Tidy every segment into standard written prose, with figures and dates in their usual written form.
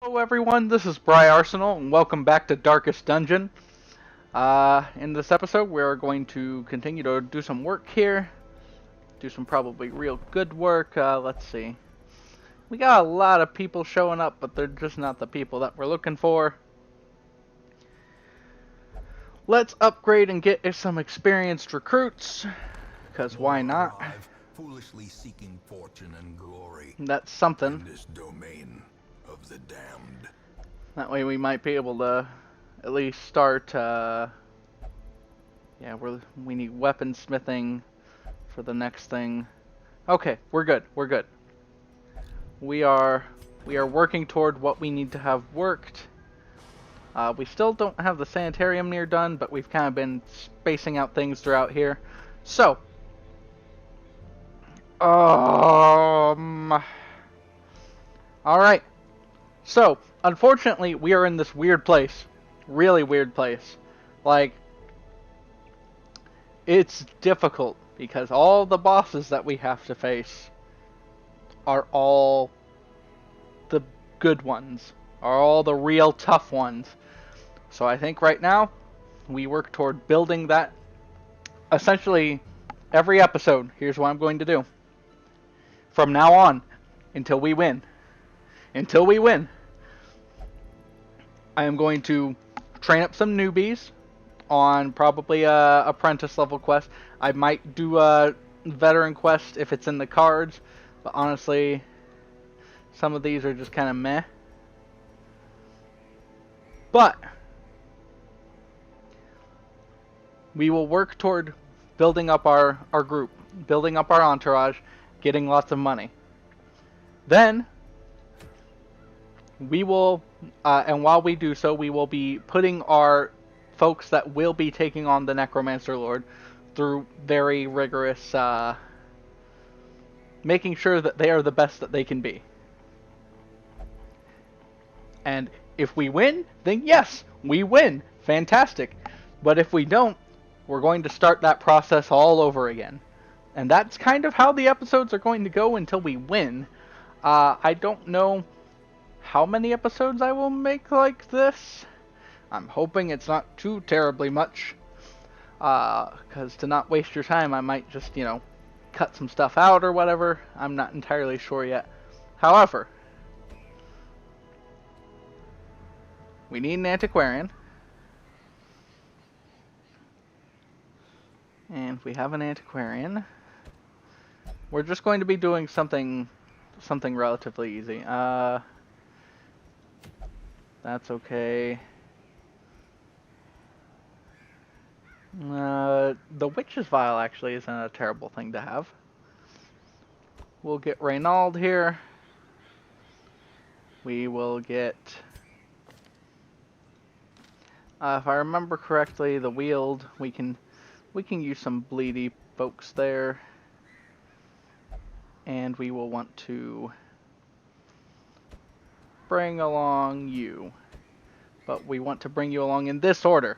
Hello everyone, this is Briarsenal, and welcome back to Darkest Dungeon. In this episode, we're going to continue to do some work here. Do some probably real good work. Let's see. We got a lot of people showing up, but they're just not the people that we're looking for. Let's upgrade and get some experienced recruits, because why not? Foolishly seeking fortune and glory That's something. in this domain of the damned. That way we might be able to at least start, we need weaponsmithing for the next thing. Okay, we're good. We're good. We are working toward what we need to have worked. We still don't have the sanitarium near done, but we've kind of been spacing out things throughout here. So, all right. So, unfortunately, we are in this weird place. Really weird place. Like, it's difficult because all the bosses that we have to face are all the good ones, are all the real tough ones. So I think right now we work toward building that. Essentially, every episode, here's what I'm going to do. From now on, until we win, I am going to train up some newbies on probably a apprentice level quest. I might do a veteran quest if it's in the cards, but honestly, some of these are just kind of meh. But we will work toward building up our group, building up our entourage, getting lots of money. Then we will, and while we do so, we will be putting our folks that will be taking on the Necromancer Lord through very rigorous, making sure that they are the best that they can be. And if we win, then yes, we win. Fantastic. But if we don't, we're going to start that process all over again. And that's kind of how the episodes are going to go until we win. I don't know how many episodes I will make like this. I'm hoping it's not too terribly much. Because to not waste your time, I might just, cut some stuff out or whatever. I'm not entirely sure yet. However, we need an antiquarian. And if we have an antiquarian, we're just going to be doing something relatively easy. That's okay. The Witch's Vial actually isn't a terrible thing to have. We'll get Reynald here. We will get... if I remember correctly, the Weald, we can use some bleedy folks there. And we will want to bring along you. But we want to bring you along in this order.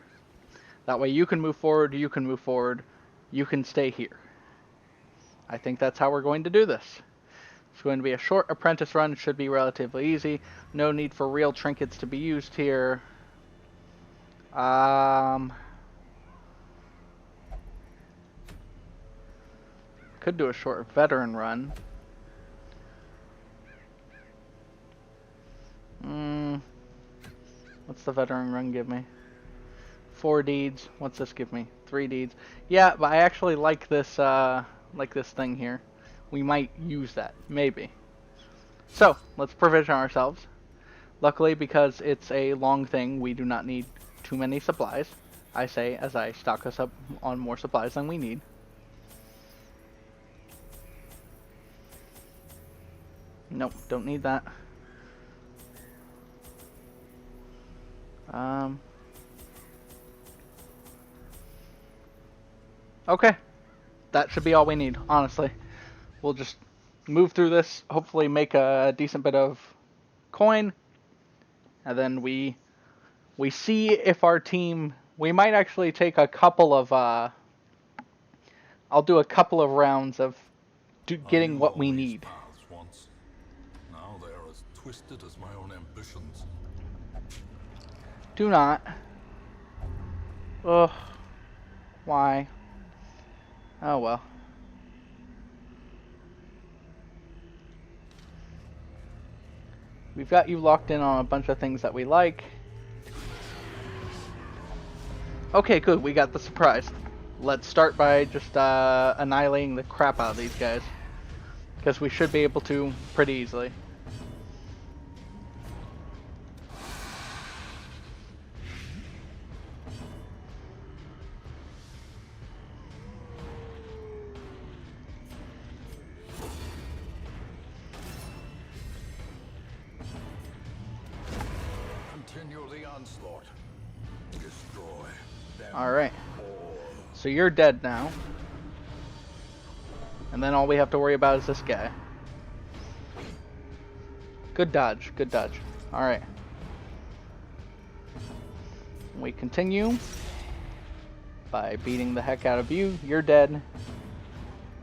That way you can move forward, you can stay here. I think that's how we're going to do this. It's going to be a short apprentice run, should be relatively easy. No need for real trinkets to be used here. Could do a short veteran run. What's the veteran run give me? 4 deeds. What's this give me? 3 deeds. Yeah, but I actually like this thing here. We might use that, maybe. So, let's provision ourselves. Luckily, because it's a long thing, we do not need too many supplies. I say as I stock us up on more supplies than we need. Nope, don't need that. Okay. That should be all we need, honestly. We'll just move through this, hopefully make a decent bit of coin, and then we see if our team... We might actually take a couple of... I'll do a couple of rounds of getting what we need. Now there are twisted as my own ambitions. Do not. Ugh. Why? Oh well. We've got you locked in on a bunch of things that we like. Okay, good. We got the surprise. Let's start by just annihilating the crap out of these guys. Because we should be able to pretty easily. Continue the onslaught. Destroy them. Alright. So you're dead now. And then all we have to worry about is this guy. Good dodge, good dodge. Alright. We continue by beating the heck out of you. You're dead.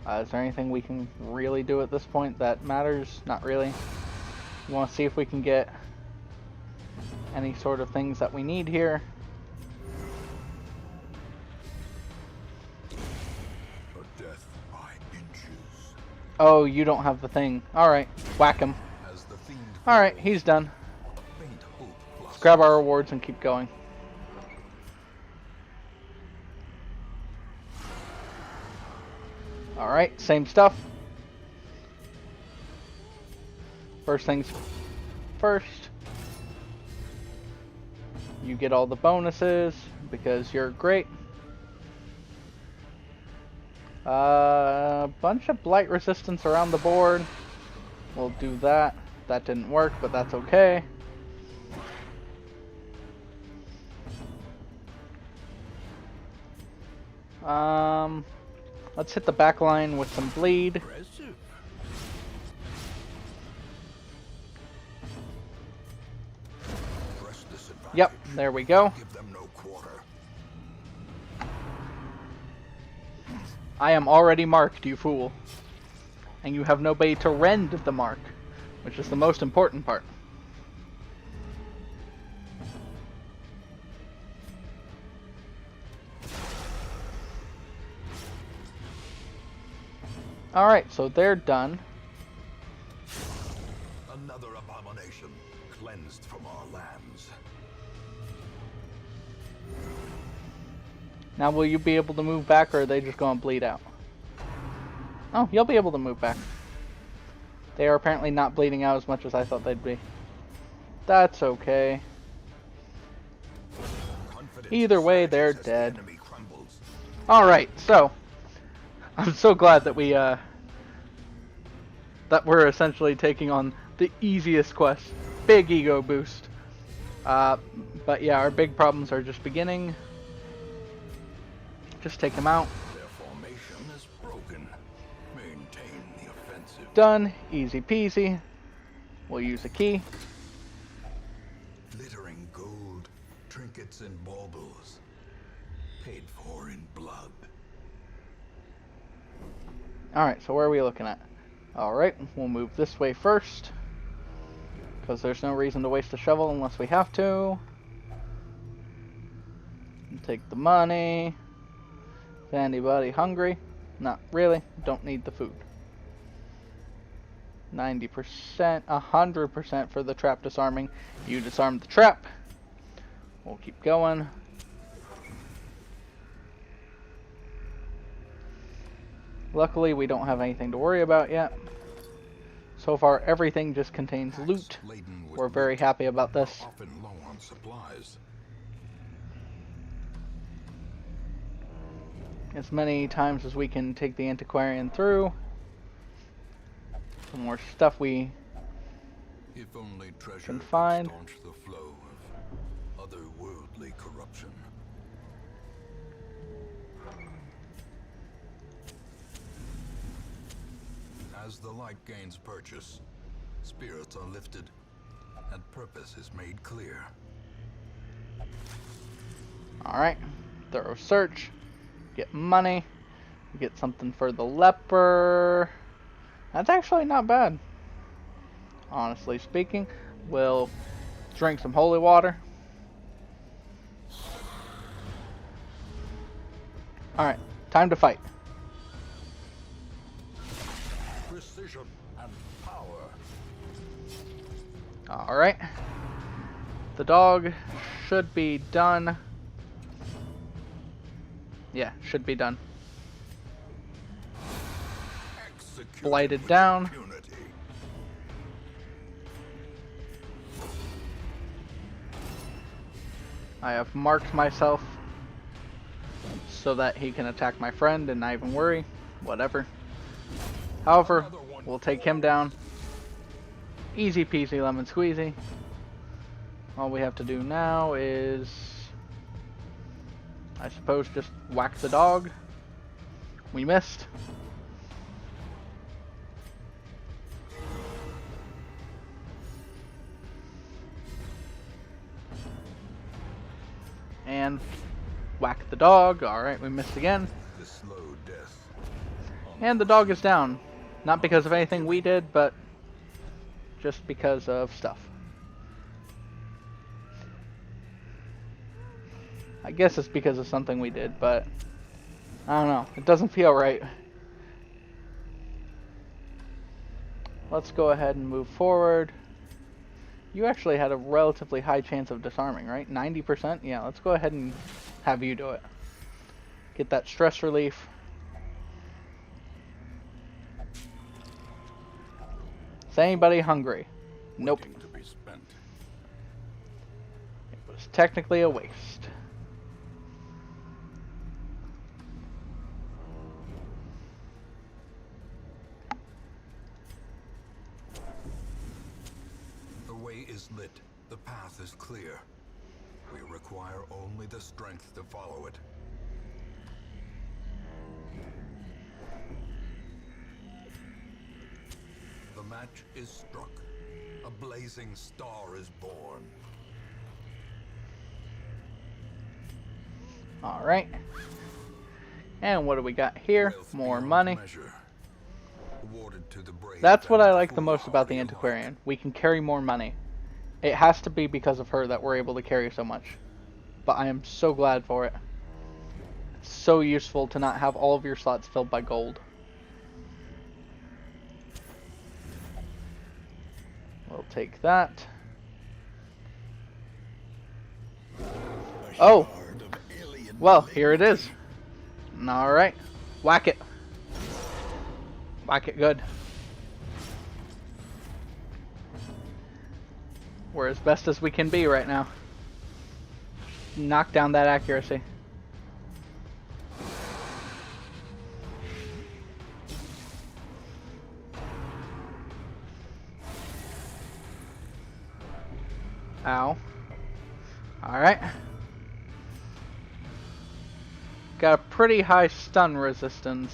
Is there anything we can really do at this point that matters? Not really. We want to see if we can get any sort of things that we need here. A death by inches. Oh, you don't have the thing. Alright, whack him. As the fiend Alright, he's done. a faint hope Let's grab our rewards and keep going. Alright, same stuff. First things first. You get all the bonuses because you're great. A bunch of blight resistance around the board. We'll do that. That didn't work, but that's okay. Let's hit the back line with some bleed. impressive. Press this advantage. Yep, there we go. Give them no quarter. I am already marked, you fool. And you have nobody to rend the mark, which is the most important part. Alright, so they're done. Another abomination cleansed from our lands. Now will you be able to move back, or are they just going to bleed out? Oh, you'll be able to move back. They are apparently not bleeding out as much as I thought they'd be. That's okay. Confidence Either way, they're surges as the dead. enemy crumbles. Alright, so I'm so glad that we're essentially taking on the easiest quest. Big ego boost. But yeah, our big problems are just beginning. Just take them out. Their formation is broken. Maintain the offensive. Done. Easy peasy. We'll use a key. Glittering gold, trinkets and baubles, paid for in blood. Alright, so where are we looking at? Alright, we'll move this way first. Because there's no reason to waste a shovel unless we have to. And take the money. Is anybody hungry? Not really. Don't need the food. 90%, 100% for the trap disarming. You disarmed the trap. We'll keep going. Luckily, we don't have anything to worry about yet. So far, everything just contains loot. Laden with We're very loot, happy about this. often low on supplies. As many times as we can take the antiquarian through. The more stuff we If only treasure can could find. staunch the flow of otherworldly corruption. As the light gains purchase, spirits are lifted, and purpose is made clear. Alright, thorough search. Get money. Get something for the leper. That's actually not bad. honestly speaking. We'll drink some holy water. Alright, time to fight. Precision and power. Alright. The dog should be done. Yeah, should be done. Executed Blighted with down. impunity. I have marked myself so that he can attack my friend and not even worry. Whatever. However, we'll take him down. Easy peasy lemon squeezy. All we have to do now is, I suppose, just whack the dog. We missed. And whack the dog. Alright, we missed again. The slow death. And the dog is down. Not because of anything we did, but just because of stuff. I guess it's because of something we did, but I don't know. It doesn't feel right. Let's go ahead and move forward. You actually had a relatively high chance of disarming, right? 90%? Yeah, let's go ahead and have you do it. Get that stress relief. Is anybody hungry? Nope. Waiting to be spent. It was technically a waste. The way is lit. The path is clear. We require only the strength to follow it. The match is struck. A blazing star is born. Alright. And what do we got here? Wealth More beyond money. measure. Awarded to the brave That's what and I like the most about the foolhardy alike. Antiquarian. We can carry more money. It has to be because of her that we're able to carry so much. But I am so glad for it. It's so useful to not have all of your slots filled by gold. We'll take that. Oh! Well, here it is. Alright. Whack it. Whack it good. We're as best as we can be right now. Knock down that accuracy. Ow. Alright. Got a pretty high stun resistance.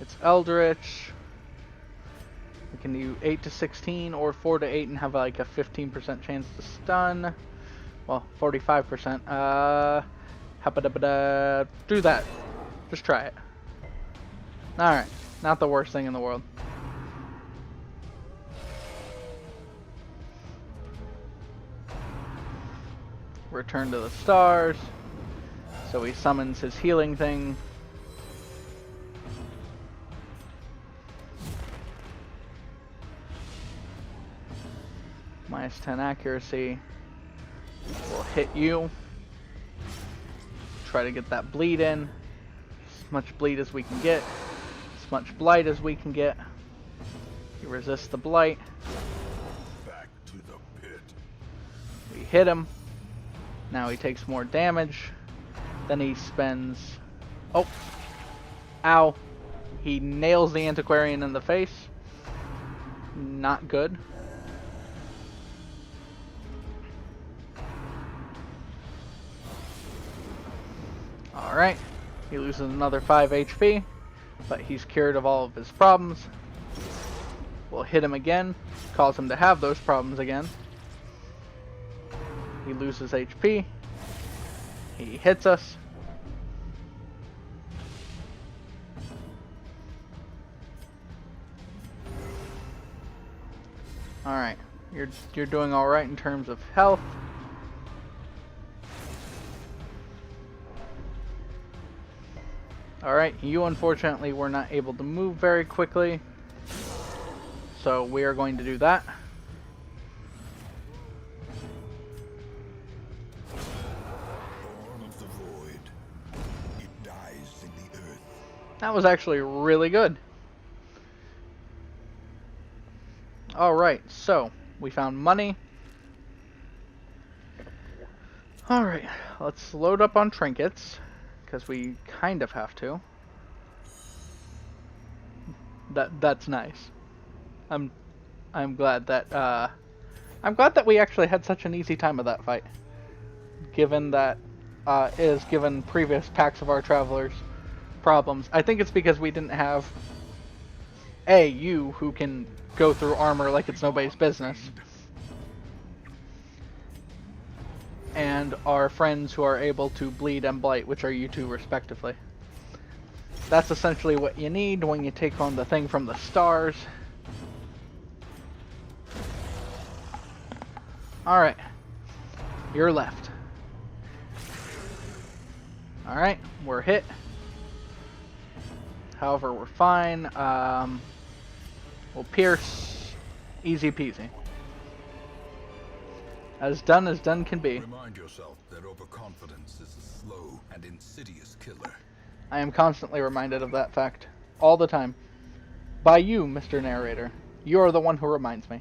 It's Eldritch. We can do 8 to 16 or 4 to 8 and have like a 15% chance to stun. Well, 45%. Do that. Just try it. Alright. Not the worst thing in the world. Return to the stars. So he summons his healing thing. Minus 10 accuracy. We'll hit you. Try to get that bleed in. As much bleed as we can get. As much blight as we can get. He resists the blight. Back to the pit. We hit him. Now he takes more damage. Then he spends... Oh! Ow! He nails the Antiquarian in the face. Not good. Alright. He loses another 5 HP. But he's cured of all of his problems. We'll hit him again. Cause him to have those problems again. He loses HP. He hits us. Alright. You're doing alright in terms of health. Alright, you unfortunately were not able to move very quickly. So we are going to do that. Born of the void, it dies in the earth. That was actually really good. Alright, so we found money. Alright, let's load up on trinkets, because we kind of have to. That's nice. I'm glad that we actually had such an easy time of that fight. Given that given previous packs of our travelers problems. I think it's because we didn't have you who can go through armor like it's nobody's business, and our friends who are able to bleed and blight, which are you two respectively. That's essentially what you need when you take on the thing from the stars. Alright. You're left. Alright, we're hit. However, we're fine. We'll pierce. Easy peasy. As done can be. Remind yourself that overconfidence is a slow and insidious killer. I am constantly reminded of that fact. All the time. By you, Mr. Narrator. You're the one who reminds me.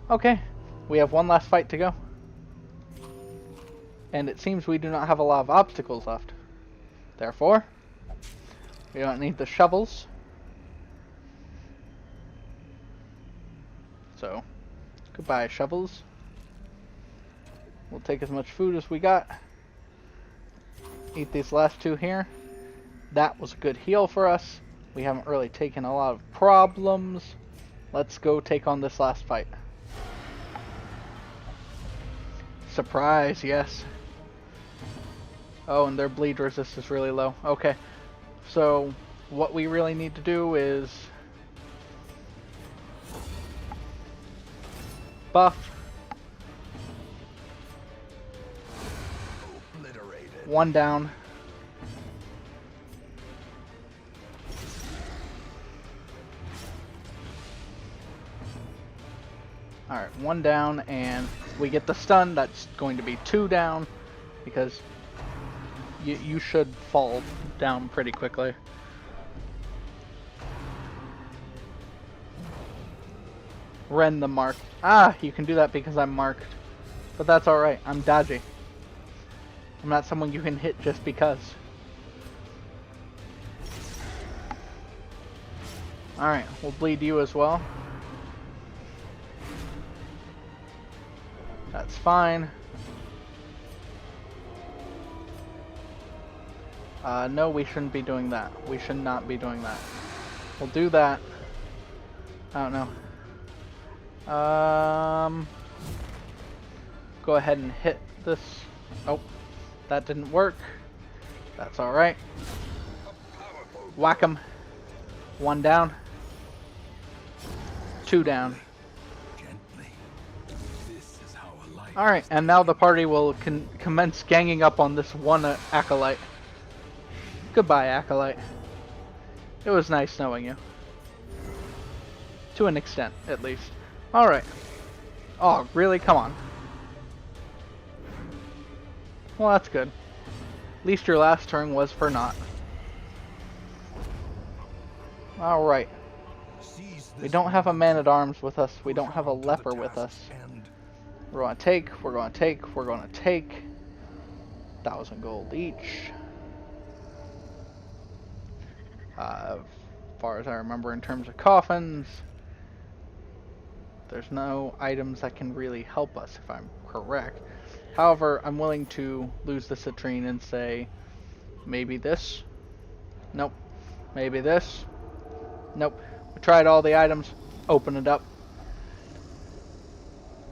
Okay. We have one last fight to go. And it seems we do not have a lot of obstacles left. Therefore, we don't need the shovels. So, goodbye, shovels. We'll take as much food as we got. Eat these last two here. That was a good heal for us. We haven't really taken a lot of problems. Let's go take on this last fight. Surprise, yes. Oh, and their bleed resist is really low. Okay. So, what we really need to do is buff. Obliterated. One down. Alright, one down, and we get the stun. That's going to be two down, because you should fall down pretty quickly. Rend the mark. Ah, you can do that because I'm marked. But that's alright, I'm dodgy. I'm not someone you can hit just because. Alright, we'll bleed you as well. That's fine. No, we shouldn't be doing that. We should not be doing that. We'll do that. I don't know. Go ahead and hit this. Oh, that didn't work. That's alright. Whack him. One down. Two down. Alright, and now the party will commence ganging up on this one acolyte. Goodbye, acolyte. It was nice knowing you. To an extent, at least. Alright. Oh, really? Come on. Well, that's good. At least your last turn was for naught. Alright. We don't have a man-at-arms with us. We don't have a leper with us. We're going to take, we're going to take, we're going to take. 1,000 gold each. As far as I remember in terms of coffins, there's no items that can really help us if I'm correct. However, I'm willing to lose the citrine and say, maybe this? Nope. Maybe this? Nope. We tried all the items. Open it up.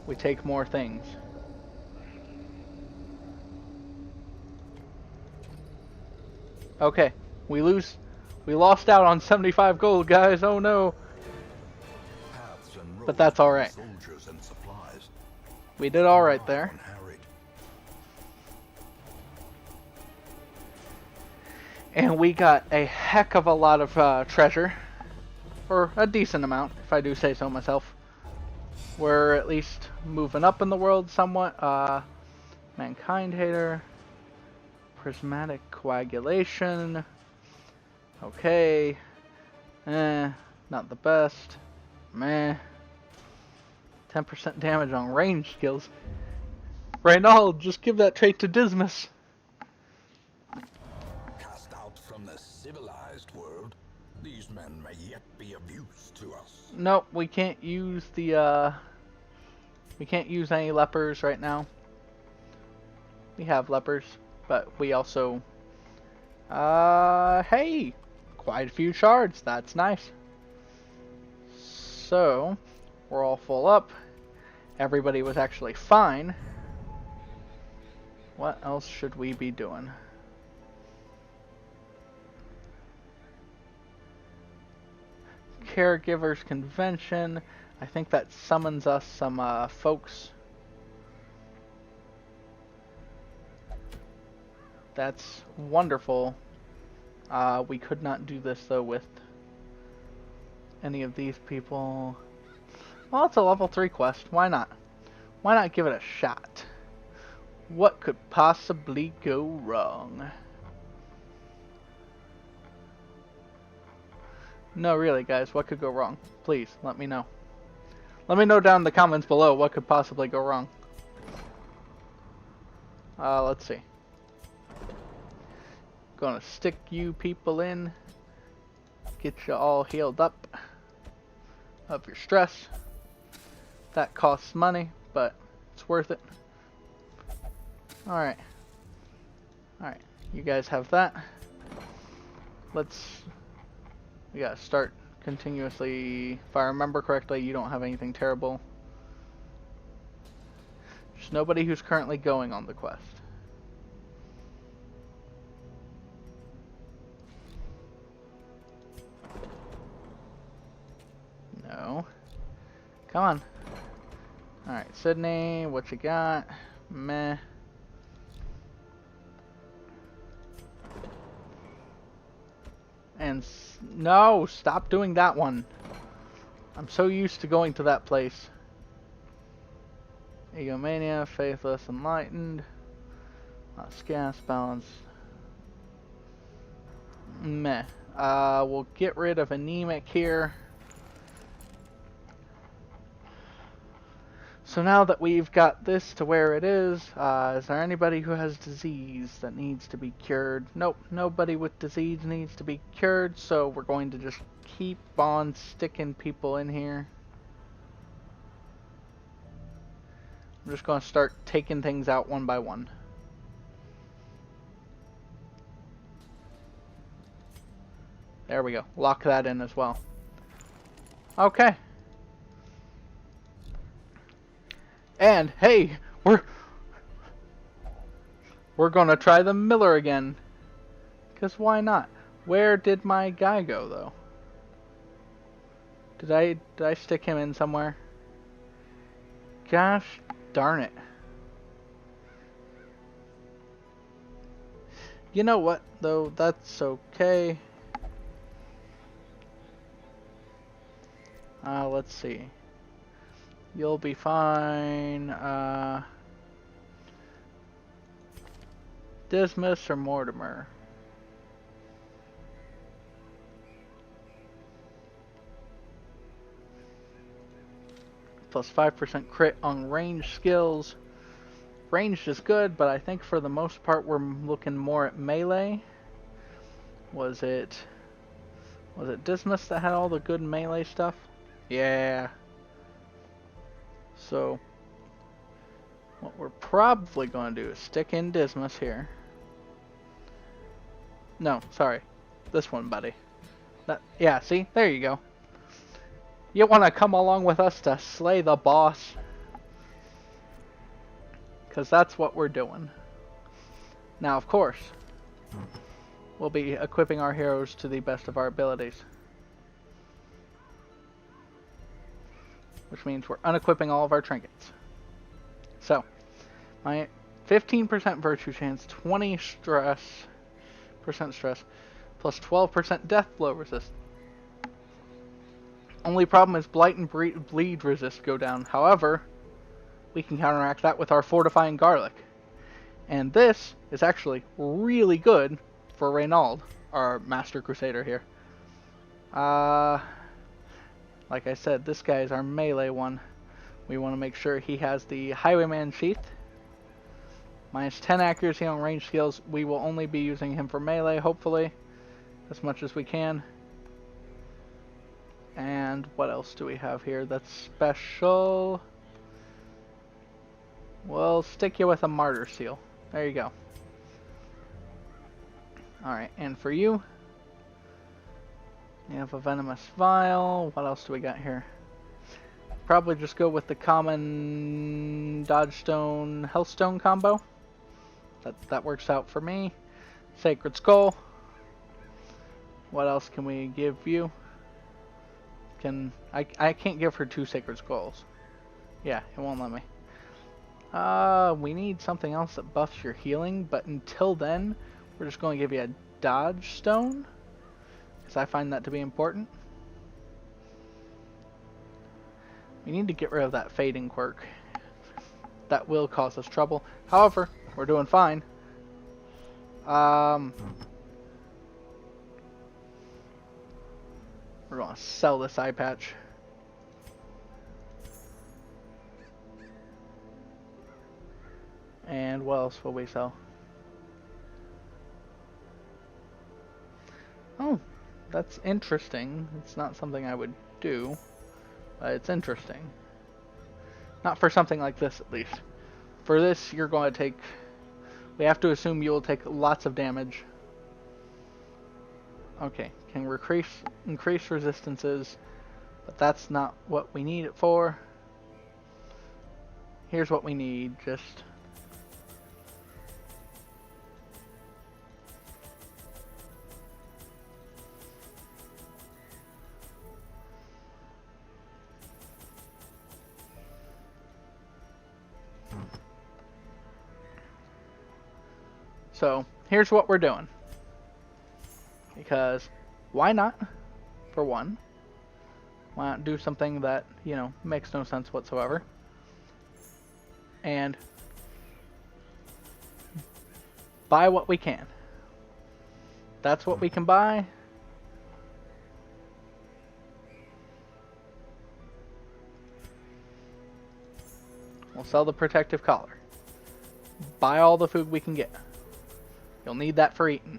We take more things. We lose We lost out on 75 gold, guys. Oh no. Paths and But roads that's bring alright. soldiers and supplies. We did alright Rely there. on Harry. And we got a heck of a lot of treasure. Or a decent amount, if I do say so myself. We're at least moving up in the world somewhat. Mankind Hater. Prismatic Coagulation. Okay. Not the best. Meh. 10% damage on range skills. Reynald, just give that trait to Dismas. Cast out from the civilized world, these men may yet be of use to us. Nope, we can't use the, we can't use any lepers right now. We have lepers, but we also, hey! Quite a few shards, that's nice. So, we're all full up. Everybody was actually fine. What else should we be doing? Caregivers Convention. I think that summons us some folks. That's wonderful. We could not do this though with any of these people. Well, it's a level 3 quest. Why not? Why not give it a shot? What could possibly go wrong? No, really, guys, what could go wrong? Please, let me know. Let me know down in the comments below what could possibly go wrong. Let's see. Gonna stick you people in. Get you all healed up of your stress. That costs money, but it's worth it. Alright. Alright, you guys have that. We gotta start continuously. If I remember correctly, you don't have anything terrible. There's nobody who's currently going on the quest. No. Come on. Alright, Sydney, what you got? Meh. And no, stop doing that one. I'm so used to going to that place. Egomania, Faithless, Enlightened. Gas balance. Meh. We'll get rid of Anemic here. So now that we've got this to where it is there anybody who has disease that needs to be cured? Nope, nobody with disease needs to be cured, so we're going to just keep on sticking people in here. I'm just going to start taking things out one by one. There we go. Lock that in as well. Okay. And hey, we're gonna try the Miller again. 'Cause why not? Where did my guy go though? Did I stick him in somewhere? Gosh darn it. You know what though, that's okay. Let's see. You'll be fine. Dismas or Mortimer? Plus 5% crit on range skills. Ranged is good, but I think for the most part we're looking more at melee. Was it Dismas that had all the good melee stuff? Yeah. So, what we're probably going to do is stick in Dismas here. No, sorry. This one, buddy. Yeah, see? There you go. You want to come along with us to slay the boss? Because that's what we're doing. Now, of course, we'll be equipping our heroes to the best of our abilities. Which means we're unequipping all of our trinkets. So, my 15% virtue chance, 20% stress, plus 12% death blow resist. Only problem is blight and bleed resist go down. However, we can counteract that with our fortifying garlic. And this is actually really good for Reynald, our Master Crusader here. Like I said, this guy is our melee one. We want to make sure he has the Highwayman Sheath. Minus 10 accuracy on range skills. We will only be using him for melee, hopefully, as much as we can. And what else do we have here that's special? We'll stick you with a Martyr Seal. There you go. Alright, and for you, you have a Venomous Vial. What else do we got here? Probably just go with the common Dodge Stone, Health Stone combo. That works out for me. Sacred Skull. What else can we give you? I can't give her 2 Sacred Skulls. Yeah, it won't let me. We need something else that buffs your healing, but until then, we're just going to give you a Dodge Stone, because I find that to be important. We need to get rid of that fading quirk. That will cause us trouble. However, we're doing fine. We're going to sell this eye patch. And what else will we sell? Oh, that's interesting. It's not something I would do, but it's interesting. Not for something like this, at least. For this, you're going to take... We have to assume you will take lots of damage. Okay, can increase resistances, but that's not what we need it for. Here's what we need, just... So, here's what we're doing. Because, why not? For one. Why not do something that, you know, makes no sense whatsoever? And buy what we can. That's what we can buy. We'll sell the protective collar. Buy all the food we can get. You'll need that for eating.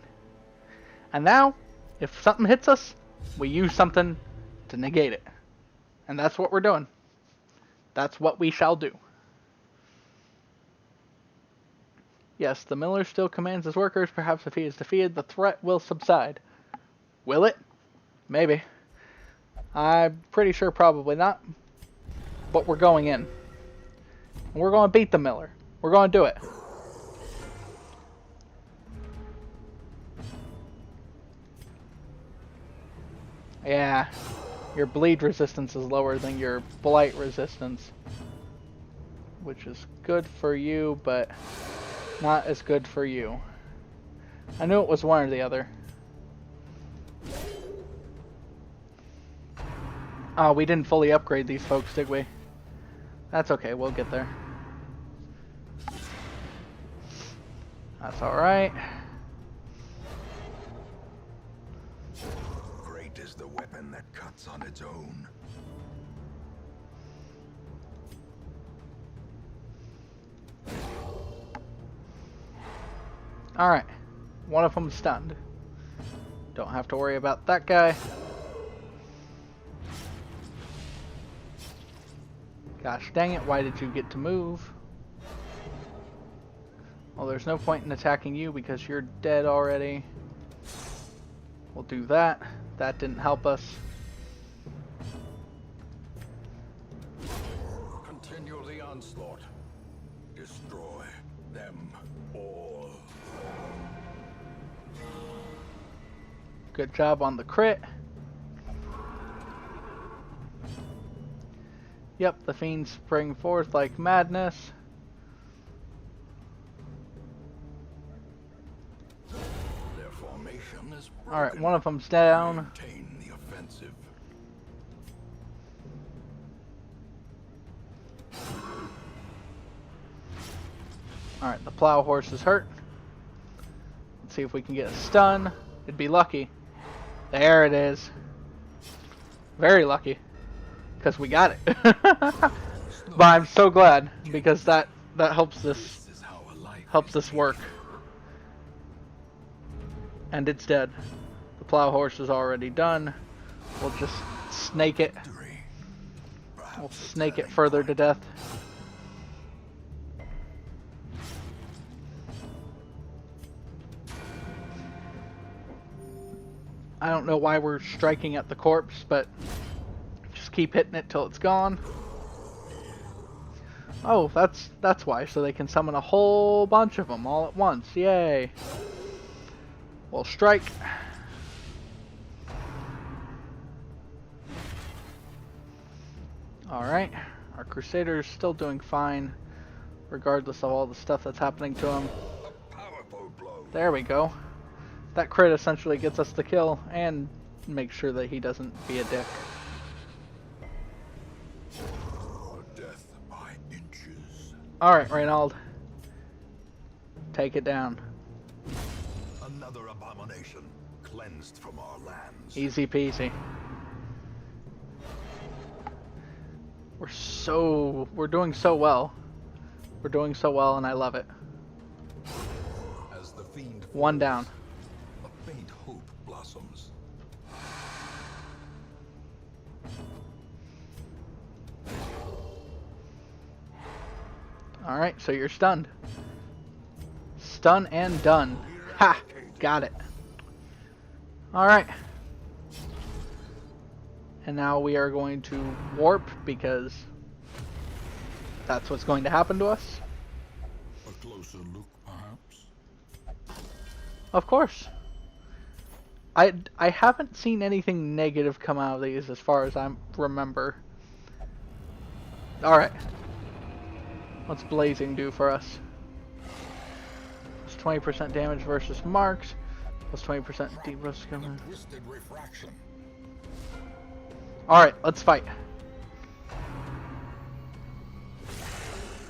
And now, if something hits us, we use something to negate it. And that's what we're doing. That's what we shall do. Yes, the miller still commands his workers. Perhaps if he is defeated, the threat will subside. Will it? Maybe. I'm pretty sure probably not. But we're going in. And we're going to beat the miller. We're going to do it. Yeah, your bleed resistance is lower than your blight resistance, which is good for you, but not as good for you. I knew it was one or the other. Oh, we didn't fully upgrade these folks, did we? That's okay, we'll get there. That's alright. Is the weapon that cuts on its own. Alright. One of them's stunned. Don't have to worry about that guy. Gosh dang it, why did you get to move? Well, there's no point in attacking you because you're dead already. We'll do that. That didn't help us. Continue the onslaught. Destroy them all. Good job on the crit. Yep, the fiends spring forth like madness. Their formation is broken. Alright, one of them's down. Maintain the offensive. Alright, the plow horse is hurt. Let's see if we can get a stun. It'd be lucky. There it is. Very lucky. Because we got it. But I'm so glad, because that helps this work. And it's dead. The plow horse is already done. We'll just snake it. We'll snake it further to death. I don't know why we're striking at the corpse, but just keep hitting it till it's gone. Oh, that's why, so they can summon a whole bunch of them all at once. Yay. We'll strike. Alright, our Crusader's still doing fine, regardless of all the stuff that's happening to him. There we go. That crit essentially gets us the kill, and makes sure that he doesn't be a dick. Death by inches. Alright, Reynald. Take it down. Another abomination cleansed from our lands. Easy peasy. We're doing so well. We're doing so well, and I love it. As the fiend One down. a faint hope blossoms. Alright, so you're stunned. Stun and done. Ha! Got it. Alright. And now we are going to warp, because that's what's going to happen to us. A closer look, perhaps? Of course. I haven't seen anything negative come out of these as far as I remember. Alright. What's Blazing do for us? It's 20% damage versus marks. Plus 20% deep risk. Twisted refraction. Alright, let's fight.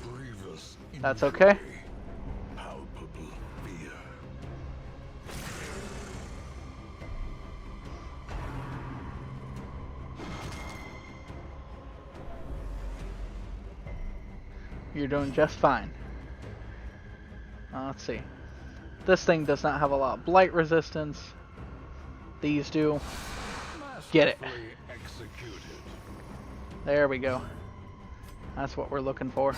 Grievous That's okay. palpable fear. You're doing just fine. Let's see. This thing does not have a lot of blight resistance. These do. Get it. Executed. There we go. That's what we're looking for.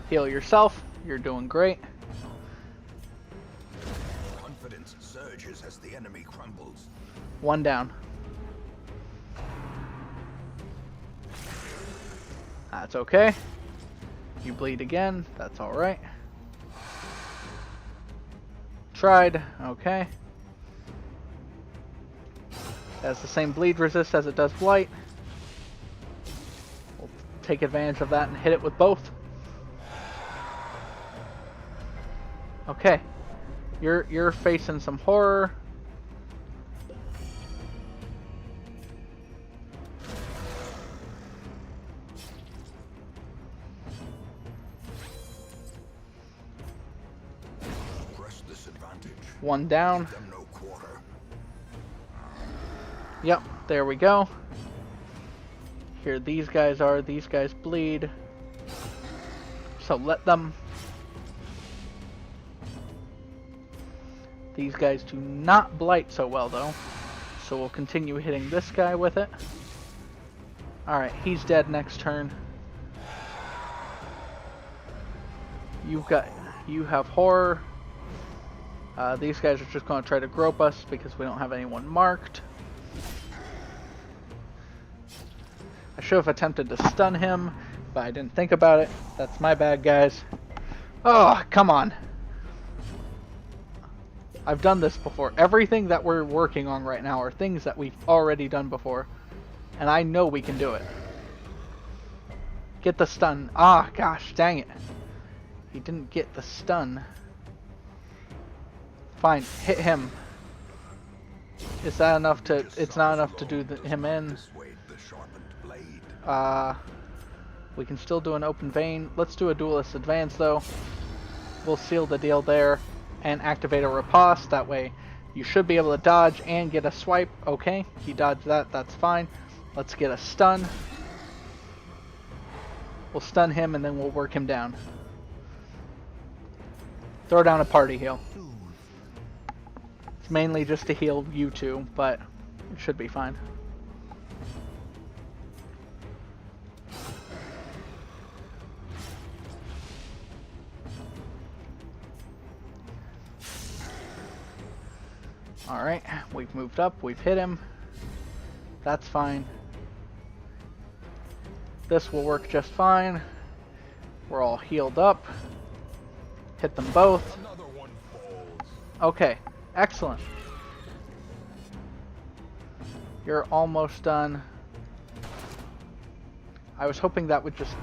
Heal yourself. You're doing great. Confidence surges as the enemy crumbles. One down. That's okay. You bleed again. That's alright. Tried. Okay. Has the same bleed resist as it does blight. We'll take advantage of that and hit it with both. Okay. You're facing some horror. Press disadvantage. One down. Give them no quarter. Yep, there we go. Here these guys are. These guys bleed. So let them. These guys do not blight so well though. So we'll continue hitting this guy with it. Alright, he's dead next turn. You have horror. These guys are just going to try to grope us because we don't have anyone marked. I should have attempted to stun him, but I didn't think about it. That's my bad, guys. Oh, come on. I've done this before. Everything that we're working on right now are things that we've already done before. And I know we can do it. Get the stun. Ah, gosh, dang it. He didn't get the stun. Fine, hit him. Is that enough to... It's not enough to do him in. We can still do an open vein. Let's do a duelist advance, though. We'll seal the deal there. And activate a riposte. That way you should be able to dodge and get a swipe. Okay, he dodged that. That's fine. Let's get a stun. We'll stun him and then we'll work him down. Throw down a party heal. It's mainly just to heal you two, but it should be fine. Alright, we've moved up, we've hit him. That's fine. This will work just fine. We're all healed up. Hit them both. Okay, excellent. You're almost done. I was hoping that would just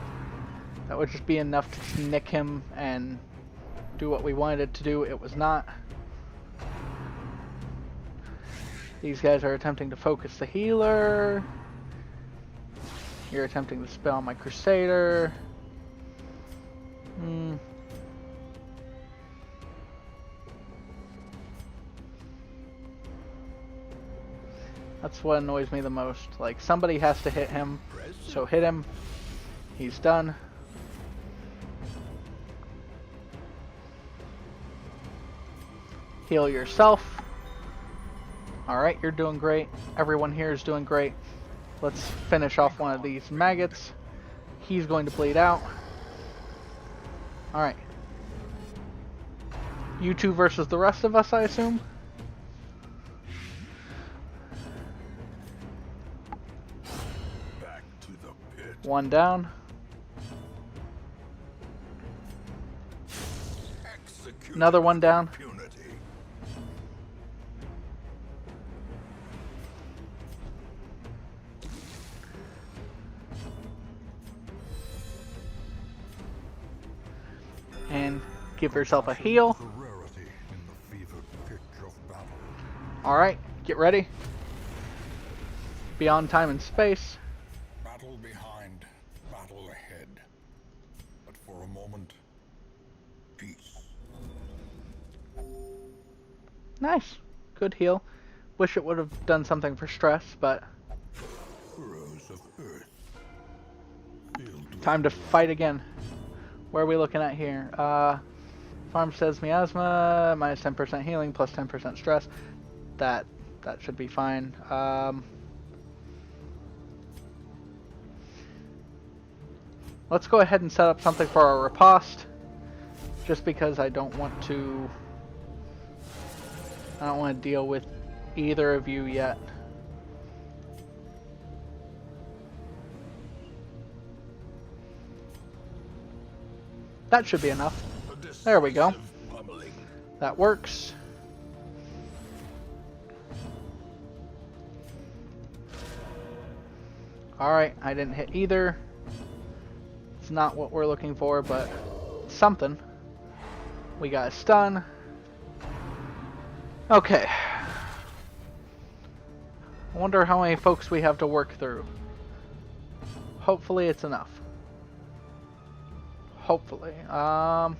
be enough to nick him and do what we wanted it to do. It was not. These guys are attempting to focus the healer. You're attempting to spell my Crusader. That's what annoys me the most. Like, somebody has to hit him. So hit him. He's done. Heal yourself. Alright, you're doing great. Everyone here is doing great. Let's finish off one of these maggots. He's going to bleed out. Alright. You two versus the rest of us, I assume? Back to the pit. One down. Execute Another one down. impunity. And give yourself a heal. The rarity in the fevered pitch of battle. Alright, get ready. Beyond time and space. Battle behind, battle ahead. But for a moment, peace. Nice. Good heal. Wish it would have done something for stress, but Furrows of earth. Filled with time to fight again. Where are we looking at here? Farm says miasma, minus 10% healing, plus 10% stress. That should be fine. Let's go ahead and set up something for our riposte. Just because I don't want to deal with either of you yet. That should be enough. There we go. pummeling. That works. Alright, I didn't hit either. It's not what we're looking for, but something. We got a stun. Okay. I wonder how many folks we have to work through. Hopefully it's enough. Hopefully. Let's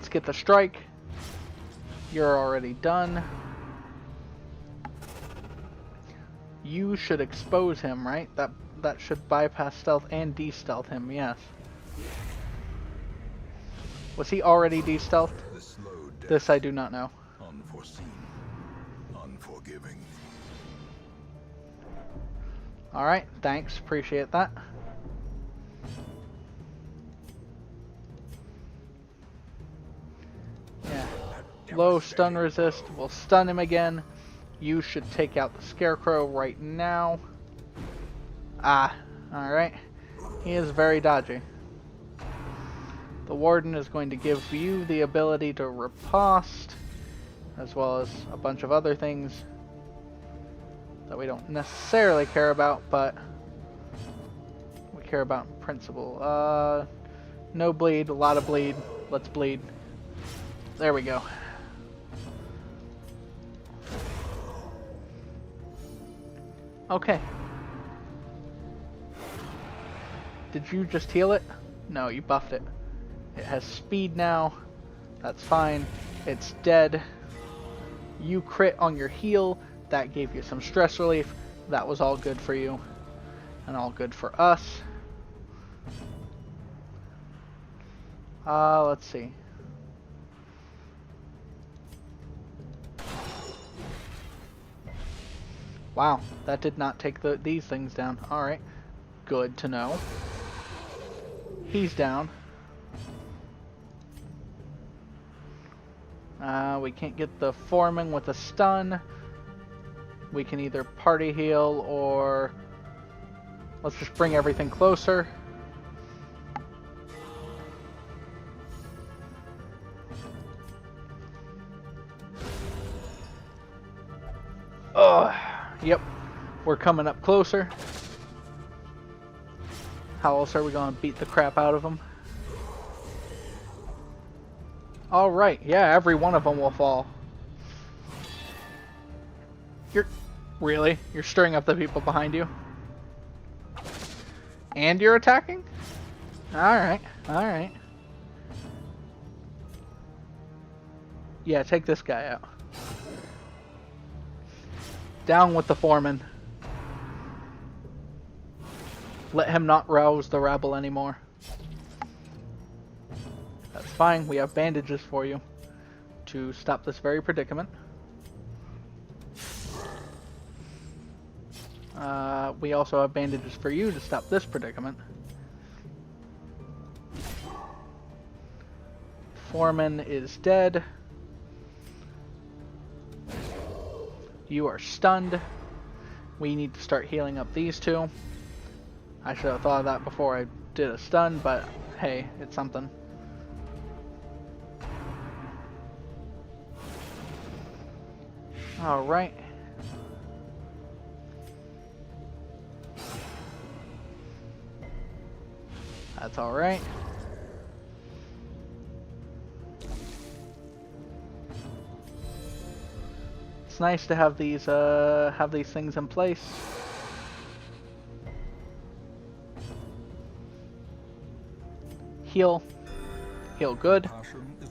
get the strike. You're already done. You should expose him, right? That should bypass stealth and de-stealth him, yes. Was he already de-stealthed? The slow death, This I do not know. unforeseen, unforgiving. Alright, thanks. Appreciate that. Yeah. Low stun resist. We'll stun him again. You should take out the scarecrow right now. Ah, alright. He is very dodgy. The Warden is going to give you the ability to riposte, as well as a bunch of other things that we don't necessarily care about, but we care about in principle. No bleed, a lot of bleed. Let's bleed. There we go. Okay. Did you just heal it? No, you buffed it. It has speed now. That's fine. It's dead. You crit on your heal. That gave you some stress relief. That was all good for you. And all good for us. Let's see. Wow, that did not take these things down. Alright. Good to know. He's down. We can't get the foreman with a stun. We can either party heal or let's just bring everything closer. Yep, we're coming up closer. How else are we gonna beat the crap out of them? Alright, yeah, every one of them will fall. Really? You're stirring up the people behind you? And you're attacking? Alright, alright. Yeah, take this guy out. Down with the foreman. Let him not rouse the rabble anymore. That's fine. We have bandages for you to stop this very predicament. We also have bandages for you to stop this predicament. Foreman is dead. You are stunned. We need to start healing up these two. I should have thought of that before I did a stun, but hey, it's something. Alright. That's alright. It's nice to have these things in place. Heal. Heal good.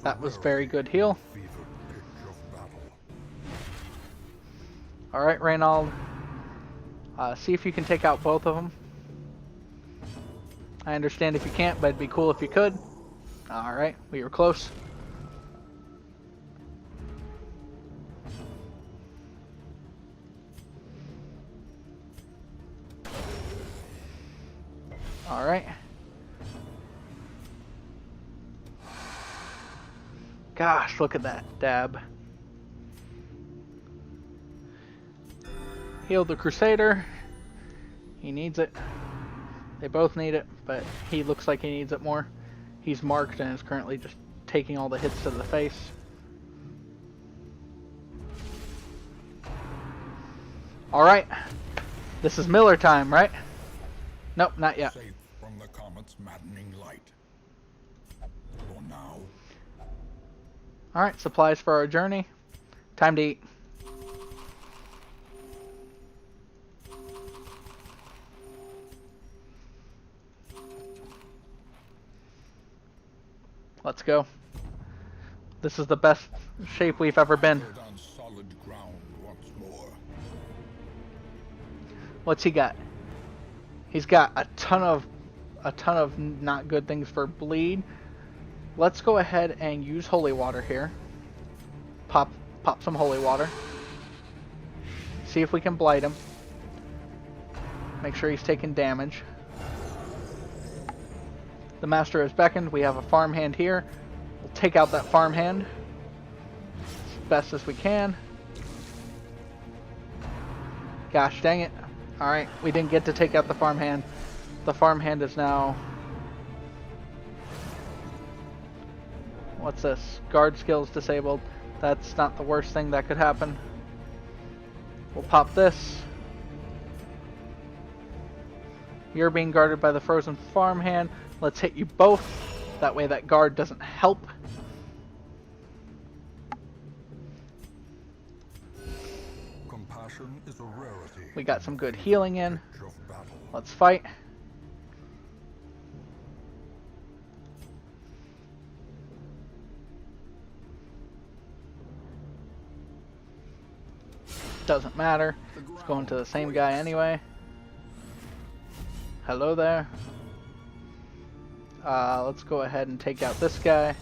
That was very good heal. Alright, Reynald. See if you can take out both of them. I understand if you can't, but it'd be cool if you could. Alright, we were close. Alright. Gosh, look at that dab. Heal the Crusader. He needs it. They both need it, but he looks like he needs it more. He's marked and is currently just taking all the hits to the face. Alright. This is Miller time, right? Nope, not yet. Safe from the comet's maddening light. For now. Alright, supplies for our journey. Time to eat. Let's go. This is the best shape we've ever been. On solid ground once more. What's he got? He's got a ton of not good things for bleed. Let's go ahead and use holy water here. Pop some holy water. See if we can blight him. Make sure he's taking damage. The master has beckoned. We have a farmhand here. We'll take out that farmhand as best as we can. Gosh dang it. Alright, we didn't get to take out the farmhand. The farmhand is now... What's this? Guard skills disabled. That's not the worst thing that could happen. We'll pop this. You're being guarded by the frozen farmhand. Let's hit you both. That way that guard doesn't help. Compassion is a rarity. We got some good healing in. Let's fight. Doesn't matter. It's going to the same guy anyway. Hello there. Let's go ahead and take out this guy.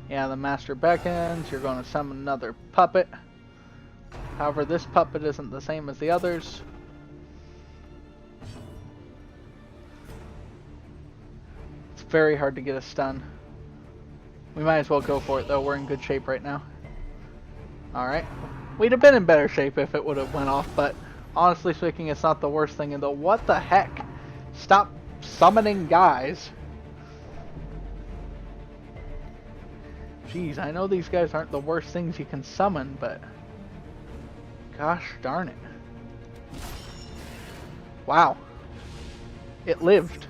Yeah, the master beckons. You're going to summon another puppet. However, this puppet isn't the same as the others. It's very hard to get a stun. We might as well go for it though. We're in good shape right now. Alright. We'd have been in better shape if it would have went off, but honestly speaking, it's not the worst thing in the... What the heck? Stop summoning guys. Jeez, I know these guys aren't the worst things you can summon, but... Gosh darn it. Wow. It lived.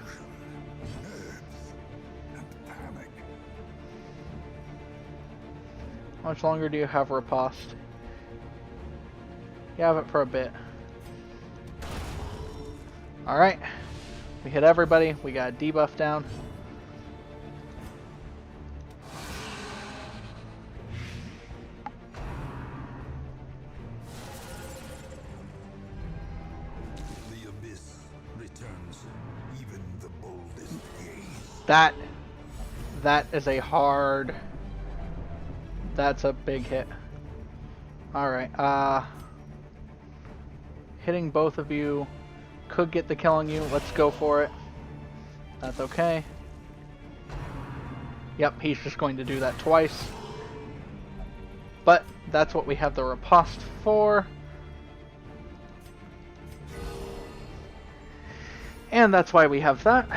How much longer do you have riposte? You have it for a bit. Alright. We hit everybody. We got a debuff down. The abyss returns even the boldest gaze. That is a hard... That's a big hit. Alright, hitting both of you could get the kill on you. Let's go for it. That's okay. Yep, he's just going to do that twice. But that's what we have the riposte for. And that's why we have that.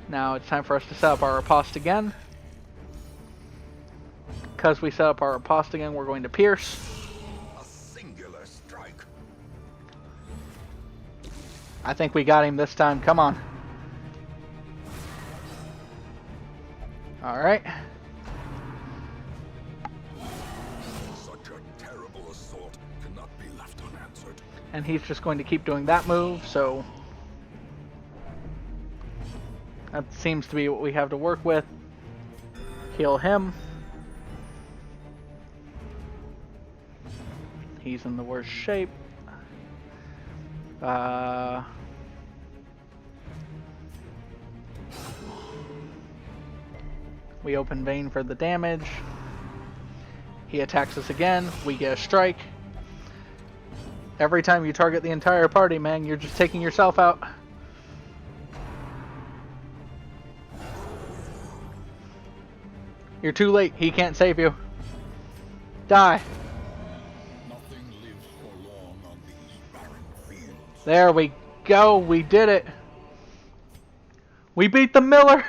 Now it's time for us to set up our riposte again. Because we set up our riposte again, we're going to pierce. A singular strike. I think we got him this time. Come on. Alright. Such a terrible assault cannot be left unanswered. And he's just going to keep doing that move, so... That seems to be what we have to work with. Heal him. He's in the worst shape. We open vein for the damage. He attacks us again. We get a strike. Every time you target the entire party, man, you're just taking yourself out. You're too late. He can't save you. Die. Nothing lives for long on these barren fields. There we go. We did it. We beat the Miller.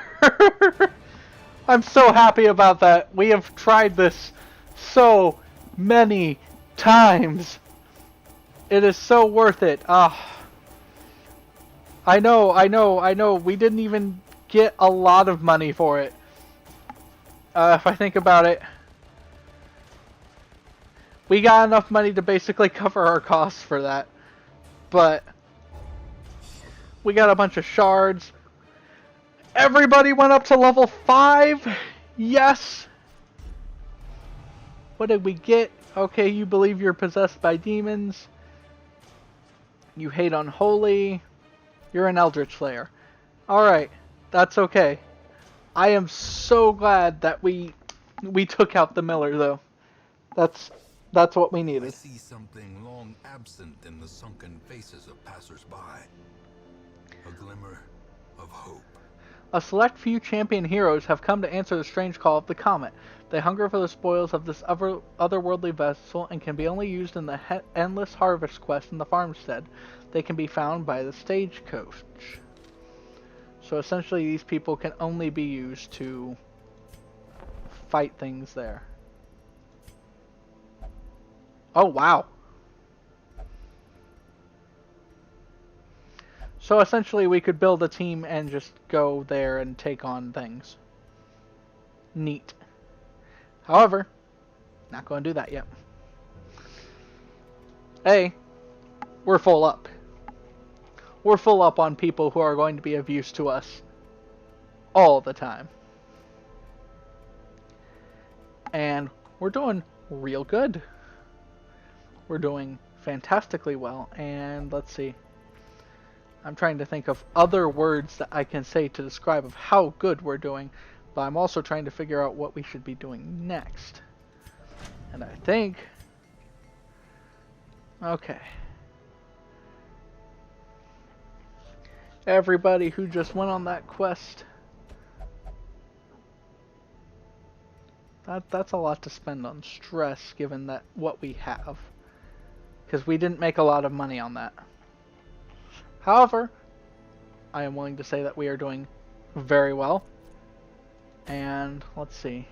I'm so happy about that. We have tried this so many times. It is so worth it. I know. We didn't even get a lot of money for it. If I think about it, we got enough money to basically cover our costs for that. But we got a bunch of shards. Everybody went up to level 5. Yes. What did we get? Okay, you believe you're possessed by demons. You hate unholy. You're an Eldritch Slayer. Alright, that's okay. I am so glad that we took out the Miller, though. That's what we I needed. see something long absent in the sunken faces of passers-by. A glimmer of hope. A select few champion heroes have come to answer the strange call of the comet. They hunger for the spoils of this otherworldly vessel and can be only used in the endless harvest quest in the farmstead. They can be found by the stagecoach. So essentially these people can only be used to fight things there. Oh, wow. So essentially we could build a team and just go there and take on things. Neat. However, not going to do that yet. A, we're full up. We're full up on people who are going to be of use to us all the time. And we're doing real good. We're doing fantastically well. And let's see. I'm trying to think of other words that I can say to describe of how good we're doing, but I'm also trying to figure out what we should be doing next. And I think... Okay. Everybody who just went on that quest. That's a lot to spend on stress, given that what we have. Because we didn't make a lot of money on that. However, I am willing to say that we are doing very well. And let's see.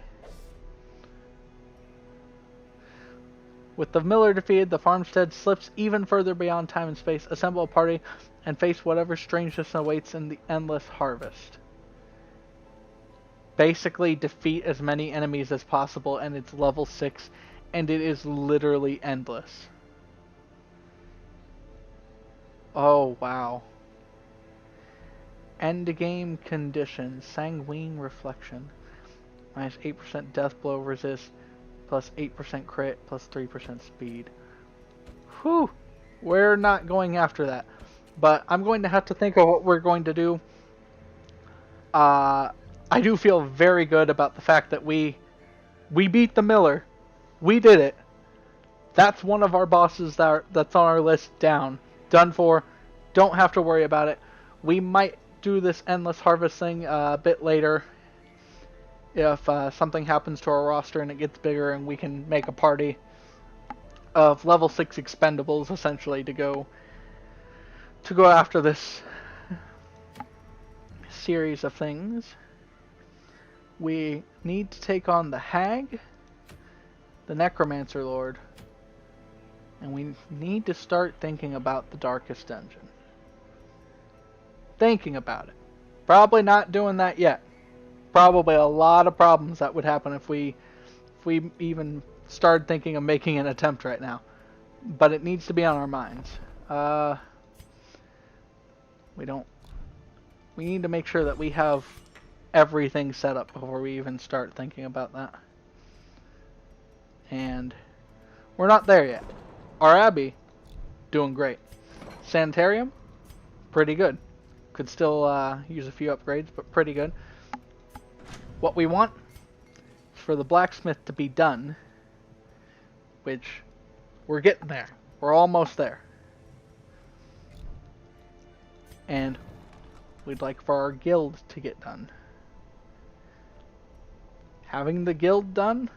With the Miller defeated, the farmstead slips even further beyond time and space. Assemble a party and face whatever strangeness awaits in the endless harvest. Basically, defeat as many enemies as possible, and it's level 6, and it is literally endless. Oh, wow. End game conditions. Sanguine reflection. Minus 8% death blow resist. Plus 8% crit. Plus 3% speed. Whew. We're not going after that. But I'm going to have to think of what we're going to do. I do feel very good about the fact that we beat the Miller. We did it. That's one of our bosses that's on our list down. Done for. Don't have to worry about it. We might do this endless harvest thing a bit later. If something happens to our roster and it gets bigger and we can make a party of level 6 expendables essentially to go after this series of things. We need to take on the Hag, the Necromancer Lord, and we need to start thinking about the Darkest Dungeon. Thinking about it. Probably not doing that yet. Probably a lot of problems that would happen if we even started thinking of making an attempt right now. But it needs to be on our minds. We need to make sure that we have everything set up before we even start thinking about that. And we're not there yet. Our Abbey, doing great. Sanitarium, pretty good. Could still use a few upgrades, but pretty good. What we want is for the blacksmith to be done, which we're getting there. We're almost there. And we'd like for our guild to get done. Having the guild done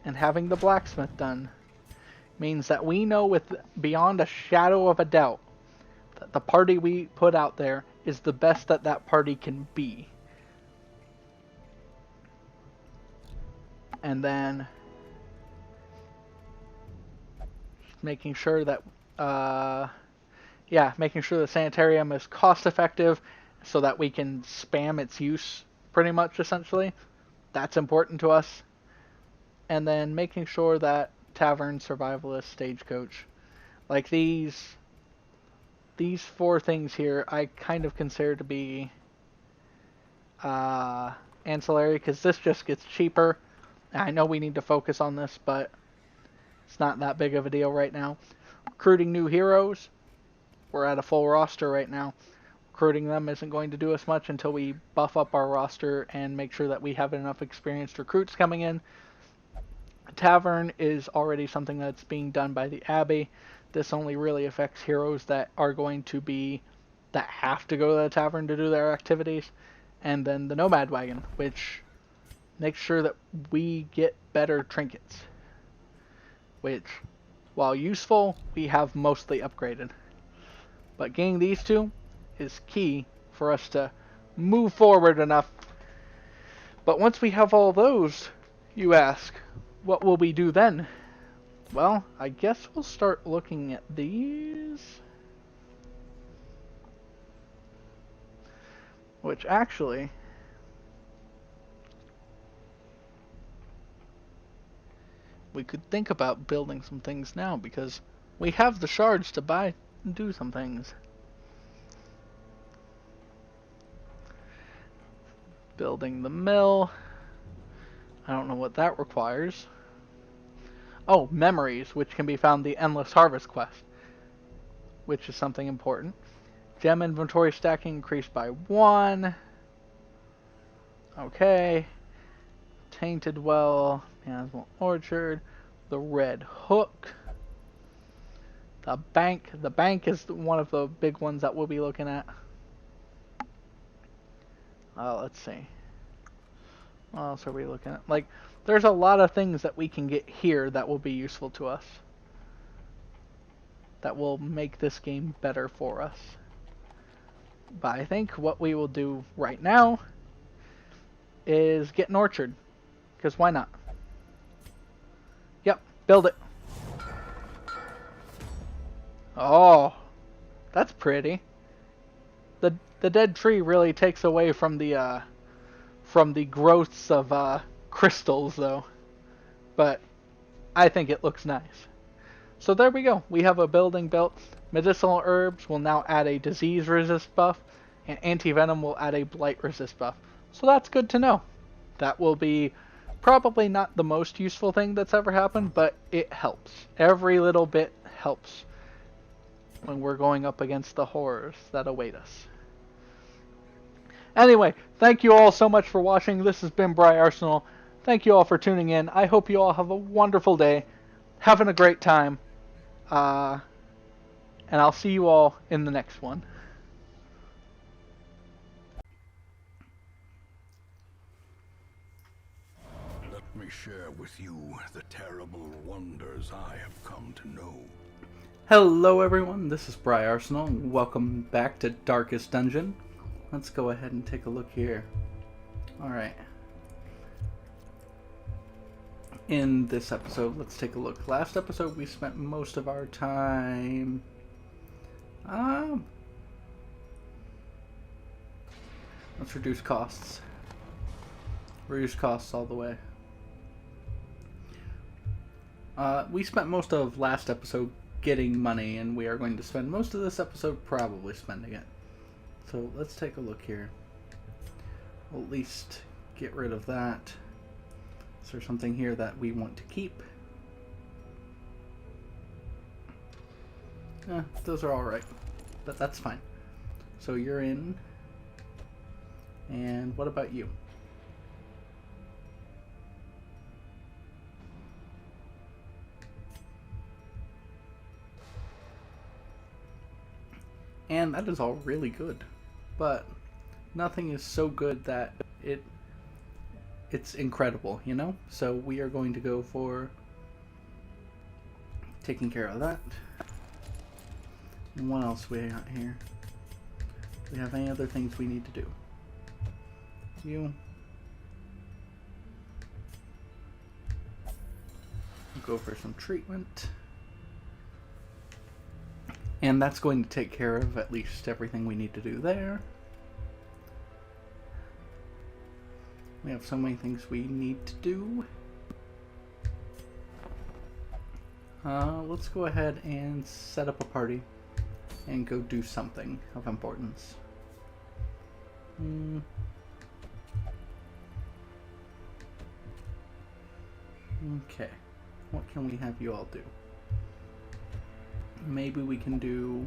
and having the blacksmith done means that we know with beyond a shadow of a doubt that the party we put out there is the best that that party can be. And then making sure that making sure the sanitarium is cost effective so that we can spam its use pretty much essentially. That's important to us. And then making sure that tavern, survivalist, stagecoach, like these 4 things here I kind of consider to be ancillary, because this just gets cheaper. I know we need to focus on this, but it's not that big of a deal right now. Recruiting new heroes, we're at a full roster right now. Recruiting them isn't going to do us much until we buff up our roster and make sure that we have enough experienced recruits coming in. Tavern is already something that's being done by the Abbey. This only really affects heroes that are going to be that have to go to the tavern to do their activities, and then the nomad wagon, which makes sure that we get better trinkets, which, while useful, we have mostly upgraded. But getting these two is key for us to move forward enough. But once we have all those, you ask, what will we do then? Well, I guess we'll start looking at these. Which actually, we could think about building some things now, because we have the shards to buy and do some things. Building the mill. I don't know what that requires. Oh, memories, which can be found in the Endless Harvest quest, which is something important. Gem inventory stacking increased by 1. Okay. Tainted Well, Miasmal Orchard, the Red Hook, the bank. The bank is one of the big ones that we'll be looking at. Let's see. What else are we looking at? Like, there's a lot of things that we can get here that will be useful to us, that will make this game better for us. But I think what we will do right now is get an orchard, because why not? Yep, build it. Oh, that's pretty. The dead tree really takes away from the growths of crystals, though. But I think it looks nice. So there we go. We have a building built. Medicinal herbs will now add a disease resist buff, and anti-venom will add a blight resist buff. So that's good to know. That will be probably not the most useful thing that's ever happened, but it helps. Every little bit helps when we're going up against the horrors that await us. Anyway, thank you all so much for watching. This has been Briarsenal. Thank you all for tuning in. I hope you all have a wonderful day, having a great time, and I'll see you all in the next one. Let me share with you the terrible wonders I have come to know. Hello everyone, this is Briarsenal, and welcome back to Darkest Dungeon. Let's go ahead and take a look here. Alright. In this episode, let's take a look. Last episode, we spent most of our time... let's reduce costs. Reduce costs all the way. We spent most of last episode getting money, and we are going to spend most of this episode probably spending it. So let's take a look here. We'll at least get rid of that. Is there something here that we want to keep? Those are alright, but that's fine. So you're in. And what about you? And that is all really good, but nothing is so good that it's incredible, you know? So we are going to go for taking care of that. And what else we got here? Do we have any other things we need to do? You. Go for some treatment. And that's going to take care of at least everything we need to do there. We have so many things we need to do. Let's go ahead and set up a party and go do something of importance. Okay, what can we have you all do? Maybe we can do...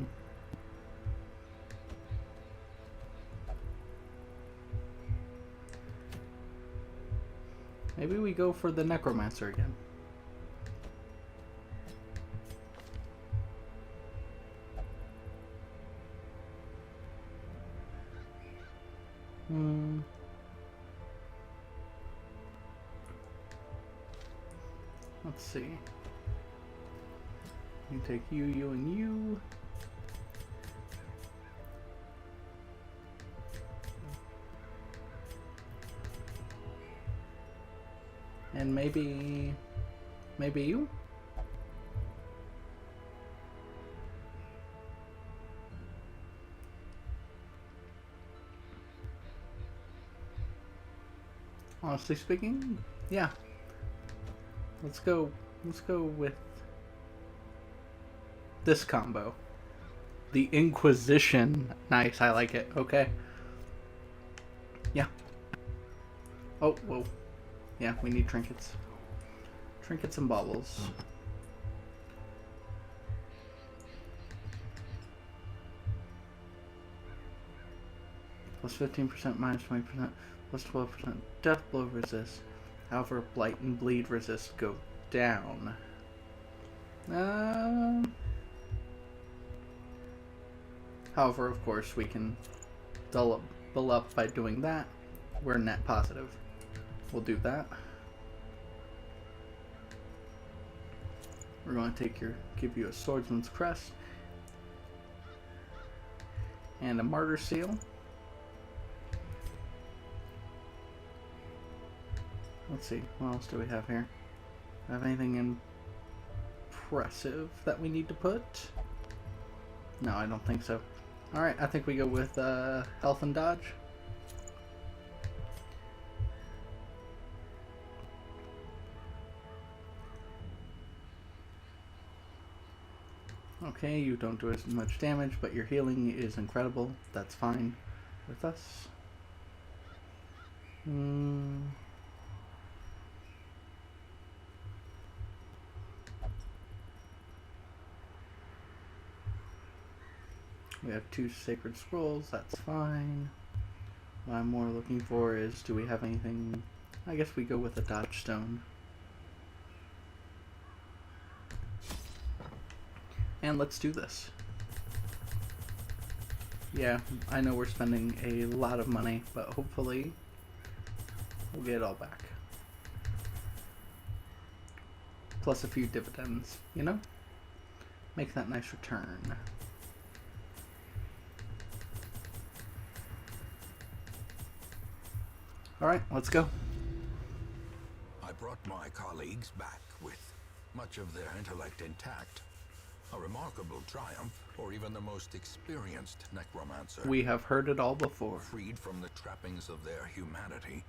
Maybe we go for the Necromancer again. Let's see. You take you, and you. And maybe you? Honestly speaking, yeah. Let's go with this combo. The Inquisition. Nice, I like it. Okay. Yeah. Oh, whoa. Yeah, we need trinkets. Trinkets and baubles. Plus 15%, minus 20%, plus 12%. Death blow resist. However, blight and bleed resist go down. However, of course, we can double up by doing that. We're net positive. We'll do that. We're going to give you a swordsman's crest and a martyr seal. Let's see, what else do we have here? Have anything impressive that we need to put? No, I don't think so. Alright, I think we go with health and dodge. Okay, you don't do as much damage, but your healing is incredible. That's fine with us. We have 2 sacred scrolls, that's fine. What I'm more looking for is, do we have anything? I guess we go with a dodge stone. And let's do this. Yeah, I know we're spending a lot of money, but hopefully we'll get it all back. Plus a few dividends, you know? Make that nice return. Alright, let's go. I brought my colleagues back with much of their intellect intact. A remarkable triumph for even the most experienced necromancer. We have heard it all before. Freed from the trappings of their humanity,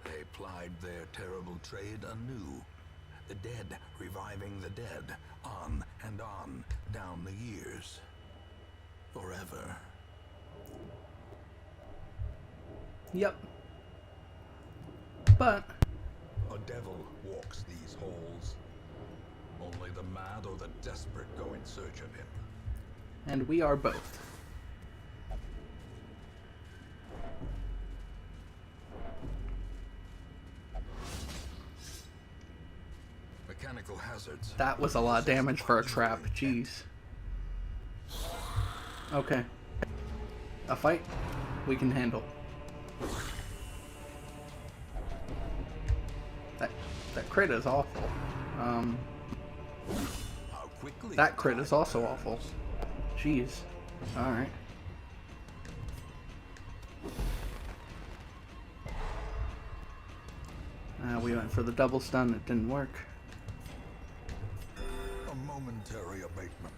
they plied their terrible trade anew. The dead reviving the dead, on and on, down the years. Forever. Yep. But A devil walks these halls. Only the mad or the desperate go in search of him. and we are both. Mechanical hazards. That was a lot of damage for a trap. Jeez. Okay. A fight we can handle. That crit is awful. That crit is also awful. Jeez. Alright. We went for the double stun. It didn't work. A momentary abatement.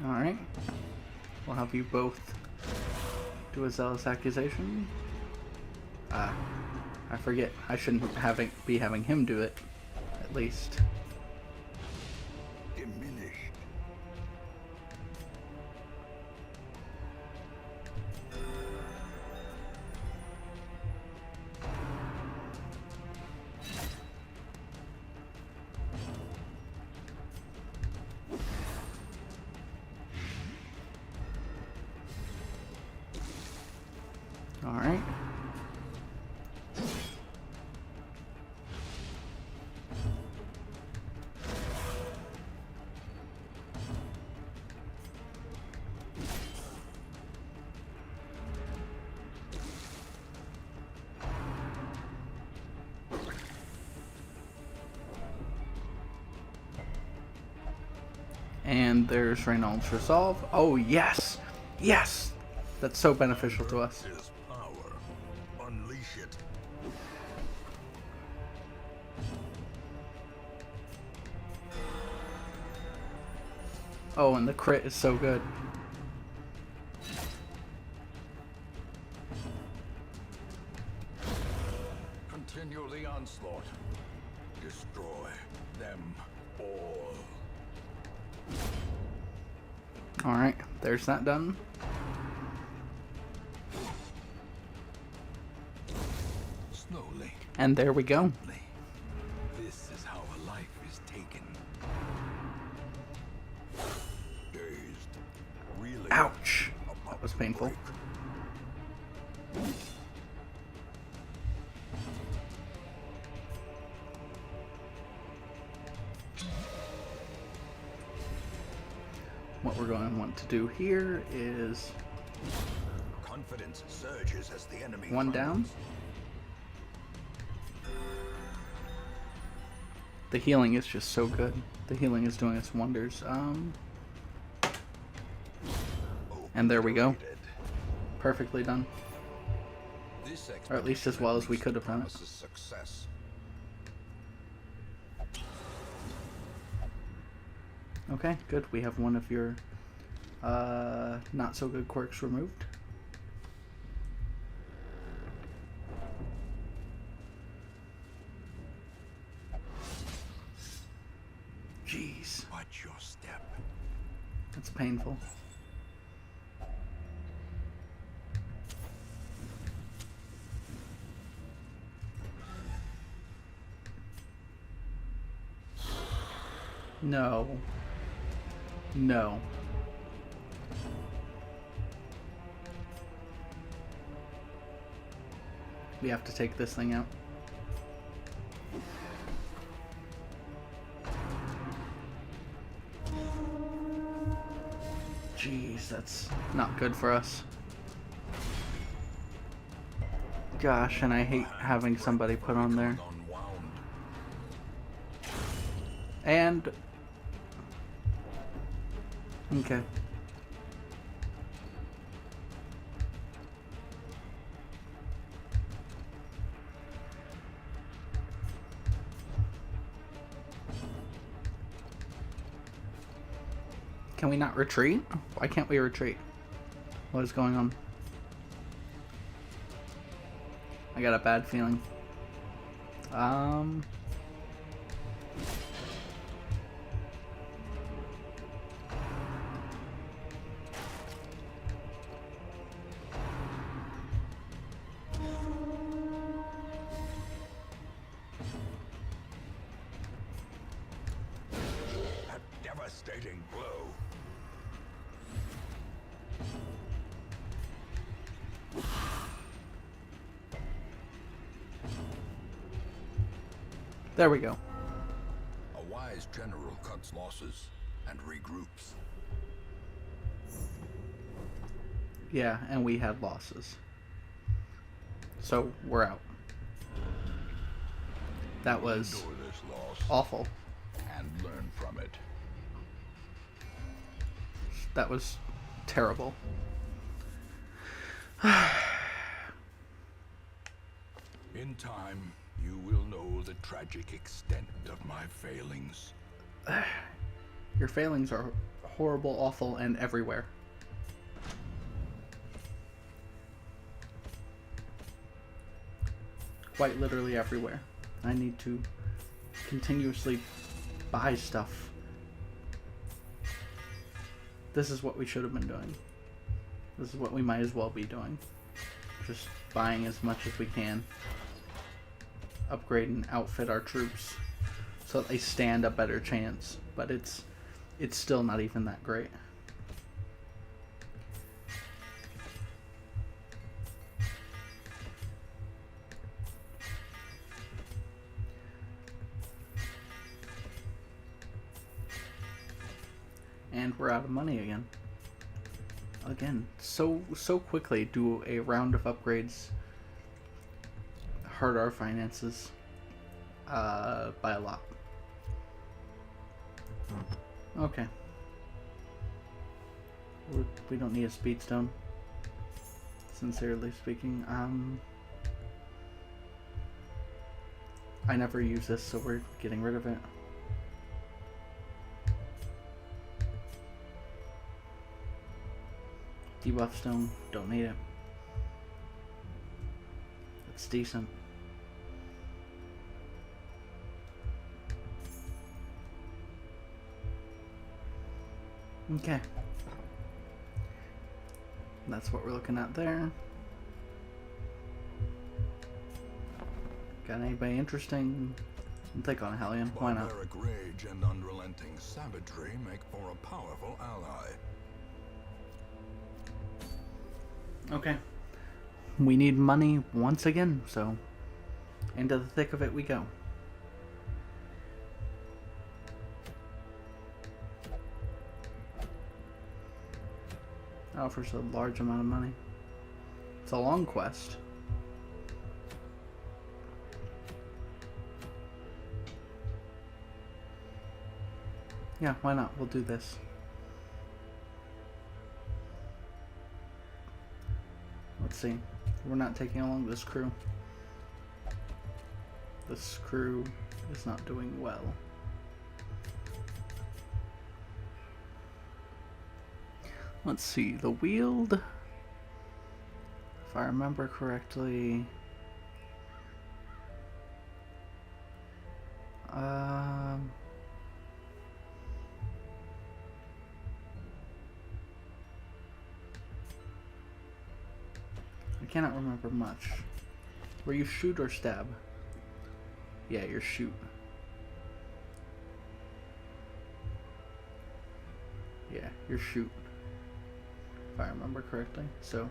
Alright. We'll have you both do a zealous accusation. I forget. I shouldn't be having him do it, at least. Diminished. Alright. And there's Reynolds Resolve. Oh, yes! Yes! That's so beneficial to us. Is power. Unleash it. Oh, and the crit is so good. Continue the onslaught. Destroy them all. Alright, there's that done. Slowly. And there we go. This is how a life is taken. Dazed. Really. Ouch! That was painful. What we're going to want to do here is Confidence surges as the enemy one down. crumbles. The healing is just so good. The healing is doing its wonders. And there we go. Obliterated. Perfectly done. This Or at least as well as we expedition could have done it. promises success. Okay, good. We have one of your not so good quirks removed. Jeez, Watch your step. that's painful. No. No. We have to take this thing out. Jeez, that's not good for us. Gosh, and I hate having somebody put on there. Unwound. And... okay. Can we not retreat? Why can't we retreat? What is going on? I got a bad feeling. A devastating blow. There we go. A wise general cuts losses and regroups. Yeah, and we had losses. So, we're out. That was Endure this loss awful. and learn from it. That was terrible. In time, you will know the tragic extent of my failings. Your failings are horrible, awful, and everywhere. Quite literally everywhere. I need to continuously buy stuff. This is what we should have been doing. This is what we might as well be doing. Just buying as much as we can. Upgrade and outfit our troops so that they stand a better chance. But it's still not even that great. And we're out of money again. Again, so quickly do a round of upgrades hurt our finances by a lot. Okay. We don't need a speedstone. Sincerely speaking, I never use this, so we're getting rid of it. Debuff stone, don't need it. It's decent. Okay. That's what we're looking at there. Got anybody interesting? I'll take on a Hellion. Why not? Barbaric rage and unrelenting savagery make for a powerful ally. Okay. We need money once again, so into the thick of it we go. That offers a large amount of money. It's a long quest. Yeah, why not? We'll do this. Let's see. We're not taking along this crew. This crew is not doing well. Let's see. The Weald, if I remember correctly, I cannot remember much. Were you shoot or stab? Yeah, you're shoot. Yeah, you're shoot. If I remember correctly. So,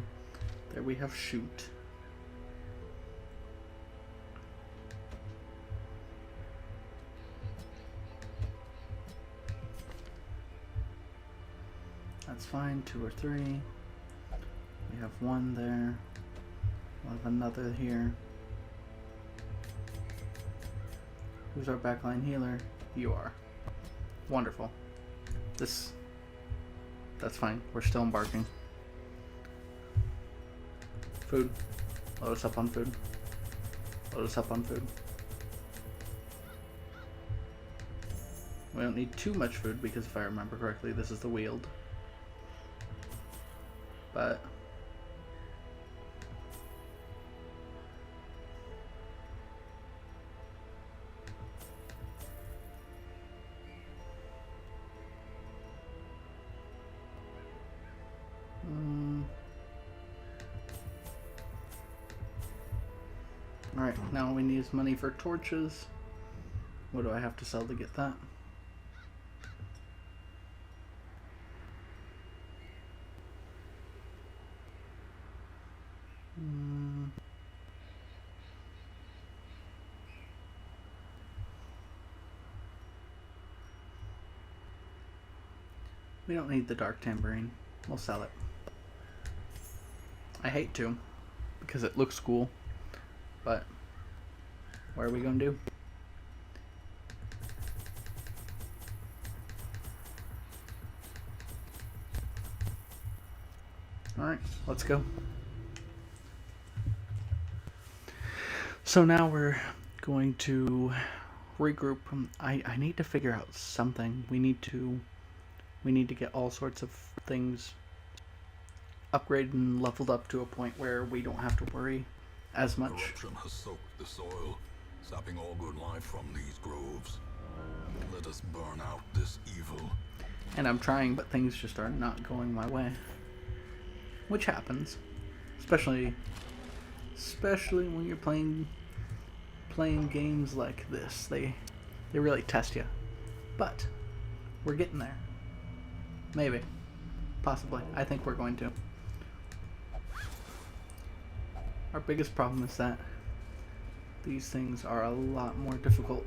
there we have shoot. That's fine, 2 or 3. We have 1 there. We'll have another here. Who's our backline healer? You are. Wonderful. That's fine. We're still embarking. Food. Load us up on food. Load us up on food. We don't need too much food because if I remember correctly, this is the Weald. But alright, now we need money for torches. What do I have to sell to get that? We don't need the dark tambourine. We'll sell it. I hate to, because it looks cool, but what are we gonna do? Alright, let's go. So now we're going to regroup. I need to figure out something. We need to get all sorts of things upgraded and leveled up to a point where we don't have to worry as much. Corruption has soaked the soil, sapping all good life from these groves. Let us burn out this evil. And I'm trying, but things just are not going my way. Which happens. Especially when you're playing games like this. They really test you. But we're getting there. Maybe. Possibly. I think we're going to. Our biggest problem is that these things are a lot more difficult.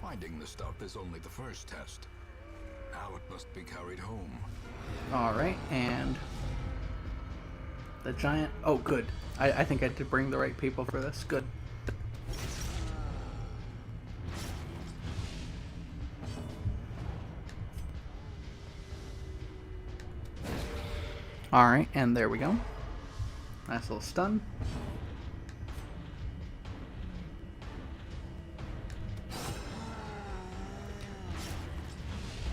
Finding the stuff is only the first test. Now it must be carried home. Alright, and the giant... Oh, good. I think I did bring the right people for this. Good. Alright, and there we go. Nice little stun.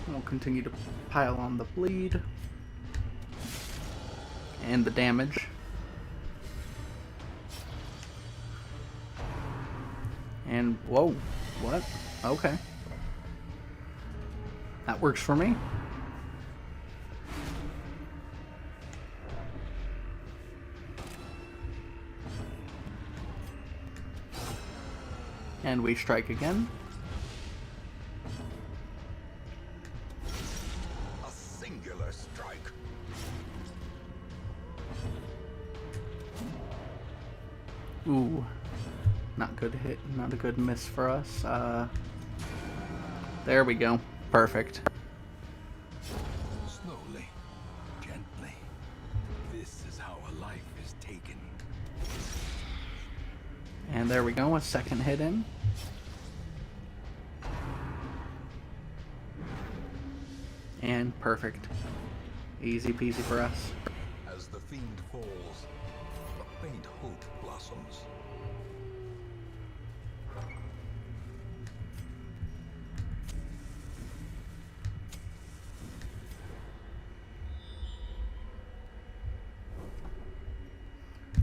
We'll continue to pile on the bleed. And the damage. And, whoa, what? Okay. That works for me. And we strike again. A singular strike. Ooh. Not good hit, not a good miss for us. There we go. Perfect. Slowly, gently. This is how a life is taken. And there we go, a second hit in. And perfect. Easy peasy for us. As the fiend falls, a faint hope blossoms.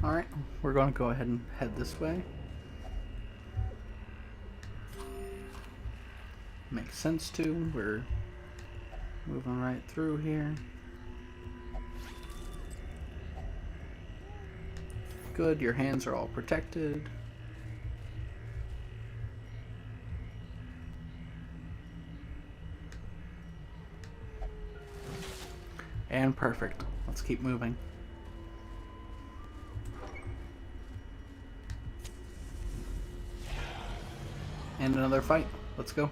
Alright, we're going to go ahead and head this way. Makes sense to. We're moving right through here. Good, your hands are all protected. And perfect. Let's keep moving. And another fight. Let's go.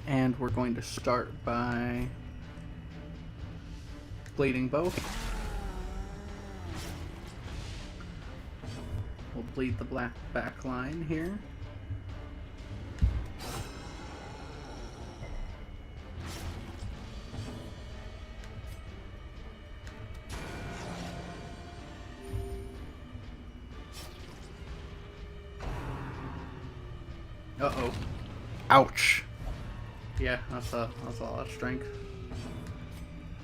And we're going to start by bleeding both. We'll bleed the black back line here. Uh-oh. Ouch. Yeah, that's a lot of strength.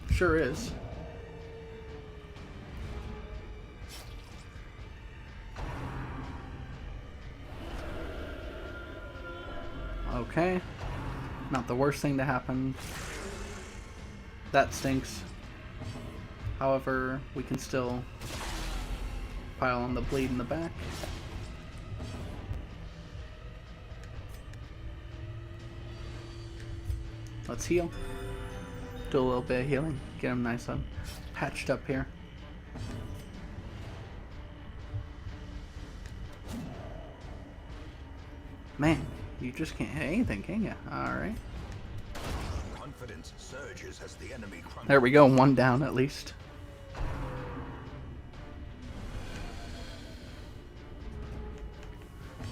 Sure is. Okay. Not the worst thing to happen. That stinks. However, we can still pile on the bleed in the back. Let's heal. Do a little bit of healing. Get him nice and patched up here. Man, you just can't hit anything, can you? Alright. Confidence surges as the enemy crumbles. There we go, one down at least.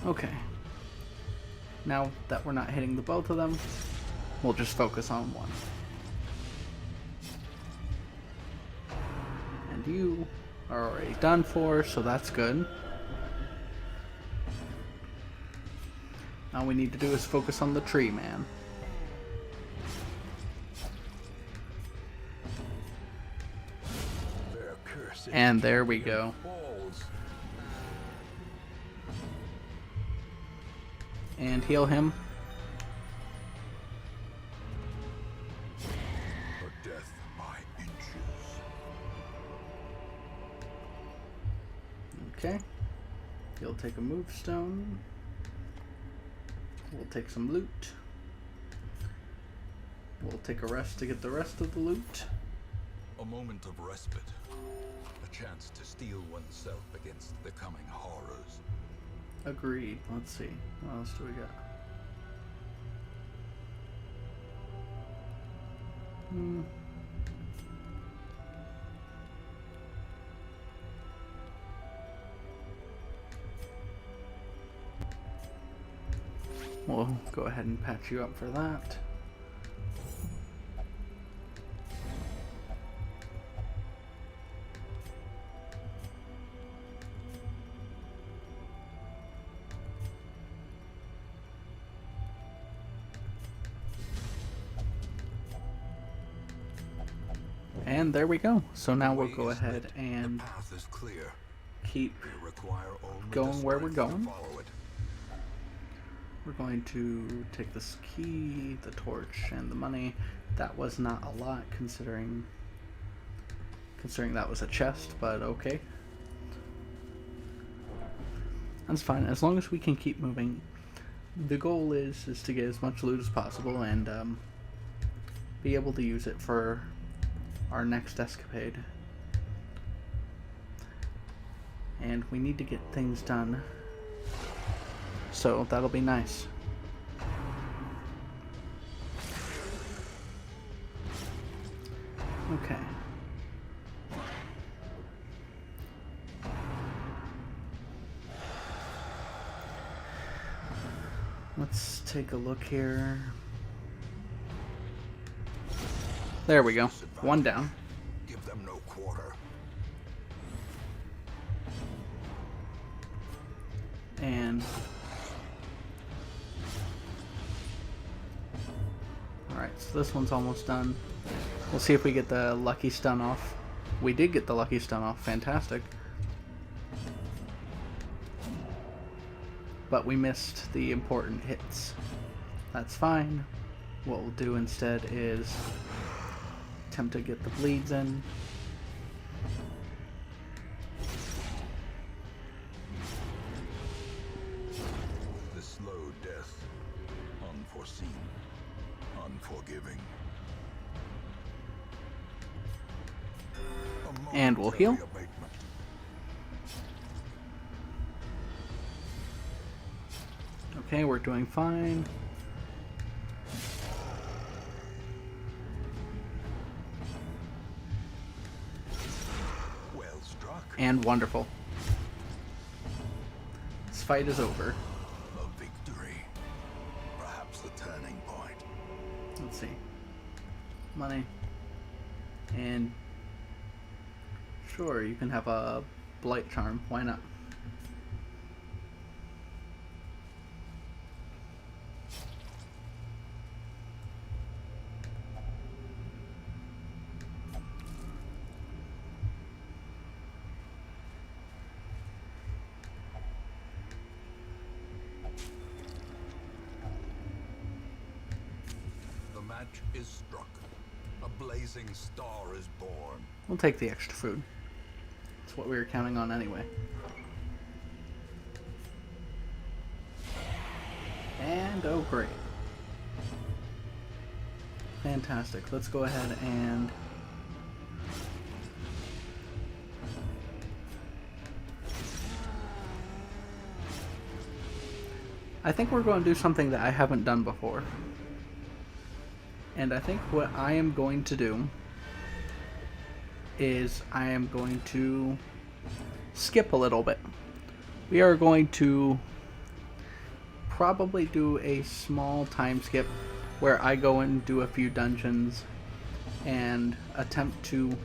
Okay. Now that we're not hitting the both of them, we'll just focus on one. And you are already done for, so that's good. All we need to do is focus on the tree, man. And there we go. And heal him. Death by inches. Okay. He'll take a move stone. We'll take some loot. We'll take a rest to get the rest of the loot. A moment of respite. A chance to steel oneself against the coming horrors. Agreed. Let's see. What else do we got? We'll go ahead and patch you up for that. And there we go. So now we'll go ahead and keep going where we're going. We're going to take this key, the torch, and the money. That was not a lot considering that was a chest, but okay. That's fine, as long as we can keep moving. The goal is to get as much loot as possible and be able to use it for our next escapade. And we need to get things done, so that'll be nice. Okay. Let's take a look here. There we go. One down. Give them no quarter. And alright, so this one's almost done. We'll see if we get the lucky stun off. We did get the lucky stun off. Fantastic. But we missed the important hits. That's fine. What we'll do instead is attempt to get the bleeds in. The slow death, unforeseen, unforgiving. And we'll heal. Okay, we're doing fine. Well struck. And wonderful. This fight is over. A victory. Perhaps the turning point. Let's see. Money. And sure, you can have a blight charm. Why not? The match is struck. A blazing star is born. We'll take the extra food. That's what we were counting on anyway. And oh great. Fantastic. Let's go ahead and I think we're going to do something that I haven't done before. And I think what I am going to do is I am going to skip a little bit. We are going to probably do a small time skip where I go and do a few dungeons and attempt to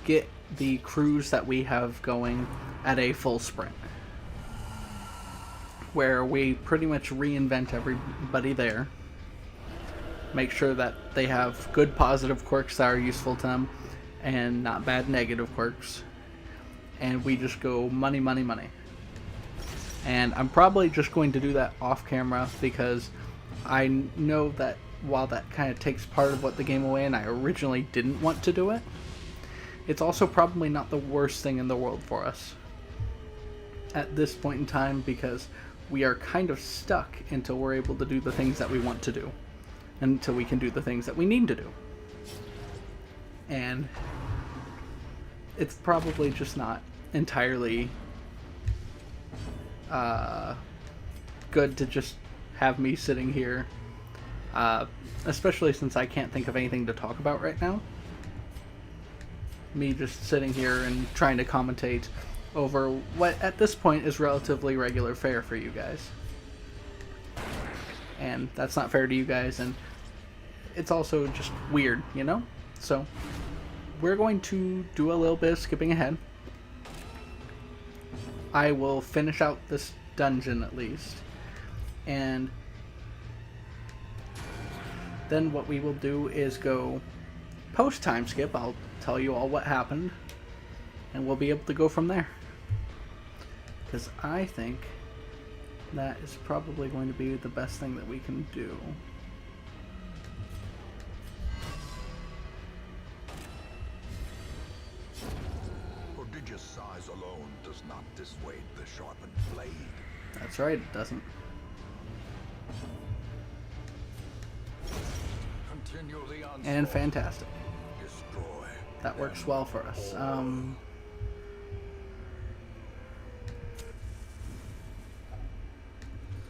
get the crews that we have going at a full sprint, where we pretty much reinvent everybody there, make sure that they have good positive quirks that are useful to them and not bad negative quirks, and we just go money, money, money. And I'm probably just going to do that off camera because I know that while that kind of takes part of what the game away and I originally didn't want to do it, it's also probably not the worst thing in the world for us at this point in time, because we are kind of stuck until we're able to do the things that we want to do, until we can do the things that we need to do. And it's probably just not entirely good to just have me sitting here, especially since I can't think of anything to talk about right now. Me just sitting here and trying to commentate over what at this point is relatively regular fare for you guys. and that's not fair to you guys, and it's also just weird, you know? So, we're going to do a little bit of skipping ahead. I will finish out this dungeon at least, and then what we will do is go post time skip. I'll tell you all what happened, and we'll be able to go from there. Because I think that is probably going to be the best thing that we can do. Prodigious size alone does not dissuade the sharpened blade. That's right, it doesn't. Continue the onslaught. And fantastic. Destroy. That works well for us.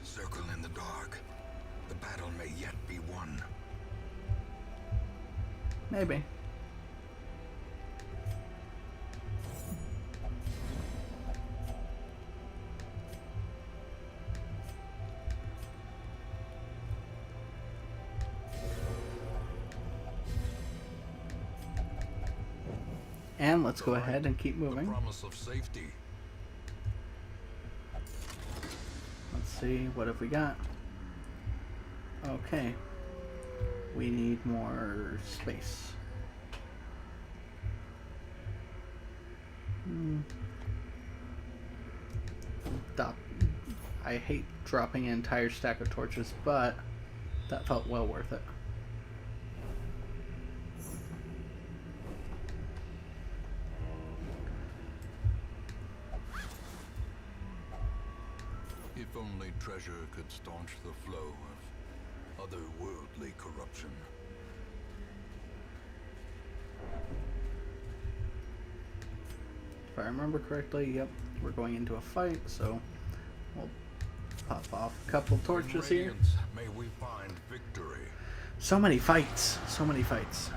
Circle in the dark. The battle may yet be won. Maybe. And let's go ahead and keep The moving. promise of safety. Let's see, what have we got? Okay. We need more space. I hate dropping an entire stack of torches, but that felt well worth it. If only treasure could staunch the flow of otherworldly corruption. If I remember correctly, yep, we're going into a fight, so we'll pop off a couple torches here. Radiance, may we find victory. So many fights, so many fights.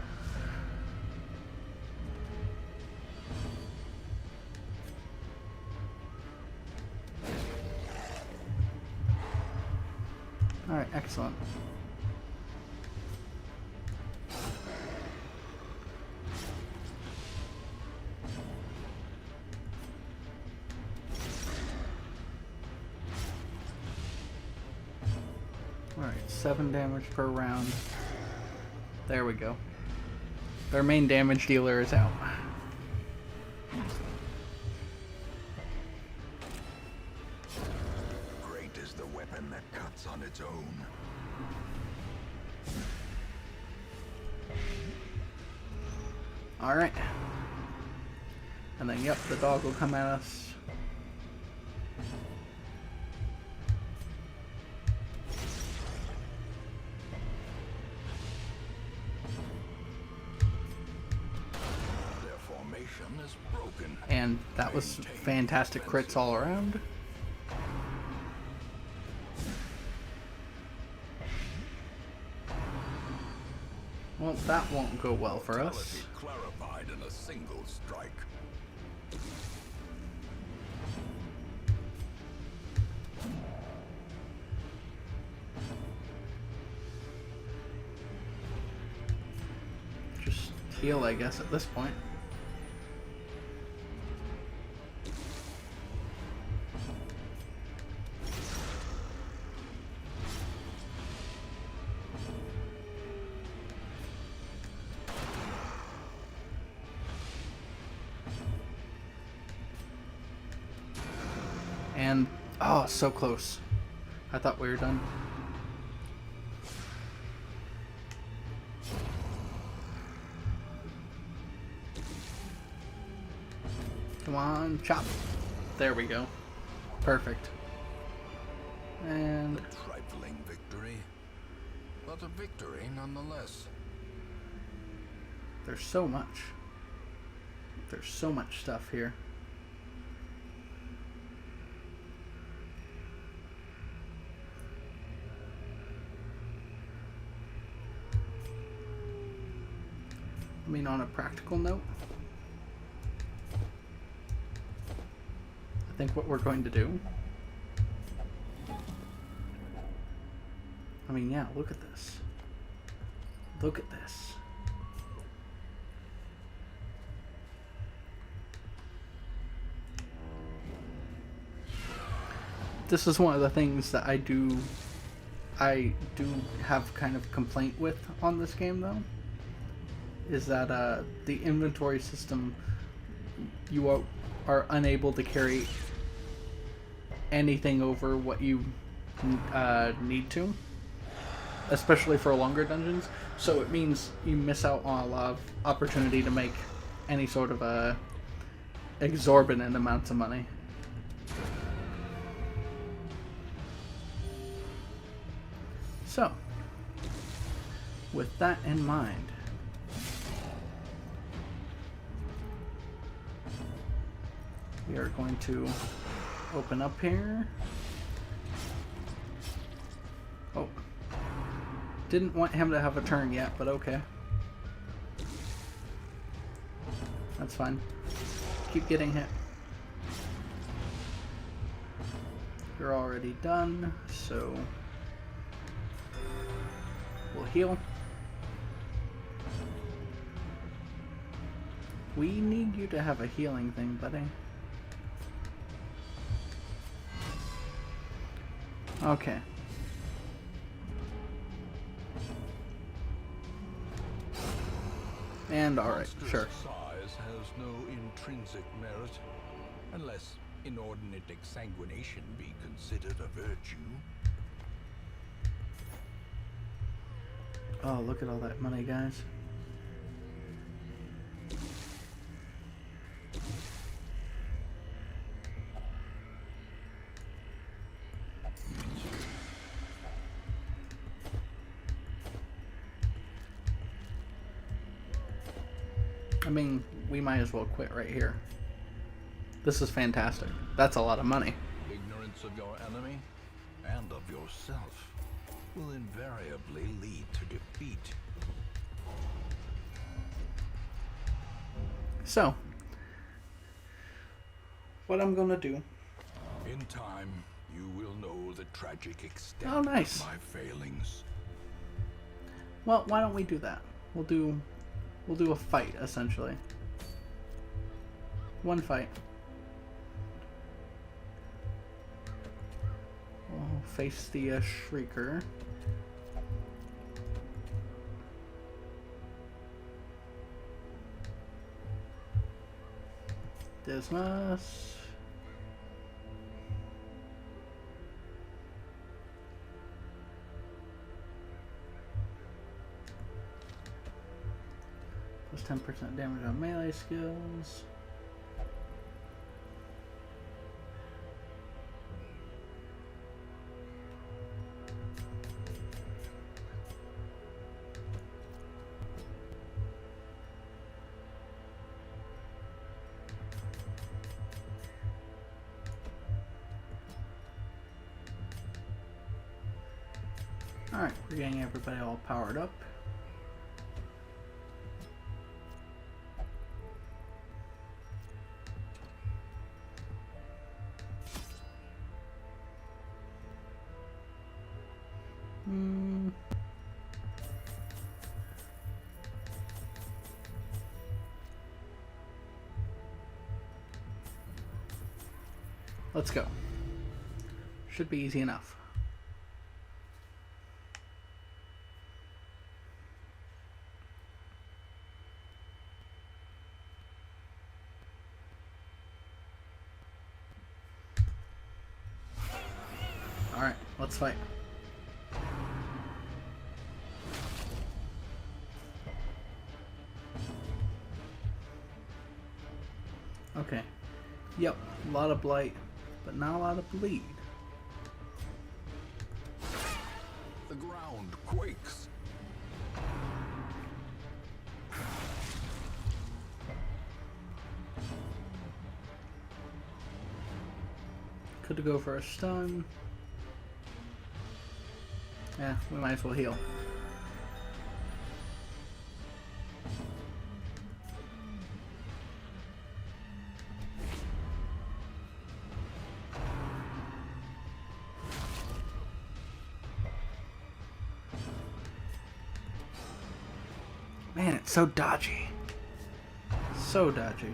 Alright, excellent. Alright, 7 damage per round. There we go. Their main damage dealer is out. Great is the weapon that cuts on its own. Alright. And then, yep, the dog will come at us. Their formation is broken. And that was fantastic crits all around. Well, that won't go well for us. Mortality clarified in a single strike. Just heal, I guess, at this point. And, oh, so close. I thought we were done. Come on, chop. There we go. Perfect. And A trifling victory, but a victory nonetheless. there's so much. There's so much stuff here. I mean, on a practical note, I think what we're going to do I mean, yeah, look at this. Look at this. This is one of the things that I do have kind of complaint with on this game, though, is that the inventory system, you are unable to carry anything over what you need to, especially for longer dungeons. So it means you miss out on a lot of opportunity to make any sort of exorbitant amounts of money. So, with that in mind, we are going to open up here. Oh. Didn't want him to have a turn yet, but okay. That's fine. Keep getting hit. You're already done, so we'll heal. We need you to have a healing thing, buddy. Okay. And alright, sure. Size has no intrinsic merit, unless inordinate exsanguination be considered a virtue. Oh, look at all that money, guys. I mean, we might as well quit right here. This is fantastic. That's a lot of money. Ignorance of your enemy and of yourself will invariably lead to defeat. So, what I'm gonna do. In time, you will know the tragic extent Oh, nice. of my failings. Well, why don't we do that? We'll do a fight, essentially. One fight. We'll face the Shrieker. Dismas. Plus 10% damage on melee skills. Alright, we're getting everybody all powered up. Let's go. Should be easy enough. Alright, let's fight. Okay. Yep, a lot of blight, but not a lot of bleed. The ground quakes. Could go for a stun. Yeah, we might as well heal. Man, it's so dodgy. So dodgy.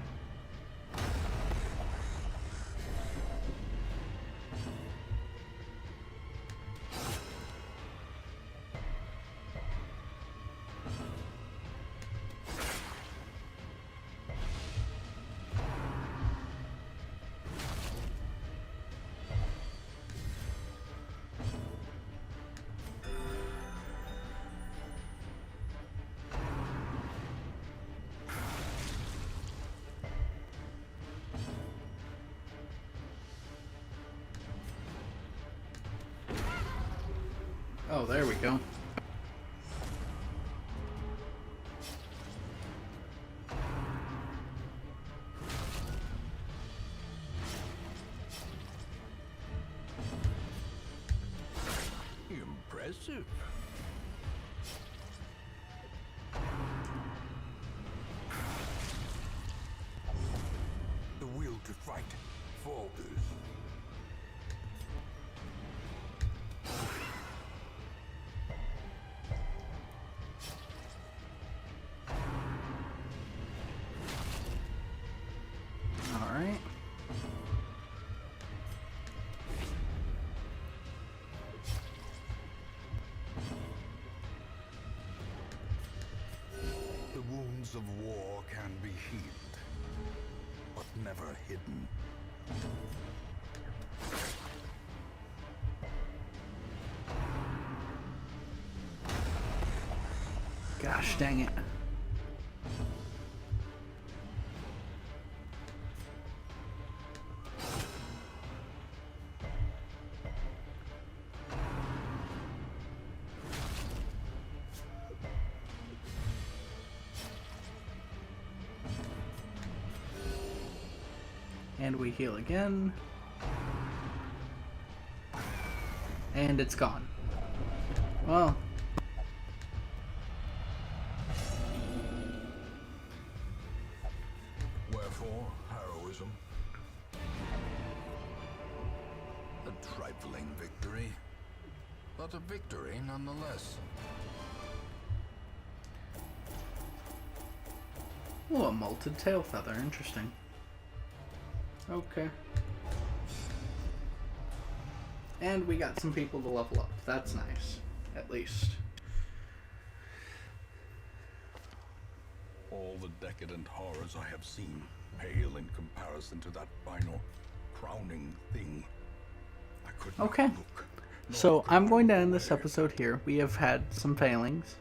Oh, there we go. Impressive. The will to fight falters. Alright. The wounds of war can be healed, but never hidden. Gosh dang it. And we heal again. And it's gone. Well. Wherefore, heroism? A trifling victory, but a victory nonetheless. Oh, a molted tail feather. Interesting. Okay. And we got some people to level up. That's nice. At least. All the decadent horrors I have seen pale in comparison to that final, crowning thing. I could not Okay. look, nor So could I'm I going to end bear. this episode here. We have had some failings.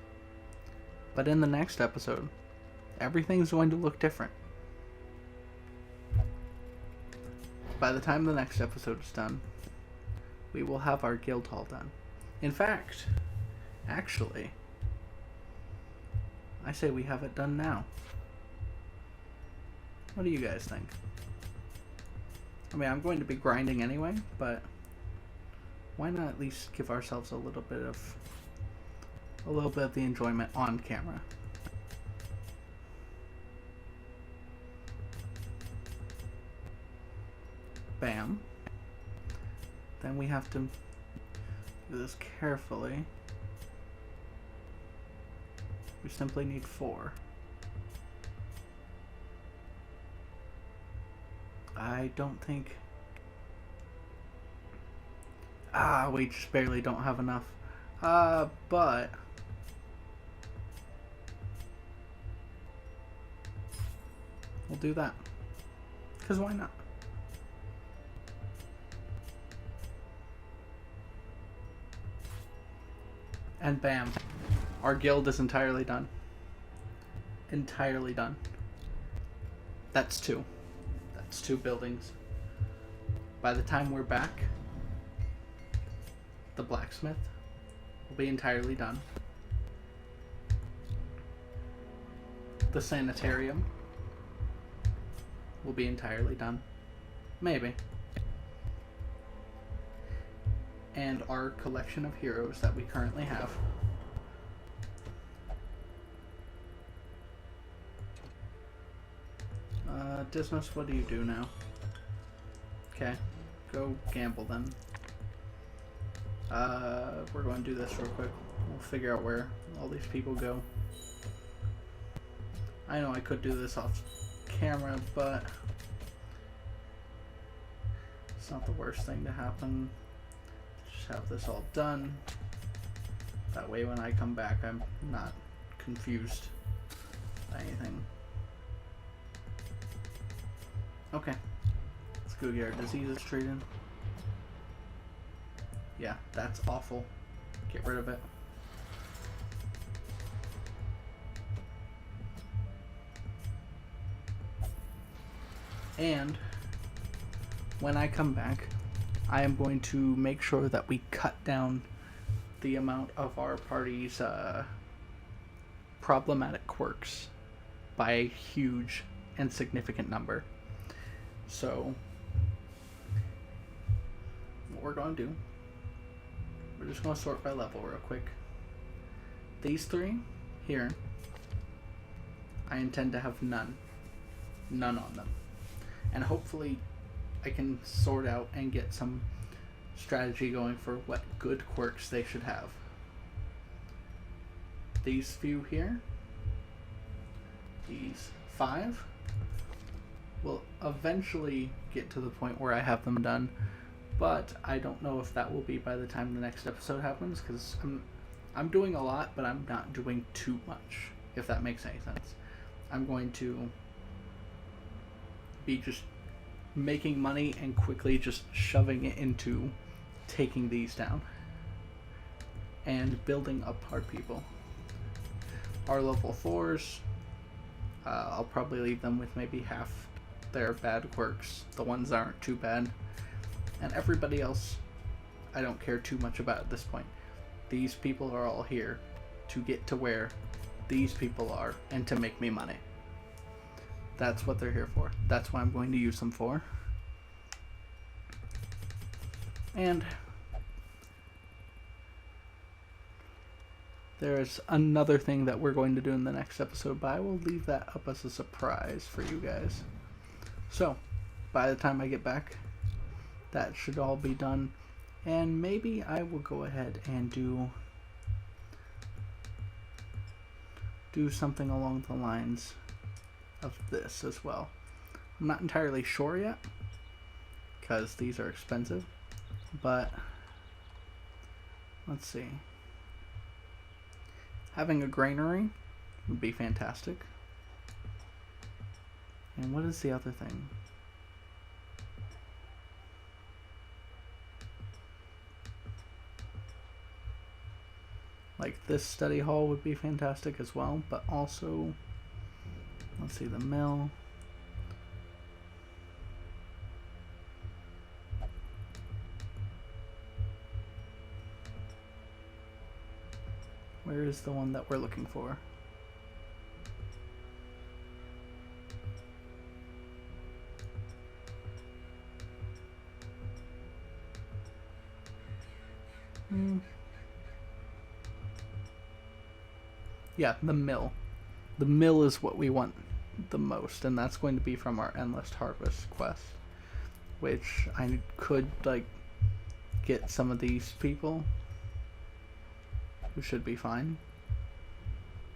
But in the next episode, everything's going to look different. By the time the next episode is done, we will have our guild hall done. In fact, actually, I say we have it done now. What do you guys think? I mean, I'm going to be grinding anyway, but why not at least give ourselves a little bit of the enjoyment on camera? Bam. Then we have to do this carefully. We simply need 4. I don't think... we just barely don't have enough. But... we'll do that. 'Cause why not? And bam. Our guild is entirely done. Entirely done. That's 2. That's 2 buildings. By the time we're back, the blacksmith will be entirely done. The sanitarium will be entirely done. Maybe. And our collection of heroes that we currently have. Dismas, what do you do now? Okay, go gamble then. We're going to do this real quick. We'll figure out where all these people go. I know I could do this off camera, but it's not the worst thing to happen. Just have this all done. That way when I come back, I'm not confused by anything. Okay. Let's go get our diseases treated. Yeah, that's awful. Get rid of it. And when I come back, I am going to make sure that we cut down the amount of our party's problematic quirks by a huge and significant number. So, what we're going to do, we're just going to sort by level real quick. These three here, I intend to have none on them. And hopefully I can sort out and get some strategy going for what good quirks they should have. These few here, these 5, will eventually get to the point where I have them done, but I don't know if that will be by the time the next episode happens, because I'm doing a lot, but I'm not doing too much, if that makes any sense. I'm going to be just making money and quickly just shoving it into taking these down and building up our people. Our level 4s, I'll probably leave them with maybe half their bad quirks, the ones that aren't too bad, and everybody else I don't care too much about at this point. These people are all here to get to where these people are and to make me money. That's what they're here for. That's what I'm going to use them for. And there's another thing that we're going to do in the next episode, but I will leave that up as a surprise for you guys. So, by the time I get back, that should all be done. And maybe I will go ahead and do something along the lines of this as well. I'm not entirely sure yet, because these are expensive, but let's see. Having a granary would be fantastic. And what is the other thing? Like this study hall would be fantastic as well, but also, let's see, the mill. Where is the one that we're looking for? Yeah, the mill. The mill is what we want the most, and that's going to be from our Endless Harvest quest, which I could, like, get some of these people who should be fine.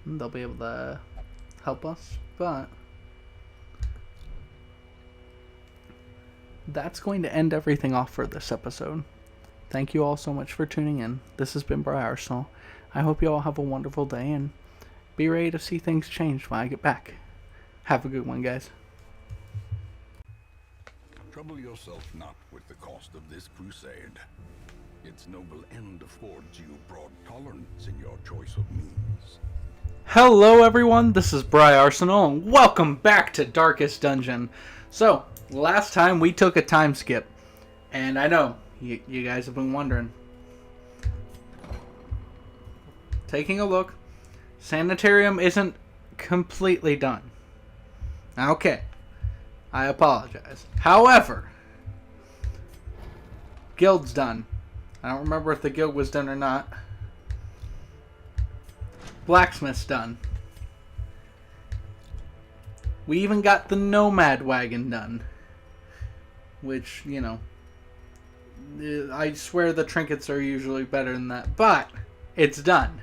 And they'll be able to help us, but that's going to end everything off for this episode. Thank you all so much for tuning in. This has been Briarsenal. I hope you all have a wonderful day, and be ready to see things change when I get back. Have a good one, guys. Trouble yourself not with the cost of this crusade. Its noble end affords you broad tolerance in your choice of means. Hello everyone, this is Briarsenal, and welcome back to Darkest Dungeon. So, last time we took a time skip, and I know, you guys have been wondering. Taking a look, Sanitarium isn't completely done. Okay, I apologize. However, Guild's done. I don't remember if the guild was done or not. Blacksmith's done. We even got the Nomad Wagon done. Which, you know, I swear the trinkets are usually better than that. But, it's done.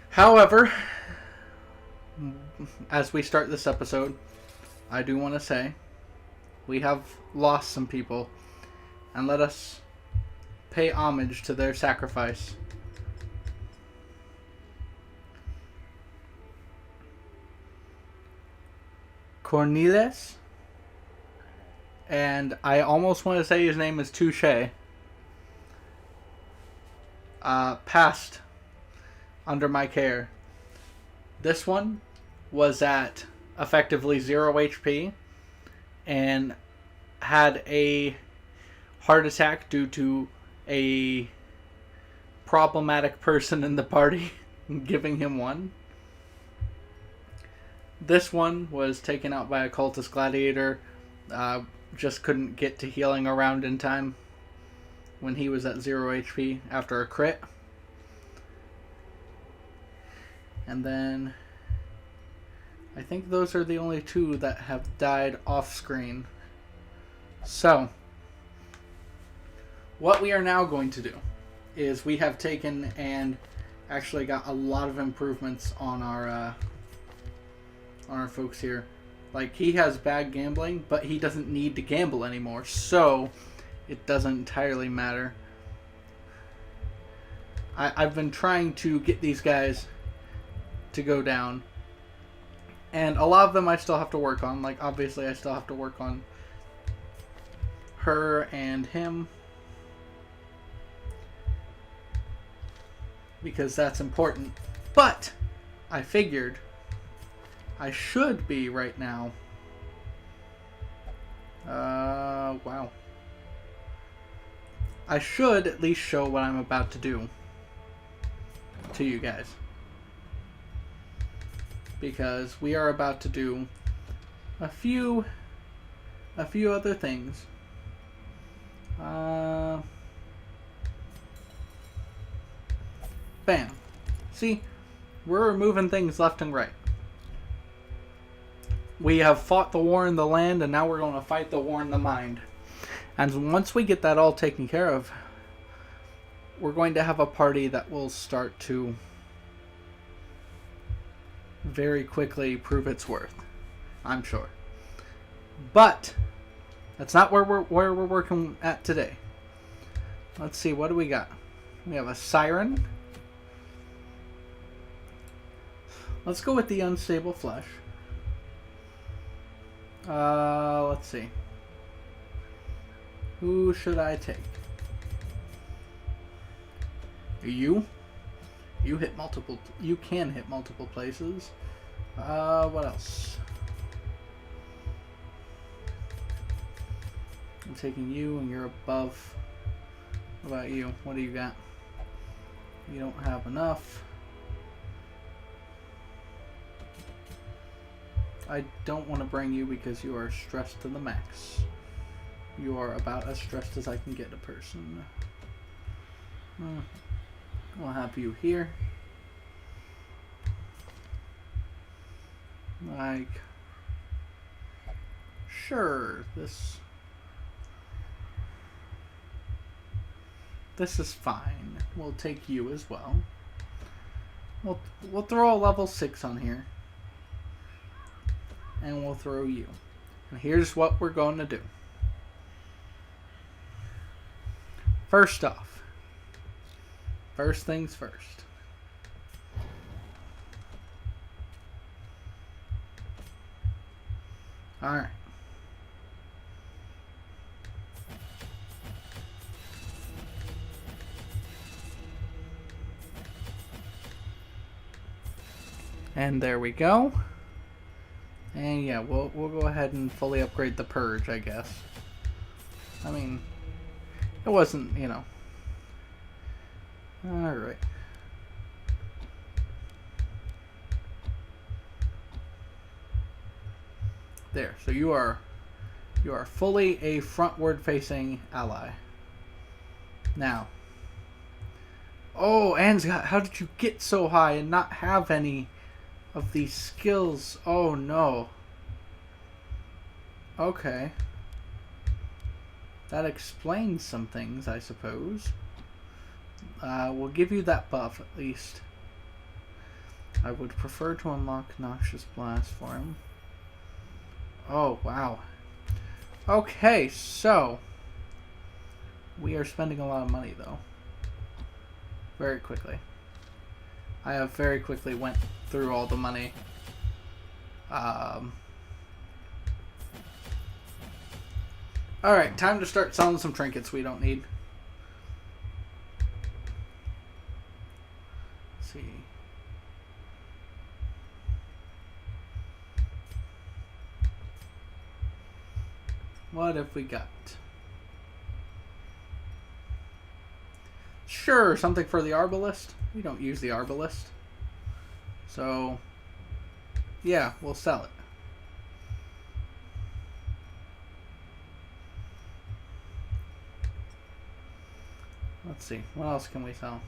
However, as we start this episode, I do want to say we have lost some people, and let us pay homage to their sacrifice. Cornelis, and I almost want to say his name is Touche, passed under my care. This one was at effectively 0 HP and had a heart attack due to a problematic person in the party giving him one. This one was taken out by a cultist gladiator. Just couldn't get to healing around in time when he was at 0 HP after a crit. And then I think those are the only two that have died off screen. So what we are now going to do is we have taken and actually got a lot of improvements on our folks here. Like, he has bad gambling, but he doesn't need to gamble anymore, so it doesn't entirely matter. I've been trying to get these guys to go down, and a lot of them I still have to work on. Like, obviously I still have to work on her and him, because that's important. But I figured I should be right now. Wow. I should at least show what I'm about to do to you guys, because we are about to do a few other things. Bam. See, we're removing things left and right. We have fought the war in the land, and now we're going to fight the war in the mind. And once we get that all taken care of, we're going to have a party that will start to very quickly prove its worth, I'm sure. But that's not where we're working at today. Let's see, what do we got? We have a siren. Let's go with the unstable flesh. Let's see. Who should I take? You? You hit multiple. You can hit multiple places. What else? I'm taking you, and you're above. What about you? What do you got? You don't have enough. I don't want to bring you because you are stressed to the max. You are about as stressed as I can get a person. We'll have you here. Like, sure, this is fine. We'll take you as well. We'll throw a level 6 on here. And we'll throw you. And here's what we're going to do. First off, first things first. Alright. And there we go. And yeah, we'll go ahead and fully upgrade the purge, I guess. I mean, it wasn't, you know. Alright. There, so you are fully a frontward facing ally. Now. Oh, Anscott, how did you get so high and not have any of these skills? Oh no. Okay. That explains some things, I suppose. We'll give you that buff at least. I would prefer to unlock Noxious Blast for him. Oh, wow. Okay, so we are spending a lot of money, though. Very quickly. I have very quickly went through all the money. Alright, time to start selling some trinkets we don't need. Let's see. What have we got? Sure, something for the Arbalist. We don't use the Arbalist. So, yeah, we'll sell it. Let's see, what else can we sell?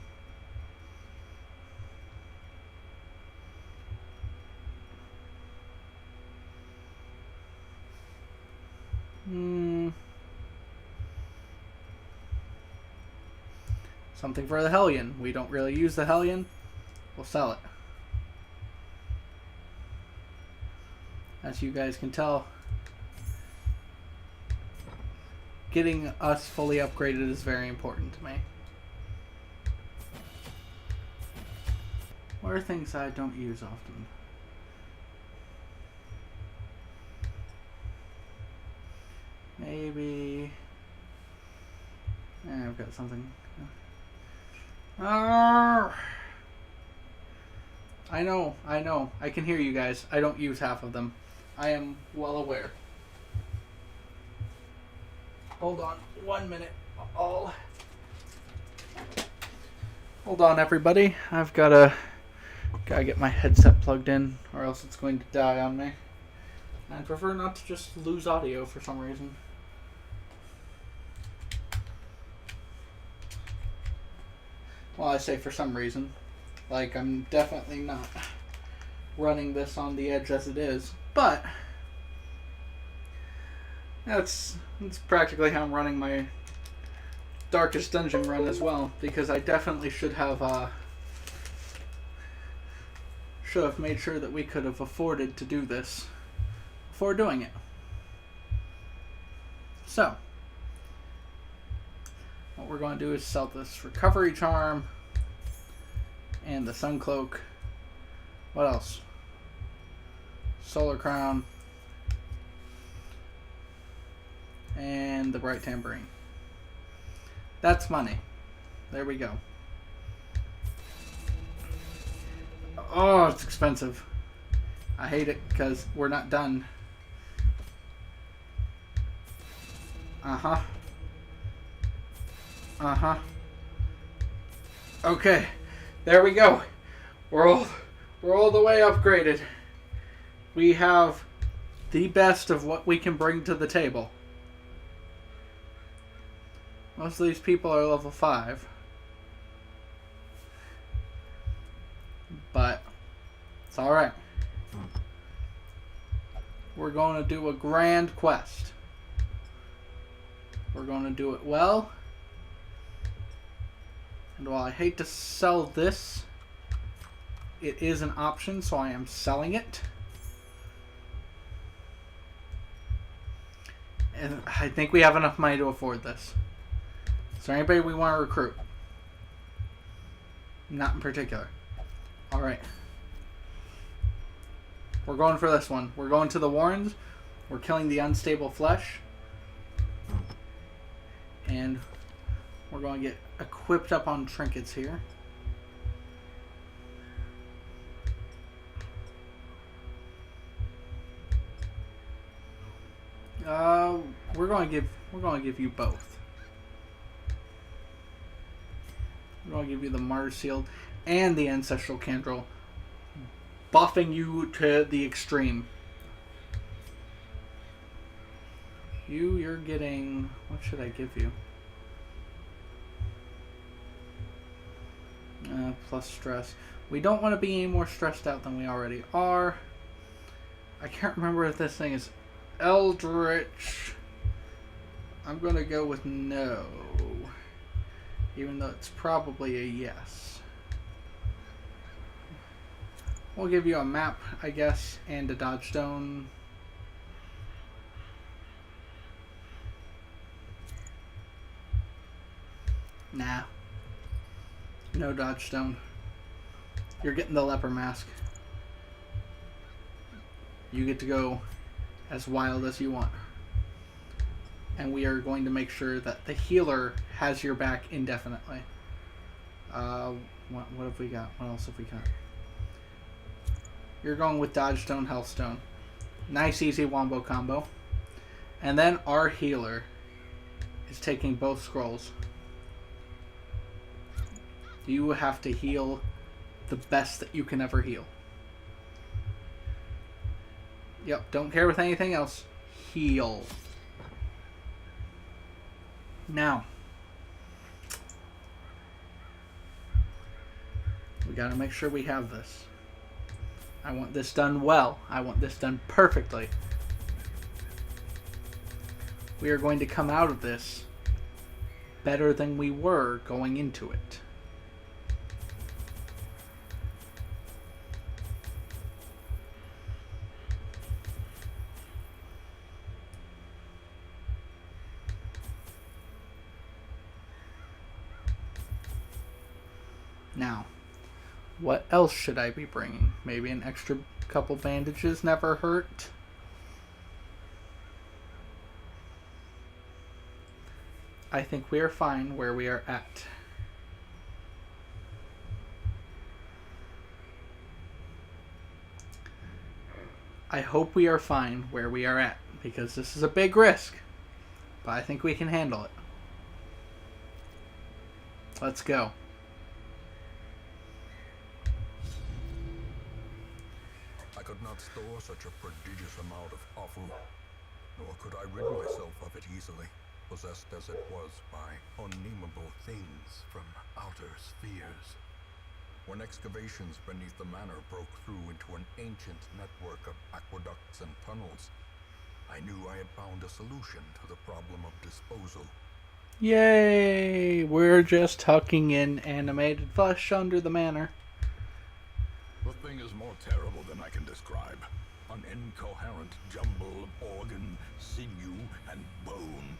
Something for the Hellion. We don't really use the Hellion. We'll sell it. As you guys can tell, getting us fully upgraded is very important to me. What are things I don't use often? Maybe... I've got something. I know. I can hear you guys. I don't use half of them. I am well aware. Hold on 1 minute. Hold on, everybody. I've gotta get my headset plugged in, or else it's going to die on me. I prefer not to just lose audio for some reason. Well, I say for some reason. Like, I'm definitely not running this on the edge as it is. But that's practically how I'm running my Darkest Dungeon run as well. Because I definitely should have made sure that we could have afforded to do this before doing it. So, what we're going to do is sell this Recovery Charm and the Sun Cloak. What else? Solar Crown and the Bright Tambourine. That's money. There we go. Oh, it's expensive. I hate it because we're not done. Okay, there we go. We're all the way upgraded. We have the best of what we can bring to the table. Most of these people are level 5. But it's alright. We're going to do a grand quest. We're going to do it well. And while I hate to sell this, it is an option, so I am selling it. And I think we have enough money to afford this. Is there anybody we want to recruit? Not in particular. Alright. We're going for this one. We're going to the Warrens. We're killing the unstable flesh. And we're going to get equipped up on trinkets here. We're going to give you both. We're going to give you the Martyr Shield and the Ancestral Candle, buffing you to the extreme. You're getting... What should I give you? Plus stress. We don't want to be any more stressed out than we already are. I can't remember if this thing is Eldritch. I'm going to go with no. Even though it's probably a yes. We'll give you a map, I guess, and a dodge stone. Nah. No dodge stone. You're getting the leper mask. You get to go as wild as you want. And we are going to make sure that the healer has your back indefinitely. What have we got? What else have we got? You're going with dodge stone, health stone. Nice easy wombo combo. And then our healer is taking both scrolls. You have to heal the best that you can ever heal. Yep, don't care with anything else. Heal. Now, we gotta make sure we have this. I want this done well. I want this done perfectly. We are going to come out of this better than we were going into it. Now, what else should I be bringing? Maybe an extra couple bandages never hurt. I think we are fine where we are at. I hope we are fine where we are at, because this is a big risk, but I think we can handle it. Let's go. I could not store such a prodigious amount of offal, nor could I rid myself of it easily, possessed as it was by unnameable things from outer spheres. When excavations beneath the manor broke through into an ancient network of aqueducts and tunnels, I knew I had found a solution to the problem of disposal. Yay! We're just tucking in animated flesh under the manor. The thing is more terrible than I can describe. An incoherent jumble of organ, sinew, and bone.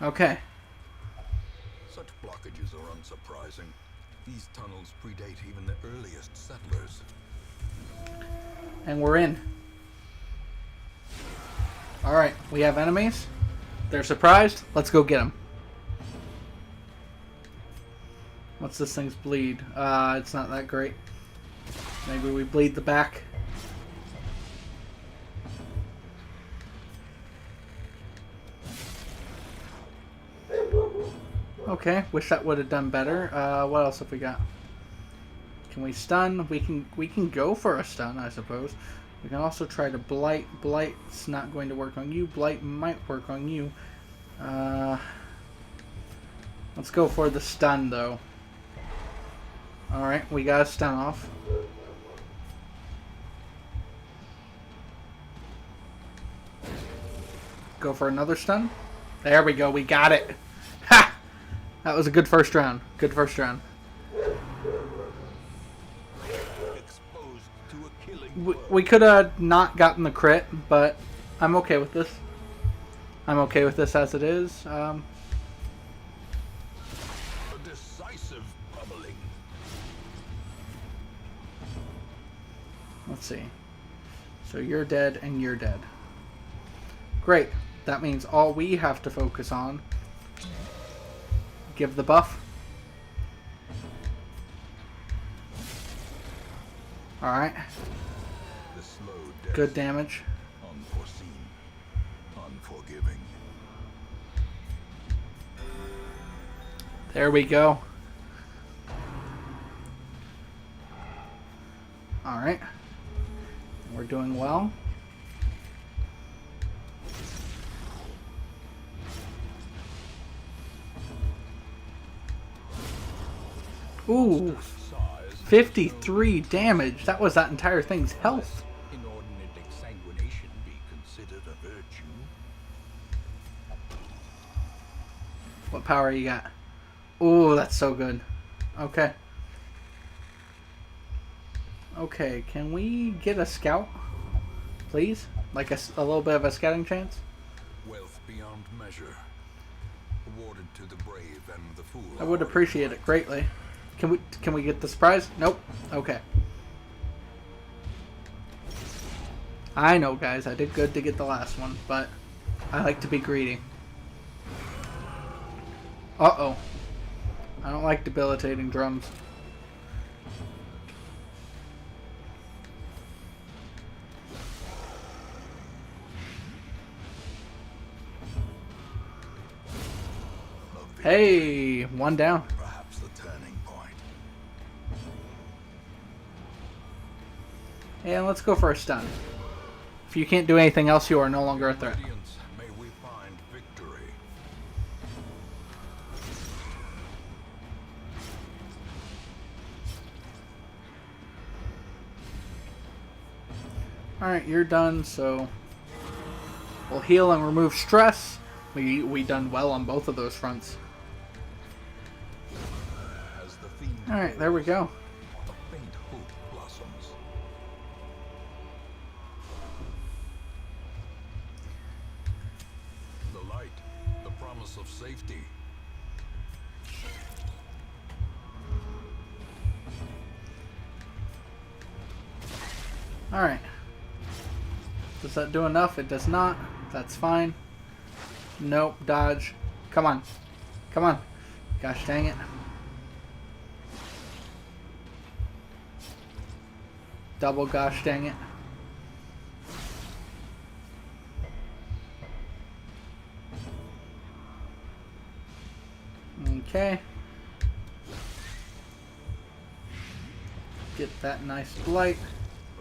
Okay. Such blockages are unsurprising. These tunnels predate even the earliest settlers. And we're in. Alright, we have enemies. They're surprised. Let's go get them. What's this thing's bleed? It's not that great. Maybe we bleed the back. Okay, wish that would have done better. What else have we got? Can we stun? We can go for a stun, I suppose. We can also try to blight. Blight's not going to work on you. Blight might work on you. Let's go for the stun, though. Alright, we got a stun off. Go for another stun. There we go, we got it. Ha! That was a good first round. Good first round. Exposed to a killing We could have not gotten the crit, but I'm okay with this. I'm okay with this as it is. a decisive bubbling. Let's see. So you're dead and you're dead. Great. That means all we have to focus on. Give the buff. Alright. The slow death. Good damage. Unforeseen. Unforgiving. There we go. Alright. We're doing well. Ooh, 53 damage. That was that entire thing's health. Inordinate exsanguination be considered a virtue? What power you got? Ooh, that's so good. Okay. Okay, can we get a scout? Please? Like a little bit of a scouting chance? Wealth beyond measure. Awarded to the brave and the fool. I would appreciate it greatly. Can we get the surprise? Nope. Okay. I know, guys. I did good to get the last one, but I like to be greedy. Uh-oh. I don't like debilitating drums. Hey, one down. Perhaps the turning point. And let's go for a stun. If you can't do anything else, you are no longer a threat. Radiance, may we find victory. Alright, you're done, so we'll heal and remove stress. We done well on both of those fronts. Alright, there we go. A faint hope blossoms. The light, the promise of safety. Alright. Does that do enough? It does not. That's fine. Nope, dodge. Come on. Come on. Gosh dang it. Double gosh dang it. Okay. Get that nice blight.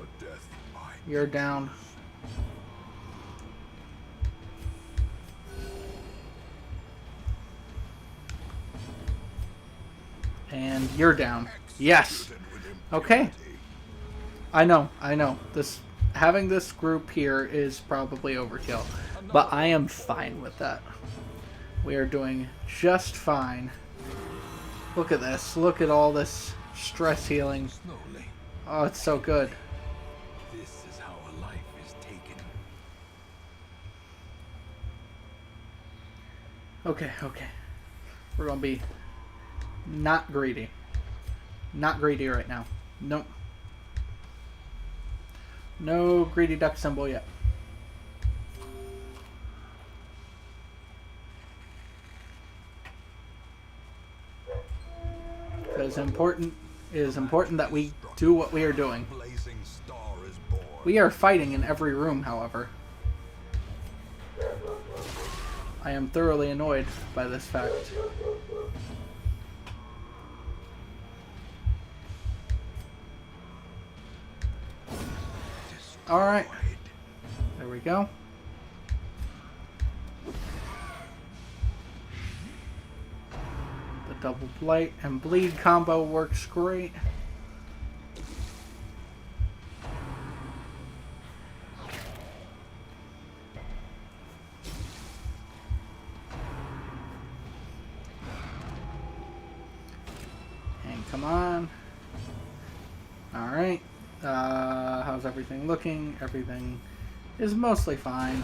A death by You're down. And you're down. Yes. Okay. I know. Having this group here is probably overkill, but I am fine with that. We are doing just fine. Look at this. Look at all this stress healing. slowly. Oh, it's so good. This is how a life is taken. Okay. We're gonna be not greedy. Not greedy right now. Nope. No greedy duck symbol yet. Because it is important that we do what we are doing. Blazing star is born. We are fighting in every room, however. I am thoroughly annoyed by this fact. Alright. There we go. The double blight and bleed combo works great. And come on. Alright. How's everything looking? Everything is mostly fine.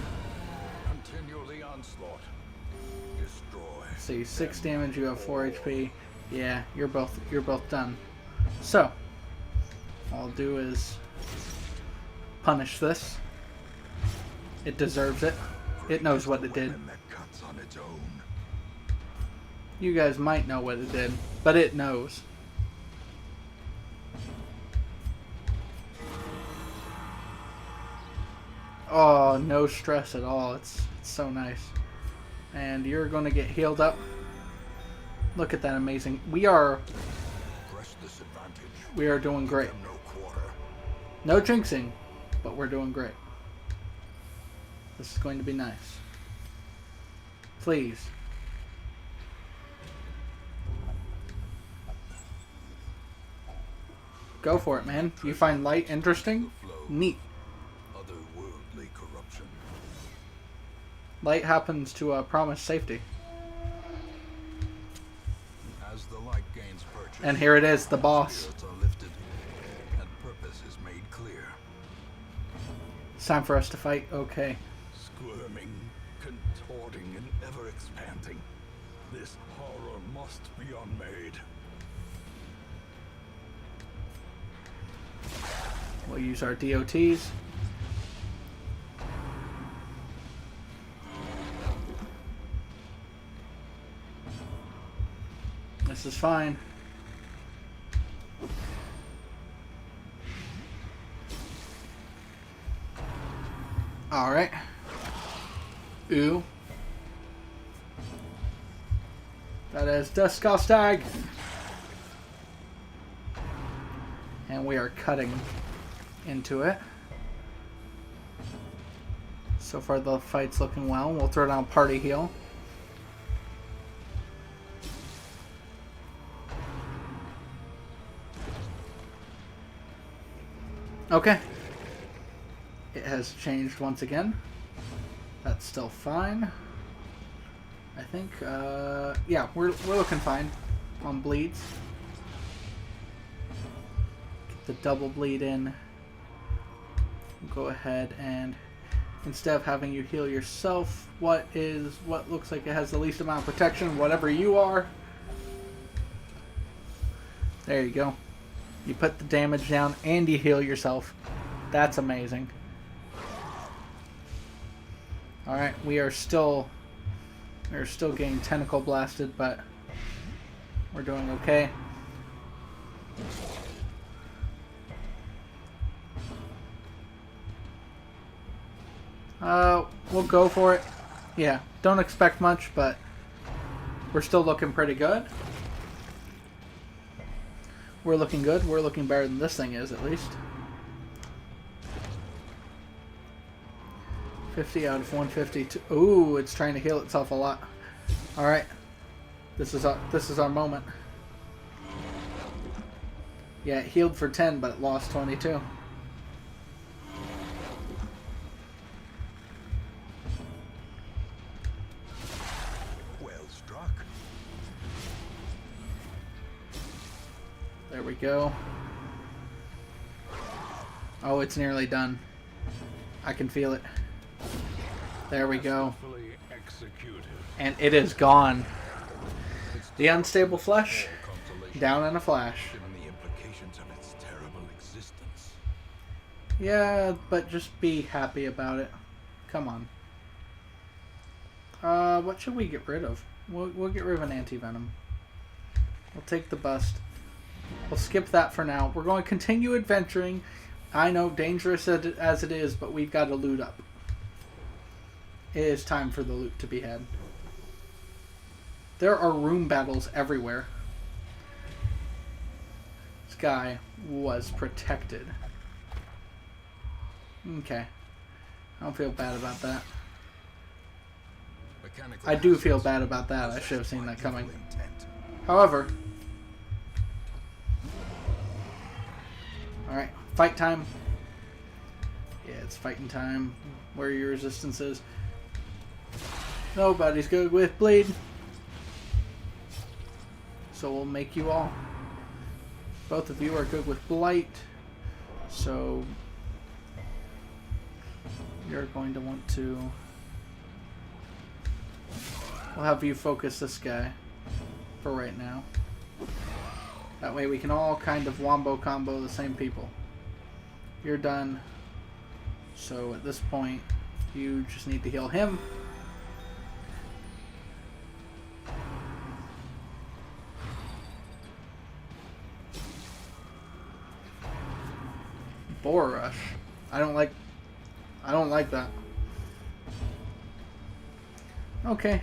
Continue the onslaught. Destroy. See, 6 damage, you have 4 HP. Yeah, you're both done. So, all I'll do is punish this. It deserves it. It knows what it did. Weapon that cuts on its own. You guys might know what it did, but it knows. Oh, no stress at all. It's so nice. And you're going to get healed up. Look at that amazing. We are Press this advantage. doing great. Give them no quarter. No jinxing, but we're doing great. This is going to be nice. Please. Go for it, man. You find light interesting? Neat. Otherworldly corruption. Light happens to promise safety. As the light gains purchase, And here it is, the boss. Shields are lifted, and purpose is made clear. It's time for us to fight. Okay. Squirming, contorting, and ever expanding. This horror must be unmade. We'll use our DOTs. This is fine. Alright. Ooh. That is disgusting. And we are cutting into it. So far the fight's looking well. We'll throw down party heal. Okay. It has changed once again. That's still fine. I think, yeah, we're looking fine on bleeds. Get the double bleed in. Go ahead and instead of having you heal yourself, what looks like it has the least amount of protection, whatever you are. There you go. You put the damage down and you heal yourself. That's amazing. Alright, we are still getting tentacle blasted, but we're doing okay. We'll go for it. Yeah, don't expect much, but we're still looking pretty good. We're looking good. We're looking better than this thing is, at least. 50 out of 152. Ooh, it's trying to heal itself a lot. All right, this is our moment. Yeah, it healed for 10, but it lost 22. Well struck. There we go. Oh, it's nearly done. I can feel it. There we go. And it is gone. The unstable flesh, down in a flash. Given the implications of its terrible existence. Yeah, but just be happy about it. Come on. What should we get rid of? We'll get rid of an anti-venom. We'll take the bust. We'll skip that for now. We're going to continue adventuring. I know, dangerous as it is, but we've got to loot up. It is time for the loot to be had. There are room battles everywhere. This guy was protected. Okay. I don't feel bad about that. I do feel bad about that. I should have seen that coming. However... Alright, fight time. Yeah, it's fighting time. Where are your resistances? Nobody's good with bleed. So we'll make you all. Both of you are good with blight. So you're going to want to... We'll have you focus this guy for right now. That way we can all kind of wombo combo the same people. You're done. So at this point, you just need to heal him. Boar rush. I don't like that. Okay.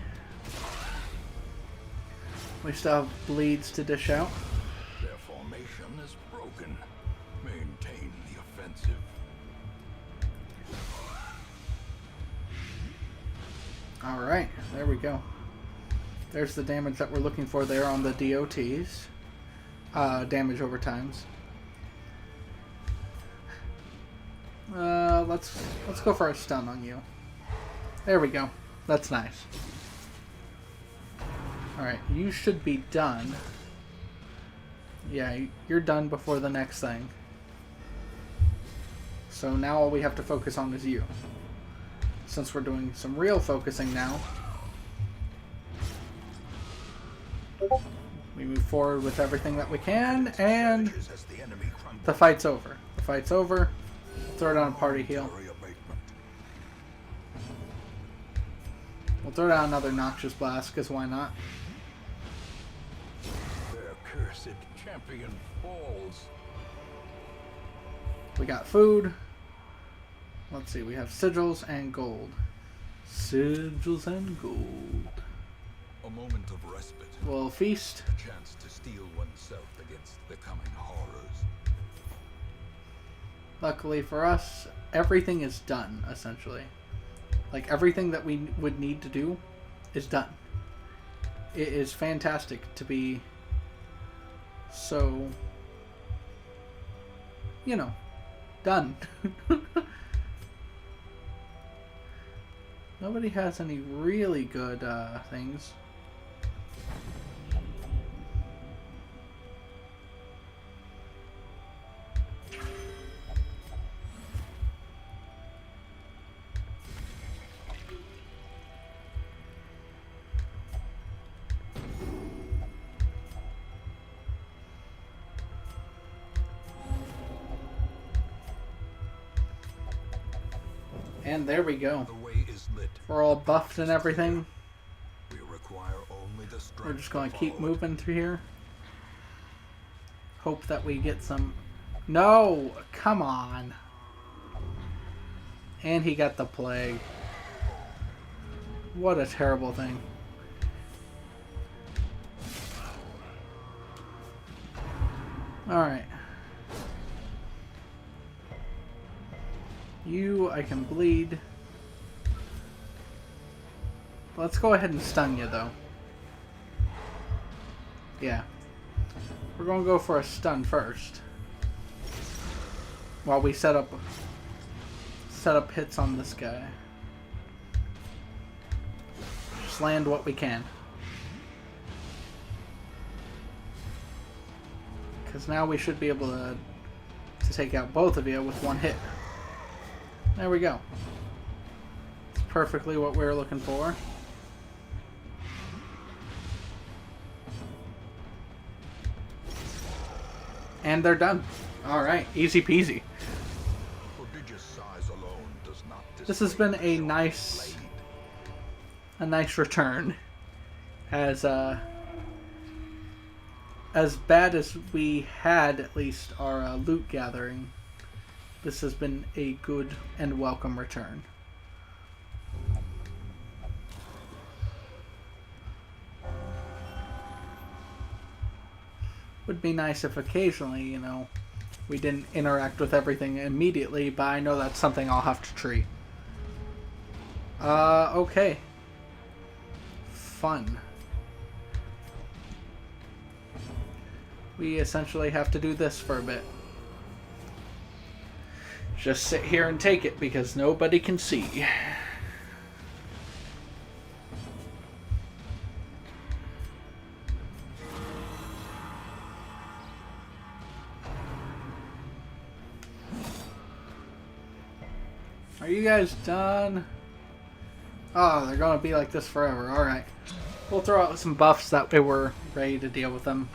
We still have bleeds to dish out. Their formation is broken. Maintain the offensive. Alright, there we go. There's the damage that we're looking for there on the DOTs. Damage over times. Let's go for a stun on you. There we go. That's nice. Alright, you should be done. Yeah, you're done before the next thing. So now all we have to focus on is you. Since we're doing some real focusing now, we move forward with everything that we can, and the fight's over. The fight's over. Throw down a party heal. We'll throw down another Noxious Blast, because why not? Their cursed champion falls. We got food. Let's see, we have sigils and gold. Sigils and gold. A moment of respite. We'll feast. A chance to steel oneself against the coming horrors. Luckily for us, everything is done, essentially. Like, everything that we would need to do is done. It is fantastic to be so, you know, done. Nobody has any really good things. And there we go. The way is lit. We're all buffed and everything. We require only the strength. We're just going to to keep follow. moving through here. Hope that we get some... No! Come on! And he got the plague. What a terrible thing. Alright. You, I can bleed. Let's go ahead and stun you, though. Yeah. We're going to go for a stun first. While we set up hits on this guy. Just land what we can. Because now we should be able to take out both of you with one hit. There we go. It's perfectly what we were looking for. And they're done. Alright, easy peasy. Prodigious size alone does not This has been a dissuade nice blade. return. As bad as we had, at least, our loot gathering, this has been a good and welcome return. Would be nice if occasionally, you know, we didn't interact with everything immediately, but I know that's something I'll have to treat. Okay. Fun. We essentially have to do this for a bit. Just sit here and take it because nobody can see. Are you guys done? Oh, they're gonna be like this forever. Alright. We'll throw out some buffs that way we're ready to deal with them.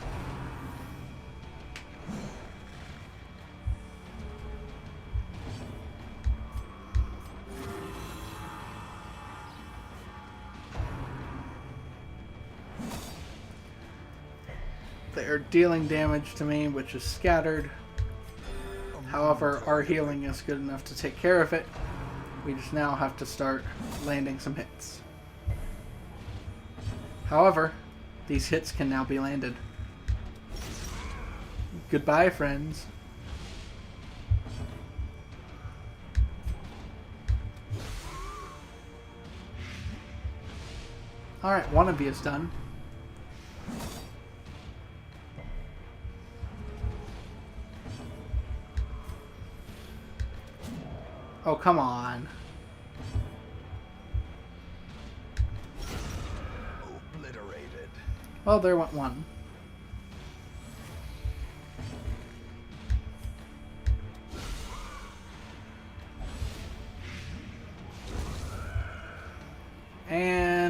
They are dealing damage to me, which is scattered. However, our healing is good enough to take care of it. We just now have to start landing some hits. However, these hits can now be landed. Goodbye, friends. Alright, one of you is done. Oh, come on. Obliterated. Well, there went one.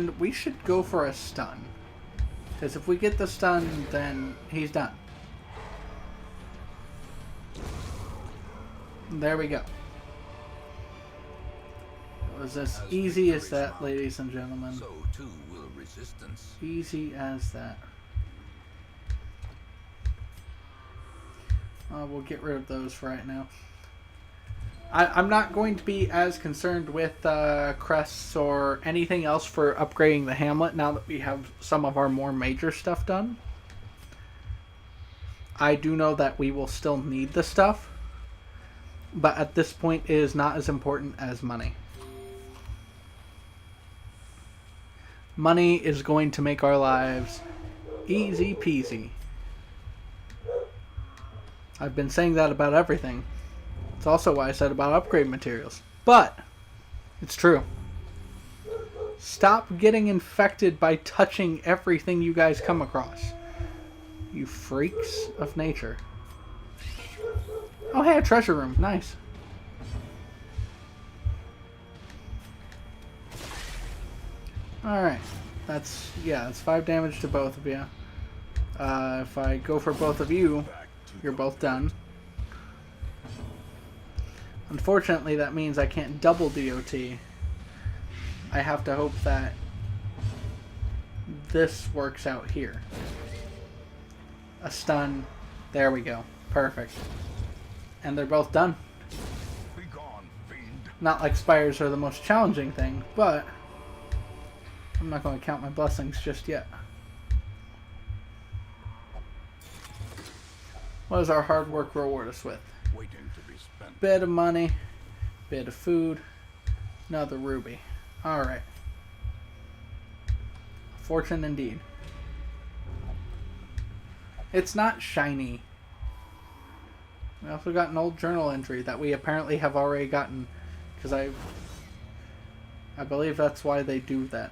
And we should go for a stun. Because if we get the stun, then he's done. There we go. It was as easy as that, ladies and gentlemen. So too will resistance. Easy as that. We'll get rid of those for right now. I'm not going to be as concerned with crests or anything else for upgrading the hamlet now that we have some of our more major stuff done. I do know that we will still need the stuff, but at this point it is not as important as money. Money is going to make our lives easy peasy. I've been saying that about everything. It's also why I said about upgrade materials. But it's true. Stop getting infected by touching everything you guys come across. You freaks of nature. Oh, hey, a treasure room. Nice. Alright. That's 5 damage to both of you. If I go for both of you, you're both done. Unfortunately, that means I can't double DOT. I have to hope that this works out here. A stun. There we go. Perfect. And they're both done. Be gone, fiend. Not like spires are the most challenging thing, but I'm not going to count my blessings just yet. What does our hard work reward us with? Waiting to be spent. Bit of money, bit of food, another ruby. Alright. Fortune indeed. It's not shiny. We also got an old journal entry that we apparently have already gotten, because I believe that's why they do that.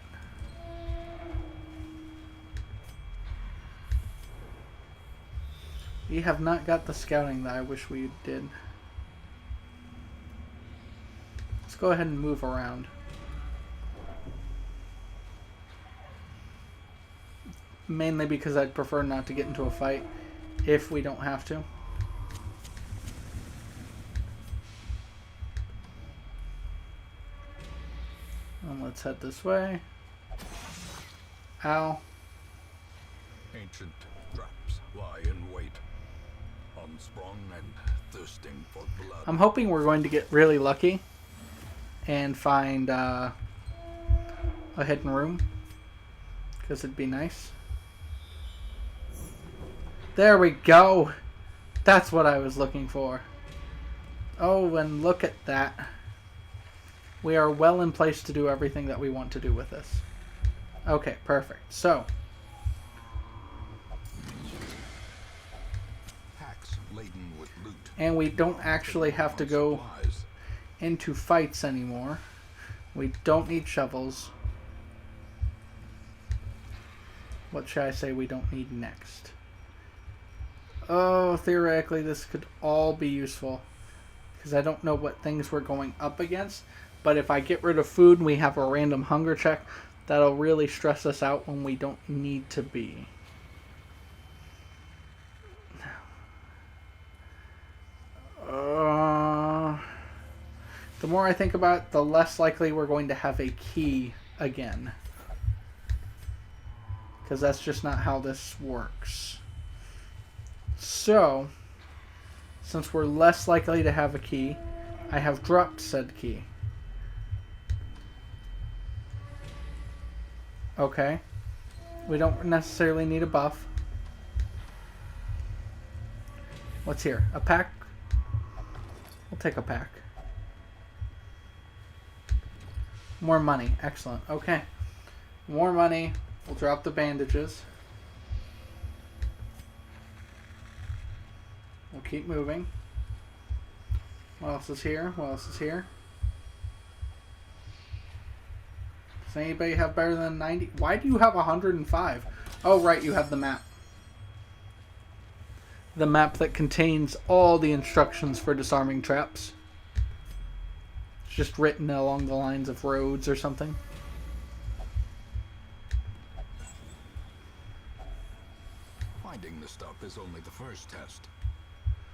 We have not got the scouting that I wish we did. Let's go ahead and move around. Mainly because I'd prefer not to get into a fight if we don't have to. And let's head this way. Ow. Ancient traps lie in wait, unsprung and thirsting for blood. I'm hoping we're going to get really lucky and find a hidden room, because it'd be nice. There we go. That's what I was looking for. Oh, and look at that. We are well in place to do everything that we want to do with this. Okay, perfect. So, Packs laden with loot. and we don't actually have to go Supplies. into fights anymore. We don't need shovels. What should I say we don't need next? Oh, theoretically this could all be useful, because I don't know what things we're going up against, but if I get rid of food and we have a random hunger check, that'll really stress us out when we don't need to be. The more I think about it, the less likely we're going to have a key again, because that's just not how this works. So, since we're less likely to have a key, I have dropped said key. Okay. We don't necessarily need a buff. What's here? A pack? We'll take a pack. More money. Excellent. Okay. More money. We'll drop the bandages. We'll keep moving. What else is here? What else is here? Does anybody have better than 90? Why do you have 105? Oh, right, you have the map. The map that contains all the instructions for disarming traps. It's just written along the lines of roads or something. is only the first test.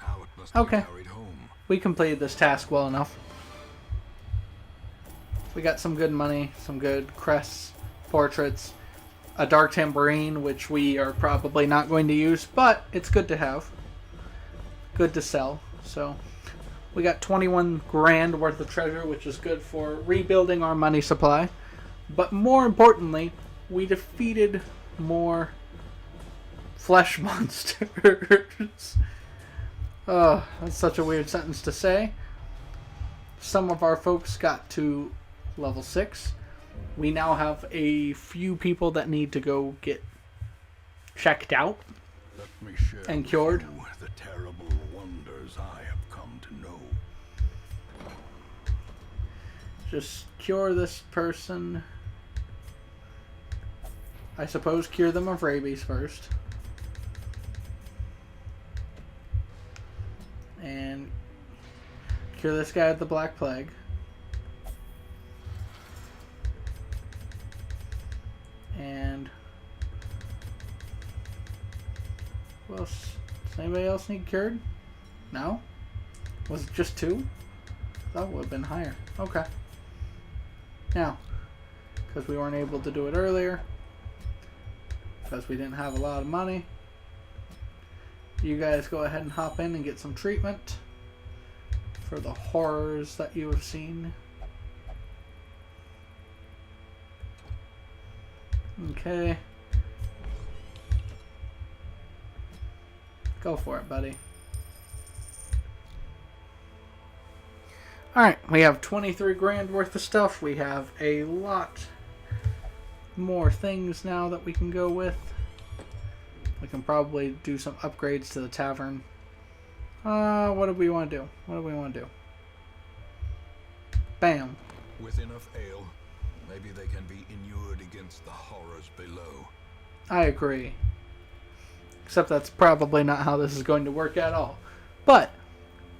Now it must Okay. be carried home. We completed this task well enough. We got some good money, some good crests, portraits, a dark tambourine, which we are probably not going to use, but it's good to have. Good to sell. So we got 21 grand worth of treasure, which is good for rebuilding our money supply. But more importantly, we defeated more flesh monsters. Oh, that's such a weird sentence to say. Some of our folks got to level 6. We now have a few people that need to go get checked out Let me share and with cured. you the terrible wonders I have come to know. Just cure this person. I suppose cure them of rabies first. And cure this guy of the Black Plague. And what else? Does anybody else need cured? No? Was it just 2? That would have been higher. Okay. Now, because we weren't able to do it earlier, because we didn't have a lot of money, you guys go ahead and hop in and get some treatment for the horrors that you have seen. Okay. Go for it, buddy. Alright, we have 23 grand worth of stuff. We have a lot more things now that we can go with. We can probably do some upgrades to the tavern. What do we want to do? What do we want to do? Bam. With enough ale, maybe they can be inured against the horrors below. I agree. Except that's probably not how this is going to work at all. But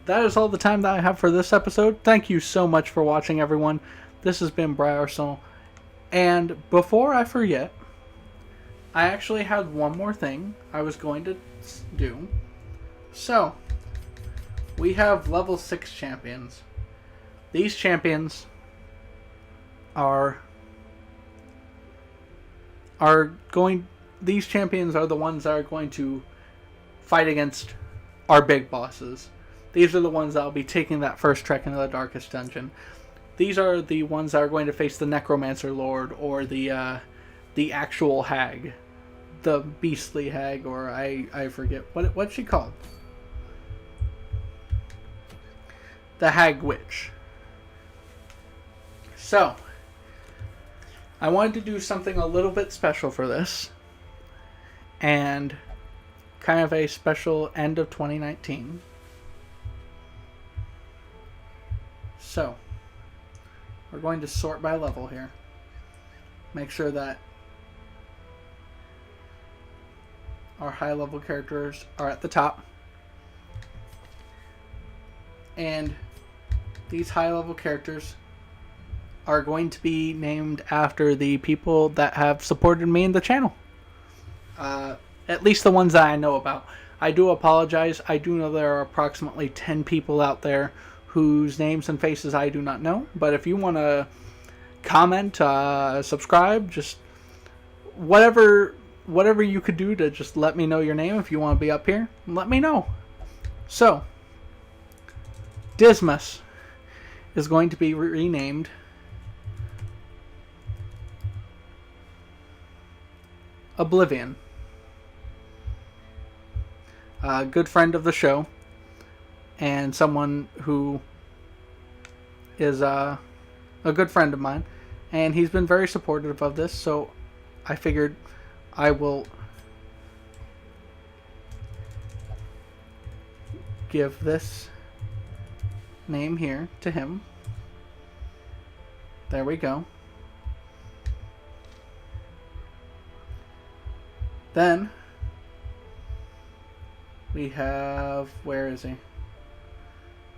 that is all the time that I have for this episode. Thank you so much for watching, everyone. This has been Briarsenal. And before I forget, I actually had one more thing I was going to do. So, we have level 6 champions. These champions these champions are the ones that are going to fight against our big bosses. These are the ones that will be taking that first trek into the darkest dungeon. These are the ones that are going to face the Necromancer Lord or the actual hag. The beastly hag, or I forget. What's she called? The Hag Witch. So, I wanted to do something a little bit special for this. And kind of a special end of 2019. So, we're going to sort by level here. Make sure that our high level characters are at the top. And these high level characters are going to be named after the people that have supported me in the channel. At least the ones that I know about. I do apologize. I do know there are approximately 10 people out there whose names and faces I do not know. But if you want to comment, subscribe, just whatever you could do to just let me know your name. If you want to be up here, let me know. So, Dismas is going to be renamed Oblivion. A good friend of the show, and someone who is a good friend of mine, and he's been very supportive of this, so I figured I will give this name here to him. There we go. Then we have, where is he?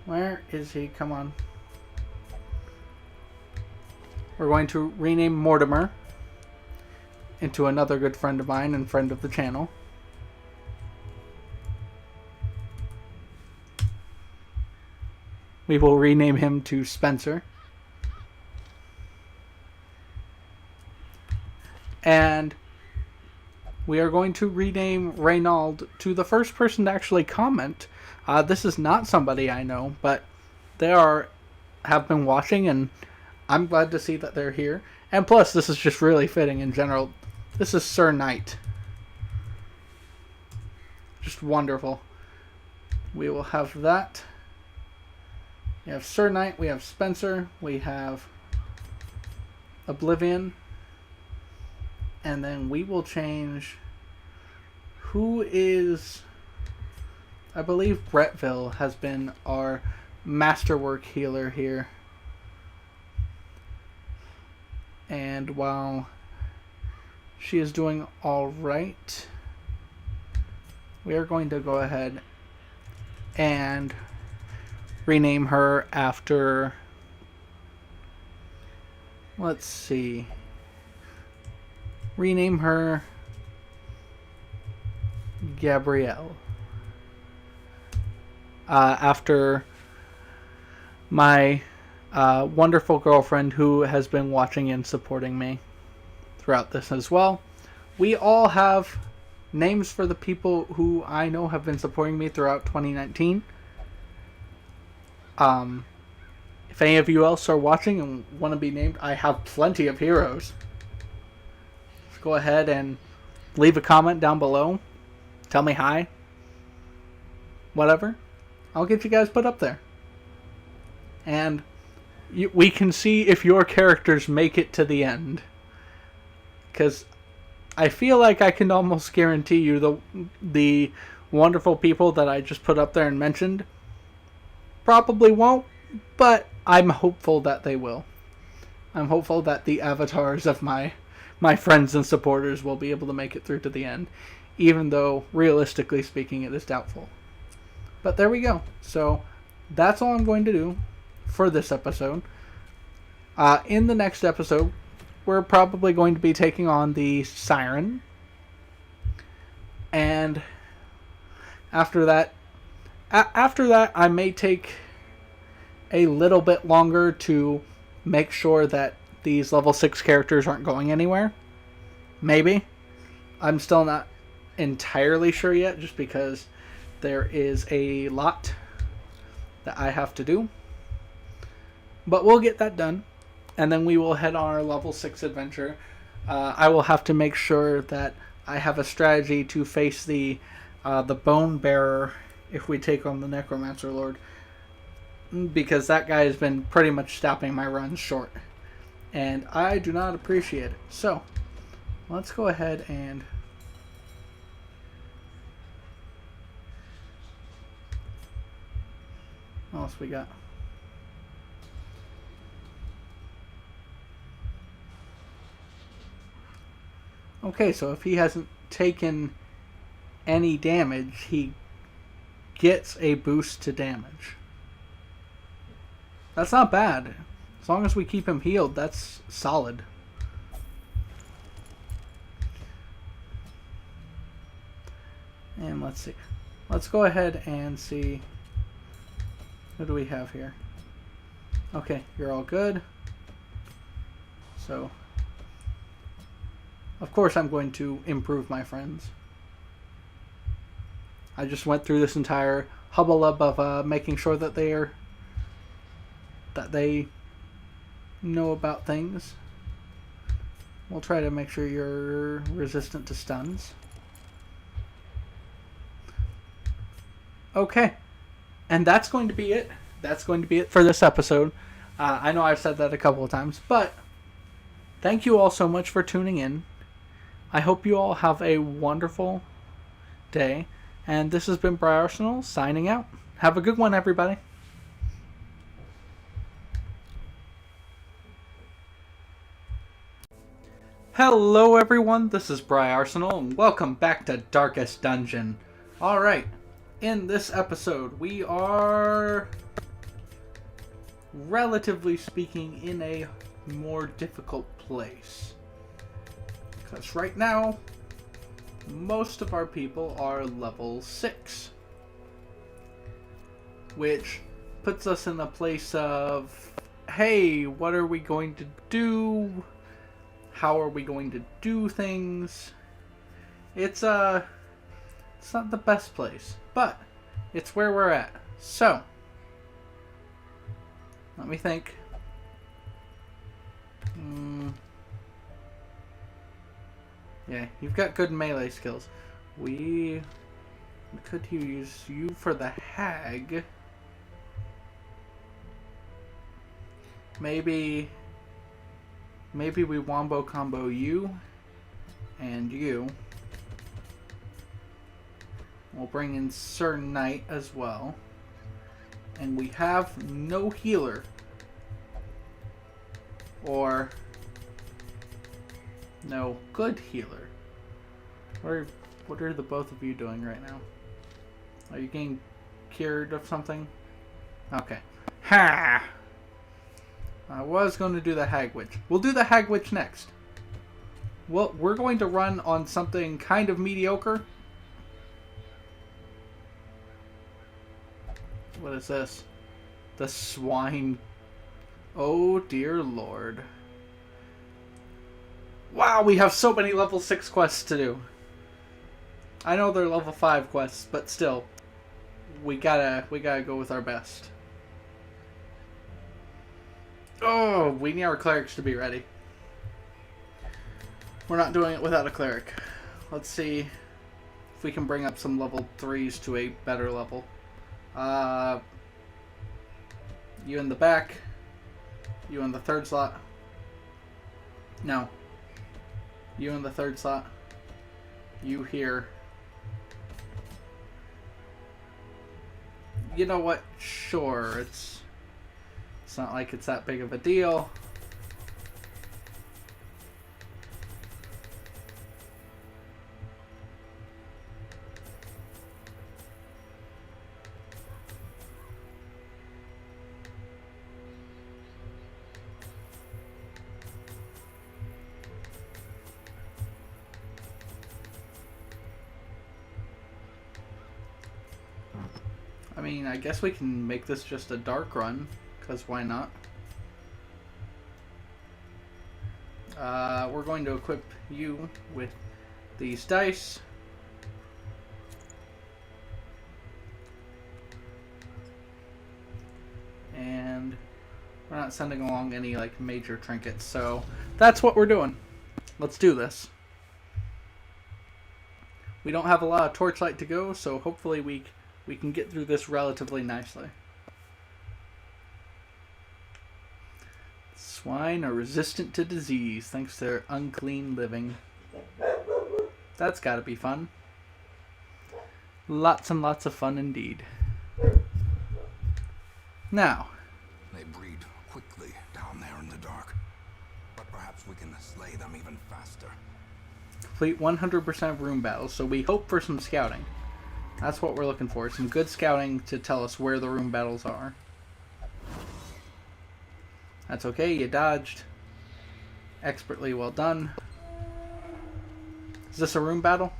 Where is he? Come on. We're going to rename Mortimer into another good friend of mine and friend of the channel. we will rename him to Spencer. And we are going to rename Reynald to the first person to actually comment. This is not somebody I know, but they have been watching, and I'm glad to see that they're here. And plus, this is just really fitting in general. This is Sir Knight. Just wonderful. We will have that. We have Sir Knight, we have Spencer, we have Oblivion. And then we will change who is... I believe Brettville has been our masterwork healer here. And while she is doing alright, we are going to go ahead and rename her after... Let's see... Rename her Gabrielle. After my wonderful girlfriend who has been watching and supporting me throughout this as well. We all have names for the people who I know have been supporting me throughout 2019. If any of you else are watching and want to be named, I have plenty of heroes. Go ahead and leave a comment down below. Tell me hi. Whatever. I'll get you guys put up there. And we can see if your characters make it to the end. Because I feel like I can almost guarantee you the wonderful people that I just put up there and mentioned probably won't, but I'm hopeful that they will. I'm hopeful that the avatars of my friends and supporters will be able to make it through to the end, even though, realistically speaking, it is doubtful. But there we go. So, that's all I'm going to do for this episode. In the next episode, we're probably going to be taking on the Siren. And after that, I may take a little bit longer to make sure that these level 6 characters aren't going anywhere. Maybe. I'm still not entirely sure yet, just because there is a lot that I have to do. But we'll get that done, and then we will head on our level 6 adventure. I will have to make sure that I have a strategy to face the Bone Bearer if we take on the Necromancer Lord, because that guy has been pretty much stopping my runs short. And I do not appreciate it. So, let's go ahead and... What else we got? Okay, so if he hasn't taken any damage, he gets a boost to damage. That's not bad. As long as we keep him healed, that's solid. And let's see. Let's go ahead and see. What do we have here? Okay, you're all good. So, of course I'm going to improve my friends. I just went through this entire hubbub of making sure that they know about things. We'll try to make sure you're resistant to stuns. Okay. And that's going to be it. That's going to be it for this episode. I know I've said that a couple of times, but thank you all so much for tuning in. I hope you all have a wonderful day. And this has been Briarsenal signing out. Have a good one, everybody. Hello everyone, this is Briarsenal, and welcome back to Darkest Dungeon. Alright, in this episode, we are, relatively speaking, in a more difficult place. Because right now, most of our people are level 6. Which puts us in a place of, hey, what are we going to do? How are we going to do things? It's not the best place, but it's where we're at. So, let me think. Yeah, you've got good melee skills. We could use you for the hag. Maybe we wombo combo you and you. We'll bring in Sir Knight as well. And we have no healer. Or no good healer. What are the both of you doing right now? Are you getting cured of something? Okay. Ha! I was going to do the Hag Witch. We'll do the Hag Witch next. Well, we're going to run on something kind of mediocre. What is this? The swine. Oh dear lord. Wow, we have so many level 6 quests to do. I know they're level 5 quests, but still. We gotta go with our best. Oh, we need our clerics to be ready. We're not doing it without a cleric. Let's see if we can bring up some level 3s to a better level. You in the back. You in the third slot. No. You in the third slot. You here. You know what? Sure, it's not like it's that big of a deal. I mean, I guess we can make this just a dark run, because why not? We're going to equip you with these dice. And we're not sending along any like major trinkets, so that's what we're doing. Let's do this. We don't have a lot of torchlight to go, so hopefully we can get through this relatively nicely. Swine are resistant to disease thanks to their unclean living. That's gotta be fun. Lots and lots of fun indeed. Now. They breed quickly down there in the dark. But perhaps we can slay them even faster. Complete 100% room battles, so we hope for some scouting. That's what we're looking for. Some good scouting to tell us where the room battles are. That's okay, you dodged. Expertly well done. Is this a room battle?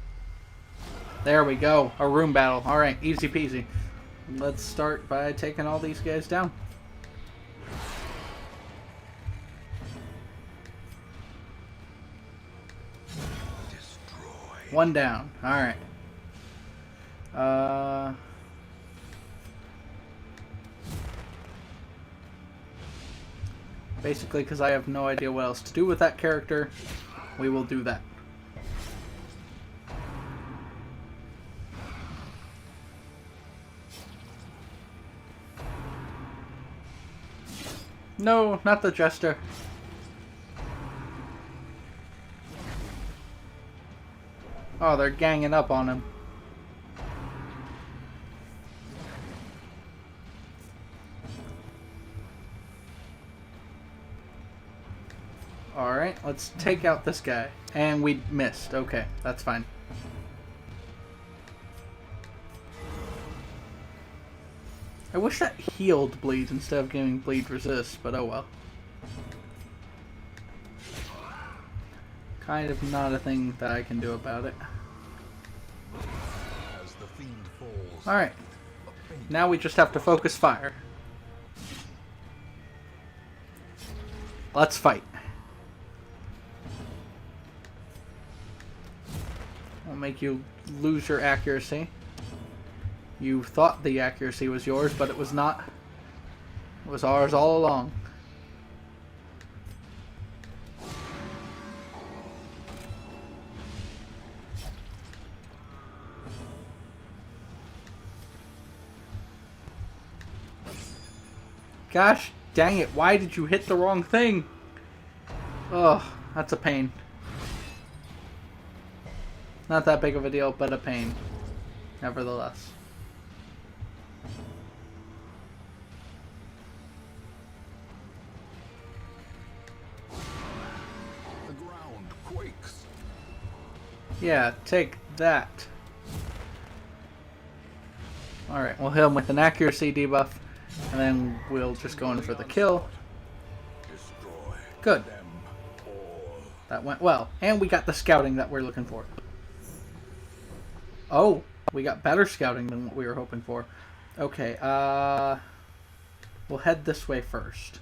There we go, a room battle. Alright, easy peasy. Let's start by taking all these guys down. Destroy. One down, alright. Basically, because I have no idea what else to do with that character, we will do that. No, not the Jester. Oh, they're ganging up on him. Alright, let's take out this guy. And we missed. Okay, that's fine. I wish that healed bleed instead of giving bleed resist, but oh well. Kind of not a thing that I can do about it. As the fiend falls, Alright, now we just have to focus fire. let's fight. I'll make you lose your accuracy. You thought the accuracy was yours, but it was not. It was ours all along. Gosh dang it, why did you hit the wrong thing? Ugh, that's a pain. Not that big of a deal, but a pain. Nevertheless. The ground quakes. Yeah, take that. Alright, we'll hit him with an accuracy debuff, and then we'll just go in for the kill. Destroy Good. them all. That went well. And we got the scouting that we're looking for. Oh, we got better scouting than what we were hoping for. Okay, we'll head this way first.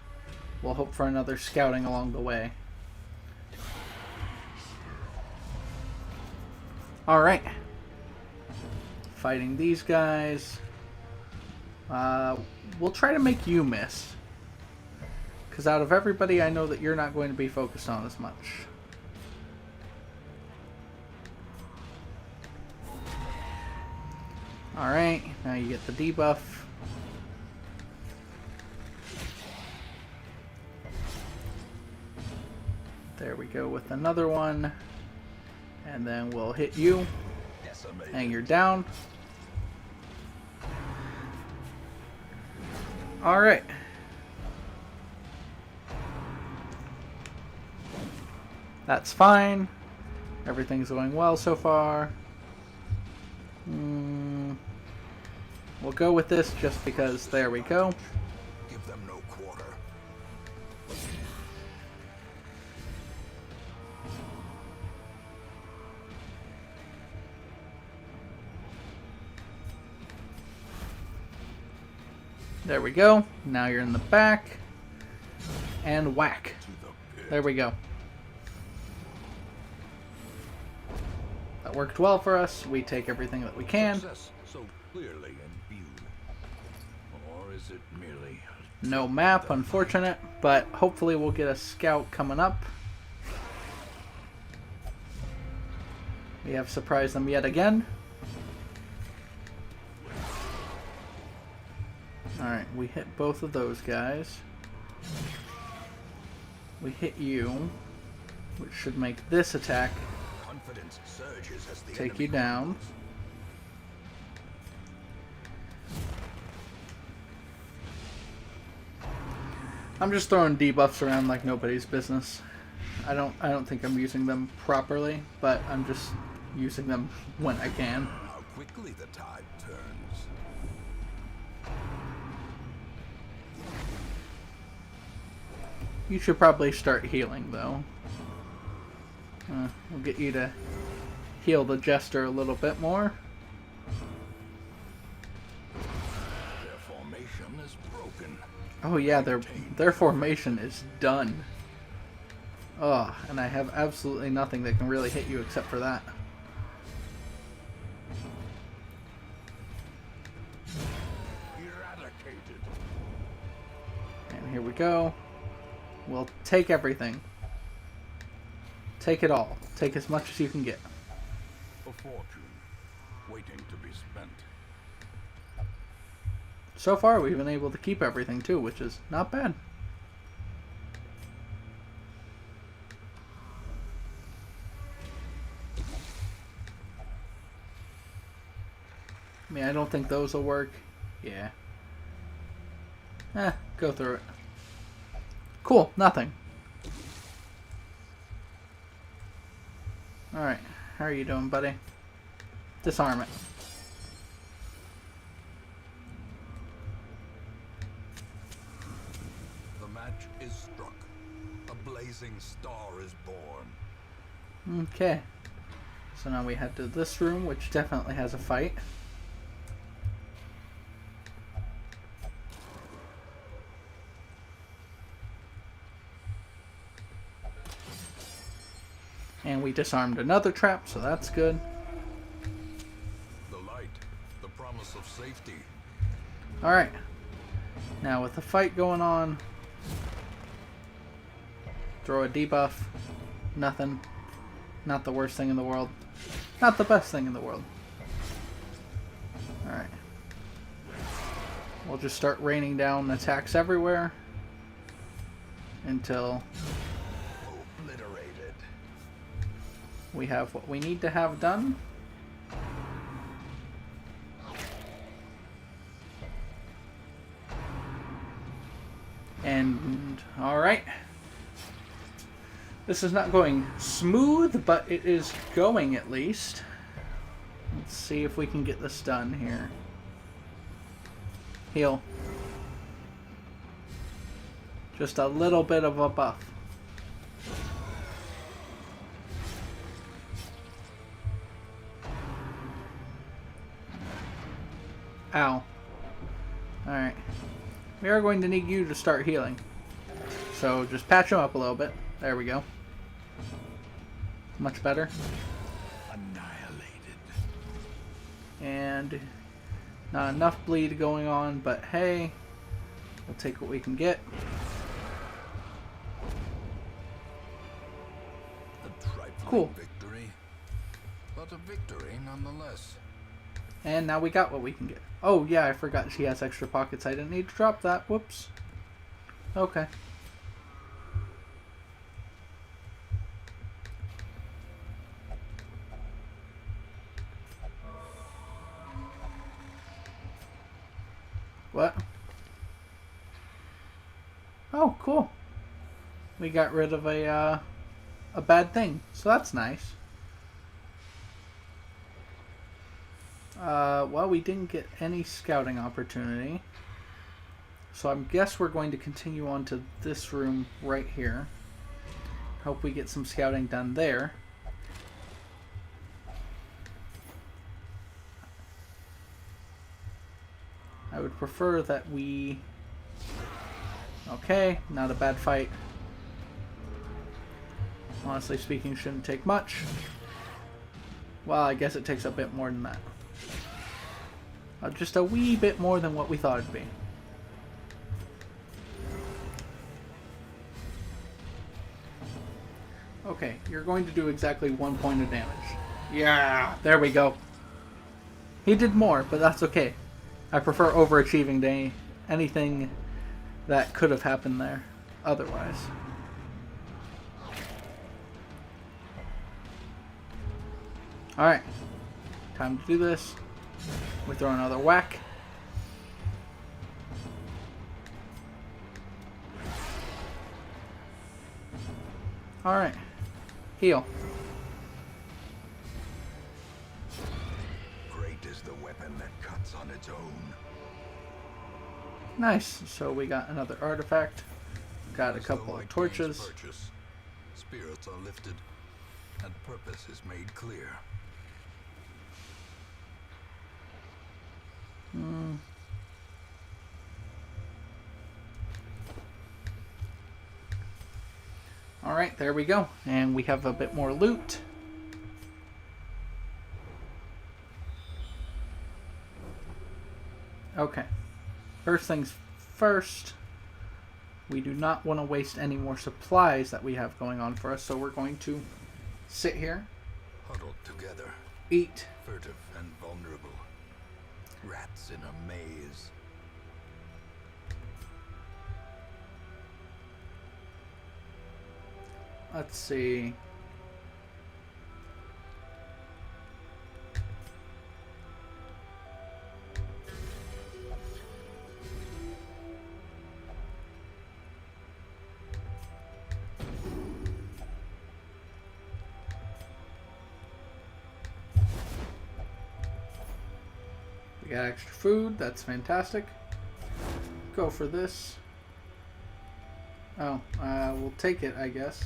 We'll hope for another scouting along the way. Alright. Fighting these guys. We'll try to make you miss. Because out of everybody, I know that you're not going to be focused on as much. Alright, now you get the debuff. There we go with another one. And then we'll hit you. Decimated. And you're down. Alright. That's fine. Everything's going well so far. We'll go with this just because there we go. Give them no quarter. There we go. Now you're in the back. And whack. To the pit. There we go. That worked well for us. We take everything that we can. Success so clearly in view. Or is it merely No map, unfortunate, but hopefully we'll get a scout coming up. We have surprised them yet again. Alright, we hit both of those guys. We hit you, which should make this attack confidence surges as the take enemy you down. comes. I'm just throwing debuffs around like nobody's business. I don't think I'm using them properly, but I'm just using them when I can. How quickly the tide turns. You should probably start healing though. We'll get you to heal the Jester a little bit more. Their formation is broken. Oh yeah, their formation is done. Oh, and I have absolutely nothing that can really hit you except for that. Eradicated. And here we go. We'll take everything. Take it all. Take as much as you can get. A fortune waiting to be spent. So far, we've been able to keep everything too, which is not bad. I mean, I don't think those will work. Yeah. Go through it. Cool, nothing. Alright, how are you doing, buddy? Disarm it. The match is struck. A blazing star is born. Okay. So now we head to this room, which definitely has a fight. And we disarmed another trap, so that's good. The light, the promise of safety. Alright. Now with the fight going on, throw a debuff. Nothing. Not the worst thing in the world. Not the best thing in the world. Alright. We'll just start raining down attacks everywhere until Obliterated. we have what we need to have done. And alright. This is not going smooth, but it is going at least. Let's see if we can get this done here. Heal. Just a little bit of a buff. Ow. Alright. We are going to need you to start healing. So just patch him up a little bit. There we go. Much better. Annihilated. And not enough bleed going on, but hey, we'll take what we can get. A trifling Cool. victory, but a victory nonetheless. And now we got what we can get. Oh yeah, I forgot she has extra pockets. I didn't need to drop that. Whoops. Okay. What? Oh, cool. We got rid of a bad thing, so that's nice. Well, we didn't get any scouting opportunity, so I guess we're going to continue on to this room right here. Hope we get some scouting done there. I would prefer that we... Okay, not a bad fight. Honestly speaking, shouldn't take much. Well, I guess it takes a bit more than that. Just a wee bit more than what we thought it'd be. Okay, you're going to do exactly 1 point of damage. Yeah, there we go. He did more, but that's okay. I prefer overachieving to anything that could have happened there otherwise. Alright, time to do this. We throw another whack. Alright, heal. Great is the weapon that cuts on its own. Nice, so we got another artifact. Got a As couple though of at torches. game's purchase, spirits are lifted, and purpose is made clear. Alright, there we go. And we have a bit more loot. Okay. First things first. We do not want to waste any more supplies that we have going on for us, so we're going to sit here, Huddled together, eat, furtive and vulnerable. Rats in a maze. let's see. We got extra food, that's fantastic. Go for this. Oh, we'll take it, I guess.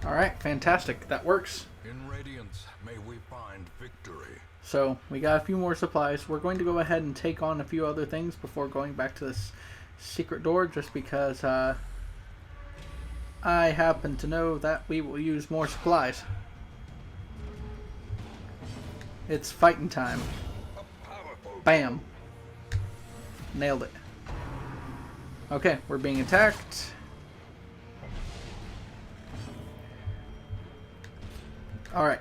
Alright, fantastic. That works. In Radiance, may we find victory. So, we got a few more supplies. We're going to go ahead and take on a few other things before going back to this secret door, just because I happen to know that we will use more supplies. It's fighting time. Bam. Nailed it. Okay, we're being attacked. Alright.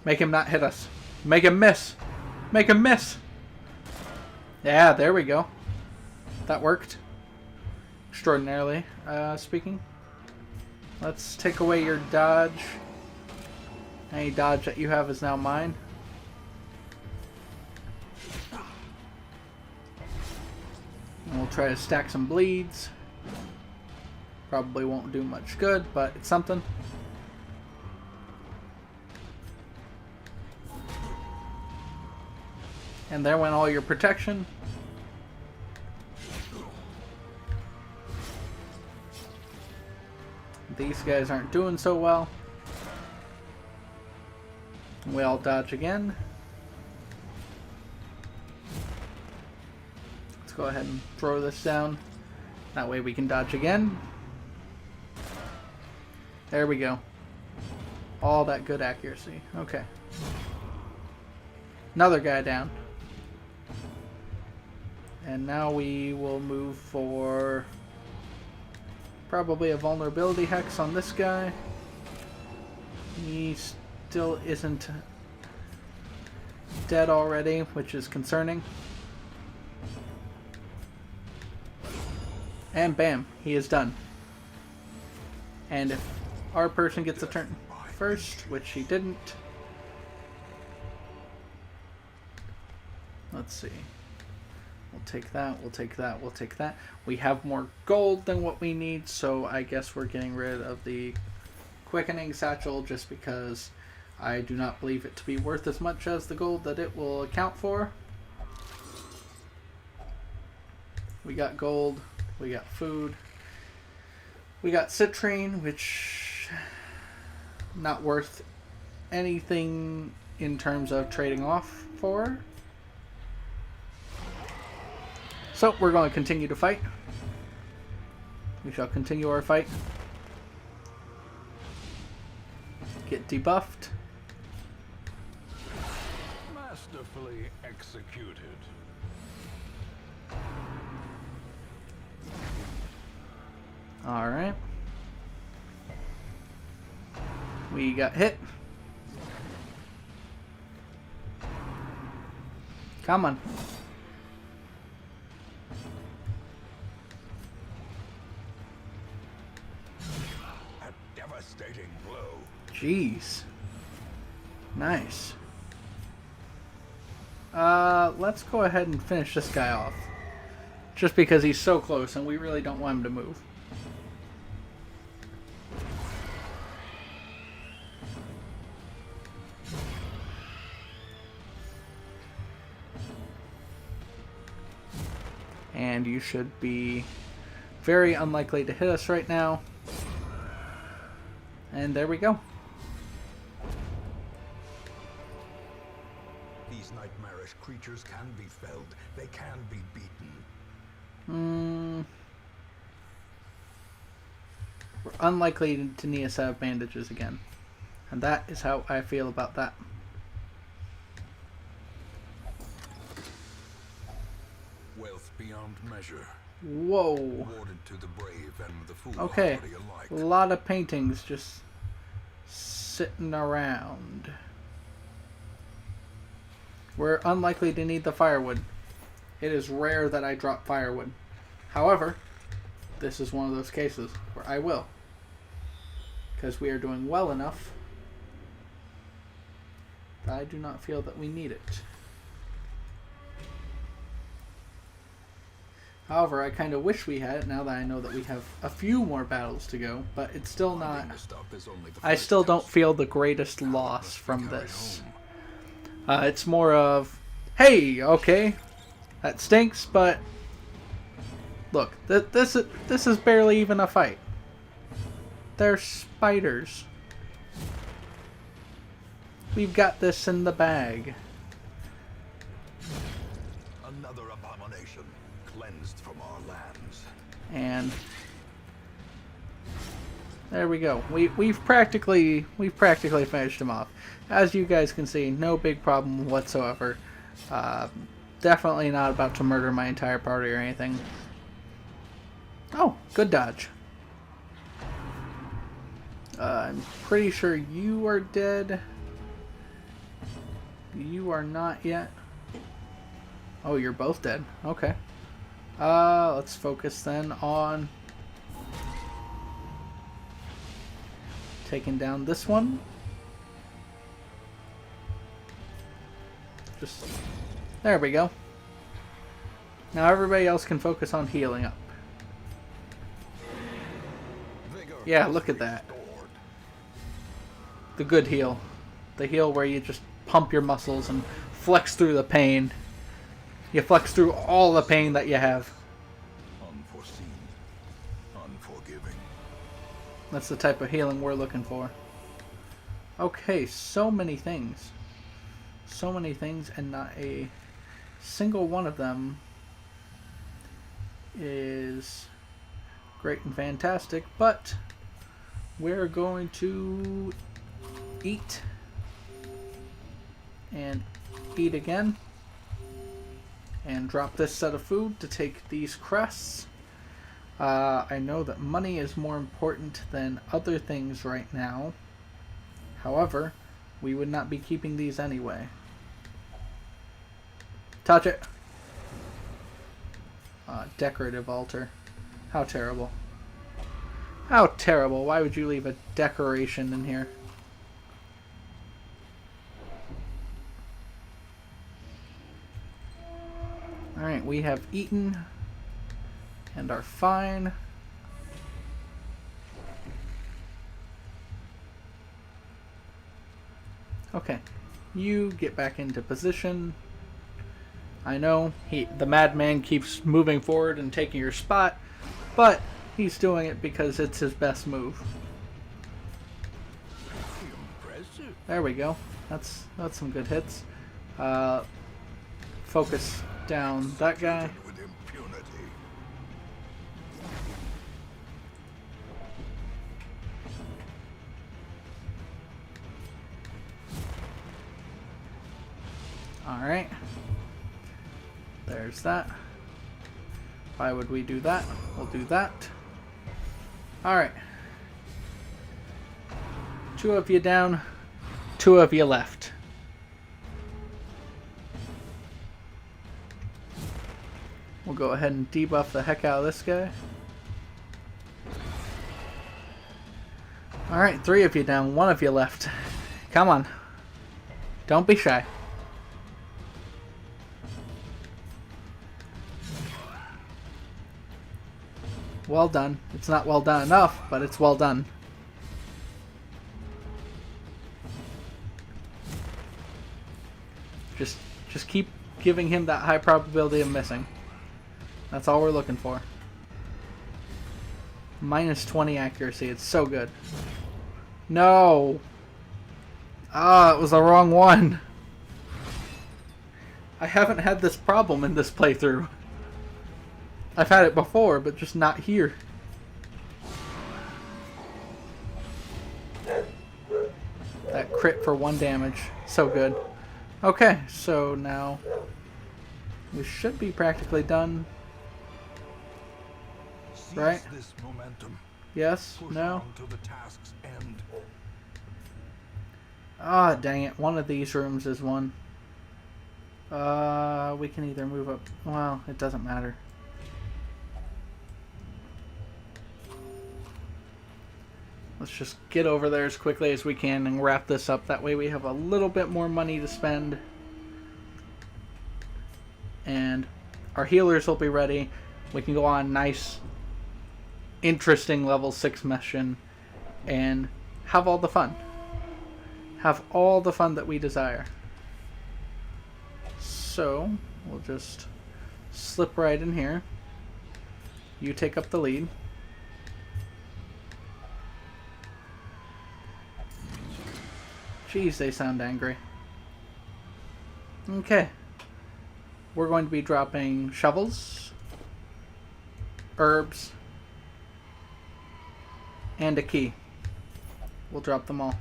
Make him not hit us. Make him miss. Make him miss. Yeah, there we go. That worked. Extraordinarily speaking. Let's take away your dodge. Any dodge that you have is now mine. And we'll try to stack some bleeds. Probably won't do much good, but it's something. And there went all your protection. These guys aren't doing so well. We all dodge again. Let's go ahead and throw this down. That way we can dodge again. There we go. All that good accuracy. Okay. Another guy down. And now we will move for probably a vulnerability hex on this guy. He still isn't dead already, which is concerning. And bam, he is done. And if our person gets a turn first, which he didn't. Let's see. We'll take that, we'll take that, we'll take that. We have more gold than what we need, so I guess we're getting rid of the quickening satchel just because I do not believe it to be worth as much as the gold that it will account for. We got gold, we got food, we got citrine, which not worth anything in terms of trading off for. So, we're going to continue to fight. We shall continue our fight. Get debuffed. Masterfully executed. Alright. We got hit. Come on. Devastating blow. Jeez. Nice. Let's go ahead and finish this guy off. Just because he's so close and we really don't want him to move. And you should be very unlikely to hit us right now. And there we go. These nightmarish creatures can be felled. They can be beaten. We're unlikely to need a set of bandages again. And that is how I feel about that. Wealth beyond measure. Whoa. Awarded to the brave and the Okay. foolhardy alike. A lot of paintings just sitting around. We're unlikely to need the firewood. It is rare that I drop firewood. However, this is one of those cases where I will. Because we are doing well enough that I do not feel that we need it. However, I kind of wish we had it now that I know that we have a few more battles to go, but it's still not... I still don't feel the greatest loss from this. It's more of, hey, okay, that stinks, but look, this is barely even a fight. They're spiders. We've got this in the bag. Another abomination cleansed from our lands. And there we go. We've practically finished him off. As you guys can see, no big problem whatsoever. Definitely not about to murder my entire party or anything. Oh, good dodge. I'm pretty sure you are dead. You are not yet. Oh, you're both dead. Okay. Let's focus then on taking down this one. Just there we go. Now everybody else can focus on healing up. Yeah, look at that. The good heal. The heal where you just pump your muscles and flex through the pain. You flex through all the pain that you have. Unforeseen, unforgiving. That's the type of healing we're looking for. Okay, so many things. So many things, and not a single one of them is great and fantastic, but we're going to eat and eat again and drop this set of food to take these crests. I know that money is more important than other things right now. However, we would not be keeping these anyway. Touch it. Decorative altar. How terrible. How terrible. Why would you leave a decoration in here? Alright, we have eaten and are fine. Okay, you get back into position. I know the madman keeps moving forward and taking your spot, but he's doing it because it's his best move. Impressive. There we go. That's some good hits. Focus down that guy. With impunity. Alright. There's that. Why would we do that? We'll do that. Alright. 2 of you down. 2 of you left. We'll go ahead and debuff the heck out of this guy. Alright, 3 of you down. 1 of you left. Come on. Don't be shy. Well done. It's not well done enough, but it's well done. Just keep giving him that high probability of missing. That's all we're looking for. Minus 20 accuracy. It's so good. No! Ah, it was the wrong one. I haven't had this problem in this playthrough. I've had it before, but just not here. That crit for 1 damage. So good. Okay, so now we should be practically done. Right? Seize this momentum. Yes? Push No? on to the task's end. Ah, dang it. One of these rooms is one. We can either move up. Well, it doesn't matter. Let's just get over there as quickly as we can and wrap this up. That way we have a little bit more money to spend. And our healers will be ready. We can go on nice, interesting level 6 mission and have all the fun. Have all the fun that we desire. So, we'll just slip right in here. You take up the lead. Jeez, they sound angry. Okay. We're going to be dropping shovels, herbs, and a key. We'll drop them all.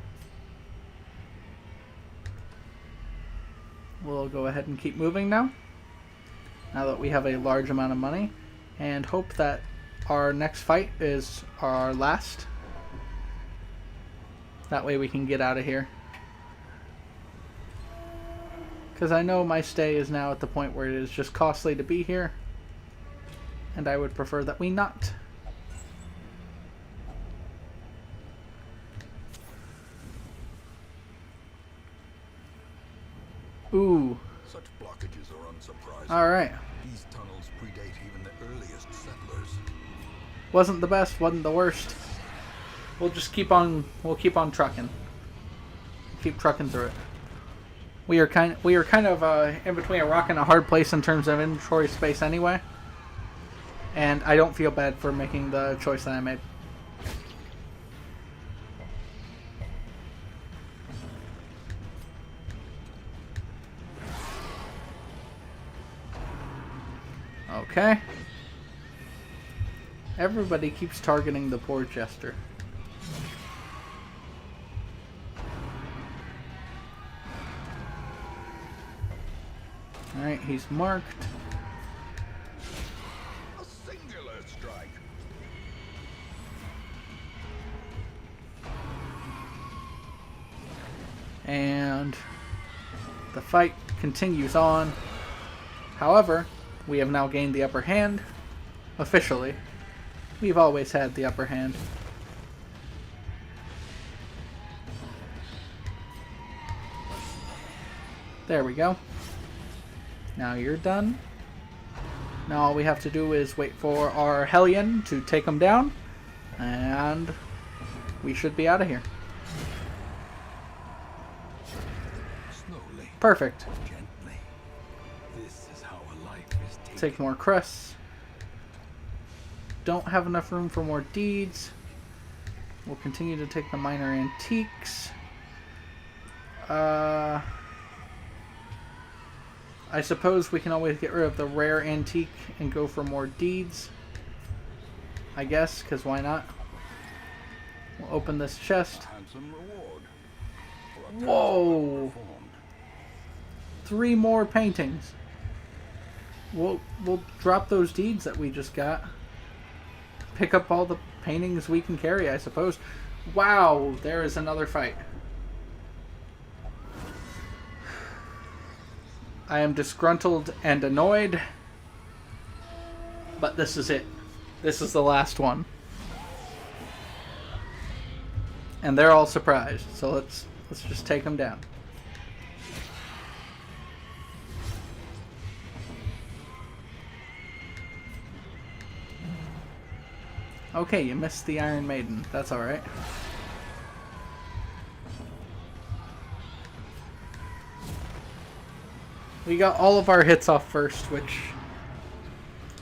We'll go ahead and keep moving now that we have a large amount of money, and hope that our next fight is our last. That way we can get out of here. Because I know my stay is now at the point where it is just costly to be here, and I would prefer that we not. Ooh. Such blockages are unsurprising. Alright. These tunnels predate even the earliest settlers. Wasn't the best, wasn't the worst. We'll keep on trucking. Keep trucking through it. We are kind of in between a rock and a hard place in terms of inventory space anyway. And I don't feel bad for making the choice that I made. Okay. Everybody keeps targeting the poor jester. Alright, he's marked. A singular strike. And the fight continues on. However, we have now gained the upper hand. Officially. We've always had the upper hand. There we go. Now you're done. Now all we have to do is wait for our Hellion to take him down. And we should be out of here. Slowly. Perfect. Gently. This is how a life is taken. Take more crests. Don't have enough room for more deeds. We'll continue to take the minor antiques. I suppose we can always get rid of the rare antique and go for more deeds. I guess, because why not? We'll open this chest. Handsome reward for a Whoa! task performed. 3 more paintings. We'll drop those deeds that we just got. Pick up all the paintings we can carry, I suppose. Wow, there is another fight. I am disgruntled and annoyed, but this is it. This is the last one. And they're all surprised, so let's just take them down. Okay, you missed the Iron Maiden. That's alright. We got all of our hits off first, which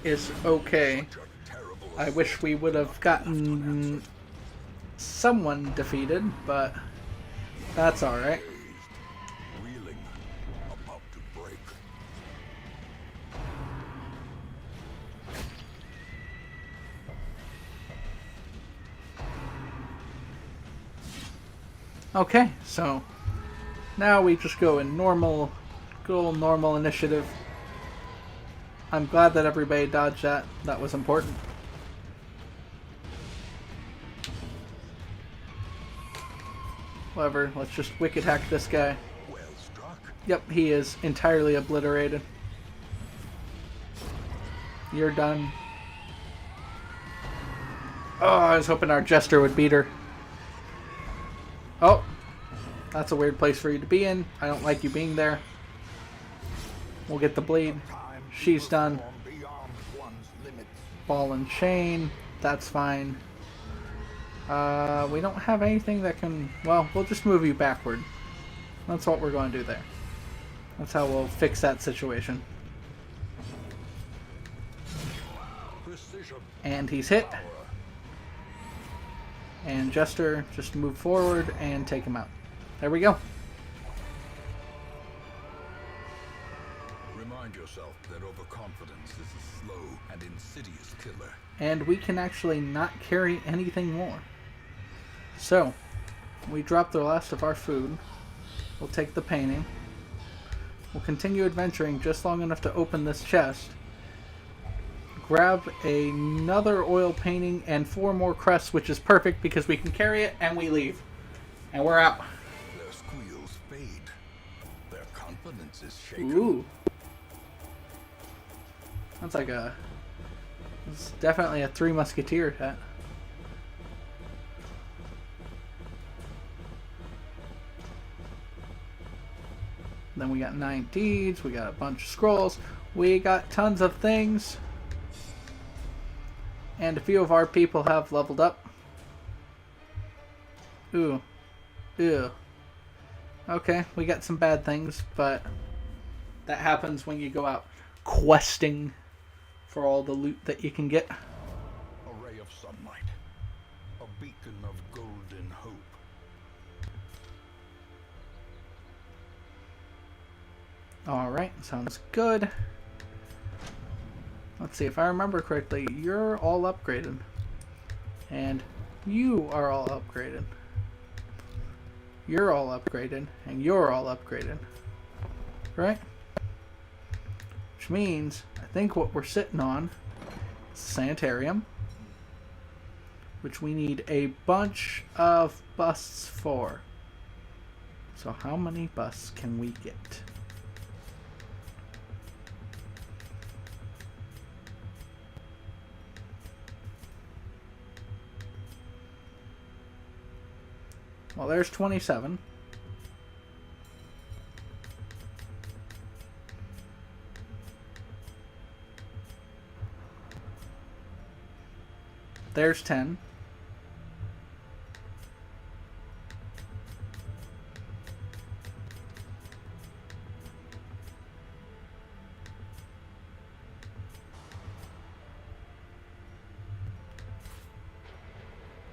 is okay. I wish we would have gotten someone defeated, but that's alright. Reeling, about to break. Okay, so now we just go in normal, good old normal initiative. I'm glad that everybody dodged that. That was important. Whatever, let's just wicked hack this guy. Well struck. Yep, he is entirely obliterated. You're done. Oh, I was hoping our jester would beat her. Oh, that's a weird place for you to be in. I don't like you being there. We'll get the bleed. She's done. Beyond one's limits. Ball and chain. That's fine. We don't have anything that can... Well, we'll just move you backward. That's what we're going to do there. That's how we'll fix that situation. Precision. And he's hit. And Jester, just move forward and take him out. There we go. yourself that overconfidence is a slow and insidious killer. And we can actually not carry anything more. So, we drop the last of our food. We'll take the painting. We'll continue adventuring just long enough to open this chest. Grab another oil painting and 4 more crests, which is perfect because we can carry it, and we leave. And we're out. Their squeals fade. Their confidence is shaken. Ooh. That's like a... It's definitely a Three Musketeer hat. Then we got 9 deeds, we got a bunch of scrolls, we got tons of things. And a few of our people have leveled up. Ooh. Ew. Okay, we got some bad things, but that happens when you go out questing for all the loot that you can get. A ray of sunlight. A beacon of golden hope. Alright, sounds good. Let's see, if I remember correctly, you're all upgraded. And you are all upgraded. You're all upgraded. And you're all upgraded. Right? Which means, I think what we're sitting on is the sanitarium. Which we need a bunch of busts for. So how many busts can we get? Well, there's 27. There's 10.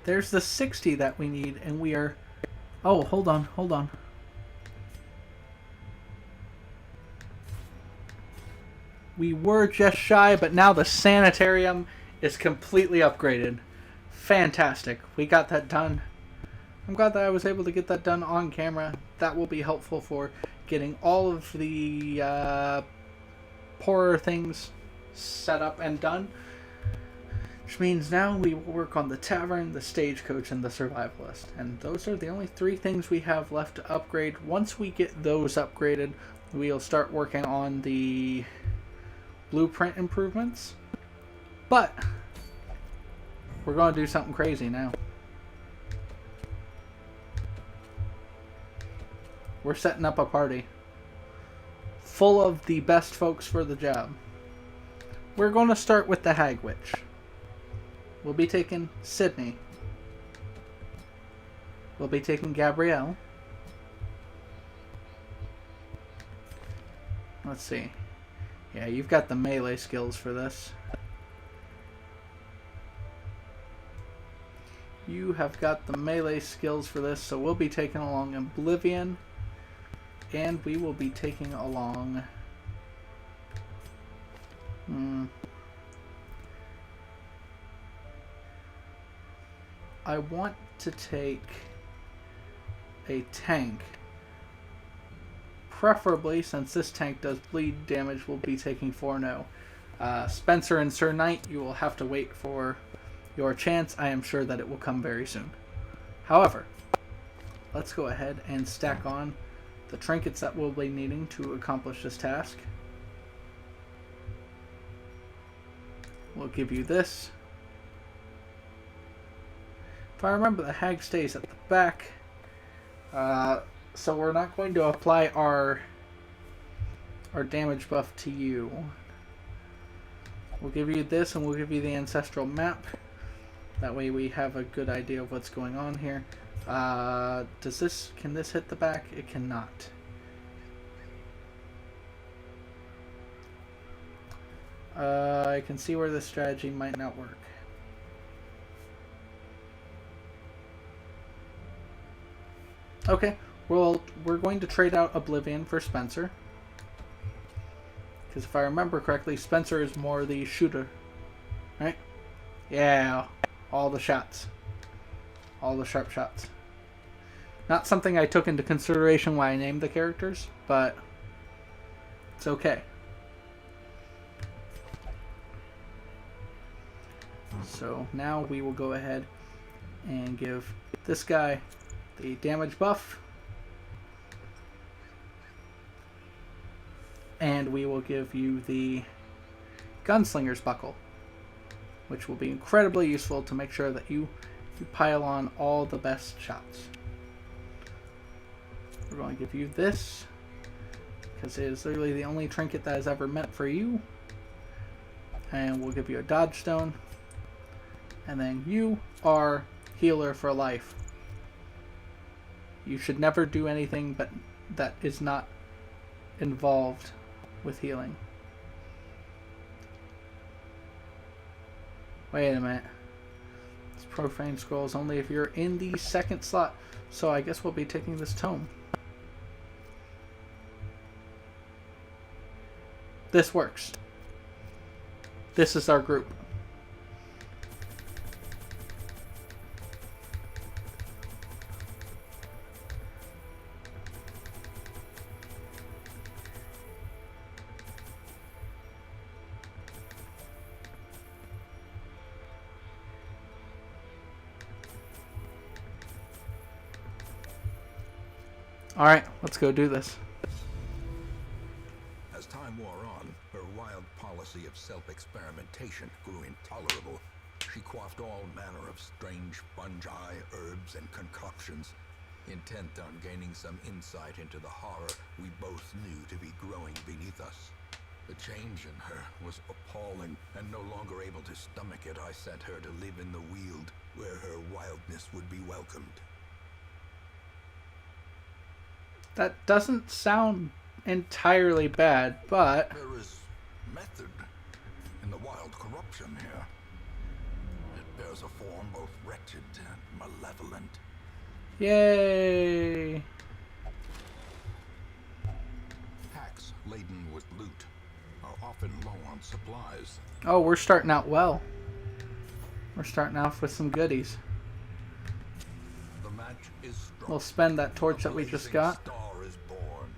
There's the 60 that we need, and we are... Oh, hold on. We were just shy, but now the sanitarium is completely upgraded. Fantastic. We got that done. I'm glad that I was able to get that done on camera. That will be helpful for getting all of the poorer things set up and done. Which means now we will work on the tavern, the stagecoach, and the survivalist. And those are the only 3 things we have left to upgrade. Once we get those upgraded, we'll start working on the blueprint improvements. But we're going to do something crazy now. We're setting up a party full of the best folks for the job. We're going to start with the Hag Witch. We'll be taking Sydney. We'll be taking Gabrielle. Let's see. Yeah, you've got the melee skills for this. You have got the melee skills for this, so we'll be taking along Oblivion. And we will be taking along... I want to take a tank. Preferably, since this tank does bleed damage, we'll be taking Forno. Spencer and Sir Knight, you will have to wait for your chance. I am sure that it will come very soon. However, let's go ahead and stack on the trinkets that we'll be needing to accomplish this task. We'll give you this. If I remember, the hag stays at the back. So we're not going to apply our damage buff to you. We'll give you this, and we'll give you the ancestral map. That way we have a good idea of what's going on here. Can this hit the back? It cannot. I can see where this strategy might not work. Okay, well, we're going to trade out Oblivion for Spencer. Because if I remember correctly, Spencer is more the shooter. Right? Yeah. All the shots. All the sharp shots. Not something I took into consideration when I named the characters, but it's okay. So now we will go ahead and give this guy the damage buff. And we will give you the Gunslinger's Buckle, which will be incredibly useful to make sure that you pile on all the best shots. We're going to give you this, because it is literally the only trinket that is ever meant for you. And we'll give you a Dodge Stone. And then you are healer for life. You should never do anything but that is not involved with healing. Wait a minute. It's profane scrolls only if you're in the second slot. So I guess we'll be taking this tome. This works. This is our group. Alright, let's go do this. As time wore on, her wild policy of self-experimentation grew intolerable. She quaffed all manner of strange fungi, herbs, and concoctions, intent on gaining some insight into the horror we both knew to be growing beneath us. The change in her was appalling, and no longer able to stomach it, I sent her to live in the Weald, where her wildness would be welcomed. That doesn't sound entirely bad, but There is method in the wild corruption here. It bears a form both wretched and malevolent. yay! Packs laden with loot are often low on supplies. Oh, we're starting out well. We're starting off with some goodies. The match is strong. We'll spend that torch that we just got. Star is born.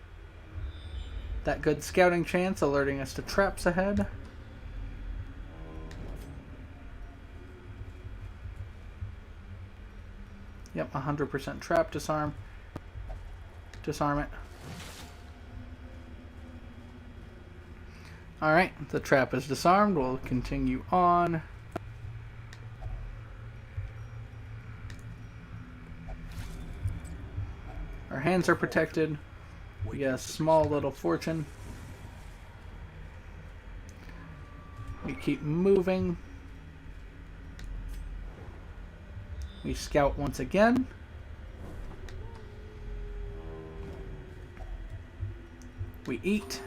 That good scouting chance alerting us to traps ahead. Yep, 100% trap disarm. Disarm it. Alright, the trap is disarmed. We'll continue on. Our hands are protected. We got a small little fortune. We keep moving. We scout once again. We eat.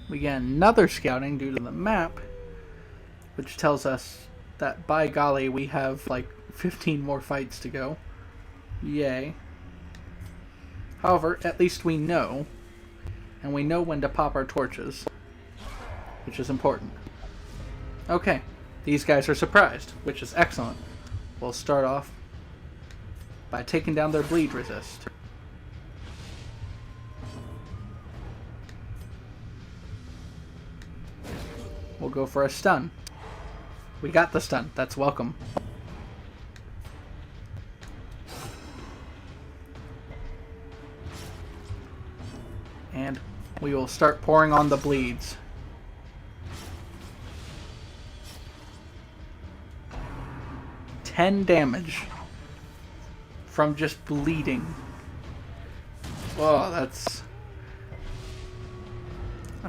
We get another scouting due to the map, which tells us that, by golly, we have like 15 more fights to go. Yay. However, at least we know, and we know when to pop our torches, which is important. Okay, these guys are surprised, which is excellent. We'll start off by taking down their bleed resist. We'll go for a stun. We got the stun. That's welcome. And we will start pouring on the bleeds. $10 damage from just bleeding. Whoa, that's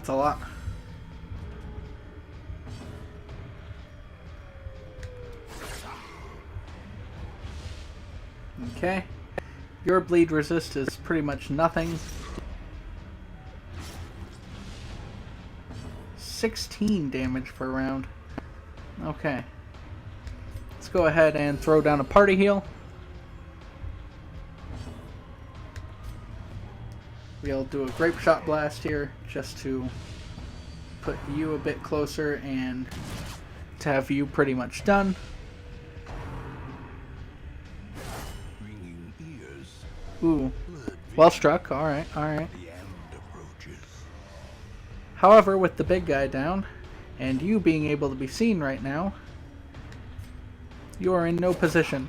a lot. Okay. Your bleed resist is pretty much nothing. 16 damage per round. Okay. Let's go ahead and throw down a party heal. We'll do a grape shot blast here just to put you a bit closer and to have you pretty much done. Ringing ears. Ooh, well struck. Alright, alright. The end approaches. However, with the big guy down, and you being able to be seen right now, you are in no position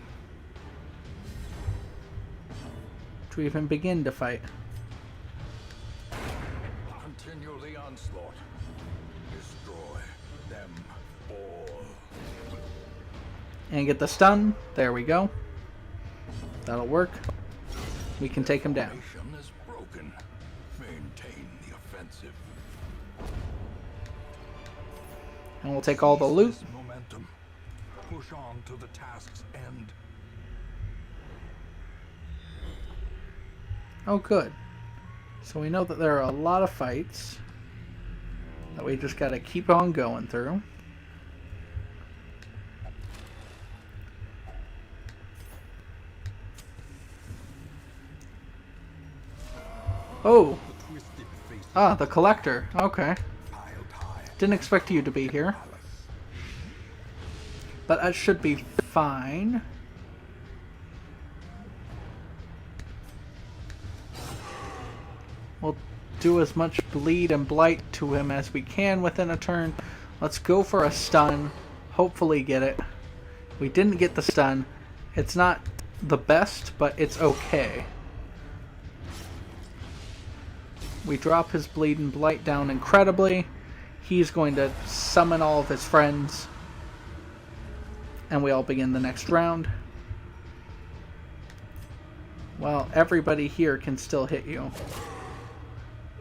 to even begin to fight. Continue the onslaught. Destroy them all. And get the stun. There we go. That'll work. We can take him down. Formation is broken. Maintain the offensive. And we'll take all the loot. Seize this momentum. Push on to the task's end. Oh, good. So we know that there are a lot of fights that we just gotta keep on going through. Oh! Twisted face Ah, the collector. Okay. piled high. Didn't expect you to be here. But that should be fine. We'll do as much bleed and blight to him as we can within a turn. Let's go for a stun. Hopefully get it. We didn't get the stun. It's not the best, but it's okay. We drop his bleed and blight down incredibly. He's going to summon all of his friends. And we all begin the next round. Well, everybody here can still hit you.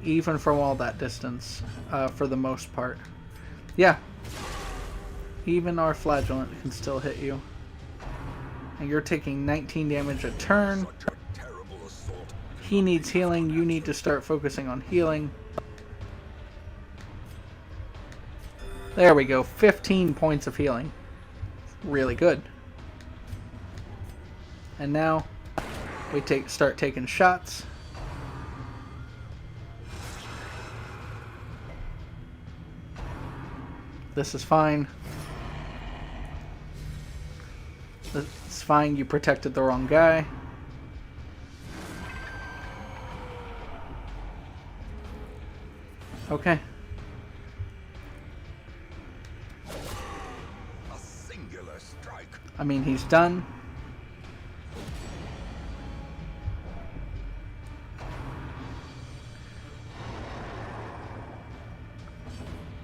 Even from all that distance, for the most part. Yeah. Even our flagellant can still hit you. And you're taking 19 damage a turn. Such a terrible assault. He needs healing. You need to start focusing on healing. There we go. 15 points of healing. Really good. And now we start taking shots. This is fine. It's fine. You protected the wrong guy. Okay. A singular strike. I mean, he's done.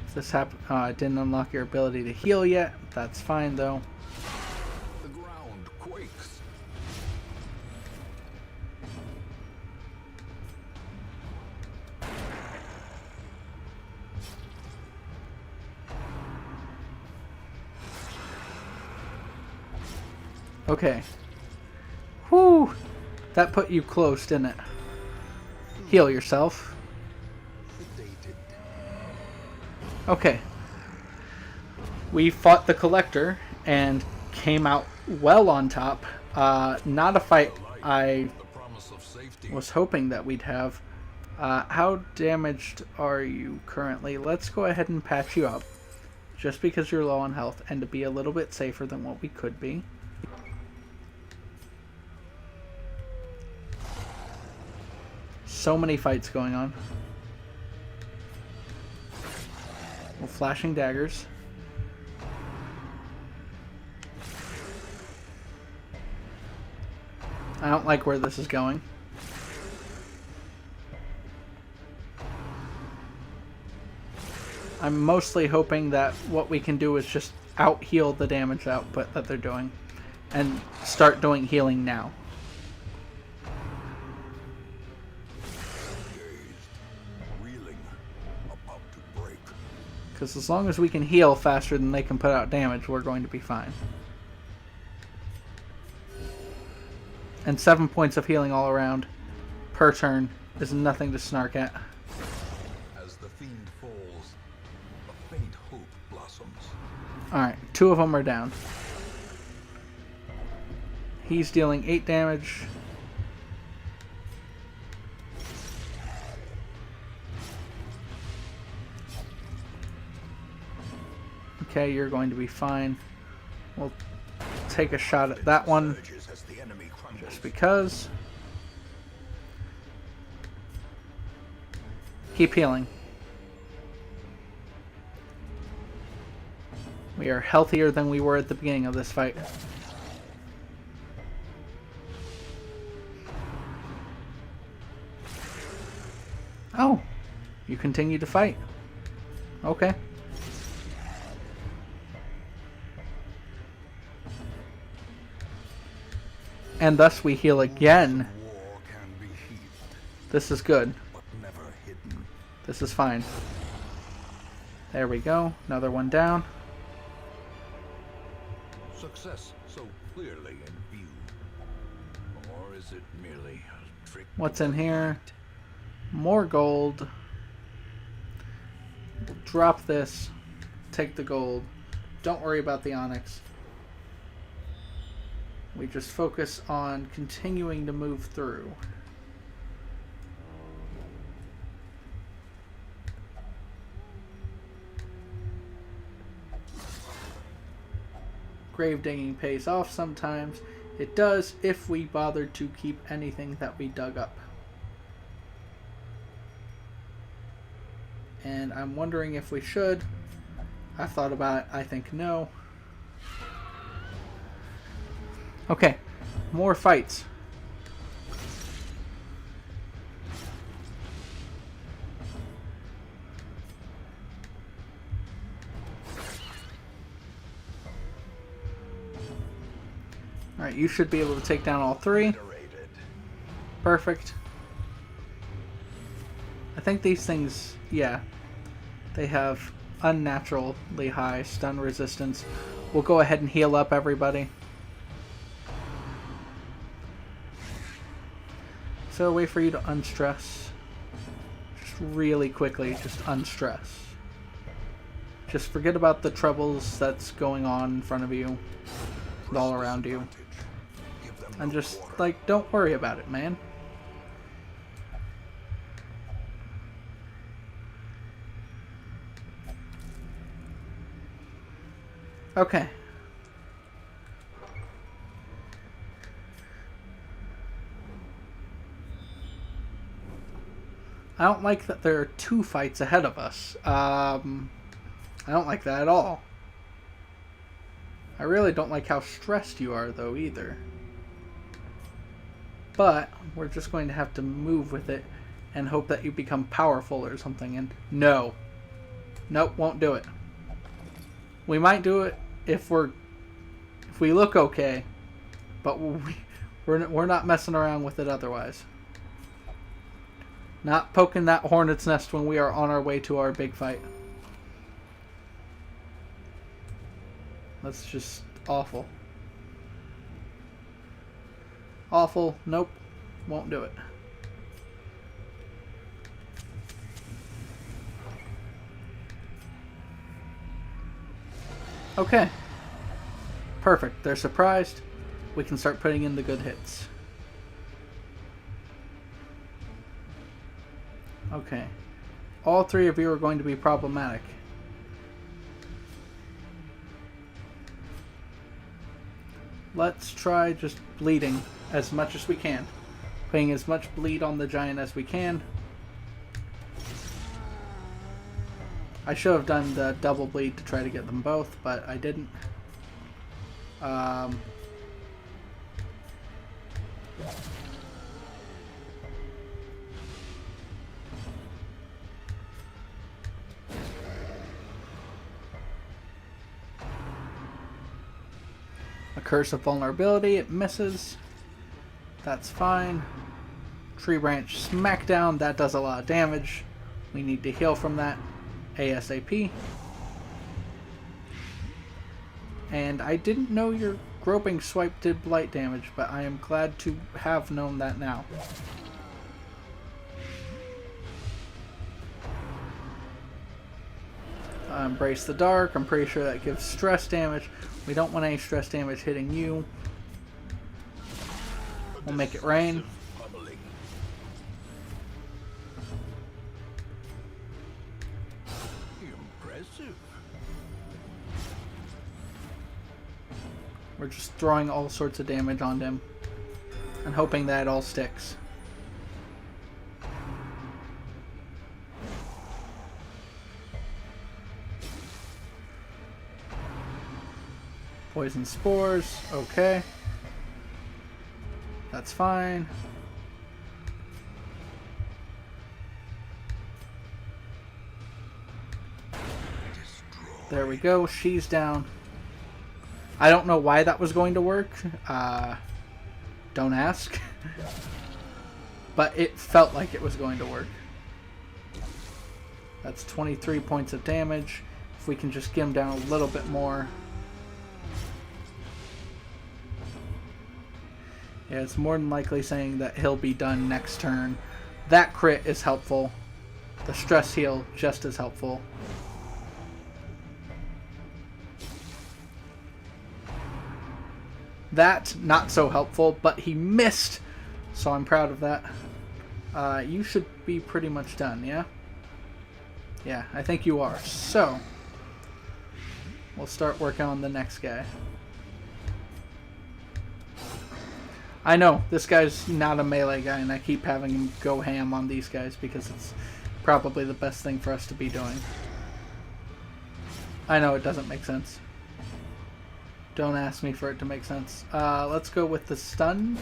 If this didn't unlock your ability to heal yet. That's fine, though. The ground quakes. Okay. Whew! That put you close, didn't it? Heal yourself. Sedated. Okay. We fought the Collector and came out well on top. Not a fight I The promise of safety. was hoping that we'd have. How damaged are you currently? Let's go ahead and patch you up. Just because you're low on health and to be a little bit safer than what we could be. So many fights going on. Well, flashing daggers. I don't like where this is going. I'm mostly hoping that what we can do is just out-heal the damage output that they're doing. And start doing healing now. Reeling. About to break. Because as long as we can heal faster than they can put out damage, we're going to be fine. And 7 points of healing all around per turn is nothing to snark at. As the fiend falls, a faint hope blossoms. Alright, 2 of them are down. He's dealing 8 damage. Okay, you're going to be fine. We'll take a shot at that one just because. Keep healing. We are healthier than we were at the beginning of this fight. Oh, you continue to fight. Okay. And thus we heal again. This is good. This is fine. There we go. Another one down. Success so clearly in view. Or is it merely a trick? What's in here? More gold. We'll drop this. Take the gold. Don't worry about the onyx. We just focus on continuing to move through. Grave digging pays off sometimes. It does if we bother to keep anything that we dug up. And I'm wondering if we should. I've thought about it. I think no. Okay, more fights. Alright, you should be able to take down all 3. Perfect. I think these things, yeah, they have unnaturally high stun resistance. We'll go ahead and heal up everybody. So wait for you to unstress. Just really quickly, just unstress. Just forget about the troubles that's going on in front of you, all around you. And just, like, don't worry about it, man. Okay. I don't like that there are 2 fights ahead of us. I don't like that at all. I really don't like how stressed you are, though, either. But we're just going to have to move with it and hope that you become powerful or something. And no. Nope, won't do it. We might do it if we look okay, but we're not messing around with it otherwise. Not poking that hornet's nest when we are on our way to our big fight. That's just awful. Awful. Nope. Won't do it. Okay. Perfect. They're surprised. We can start putting in the good hits. Okay. All 3 of you are going to be problematic. Let's try just bleeding as much as we can. Putting as much bleed on the giant as we can. I should have done the double bleed to try to get them both, but I didn't. A curse of vulnerability, it misses. That's fine. Tree branch smackdown, that does a lot of damage. We need to heal from that ASAP. And I didn't know your groping swipe did blight damage, but I am glad to have known that now. Embrace the dark, I'm pretty sure that gives stress damage. We don't want any stress damage hitting you. We'll make it rain. Pummeling. Impressive. We're just throwing all sorts of damage on him and hoping that it all sticks. Poison spores, okay. That's fine. There we go, she's down. I don't know why that was going to work. Don't ask. But it felt like it was going to work. That's 23 points of damage. If we can just get him down a little bit more. Yeah, it's more than likely saying that he'll be done next turn. That crit is helpful. The stress heal, just as helpful. That, not so helpful, but he missed. So I'm proud of that. You should be pretty much done, yeah? Yeah, I think you are. So, we'll start working on the next guy. I know, this guy's not a melee guy, and I keep having him go ham on these guys because it's probably the best thing for us to be doing. I know it doesn't make sense. Don't ask me for it to make sense. Let's go with the stun.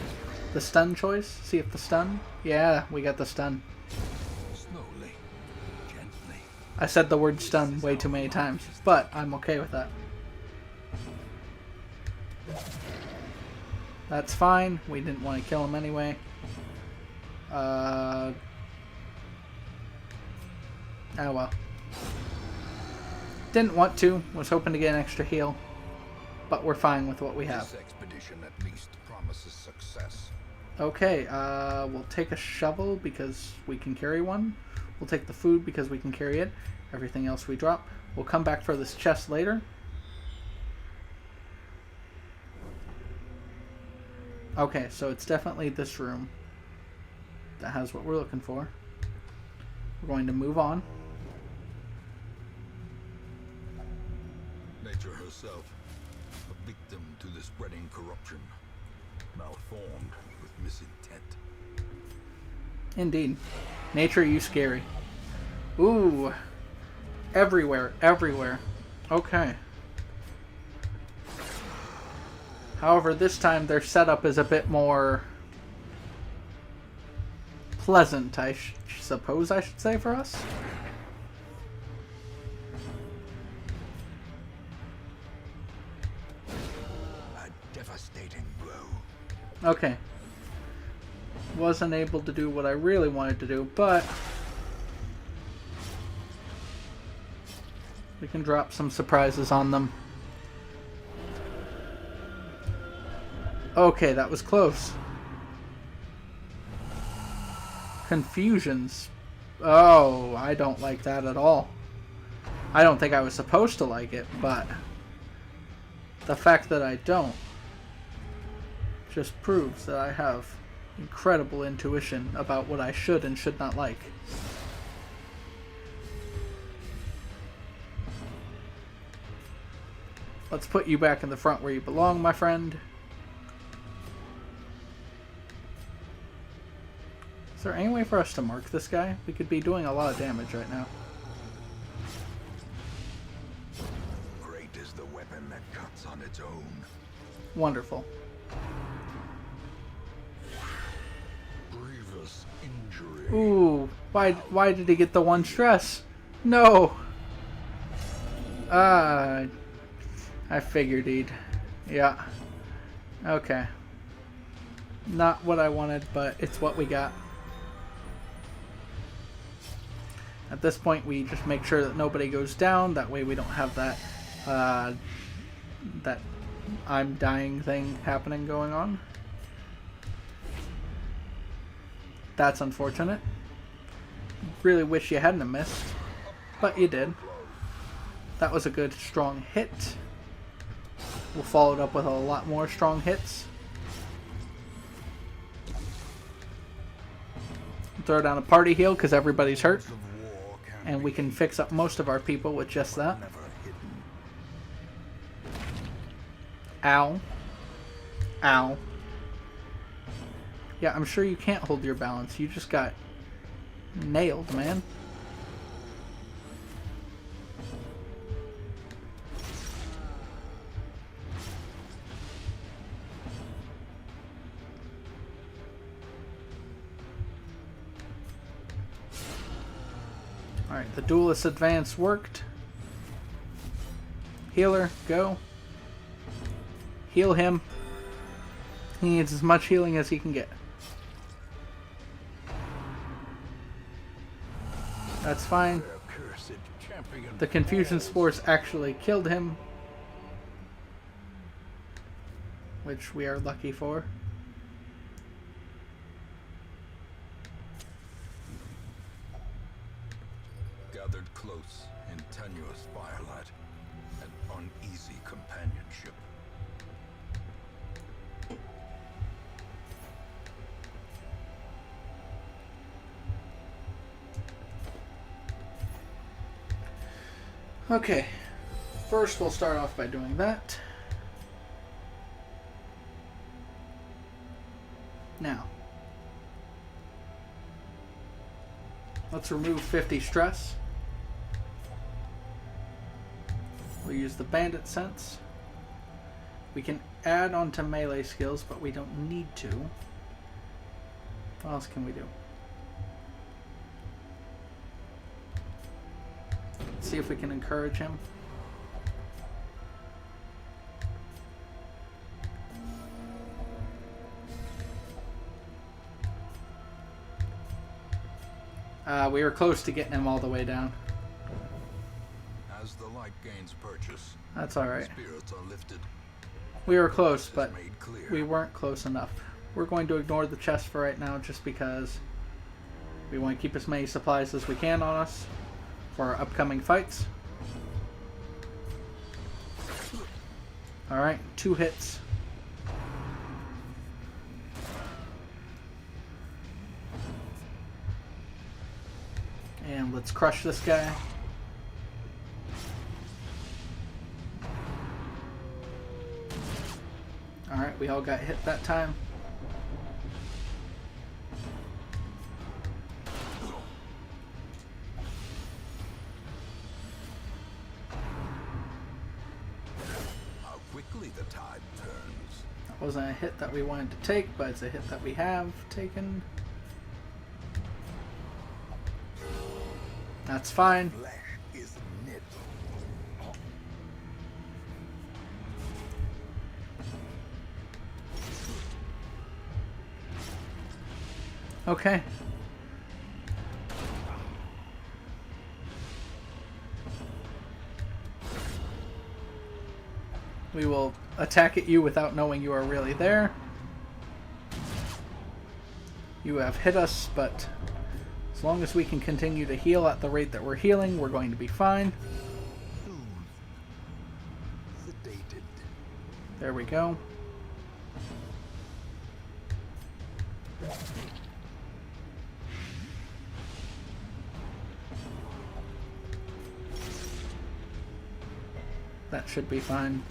The stun choice. See if the stun. Yeah, we got the stun. Slowly, gently. I said the word stun way too many times, but I'm okay with that. That's fine. We didn't want to kill him anyway. Oh well. Didn't want to. Was hoping to get an extra heal. But we're fine with what we have. This expedition at least promises success. Okay, we'll take a shovel because we can carry one. We'll take the food because we can carry it. Everything else we drop. We'll come back for this chest later. Okay, so it's definitely this room that has what we're looking for. We're going to move on. Nature herself, a victim to the spreading corruption, malformed with misintent. Indeed. Nature, you scary. Ooh. Everywhere, everywhere. Okay. However, this time their setup is a bit more pleasant, I suppose I should say, for us. A devastating blow. Okay. Wasn't able to do what I really wanted to do, but we can drop some surprises on them. Okay, that was close. Confusions. Oh, I don't like that at all. I don't think I was supposed to like it, but the fact that I don't just proves that I have incredible intuition about what I should and should not like. Let's put you back in the front where you belong, my friend. Is there any way for us to mark this guy? We could be doing a lot of damage right now. Great is the weapon that cuts on its own. Wonderful. Grievous injury. Ooh, why did he get the one stress? No! I figured he'd... Yeah. Okay. Not what I wanted, but it's what we got. At this point, we just make sure that nobody goes down. That way we don't have that, that I'm dying thing happening going on. That's unfortunate. Really wish you hadn't have missed, but you did. That was a good, strong hit. We'll follow it up with a lot more strong hits. throw down a party heal because everybody's hurt. Of war can And we can fix up most of our people with just that. never hidden. Ow. Ow. Yeah, I'm sure you can't hold your balance. You just got nailed, man. Alright, the duelist advance worked. Healer, go. Heal him. He needs as much healing as he can get. That's fine. Their cursed champion The confusion spores actually killed him. Which we are lucky for. gathered close in tenuous firelight and uneasy companionship. Okay. First we'll start off by doing that. Now. Let's remove 50 stress. We'll use the bandit sense. We can add on to melee skills, but we don't need to. What else can we do? Let's see if we can encourage him. We were close to getting him all the way down. As the light gains purchase, That's alright. spirits are lifted. We were close, Is but made clear. we weren't close enough. We're going to ignore the chest for right now just because we want to keep as many supplies as we can on us for our upcoming fights. Alright, 2 hits. And let's crush this guy. Alright, we all got hit that time. How quickly the tide turns. That wasn't a hit that we wanted to take, but it's a hit that we have taken. That's fine. Flesh is knit. Okay. We will attack at you without knowing you are really there. You have hit us, but as long as we can continue to heal at the rate that we're healing, we're going to be fine. Sedated. There we go. That should be fine.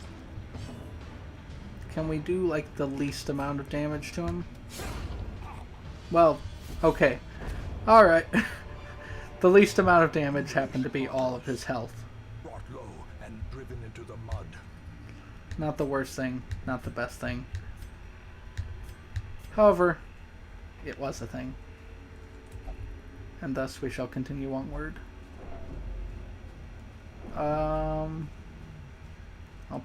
Can we do like the least amount of damage to him? Well, okay. Alright. The least amount of damage happened to be all of his health. Brought low and driven into the mud. Not the worst thing, not the best thing. However, it was a thing. And thus we shall continue onward. I'll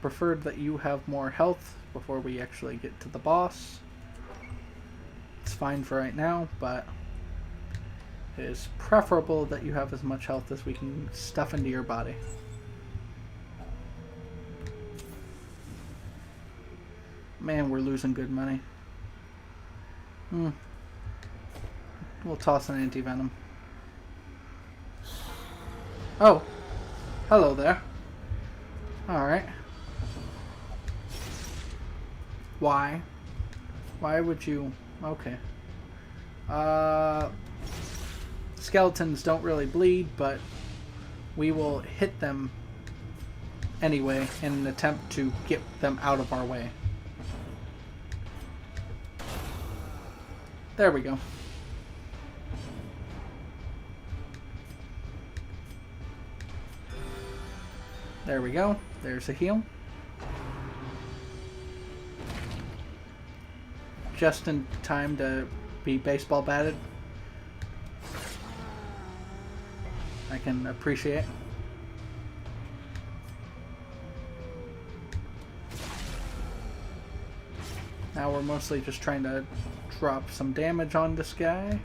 prefer that you have more health before we actually get to the boss. It's fine for right now, but it is preferable that you have as much health as we can stuff into your body. Man, we're losing good money. We'll toss an anti-venom. Oh. Hello there. Alright. Why? Why would you... Okay. Skeletons don't really bleed, but we will hit them anyway in an attempt to get them out of our way. There we go. There we go. There's a heal. Just in time to be baseball batted. I can appreciate. Now we're mostly just trying to drop some damage on this guy.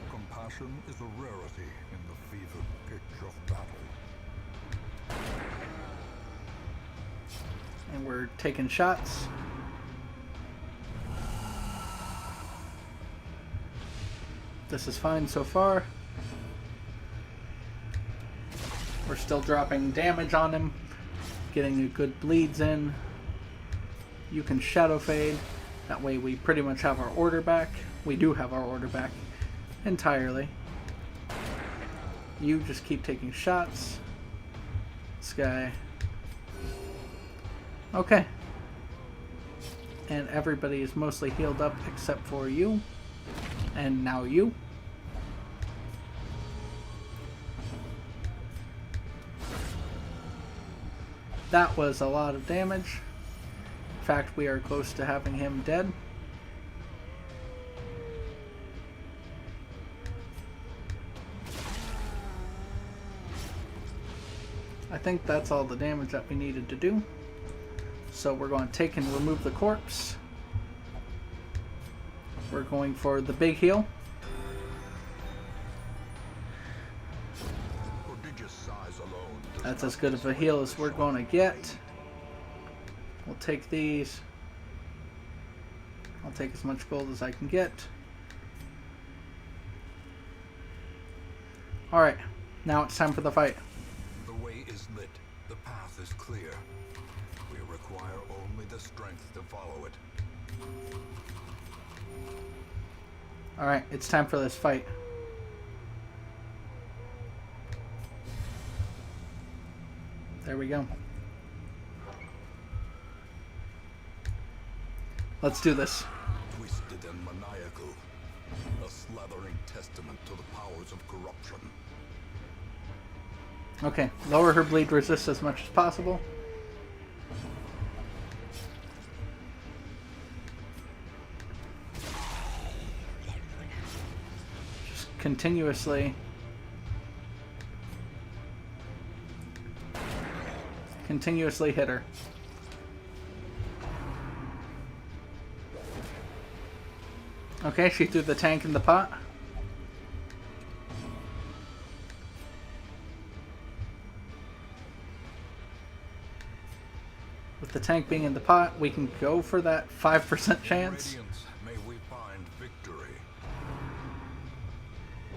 Compassion is a rarity in the fevered pitch of battle. And we're taking shots. This is fine so far. We're still dropping damage on him, getting a good bleeds in. You can shadow fade. That way we pretty much have our order back. We do have our order back entirely. You just keep taking shots. This guy. Okay. And everybody is mostly healed up except for you. And now you. That was a lot of damage. In fact, we are close to having him dead. I think that's all the damage that we needed to do. So we're going to take and remove the corpse. We're going for the big heal. That's as good of a heal as we're going to get. We'll take these. I'll take as much gold as I can get. Alright, now it's time for the fight. The way is lit. The path is clear. We require only the strength to follow it. Alright, it's time for this fight. There we go. Let's do this. Twisted and maniacal. A slathering testament to the powers of corruption. Okay, lower her bleed resist as much as possible. Just continuously hit her. Okay, she threw the tank in the pot. With the tank being in the pot, we can go for that 5% chance. Radiance, may we find victory.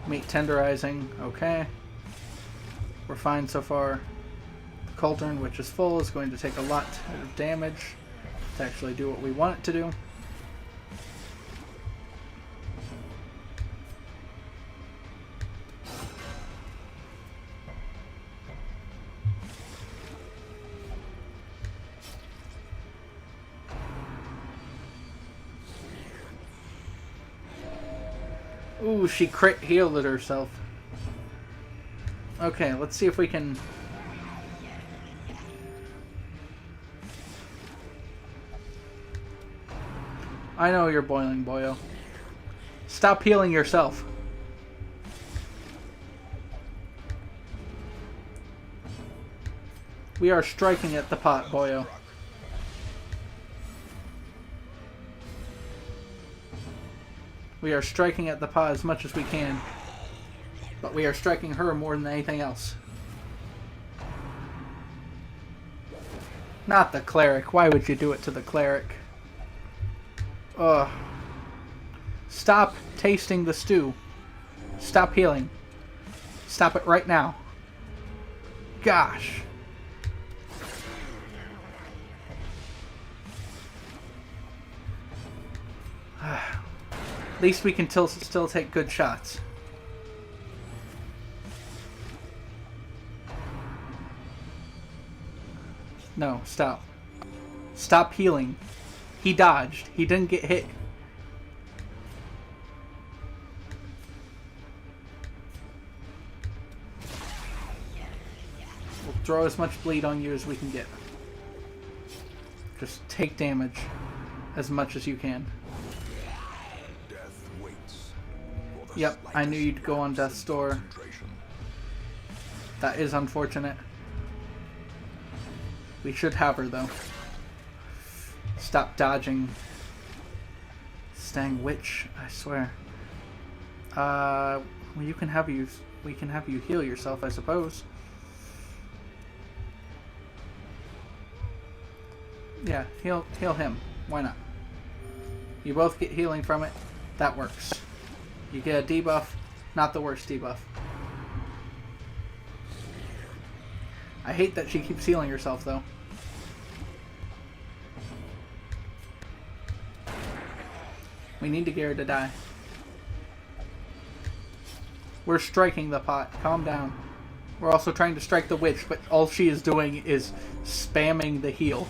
Meat tenderizing, okay. We're fine so far. The cauldron, which is full, is going to take a lot of damage to actually do what we want it to do. Ooh, she crit healed herself. Okay, let's see if we can... I know you're boiling, boyo. Stop healing yourself. We are striking at the pot, boyo. We are striking at the pot as much as we can. But we are striking her more than anything else. Not the cleric. Why would you do it to the cleric? Ugh. Stop tasting the stew. Stop healing. Stop it right now. Gosh. At least we can still take good shots. No, stop. Stop healing. He dodged. He didn't get hit. We'll throw as much bleed on you as we can get. Just take damage as much as you can. Death waits for the Yep, I knew you'd go on slightest death's door. concentration. That is unfortunate. We should have her, though. Stop dodging. Stang witch, I swear. Well, we can have you heal yourself, I suppose. Yeah, heal him. Why not? You both get healing from it. That works. You get a debuff. Not the worst debuff. I hate that she keeps healing herself, though. We need to get her to die. We're striking the pot. Calm down. We're also trying to strike the witch, but all she is doing is spamming the heal.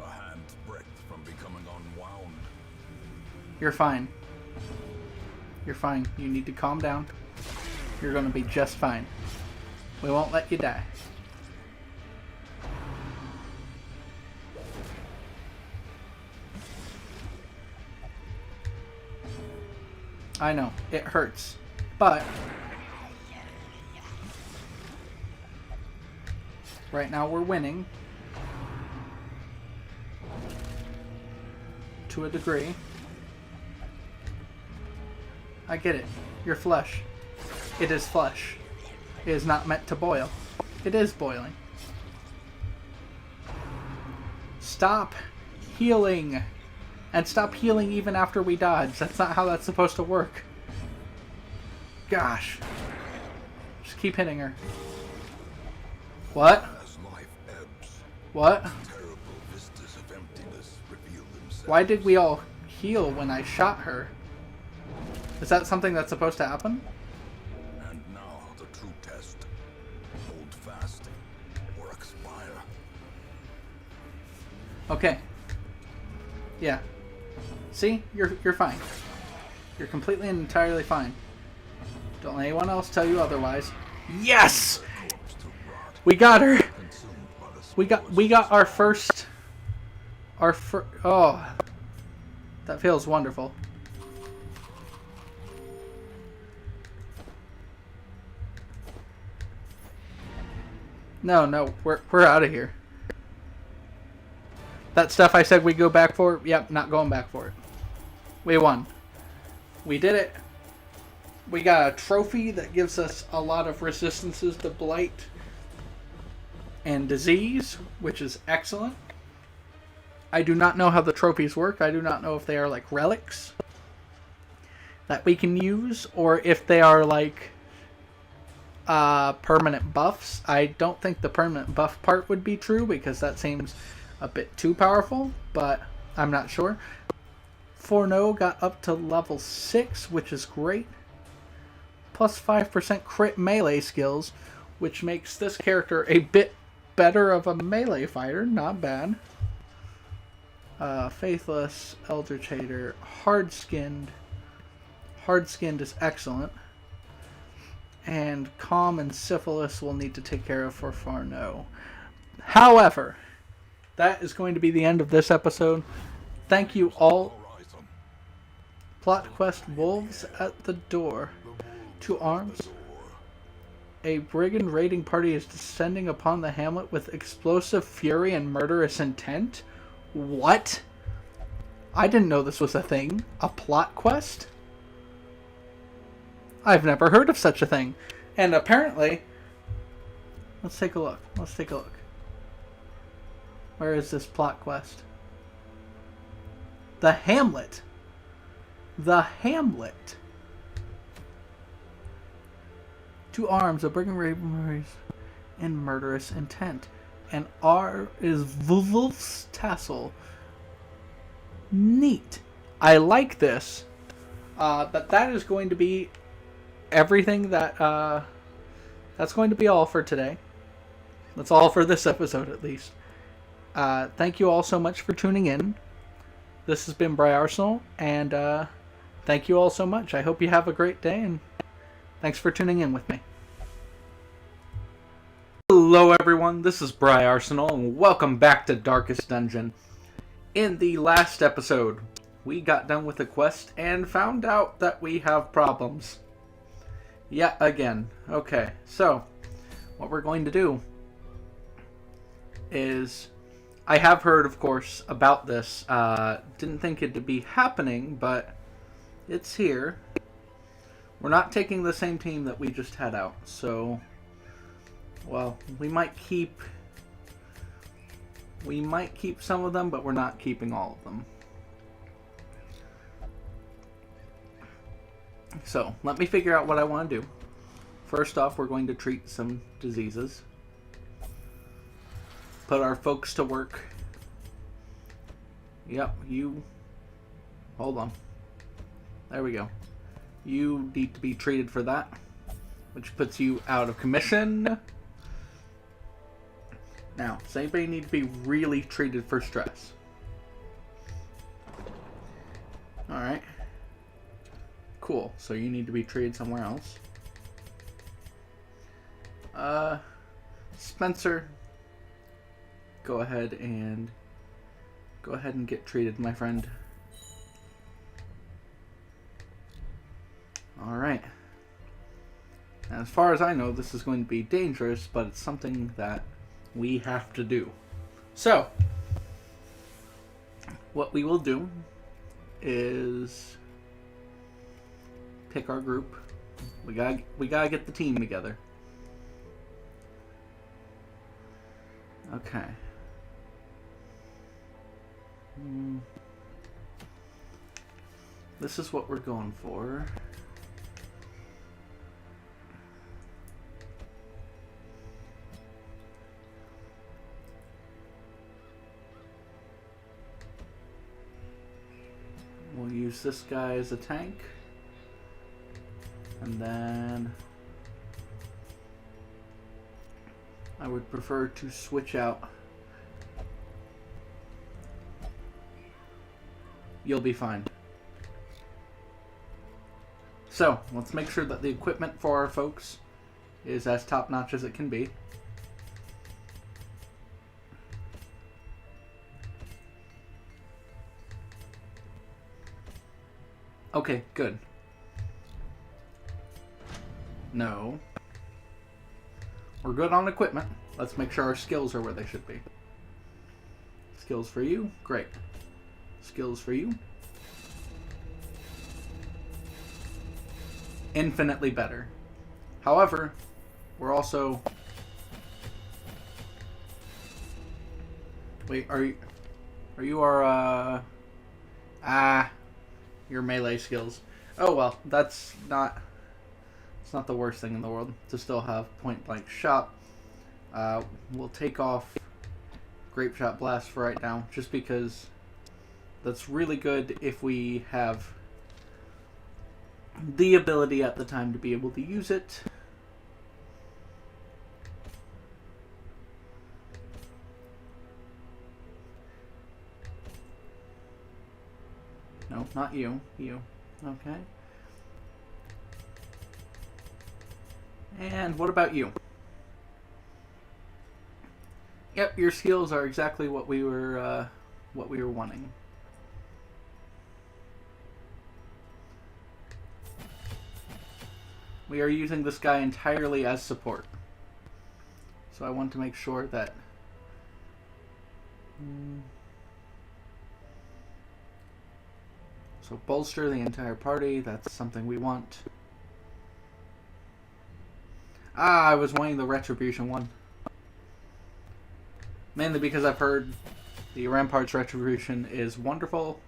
A hand's breadth from becoming unwound. You're fine. You're fine. You need to calm down. You're going to be just fine. We won't let you die. I know, it hurts, but right now we're winning to a degree. I get it. You're flesh. It is flesh. It is not meant to boil. It is boiling. Stop healing. And stop healing even after we dodge. That's not how that's supposed to work. Gosh. Just keep hitting her. What? As life ebbs, What? terrible vistas of emptiness reveal themselves. Why did we all heal when I shot her? Is that something that's supposed to happen? And now the true test. Hold fast or expire. Okay. Yeah. See? You're fine. You're completely and entirely fine. Don't let anyone else tell you otherwise. Yes! Corpse to rot, We got her! consumed by the We got our first... Oh. That feels wonderful. No, we're out of here. That stuff I said we go back for, yep, not going back for it. We won. We did it. We got a trophy that gives us a lot of resistances to blight and disease, which is excellent. I do not know how the trophies work. I do not know if they are like relics that we can use, or if they are like permanent buffs. I don't think the permanent buff part would be true, because that seems a bit too powerful, but I'm not sure. Forno got up to level 6, which is great. Plus 5% crit melee skills, which makes this character a bit better of a melee fighter. Not bad. Faithless, Eldritch Hater, Hard-Skinned. Hard-Skinned is excellent. And Calm and Syphilis we'll need to take care of for Farno. However, that is going to be the end of this episode. Thank you all. horizon. Plot quest Wolves at the Door. To arms. A brigand raiding party is descending upon the hamlet with explosive fury and murderous intent? What? I didn't know this was a thing. A plot quest? I've never heard of such a thing. And apparently... Let's take a look. Let's take a look. Where is this plot quest? The Hamlet. The Hamlet. To arms, a brigand raiding party. and murderous intent. And R is Wolf's tassel. Neat. I like this. But that is going to be everything that's going to be all for today. That's all for this episode, at least. Thank you all so much for tuning in. This has been Briarsenal, and thank you all so much. I hope you have a great day, and thanks for tuning in with me. Hello everyone, this is Briarsenal, and welcome back to Darkest Dungeon. In the last episode, we got done with a quest and found out that we have problems. Yet again. Okay, so what we're going to do is, I have heard, of course, about this. Didn't think it to be happening, but it's here. We're not taking the same team that we just had out, so, well, we might keep some of them, but we're not keeping all of them. So, let me figure out what I want to do. First off, we're going to treat some diseases. Put our folks to work. Yep, you... Hold on. There we go. You need to be treated for that, which puts you out of commission. Now, does anybody need to be really treated for stress? Alright. Cool. So you need to be treated somewhere else. Spencer, go ahead and get treated, my friend. Alright. And as far as I know, this is going to be dangerous, but it's something that we have to do. So, what we will do is pick our group. We gotta get the team together. Okay. This is what we're going for. We'll use this guy as a tank. And then I would prefer to switch out. You'll be fine. So, let's make sure that the equipment for our folks is as top-notch as it can be. Okay, good. No. We're good on equipment. Let's make sure our skills are where they should be. Skills for you? Great. Skills for you? Infinitely better. However, we're also... Wait, are you our, your melee skills. Oh well, it's not the worst thing in the world to still have point blank shot. We'll take off grape shot blast for right now, just because that's really good if we have the ability at the time to be able to use it. No, not you. You. Okay. And what about you? Yep, your skills are exactly what we were wanting. We are using this guy entirely as support. So I want to make sure that... So bolster the entire party, that's something we want. I was wanting the Retribution one. Mainly because I've heard the Rampart's Retribution is wonderful.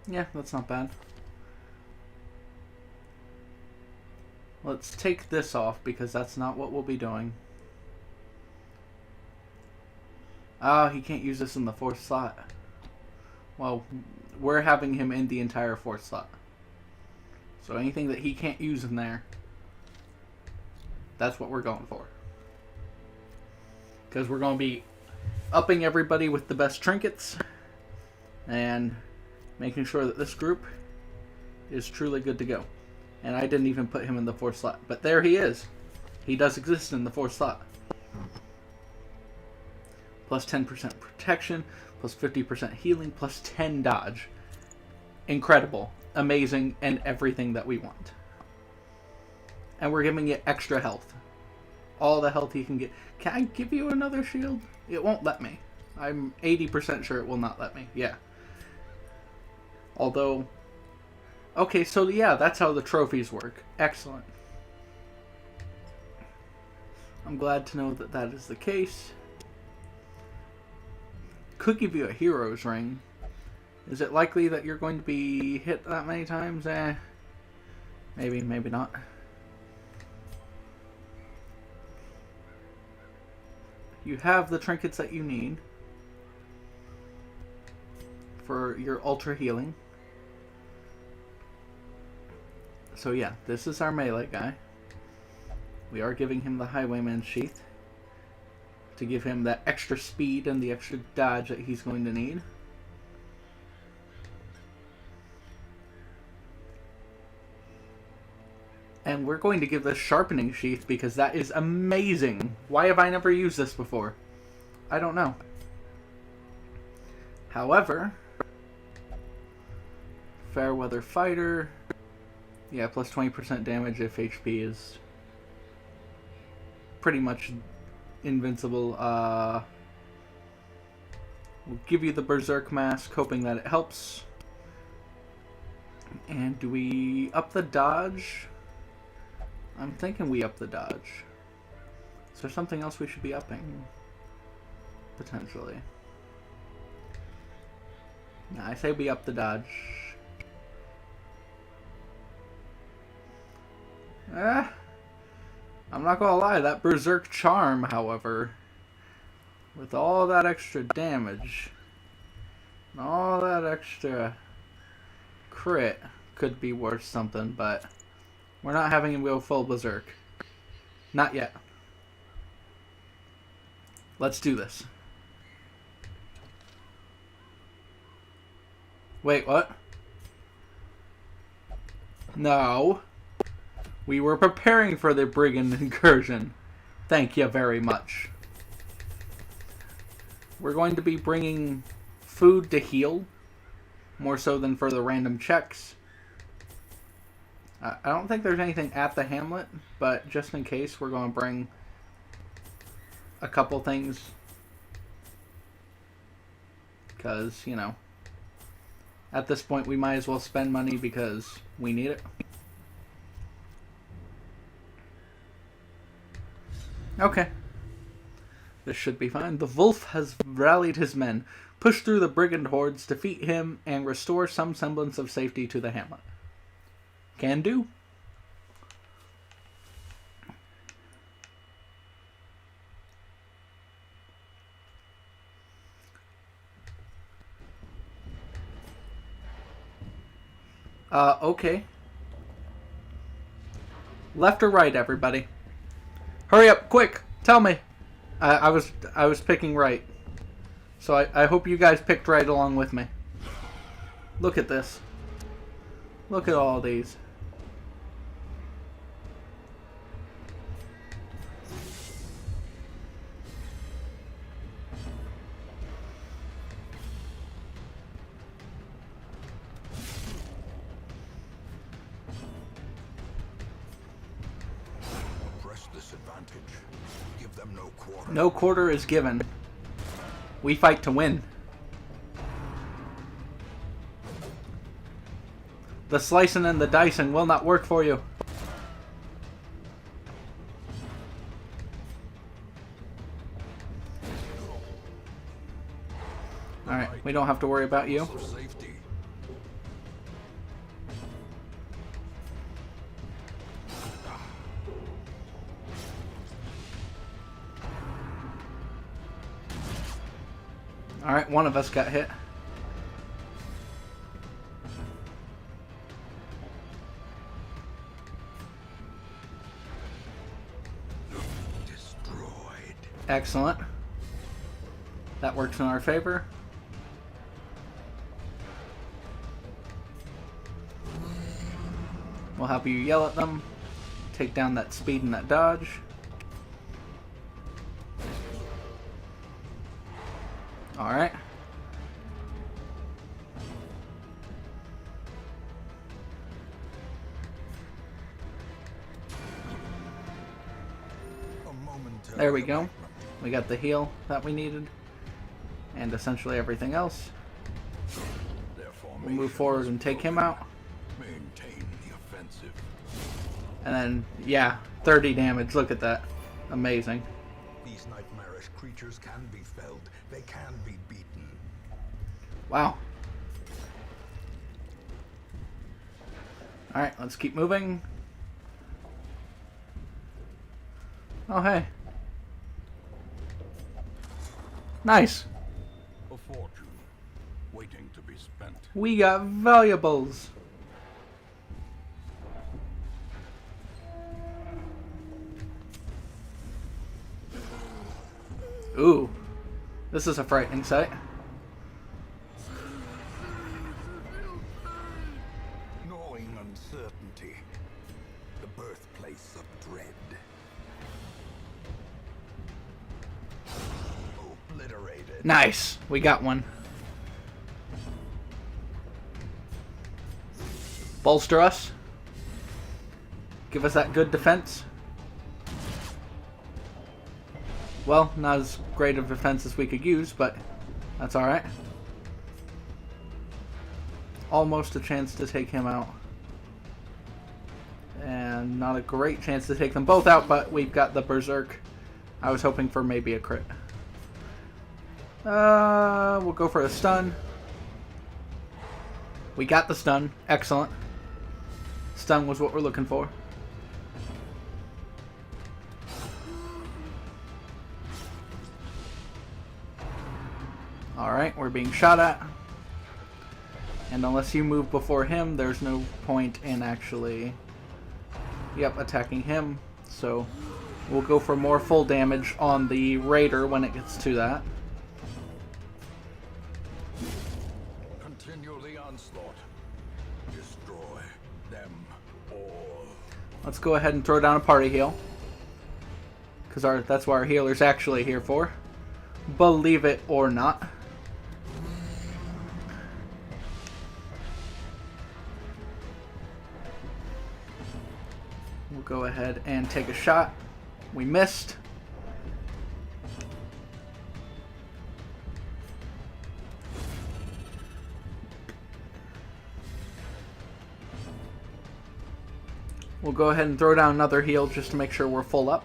Yeah, that's not bad. Let's take this off because that's not what we'll be doing. Oh, he can't use this in the fourth slot. Well, we're having him in the entire fourth slot. So anything that he can't use in there, that's what we're going for. Because we're going to be upping everybody with the best trinkets and making sure that this group is truly good to go. And I didn't even put him in the fourth slot. But there he is. He does exist in the fourth slot. Plus 10% protection, plus 50% healing, plus 10 dodge. Incredible, amazing, and everything that we want. And we're giving it extra health. All the health he can get. Can I give you another shield? It won't let me. I'm 80% sure it will not let me. Yeah. Although... Okay, so yeah, that's how the trophies work. Excellent. I'm glad to know that that is the case. Could give you a hero's ring. Is it likely that you're going to be hit that many times? Maybe, maybe not. You have the trinkets that you need for your ultra healing. So yeah, this is our melee guy. We are giving him the Highwayman sheath to give him that extra speed and the extra dodge that he's going to need. And we're going to give this sharpening sheath because that is amazing. Why have I never used this before? I don't know. However, Fairweather Fighter, yeah, plus 20% damage if HP is pretty much invincible. We'll give you the Berserk Mask, hoping that it helps. And do we up the dodge? I'm thinking we up the dodge. Is there something else we should be upping? Potentially. No, I say we up the dodge. I'm not gonna lie, that Berserk Charm, however, with all that extra damage, and all that extra crit, could be worth something, but we're not having him go full Berserk. Not yet. Let's do this. Wait, what? No. We were preparing for the brigand incursion. Thank you very much. We're going to be bringing food to heal, more so than for the random checks. I don't think there's anything at the hamlet, but just in case, we're going to bring a couple things. Because, you know, at this point we might as well spend money because we need it. Okay. This should be fine. The Wolf has rallied his men, pushed through the brigand hordes, defeat him, and restore some semblance of safety to the hamlet. Can do. Okay. Left or right, everybody? Hurry up, quick! Tell me! I was picking right. So I hope you guys picked right along with me. Look at this. Look at all these. Give them no quarter. No quarter is given. We fight to win. The slicing and the dicing will not work for you. Alright, we don't have to worry about you. Alright, one of us got hit. Destroyed. Excellent. That works in our favor. We'll have you yell at them. Take down that speed and that dodge. Alright. There we go. We got the heal that we needed. And essentially everything else. We'll move forward and take him out. Maintain the offensive. And then, yeah, 30 damage. Look at that. Amazing. These nightmarish creatures can be felled. They can be beaten. Wow. Alright, let's keep moving. Oh, hey. Nice. A fortune waiting to be spent. We got valuables. Ooh. This is a frightening sight. Gnawing uncertainty. The birthplace of dread. Obliterated. Nice. We got one. Bolster us. Give us that good defense. Well, not as great of defense as we could use, but that's alright. Almost a chance to take him out. And not a great chance to take them both out, but we've got the Berserk. I was hoping for maybe a crit. We'll go for a stun. We got the stun. Excellent. Stun was what we're looking for. Alright, we're being shot at. And unless you move before him, there's no point in actually, attacking him. So we'll go for more full damage on the Raider when it gets to that. Continue the onslaught. Destroy them all. Let's go ahead and throw down a party heal. Because that's what our healer's actually here for. Believe it or not. We'll go ahead and take a shot. We missed. We'll go ahead and throw down another heal just to make sure we're full up.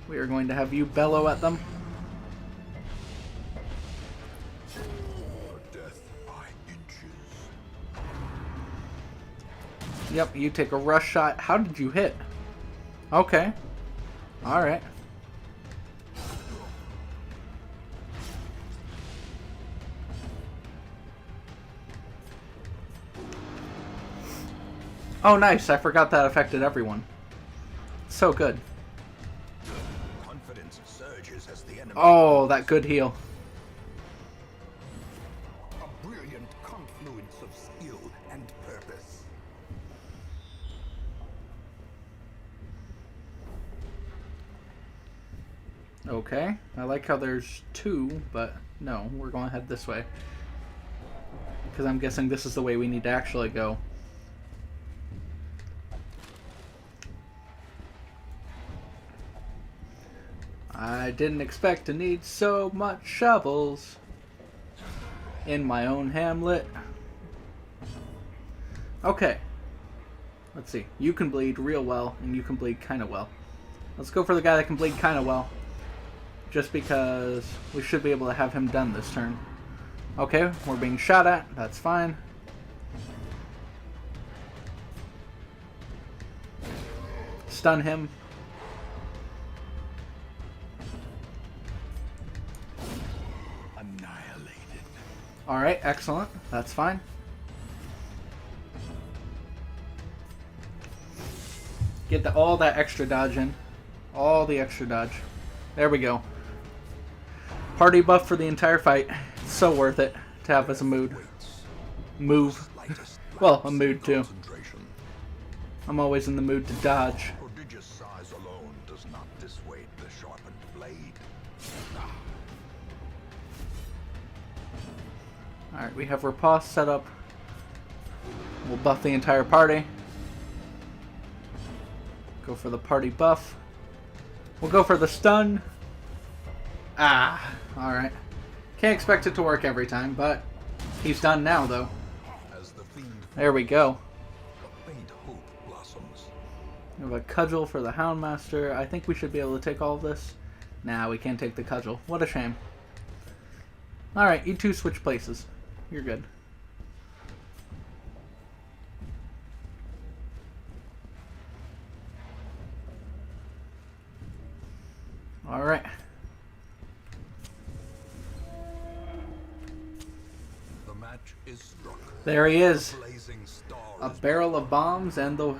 We are going to have you bellow at them. Death by inches. Yep, you take a rush shot. How did you hit? Okay. Alright. Oh, nice. I forgot that affected everyone. So good. Confidence surges as the enemy. Oh, that good heal. A brilliant confluence of skill and purpose. Okay. I like how there's two, but no, we're going to head this way. Because I'm guessing this is the way we need to actually go. I didn't expect to need so much shovels in my own hamlet. Okay. Let's see. You can bleed real well, and you can bleed kind of well. Let's go for the guy that can bleed kind of well. Just because we should be able to have him done this turn. Okay, we're being shot at. That's fine. Stun him. Alright, excellent. That's fine. Get all that extra dodge in. All the extra dodge. There we go. Party buff for the entire fight. It's so worth it to have as a mood. Move. Well, a mood too. I'm always in the mood to dodge. Prodigious size alone does not dissuade the sharpened blade. Alright, we have riposte set up. We'll buff the entire party. Go for the party buff. We'll go for the stun. Ah, alright. Can't expect it to work every time, but he's done now, though. As the fiend There we go. a faint hope blossoms. We have a cudgel for the Houndmaster. I think we should be able to take all of this. Nah, we can't take the cudgel. What a shame. Alright, you two switch places. You're good. Alright. The match is struck. There he is. Blazing star A is barrel of bombs and the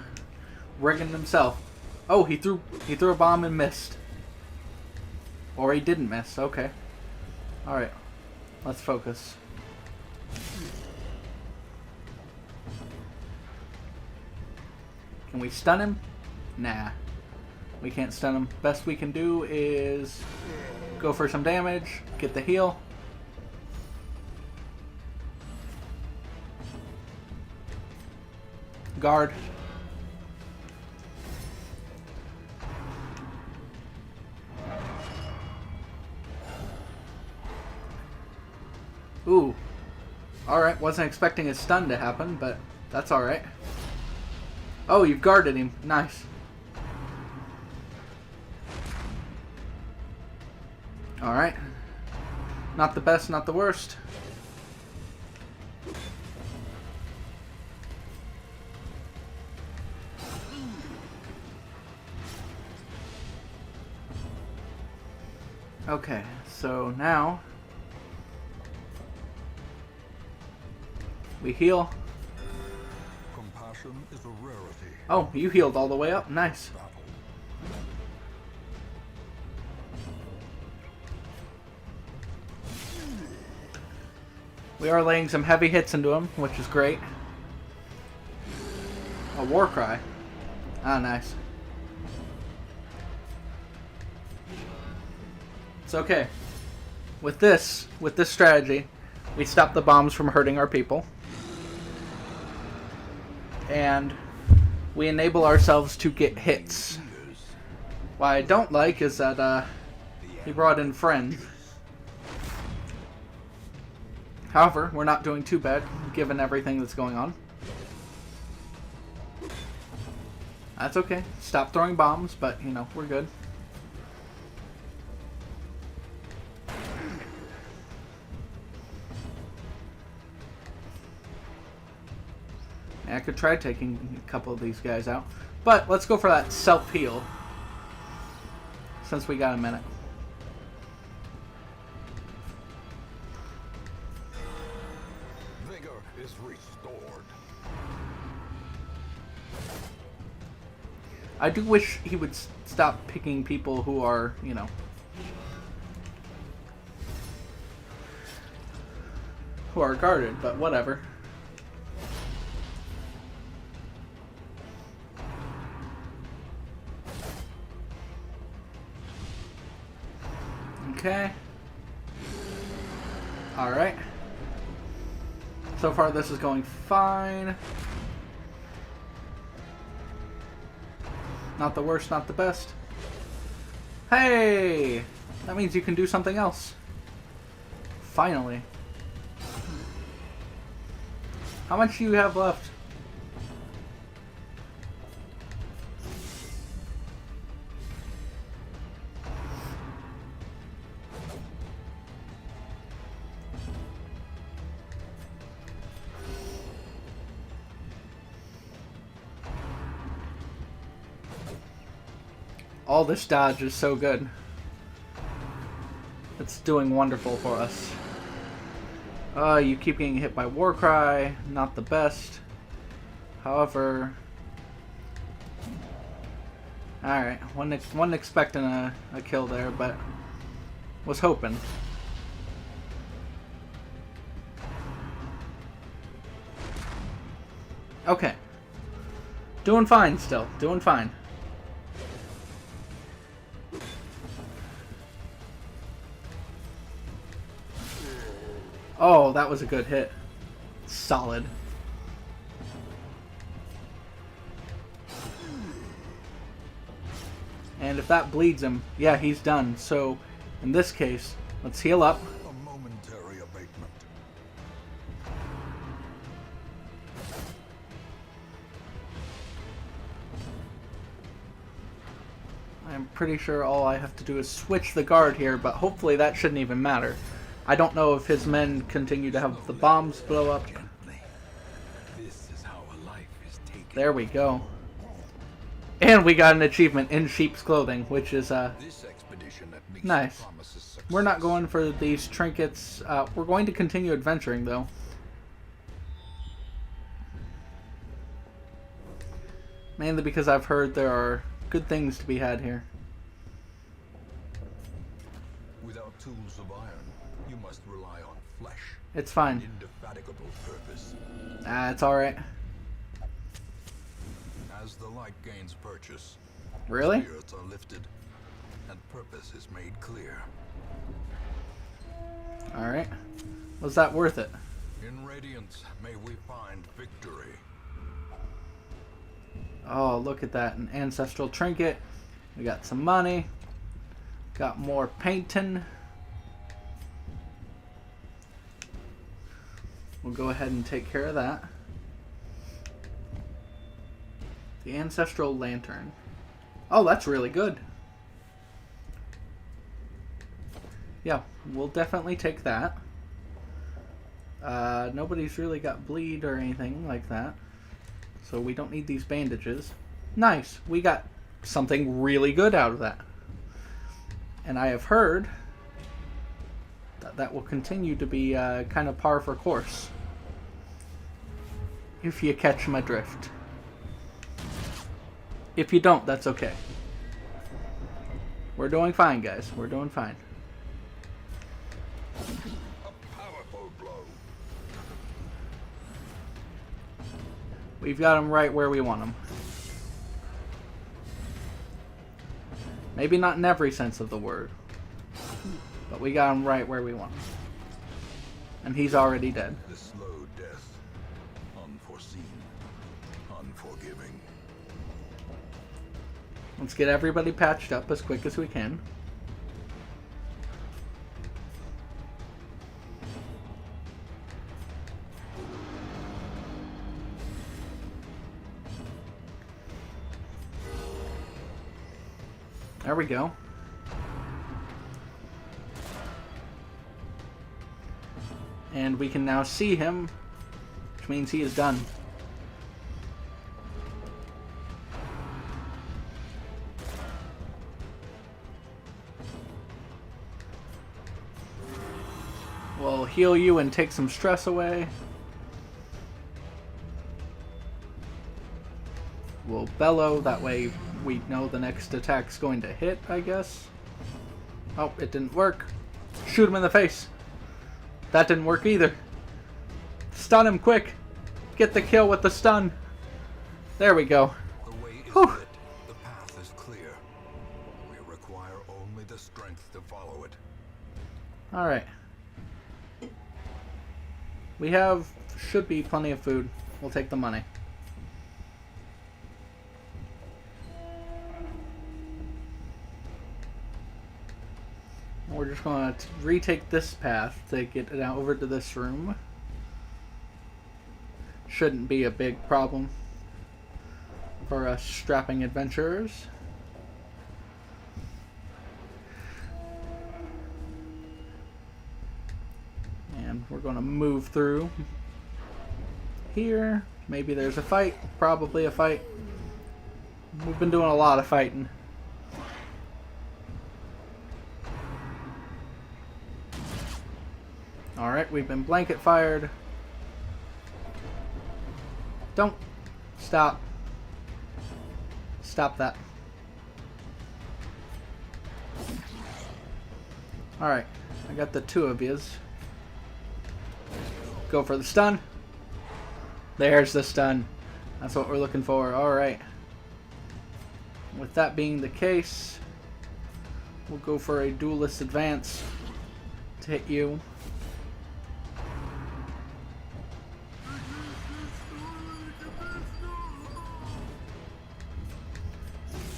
Riggin himself. Oh, he threw a bomb and missed. Or he didn't miss. Okay. Alright. Let's focus. Can we stun him? Nah. We can't stun him. Best we can do is go for some damage, get the heal. Guard. Ooh. Alright, wasn't expecting a stun to happen, but that's alright. Oh, you've guarded him. Nice. Alright. Not the best, not the worst. Okay, so now we heal. compassion is a rarity. Oh, you healed all the way up. Nice. Battle. We are laying some heavy hits into him, which is great. A war cry. Ah, nice. It's okay. With this strategy, we stop the bombs from hurting our people. And we enable ourselves to get hits. What I don't like is that he brought in friends. However, we're not doing too bad, given everything that's going on. That's okay. Stop throwing bombs, but, you know, we're good. I could try taking a couple of these guys out. But let's go for that self-heal. Since we got a minute. Vigor is restored. I do wish he would stop picking people who are, you know, who are guarded, but whatever. Okay. Alright. So far this is going fine. Not the worst, not the best. Hey! That means you can do something else. Finally. How much do you have left? All this dodge is so good. It's doing wonderful for us. You keep getting hit by Warcry. Not the best. However... Alright, wasn't expecting a kill there, but was hoping. Okay. Doing fine still. Doing fine. Oh, that was a good hit. Solid. And if that bleeds him, yeah, he's done. So, in this case, let's heal up. A momentary abatement. I'm pretty sure all I have to do is switch the guard here, but hopefully that shouldn't even matter. I don't know if his men continue to have the bombs blow up. This is how a life is taken. There we go. And we got an achievement in sheep's clothing, which is This expedition at least nice. promises success. We're not going for these trinkets. We're going to continue adventuring, though. Mainly because I've heard there are good things to be had here. Without tools of iron, you must rely on flesh. It's fine. Indefatigable purpose. It's alright. As the light gains purchase, Really? spirits are lifted, and purpose is made clear. Alright. Was that worth it? In radiance, may we find victory. Oh, look at that. An ancestral trinket. We got some money. Got more painting. We'll go ahead and take care of that. The ancestral lantern. Oh, that's really good. Yeah, we'll definitely take that. Nobody's really got bleed or anything like that. So we don't need these bandages. Nice. We got something really good out of that. And I have heard that that will continue to be kind of par for course. If you catch my drift. If you don't, that's okay. We're doing fine, guys. We're doing fine. A powerful blow. We've got them right where we want them. Maybe not in every sense of the word. But we got him right where we want him. And he's already dead. The slow death. Unforeseen. Unforgiving. Let's get everybody patched up as quick as we can. There we go. And we can now see him, which means he is done. We'll heal you and take some stress away. We'll bellow, that way we know the next attack's going to hit, I guess. Oh, it didn't work. Shoot him in the face. That didn't work either. Stun him quick. Get the kill with the stun. There we go. The way is Whew. lit. The path is clear. We require only the strength to follow it. Alright. We have, should be plenty of food. We'll take the money. We're just going to retake this path to get it out over to this room. Shouldn't be a big problem for us strapping adventurers. And we're going to move through here. Maybe there's a fight. Probably a fight. We've been doing a lot of fighting. Alright, we've been blanket fired. Don't. Stop. Stop that. Alright, I got the two of yous. Go for the stun. There's the stun. That's what we're looking for. Alright. With that being the case, we'll go for a duelist advance to hit you.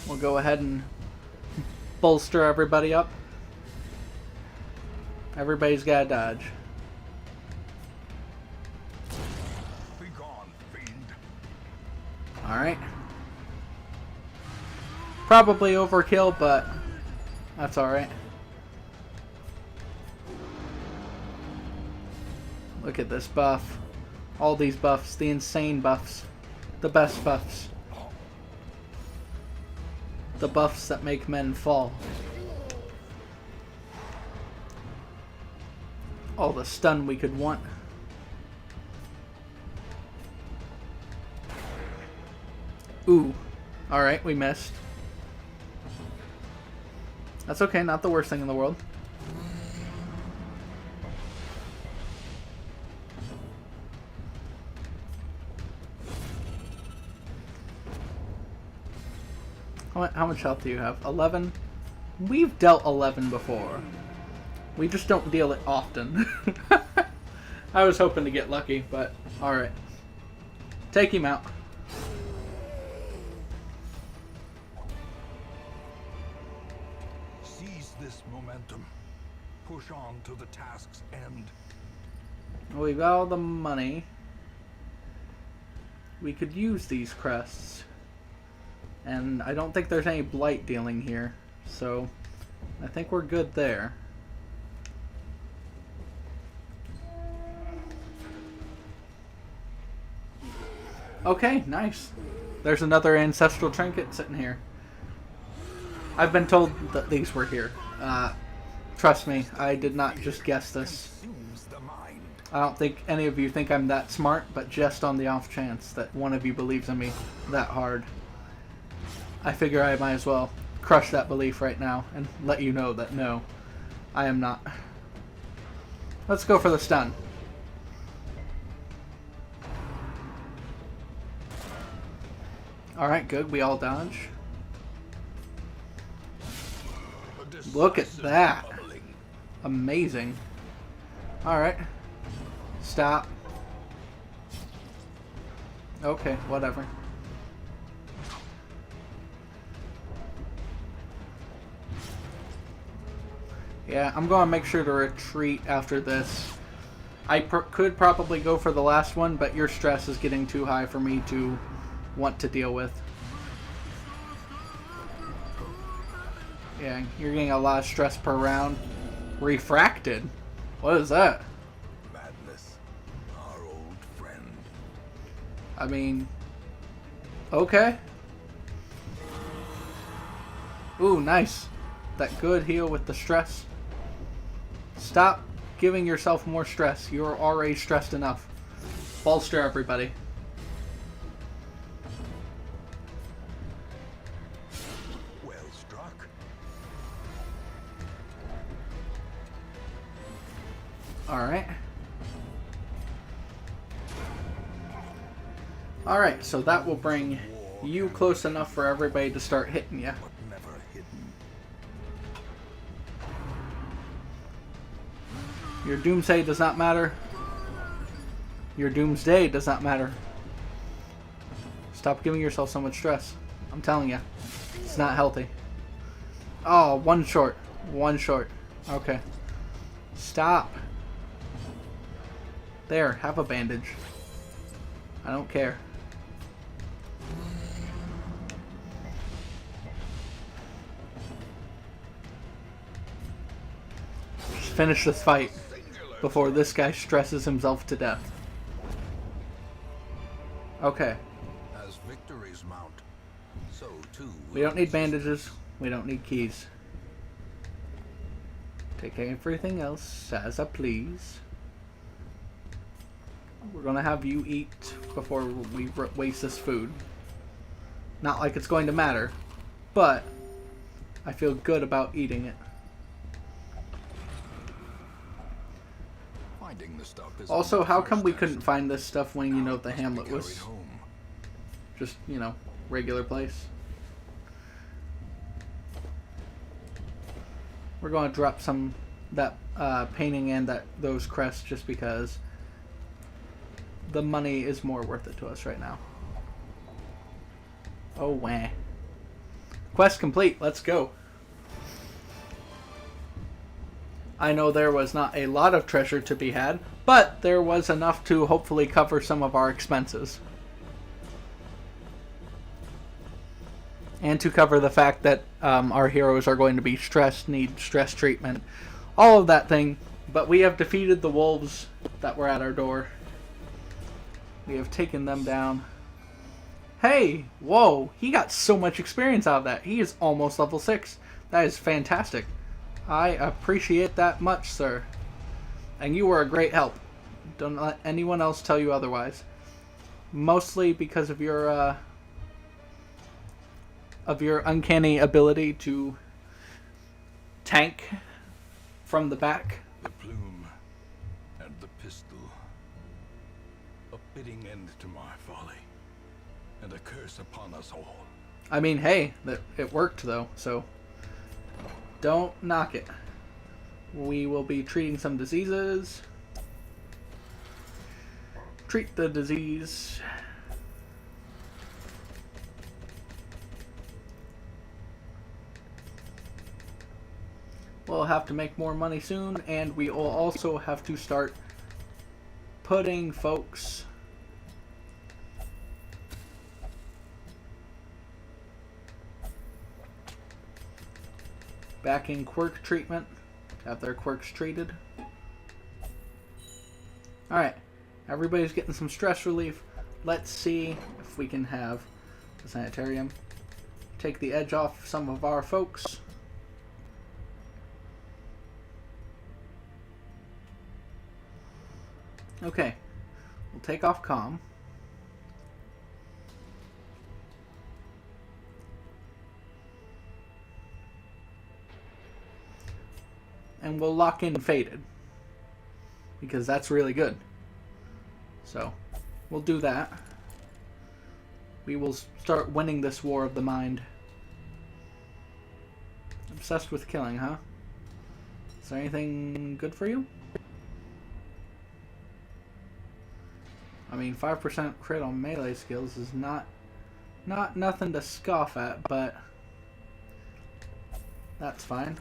We'll go ahead and bolster everybody up. Everybody's got to dodge. Be gone, fiend. Alright. Probably overkill, but that's alright. Look at this buff. All these buffs. The insane buffs. The best buffs. The buffs that make men fall. All the stun we could want. Ooh. Alright, we missed. That's okay, not the worst thing in the world. How much health do you have? 11? We've dealt 11 before. We just don't deal it often. I was hoping to get lucky, but alright. Take him out. Seize this momentum. Push on to the task's end. We've got all the money. We could use these crests. And I don't think there's any blight dealing here. So, I think we're good there. Okay, nice. There's another ancestral trinket sitting here. I've been told that these were here. Trust me, I did not just guess this. Consumes the mind. I don't think any of you think I'm that smart, but just on the off chance that one of you believes in me that hard, I figure I might as well crush that belief right now and let you know that no, I am not. Let's go for the stun. Alright, good. We all dodge. Look at that. Amazing. Alright. Stop. Okay, whatever. Yeah, I'm going to make sure to retreat after this. I could probably go for the last one, but your stress is getting too high for me to want to deal with. Yeah, you're getting a lot of stress per round. Refracted? What is that? Madness, our old friend. I mean, okay. Ooh, nice. That good heal with the stress. Stop giving yourself more stress. You're already stressed enough. Bolster everybody. Well struck. Alright. Alright, so that will bring you close enough for everybody to start hitting you. But never hidden. Your doomsday does not matter. Your doomsday does not matter. Stop giving yourself so much stress. I'm telling you. It's not healthy. Oh, one short. One short. Okay. Stop. There, have a bandage. I don't care. Just finish this fight before this guy stresses himself to death. Okay. As victories mount, so too We don't need bandages. We don't need keys. Take everything else as I please. We're gonna have you eat before we waste this food. Not like it's going to matter, but I feel good about eating it. Finding the stuff is Also, how come we first couldn't test. find this stuff when, you know, the Must be hamlet carried was home. just, you know, regular place? We're going to drop some that painting and those crests just because the money is more worth it to us right now. Oh, wah. Quest complete. Let's go. I know there was not a lot of treasure to be had, but there was enough to hopefully cover some of our expenses. And to cover the fact that our heroes are going to be stressed, need stress treatment, all of that thing. But we have defeated the wolves that were at our door. We have taken them down. Hey, whoa, he got so much experience out of that. He is almost level 6. That is fantastic. I appreciate that much, sir. And you were a great help. Don't let anyone else tell you otherwise. Mostly because of your uncanny ability to tank from the back. The plume and the pistol. A fitting end to my folly, and a curse upon us all. I mean, hey, it worked though, so don't knock it. We will be treating some diseases. Treat the disease. We'll have to make more money soon, and we will also have to start putting folks back in quirk treatment, have their quirks treated. Alright, everybody's getting some stress relief. Let's see if we can have the sanitarium take the edge off some of our folks. Okay, we'll take off calm. And we'll lock in faded, because that's really good. So we'll do that. We will start winning this war of the mind. Obsessed with killing, huh? Is there anything good for you? I mean, 5% crit on melee skills is not nothing to scoff at, but that's fine.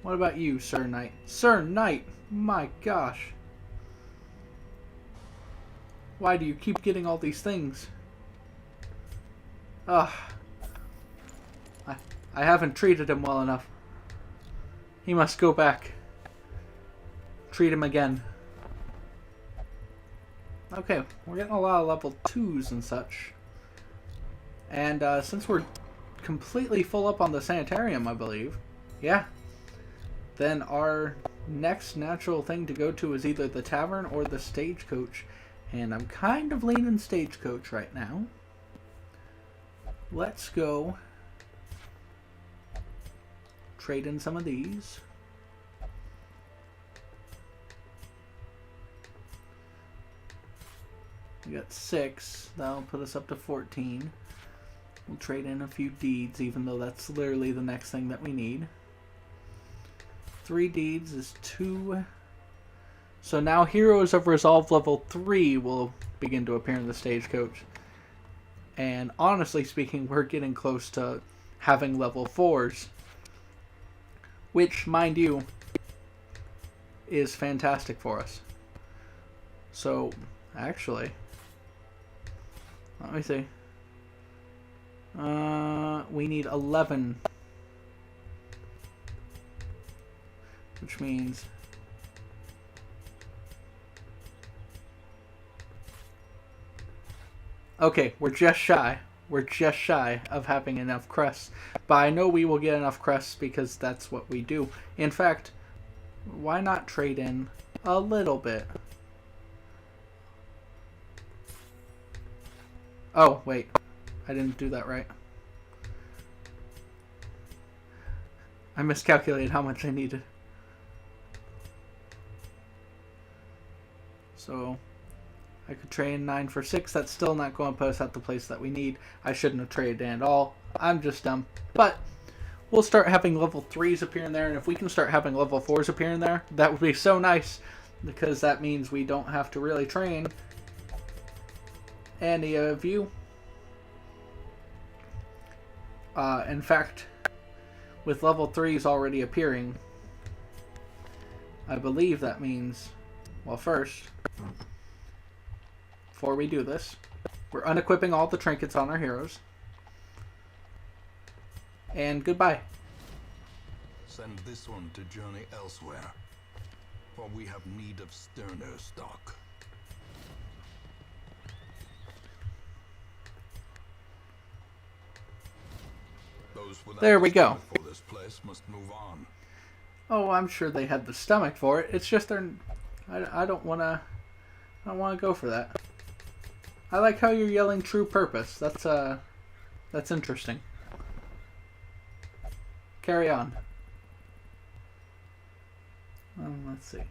What about you, Sir Knight? Sir Knight! My gosh. Why do you keep getting all these things? Ugh. I haven't treated him well enough. He must go back. Treat him again. Okay, we're getting a lot of level 2s and such. And since we're completely full up on the sanitarium, I believe. Yeah. Then our next natural thing to go to is either the tavern or the stagecoach. And I'm kind of leaning stagecoach right now. Let's go trade in some of these. We got 6. That'll put us up to 14. We'll trade in a few deeds, even though that's literally the next thing that we need. 3 deeds is 2. So now Heroes of Resolve level 3 will begin to appear in the stagecoach. And honestly speaking, we're getting close to having level 4s. Which, mind you, is fantastic for us. So, actually, let me see. We need 11. Which means okay, we're just shy. We're just shy of having enough crests. But I know we will get enough crests because that's what we do. In fact, why not trade in a little bit Oh, wait. I didn't do that right. I miscalculated how much I needed. So, I could trade 9 for 6. That's still not going to put us at the place that we need. I shouldn't have traded at all. I'm just dumb. But, we'll start having level 3s appear in there. And if we can start having level 4s appear in there, that would be so nice. Because that means we don't have to really train any of you. In fact, with level 3s already appearing, I believe that means, well, first, before we do this, we're unequipping all the trinkets on our heroes. And goodbye. Send this one to journey elsewhere, for we have need of sterner stock. Those without There we go. stomach for this place must move on. Oh, I'm sure they had the stomach for it. It's just they're... I don't want to... I don't want to go for that. I like how you're yelling true purpose. That's interesting. Carry on. Let's see.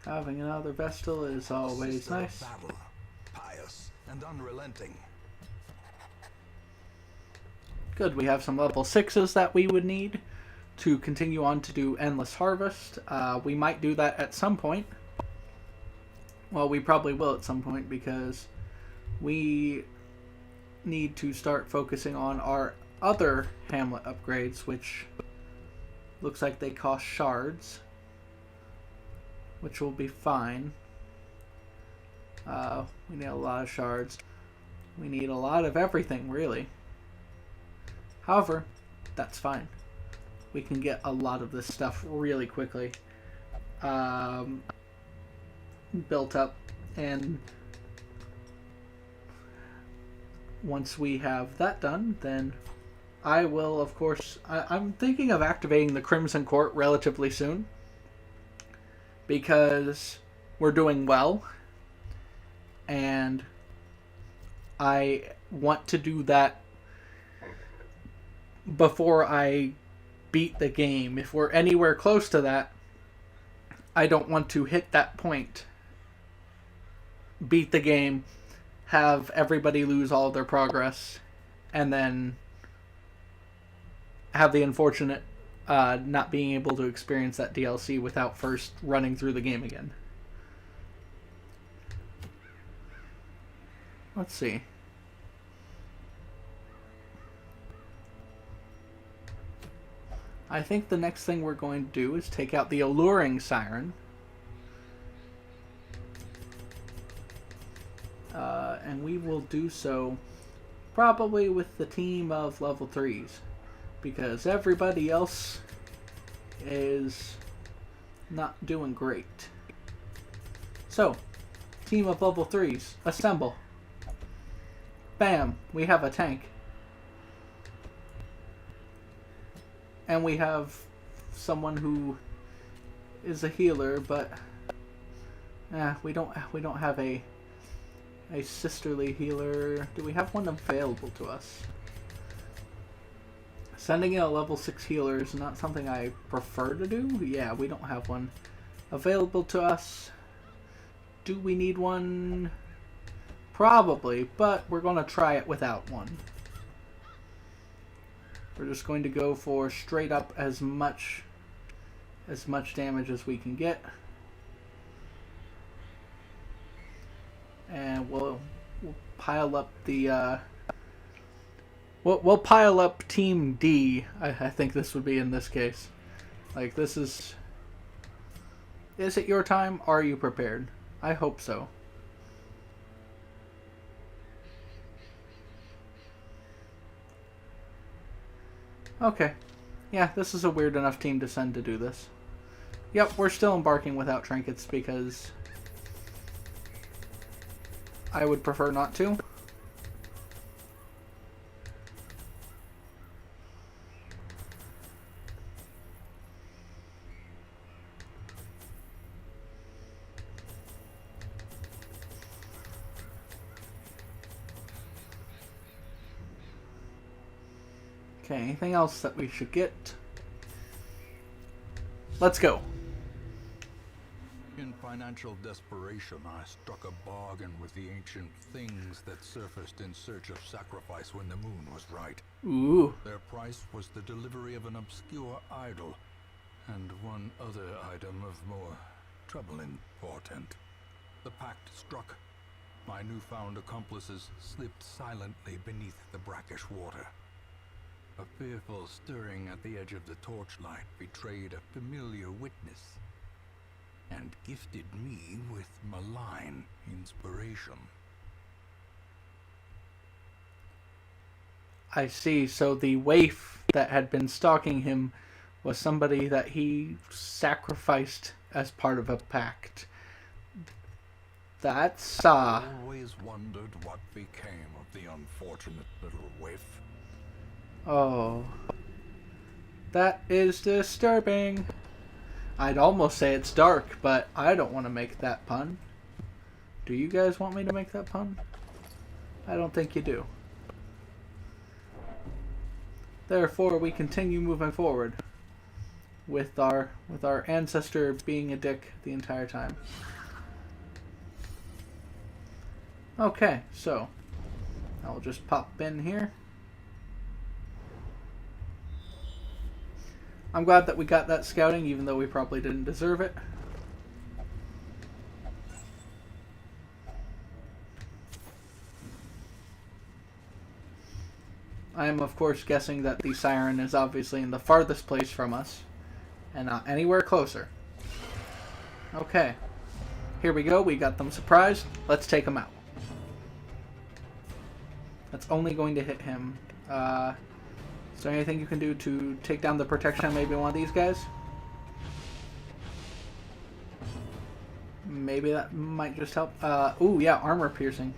Having another Vestal is always Sister of nice. battle, pious and unrelenting. Good, we have some level 6s that we would need to continue on to do Endless Harvest. We might do that at some point. Well, we probably will at some point because we need to start focusing on our other Hamlet upgrades, which looks like they cost shards, which will be fine. We need a lot of shards. We need a lot of everything, really. However, that's fine. We can get a lot of this stuff really quickly built up, and once we have that done, then I will, of course, I'm thinking of activating the Crimson Court relatively soon because we're doing well, and I want to do that before I beat the game. If we're anywhere close to that, I don't want to hit that point, beat the game, have everybody lose all their progress, and then have the unfortunate not being able to experience that DLC without first running through the game again. Let's see. I think the next thing we're going to do is take out the Alluring Siren. And we will do so probably with the team of level 3s. Because everybody else is not doing great. So, team of level 3s, assemble. Bam! We have a tank. And we have someone who is a healer, but we don't have a sisterly healer. Do we have one available to us? Sending in a level 6 healer is not something I prefer to do. Yeah, we don't have one available to us. Do we need one? Probably, but we're going to try it without one. We're just going to go for straight up as much damage as we can get. And we'll pile up the we'll pile up Team D. I think this would be in this case. Like, this is it your time? Are you prepared? I hope so. Okay. Yeah, this is a weird enough team to send to do this. Yep, we're still embarking without trinkets because I would prefer not to. Okay, anything else that we should get? Let's go. In financial desperation, I struck a bargain with the ancient things that surfaced in search of sacrifice when the moon was right. Ooh. Their price was the delivery of an obscure idol, and one other item of more troubling portent. The pact struck. My newfound accomplices slipped silently beneath the brackish water. A fearful stirring at the edge of the torchlight betrayed a familiar witness, and gifted me with malign inspiration. I see. So the waif that had been stalking him was somebody that he sacrificed as part of a pact. That's I always wondered what became of the unfortunate little waif. Oh. That is disturbing. I'd almost say it's dark, but I don't want to make that pun. Do you guys want me to make that pun? I don't think you do. Therefore, we continue moving forward with our ancestor being a dick the entire time. Okay, so I'll just pop in here. I'm glad that we got that scouting, even though we probably didn't deserve it. I am, of course, guessing that the siren is obviously in the farthest place from us, and not anywhere closer. Okay. Here we go. We got them surprised. Let's take them out. That's only going to hit him. Is there anything you can do to take down the protection on maybe one of these guys? Maybe that might just help. Ooh, yeah, armor piercing.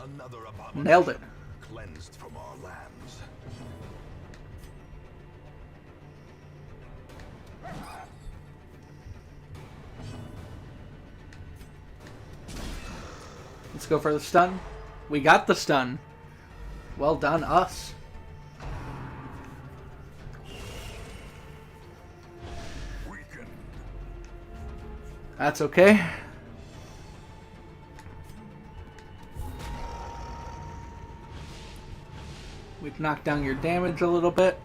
Another Nailed it. cleansed from our lands. Let's go for the stun. We got the stun. Well done, us. Weakened. That's okay. We've knocked down your damage a little bit.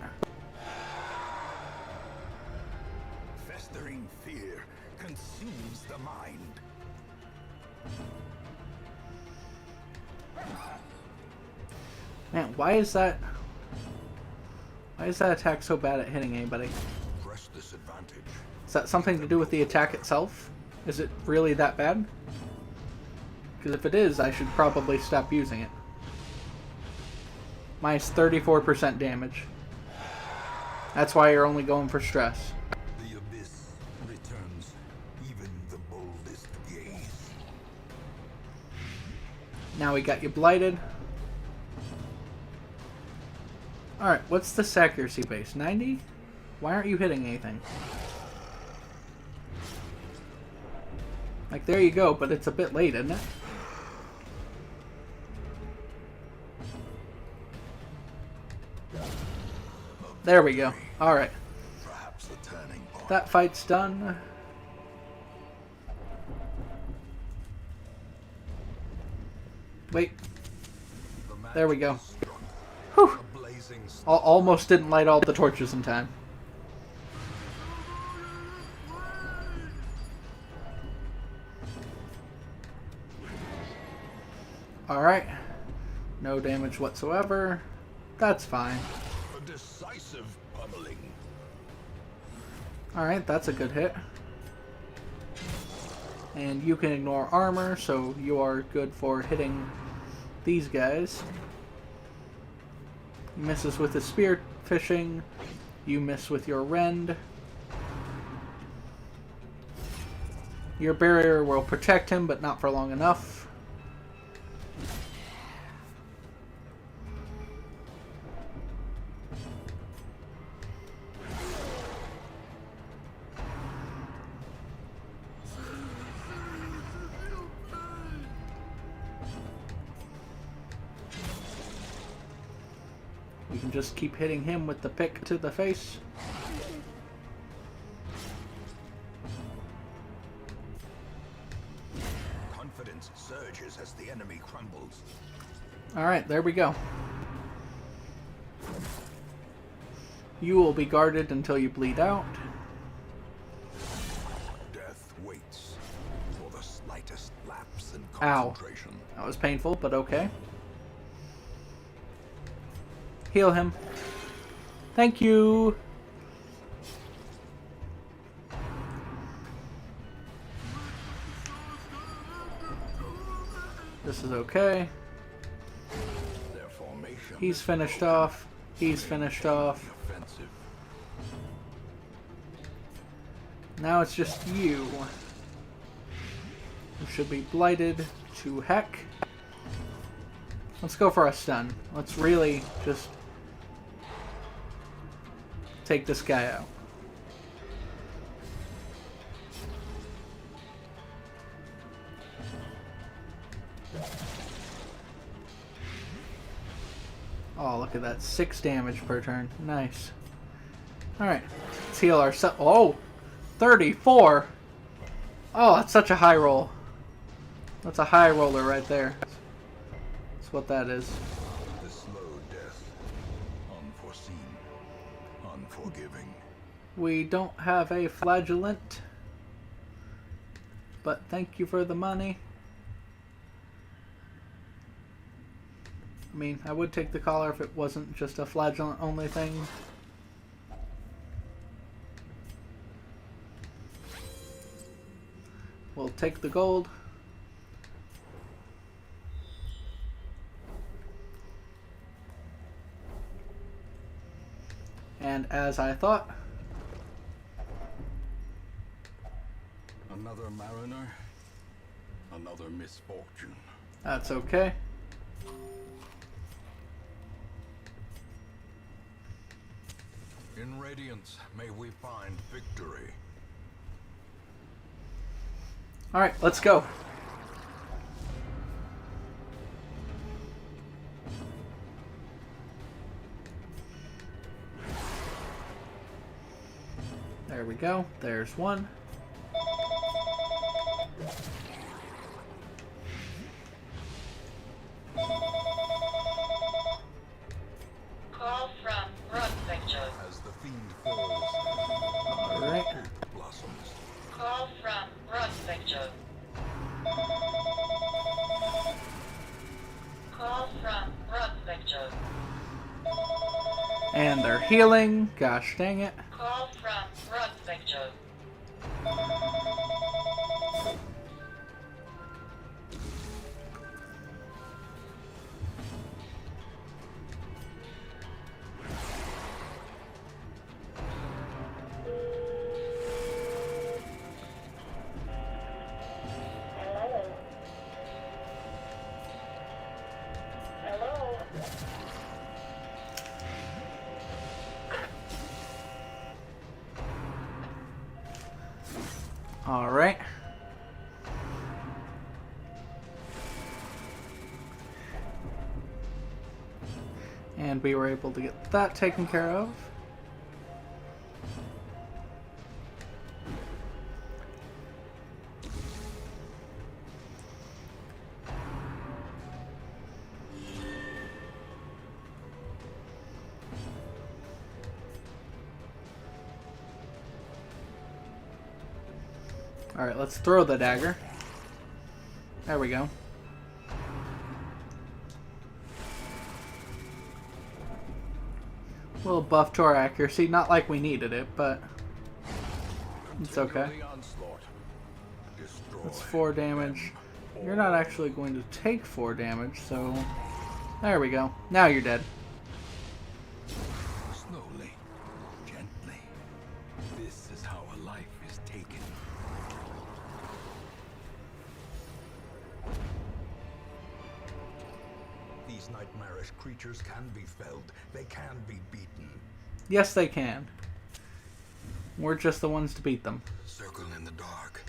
Festering fear consumes the mind. Man, why is that attack so bad at hitting anybody? Press disadvantage. Is that something to do with the attack itself? Is it really that bad? Because if it is, I should probably stop using it. Minus 34% damage. That's why you're only going for stress. The abyss returns even the boldest gaze. Now we got you blighted. Alright, what's this accuracy base? 90? Why aren't you hitting anything? Like, there you go, but it's a bit late, isn't it? There we go. Alright. Perhaps the turning point. That fight's done. Wait. There we go. Whew. A blazing Almost didn't light all the torches in time. Alright. No damage whatsoever. That's fine. a decisive pummeling. Alright, that's a good hit. And you can ignore armor, so you are good for hitting these guys. He misses with his spear fishing. You miss with your rend. Your barrier will protect him, but not for long enough. can just keep hitting him with the pick to the face. Confidence surges as the enemy crumbles. Alright, there we go. You will be guarded until you bleed out. Death waits for the slightest lapse in Ow. concentration. That was painful, but okay. Heal him. Thank you. This is okay. Their formation He's finished off. He's finished off. offensive. Now it's just you. You should be blighted to heck. Let's go for a stun. Let's really just take this guy out. Oh, look at that. 6 damage per turn. Nice. Alright. Let's heal ourselves. Oh! 34! Oh, that's such a high roll. That's a high roller right there. That's what that is. The slow death. Unforeseen. Unforgiving. We don't have a flagellant. But thank you for the money. I mean, I would take the collar if it wasn't just a flagellant only thing. We'll take the gold. And as I thought, Another mariner. Another misfortune. that's okay. In Radiance, may we find victory. Alright, let's go. There we go. There's one. Call from Rock Victor. As the fiend falls, Alright. hope blossoms. Call from Rock Victor. Call from Rock Victor. And they're healing. Gosh dang it. Call from Rock Victor. Hello. Hello. Alright. And we were able to get that taken care of. Alright, let's throw the dagger. There we go. A little buff to our accuracy. Not like we needed it, but it's okay. Continue the onslaught. Destroy. That's 4 damage. You're not actually going to take 4 damage, so... There we go. Now you're dead. Slowly, gently. This is how a life is taken. These nightmarish creatures can be felled. They can be beaten. Yes, they can. We're just the ones to beat them. Circle in the dark.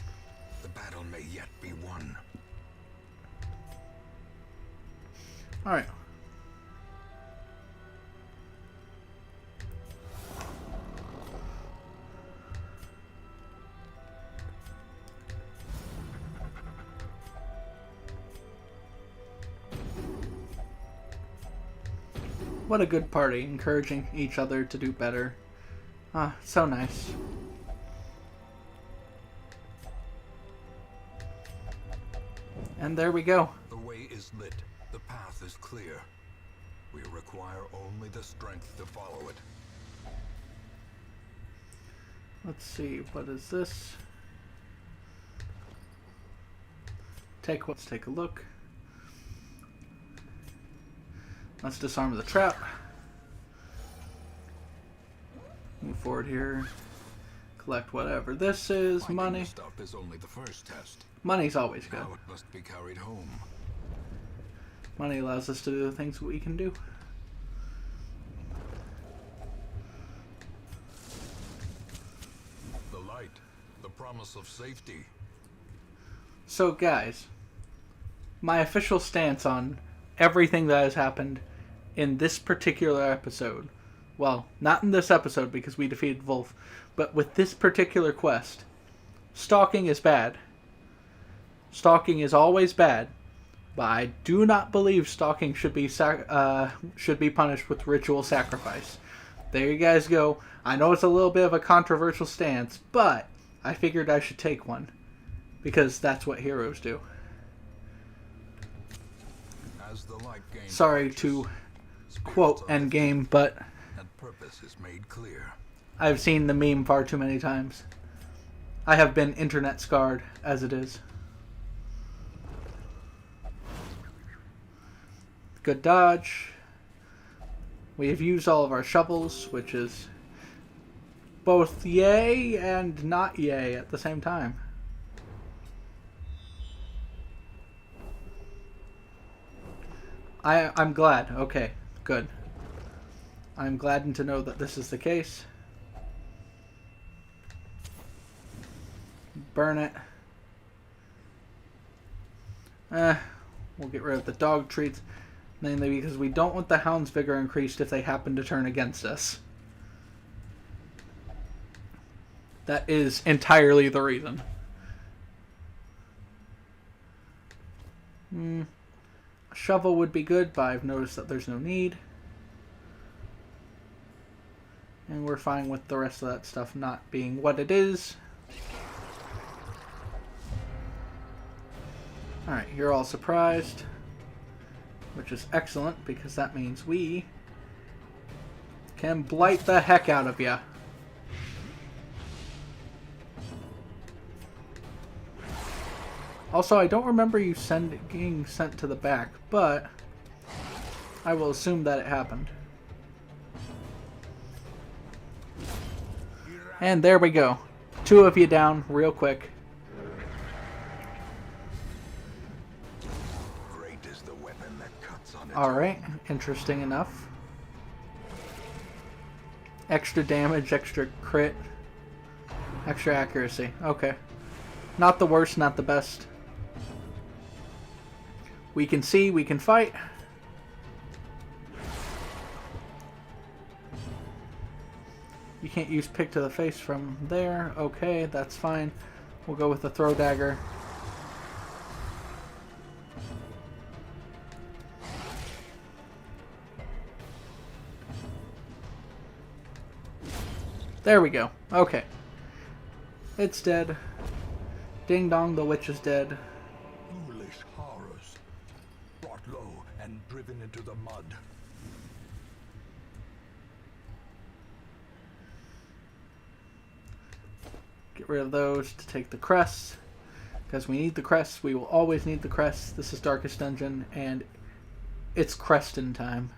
The battle may yet be won. Alright. What a good party, encouraging each other to do better. Ah, so nice. And there we go. The way is lit. The path is clear. We require only the strength to follow it. Let's see, what is this? Let's take a look. Let's disarm the trap. Move forward here. Collect whatever this is. Finding Money. the stuff is only the first test. Money's always good. Now it must be carried home. Money allows us to do the things we can do. The light, the promise of safety. So guys, my official stance on everything that has happened in this particular episode, well, not in this episode because we defeated Wolf, but with this particular quest, stalking is bad. Stalking is always bad, but I do not believe stalking should be punished with ritual sacrifice. There you guys go. I know it's a little bit of a controversial stance, but I figured I should take one. Because that's what heroes do. As the light gains Sorry purchase, to spirits quote are lifted, Endgame, but and purpose is made clear. I've seen the meme far too many times. I have been internet scarred as it is. Good dodge. We have used all of our shovels, which is both yay and not yay at the same time. I'm glad. Okay, good. I'm glad to know that this is the case. Burn it. We'll get rid of the dog treats. Mainly because we don't want the hound's vigor increased if they happen to turn against us. That is entirely the reason. A shovel would be good, but I've noticed that there's no need. And we're fine with the rest of that stuff not being what it is. Alright, you're all surprised. Which is excellent, because that means we can blight the heck out of ya. Also, I don't remember you getting sent to the back, but I will assume that it happened. And there we go. 2 of you down real quick. Great is the weapon that cuts on its Alright, own. interesting enough. Extra damage, extra crit, extra accuracy. Okay. Not the worst, not the best. We can see, we can fight. You can't use pick to the face from there. Okay, that's fine. We'll go with the throw dagger. There we go. Okay. It's dead. Ding dong, the witch is dead. Foolish horrors, brought low and driven into the mud. Get rid of those to take the crests. Because we need the crests. We will always need the crests. This is Darkest Dungeon, and it's cresting time.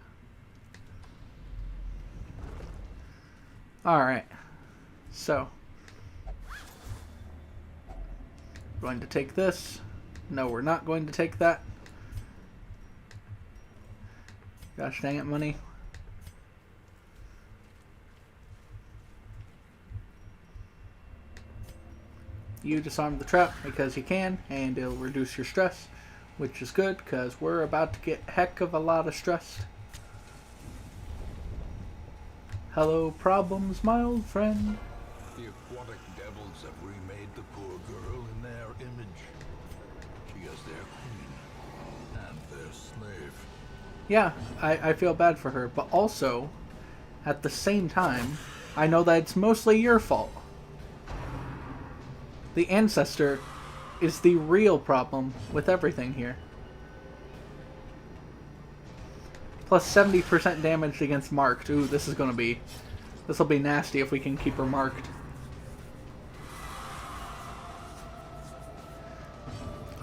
Alright. So. Going to take this. No, we're not going to take that. Gosh dang it, money. You disarm the trap because you can, and it'll reduce your stress, which is good because we're about to get heck of a lot of stress. Hello, problems, my old friend. The aquatic devils have remade the poor girl in their image. She is their queen and their slave. Yeah, I feel bad for her, but also, at the same time, I know that it's mostly your fault. The Ancestor is the real problem with everything here. Plus 70% damage against marked. Ooh, this will be nasty if we can keep her marked.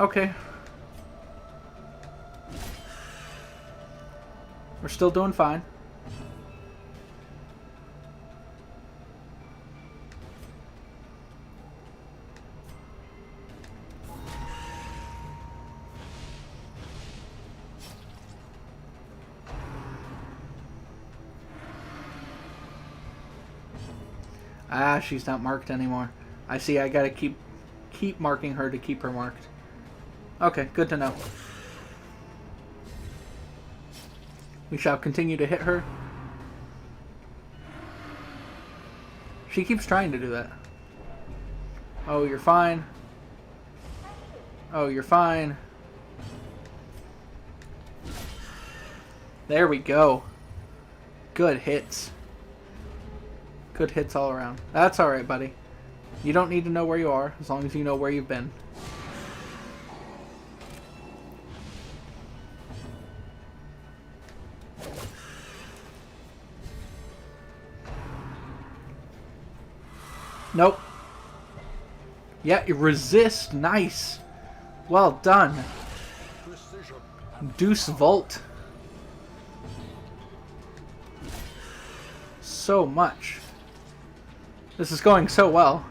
Okay. We're still doing fine. Ah, she's not marked anymore. I see. I gotta keep marking her to keep her marked. Okay, good to know. We shall continue to hit her. She keeps trying to do that. Oh, you're fine. Oh, you're fine. There we go. Good hits. Good hits all around. That's alright, buddy. You don't need to know where you are, as long as you know where you've been. Nope. Yeah, you resist. Nice. Well done. Deuce Volt. So much. This is going so well.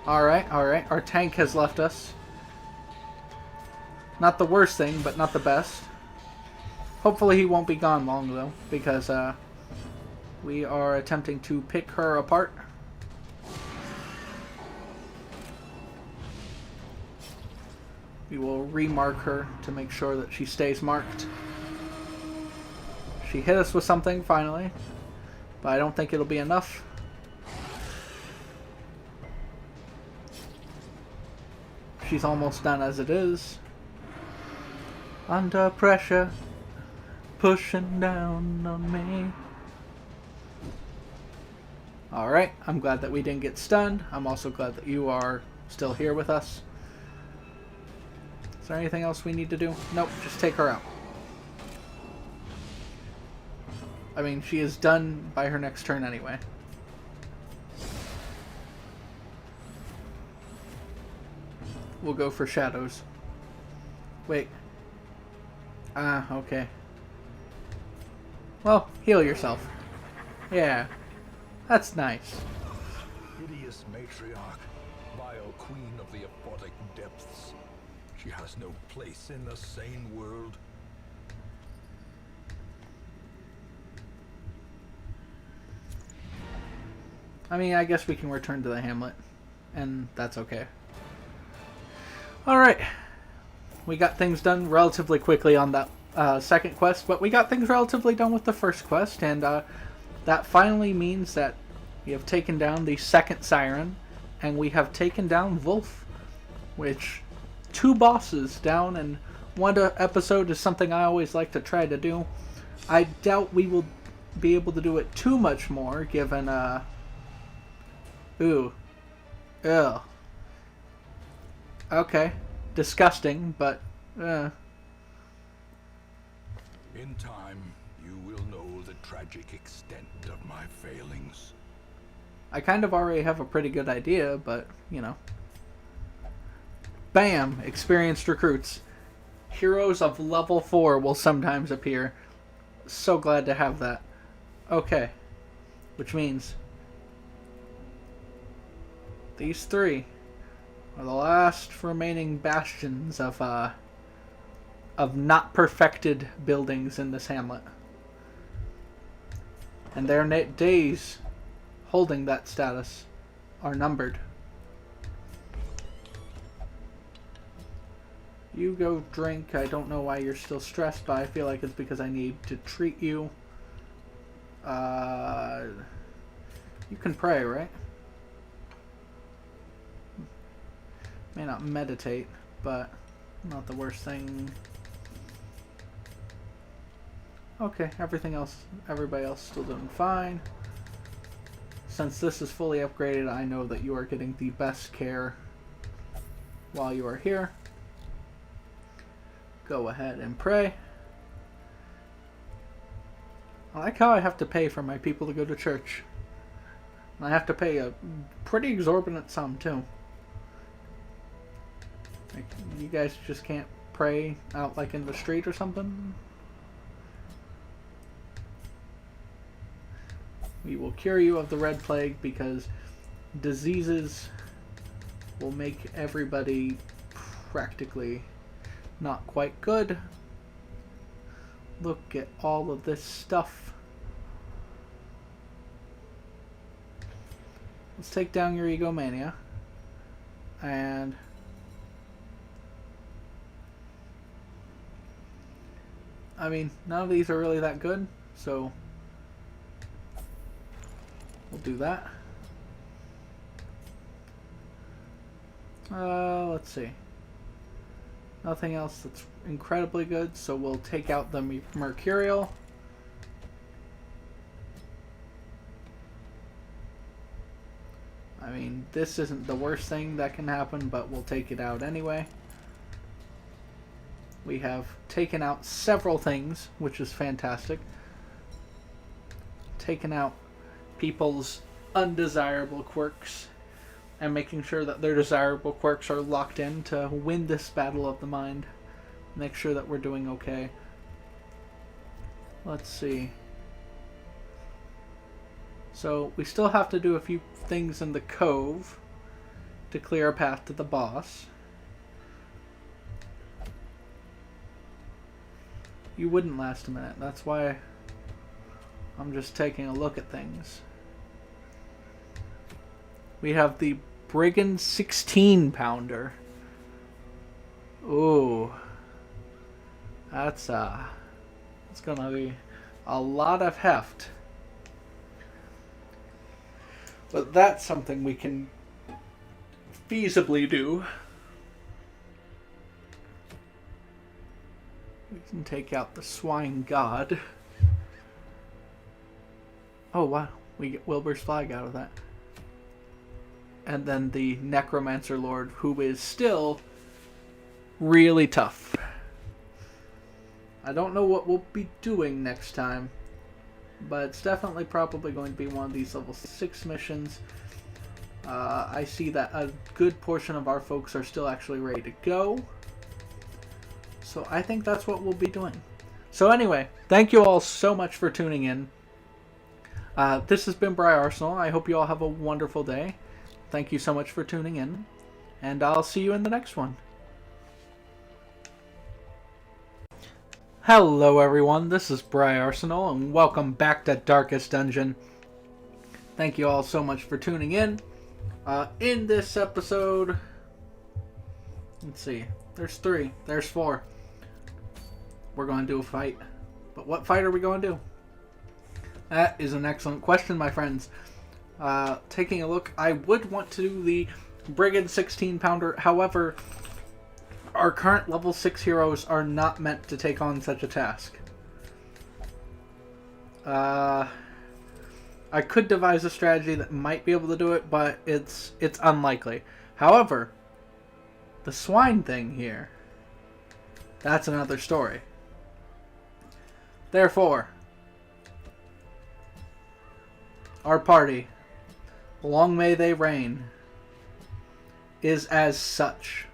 Alright, alright. Our tank has left us. Not the worst thing, but not the best. Hopefully he won't be gone long, though, because we are attempting to pick her apart. We will remark her to make sure that she stays marked. She hit us with something, finally. But I don't think it'll be enough. She's almost done as it is. Under pressure. Pushing down on me. Alright, I'm glad that we didn't get stunned. I'm also glad that you are still here with us. Is there anything else we need to do? Nope, just take her out. I mean, she is done by her next turn anyway. We'll go for shadows. Wait. Ah, okay. Well, heal yourself. Yeah. That's nice. Hideous matriarch, vile queen of the aquatic depths. She has no place in the sane world. I mean, I guess we can return to the hamlet. And that's okay. Alright. We got things done relatively quickly on that second quest, but we got things relatively done with the first quest, and that finally means that we have taken down the second siren, and we have taken down Wolf, which 2 bosses down in one episode is something I always like to try to do. I doubt we will be able to do it too much more, given, ooh. Ugh. Okay. Disgusting, but, In time, you will know the tragic extent of my failings. I kind of already have a pretty good idea, but, you know. Bam! Experienced recruits. Heroes of level 4 will sometimes appear. So glad to have that. Okay. Which means these 3 are the last remaining bastions of not perfected buildings in this hamlet. And their days holding that status are numbered. You go drink. I don't know why you're still stressed, but I feel like it's because I need to treat you. You can pray, right? May not meditate, but Not the worst thing. Okay, everybody else still doing fine. Since this is fully upgraded, I know that you are getting the best care while you are here. Go ahead and pray. I like how I have to pay for my people to go to church. And I have to pay a pretty exorbitant sum too. Like, you guys just can't pray out like in the street or something? We will cure you of the red plague because diseases will make everybody practically not quite good. Look at all of this stuff. Let's take down your egomania. And I mean, none of these are really that good, so we'll do that. Let's see. Nothing else that's incredibly good, so we'll take out the Mercurial. I mean, this isn't the worst thing that can happen, but we'll take it out anyway. We have taken out several things, which is fantastic. Taken out people's undesirable quirks and making sure that their desirable quirks are locked in to win this battle of the mind. Make sure that we're doing okay. Let's see. So we still have to do a few things in the cove to clear a path to the boss. You wouldn't last a minute. That's why I'm just taking a look at things. We have the Brigand 16 pounder. Ooh. That's it's gonna be a lot of heft. But that's something we can feasibly do. We can take out the Swine God. Oh wow, we get Wilbur's flag out of that. And then the Necromancer Lord, who is still really tough. I don't know what we'll be doing next time, but it's definitely probably going to be one of these level 6 missions. I see that a good portion of our folks are still actually ready to go. So I think that's what we'll be doing. So anyway, thank you all so much for tuning in. This has been Briarsenal. I hope you all have a wonderful day. Thank you so much for tuning in, and I'll see you in the next one. Hello everyone, this is Briarsenal, and welcome back to Darkest Dungeon. Thank you all so much for tuning in. In this episode, let's see, there's 3, there's 4. We're going to do a fight. But what fight are we going to do? That is an excellent question, my friends. Taking a look, I would want to do the Brigand 16 pounder. However, our current level 6 heroes are not meant to take on such a task. I could devise a strategy that might be able to do it, but it's unlikely. However, the swine thing here, that's another story. Therefore, our party, long may they reign, is as such.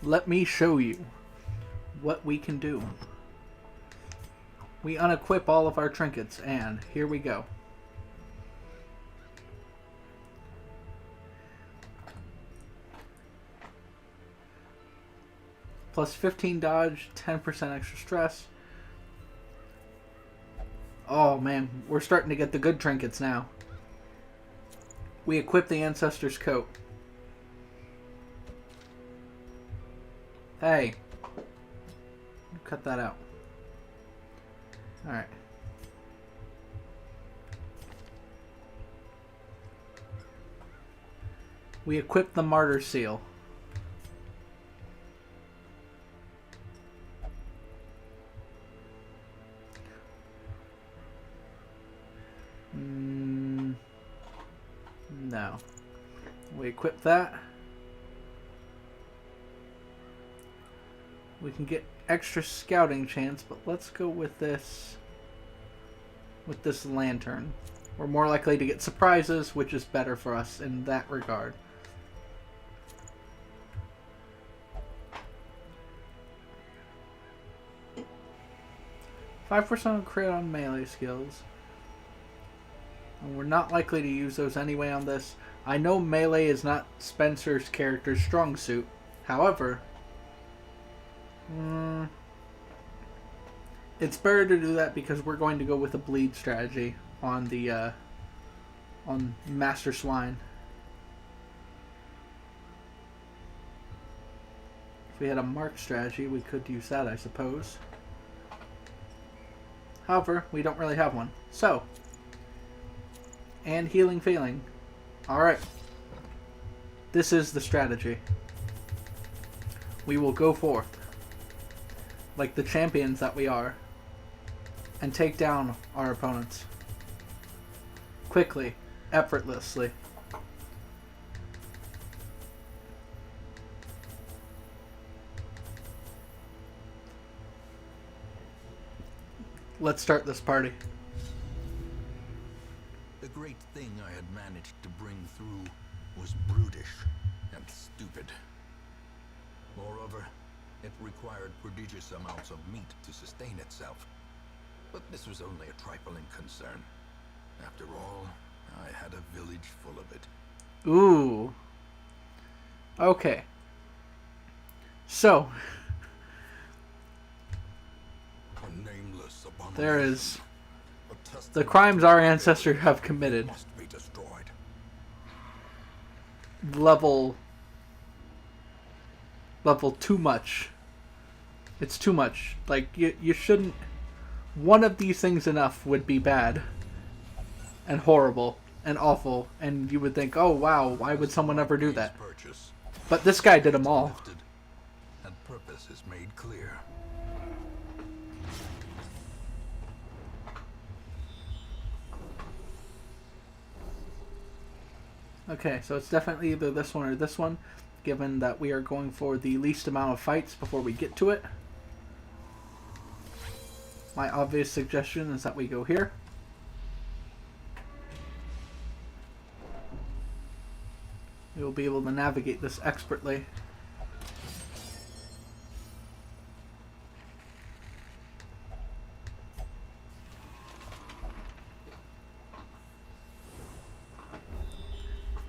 Let me show you what we can do. We unequip all of our trinkets, and here we go. Plus 15 dodge, 10% extra stress. Oh man, we're starting to get the good trinkets now. We equip the Ancestor's Coat. Hey. Cut that out. Alright. We equip the Martyr Seal. No. We equip that. We can get extra scouting chance, but let's go with this. With this lantern. We're more likely to get surprises, which is better for us in that regard. %5% crit on melee skills. And we're not likely to use those anyway on this. I know melee is not Spencer's character's strong suit. However, it's better to do that because we're going to go with a bleed strategy on the on Master Swine. If we had a mark strategy, we could use that, I suppose. However, we don't really have one. So, and healing feeling. Alright. This is the strategy. We will go forth, like the champions that we are, and take down our opponents. Quickly, effortlessly. Let's start this party. The great thing I had managed to bring through was brutish and stupid. Moreover, it required prodigious amounts of meat to sustain itself. But this was only a trifling concern. After all, I had a village full of it. Ooh. Okay. So, A nameless abomination. there is A testament the crimes our ancestors have committed. must be destroyed. Level too much. It's too much. Like, you shouldn't... One of these things enough would be bad. And horrible. And awful. And you would think, oh wow, why would someone ever do that? Purchase But this guy did them all. lifted, and purpose is made clear. Okay, so it's definitely either this one or this one, given that we are going for the least amount of fights before we get to it. My obvious suggestion is that we go here. We will be able to navigate this expertly.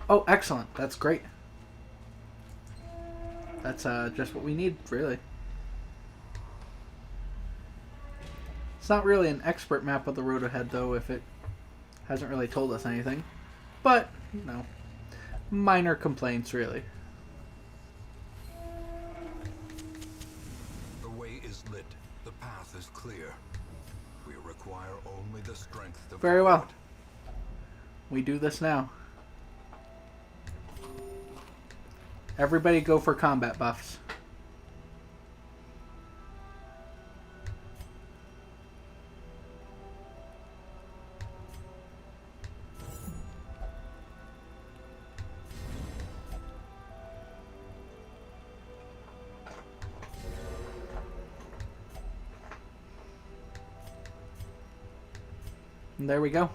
Oh, excellent. That's great. That's just what we need, really. It's not really an expert map of the road ahead, though, if it hasn't really told us anything. But, you know, minor complaints, really. The way is lit. The path is clear. We require only the strength to Very follow well. it. We do this now. Everybody go for combat buffs. And there we go.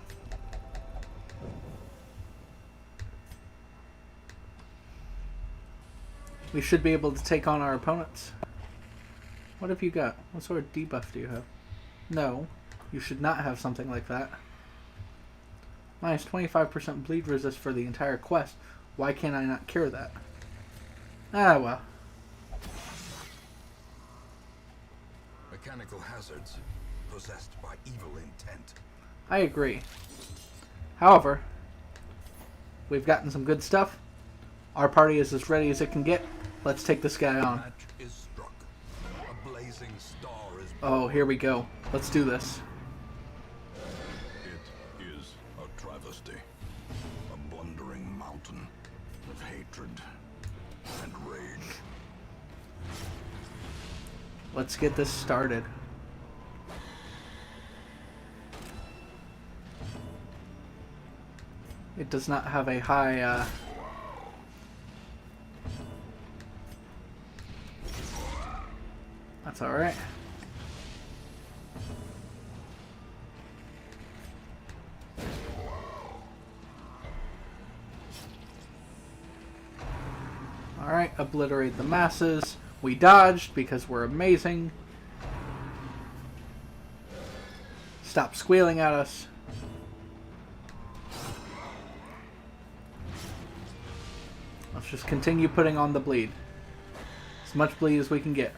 We should be able to take on our opponents. What have you got? What sort of debuff do you have? No, you should not have something like that. Minus 25% bleed resist for the entire quest. Why can't I not cure that? Ah, well. Mechanical hazards possessed by evil intent. I agree. However, we've gotten some good stuff. Our party is as ready as it can get. Let's take this guy on. Match is struck. A blazing star is Oh, here we go. Let's do this. It is a travesty. A blundering mountain. of hatred and rage. Let's get this started. It does not have a high, That's alright. Alright, obliterate the masses. We dodged because we're amazing. Stop squealing at us. Let's just continue putting on the bleed. As much bleed as we can get.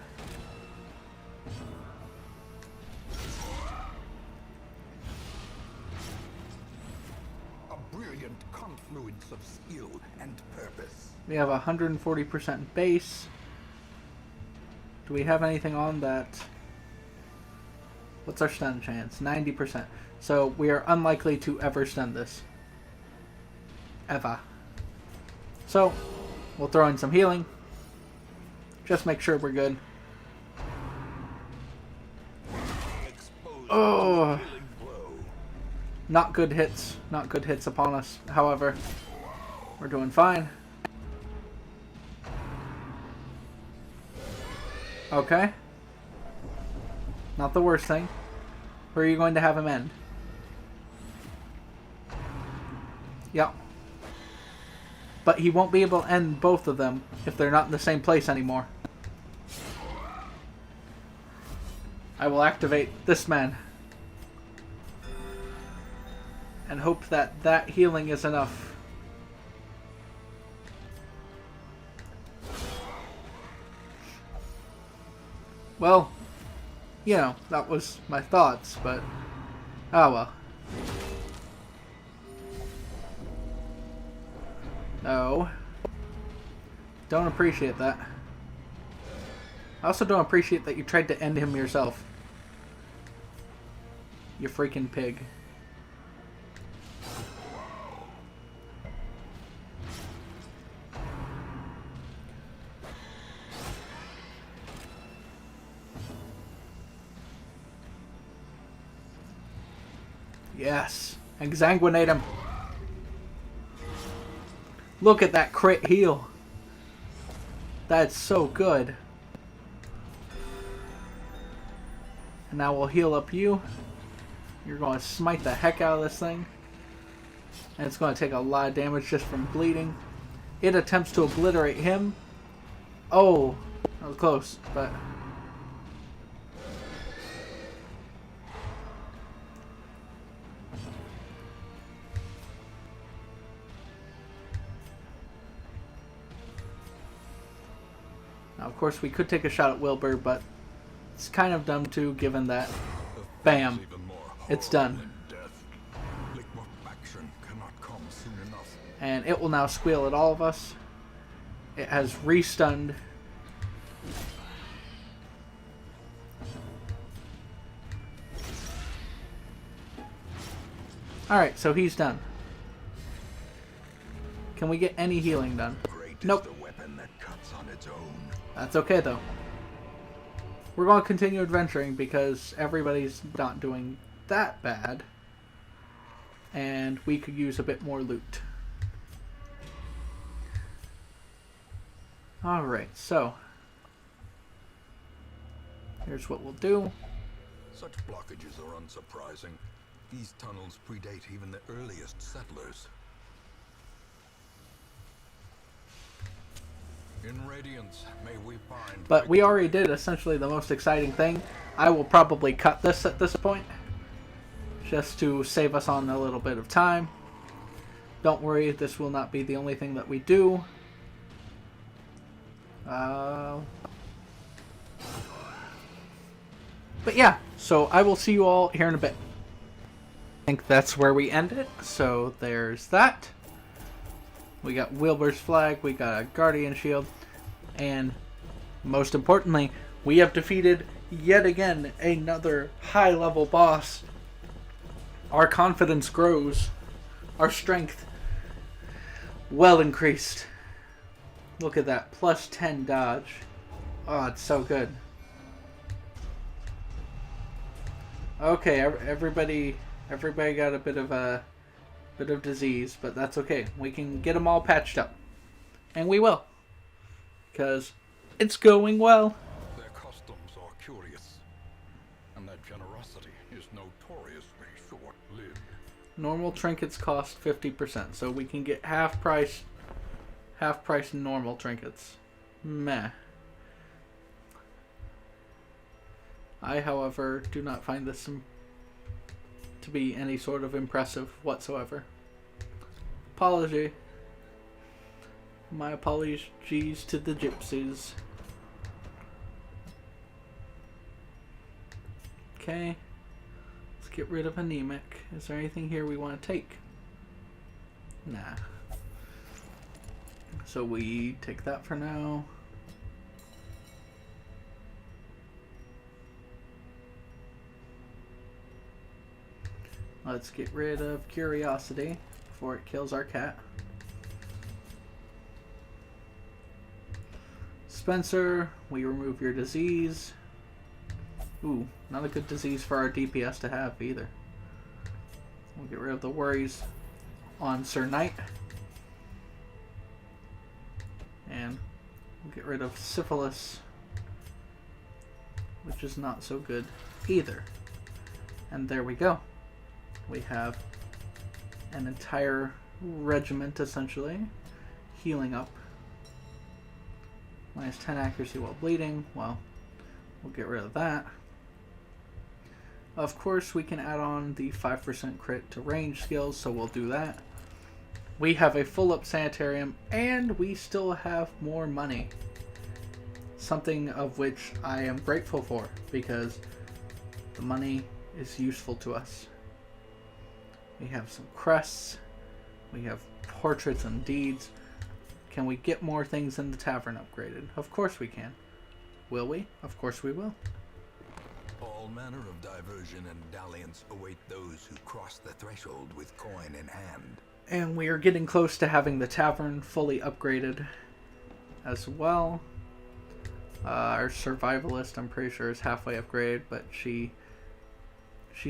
A brilliant confluence of skill and purpose. We have 140% base. Do we have anything on that? What's our stun chance? 90%. So we are unlikely to ever stun this. Ever. So, we'll throw in some healing. Just make sure we're good. Oh! Not good hits. Not good hits upon us. However, we're doing fine. Okay. Not the worst thing. Where are you going to have him end? Yep. But he won't be able to end both of them if they're not in the same place anymore. I will activate this man. And hope that that healing is enough. Well, you know, that was my thoughts, but oh well. No. Don't appreciate that. I also don't appreciate that you tried to end him yourself. You freaking pig. Yes. Exsanguinate him. Look at that crit heal. That's so good. And now we'll heal up you. You're going to smite the heck out of this thing. And it's going to take a lot of damage just from bleeding. It attempts to obliterate him. Oh, that was close, but... Now, of course, we could take a shot at Wilbur, but it's kind of dumb too, given that, bam, it's done. And it will now squeal at all of us. It has re-stunned. Alright, so he's done. Can we get any healing done? Nope. That's okay, though. We're going to continue adventuring because everybody's not doing that bad. And we could use a bit more loot. Alright, so. Here's what we'll do. Such blockages are unsurprising. These tunnels predate even the earliest settlers. In Radiance, may we find... But we already did essentially the most exciting thing. I will probably cut this at this point. Just to save us on a little bit of time. Don't worry, this will not be the only thing that we do. But yeah, so I will see you all here in a bit. I think that's where we end it. So there's that. We got Wilbur's flag, we got a Guardian shield, and most importantly, we have defeated yet again another high-level boss. Our confidence grows, our strength well increased, Look at that. Plus 10 dodge. Oh, it's so good. Okay, everybody got a bit of disease, but that's okay. We can get them all patched up. And we will. Because it's going well. Their customs are curious, and their generosity is notoriously short-lived. Normal trinkets cost 50%, so we can get half price normal trinkets. Meh. I, however, do not find this to be any sort of impressive whatsoever. Apology. My apologies to the gypsies. Okay. Let's get rid of anemic. Is there anything here we want to take? Nah. So we take that for now. Let's get rid of curiosity before it kills our cat. Spencer, we remove your disease. Ooh, not a good disease for our DPS to have either. We'll get rid of the worries on Sir Knight. And we'll get rid of syphilis, which is not so good either. And there we go. We have an entire regiment, essentially, healing up. Minus 10 accuracy while bleeding. Well, we'll get rid of that. Of course, we can add on the 5% crit to range skills, so we'll do that. We have a full-up sanitarium, and we still have more money. Something of which I am grateful for, because the money is useful to us. We have some crests. We have portraits and deeds. Can we get more things in the tavern upgraded? Of course we can. Will we? Of course we will. All manner of diversion and dalliance await those who cross the threshold with coin in hand. And we are getting close to having the tavern fully upgraded as well. Our survivalist, I'm pretty sure, is halfway upgraded, but she's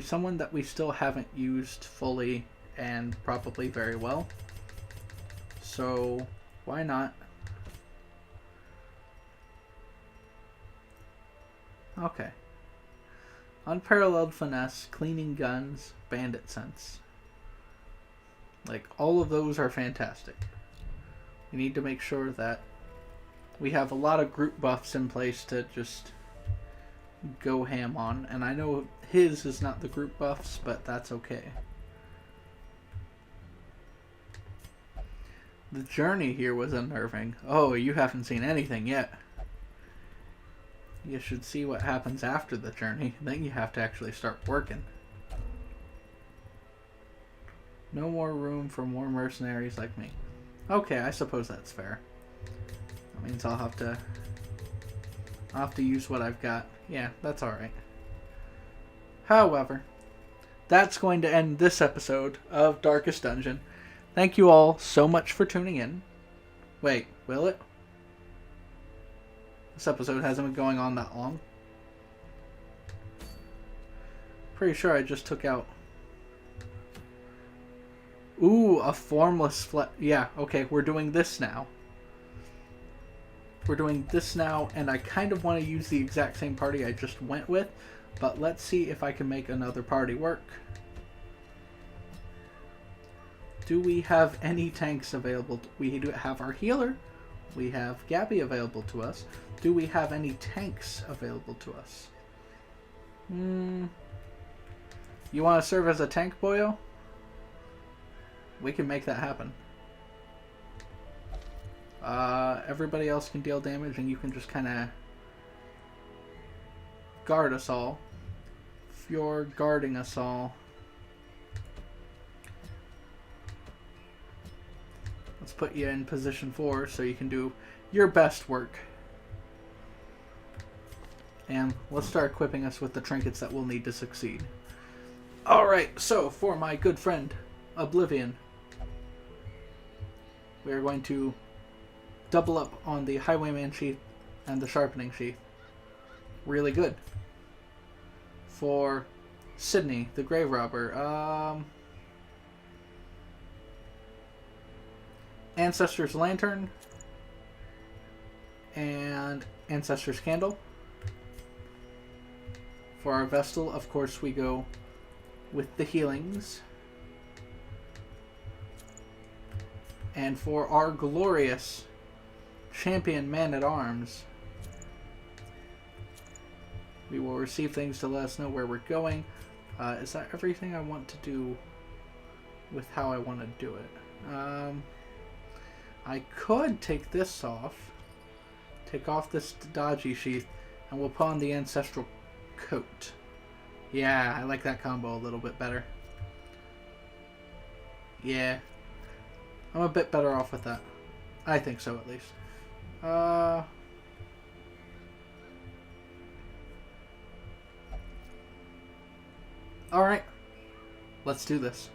someone that we still haven't used fully and probably very well. So why not? Okay. Unparalleled finesse, cleaning guns, bandit sense. Like, all of those are fantastic. We need to make sure that we have a lot of group buffs in place to just go ham on. And I know his is not the group buffs, but that's okay. The journey here was unnerving. Oh, you haven't seen anything yet. You should see what happens after the journey. Then you have to actually start working. No more room for more mercenaries like me. Okay, I suppose that's fair. That means I'll have to use what I've got. Yeah, that's alright. However, that's going to end this episode of Darkest Dungeon. Thank you all so much for tuning in. Wait, will it? This episode hasn't been going on that long. Pretty sure I just took out... Ooh, a formless yeah, okay, we're doing this now. We're doing this now, and I kind of want to use the exact same party I just went with, but let's see if I can make another party work. Do we have any tanks available? We do have our healer. We have Gabby available to us. Do we have any tanks available to us? You want to serve as a tank, boyo? We can make that happen. Everybody else can deal damage, and you can just kind of guard us all. If you're guarding us all, let's put you in position 4 so you can do your best work. And let's start equipping us with the trinkets that we'll need to succeed. Alright, so for my good friend, Oblivion, we are going to double up on the Highwayman sheath and the Sharpening sheath. Really good. For Sydney, the Grave Robber, Ancestor's Lantern and Ancestor's Candle. For our Vestal, of course, we go with the Healings. And for our glorious Champion Man-at-Arms, we will receive things to let us know where we're going. Is that everything I want to do with how I want to do it? I could take this off. Take off this dodgy sheath, and we'll put on the Ancestral Coat. Yeah, I like that combo a little bit better. Yeah. I'm a bit better off with that. I think so, at least. Alright. Let's do this.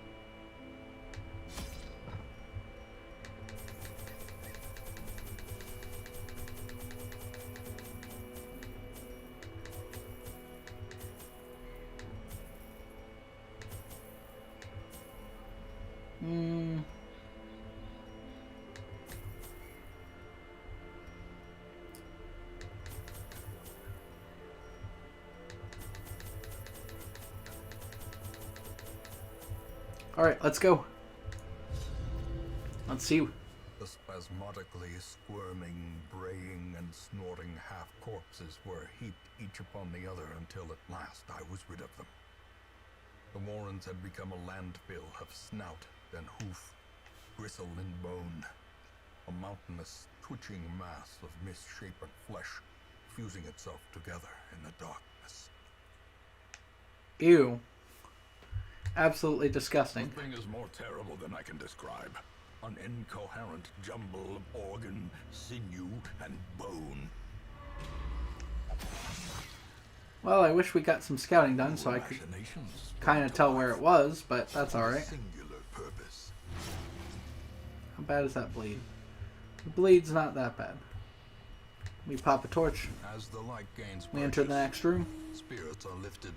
Alright, let's go. Let's see. The spasmodically squirming, braying, and snorting half-corpses were heaped each upon the other until at last I was rid of them. The warrens had become a landfill of snout and hoof, gristle and bone, a mountainous, twitching mass of misshapen flesh fusing itself together in the darkness. Ew. Absolutely disgusting. The thing is more terrible than I can describe. An incoherent jumble of organ, sinew, and bone. Well, I wish we got some scouting done so I could kind of tell where it was, but that's alright. Singular purpose. How bad is that bleed? The bleed's not that bad. We pop a torch. As the light gains We enter the purchase, next room. spirits are lifted,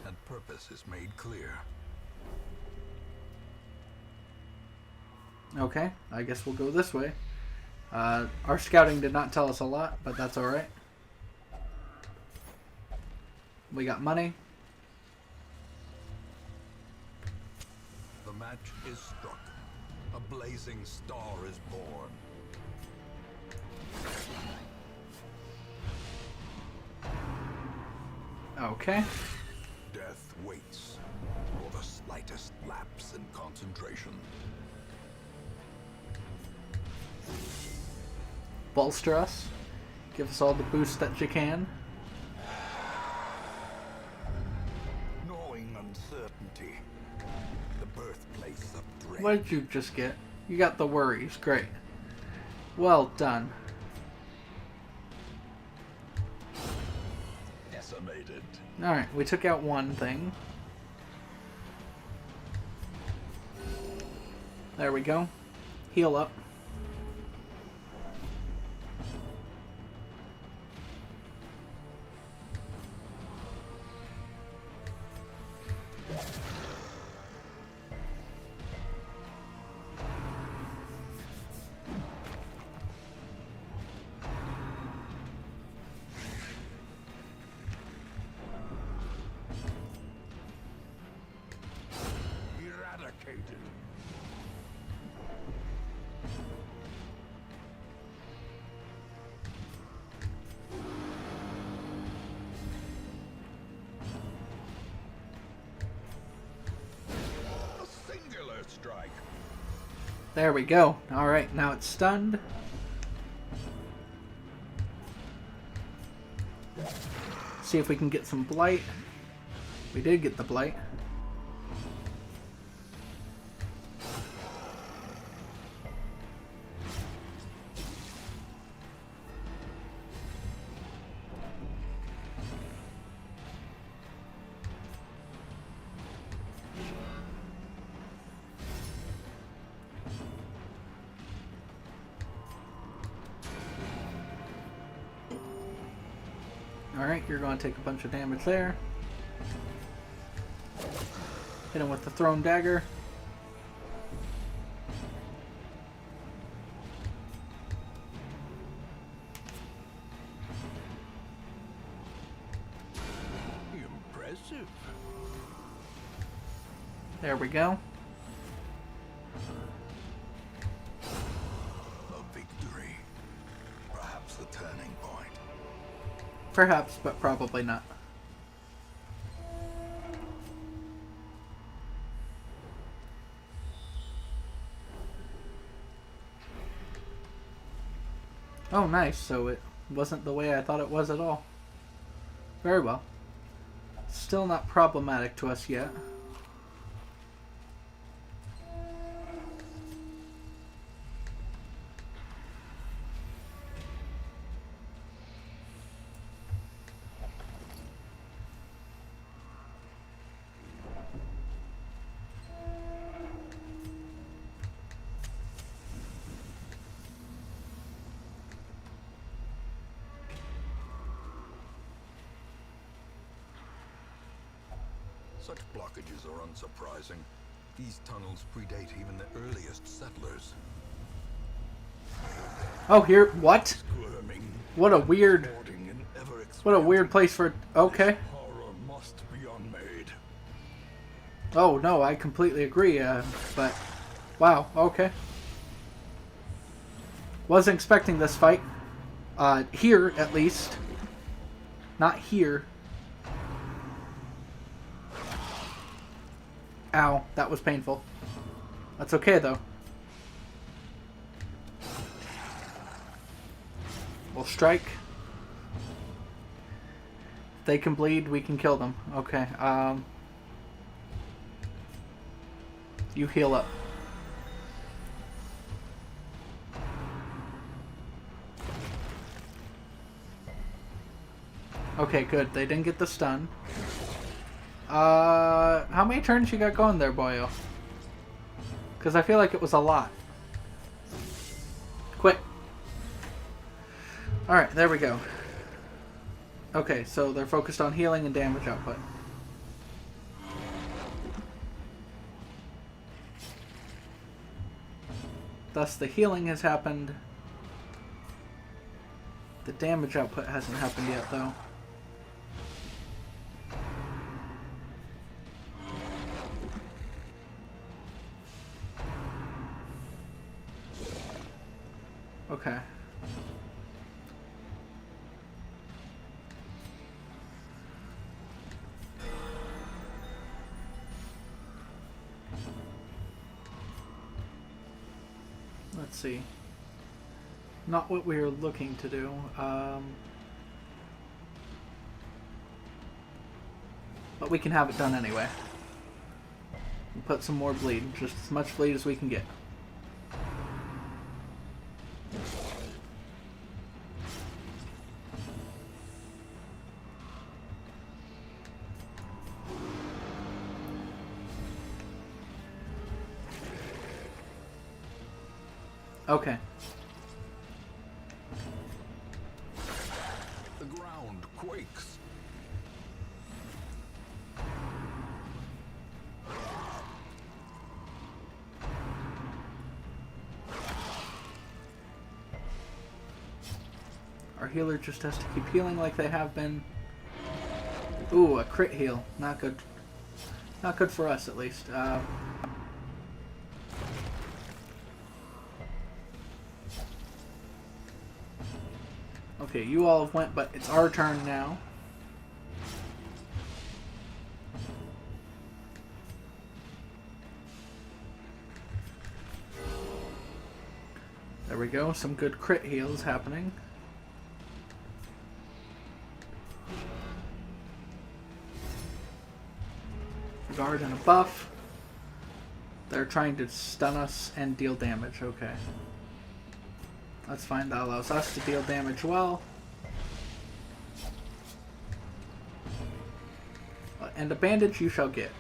and purpose is made clear. Okay, I guess we'll go this way. Our scouting did not tell us a lot, but that's alright. We got money. The match is struck. A blazing star is born. Okay. Death waits for the slightest lapse in concentration. Bolster us. Give us all the boost that you can. Gnawing uncertainty. The birthplace of dread. What did you just get? You got the worries. Great. Well done. Decimated. Alright, we took out one thing. There we go. Heal up. Eradicated. A singular strike. There we go. Alright, now it's stunned. See if we can get some blight. We did get the blight. Alright, you're going to take a bunch of damage there. Hit him with the thrown dagger. Impressive. There we go. A victory. Perhaps the turning point. Perhaps, but probably not. Oh, nice. So it wasn't the way I thought it was at all. Very well. Still not problematic to us yet. Such blockages are unsurprising. These tunnels predate even the earliest settlers. Oh, here, what? Squirming, What a weird, sporting, and ever what a weird place for, okay. horror must be unmade. Oh, no, I completely agree, but, wow, okay. Wasn't expecting this fight. Here, at least. Not here. Ow, that was painful. That's okay, though. We'll strike. If they can bleed, we can kill them. Okay, you heal up. Okay, good. They didn't get the stun. How many turns you got going there, boyo? Because I feel like it was a lot. Quit. Alright, there we go. Okay, so they're focused on healing and damage output. Thus, the healing has happened. The damage output hasn't happened yet, though. Okay. Let's see. Not what we were looking to do. But we can have it done anyway. We'll put some more bleed. Just as much bleed as we can get. Okay. The ground quakes. Our healer just has to keep healing like they have been. Ooh, a crit heal. Not good. Not good for us, at least. Okay, you all have went, but it's our turn now. There we go, some good crit heals happening. Guard and a buff. They're trying to stun us and deal damage, okay. That's fine, that allows us to deal damage well. And a bandage you shall get.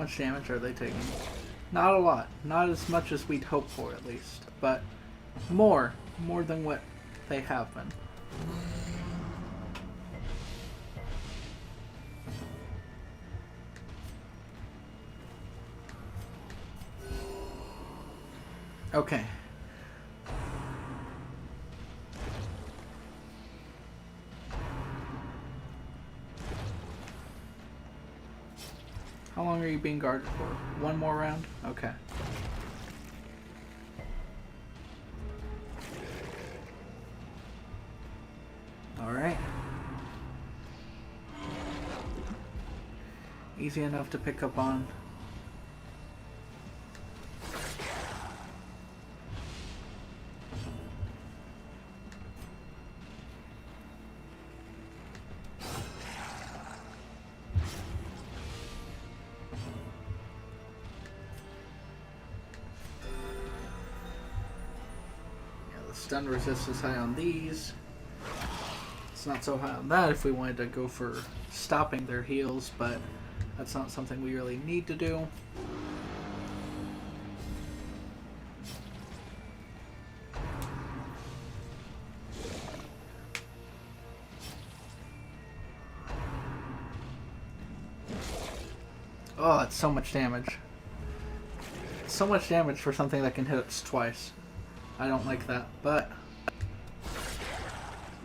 much damage are they taking? Not a lot. Not as much as we'd hope for, at least. But more. More than what they have been. Okay. How long are you being guarded for? One more round? Okay. Alright. Easy enough to pick up on. Stun resist is high on these. It's not so high on that if we wanted to go for stopping their heals, but that's not something we really need to do. Oh, it's so much damage. So much damage for something that can hit us twice. I don't like that, but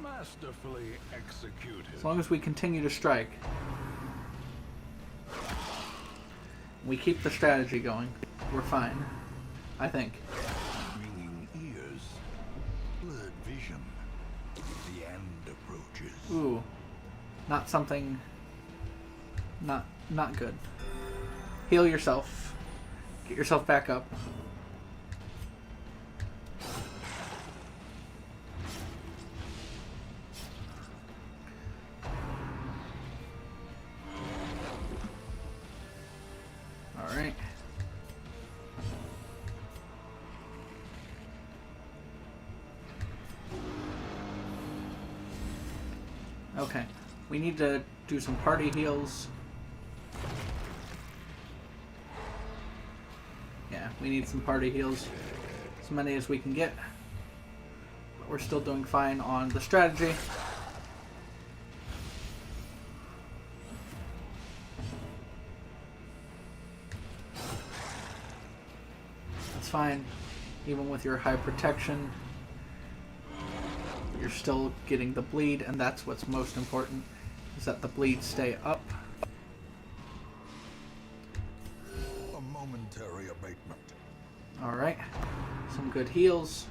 Masterfully executed. as long as we continue to strike, we keep the strategy going, we're fine. I think. Ringing ears, blurred vision. The end approaches. Ooh, not something. Not good. Heal yourself. Get yourself back up. Alright. Okay. We need to do some party heals. Yeah, we need some party heals. As many as we can get. But we're still doing fine on the strategy. That's fine. Even with your high protection, you're still getting the bleed, and that's what's most important, is that the bleed stay up. A momentary abatement. Alright. Some good heals.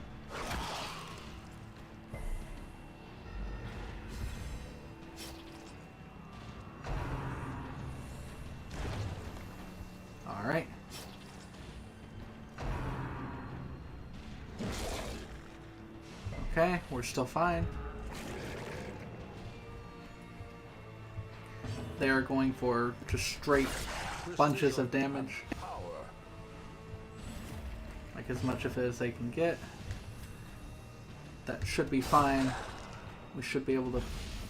Alright. Okay, we're still fine. They are going for just straight bunches of damage. Power. Like as much of it as they can get. That should be fine. We should be able to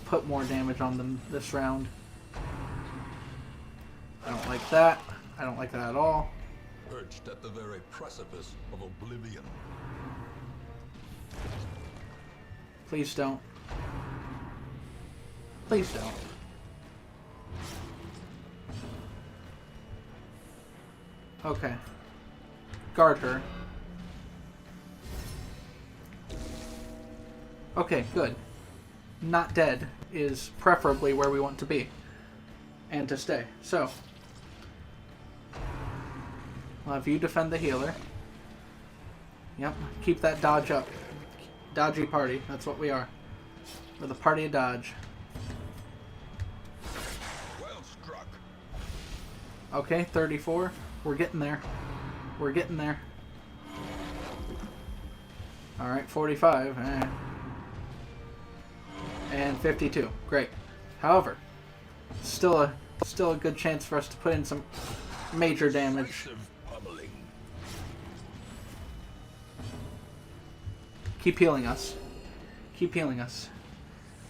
put more damage on them this round. I don't like that. I don't like that at all. Perched at the very precipice of oblivion. Please don't. Please don't. Okay. Guard her. Okay, good. Not dead is preferably where we want to be. And to stay. So. We'll have you defend the healer. Yep. Keep that dodge up. Dodgy party. That's what we are. We're the party of dodge. Well struck. Okay, 34. We're getting there. We're getting there. Alright, 45. And 52. Great. However, still a good chance for us to put in some major damage. Decisive pummeling. Keep healing us. Keep healing us.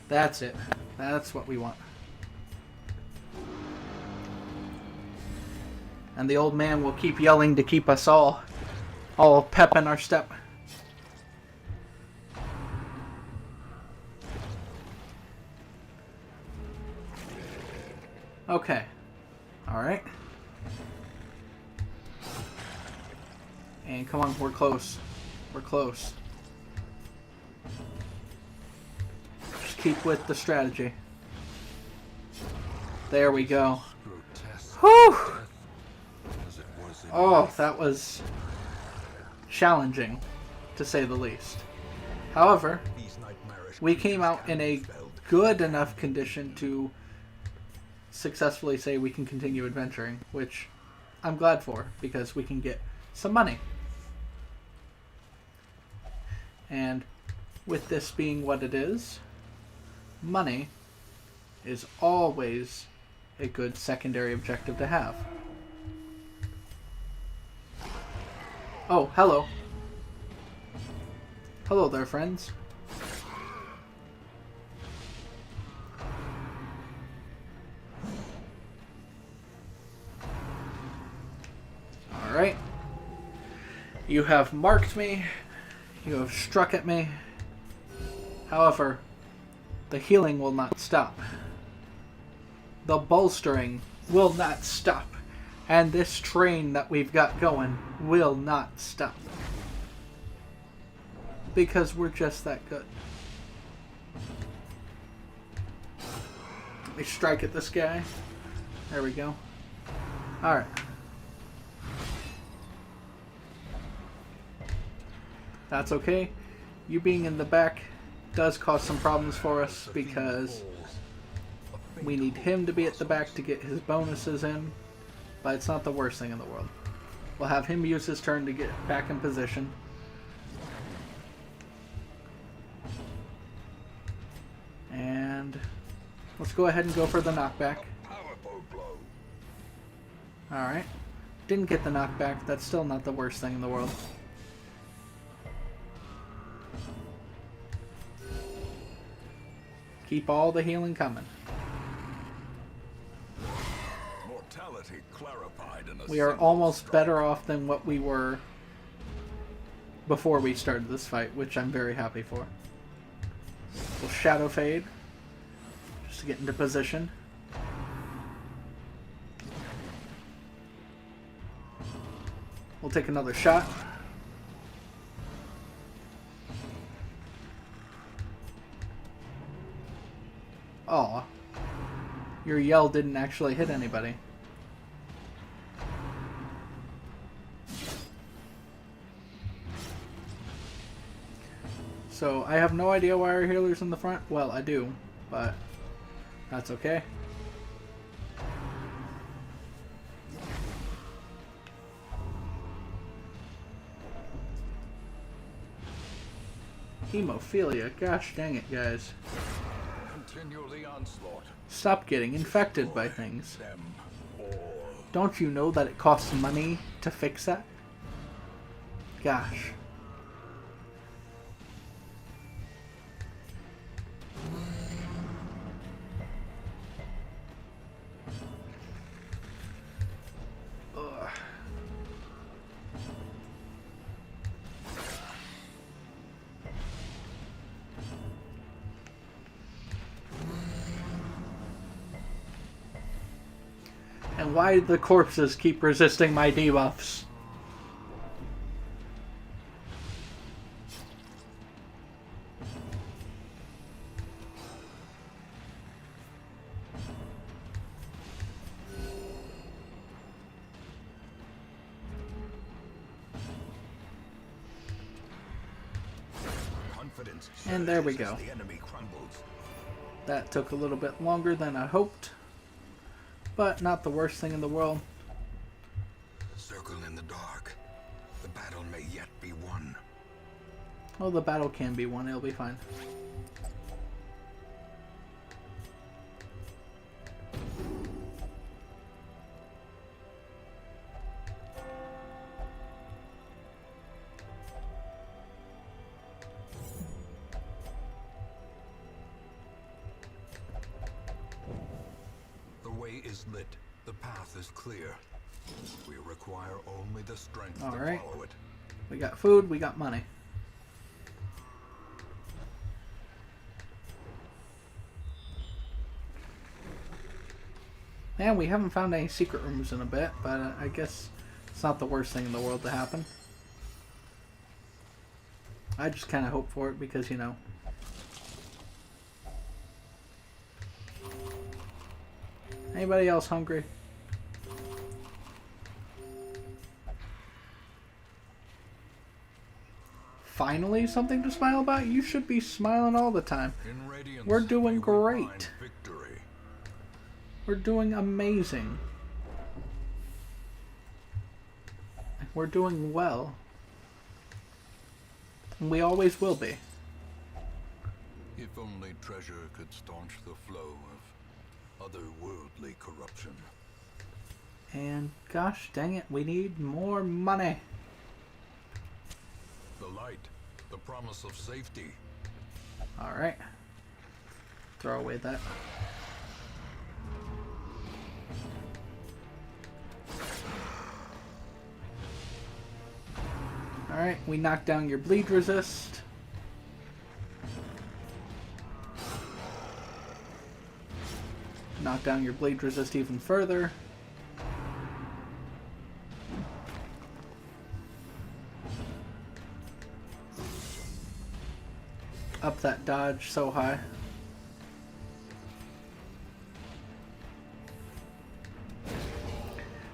That's it. That's what we want. And the old man will keep yelling to keep us all pep in our step. Okay. Alright. And come on, we're close. We're close. Just keep with the strategy. There we go. Whew! Oh, that was challenging, to say the least. However, we came out in a good enough condition to successfully say we can continue adventuring, which I'm glad for, because we can get some money. And with this being what it is, money is always a good secondary objective to have. Oh, hello. Hello there, friends. Alright. You have marked me. You have struck at me. However, the healing will not stop. The bolstering will not stop. And this train that we've got going will not stop. Because we're just that good. Let me strike at this guy. There we go. Alright. That's okay. You being in the back does cause some problems for us because we need him to be at the back to get his bonuses in. But it's not the worst thing in the world. We'll have him use his turn to get back in position. And let's go ahead and go for the knockback. Alright. Didn't get the knockback. That's still not the worst thing in the world. Keep all the healing coming. We are almost better off than what we were before we started this fight, which I'm very happy for. We'll shadow fade just to get into position. We'll take another shot. Aw. Your yell didn't actually hit anybody. So, I have no idea why our healer's in the front. Well, I do, but that's okay. Hemophilia, gosh dang it, guys. Continue the onslaught. Stop getting infected by things. Don't you know that it costs money to fix that? Gosh. Ugh. And why the corpses keep resisting my debuffs? And there we go. That took a little bit longer than I hoped, but not the worst thing in the world. Circle in the dark. The battle may yet be won. Oh, the battle can be won. It'll be fine. The way is lit. The path is clear. We require only the strength All to right. follow it. We got food, we got money. And we haven't found any secret rooms in a bit, but I guess it's not the worst thing in the world to happen. I just kind of hope for it because, you know. Anybody else hungry? Finally, something to smile about? You should be smiling all the time. In Radiance, We're doing we will great. find victory. We're doing amazing. We're doing well. And we always will be. If only treasure could staunch the flow of otherworldly corruption. And gosh dang it, we need more money. The light, the promise of safety. Alright. Throw away that. Alright, we knocked down your bleed resist. Knock down your bleed resist even further. Up that dodge so high.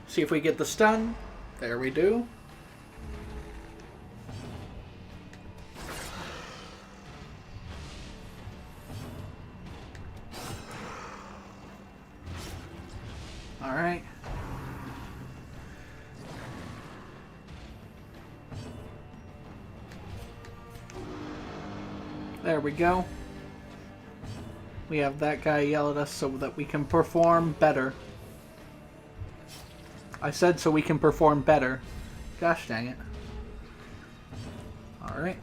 See if we get the stun. There we do. Alright. There we go. We have that guy yell at us so that we can perform better. I said so we can perform better. Gosh dang it. Alright.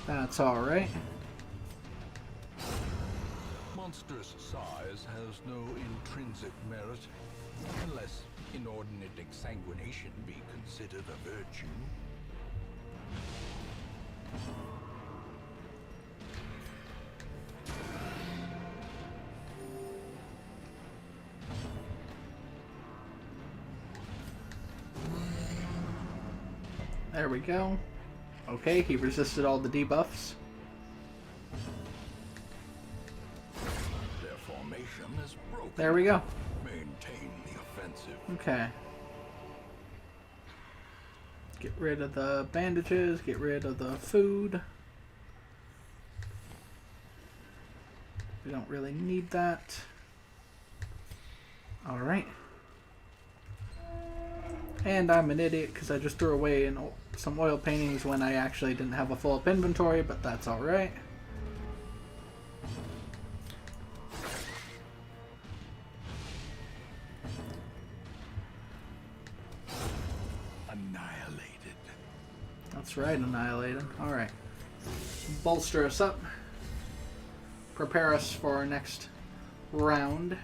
That's alright. Monstrous size has no intrinsic merit, unless inordinate exsanguination be considered a virtue. There we go. Okay, he resisted all the debuffs. Their formation is broken. There we go. Maintain the offensive. Okay. Get rid of the bandages, get rid of the food. We don't really need that. Alright. And I'm an idiot because I just threw away some oil paintings when I actually didn't have a full up inventory, but that's alright. Annihilated. That's right, annihilated. Alright. Bolster us up. Prepare us for our next round.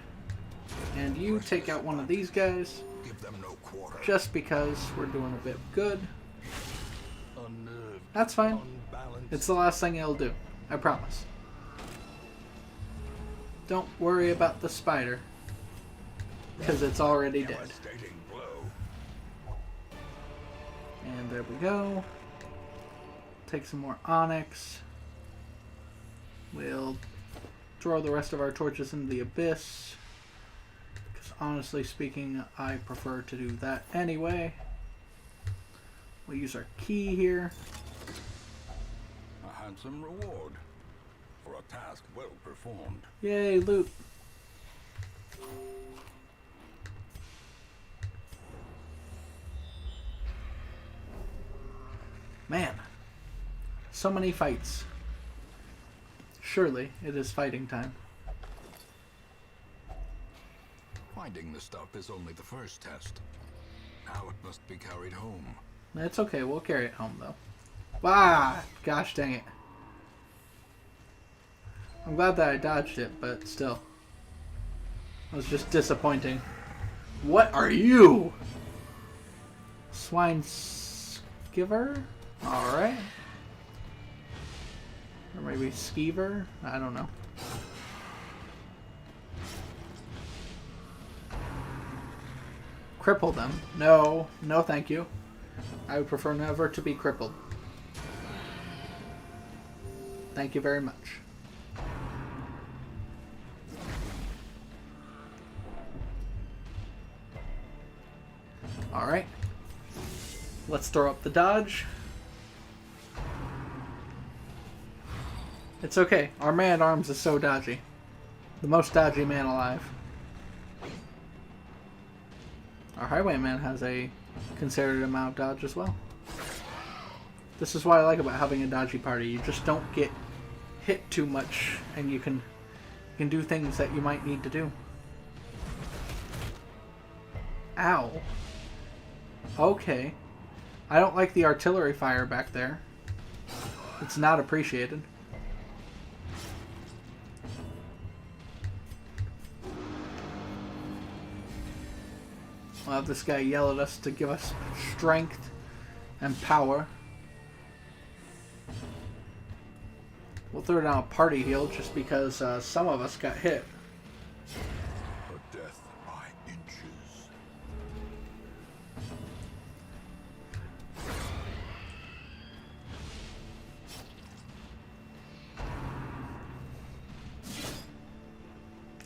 And you take out one of these guys. Give them no quarter. Just because we're doing a bit good. Unnerved, That's fine. unbalanced. It's the last thing it'll do. I promise. Don't worry about the spider. Because it's already dead. Devastating blow. And there we go. Take some more onyx. We'll throw the rest of our torches into the abyss. Because honestly speaking, I prefer to do that anyway. We'll use our key here. A handsome reward for a task well performed. Yay, loot. Man, so many fights. Surely it is fighting time. Finding the stuff is only the first test. Now it must be carried home. It's okay, we'll carry it home though. Wow, gosh dang it. I'm glad that I dodged it, but still. It was just disappointing. What are you? Swine Skiver? Alright. Or maybe Skeever? I don't know. Cripple them. No. No, thank you. I would prefer never to be crippled. Thank you very much. Alright. Let's throw up the dodge. It's okay. Our man-at-arms is so dodgy. The most dodgy man alive. Our highwayman has a considerable amount of dodge as well. This is what I like about having a dodgy party. You just don't get hit too much, and you can do things that you might need to do. Ow. Okay. I don't like the artillery fire back there. It's not appreciated. We'll have this guy yell at us to give us strength and power. We'll throw down a party heal just because some of us got hit. A death by inches.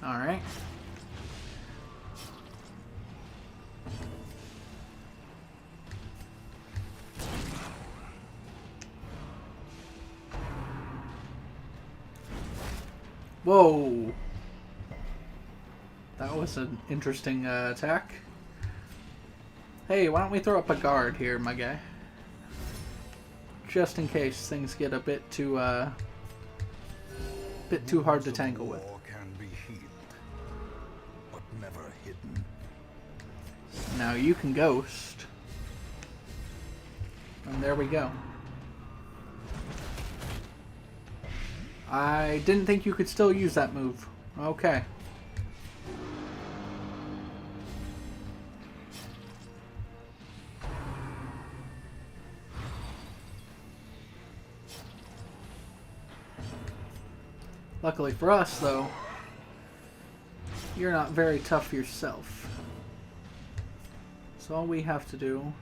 Alright. Whoa! That was an interesting attack. Hey, why don't we throw up a guard here, my guy? Just in case things get a bit too hard to tangle with. War can be healed, but never hidden. Now you can ghost. And there we go. I didn't think you could still use that move. Okay. Luckily for us, though, you're not very tough yourself. So all we have to do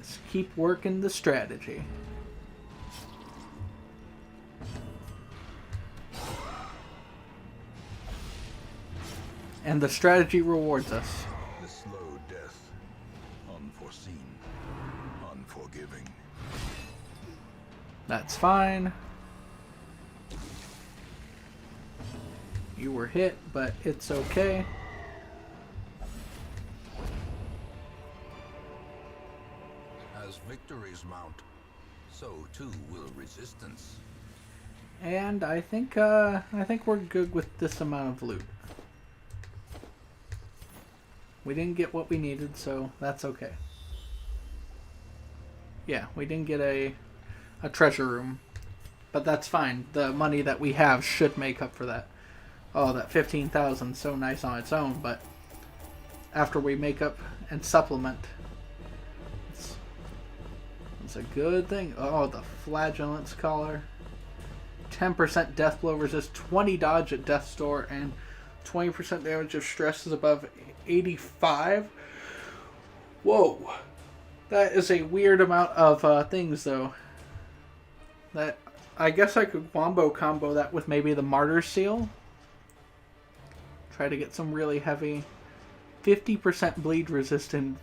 is keep working the strategy. And the strategy rewards us. The slow death, unforeseen, unforgiving. That's fine. You were hit, but it's okay. As victories mount, so too will resistance. And I think we're good with this amount of loot. We didn't get what we needed, so that's okay. Yeah, we didn't get a treasure room, but that's fine. The money that we have should make up for that. Oh, that 15,000, so nice on its own, but after we make up and supplement, it's a good thing. Oh, the Flagellant's Collar. 10% death blow resist, 20 dodge at death store, and 20% damage if stress is above 85. Whoa. That is a weird amount of things, though. That I guess I could combo that with maybe the Martyr Seal. Try to get some really heavy. 50% bleed resistant.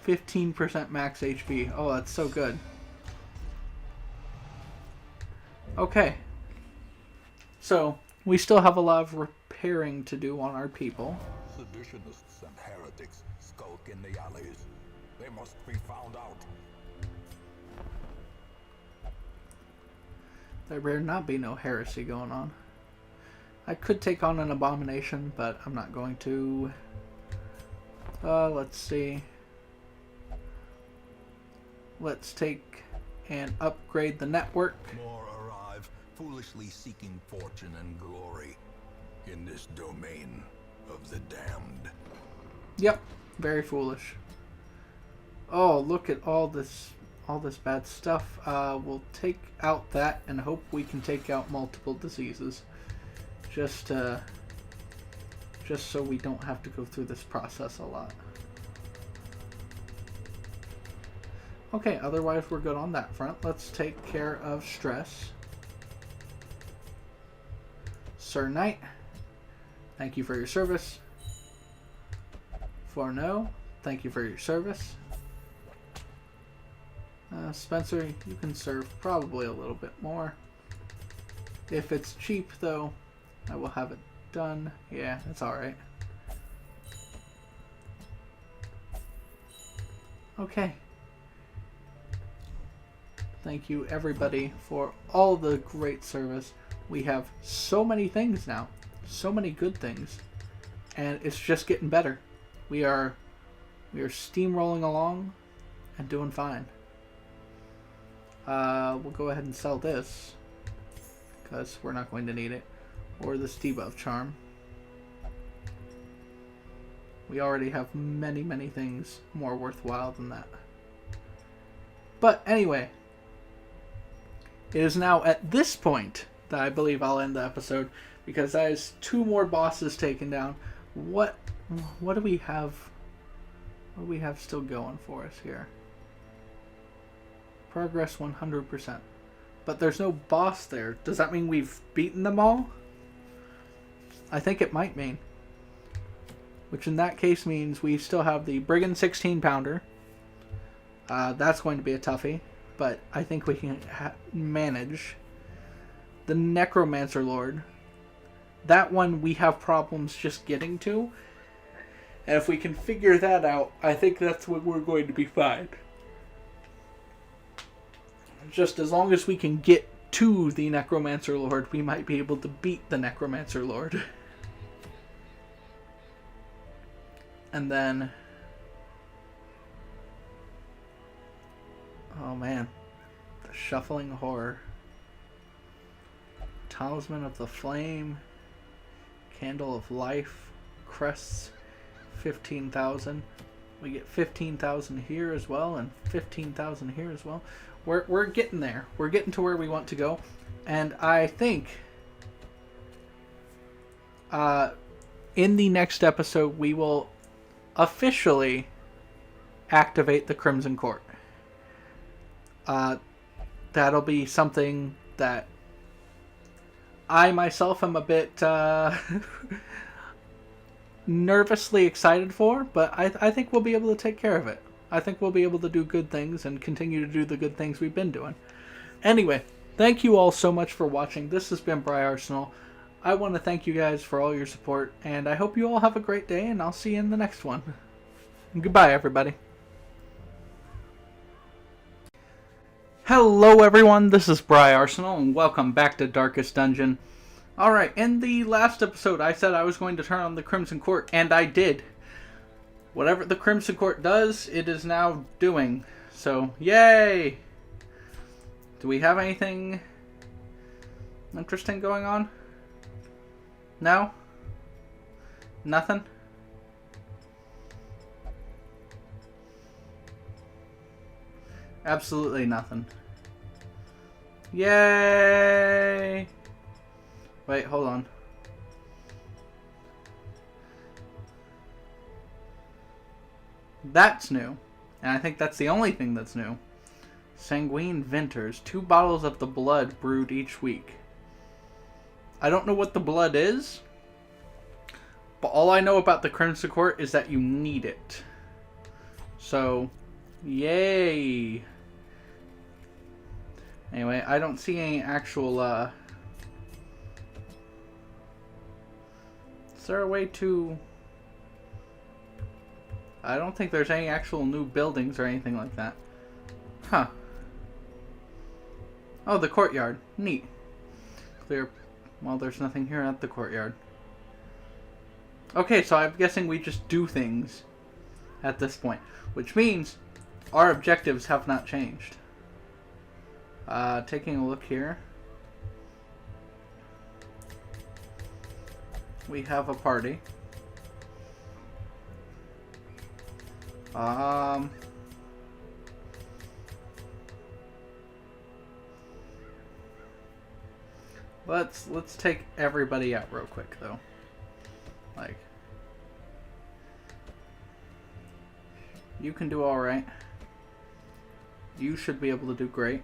15% max HP. Oh, that's so good. Okay. So, we still have a lot of repairing to do on our people. Seditionists and heretics skulk in the alleys. They must be found out. There better not be no heresy going on. I could take on an abomination, but I'm not going to. Let's see. Let's take and upgrade the network. More arrive, foolishly seeking fortune and glory in this domain. of the damned. Yep, very foolish. Oh, look at all this bad stuff. We'll take out that and hope we can take out multiple diseases. Just so we don't have to go through this process a lot. Okay, otherwise we're good on that front. Let's take care of stress. Sir Knight, thank you for your service. Forno, thank you for your service. Spencer, you can serve probably a little bit more. If it's cheap, though, I will have it done. Yeah, it's alright. Okay. Thank you, everybody, for all the great service. We have so many things now. So many good things. And it's just getting better. We are steamrolling along and doing fine. We'll go ahead and sell this, because we're not going to need it. Or this debuff charm. We already have many, many things more worthwhile than that. But anyway, it is now at this point that I believe I'll end the episode, because that is 2 more bosses taken down. What do we have? What do we have still going for us here? Progress 100%. But there's no boss there. Does that mean we've beaten them all? I think it might mean. Which in that case means we still have the Brigand 16 pounder. That's going to be a toughie. But I think we can manage. The Necromancer Lord. That one we have problems just getting to. And if we can figure that out, I think that's when we're going to be fine. Just as long as we can get to the Necromancer Lord, we might be able to beat the Necromancer Lord. And then... oh man. The Shuffling Horror. Talisman of the Flame. Candle of Life. Crests. 15,000. We get 15,000 here as well, and 15,000 here as well. We're getting there. We're getting to where we want to go. And I think in the next episode we will officially activate the Crimson Court. That'll be something that I myself am a bit nervously excited for, but I think we'll be able to take care of it. I think we'll be able to do good things and continue to do the good things we've been doing. Anyway, thank you all so much for watching. This has been Briarsenal. I want to thank you guys for all your support, and I hope you all have a great day, and I'll see you in the next one. Goodbye, everybody. Hello, everyone. This is Briarsenal, and welcome back to Darkest Dungeon. Alright, in the last episode, I said I was going to turn on the Crimson Court, and I did. Whatever the Crimson Court does, it is now doing. So, yay! Do we have anything interesting going on? No? Nothing? Absolutely nothing. Yay! Wait, hold on. That's new. And I think that's the only thing that's new. Sanguine Vinters. 2 bottles of the blood brewed each week. I don't know what the blood is. But all I know about the Crimson Court is that you need it. So, yay. Anyway, I don't see any actual, is there a way to... I don't think there's any actual new buildings or anything like that. Huh. Oh, the courtyard. Neat. Clear. Well, there's nothing here at the courtyard. Okay, so I'm guessing we just do things at this point. Which means our objectives have not changed. Taking a look here. We have a party. Um... Let's take everybody out real quick, though. Like... You can do alright. You should be able to do great.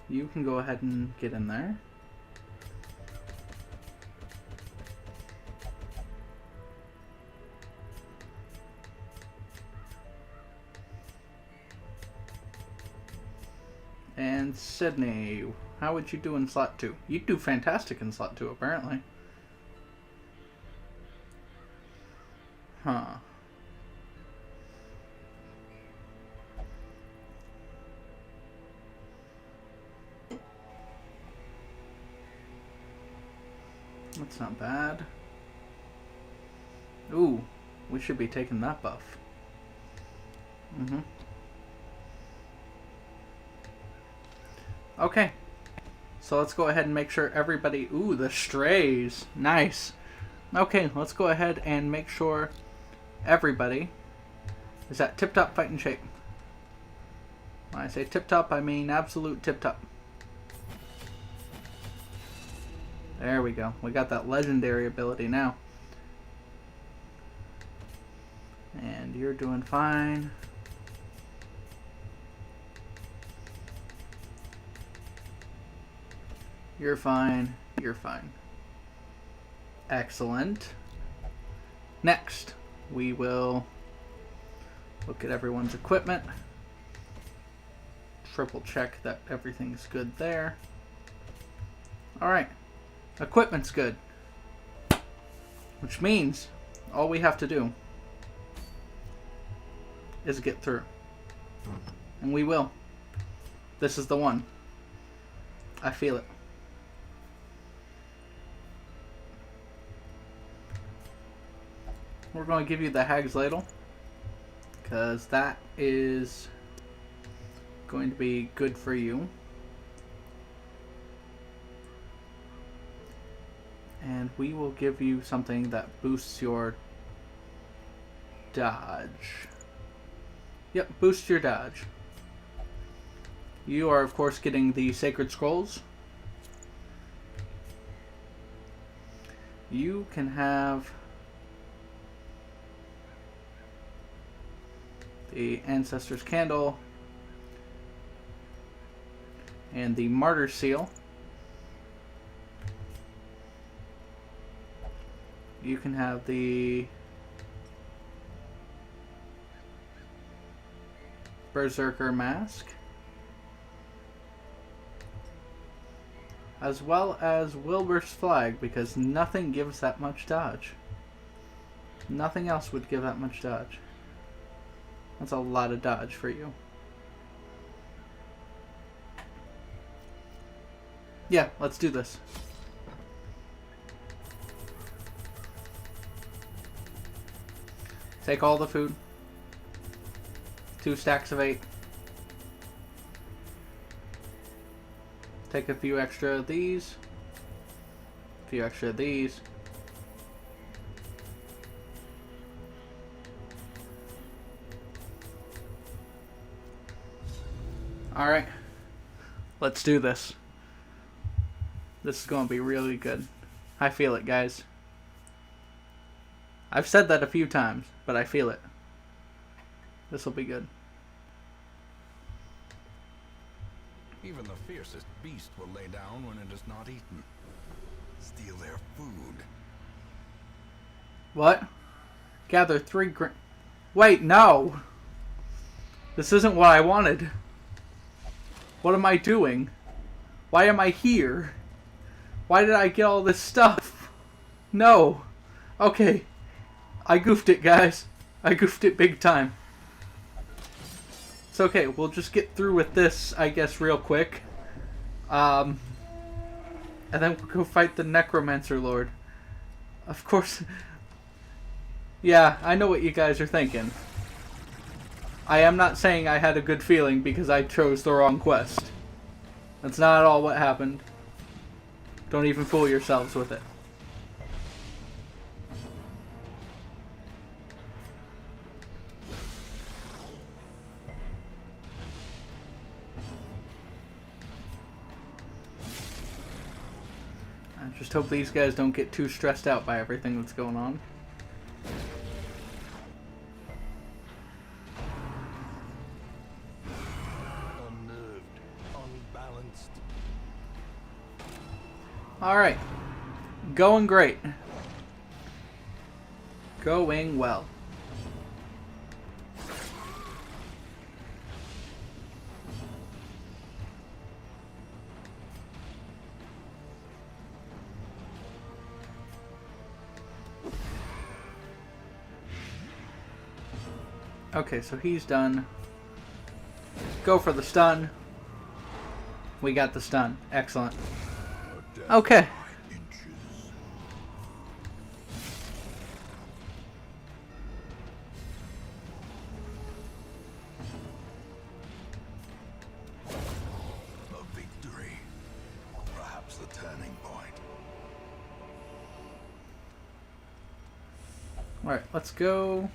You can go ahead and get in there. And Sydney, how would you do in slot 2? You'd do fantastic in slot 2, apparently. Huh. That's not bad. Ooh, we should be taking that buff. Okay. So let's go ahead and make sure everybody... Ooh, the strays. Nice. Okay, let's go ahead and make sure everybody is at tip-top fighting shape. When I say tip-top, I mean absolute tip-top. There we go. We got that legendary ability now. And you're doing fine. You're fine. You're fine. Excellent. Next, we will look at everyone's equipment. Triple check that everything's good there. Alright. Equipment's good. Which means all we have to do is get through. And we will. This is the one. I feel it. We're going to give you the Hag's Ladle, because that is going to be good for you. And we will give you something that boosts your dodge. Yep, boosts your dodge. You are, of course, getting the Sacred Scrolls. You can have the Ancestor's Candle and the Martyr Seal. You can have the Berserker Mask, as well as Wilbur's Flag, because nothing gives that much dodge. Nothing else would give that much dodge. That's a lot of dodge for you. Yeah, let's do this. Take all the food. 2 stacks of 8. Take a few extra of these. A few extra of these. Alright. Let's do this. This is going to be really good. I feel it, guys. I've said that a few times, but I feel it. This will be good. Even the fiercest beast will lay down when it is not eaten. Steal their food. What? Gather 3 grain. Wait, no! This isn't what I wanted. What am I doing? Why am I here? Why did I get all this stuff? No. Okay. I goofed it, guys. I goofed it big time. It's okay. We'll just get through with this, I guess, real quick. And then we'll go fight the Necromancer Lord. Of course. Yeah, I know what you guys are thinking. I am not saying I had a good feeling because I chose the wrong quest. That's not at all what happened. Don't even fool yourselves with it. Just hope these guys don't get too stressed out by everything that's going on. Unnerved, unbalanced. Alright. Going great. Going well. Okay, so he's done. Go for the stun. We got the stun. Excellent. Okay. A victory. Perhaps the turning point. Alright, let's go.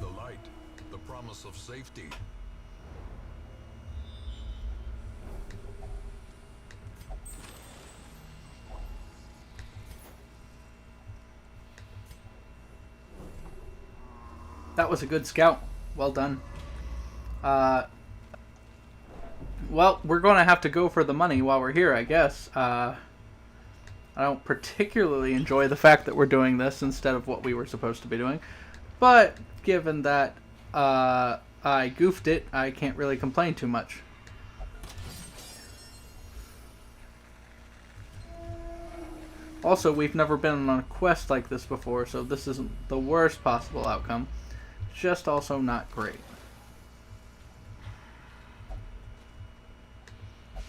The light, the promise of safety. That was a good scout. Well done. Well, we're going to have to go for the money while we're here, I guess. I don't particularly enjoy the fact that we're doing this instead of what we were supposed to be doing. But given that I goofed it, I can't really complain too much. Also, we've never been on a quest like this before, so this isn't the worst possible outcome. Just also not great.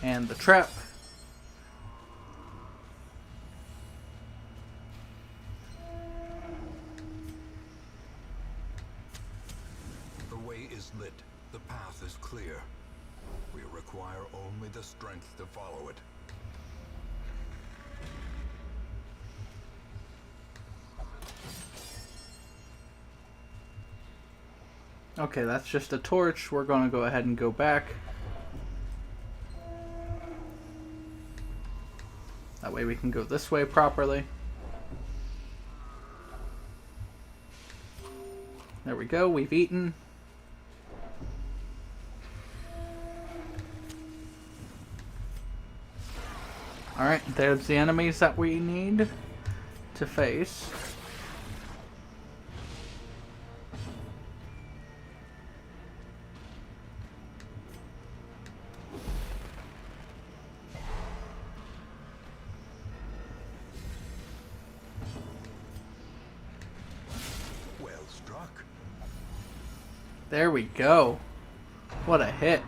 And the trap. The way is lit. The path is clear. We require only the strength to follow it. Okay, that's just a torch. We're going to go ahead and go back. That way we can go this way properly. There we go, we've eaten. Alright, there's the enemies that we need to face. Well struck. There we go. What a hit.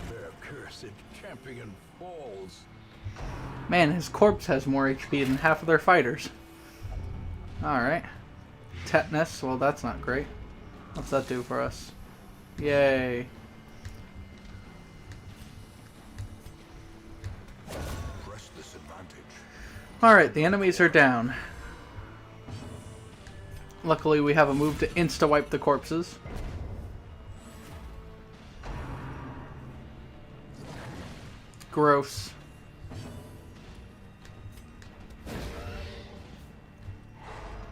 Their cursed champion falls. Man, his corpse has more HP than half of their fighters. Alright. Tetanus, well that's not great. What's that do for us? Yay. Press this advantage. Alright, the enemies are down. Luckily we have a move to insta-wipe the corpses. Gross.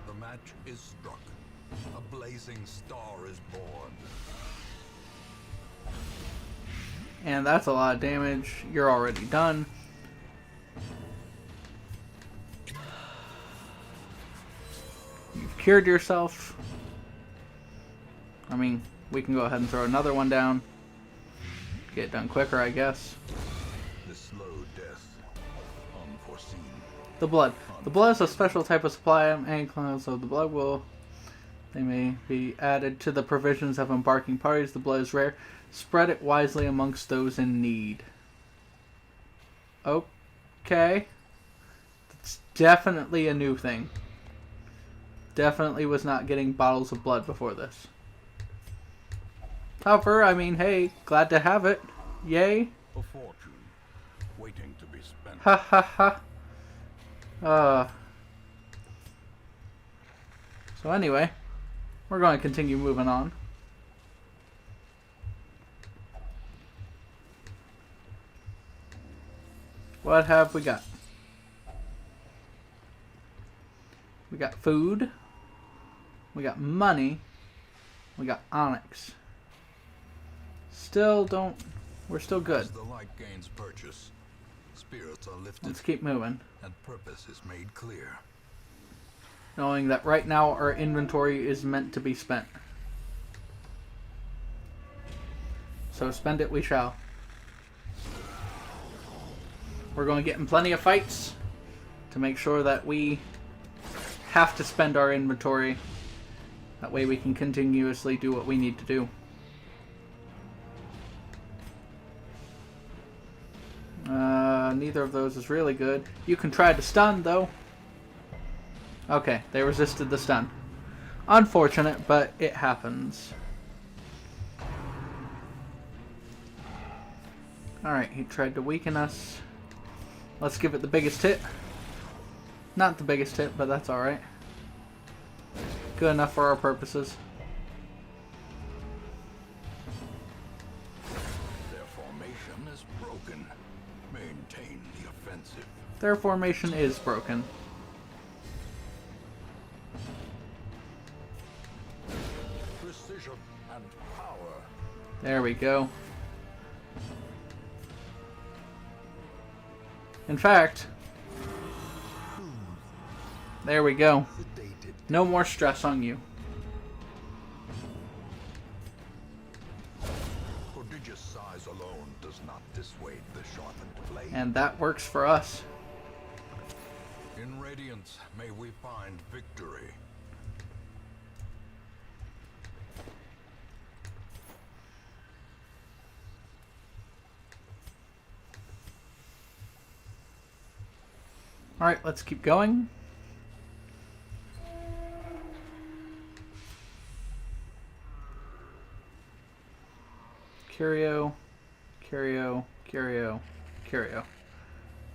The match is struck. A blazing star is born. And that's a lot of damage. You're already done. You've cured yourself. I mean, we can go ahead and throw another one down. Get it done quicker, I guess. The slow death. Unforeseen. The blood. The blood is a special type of supply and cloud, so the blood will... They may be added to the provisions of embarking parties. The blood is rare. Spread it wisely amongst those in need. Okay. That's definitely a new thing. Definitely was not getting bottles of blood before this. However, I mean, hey, glad to have it. Yay. A fortune waiting to be spent. Ha ha ha. So anyway, we're going to continue moving on. What have we got? We got food. We got money. We got onyx. Still don't... We're still good. As the light gains purchase, spirits are lifted Let's keep moving. and purpose is made clear. Knowing that right now our inventory is meant to be spent. So spend it we shall. We're going to get in plenty of fights to make sure that we have to spend our inventory. That way we can continuously do what we need to do. Neither of those is really good. You can try to stun, though. Okay, they resisted the stun. Unfortunate, but it happens. Alright, he tried to weaken us. Let's give it the biggest hit. Not the biggest hit, but that's alright. Good enough for our purposes. Their formation is broken. Maintain the offensive. Their formation is broken. Precision and power. There we go. In fact, there we go. Sedated. No more stress on you. Prodigious size alone does not dissuade the sharpened blade. And that works for us. In Radiance, may we find victory. Alright, let's keep going. Curio, Curio, Curio, Curio.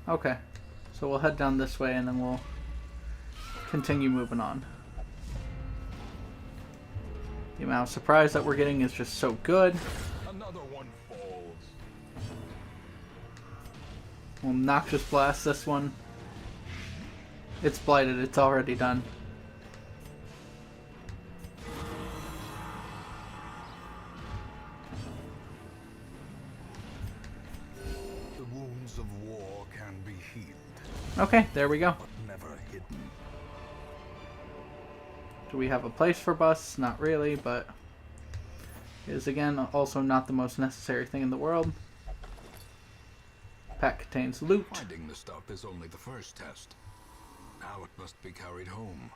Okay, so we'll head down this way and then we'll continue moving on. The amount of surprise that we're getting is just so good. Another one falls. We'll Noxious Blast this one. It's blighted, it's already done. The wounds of war can be healed, Okay, there we go. but never hidden. Do we have a place for busts? Not really, but it is again also not the most necessary thing in the world. Pack contains loot. Finding the stuff is only the first test. Now it must be carried home.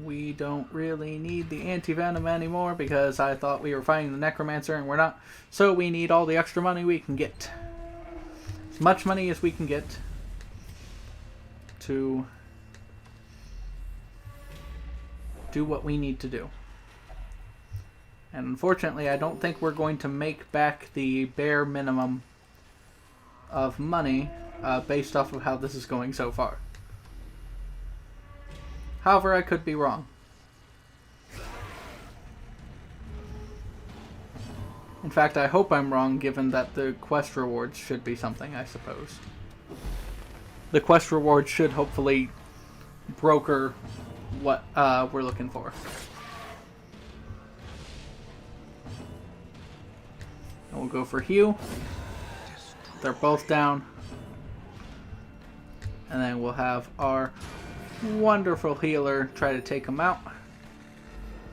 We don't really need the anti-venom anymore because I thought we were fighting the necromancer and we're not. So we need all the extra money we can get. As much money as we can get to do what we need to do. And unfortunately, I don't think we're going to make back the bare minimum of money based off of how this is going so far. However, I could be wrong. In fact, I hope I'm wrong, given that the quest rewards should be something, I suppose. The quest rewards should hopefully broker what we're looking for. And we'll go for heal. They're both down. And then we'll have our wonderful healer try to take them out.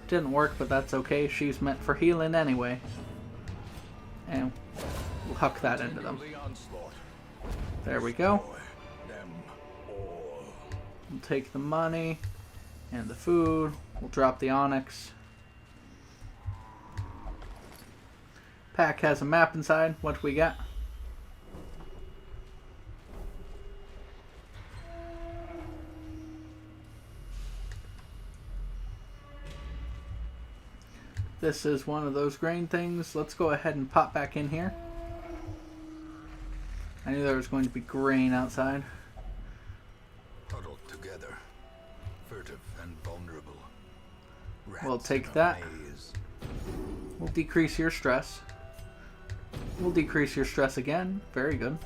Didn't work, but that's okay. She's meant for healing anyway. And we'll huck that into them. There we go. We'll take the money and the food. We'll drop the onyx. Pack has a map inside. What do we got? This is one of those grain things. Let's go ahead and pop back in here. I knew there was going to be grain outside. Huddled together, We'll Rats take in a that. maze. We'll decrease your stress. We'll decrease your stress again. Very good.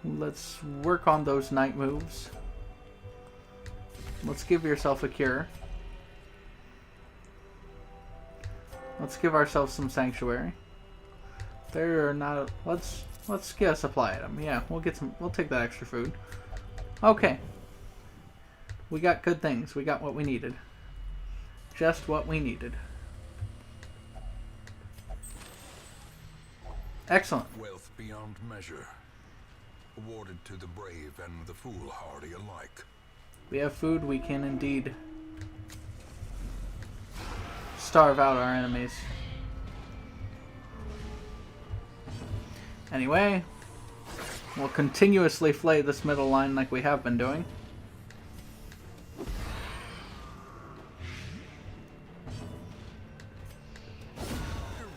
Let's work on those night moves. Let's give yourself a cure. Let's give ourselves some sanctuary. There are not. Let's get a supply item. Yeah, we'll get some. We'll take that extra food. Okay. We got good things. We got what we needed. Just what we needed. Excellent. Wealth beyond measure, awarded to the brave and the foolhardy alike. We have food. We can indeed starve out our enemies. Anyway, we'll continuously flay this middle line like we have been doing.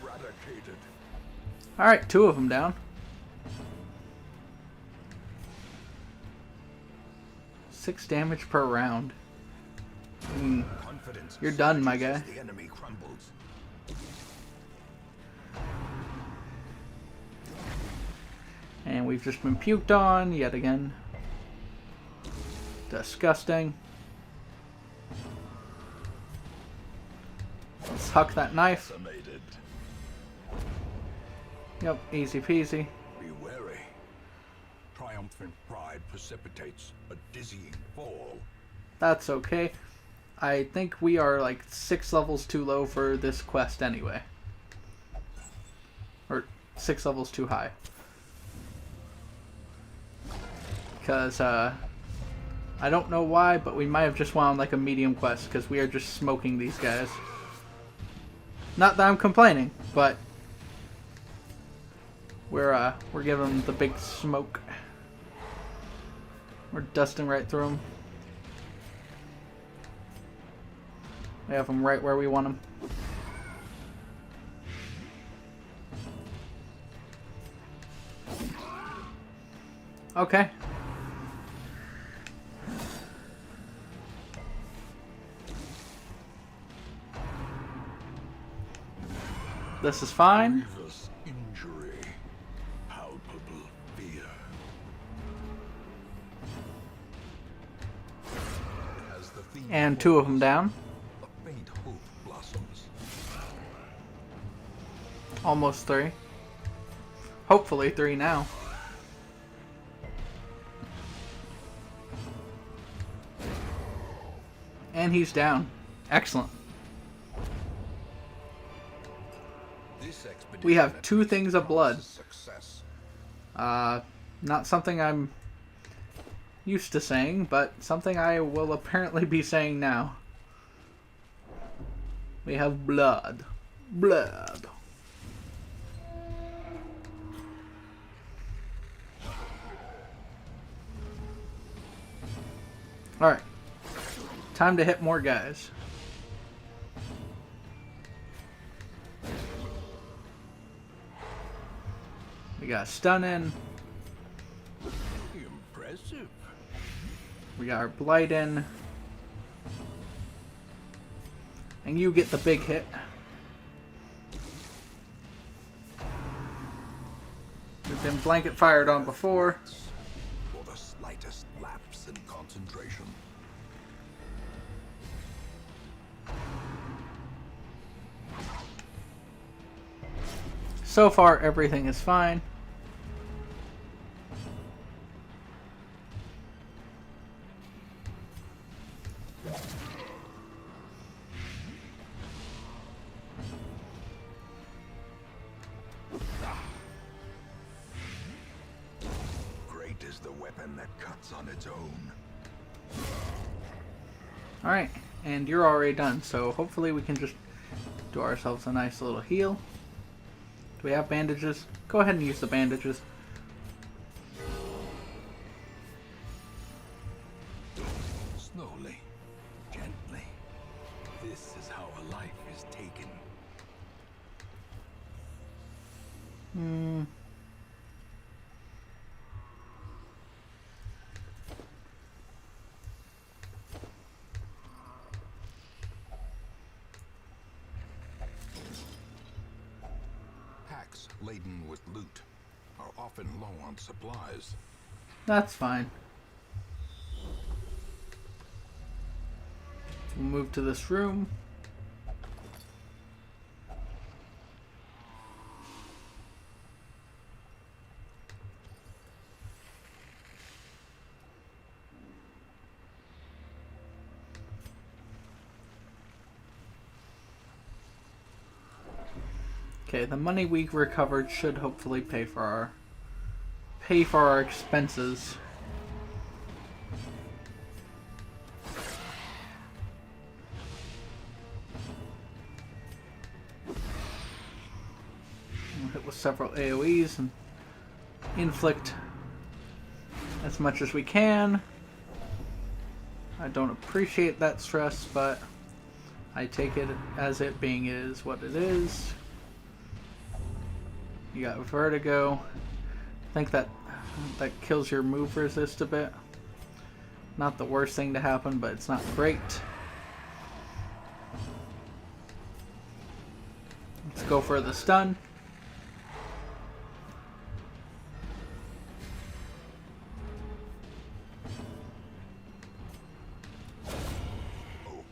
Eradicated. Alright, 2 of them down. 6 damage per round. Confidence You're done, my surges guy. as the enemy crumbles. And we've just been puked on yet again. Disgusting. Let's huck that knife. Decimated. Yep, easy peasy. Be wary. Triumphant pride precipitates a dizzying fall. That's okay. I think we are like 6 levels too low for this quest anyway. Or 6 levels too high. Because, I don't know why, but we might have just wound like a medium quest because we are just smoking these guys. Not that I'm complaining, but we're giving them the big smoke. We're dusting right through them. We have them right where we want them. Okay. This is fine. Grievous injury. Palpable fear. As the theme And 2 of them down. a faint hope blossoms. Almost 3. Hopefully 3 now. And he's down. Excellent. This expedition We have at 2 least things of blood. promises Success. Not something I'm used to saying, but something I will apparently be saying now. We have blood. Blood. Alright. Time to hit more guys. We got stun in. Impressive. We got our blight in. And you get the big hit. We've been blanket fired on before. For the slightest lapse in concentration. So far, everything is fine. Great is the weapon that cuts on its own. Alright, and you're already done, so hopefully we can just do ourselves a nice little heal. Do we have bandages? Go ahead and use the bandages. Slowly, gently. This is how a life is taken. laden with loot, are often low on supplies. That's fine. We'll move to this room. Okay, the money we recovered should hopefully pay for our expenses. We'll hit with several AoEs and inflict as much as we can. I don't appreciate that stress, but I take it as it being is what it is. You got vertigo. I think that kills your move resist a bit. Not the worst thing to happen, but it's not great. Let's go for the stun.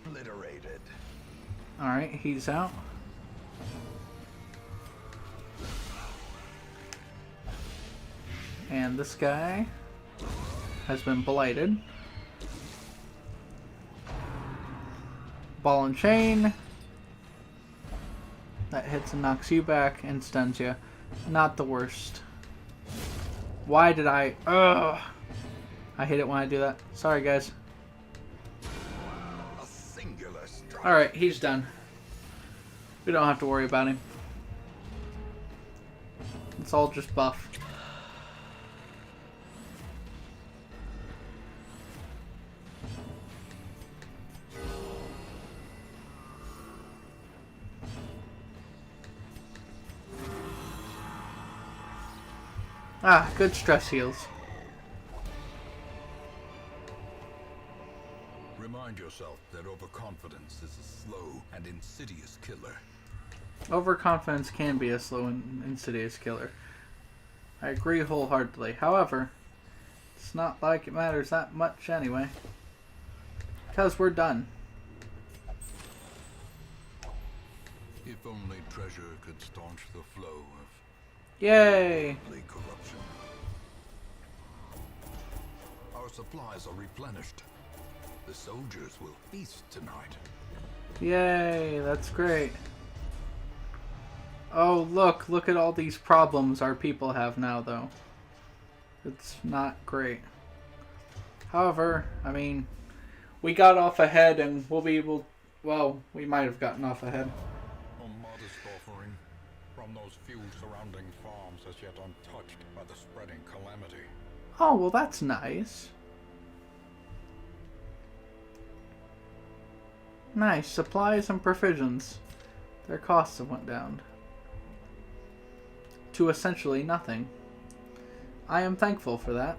Obliterated. Alright, he's out. And this guy has been blighted. Ball and chain. That hits and knocks you back and stuns you. Not the worst. Why did I... Ugh! I hate it when I do that. Sorry, guys. A singular strike. Alright, he's done. We don't have to worry about him. It's all just buff. Ah, good stress heals. Remind yourself that overconfidence is a slow and insidious killer. Overconfidence can be a slow and insidious killer. I agree wholeheartedly. However, it's not like it matters that much anyway. Because we're done. If only treasure could staunch the flow of Yay! worldly corruption. Our supplies are replenished. The soldiers will feast tonight. Yay, that's great. Oh, look at all these problems our people have now, though. It's not great. However, I mean, we got off ahead and we'll be able... Well, we might have gotten off ahead. A modest offering from those few surrounding farms as yet untouched by the spreading calamity. Oh, well, that's nice. Nice. Supplies and provisions. Their costs have went down to essentially nothing. I am thankful for that.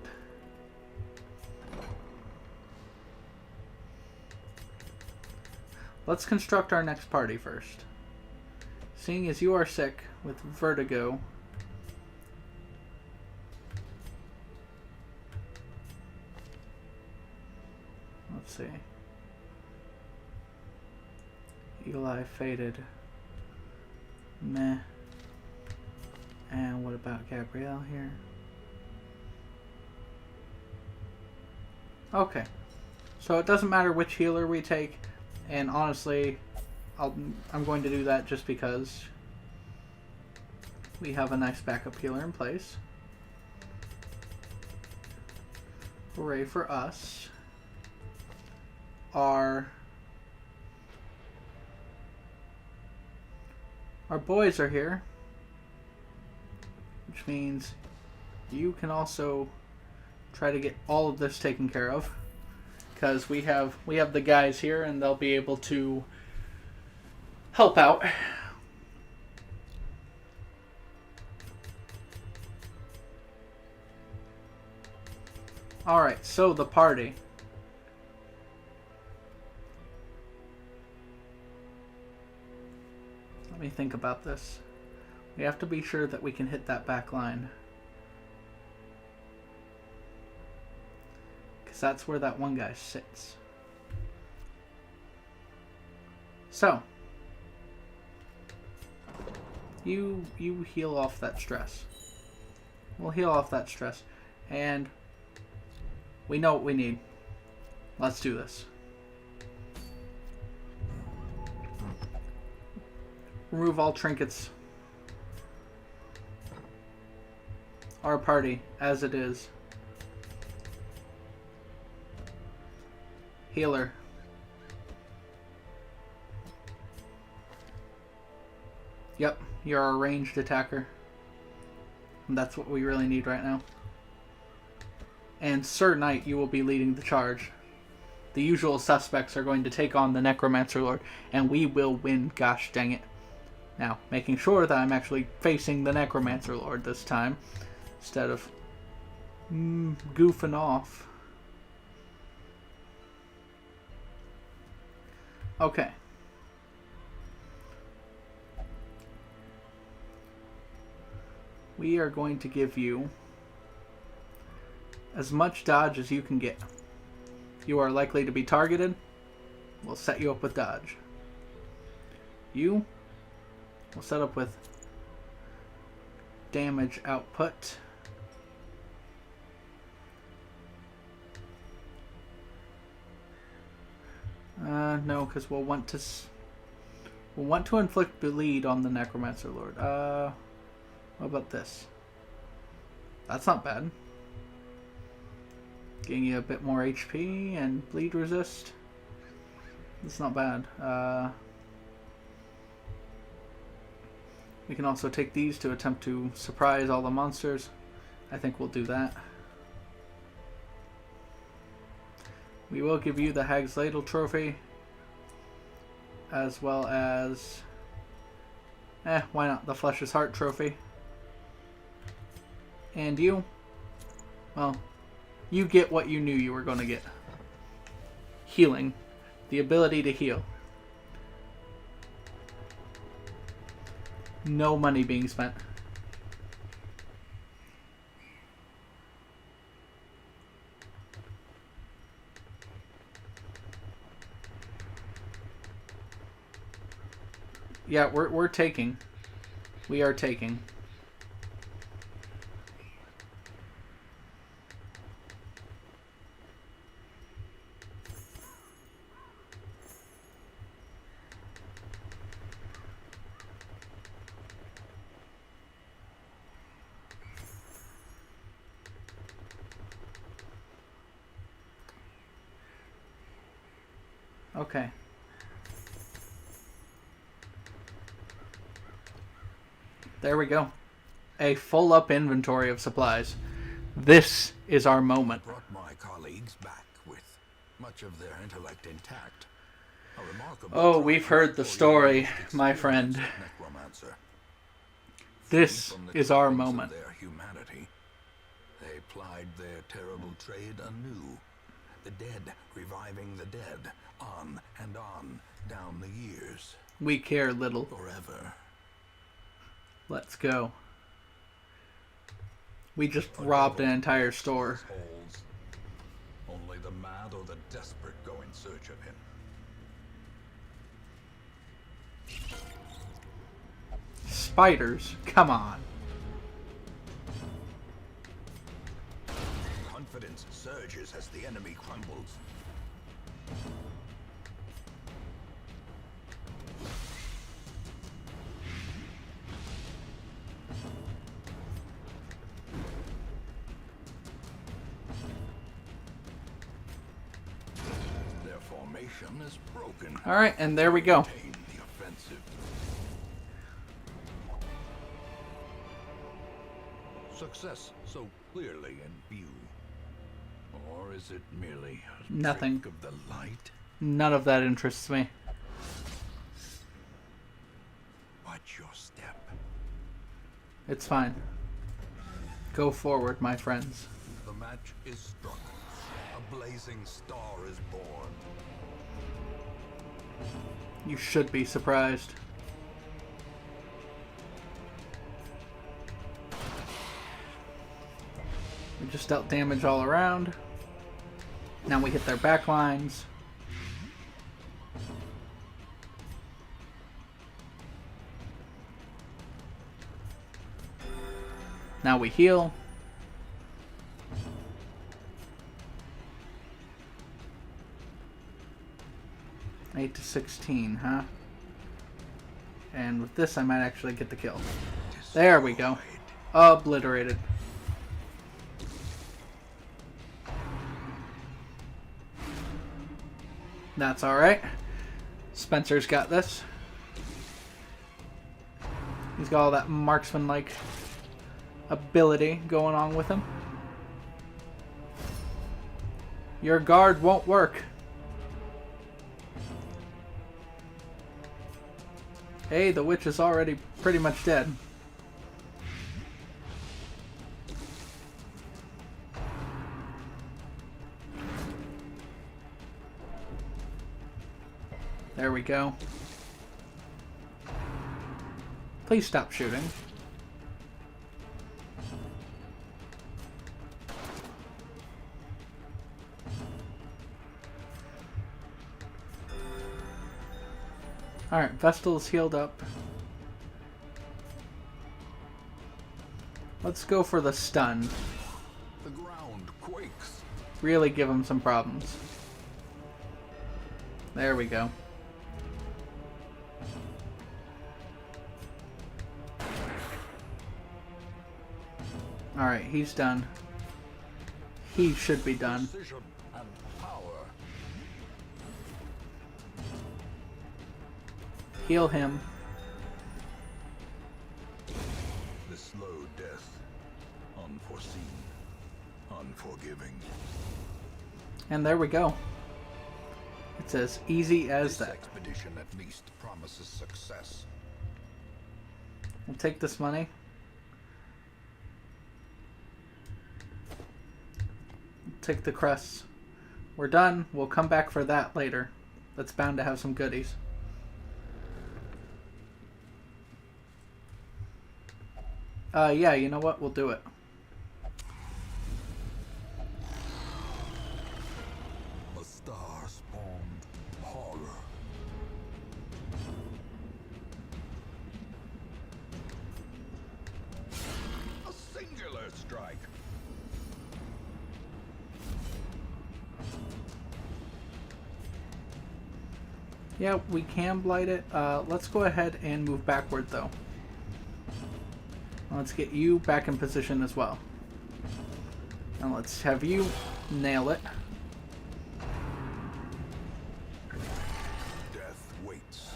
Let's construct our next party first. Seeing as you are sick with vertigo, let's see. Eagle Eye faded. Meh. And what about Gabrielle here? Okay. So it doesn't matter which healer we take, and honestly, I'm going to do that just because we have a nice backup healer in place. Hooray for us. Our boys are here, which means you can also try to get all of this taken care of, because we have the guys here and they'll be able to help out. Alright, so the party. Let me think about this. We have to be sure that we can hit that back line. Because that's where that one guy sits. So, you heal off that stress. We'll heal off that stress. And we know what we need. Let's do this. Remove all trinkets. Our party, as it is. Healer. Yep, you're a ranged attacker. And that's what we really need right now. And Sir Knight, you will be leading the charge. The usual suspects are going to take on the Necromancer Lord, and we will win, gosh dang it. Now, making sure that I'm actually facing the Necromancer Lord this time, instead of goofing off. Okay. We are going to give you as much dodge as you can get. You are likely to be targeted. We'll set you up with dodge. You will set up with damage output. No, because we'll want to inflict bleed on the Necromancer Lord. What about this? That's not bad. Getting you a bit more HP and bleed resist. That's not bad. We can also take these to attempt to surprise all the monsters. I think we'll do that. We will give you the Hag's Ladle trophy, as well as, why not, the Flesh's Heart trophy. And you, well, you get what you knew you were going to get. Healing. The ability to heal. No money being spent. Yeah, we're taking. We are taking. Okay. There we go. A full up inventory of supplies. This is our moment. Brought my colleagues back with much of their intellect intact. A remarkable Oh, we've heard the story, my friend. Necromancer. This From the is our cleanse of moment. Their humanity, they plied their terrible trade anew. The dead reviving the dead, on and on, down the years, We care little. forever. Let's go. We just robbed an entire store. Holes. Only the mad or the desperate go in search of him. Spiders, come on. Confidence surges as the enemy crumbles. Their formation is broken. All right, and there we go. Maintain the offensive. Success so clearly in view. Or is it merely a Nothing. trick of the light? None of that interests me. Watch your step. It's fine. Go forward, my friends. The match is struck. A blazing star is born. You should be surprised. just dealt damage all around. Now we hit their back lines. Now we heal. Eight to 16, huh? And with this, I might actually get the kill. There we go. Obliterated. That's alright. Spencer's got this. He's got all that marksman-like ability going on with him. Your guard won't work. Hey, the witch is already pretty much dead. There we go. Please stop shooting. Alright, Vestal's healed up. Let's go for the stun. The ground quakes. Really give him some problems. There we go. Alright, he's done. He should be done. Precision and power. Heal him. The slow death. Unforeseen. Unforgiving. And there we go. It's as easy as This that. expedition at least promises success. We'll take this money. Take the crests. We're done. We'll come back for that later. That's bound to have some goodies. Yeah, you know what? We'll do it. A star-spawned horror. A singular strike. Yeah, we can blight it. Let's go ahead and move backward, though. Let's get you back in position as well. And let's have you nail it. Death waits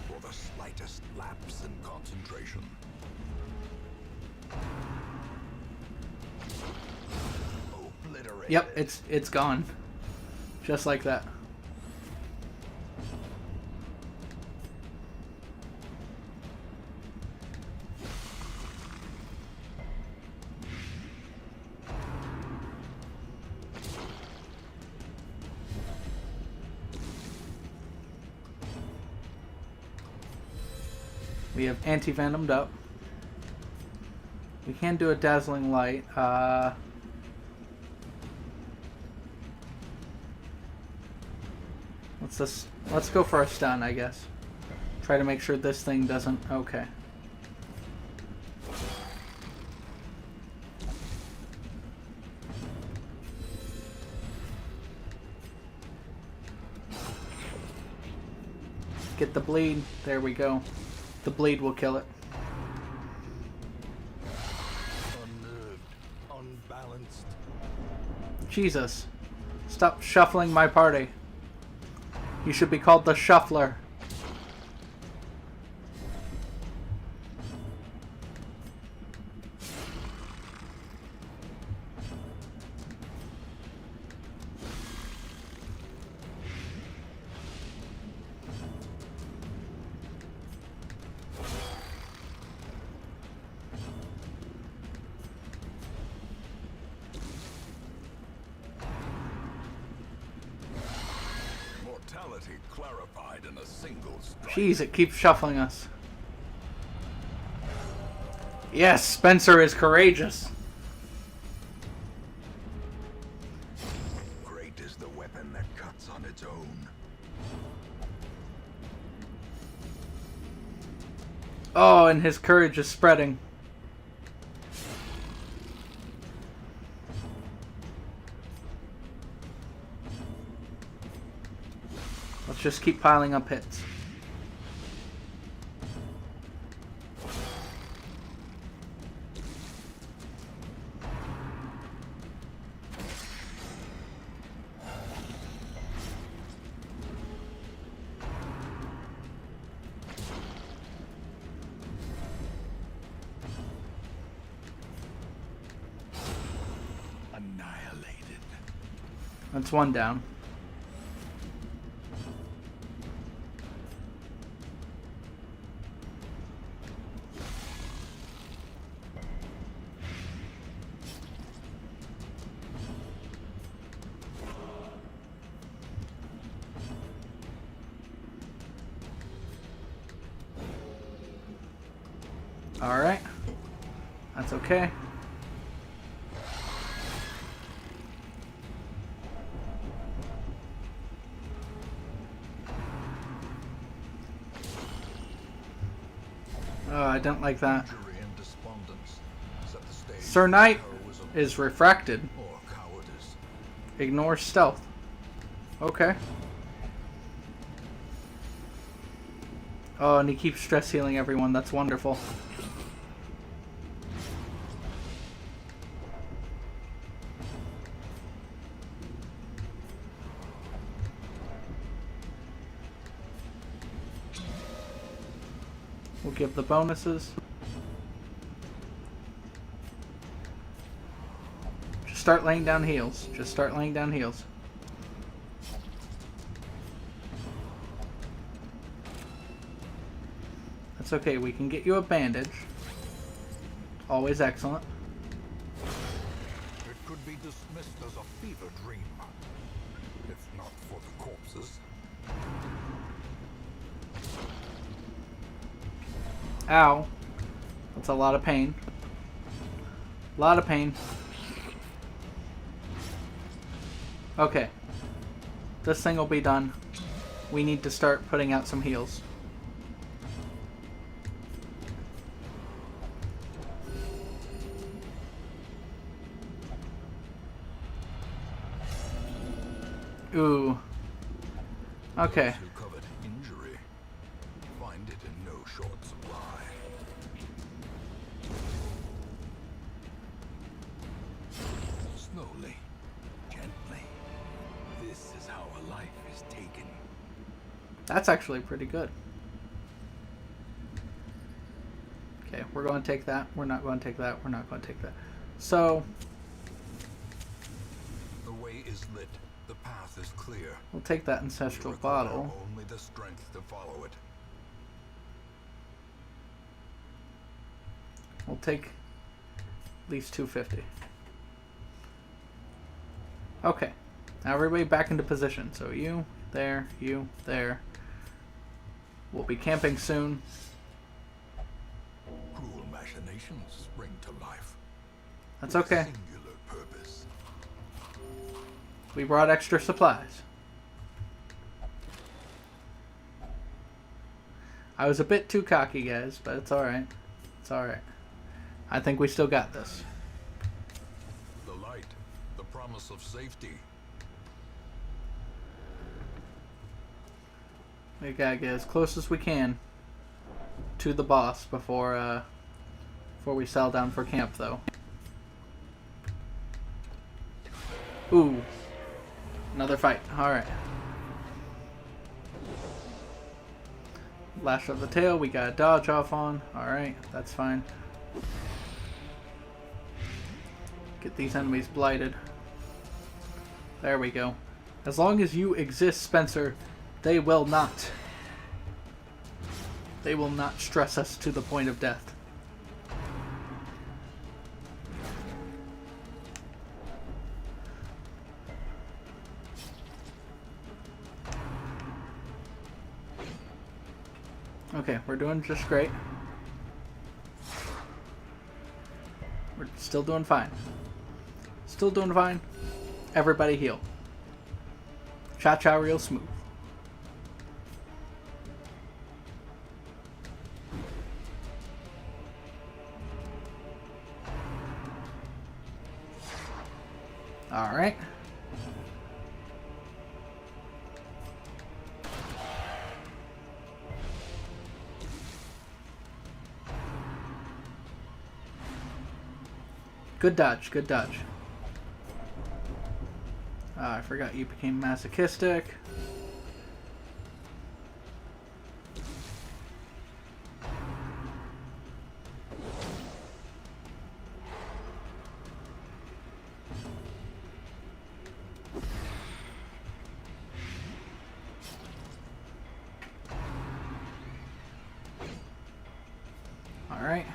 for the slightest lapse in concentration. Obliterated. Yep, it's gone. Just like that. We have anti-venomed up. We can do a dazzling light. Let's go for a stun, I guess. Try to make sure this thing doesn't. Okay. Get the bleed. There we go. The bleed will kill it. Unnerved, unbalanced. Jesus. Stop shuffling my party. You should be called the Shuffler. Mortality clarified in a single strike. Jeez, it keeps shuffling us. Yes, Spencer is courageous. its own. Oh, and his courage is spreading. Let's just keep piling up hits. Annihilated. That's one down. Alright. That's okay. Oh, I don't like that. Injury and despondence set the stage Sir for Knight heroism is refracted. or cowardice. Ignore stealth. Okay. Oh, and he keeps stress healing everyone. That's wonderful. We'll give the bonuses. Just start laying down heals. Just start laying down heals. That's okay. We can get you a bandage. Always excellent. It could be dismissed as a fever dream, if not for the corpses. Ow. That's a lot of pain. A lot of pain. Okay. This thing will be done. We need to start putting out some heals. Ooh. Okay. Those who covet injury find it in no short supply. Slowly, gently. This is how a life is taken. That's actually pretty good. Okay, we're going to take that. We're not going to take that. We're not going to take that. So, The way is lit. The path is clear. we'll take that We ancestral require bottle. only the strength to follow it. We'll take at least 250. Okay. Now everybody back into position. So you there, you there. We'll be camping soon. Cruel machinations spring to life. That's with a okay. Singular purpose. We brought extra supplies. I was a bit too cocky, guys, but it's alright. It's alright. I think we still got this. The light, the promise of safety. We gotta get as close as we can to the boss before we settle down for camp, though. Ooh. Another fight. Alright. Lash of the tail, we got a dodge off on. Alright, that's fine. Get these enemies blighted. There we go. As long as you exist, Spencer, they will not. They will not stress us to the point of death. Okay, we're doing just great. We're still doing fine. Still doing fine. Everybody heal. Cha-cha real smooth. Alright. Good dodge, good dodge. I forgot you became masochistic. Alright.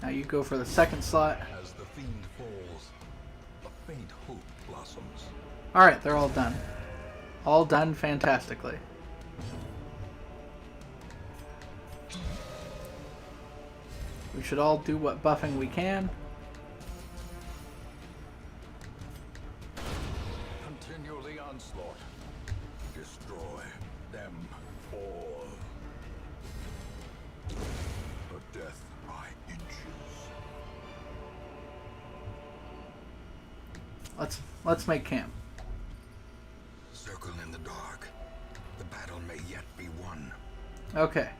Now you go for the second slot. As the fiend falls, a faint hope blossoms. Alright, they're all done. All done fantastically. We should all do what buffing we can. Continue the onslaught. Destroy them all. A death by inches. Let's make camp. Circle in the dark. The battle may yet be won. Okay.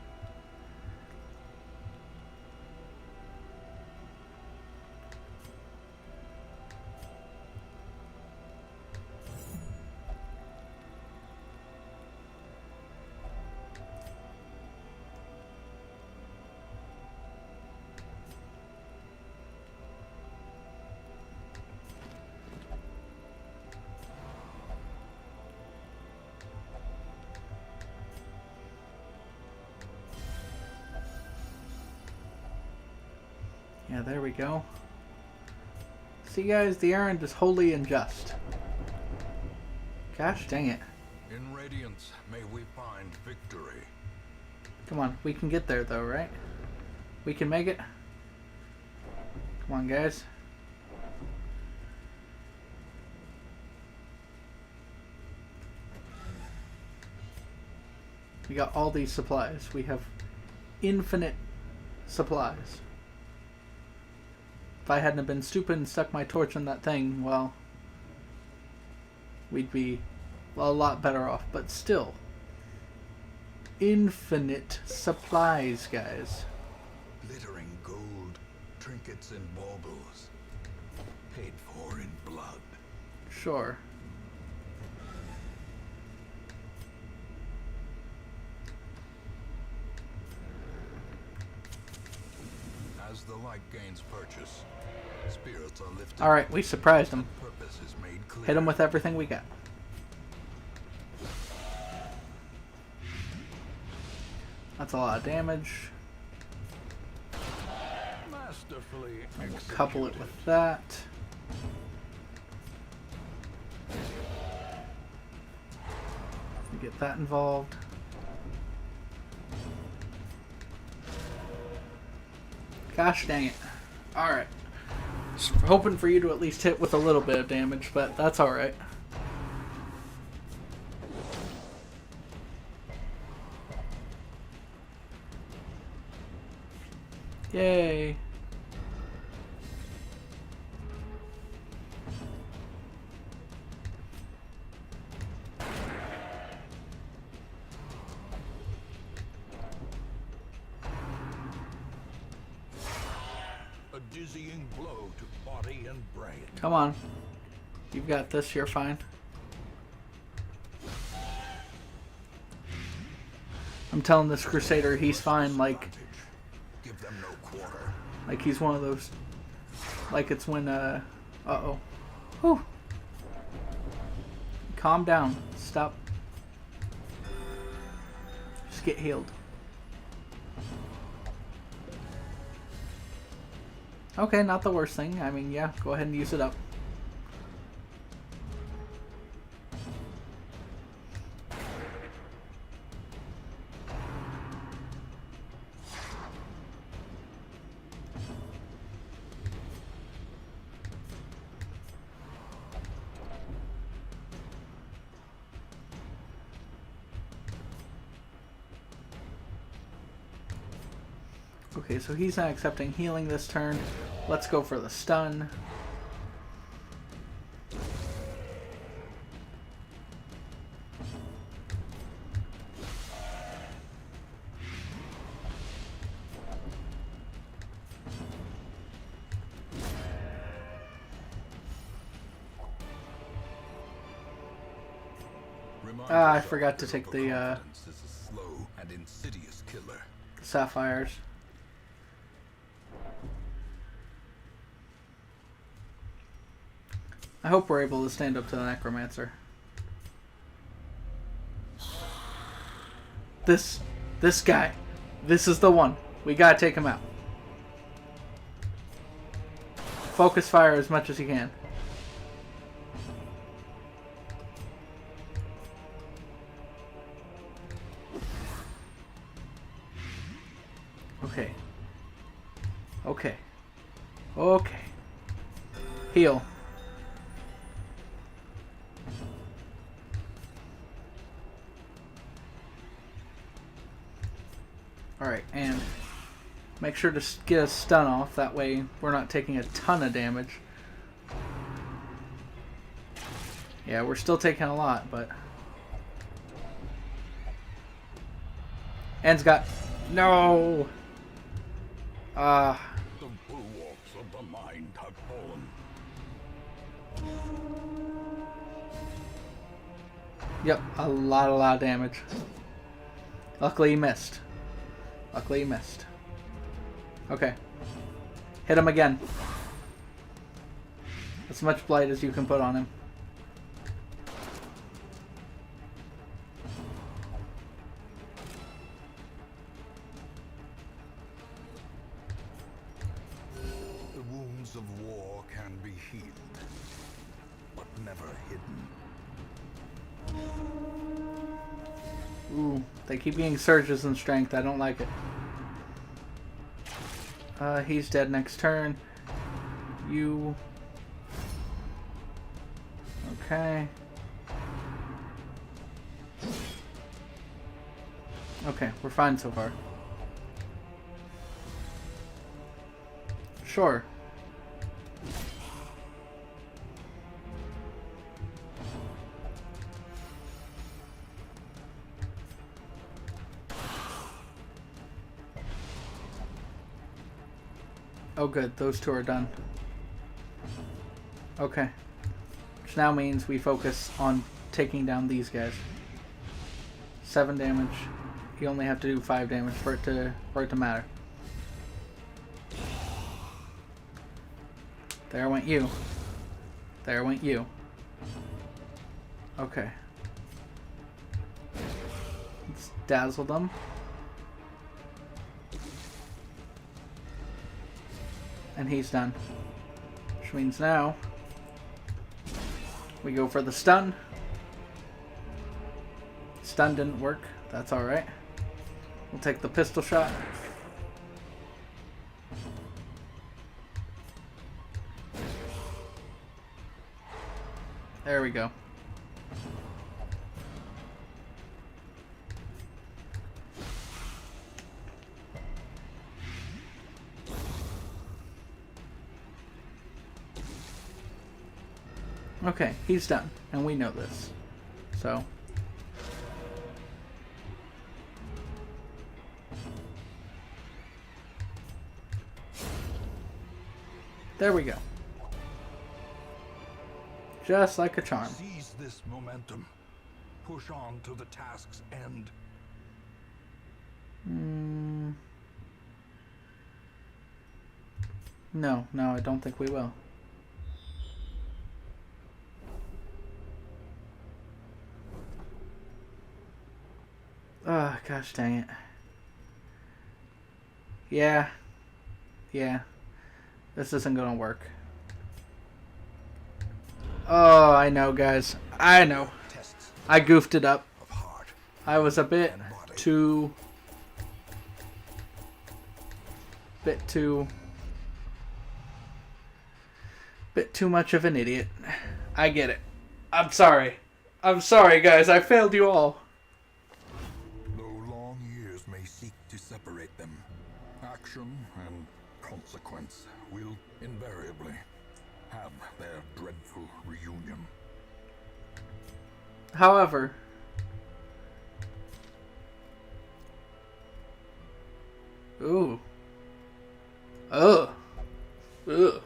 Yeah, there we go. See, guys, the errand is wholly unjust. Gosh dang it. In Radiance, may we find victory. Come on, we can get there though, right? We can make it. Come on, guys. We got all these supplies. We have infinite supplies. If I hadn't have been stupid and stuck my torch in that thing, well, we'd be a lot better off. But still, infinite supplies, guys. Glittering gold, trinkets and baubles. Paid for in blood. Sure. As the light gains purchase, spirits are lifted. Alright, we surprised him. Purpose is made clear. Hit him with everything we got. That's a lot of damage. Masterfully We'll executed. couple it with that. Get that involved. Gosh dang it. Alright. Hoping for you to at least hit with a little bit of damage, but that's alright. Yay. A dizzying blow to body and brain. Come on. You've got this, you're fine. I'm telling this Crusader he's fine, like Give them no quarter. he's one of those, like it's when, uh-oh. Whew. Calm down. Stop. Just get healed. Okay, not the worst thing. I mean, yeah, go ahead and use it up. Okay, so he's not accepting healing this turn. Let's go for the stun. I forgot to take the Confidence is a slow and insidious killer. sapphires. I hope we're able to stand up to the necromancer. This guy. This is the one. We gotta take him out. Focus fire as much as you can. Okay. Okay. Okay. Heal. Alright, and make sure to get a stun off. That way we're not taking a ton of damage. Yeah, we're still taking a lot, but... En's got... No! The bulwarks of the mind have fallen. Yep, a lot of damage. Luckily he missed. Luckily he missed. Okay. Hit him again. As much blight as you can put on him. The wounds of war can be healed, but never hidden. Ooh, they keep getting surges in strength. I don't like it. He's dead next turn. You... Okay. Okay, we're fine so far. Sure. Oh good, those two are done. Okay. Which now means we focus on taking down these guys. 7 damage. You only have to do 5 damage for it to matter. There went you. There went you. Okay. Let's dazzle them. And he's done. Which means now we go for the stun. Stun didn't work. That's alright. We'll take the pistol shot. There we go. Okay, he's done, and we know this. So... there we go. Just like a charm. Seize this momentum. Push on to the task's end. No, I don't think we will. Oh, gosh dang it. Yeah. This isn't gonna work. Oh, I know, guys. I know. I goofed it up. I was a bit too much of an idiot. I get it. I'm sorry. I'm sorry, guys. I failed you all. Though long years may seek to separate them, action and consequence will invariably have their dreadful reunion. However, ooh, ugh, ugh,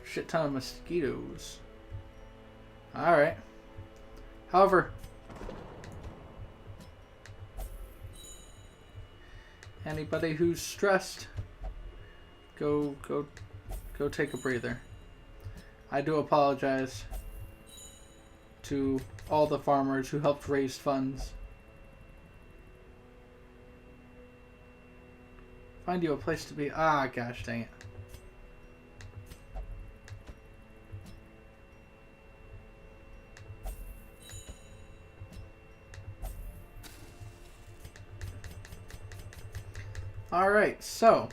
shit ton of mosquitoes. All right. However, anybody who's stressed, go take a breather. I do apologize to all the farmers who helped raise funds. Find you a place to be. Ah, gosh dang it. Alright, so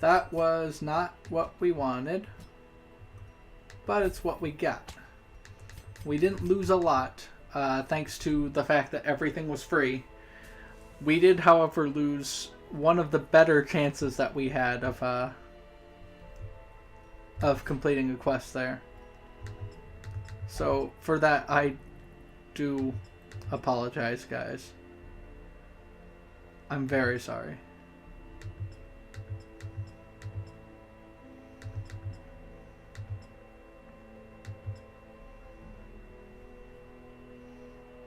that was not what we wanted, but it's what we got. We didn't lose a lot, thanks to the fact that everything was free. We did, however, lose one of the better chances that we had of completing a quest there. So for that, I do apologize, guys. I'm very sorry.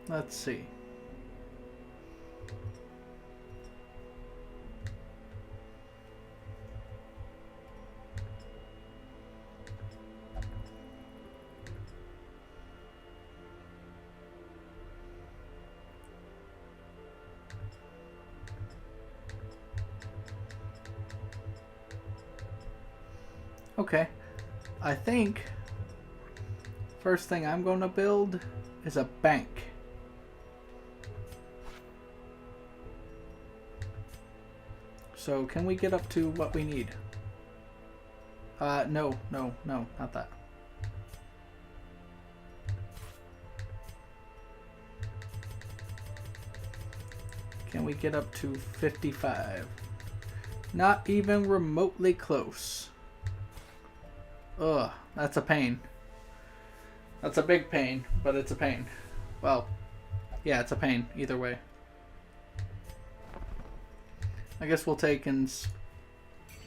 Let's see. Okay, I think first thing I'm going to build is a bank. So can we get up to what we need? No, not that. Can we get up to 55? Not even remotely close. Ugh, that's a pain. That's a big pain, but it's a pain. Well, yeah, it's a pain either way. I guess we'll take and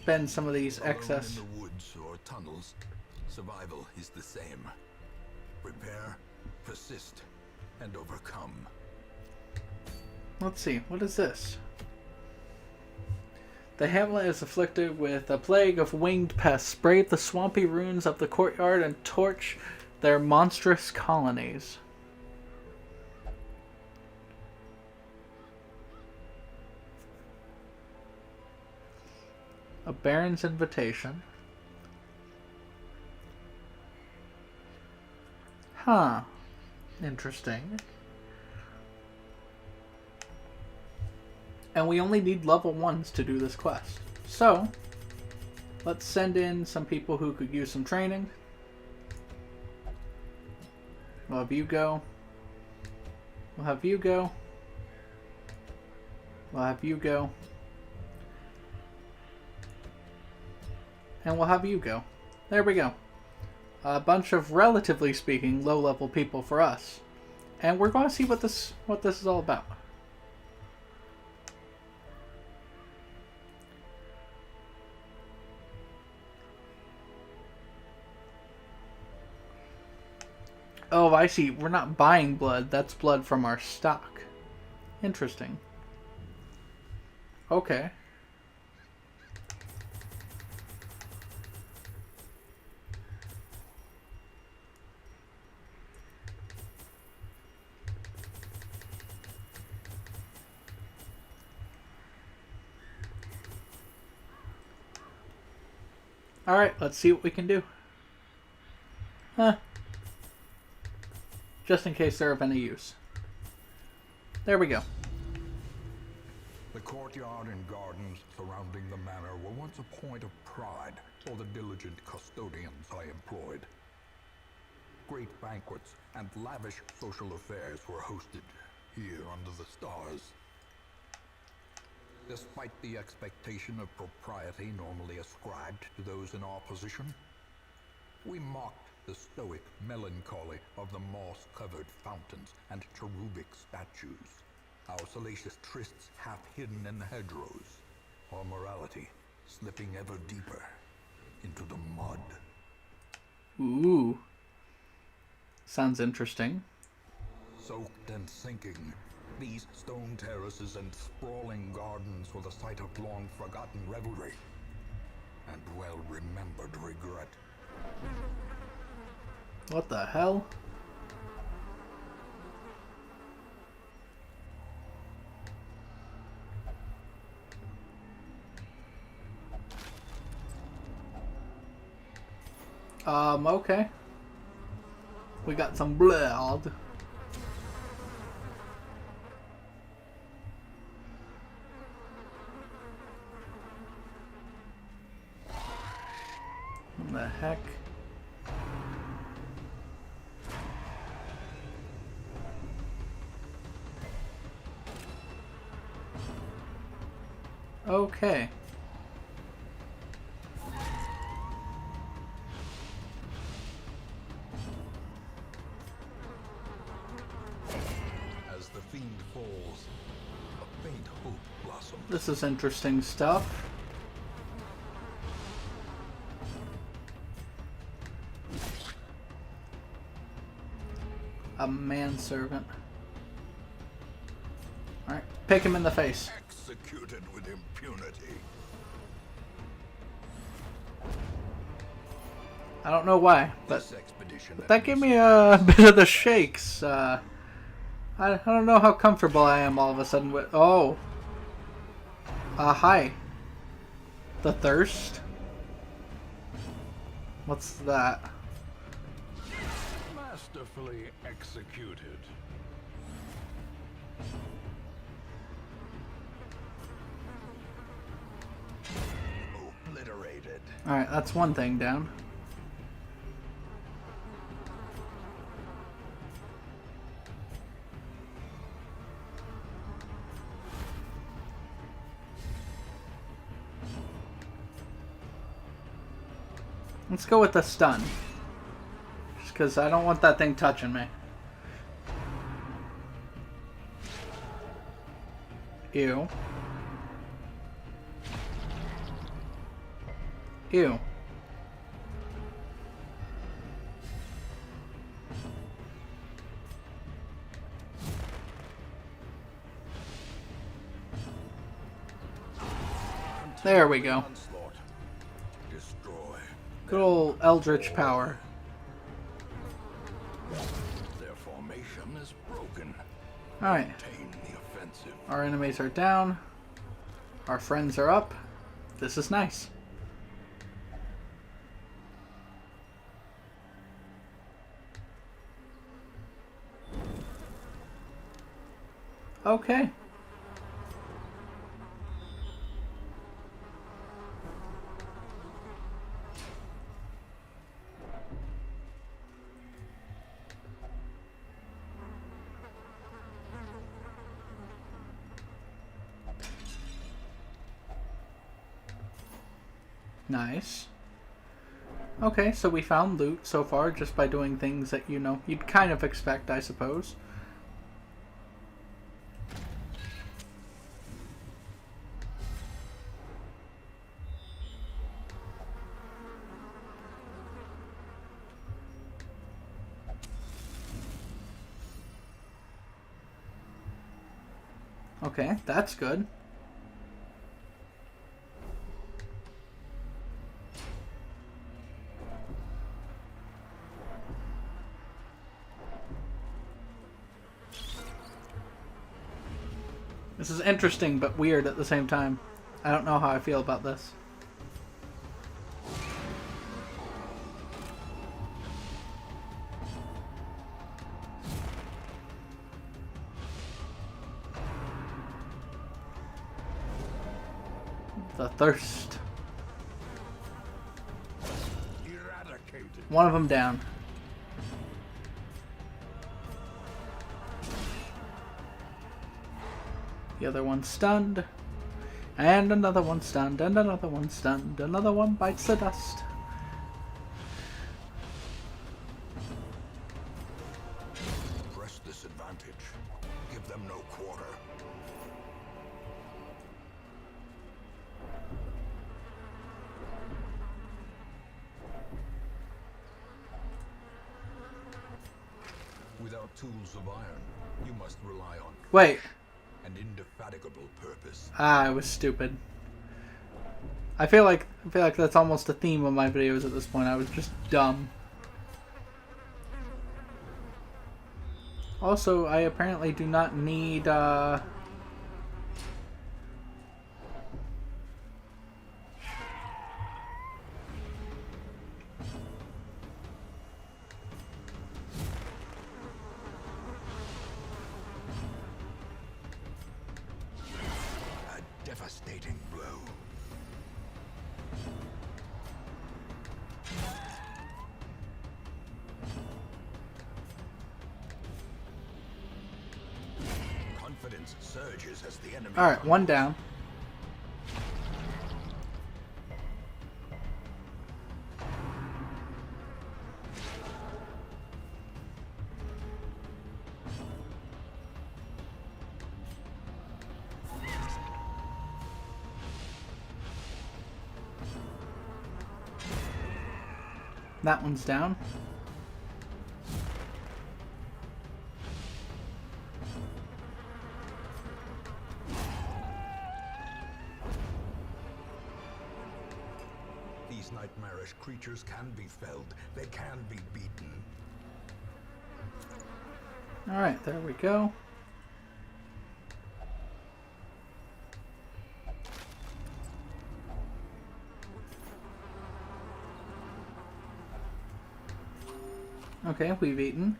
spend some of these excess. Alone in the woods or tunnels, survival is the same. Prepare, persist, and overcome. Let's see, what is this? The hamlet is afflicted with a plague of winged pests. Brave the swampy ruins of the courtyard and torch their monstrous colonies. A Baron's invitation. Huh. Interesting. And we only need level 1s to do this quest. So, let's send in some people who could use some training. We'll have you go. We'll have you go. We'll have you go. And we'll have you go. There we go. A bunch of, relatively speaking, low-level people for us. And we're going to see what this is all about. Oh, I see. We're not buying blood. That's blood from our stock. Interesting. Okay. Alright, let's see what we can do. Huh. Just in case they're of any use. There we go. The courtyard and gardens surrounding the manor were once a point of pride for the diligent custodians I employed. Great banquets and lavish social affairs were hosted here under the stars. Despite the expectation of propriety normally ascribed to those in our position, we mocked the stoic melancholy of the moss-covered fountains and cherubic statues, our salacious trysts half hidden in the hedgerows, our morality slipping ever deeper into the mud. Ooh. Sounds interesting. Soaked and sinking, these stone terraces and sprawling gardens were the site of long-forgotten revelry and well-remembered regret. What the hell? Okay. We got some blood. What the heck? Okay. As the fiend falls, a faint hope blossoms. This is interesting stuff. A manservant. Alright, pick him in the face. Executed with impunity. I don't know why, but This expedition that gave me a bit of the shakes. I don't know how comfortable I am all of a sudden with... Oh. Hi. The thirst? What's that? masterfully executed. Obliterated. Alright, that's one thing down. Let's go with the stun. Just because I don't want that thing touching me. Ew. Ew. There we go. Onslaught. Destroy. Good old Eldritch power. Their formation is broken. Alright. Maintain the offensive. Our enemies are down. Our friends are up. This is nice. Okay. Nice. Okay, so we found loot so far just by doing things that, you know, you'd kind of expect, I suppose. Okay, that's good. This is interesting but weird at the same time. I don't know how I feel about this. The thirst. Eradicated. One of them down. The other one stunned. And another one stunned, and another one stunned. Another one bites the dust. Press this advantage. Give them no quarter. Without tools of iron, you must rely on Wait. an indefatigable purpose. I was stupid. I feel like that's almost a theme of my videos at this point. I was just dumb. Also, I apparently do not need A devastating blow. Confidence surges as the enemy. Alright, one down. That one's down. These nightmarish creatures can be felled. They can be beaten. Alright, there we go. Okay, we've eaten.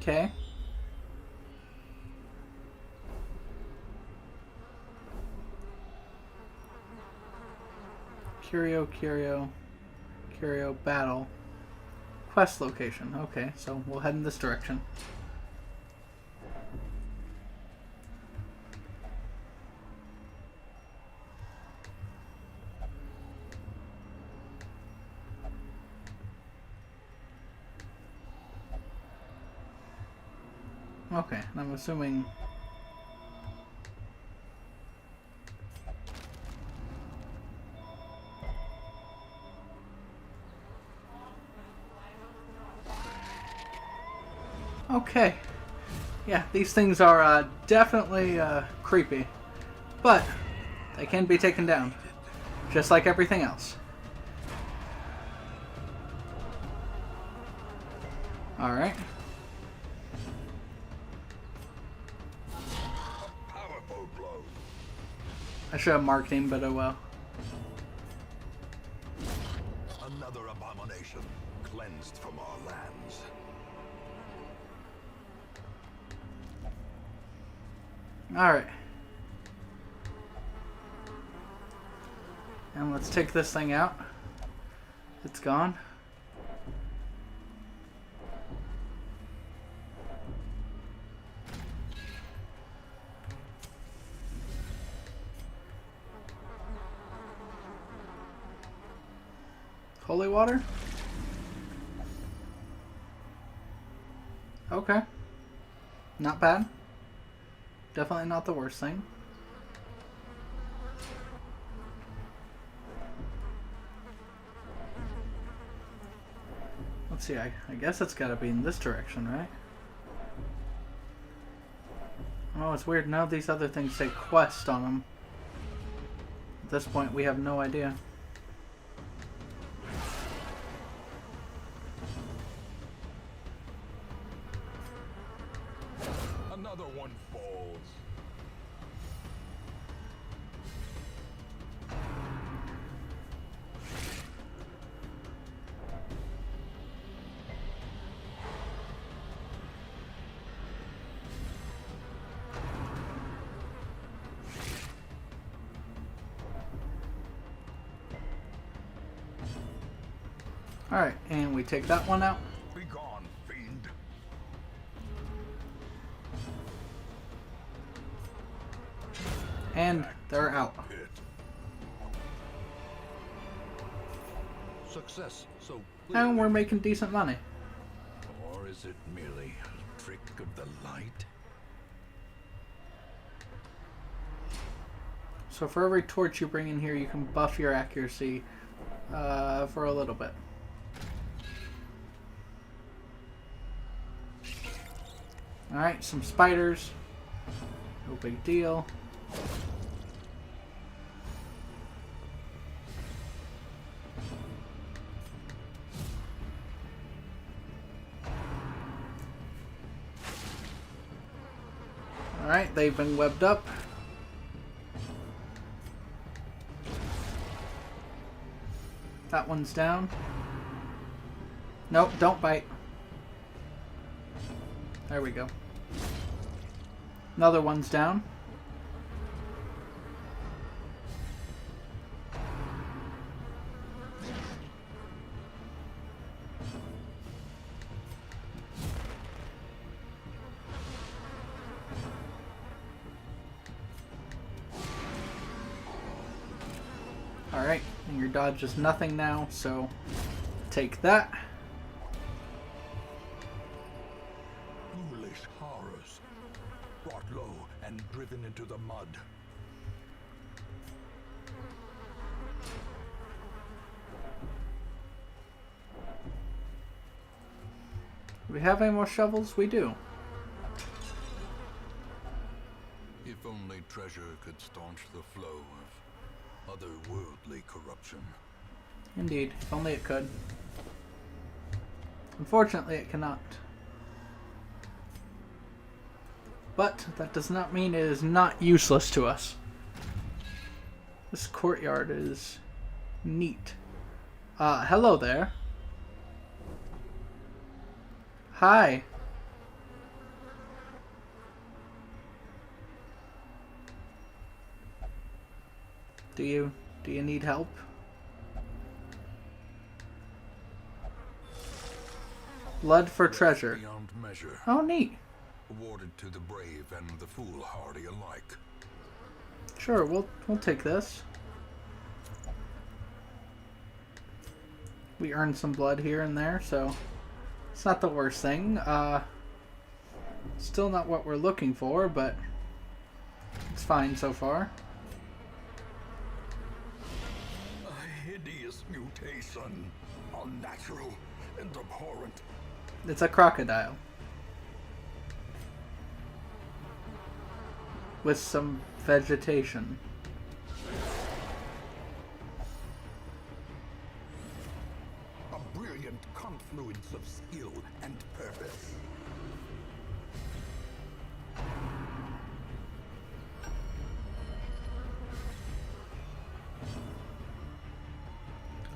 Okay. Curio, battle. Quest location. Okay, so we'll head in this direction. Okay, and I'm assuming... Okay. Yeah, these things are definitely creepy. But they can be taken down. Just like everything else. Alright. Powerful blow. I should have marked him, but oh well. Another abomination cleansed from our lands. Alright. And let's take this thing out. It's gone. Holy water? Okay. Not bad. Definitely not the worst thing. Let's see, I guess it's gotta be in this direction, right? Oh, it's weird. Now these other things say quest on them. At this point, we have no idea. Another one falls. Alright, and we take that one out. Be gone, fiend. And they're out. Pit. Success so clearly. And we're making decent money. Or is it merely a trick of the light? So for every torch you bring in here, you can buff your accuracy for a little bit. Alright, some spiders. No big deal. Alright, they've been webbed up. That one's down. Nope, don't bite. There we go. Another one's down. Alright, and your dodge is nothing now, so take that. Foolish horrors. Brought low and driven into the mud. Do we have any more shovels? We do. If only treasure could staunch the flow of otherworldly corruption. Indeed, if only it could. Unfortunately, it cannot. But that does not mean it is not useless to us. This courtyard is neat. Hello there. Hi. Do you need help? Blood for treasure. Beyond measure. Oh, neat. Awarded to the brave and the foolhardy alike. Sure, we'll take this. We earned some blood here and there, so it's not the worst thing. Still not what we're looking for, but it's fine so far. A hideous mutation. Unnatural and abhorrent. It's a crocodile. With some vegetation. A brilliant confluence of skill and purpose.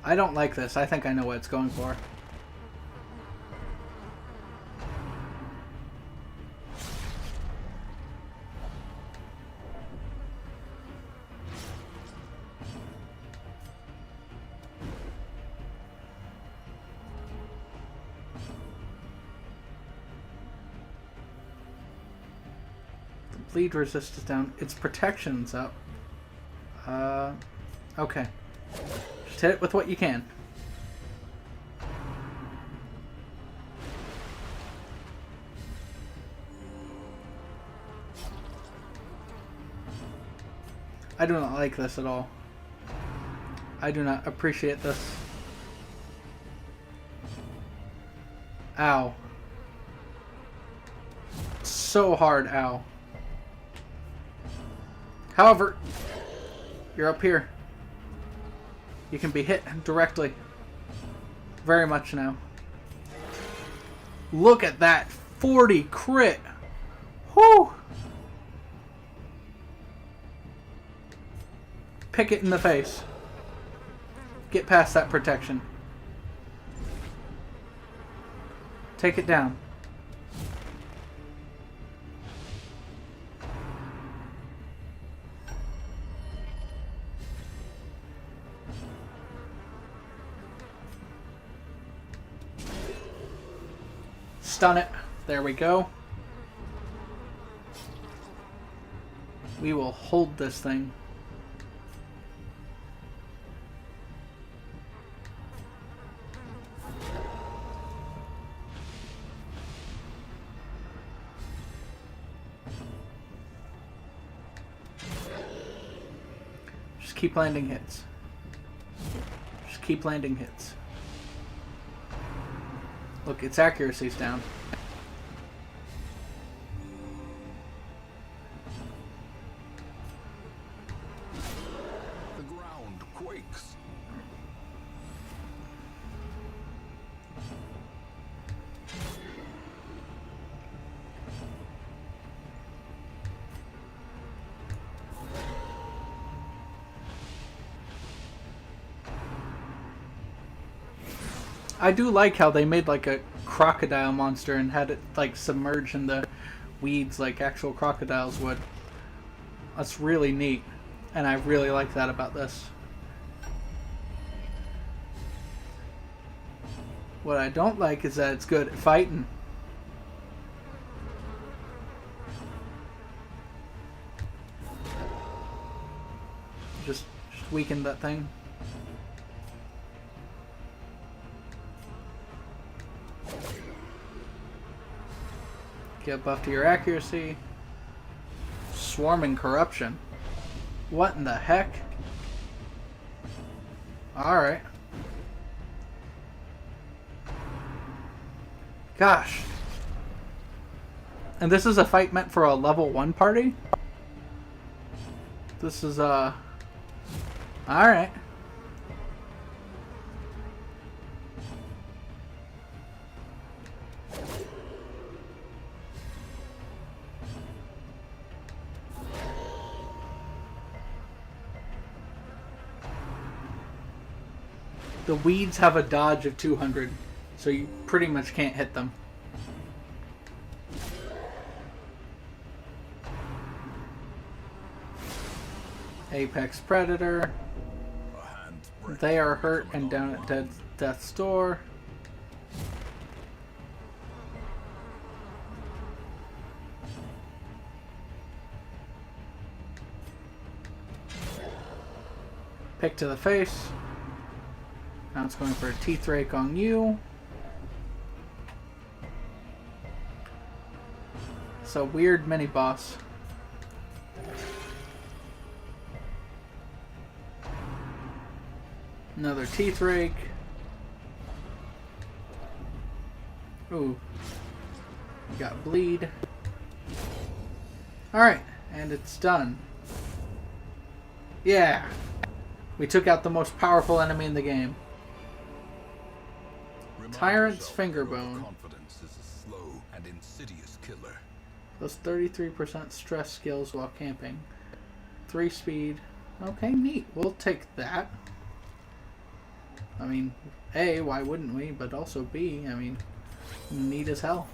I don't like this. I think I know what it's going for. Bleed resist is down. Its protection's up. Okay. Just hit it with what you can. I do not like this at all. I do not appreciate this. Ow. So hard, ow. However, you're up here. You can be hit directly. Very much now. Look at that. 40 crit. Whew. Pick it in the face. Get past that protection. Take it down. stun it. There we go. We will hold this thing. Just keep landing hits. Just keep landing hits. Look, its accuracy's down. The ground quakes. I do like how they made like a crocodile monster and had it like submerge in the weeds like actual crocodiles would. That's really neat, and I really like that about this. What I don't like is that it's good at fighting. Just weaken that thing. Get buff to your accuracy. Swarming corruption. What in the heck? Alright. Gosh. And this is a fight meant for a level 1 party? This is alright. The weeds have a dodge of 200, so you pretty much can't hit them. Apex Predator. They are hurt and down at death's door. Pick to the face. Now it's going for a teeth rake on you. It's a weird mini boss. Another teeth rake. Ooh. We got bleed. Alright, and it's done. Yeah! We took out the most powerful enemy in the game. Tyrant's Fingerbone. Confidence is a slow and insidious killer. Plus 33% stress skills while camping. 3 speed. Okay, neat. We'll take that. I mean, A, why wouldn't we? But also B, I mean, neat as hell.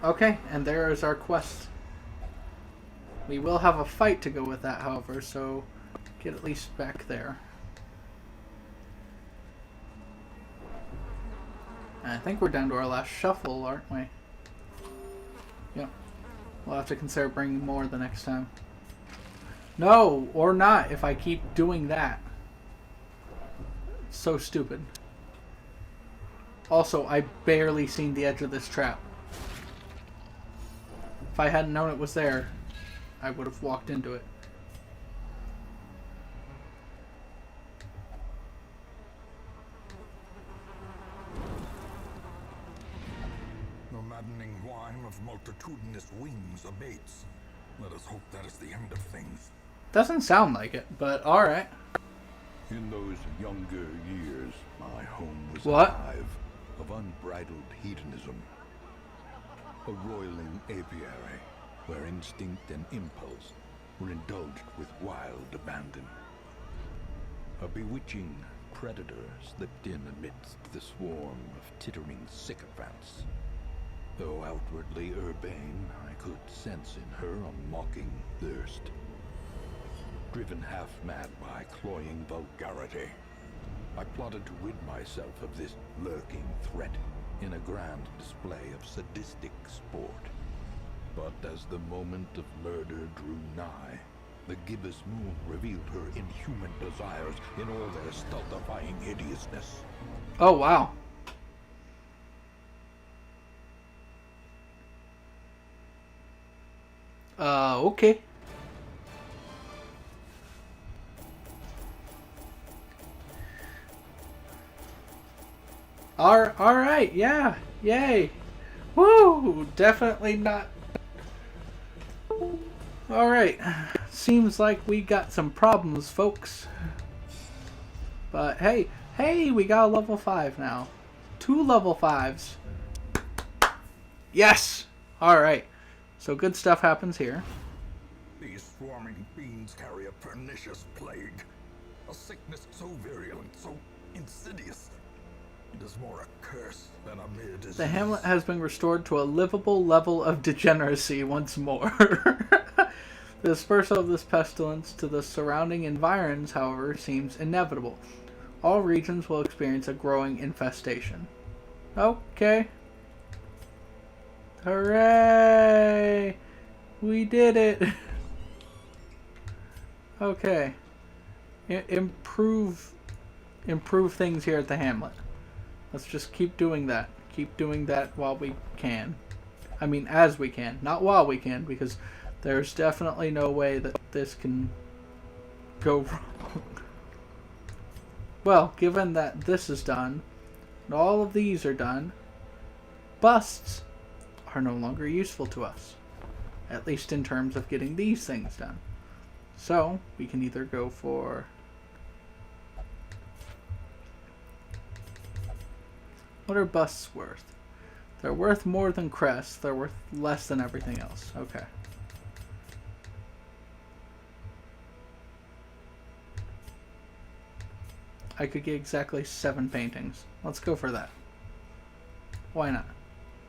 Okay, and there is our quest. We will have a fight to go with that, however, so get at least back there. And I think we're down to our last shuffle, aren't we? Yep. We'll have to consider bringing more the next time. No, or not, if I keep doing that. So stupid. Also, I barely seen the edge of this trap. If I hadn't known it was there, I would have walked into it. The maddening whine of multitudinous wings abates. Let us hope that is the end of things. Doesn't sound like it, but alright. In those younger years, my home was What? a hive of unbridled hedonism. A roiling apiary where instinct and impulse were indulged with wild abandon. A bewitching predator slipped in amidst the swarm of tittering sycophants. Though outwardly urbane, I could sense in her a mocking thirst. driven half-mad by cloying vulgarity. I plotted to rid myself of this lurking threat in a grand display of sadistic sport. But as the moment of murder drew nigh, the gibbous moon revealed her inhuman desires in all their stultifying hideousness. Oh, wow. Okay. Alright, yeah. Yay. Woo! Definitely not. Alright. Seems like we got some problems, folks. But hey, we got a level 5 now. 2 level 5s. Yes! Alright. So good stuff happens here. These swarming fiends carry a pernicious plague. A sickness so virulent, so insidious. It is more a curse than a mere disease. The hamlet has been restored to a livable level of degeneracy once more. The dispersal of this pestilence to the surrounding environs, however, seems inevitable. All regions will experience a growing infestation. Okay. Hooray! We did it! Okay. Improve things here at the hamlet. Let's just keep doing that. Keep doing that while we can. I mean, as we can. Not while we can, because there's definitely no way that this can go wrong. Well, given that this is done, and all of these are done, busts are no longer useful to us. At least in terms of getting these things done. So, we can either go for... What are busts worth? They're worth more than crests. They're worth less than everything else. Okay. I could get exactly 7 paintings. Let's go for that. Why not?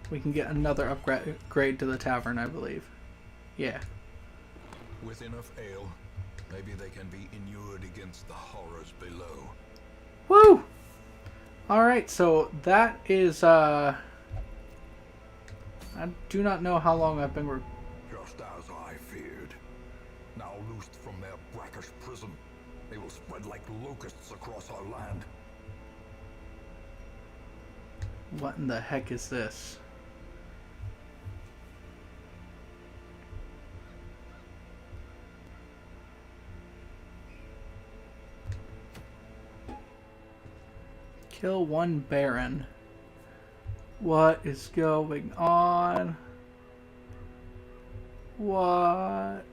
We can get another upgrade to the tavern, I believe. Yeah. With enough ale, maybe they can be inured against the horrors below. Woo! Alright, so that is, I do not know how long I've been... Just as I feared. Now loosed from their brackish prison, they will spread like locusts across our land. What in the heck is this? Kill one Baron. What is going on? What?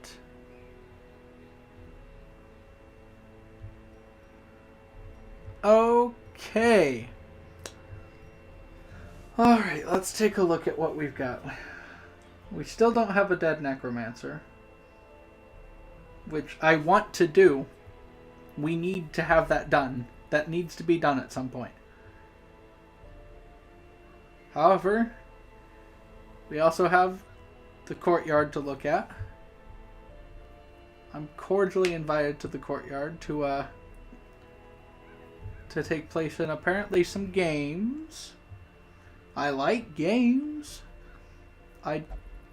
Okay. Alright, let's take a look at what we've got. We still don't have a dead necromancer. Which I want to do. We need to have that done. That needs to be done at some point. However, we also have the courtyard to look at. I'm cordially invited to the courtyard to take place in apparently some games. I like games. I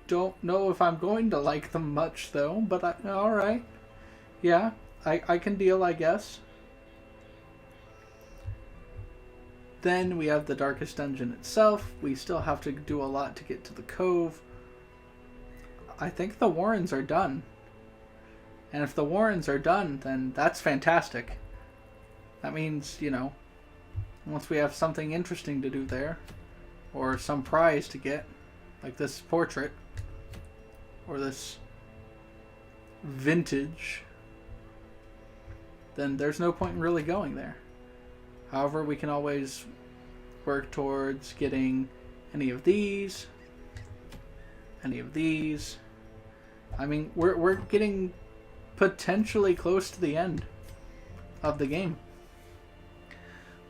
don't know if I'm going to like them much though, but alright. Yeah, I can deal, I guess. Then we have the Darkest Dungeon itself. We still have to do a lot to get to the Cove. I think the Warrens are done. And if the Warrens are done, then that's fantastic. That means, you know, once we have something interesting to do there, or some prize to get, like this portrait, or this vintage, then there's no point in really going there. However, we can always work towards getting any of these. I mean, we're getting potentially close to the end of the game.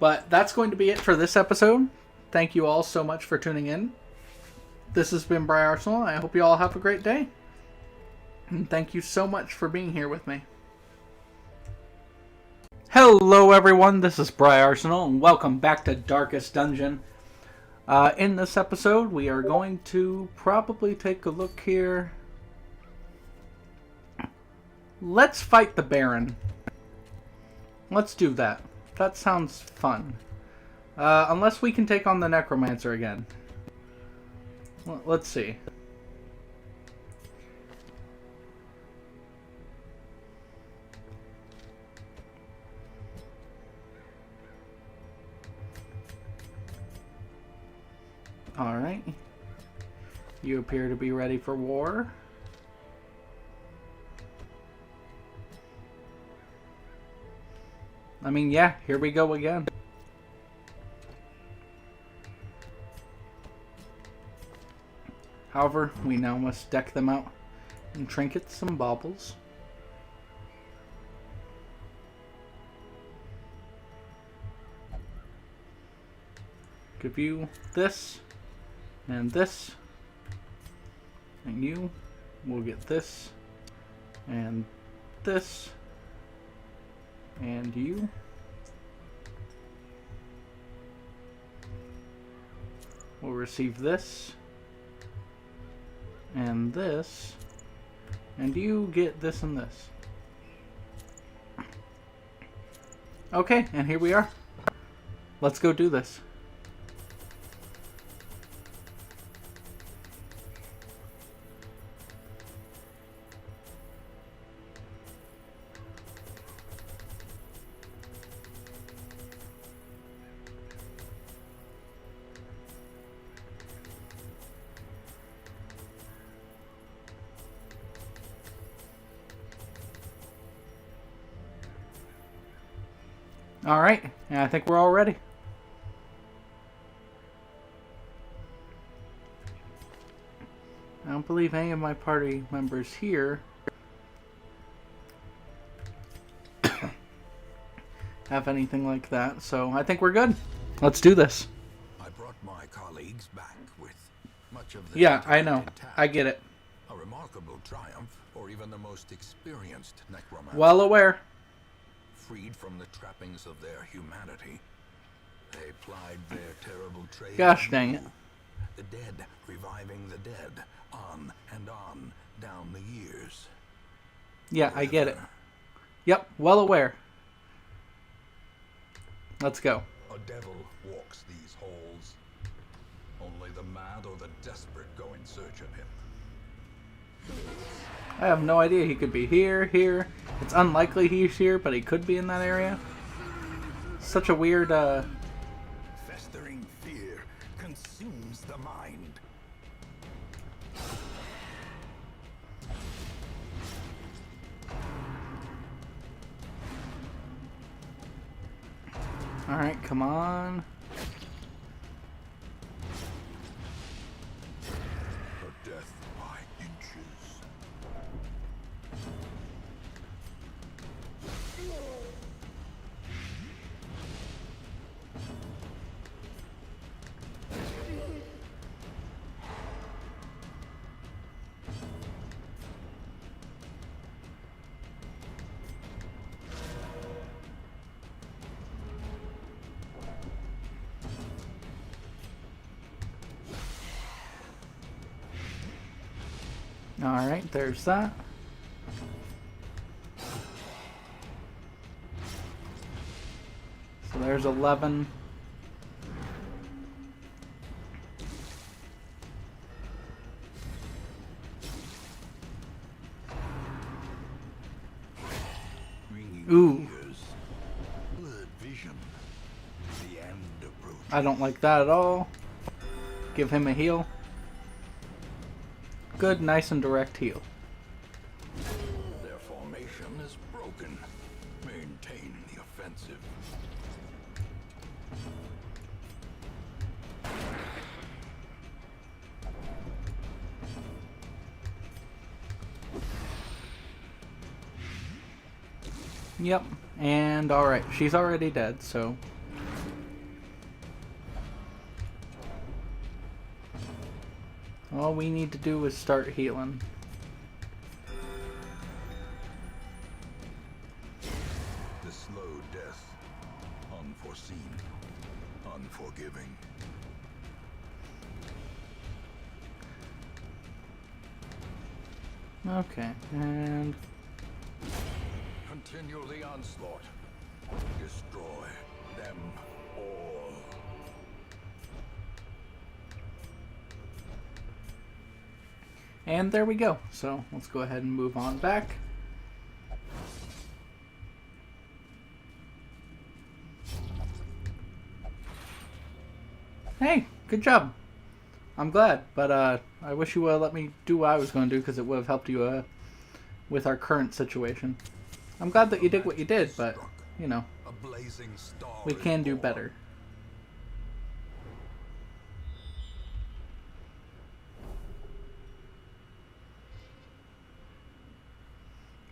But that's going to be it for this episode. Thank you all so much for tuning in. This has been Briarsenal. I hope you all have a great day. And thank you so much for being here with me. Hello everyone, this is Briarsenal, and welcome back to Darkest Dungeon. In this episode, we are going to probably take a look here. Let's fight the Baron. Let's do that. That sounds fun. Unless we can take on the Necromancer again. Let's see. Alright. You appear to be ready for war. I mean, yeah, here we go again. However, we now must deck them out in trinkets and baubles. Give you this. And this, and you will get this, and this, and you will receive this, and this, and you get this and this. Okay, and here we are. Let's go do this. Alright, and I think we're all ready. I don't believe any of my party members here have anything like that, so I think we're good. Let's do this. I brought my colleagues back with much of the Yeah, I know. intact. I get it. A remarkable triumph for even the most experienced necromancer. Well aware. Freed from the trappings of their humanity, they plied their terrible trade. Gosh dang it. anew. The dead reviving the dead, on and on, down the years. Yeah, I get it. Yep, well aware. Let's go. A devil walks these halls. Only the mad or the desperate go in search of him. I have no idea. He could be here, here. It's unlikely he's here, but he could be in that area. Such a weird, Festering fear consumes the mind. Alright, come on. A death by inches. Alright, there's that. So there's 11. Ringing Ooh. ears, blurred vision. The end approaches. I don't like that at all. Give him a heal. Good, nice and direct heal. Their formation is broken. Maintain the offensive. Yep, and alright, she's already dead, so... all we need to do is start healing. The slowed death. Unforeseen. Unforgiving. Okay, and Continue the onslaught. Destroy them all. there we go. So let's go ahead and move on back. Hey, good job. I'm glad, but I wish you would have let me do what I was going to do, because it would have helped you with our current situation. I'm glad that you did what you did, but, you know, A blazing star we is can do born. better.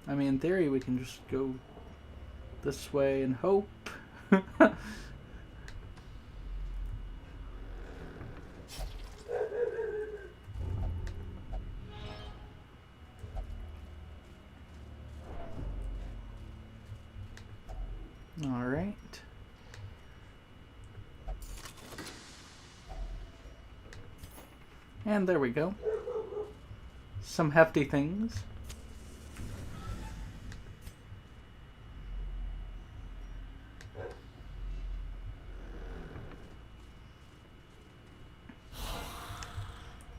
I mean, in theory, we can just go this way and hope. All right. And there we go. Some hefty things.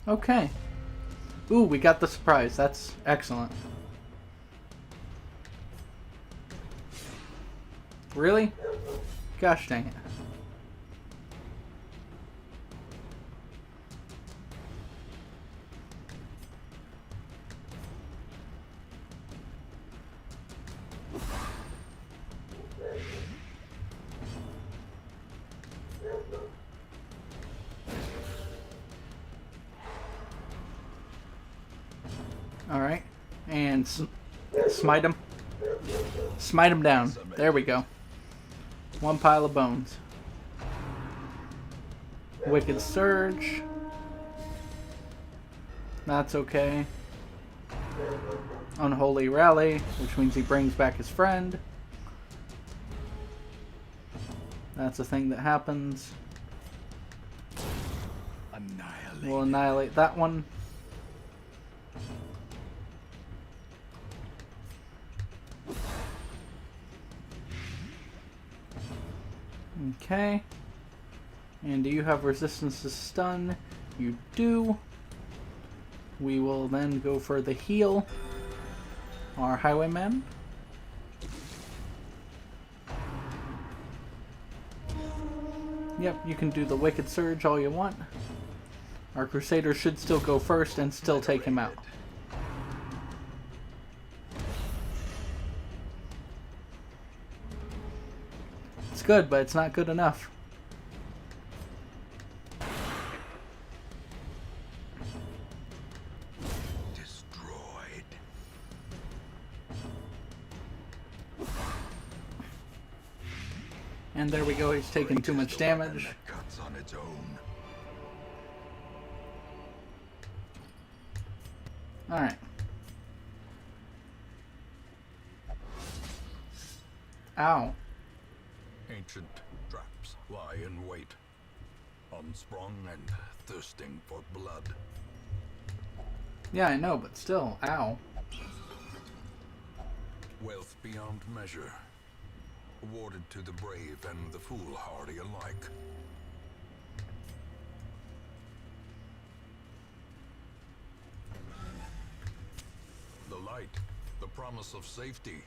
Okay. Ooh, we got the surprise. That's excellent. Really? Gosh dang it. Alright. And smite him. Smite him down. There we go. One pile of bones. Wicked Surge. That's okay. Unholy Rally, which means he brings back his friend. That's a thing that happens. Annihilate. We'll annihilate that one. Okay. And do you have resistance to stun? You do. We will then go for the heal. Our highwayman. Yep, you can do the Wicked Surge all you want. Our Crusader should still go first and still take him out. It's good, but it's not good enough. Destroyed. And there we go, he's taking too much damage. That cuts on its own. Alright. Ow. Ancient traps lie in wait, unsprung and thirsting for blood. Yeah, I know, but still, ow. Wealth beyond measure, awarded to the brave and the foolhardy alike. The light, the promise of safety.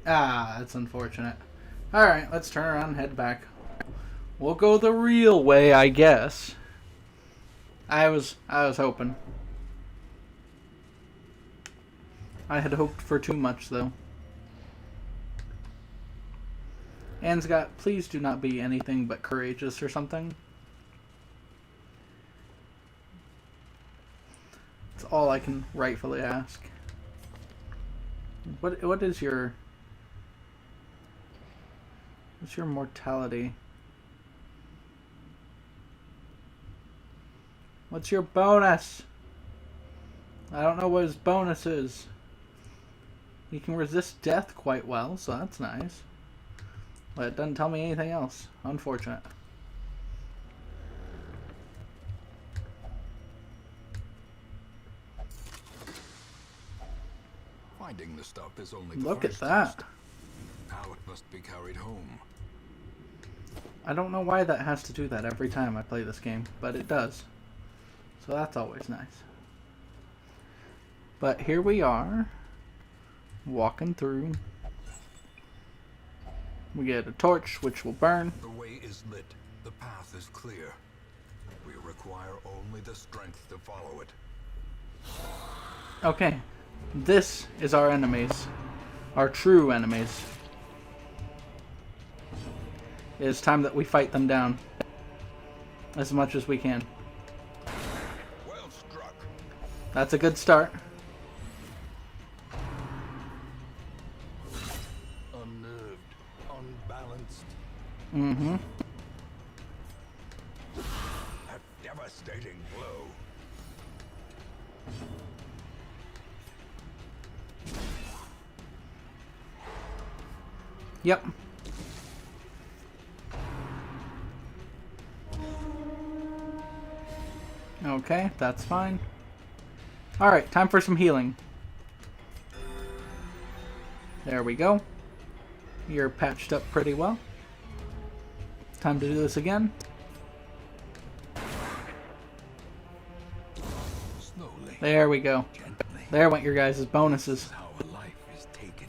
Ah, that's unfortunate. Alright, let's turn around and head back. We'll go the real way, I guess. I was hoping. I had hoped for too much, though. Anscott, please do not be anything but courageous or something. That's all I can rightfully ask. What is your... What's your mortality? What's your bonus? I don't know what his bonus is. He can resist death quite well, so that's nice. But it doesn't tell me anything else. Unfortunate. Finding the stuff is only the Look at first that. test. Now it must be carried home. I don't know why that has to do that every time I play this game, but it does. So that's always nice. But here we are, walking through. We get a torch, which will burn. The way is lit. The path is clear. We require only the strength to follow it. Okay, this is our enemies. Our true enemies. It is time that we fight them down. As much as we can. Well struck. That's a good start. Unnerved, unbalanced. Mm-hmm. A devastating blow. Yep. Okay, that's fine. Alright, time for some healing. There we go. You're patched up pretty well. Time to do this again. Slowly, There we go. gently. There went your guys' bonuses. How a life is taken.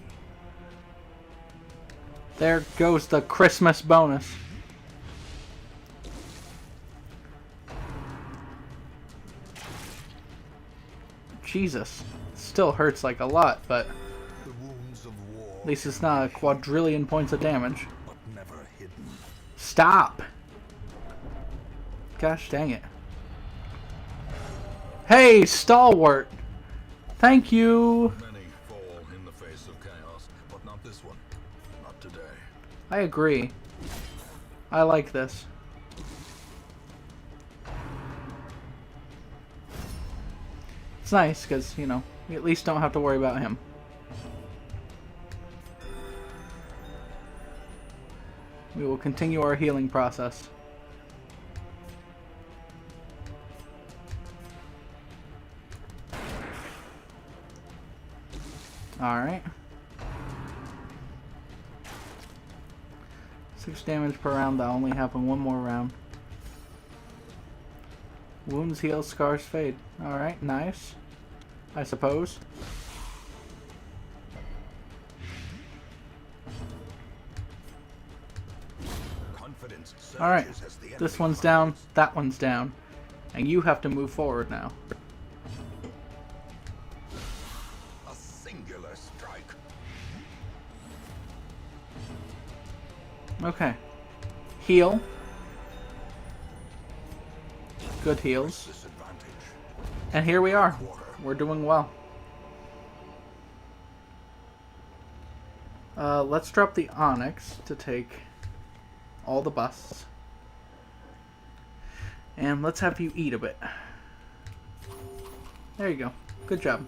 There goes the Christmas bonus. Jesus. Still hurts like a lot, but The wounds of war. at least it's not a quadrillion points of damage. But never hidden. Stop! Gosh dang it. Hey, Stalwart! Thank you! Many fall in the face of chaos, but not this one. Not today. I agree. I like this. It's nice because, you know, we at least don't have to worry about him. We will continue our healing process. Alright. 6 damage per round. That'll only happen one more round. Wounds heal, scars fade. Alright, nice. I suppose. Confidence Alright, surges as the this enemy one's down, follows. that one's down. And you have to move forward now. A singular strike. Okay. Heal. Good heals. Disadvantage. And here we are. We're doing well. Let's drop the Onyx to take all the busts. And let's have you eat a bit. There you go. Good job.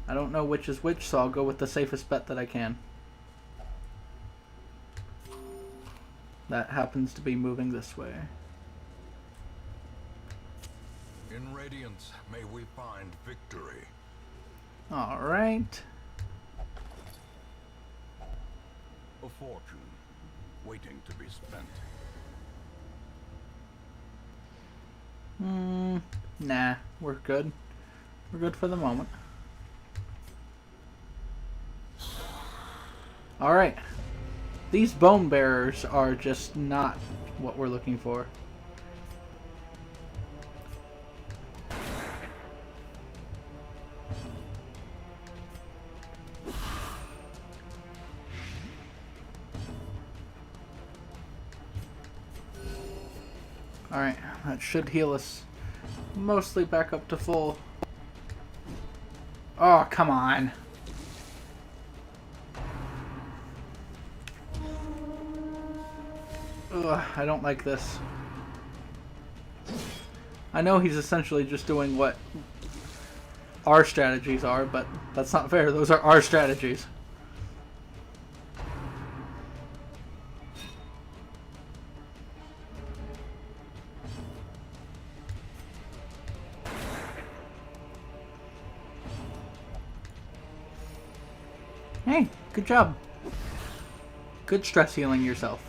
I don't know which is which, so I'll go with the safest bet that I can. That happens to be moving this way. In Radiance, may we find victory. Alright. A fortune waiting to be spent. Nah, we're good. We're good for the moment. Alright. These bone bearers are just not what we're looking for. Alright, that should heal us mostly back up to full. Oh, come on. Ugh, I don't like this. I know he's essentially just doing what our strategies are, but that's not fair. Those are our strategies. Hey, good job. Good stress healing yourself.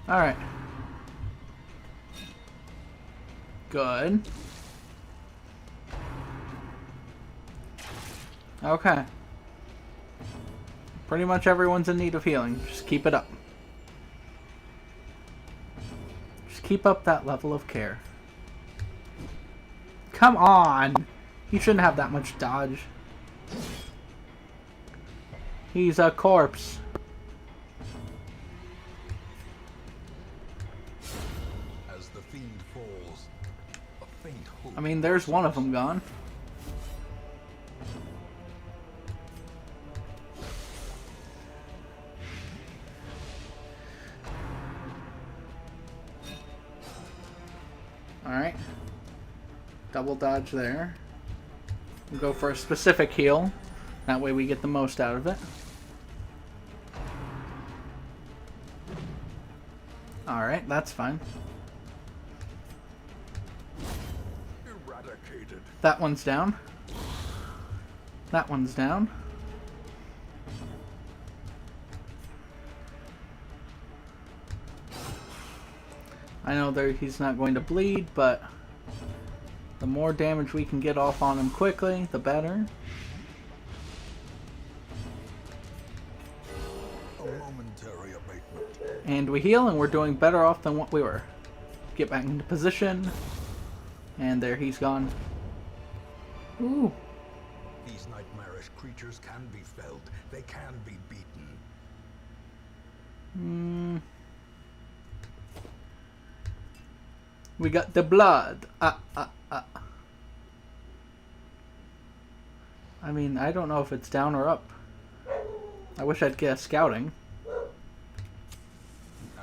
Alright. Good. Okay. Pretty much everyone's in need of healing. Just keep it up. Just keep up that level of care. Come on! He shouldn't have that much dodge. He's a corpse. As the fiend falls, a faint hope. I mean, there's one of them gone. Alright. Double dodge there. We'll go for a specific heal. That way we get the most out of it. Alright, that's fine. Eradicated. That one's down. That one's down. I know he's not going to bleed, but the more damage we can get off on him quickly, the better. A momentary abatement. And we heal, and we're doing better off than what we were. Get back into position. And there he's gone. Ooh. These nightmarish creatures can be felled. They can be beaten. We got the blood. I mean, I don't know if it's down or up. I wish I'd get a scouting.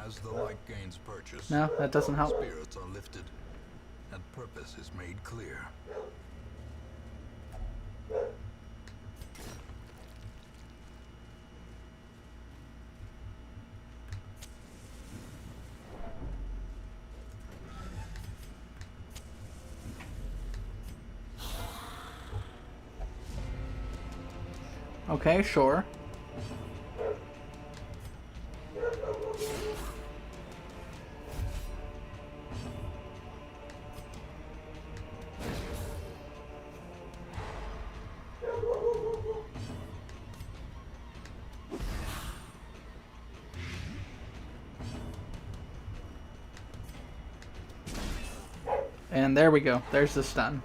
As the light gains purchase, No, that doesn't help. spirits are lifted, and purpose is made clear. Okay, sure. And there we go. There's the stun.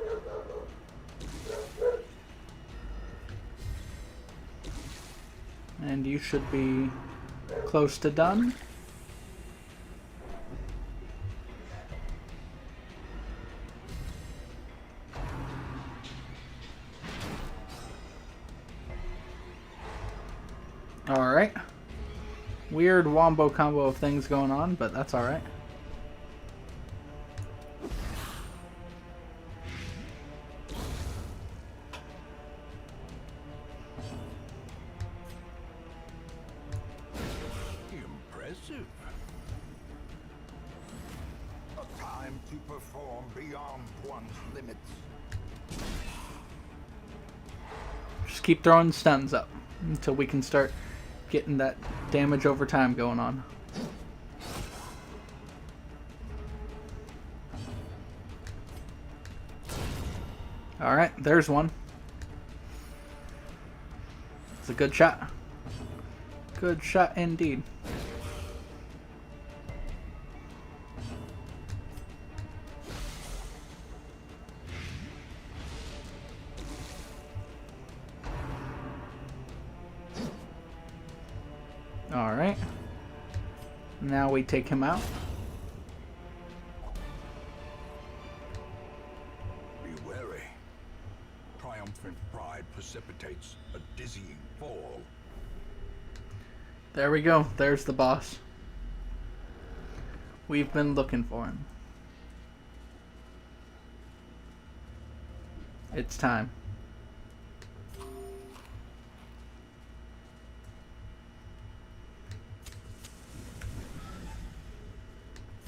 And you should be close to done. Alright. Weird wombo combo of things going on, but that's alright. Impressive. A time to perform beyond one's limits. Just keep throwing stuns up until we can start getting that damage over time going on. Alright, there's one. It's a good shot. Good shot indeed. Alright. Now we take him out. Be wary. Triumphant pride precipitates a dizzying fall. There we go. There's the boss. We've been looking for him. It's time.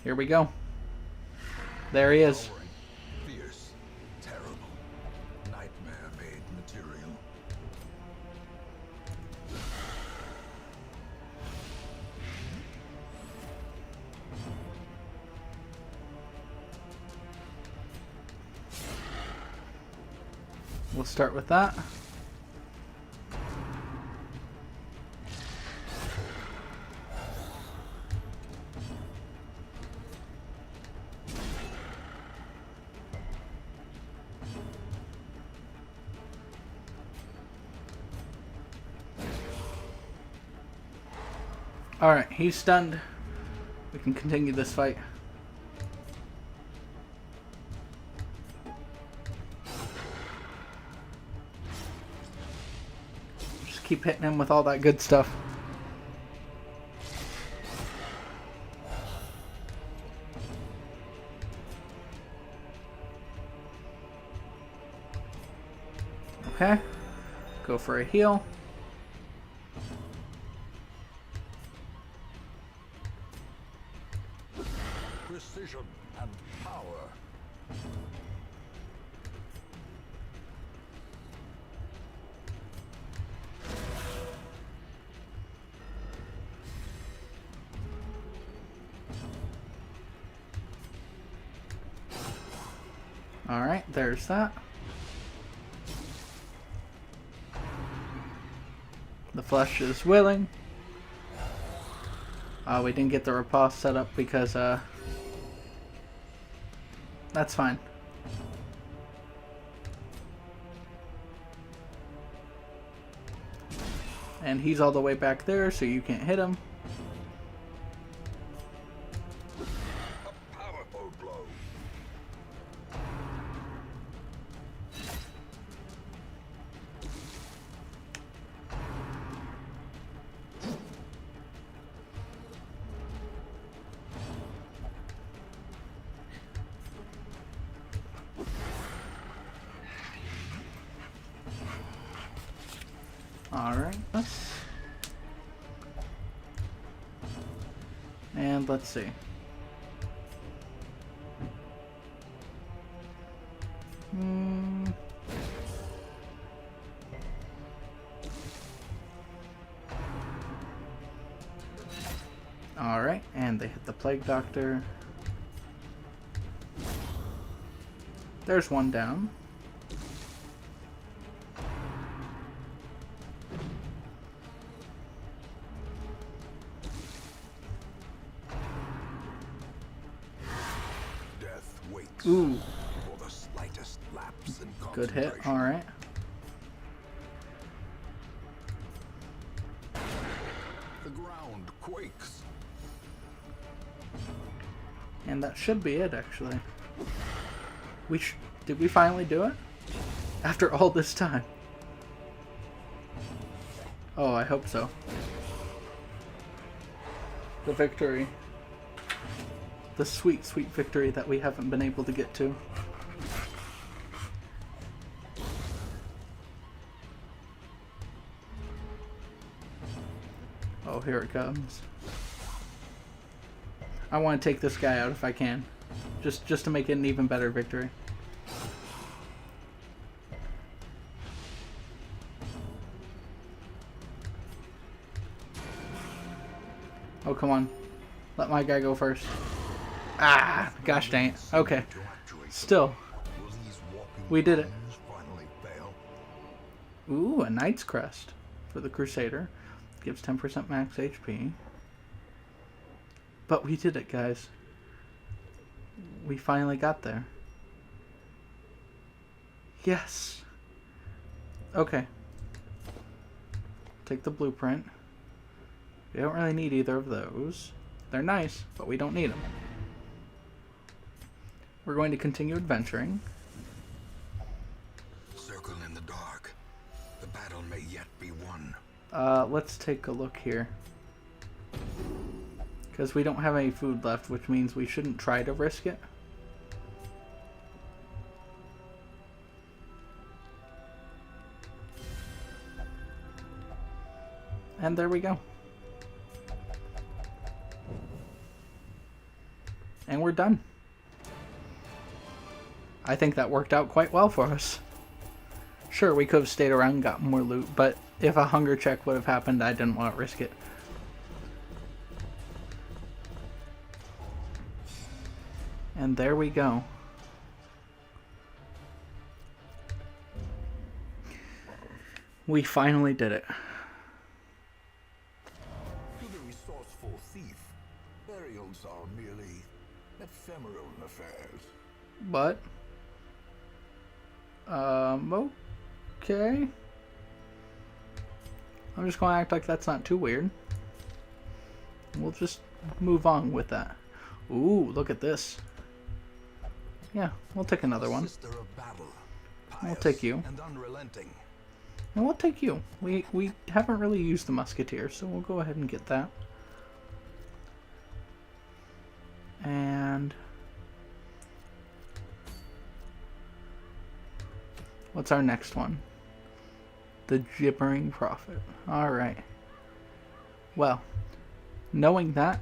Here we go. There he is. Towering, fierce, terrible, nightmare-made material. We'll start with that. Alright, he's stunned. We can continue this fight. Just keep hitting him with all that good stuff. Okay. Go for a heal. Precision and power. Alright, there's that. The flesh is willing. We didn't get the riposte set up because, that's fine. And he's all the way back there, so you can't hit him. A powerful blow. Alright, and let's see. Alright, and they hit the Plague Doctor. There's one down. Death waits Ooh, for the slightest lapse in good hit. concentration. Alright. The ground quakes. And that should be it, actually. Did we finally do it? After all this time. Oh, I hope so. The victory. The sweet, sweet victory that we haven't been able to get to. Oh, here it comes. I want to take this guy out if I can. Just to make it an even better victory. Oh, come on. Let my guy go first. Ah, gosh dang it. Okay. To actuate. Still. Will these walking We did it. bones finally fail? Ooh, a Knight's Crest for the Crusader. Gives 10% max HP. But we did it, guys. We finally got there. Yes. Okay. Take the blueprint. We don't really need either of those. They're nice, but we don't need them. We're going to continue adventuring. Circle in the dark. The battle may yet be won. Let's take a look here. Because we don't have any food left, which means we shouldn't try to risk it. And there we go. And we're done. I think that worked out quite well for us. Sure, we could have stayed around and got more loot, but if a hunger check would have happened, I didn't want to risk it. And there we go. We finally did it. To the resourceful thief, burials are merely ephemeral affairs. But okay. I'm just going to act like that's not too weird. We'll just move on with that. Ooh, look at this. Yeah, we'll take another one. Sister of battle, We'll pious take you. and unrelenting. And we'll take you. We haven't really used the musketeer, so we'll go ahead and get that. And what's our next one? The Gibbering Prophet. Alright. Well, knowing that,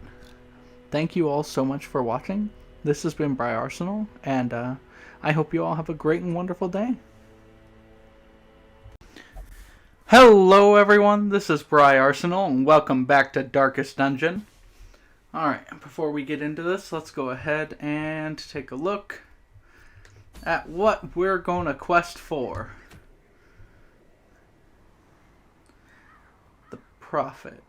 thank you all so much for watching. This has been Briarsenal, and I hope you all have a great and wonderful day. Hello everyone, this is Briarsenal, and welcome back to Darkest Dungeon. Alright, before we get into this, let's go ahead and take a look at what we're going to quest for. The Prophet.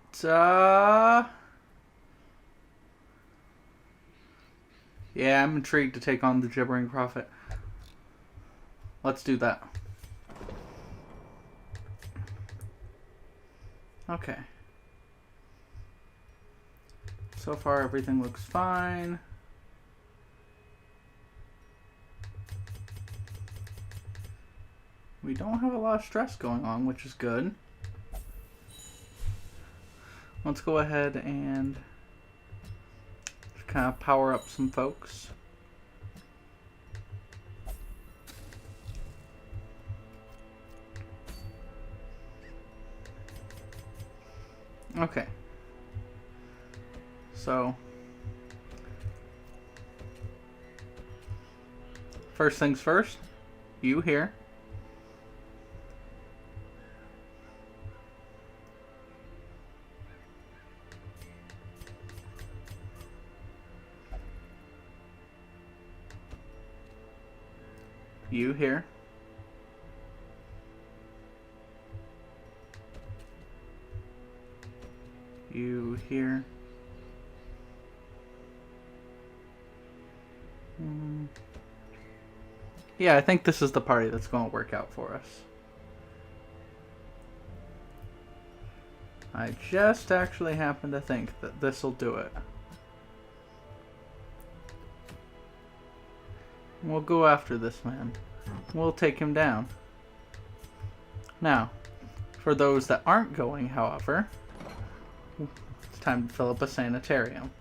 Yeah, I'm intrigued to take on the Gibbering Prophet. Let's do that. Okay. So far everything looks fine. We don't have a lot of stress going on, which is good. Let's go ahead and just kind of power up some folks. Okay. So, first things first, you here. You here. You here. Yeah, I think this is the party that's going to work out for us. I just actually happen to think that this will do it. We'll go after this man. We'll take him down. Now, for those that aren't going, however, it's time to fill up a sanitarium.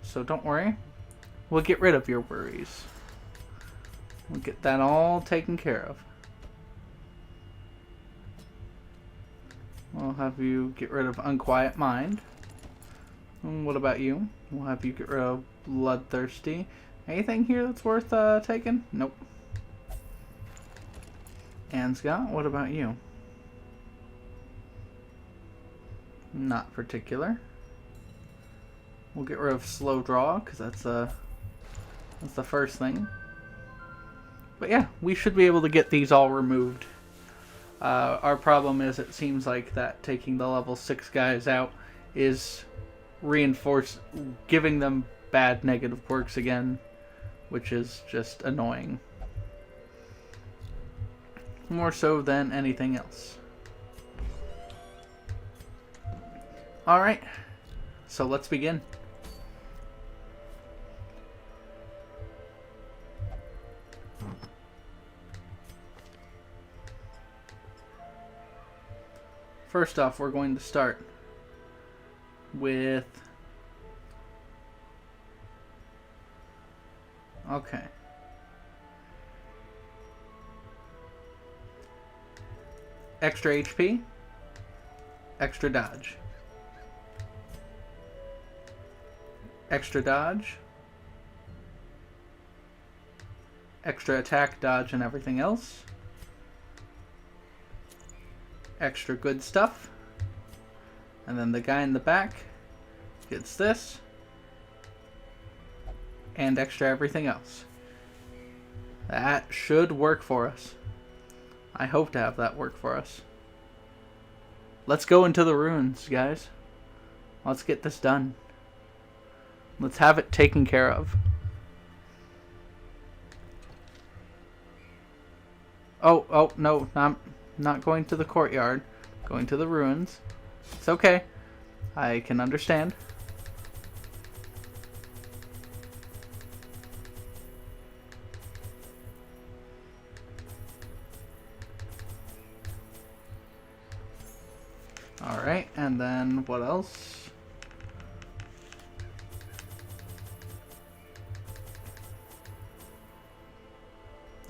So don't worry. We'll get rid of your worries. We'll get that all taken care of. We'll have you get rid of Unquiet Mind. And what about you? We'll have you get rid of Bloodthirsty. Anything here that's worth taking? Nope. And Scott, what about you? Not particular. We'll get rid of Slow Draw, because that's the first thing. But yeah, we should be able to get these all removed. Our problem is it seems like that taking the level 6 guys out is giving them bad negative quirks again, which is just annoying. More so than anything else. Alright, so let's begin. First off, we're going to start with Okay. Extra HP. Extra dodge. Extra dodge. Extra attack, dodge, and everything else. Extra good stuff. And then the guy in the back gets this. And extra everything else. That should work for us. I hope to have that work for us. Let's go into the ruins, guys. Let's get this done. Let's have it taken care of. Oh, no, I'm not going to the courtyard. Going to the ruins. It's okay. I can understand. Alright, and then what else?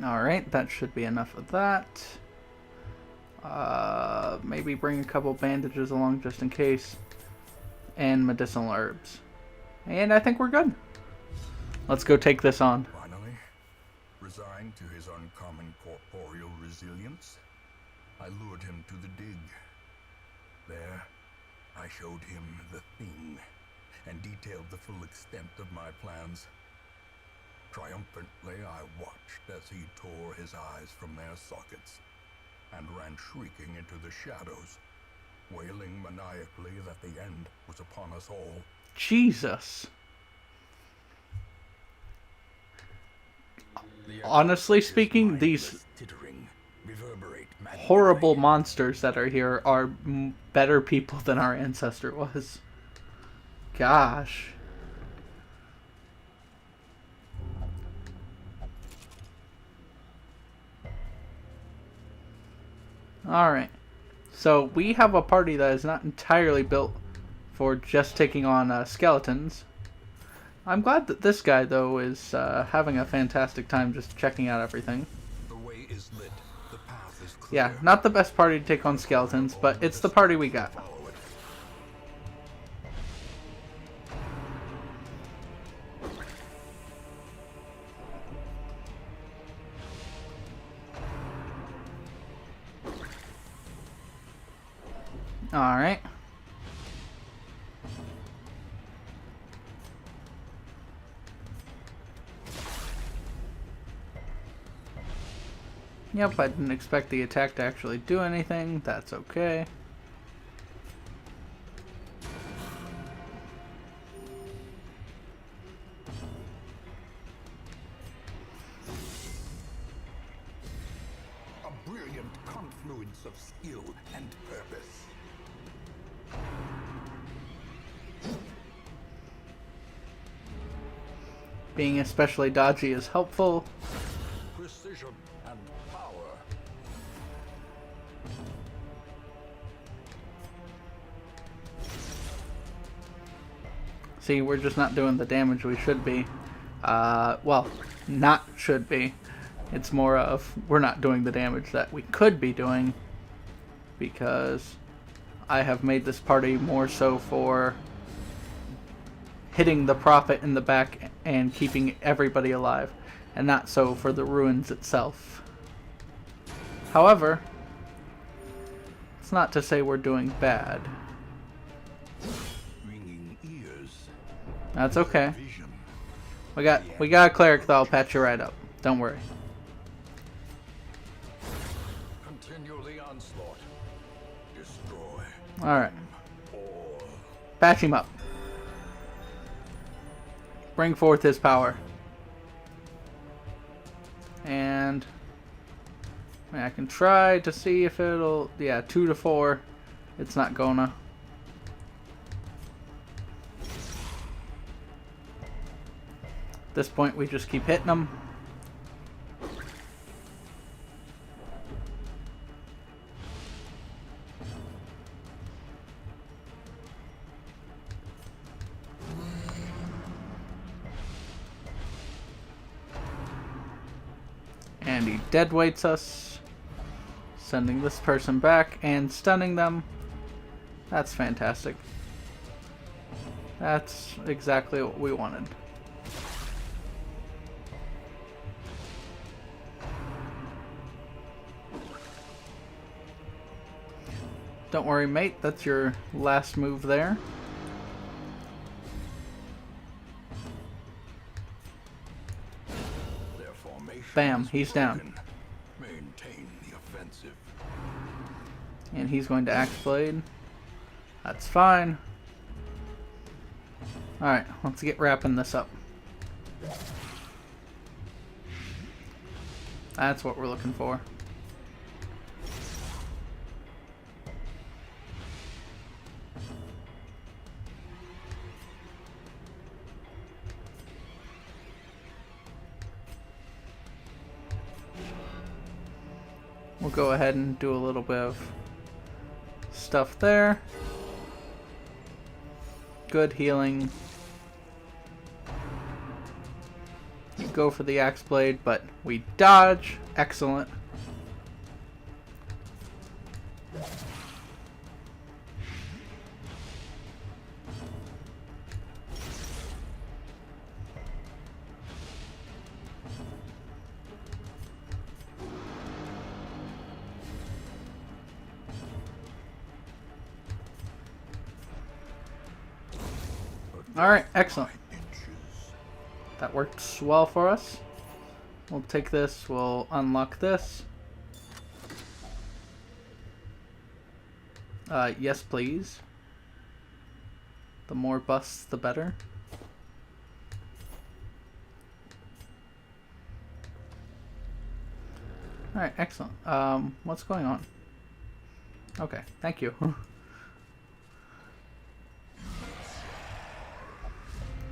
Alright, that should be enough of that. Maybe bring a couple bandages along just in case. And medicinal herbs. And I think we're good. Let's go take this on. Finally, resigned to his uncommon corporeal resilience, I lured him to the dig. There, I showed him the thing, and detailed the full extent of my plans. Triumphantly, I watched as he tore his eyes from their sockets, and ran shrieking into the shadows, wailing maniacally that the end was upon us all. Jesus. Honestly speaking, these horrible monsters that are here are better people than our ancestor was. Gosh. Alright. So we have a party that is not entirely built for just taking on skeletons. I'm glad that this guy, though, is having a fantastic time just checking out everything. The way is lit. The path is clear. Yeah, not the best party to take on skeletons, but it's the party we got. Follow it. Alright. Yep, I didn't expect the attack to actually do anything. That's okay. A brilliant confluence of skill and purpose. Being especially dodgy is helpful. Precision and power. See, we're just not doing the damage we should be. Well, not should be. It's more of we're not doing the damage that we could be doing because I have made this party more so for hitting the prophet in the back and keeping everybody alive, and not so for the ruins itself. However, it's not to say we're doing bad. Ringing ears. That's okay. Vision. We got a cleric that'll patch you right up. Don't worry. Continue the onslaught. Destroy. Alright. All. Patch him up. Bring forth his power. And I can try to see if it'll... Yeah, 2 to 4. It's not gonna. At this point, we just keep hitting them. And he deadweights us, sending this person back and stunning them. That's fantastic. That's exactly what we wanted. Don't worry, mate. That's your last move there. Their formation Bam, is he's down. broken. Maintain the offensive. And he's going to Axe Blade. That's fine. Alright, let's get wrapping this up. That's what we're looking for. We'll go ahead and do a little bit of stuff there. Good healing. You go for the Axe Blade, but we dodge. Excellent. Alright, excellent. That works well for us. We'll take this, we'll unlock this. Yes please. The more busts, the better. Alright, excellent. What's going on? Okay, thank you.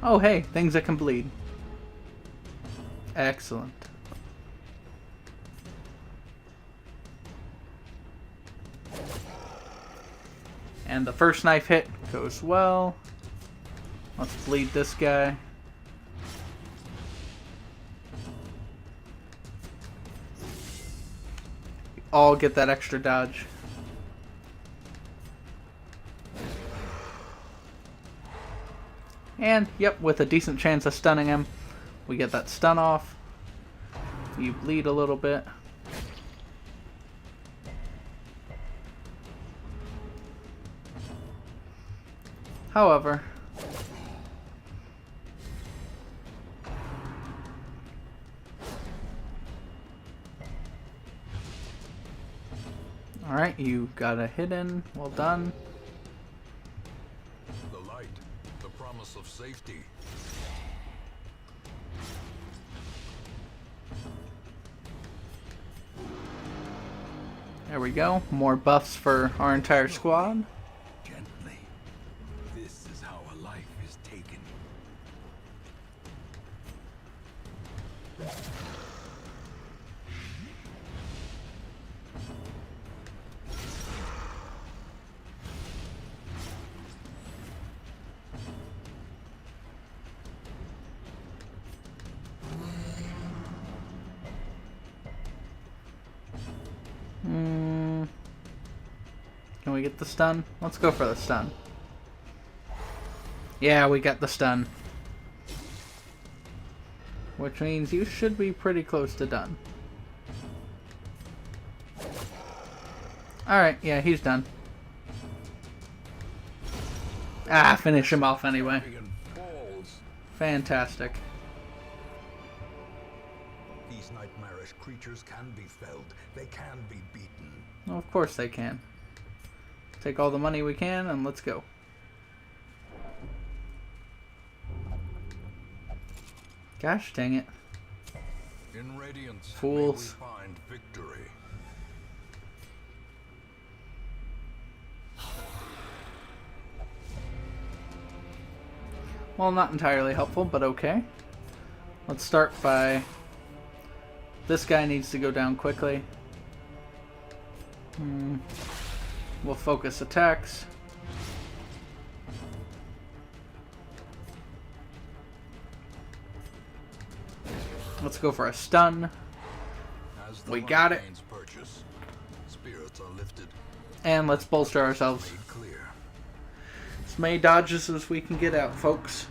Oh hey, things that can bleed. Excellent. And the first knife hit goes well. Let's bleed this guy. All get that extra dodge. And, yep, with a decent chance of stunning him, we get that stun off. You bleed a little bit. However, alright, you got a hit in. Well done. The light, the promise of safety. There we go. More buffs for our entire squad. Gently. This is how a life is taken. Can we get the stun? Let's go for the stun. Yeah, we got the stun. Which means you should be pretty close to done. Alright, yeah, he's done. Ah, finish him off anyway. Dragon falls. Fantastic. These nightmarish creatures can be felled. They can be beaten. Well, of course they can. Take all the money we can and let's go. Gosh dang it. In Radiance, Fools. may we find victory. Well, not entirely helpful, but okay. Let's start by... This guy needs to go down quickly. We'll focus attacks. Let's go for a stun. We got it. Arcane's purchase. Spirits are lifted. And let's bolster ourselves. Made clear. As many dodges as we can get out, folks.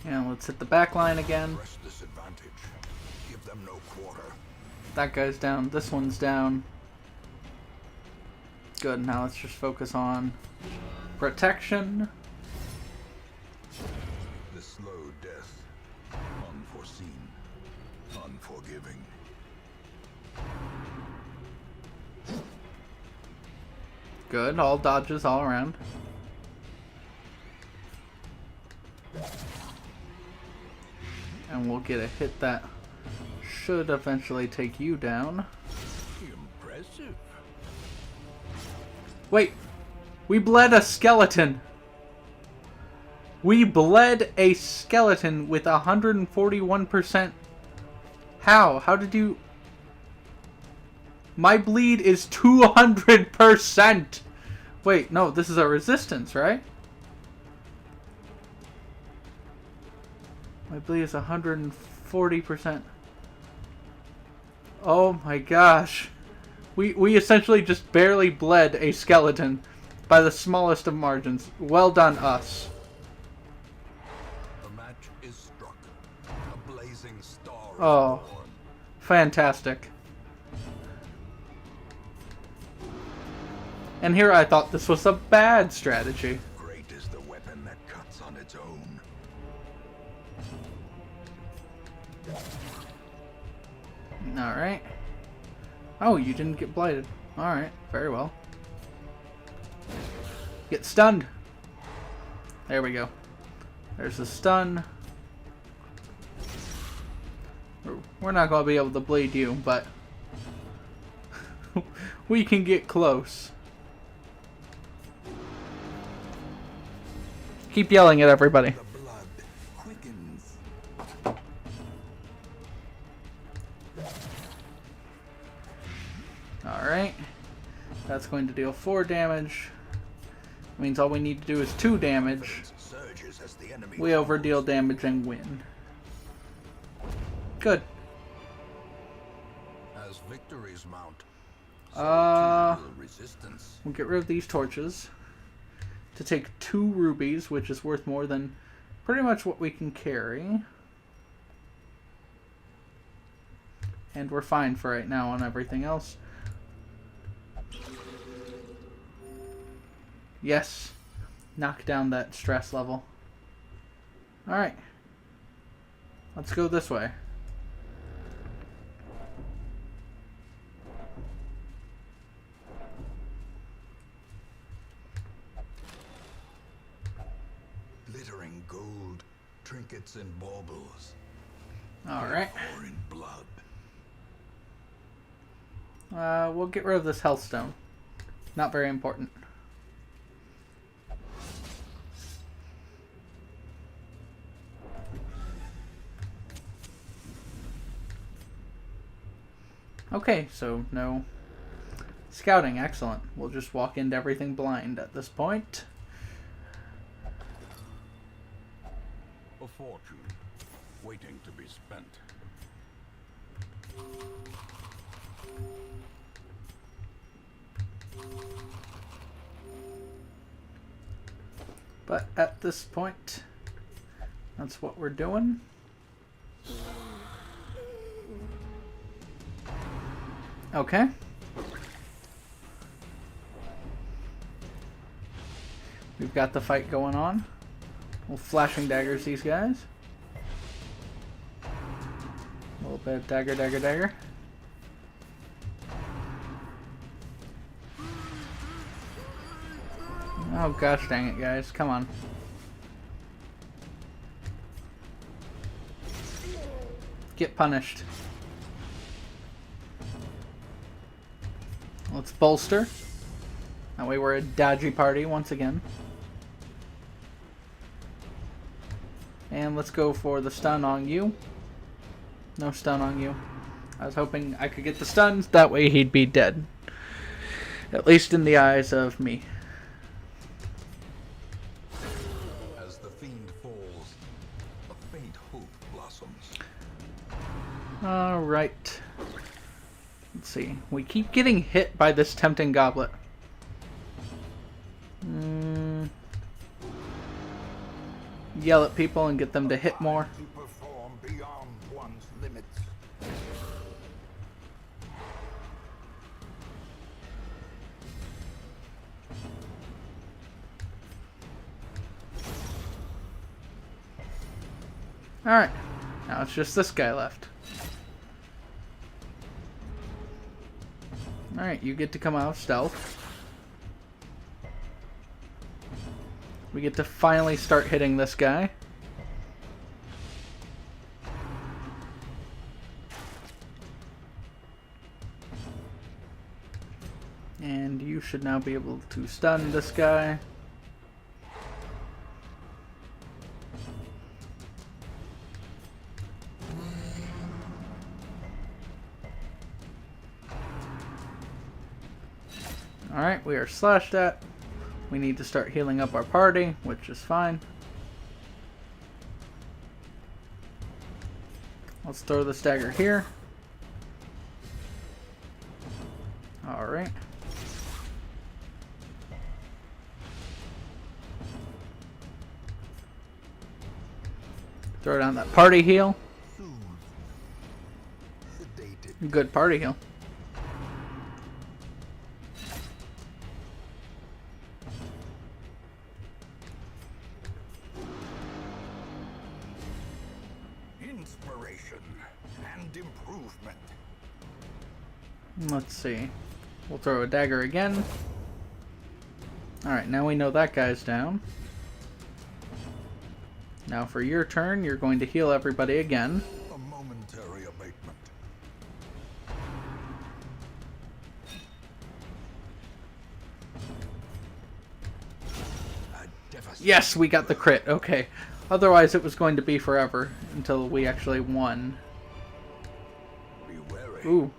And let's hit the back line again. Press this advantage. Give them no quarter. That guy's down. This one's down. Good. Now let's just focus on protection. The slow death. Unforeseen. Unforgiving. Good. All dodges all around. And we'll get a hit that should eventually take you down. Impressive. Wait! We bled a skeleton! We bled a skeleton with 141%. How? How did you... My bleed is 200%! Wait, no, this is a resistance, right? My bleed is 140%. Oh my gosh. We essentially just barely bled a skeleton by the smallest of margins. Well done, us. The match is struck. A blazing star is Oh. born. Fantastic. And here I thought this was a bad strategy. Great is the weapon that cuts on its own. Alright. Oh, you didn't get blighted. Alright, very well. Get stunned. There we go. There's the stun. We're not going to be able to bleed you, but we can get close. Keep yelling at everybody. The blood quickens. Alright. That's going to deal 4 damage. Means all we need to do is 2 damage. Surges as the enemy We overdeal damage and win. Good. As victories mount, so Uh, too will resistance. We'll get rid of these torches to take 2 rubies, which is worth more than pretty much what we can carry. And we're fine for right now on everything else. Yes. Knock down that stress level. Alright. Let's go this way. Glittering gold, trinkets and baubles. Alright. Or in blood. We'll get rid of this health stone. Not very important. Okay, so no scouting. Excellent. We'll just walk into everything blind at this point. A fortune waiting to be spent. But at this point, that's what we're doing. Okay. We've got the fight going on. We'll flashing daggers these guys. A little bit of dagger, dagger, dagger. Oh gosh dang it, guys. Come on. Get punished. Let's bolster. That way we're a dodgy party once again. And let's go for the stun on you. No stun on you. I was hoping I could get the stuns, that way he'd be dead. At least in the eyes of me. As the fiend falls, a faint hope blossoms. Alright. Let's see. We keep getting hit by this tempting goblet. Yell at people and get them to hit more. To perform beyond one's limits. Alright. Now it's just this guy left. Alright, you get to come out of stealth. We get to finally start hitting this guy. And you should now be able to stun this guy. Alright, we are slashed at. We need to start healing up our party, which is fine. Let's throw this dagger here. Alright. Throw down that party heal. Sedated. Good party heal. Inspiration and improvement. Let's see. We'll throw a dagger again. Alright, now we know that guy's down. Now for your turn, you're going to heal everybody again. A momentary abatement. Yes, we got the crit. Okay. Otherwise it was going to be forever until we actually won. Be wary. Ooh.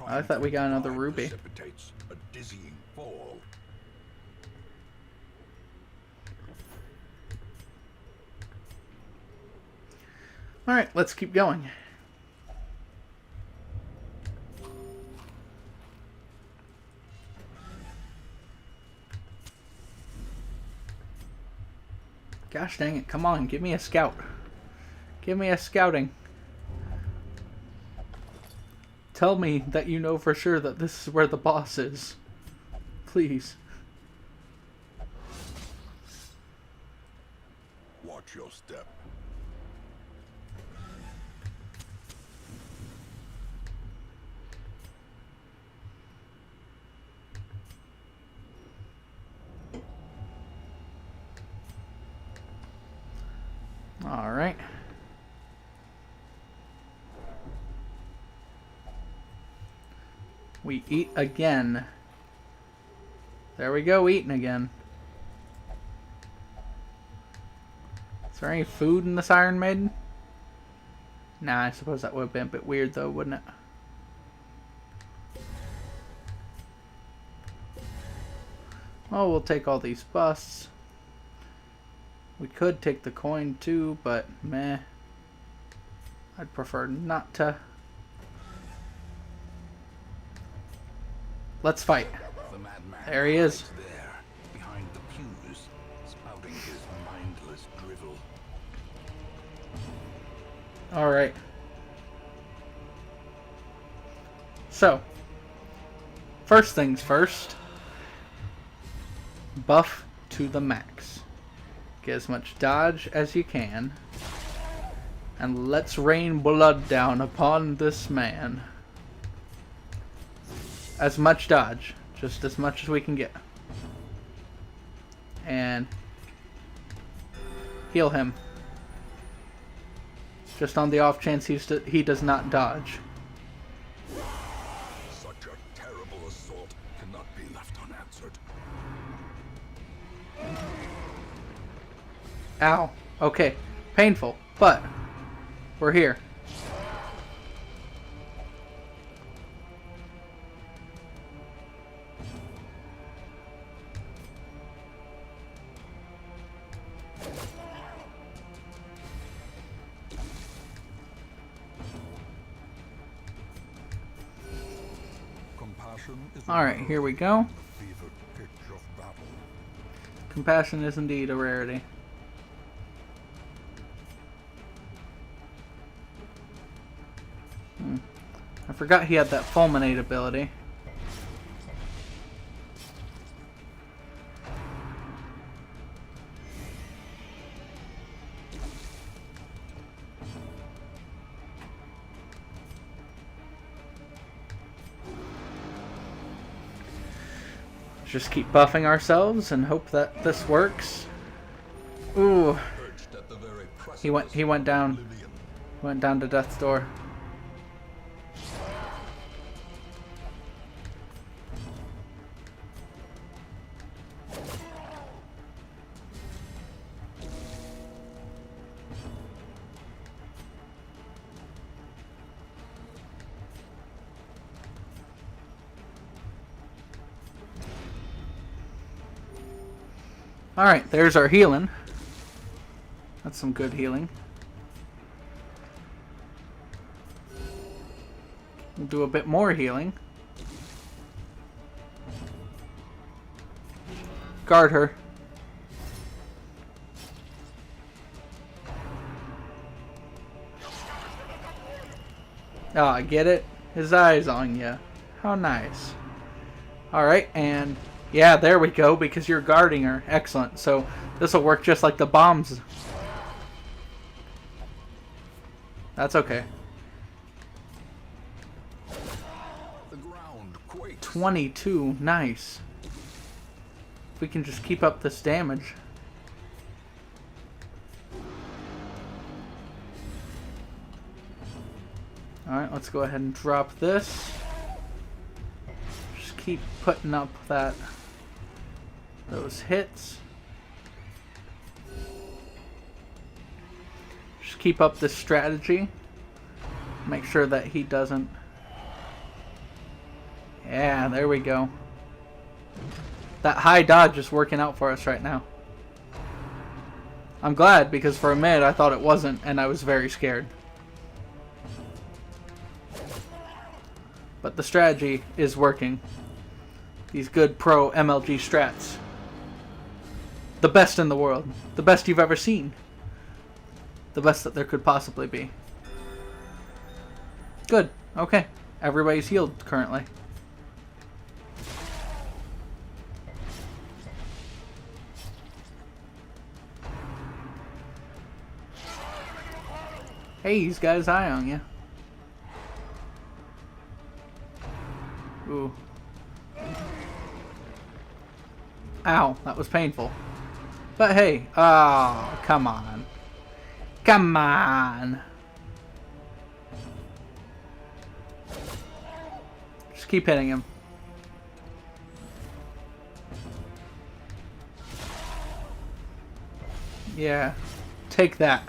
I thought we got another Pride ruby. precipitates a dizzying fall. Alright, let's keep going. Gosh dang it, come on, give me a scout. Give me a scouting. Tell me that you know for sure that this is where the boss is. Please. Watch your step. Alright. We eat again. There we go, eating again. Is there any food in this Iron Maiden? Nah, I suppose that would have been a bit weird though, wouldn't it? Well, we'll take all these busts. We could take the coin too, but meh. I'd prefer not to. Let's fight. The madman There he is. hides there, behind the pews, spouting his mindless drivel. Alright. So, first things first. Buff to the max. Get as much dodge as you can. And let's rain blood down upon this man. As much dodge. Just as much as we can get. And heal him. Just on the off chance he does not dodge. Such a terrible assault cannot be left unanswered. Ow. Okay. Painful, but we're here. Alright, here we go. Compassion is indeed a rarity. I forgot he had that fulminate ability. Just keep buffing ourselves and hope that this works. Ooh. He went down. Went down to death's door. Alright, there's our healing. That's some good healing. We'll do a bit more healing. Guard her. Oh, I get it. His eye's on you. How nice. Alright, and yeah, there we go, because you're guarding her. Excellent. So this will work just like the bombs. That's okay. The ground quakes. 22. Nice. If we can just keep up this damage. Alright, let's go ahead and drop this. Just keep putting up those hits. Just keep up this strategy. Make sure that he doesn't. Yeah, there we go. That high dodge is working out for us right now. I'm glad, because for a minute I thought it wasn't, and I was very scared. But the strategy is working. These good pro MLG strats. The best in the world. The best you've ever seen. The best that there could possibly be. Good. Okay. Everybody's healed currently. Hey, he's got his eye on you. Ooh. Ow, that was painful. But hey, oh, come on. Come on. Just keep hitting him. Yeah, take that.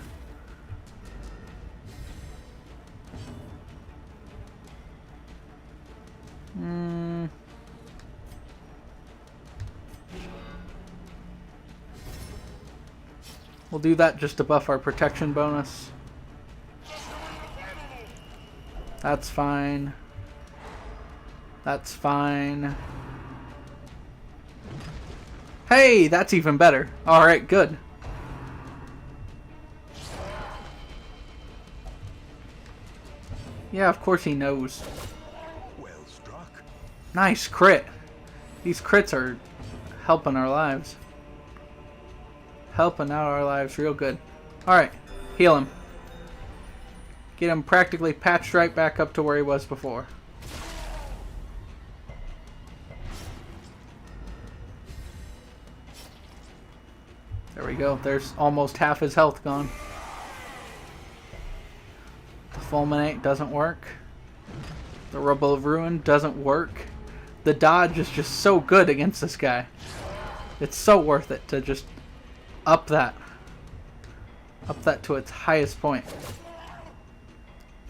We'll do that just to buff our protection bonus. That's fine. That's fine. Hey, that's even better. Alright, good. Yeah, of course he knows. Well struck. Nice crit. These crits are helping our lives. Helping out our lives real good. Alright, heal him. Get him practically patched right back up to where he was before. There we go. There's almost half his health gone. Fulminate doesn't work. The Rubble of Ruin doesn't work. The dodge is just so good against this guy. It's so worth it to just up that. Up that to its highest point.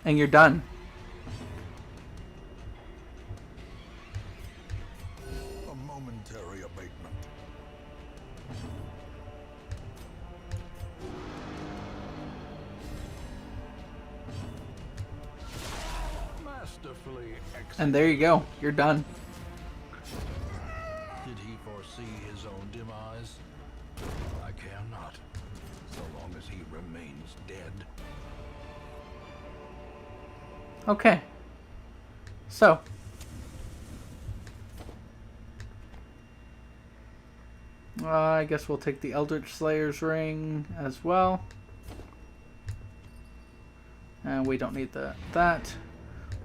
And you're done. A momentary abatement. Masterfully executed. And there you go. You're done. Did he foresee his own demise? I care not, so long as he remains dead. Okay. So. I guess we'll take the Eldritch Slayer's ring as well. And we don't need that.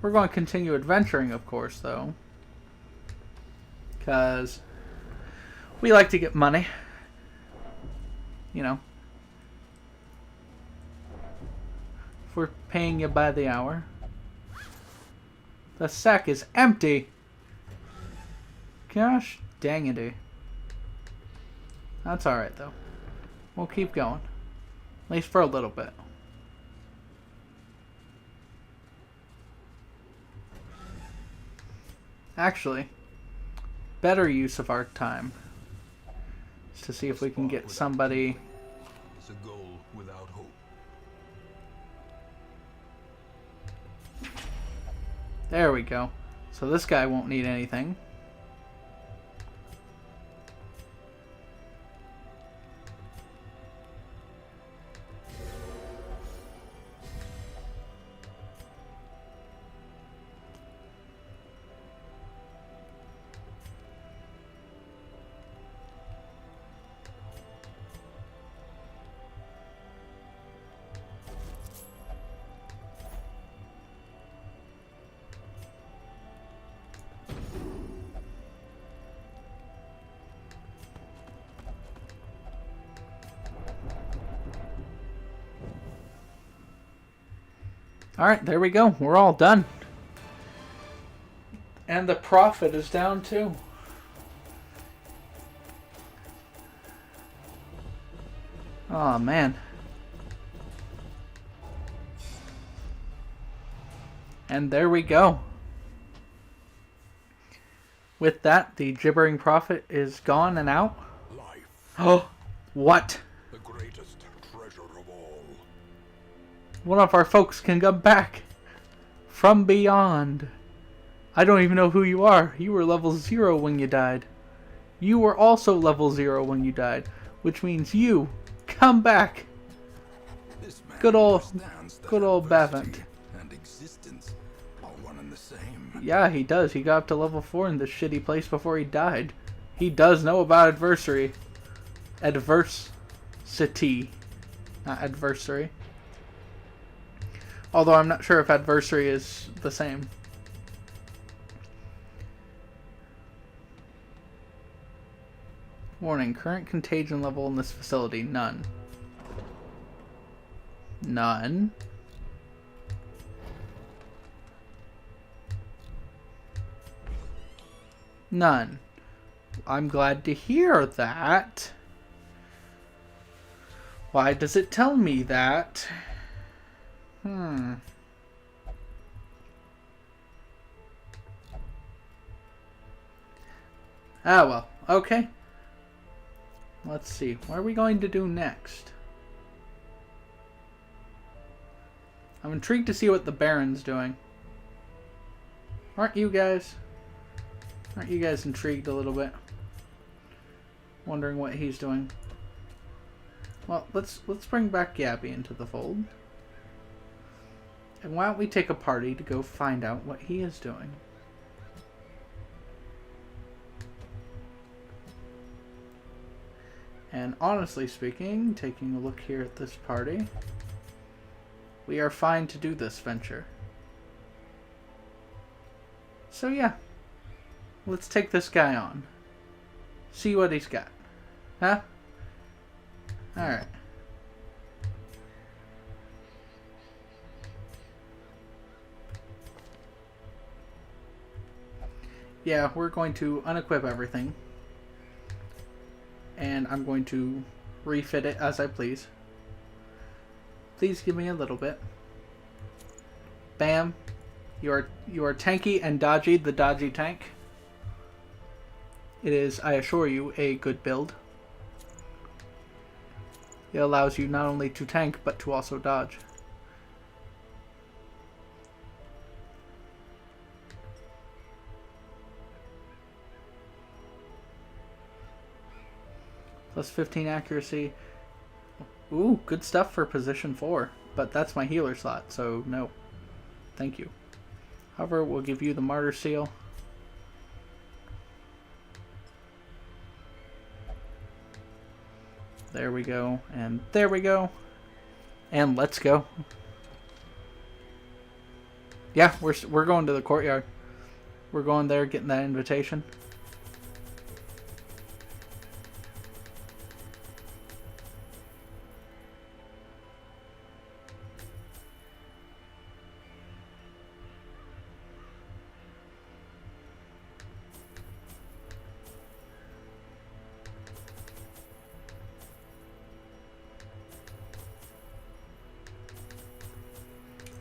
We're going to continue adventuring, of course, though. Because we like to get money. You know. If we're paying you by the hour. The sack is empty. Gosh dang it. That's alright, though. We'll keep going. At least for a little bit. Actually, better use of our time is to see if we can get somebody. It's a goal without hope. There we go. So this guy won't need anything. Alright, there we go. We're all done. And the profit is down too. Oh man. And there we go. With that, the gibbering prophet is gone and out. Life, Oh, what? the greatest treasure of all. One of our folks can come back from beyond. I don't even know who you are. You were level 0 when you died. You were also level 0 when you died, which means you come back. This man Good old adversity Bavant. and existence are one and the same. Yeah, he does. He got up to level 4 in this shitty place before he died. He does know about adversary. Adversity. Not adversary. Although I'm not sure if adversary is the same. Warning, current contagion level in this facility, none. None. None. I'm glad to hear that. Why does it tell me that? Ah, well. Okay. Let's see. What are we going to do next? I'm intrigued to see what the Baron's doing. Aren't you guys? Aren't you guys intrigued a little bit? Wondering what he's doing. Well, let's bring back Gabby into the fold. And why don't we take a party to go find out what he is doing? And honestly speaking, taking a look here at this party, we are fine to do this venture. So yeah, let's take this guy on. See what he's got. Huh? Alright. yeah, we're going to unequip everything. And I'm going to refit it as I please. Please give me a little bit. Bam. You are tanky and dodgy, the dodgy tank. It is, I assure you, a good build. It allows you not only to tank, but to also dodge. Plus 15 accuracy. Ooh, good stuff for position 4. But that's my healer slot, so no. Thank you. However, we'll give you the Martyr Seal. There we go, and there we go. And let's go. Yeah, we're going to the courtyard. We're going there, getting that invitation.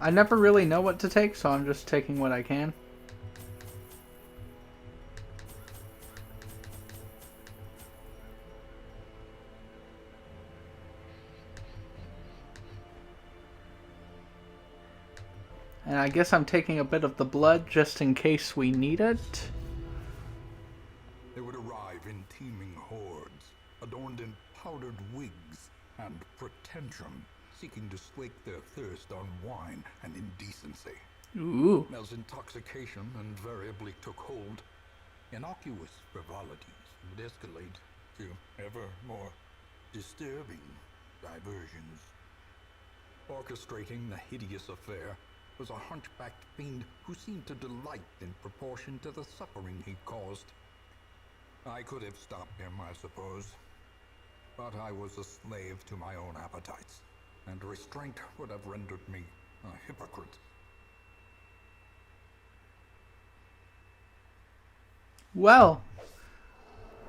I never really know what to take, so I'm just taking what I can. And I guess I'm taking a bit of the blood just in case we need it. They would arrive in teeming hordes, adorned in powdered wigs and pretension, seeking to slake their thirst on wine and indecency. Ooh. As intoxication invariably took hold, innocuous frivolities would escalate to ever more disturbing diversions. Orchestrating the hideous affair was a hunchbacked fiend who seemed to delight in proportion to the suffering he caused. I could have stopped him, I suppose, but I was a slave to my own appetites, and restraint would have rendered me a hypocrite. Well.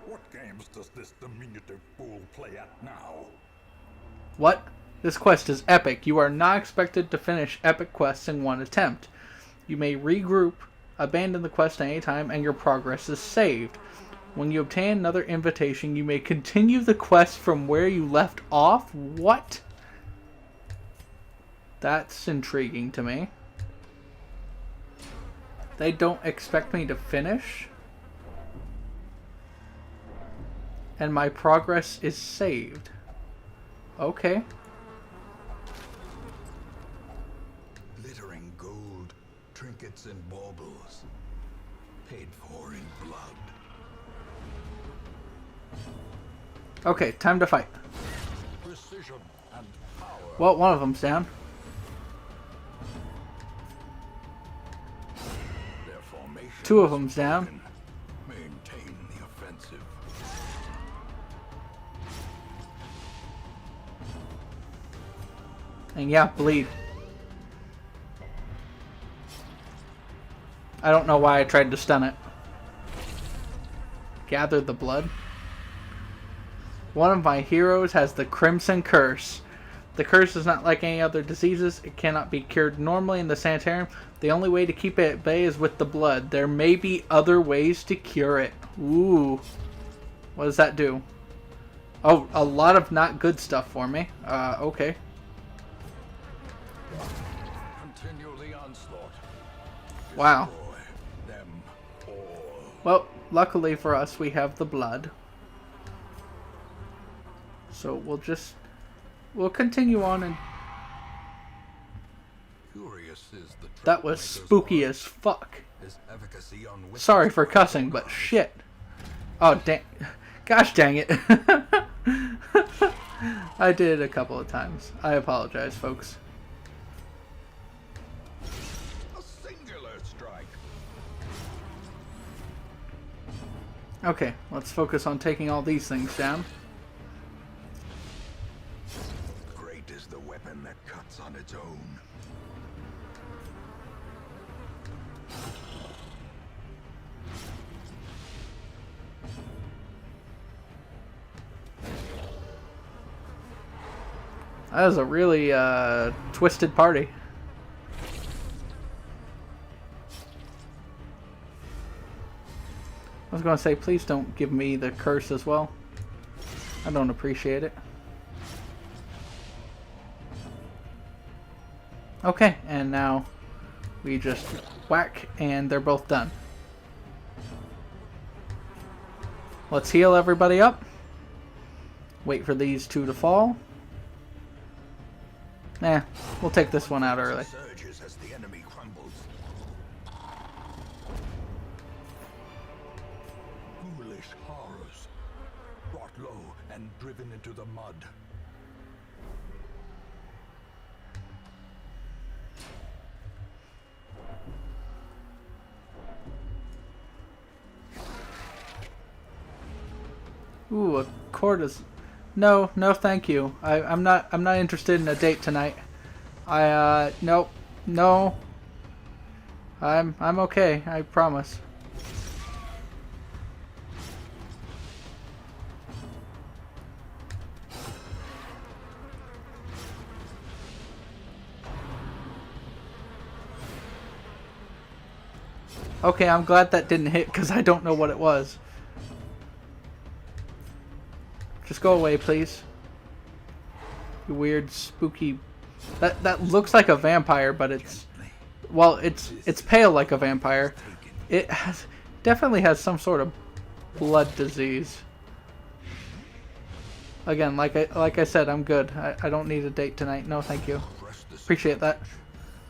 What games does this diminutive fool play at now? What? This quest is epic. You are not expected to finish epic quests in one attempt. You may regroup, abandon the quest at any time, and your progress is saved. When you obtain another invitation, you may continue the quest from where you left off. What? That's intriguing to me. They don't expect me to finish? And my progress is saved. Okay. Glittering gold, trinkets and baubles, paid for in blood. Okay, time to fight. Precision and power. Well, one of them's down. Their formation Two of them's down. broken. Maintain the offensive. And yeah, bleed. I don't know why I tried to stun it. Gather the blood. One of my heroes has the Crimson Curse. The curse is not like any other diseases. It cannot be cured normally in the sanitarium. The only way to keep it at bay is with the blood. There may be other ways to cure it. Ooh. What does that do? Oh, a lot of not good stuff for me. Okay. Continue the onslaught. Wow. Destroy them all. Well, luckily for us, we have the blood. So we'll continue on, and Curious is the that was spooky as fuck. His efficacy on Sorry for cussing, but shit. Oh, dang. Gosh dang it. I did it a couple of times. I apologize, folks. A singular strike. Okay, let's focus on taking all these things down. Great is the weapon that cuts on its own. That was a really twisted party. I was going to say, please don't give me the curse as well. I don't appreciate it. Okay, and now we just whack, and they're both done. Let's heal everybody up. Wait for these two to fall. We'll take this one out early. Surges as the enemy crumbles. Foolish horrors, brought low and driven into the mud. Ooh, a courtesan. No, thank you. I'm not interested in a date tonight. Nope, no. I'm okay. I promise. Okay, I'm glad that didn't hit because I don't know what it was. Just go away, please. You weird, spooky. That looks like a vampire, but it's, well, it's pale like a vampire. It definitely has some sort of blood disease. Again, like I said, I'm good. I don't need a date tonight. No, thank you. Appreciate that.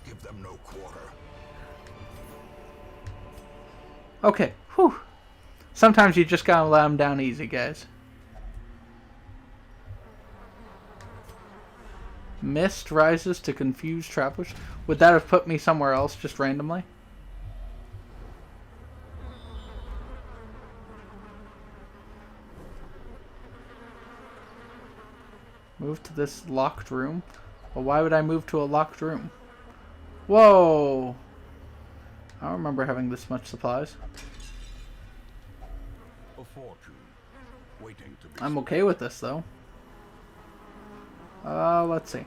Give them no quarter. Okay. Whew. Sometimes you just gotta let them down easy, guys. Mist rises to confuse travelers. Would that have put me somewhere else just randomly? Move to this locked room? Well, why would I move to a locked room? Whoa! I don't remember having this much supplies. A fortune, waiting to be. I'm okay with this, though. Let's see.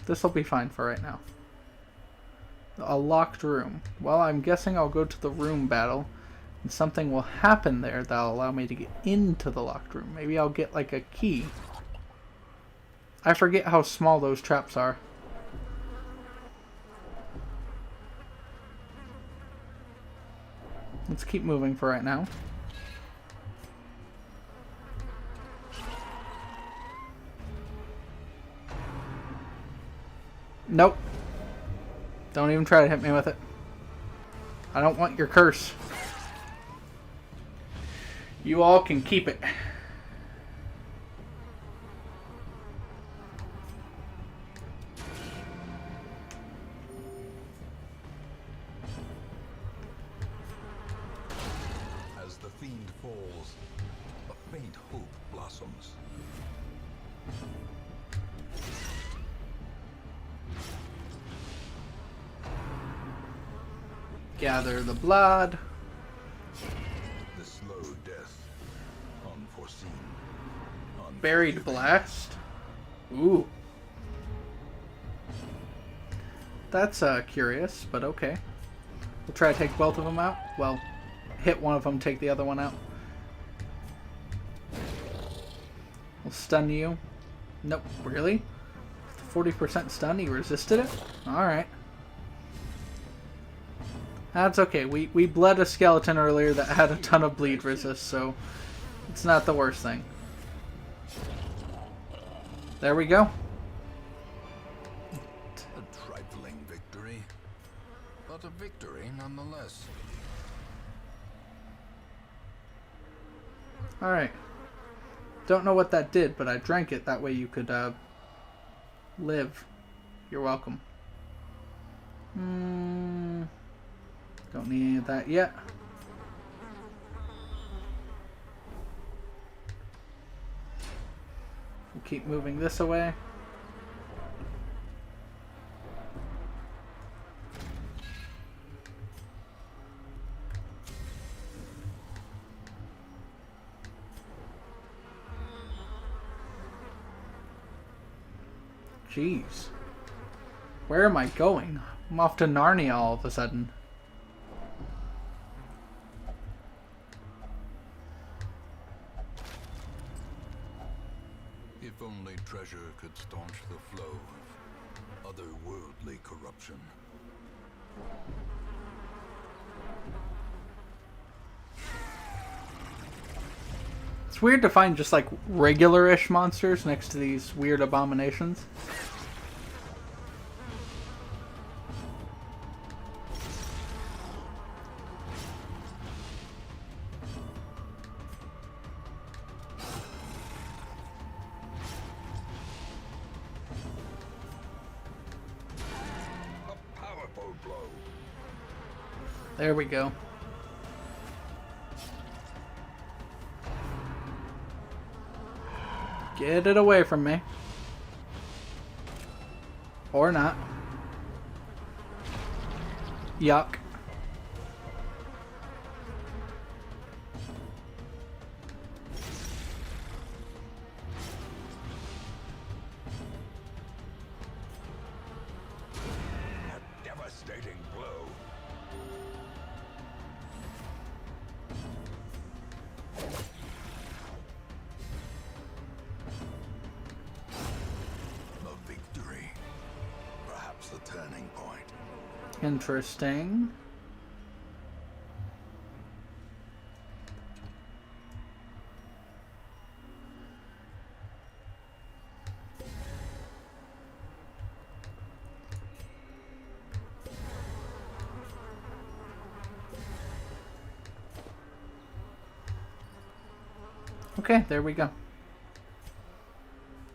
This'll be fine for right now. A locked room. Well, I'm guessing I'll go to the room battle, and something will happen there that'll allow me to get into the locked room. Maybe I'll get, like, a key. I forget how small those traps are. Let's keep moving for right now. Nope. Don't even try to hit me with it. I don't want your curse. You all can keep it. As the fiend falls, a faint hope blossoms. Gather the blood. The slow death, unforeseen. Buried blast. Ooh. That's curious, but okay. We'll try to take both of them out. Well, hit one of them, take the other one out. We'll stun you. Nope, really? 40% stun, he resisted it? Alright. That's okay. We bled a skeleton earlier that had a ton of bleed resist, so it's not the worst thing. There we go. A trifling victory, but a victory nonetheless. Alright. Don't know what that did, but I drank it. That way you could live. You're welcome. Don't need any of that yet. We'll keep moving this away. Jeez. Where am I going? I'm off to Narnia all of a sudden. If only treasure could staunch the flow of otherworldly corruption. It's weird to find just like regular-ish monsters next to these weird abominations. A powerful blow. There we go. Get it away from me. Or not. Yuck. A devastating blow. A victory. Perhaps the turning point. Interesting. Okay, there we go.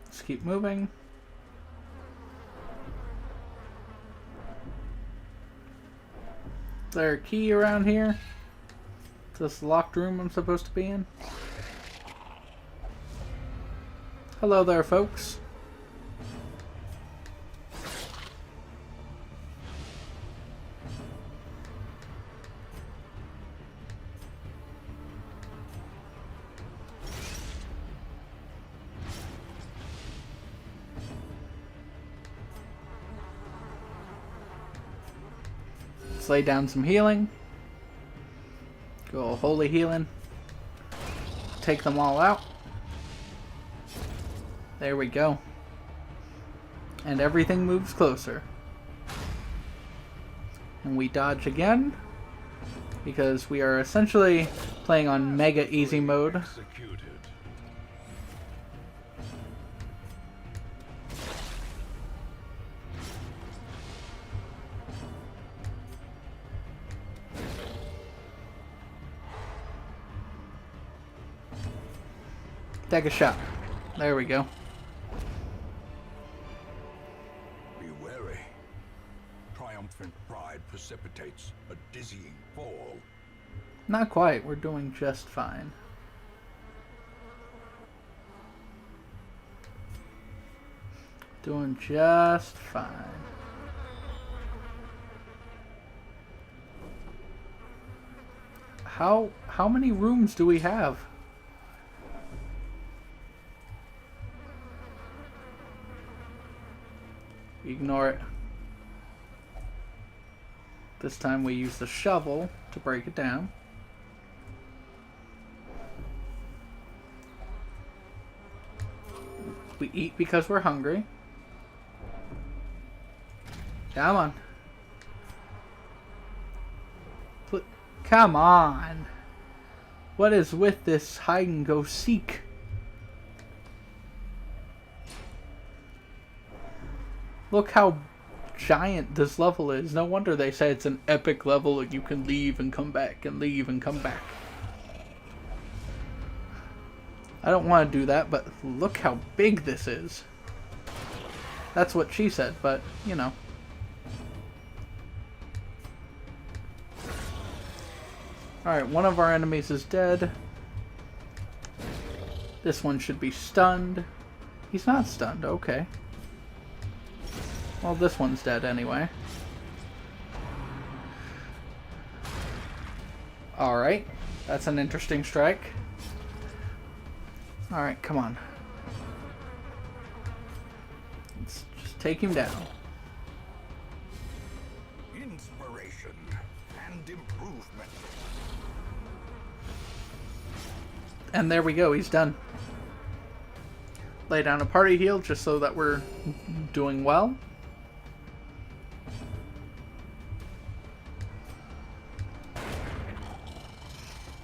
Let's keep moving. Is there a key around here? Is this locked room I'm supposed to be in? Hello there, folks. Let's lay down some healing. Go holy healing. Take them all out. There we go. And everything moves closer. And we dodge again. Because we are essentially playing on mega easy mode. Executed. Take a shot. There we go. Be wary. Triumphant pride precipitates a dizzying fall. Not quite. We're doing just fine. Doing just fine. How many rooms do we have? Ignore it. This time we use the shovel to break it down. We eat because we're hungry. Come on. Come on. What is with this hide and go seek? Look how giant this level is. No wonder they say it's an epic level. You can leave and come back and leave and come back. I don't want to do that, but look how big this is. That's what she said, but, you know. Alright, one of our enemies is dead. This one should be stunned. He's not stunned, okay. Well, this one's dead anyway. Alright, that's an interesting strike. Alright, come on. Let's just take him down. Inspiration and improvement. And there we go, he's done. Lay down a party heal just so that we're doing well.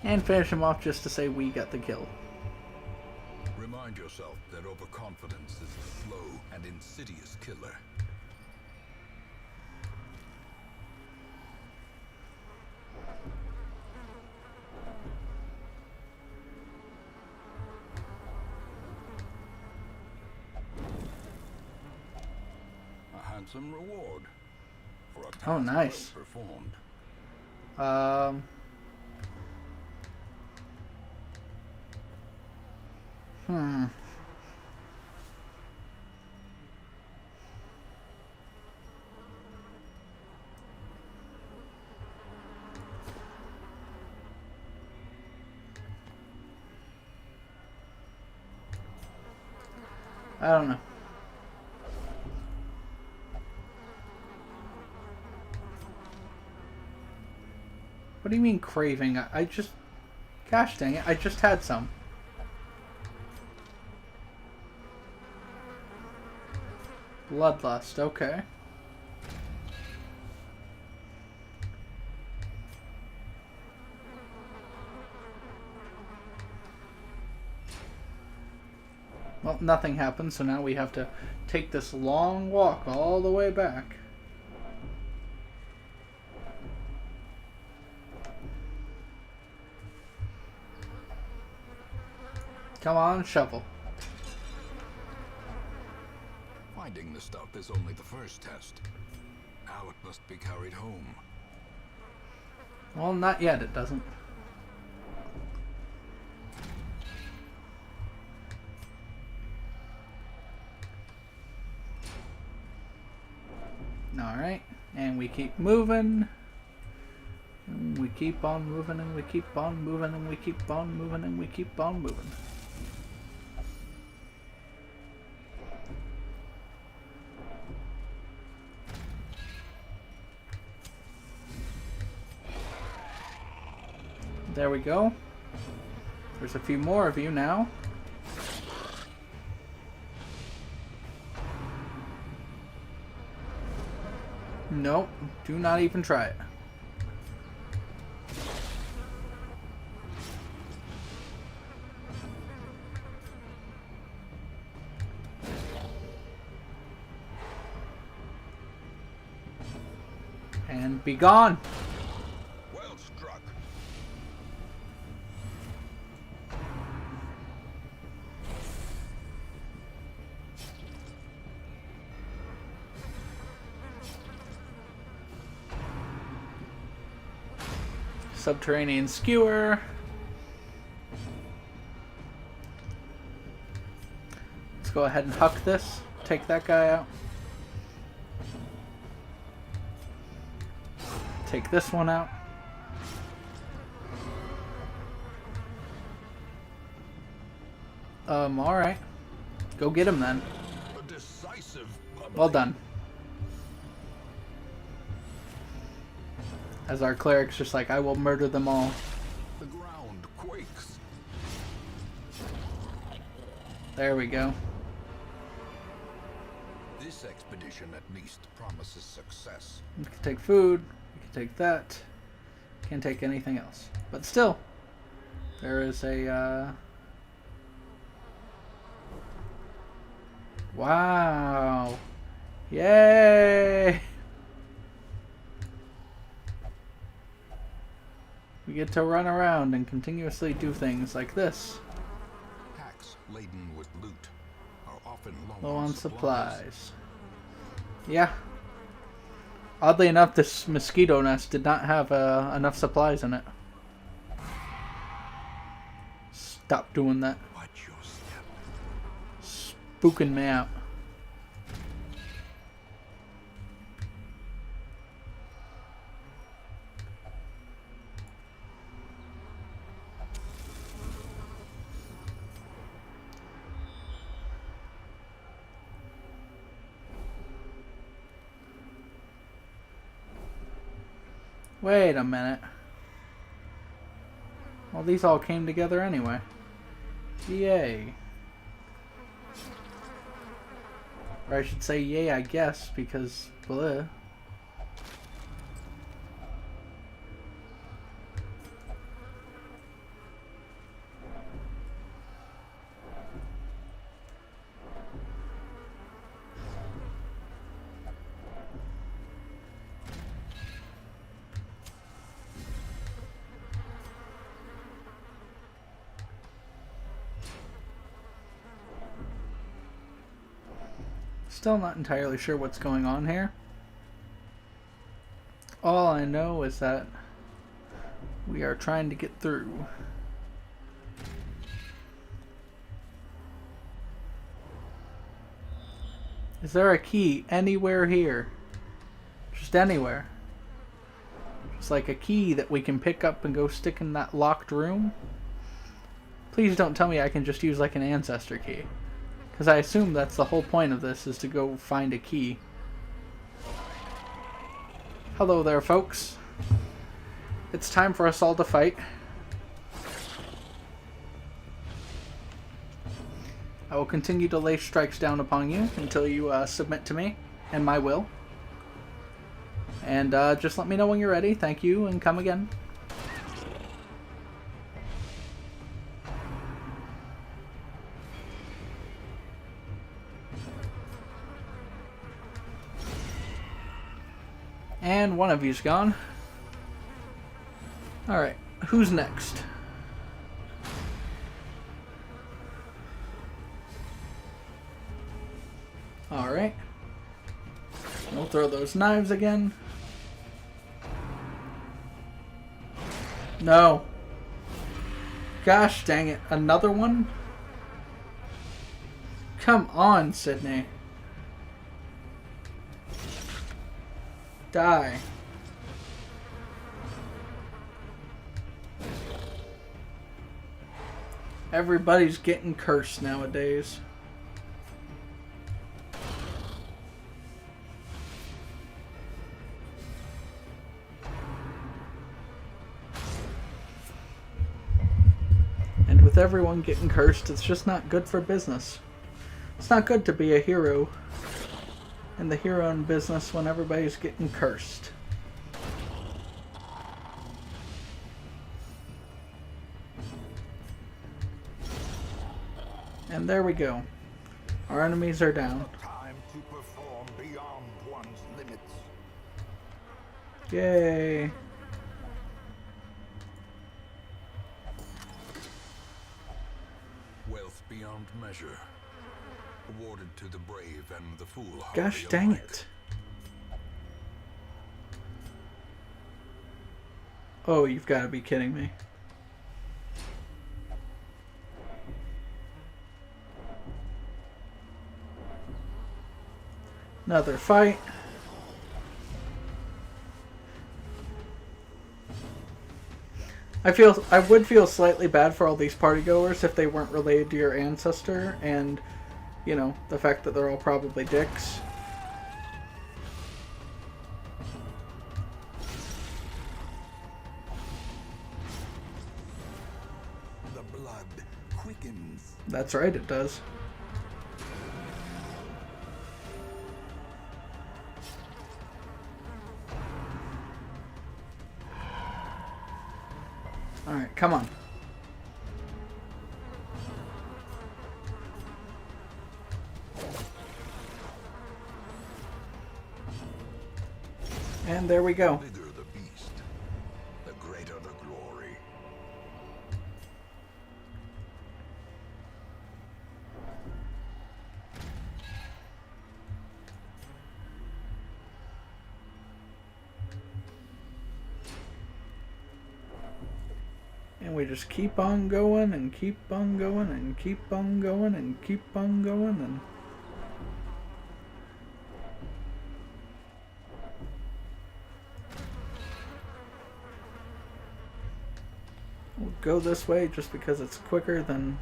And finish him off just to say we got the kill. Remind yourself that overconfidence is a slow and insidious killer. A handsome reward for a task Oh, nice. well performed. Hmm. I don't know. What do you mean craving? I just... Gosh dang it, I just had some. Bloodlust, okay. Well, nothing happened, so now we have to take this long walk all the way back. Come on, shovel. Finding the stuff is only the first test. Now it must be carried home. Well, not yet, it doesn't. Alright, and we keep moving. And we keep on moving, and we keep on moving, and we keep on moving, and we keep on moving. There we go. There's a few more of you now. Nope, do not even try it. And be gone. Well struck. Subterranean skewer. Let's go ahead and huck this. Take that guy out. Take this one out. Alright. Go get him then. A decisive pummeling. Well done. As our cleric's just like, I will murder them all. The ground quakes. There we go. This expedition at least promises success. We can take food. We can take that. Can't take anything else. But still, there is a, Wow. Yay! We get to run around and continuously do things like this. Packs laden with loot are often Low on supplies. Yeah. Oddly enough, this mosquito nest did not have enough supplies in it. Stop doing that. Watch your step. Spooking me out. Wait a minute. Well, these all came together anyway. Yay. Or I should say yay, I guess, because bleh. Still not entirely sure what's going on here. All I know is that we are trying to get through. Is there a key anywhere here? Just anywhere. Just like a key that we can pick up and go stick in that locked room? Please don't tell me I can just use like an ancestor key. Because I assume that's the whole point of this, is to go find a key. Hello there, folks. It's time for us all to fight. I will continue to lay strikes down upon you until you submit to me and my will. And just let me know when you're ready. Thank you, and come again. And one of you's gone. Alright, who's next? Alright. We'll throw those knives again. No. Gosh dang it, another one? Come on, Sydney. Die. Everybody's getting cursed nowadays. And with everyone getting cursed, it's just not good for business. It's not good to be a hero in the hero in business when everybody's getting cursed. And there we go. Our enemies are down. Time to perform beyond one's limits. Yay. Wealth beyond measure, awarded to the brave and the foolhardy. Gosh dang alike. it. Oh, you've got to be kidding me. Another fight. I would feel slightly bad for all these partygoers if they weren't related to your ancestor, and you know, the fact that they're all probably dicks. The blood quickens. That's right, it does. Alright, come on. And there we go. The bigger the beast, the greater the glory. And we just keep on going and keep on going and keep on going and keep on going and... We'll go this way just because it's quicker than...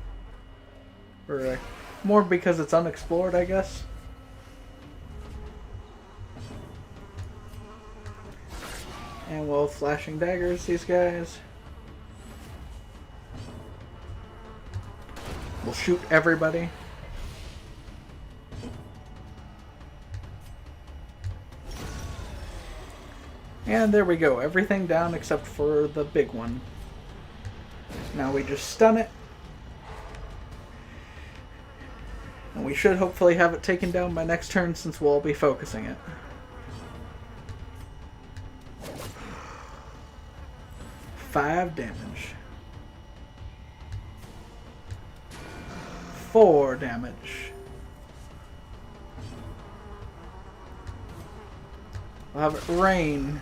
Or more because it's unexplored, I guess. And we'll flashing daggers these guys. We'll shoot everybody. And there we go. Everything down except for the big one. Now we just stun it. And we should hopefully have it taken down by next turn since we'll all be focusing it. Five damage. 4 damage. We'll have it rain.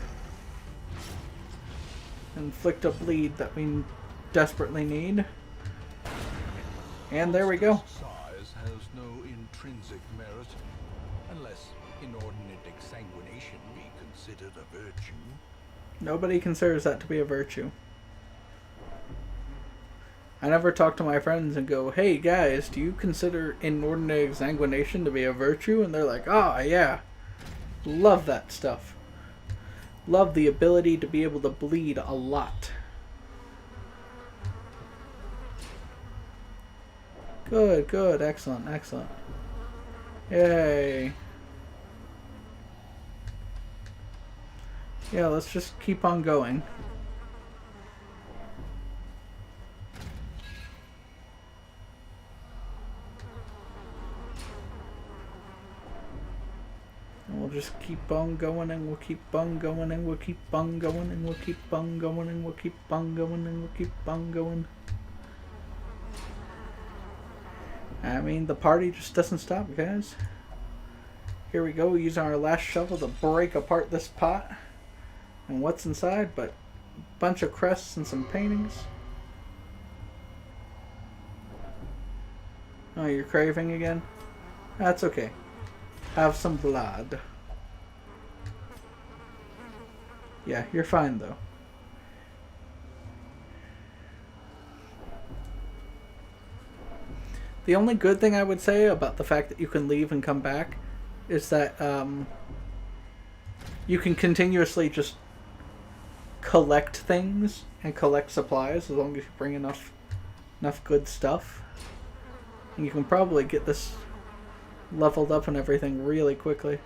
Inflict a bleed that we desperately need. And there we go. Size has no intrinsic merit, unless inordinate exsanguination be considered a virtue. Nobody considers that to be a virtue. I never talk to my friends and go, hey guys, do you consider inordinate exsanguination to be a virtue? And they're like, ah, yeah. Love that stuff. Love the ability to be able to bleed a lot. Good, good, excellent, excellent. Yay. Yeah, let's just keep on going. And we'll just keep on going, and we'll keep on going, and we'll keep on going, and we'll keep on going, and we'll keep on going, and we'll keep on going. I mean, the party just doesn't stop, guys. Here we go, using our last shovel to break apart this pot. And what's inside but a bunch of crests and some paintings. Oh, you're craving again? That's okay. Have some blood. Yeah, you're fine though. The only good thing I would say about the fact that you can leave and come back is that you can continuously just collect things and collect supplies as long as you bring enough good stuff. And you can probably get this leveled up and everything really quickly.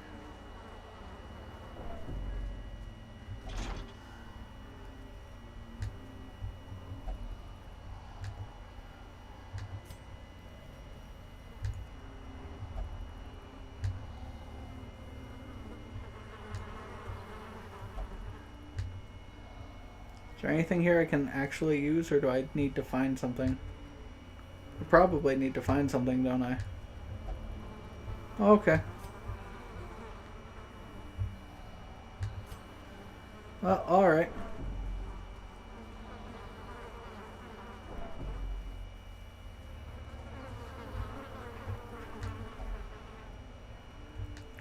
Is there anything here I can actually use, or do I need to find something? I probably need to find something, don't I? Okay. Well, alright.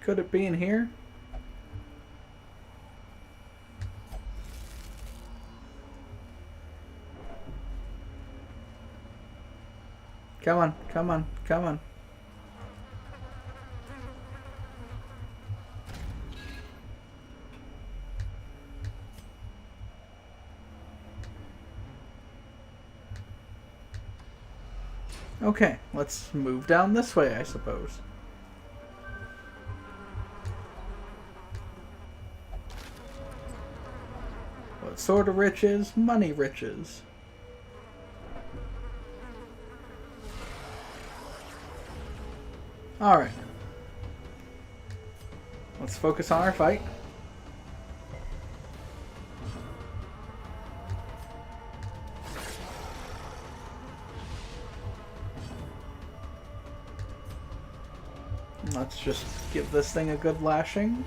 Could it be in here? Come on, come on, come on. Okay, let's move down this way, I suppose. What sort of riches? Money riches. Alright. Let's focus on our fight. Let's just give this thing a good lashing.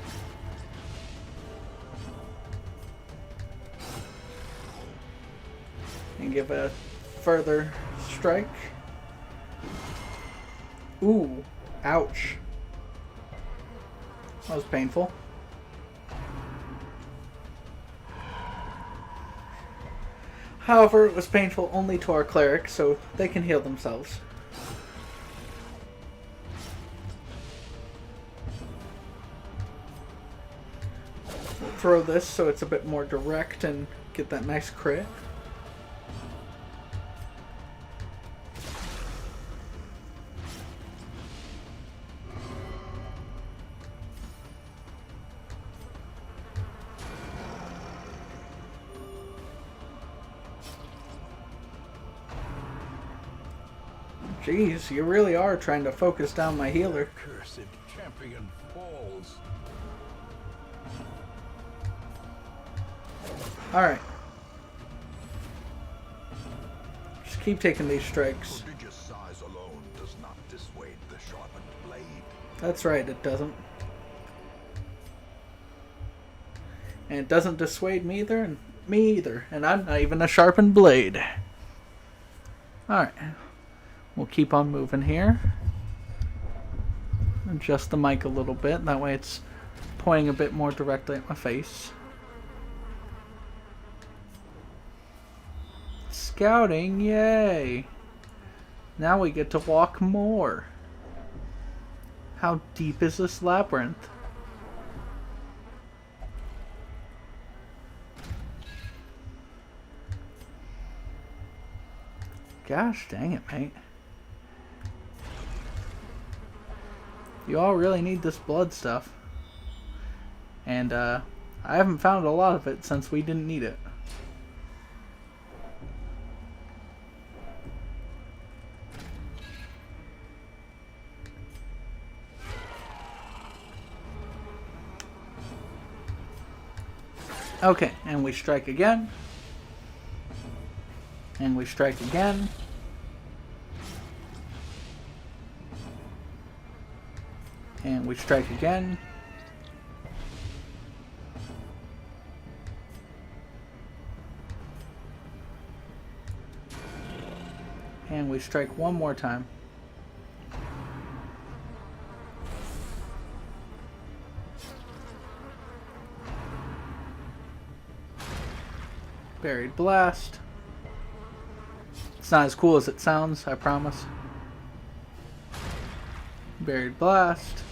And give a further strike. Ooh. Ouch. That was painful. However, it was painful only to our clerics, so they can heal themselves. throw this so it's a bit more direct and get that nice crit. Jeez, you really are trying to focus down my healer. Cursed champion falls. Alright. Just keep taking these strikes. Prodigious size alone does not dissuade the sharpened blade. That's right, it doesn't. And it doesn't dissuade me either. And I'm not even a sharpened blade. Alright. We'll keep on moving here. Adjust the mic a little bit. That way it's pointing a bit more directly at my face. Scouting, yay! Now we get to walk more. How deep is this labyrinth? Gosh dang it, mate. You all really need this blood stuff. And, I haven't found a lot of it since we didn't need it. Okay, and we strike again. And we strike again. And we strike again. And we strike one more time. Buried Blast. It's not as cool as it sounds, I promise. Buried Blast.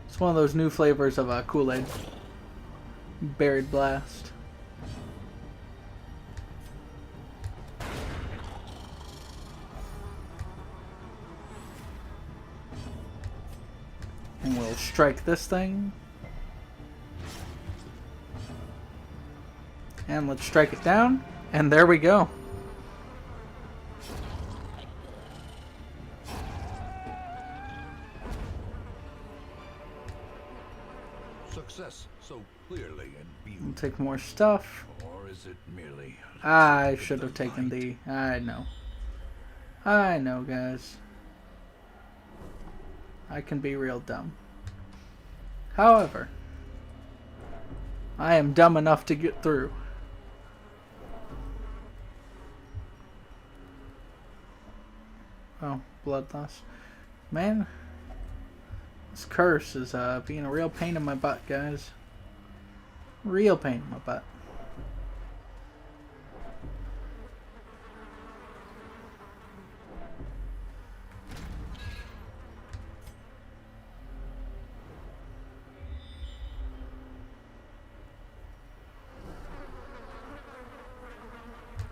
It's one of those new flavors of Kool-Aid. Buried Blast. And we'll strike this thing. And let's strike it down. And there we go. Success so clearly in view. We'll take more stuff. Or is it merely... I should have taken the... I know. I know, guys. I can be real dumb. However, I am dumb enough to get through. Oh, blood loss. Man, this curse is being a real pain in my butt, guys. Real pain in my butt.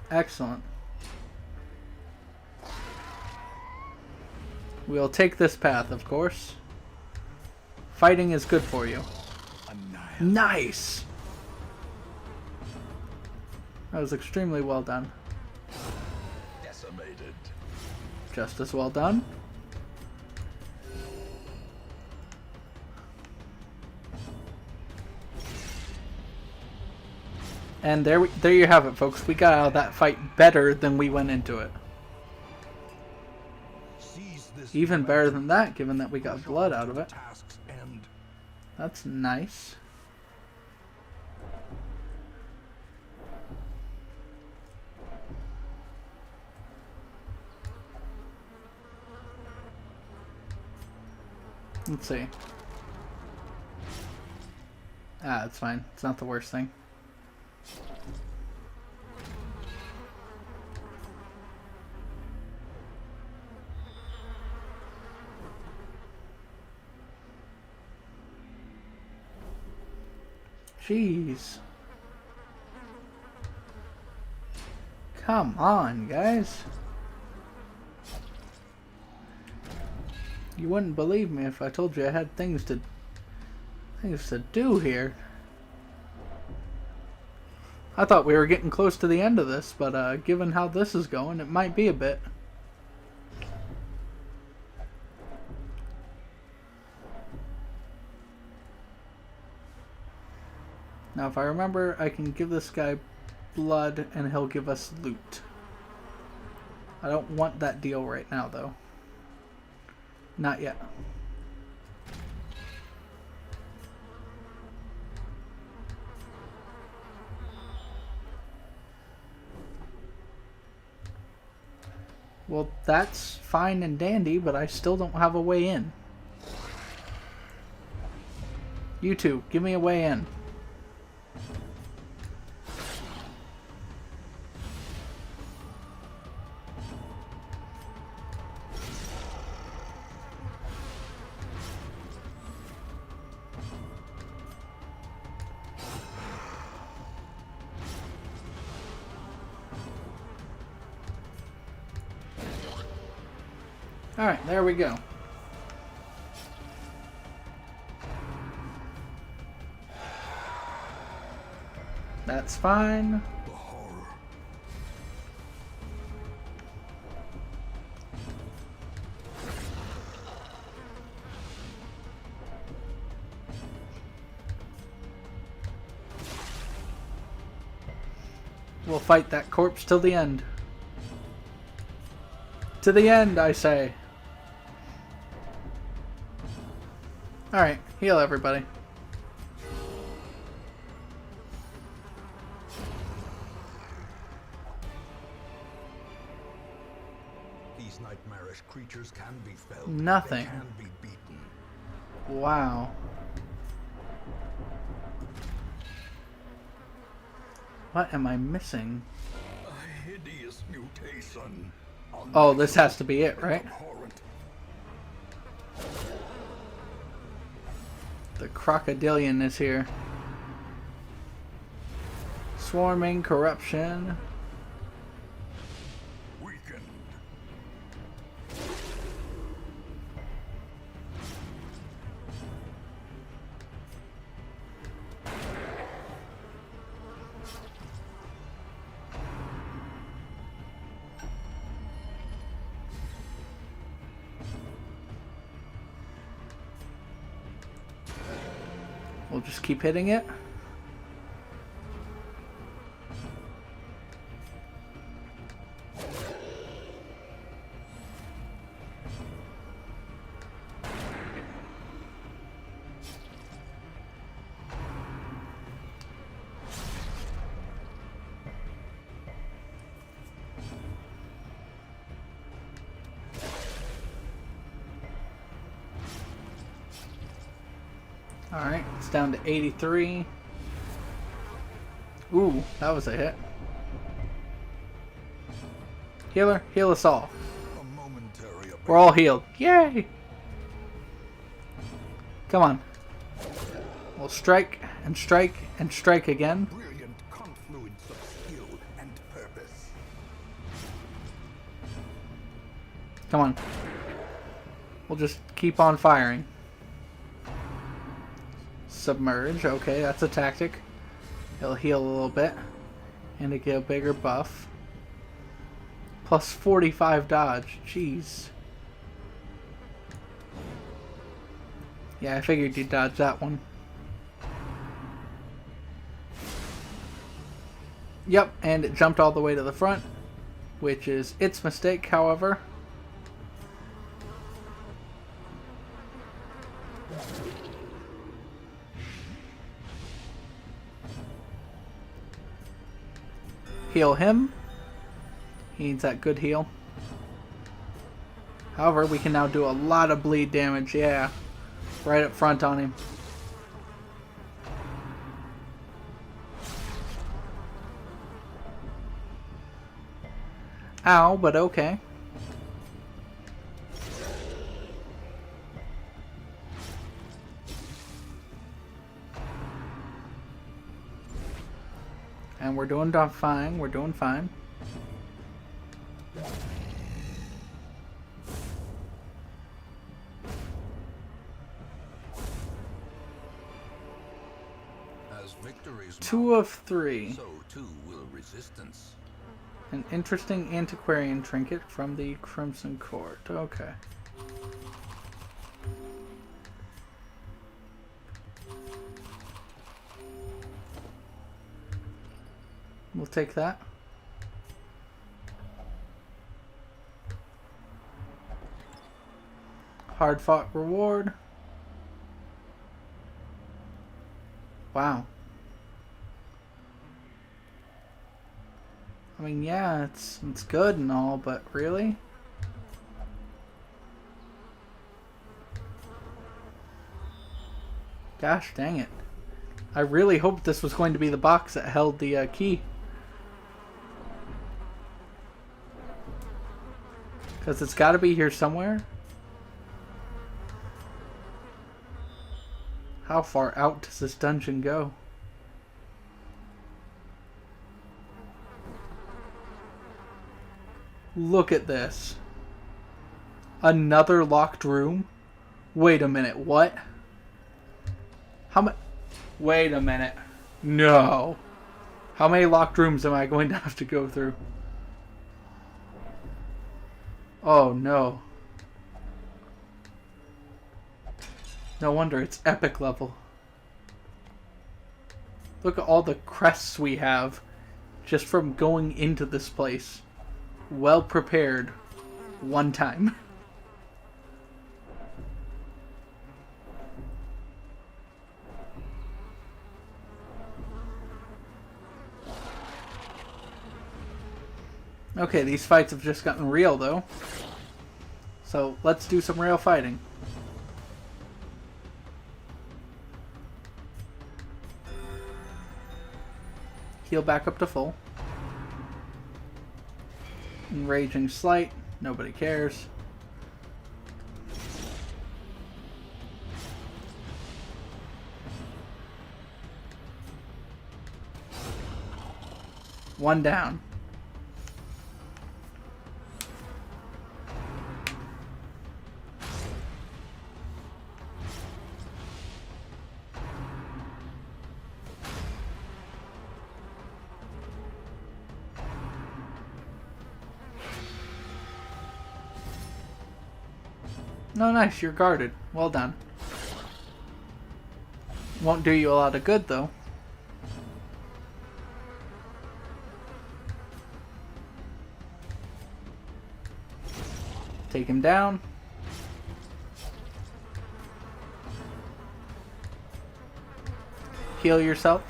Excellent. We'll take this path, of course. Fighting is good for you. Nice! That was extremely well done. Decimated. Just as well done. And there you have it, folks. We got out of that fight better than we went into it. Even better than that, given that we got blood out of it. That's nice. Let's see. Ah, it's fine. It's not the worst thing. Jeez. Come on, guys. You wouldn't believe me if I told you I had things to do here. I thought we were getting close to the end of this, but given how this is going, it might be a bit. Now, if I remember, I can give this guy blood and he'll give us loot. I don't want that deal right now, though. Not yet. Well, that's fine and dandy, but I still don't have a way in. You two, give me a way in. Alright, there we go. That's fine. The horror. We'll fight that corpse till the end. To the end, I say. Alright, heal everybody. These nightmarish creatures can be felled. Nothing. They can be beaten. Wow. What am I missing? A hideous mutation. Oh, this has to be it, right? Abhorrent. The crocodilian is here. Swarming, corruption. Weakened. We'll just keep hitting it. Alright, it's down to 83. Ooh, that was a hit. Healer, heal us all. A momentary We're all healed. Yay! Come on. We'll strike and strike and strike again. brilliant confluence of skill and purpose. Come on. We'll just keep on firing. Submerge. Okay, that's a tactic. It'll heal a little bit. And to get a bigger buff. Plus 45 dodge. Jeez. Yeah, I figured you'd dodge that one. Yep, and it jumped all the way to the front. Which is its mistake, however. Heal him. He needs that good heal. However, we can now do a lot of bleed damage. Yeah. Right up front on him. Ow, but okay. And we're doing fine. We're doing fine. As victories 2 mount, of 3. so too will resistance. An interesting antiquarian trinket from the Crimson Court. Okay. We'll take that. Hard fought reward. Wow. I mean, yeah, it's good and all, but really? Gosh dang it. I really hoped this was going to be the box that held the key. Because it's got to be here somewhere. How far out does this dungeon go? Look at this. Another locked room? Wait a minute, what? How many? Wait a minute. No. How many locked rooms am I going to have to go through? Oh no. No wonder it's epic level. Look at all the crests we have just from going into this place. Well prepared. One time. Okay, these fights have just gotten real though. So let's do some real fighting. Heal back up to full. Enraging Slight. Nobody cares. One down. No, nice, you're guarded. Well done. Won't do you a lot of good, though. Take him down. Heal yourself.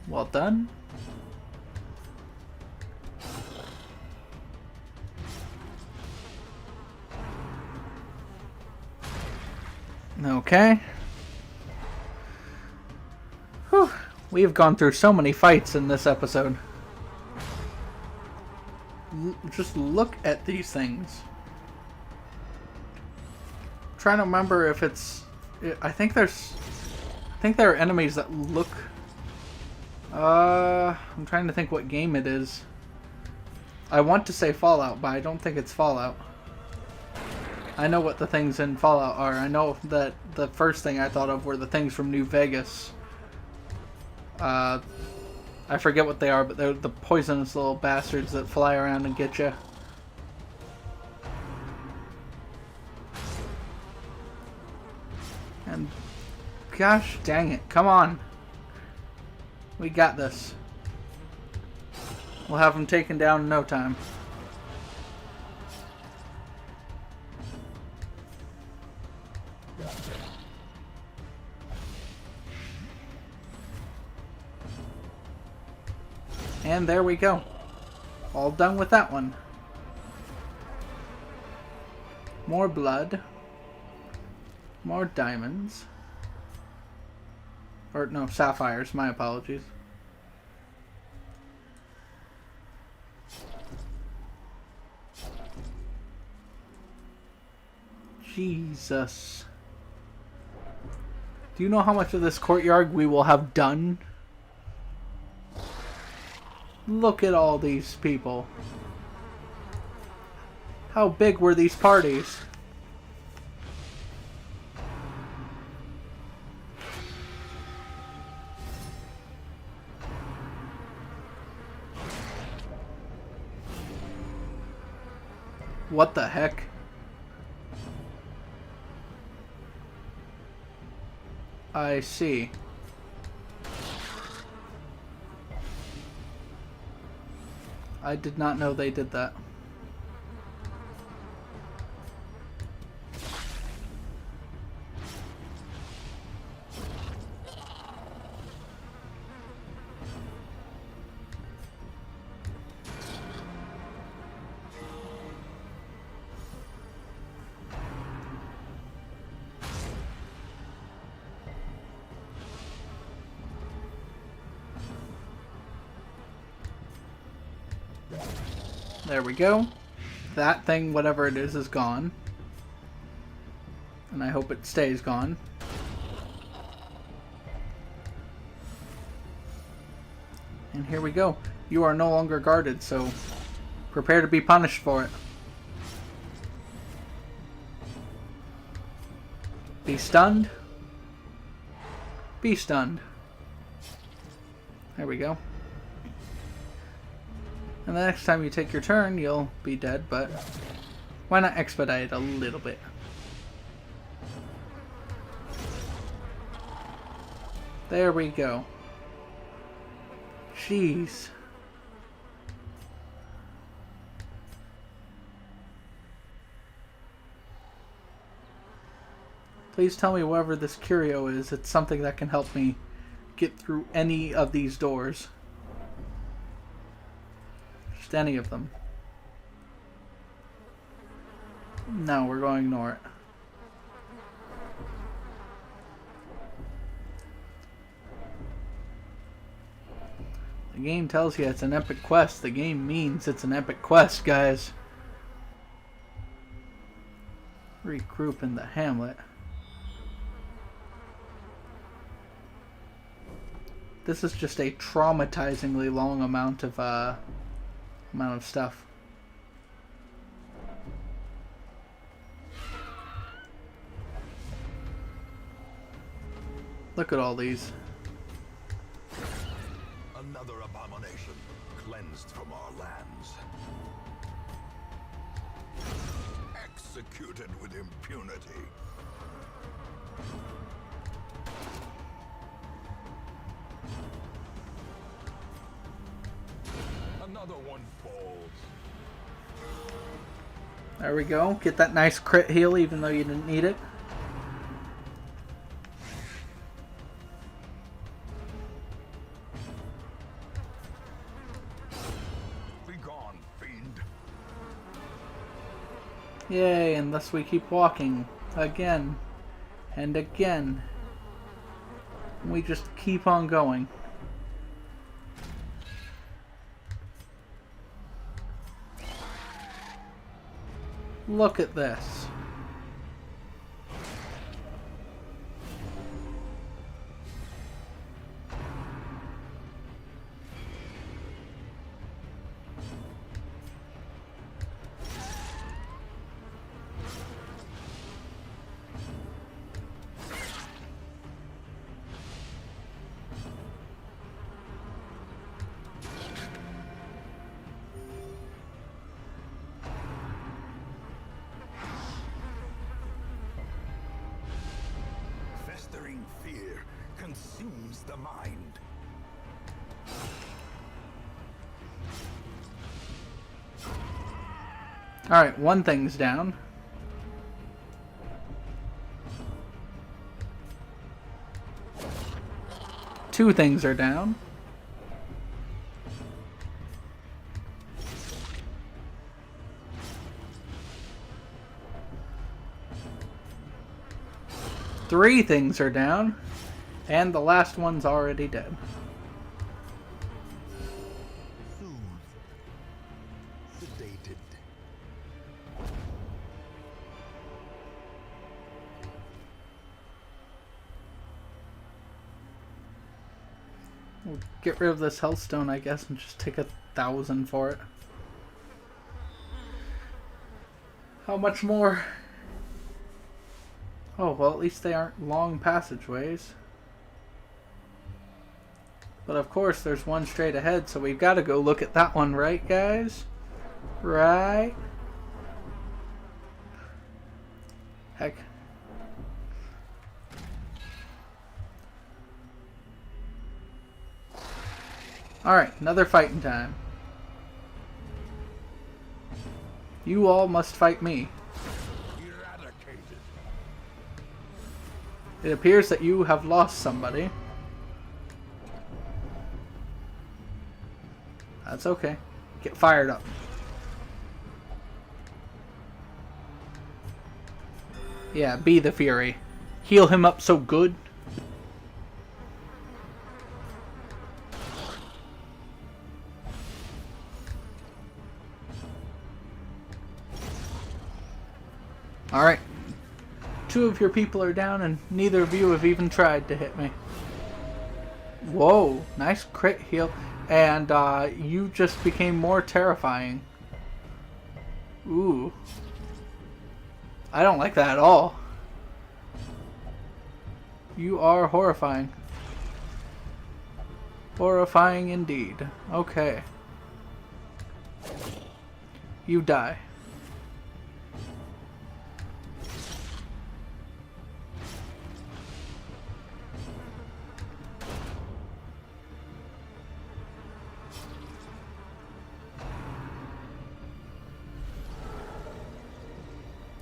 Well done. Okay. Whew. We have gone through so many fights in this episode. Just look at these things. I'm trying to remember if it's... I think there are enemies that look... I'm trying to think what game it is. I want to say Fallout, but I don't think it's Fallout. I know what the things in Fallout are. I know that the first thing I thought of were the things from New Vegas. I forget what they are, but they're the poisonous little bastards that fly around and get you. And gosh dang it, come on. We got this. We'll have them taken down in no time. And there we go. All done with that one. More blood. More diamonds. Or, no, sapphires. My apologies. Jesus. Do you know how much of this courtyard we will have done? Look at all these people. How big were these parties? What the heck? I see. I did not know they did that. There we go. That thing, whatever it is gone. And I hope it stays gone. And here we go. You are no longer guarded, so prepare to be punished for it. Be stunned. Be stunned. There we go. And the next time you take your turn, you'll be dead, but why not expedite it a little bit? There we go. Jeez. Please tell me whoever this curio is, it's something that can help me get through any of these doors. Just any of them. No, we're going to ignore it. The game tells you it's an epic quest. The game means it's an epic quest, guys. Regroup in the hamlet. This is just a traumatizingly long amount of stuff. Look at all these. Another abomination cleansed from our lands. Executed with impunity. Another one falls. There we go. Get that nice crit heal even though you didn't need it. Be gone, fiend. Yay, and thus we keep walking. Again. And again. We just keep on going. Look at this. Festering fear consumes the mind. Alright, one thing's down. Two things are down. Three things are down. And the last one's already dead. Sedated. We'll get rid of this Hellstone, I guess, and just take 1,000 for it. How much more? Oh, well, at least they aren't long passageways. But of course, there's one straight ahead, so we've got to go look at that one, right, guys? Right? Heck. Alright, another fighting time. You all must fight me. Eradicated. It appears that you have lost somebody. That's okay. Get fired up. Yeah, be the Fury. Heal him up so good. Alright. 2 of your people are down and neither of you have even tried to hit me. Whoa, nice crit heal. And you just became more terrifying. Ooh. I don't like that at all. You are horrifying. Horrifying indeed. Okay. You die.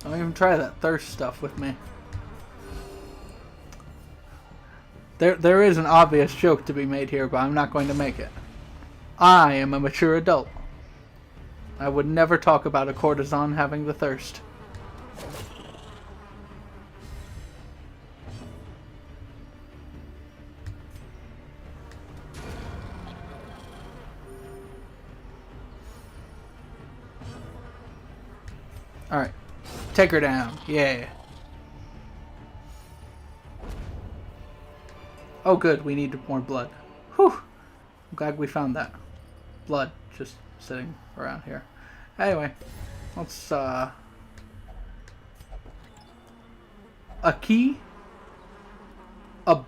Don't even try that thirst stuff with me. There is an obvious joke to be made here, but I'm not going to make it. I am a mature adult. I would never talk about a courtesan having the thirst. Alright. Take her down. Yeah. Oh good, we need more blood. Whew. I'm glad we found that. Blood just sitting around here. Anyway, let's a key? A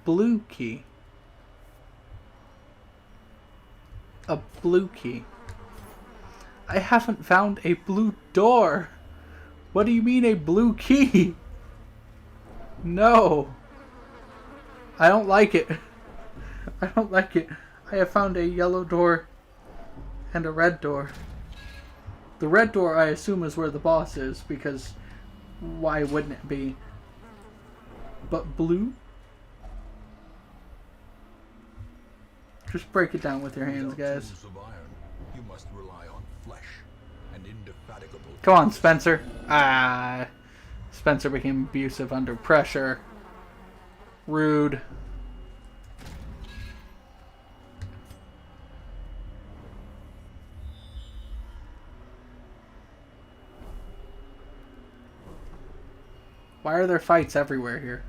blue key. A blue key. I haven't found a blue door. What do you mean a blue key? No. I don't like it. I don't like it. I have found a yellow door and a red door. The red door I assume is where the boss is, because why wouldn't it be? But blue? Just break it down with your hands, guys. Of iron, you must rely on flesh and indefatigable. Come on, Spencer. Ah. Spencer became abusive under pressure. Rude. Why are there fights everywhere here?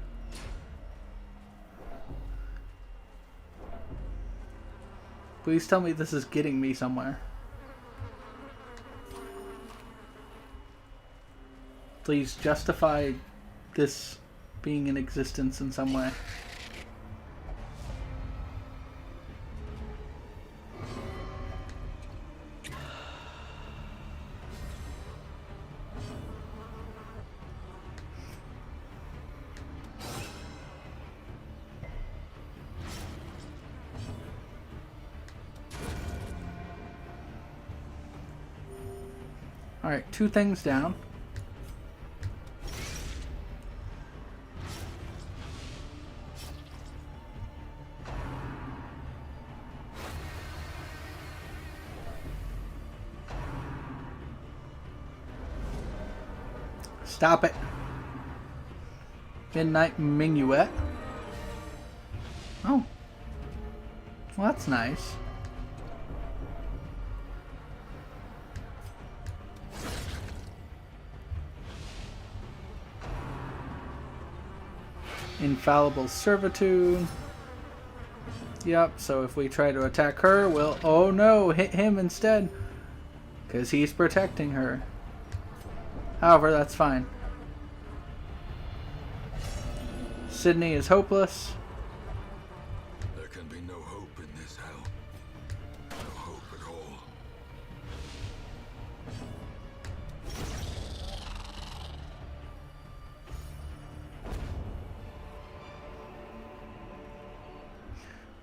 Please tell me this is getting me somewhere. Please justify this being in existence in some way. Alright, 2 things down. Stop it. Midnight Minuet. Oh. Well, that's nice. Infallible servitude. Yep, so if we try to attack her, we'll... Oh no, hit him instead. Because he's protecting her. However, that's fine. Sydney is hopeless. There can be no hope in this hell. No hope at all.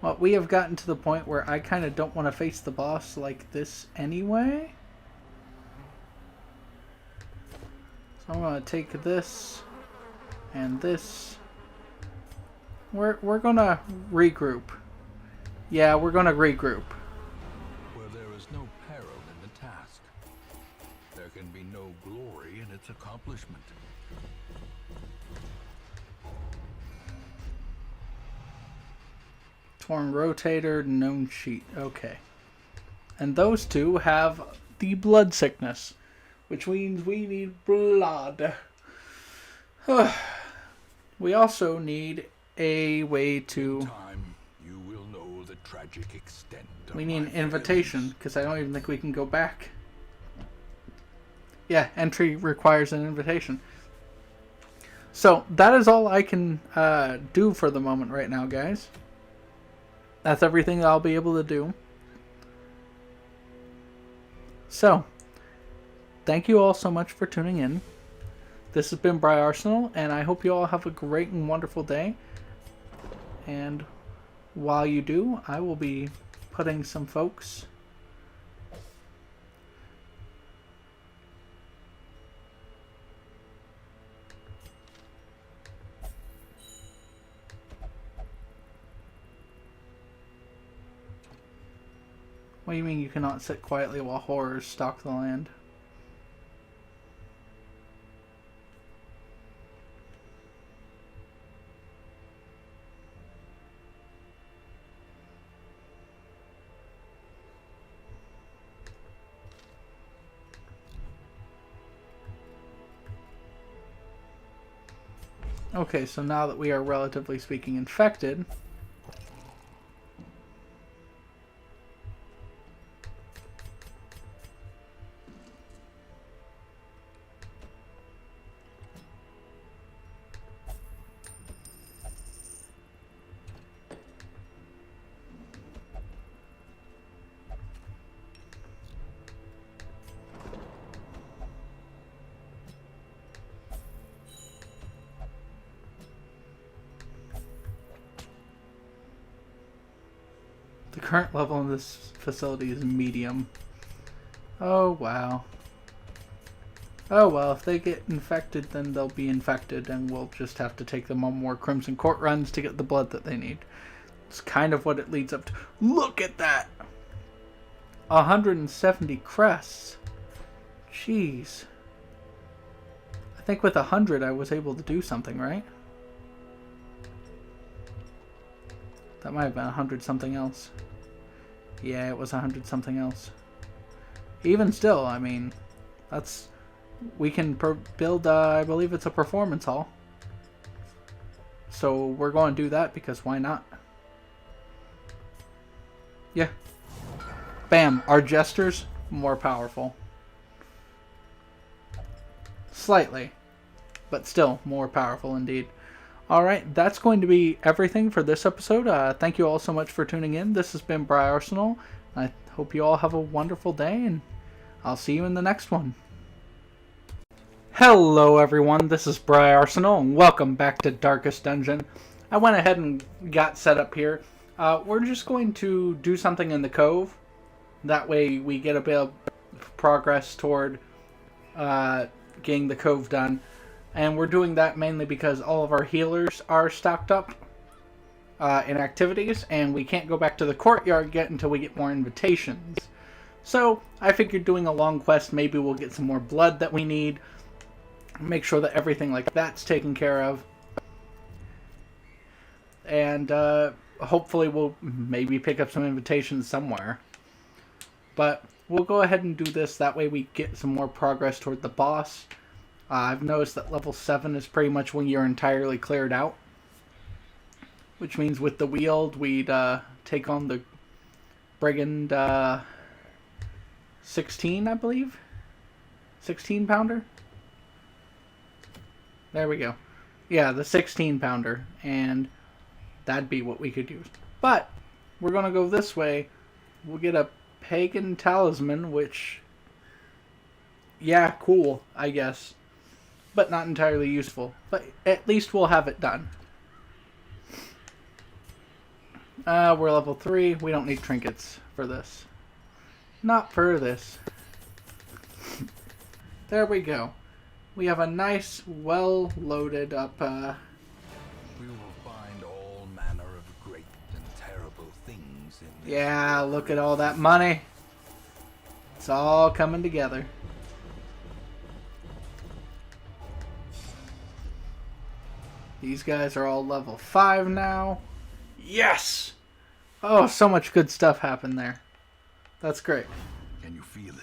Well, we have gotten to the point where I kind of don't want to face the boss like this anyway. So I'm going to take this and this. We're going to regroup. Yeah, we're going to regroup. Where there is no peril in the task, there can be no glory in its accomplishment. Torn rotator, known sheet. Okay. And those two have the blood sickness, which means we need blood. We also need a way to... Time, you will know the tragic extent of We need an my invitation, failings. because I don't even think we can go back. Yeah, entry requires an invitation. So, that is all I can do for the moment right now, guys. That's everything that I'll be able to do. So, thank you all so much for tuning in. This has been Briarsenal, and I hope you all have a great and wonderful day. And while you do, I will be putting some folks... What do you mean you cannot sit quietly while horrors stalk the land? Okay, so now that we are relatively speaking infected... The current level in this facility is medium. Oh, wow. Oh, well, if they get infected, then they'll be infected, and we'll just have to take them on more Crimson Court runs to get the blood that they need. It's kind of what it leads up to. Look at that! 170 crests. Jeez. I think with 100 I was able to do something, right? That might have been 100 something else. Yeah, it was 100 something else. Even still, I mean, that's... We can build, I believe it's a performance hall. So we're going to do that because why not? Yeah. Bam, our jesters, more powerful. Slightly, but still more powerful indeed. Alright, that's going to be everything for this episode. Thank you all so much for tuning in. This has been Briarsenal. I hope you all have a wonderful day, and I'll see you in the next one. Hello everyone, this is Briarsenal, and welcome back to Darkest Dungeon. I went ahead and got set up here. We're just going to do something in the cove. That way we get a bit of progress toward getting the cove done. And we're doing that mainly because all of our healers are stocked up in activities, and we can't go back to the courtyard yet until we get more invitations. So I figured doing a long quest, maybe we'll get some more blood that we need, make sure that everything like that's taken care of, and hopefully we'll maybe pick up some invitations somewhere. But we'll go ahead and do this, that way we get some more progress toward the boss. I've noticed that level 7 is pretty much when you're entirely cleared out. which means with the Wield, we'd take on the Brigand 16, I believe? 16 pounder? There we go. Yeah, the 16 pounder, and that'd be what we could use. But we're going to go this way. We'll get a Pagan Talisman, which, yeah, cool, I guess. But not entirely useful. But at least we'll have it done. We're level 3. We don't need trinkets for this. Not for this. There we go. We have a nice, well-loaded up, We will find all manner of great and terrible things in this yeah, look at all that money. It's all coming together. These guys are all level 5 now. Yes! Oh, so much good stuff happened there. That's great. Can you feel it?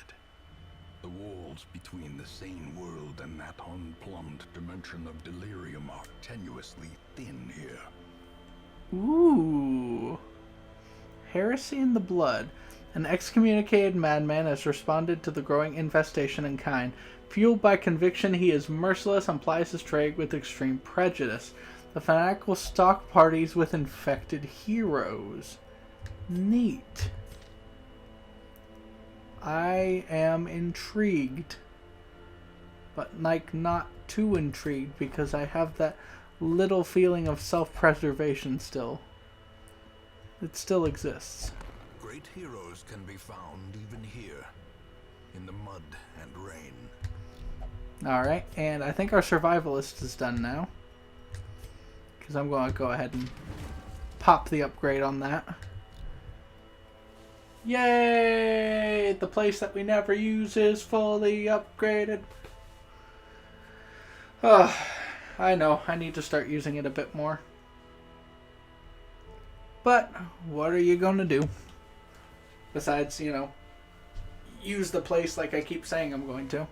The walls between the sane world and that unplumbed dimension of delirium are tenuously thin here. Ooh. Heresy in the blood. An excommunicated madman has responded to the growing infestation in kind. Fueled by conviction, he is merciless and plies his trade with extreme prejudice. The fanatic will stalk parties with infected heroes. Neat. I am intrigued. But like not too intrigued because I have that little feeling of self-preservation still. It still exists. Great heroes can be found even here, in the mud and rain. Alright, and I think our survivalist is done now. Because I'm going to go ahead and pop the upgrade on that. Yay! The place that we never use is fully upgraded. Oh, I know, I need to start using it a bit more. But, what are you going to do? Besides, you know, use the place like I keep saying I'm going to.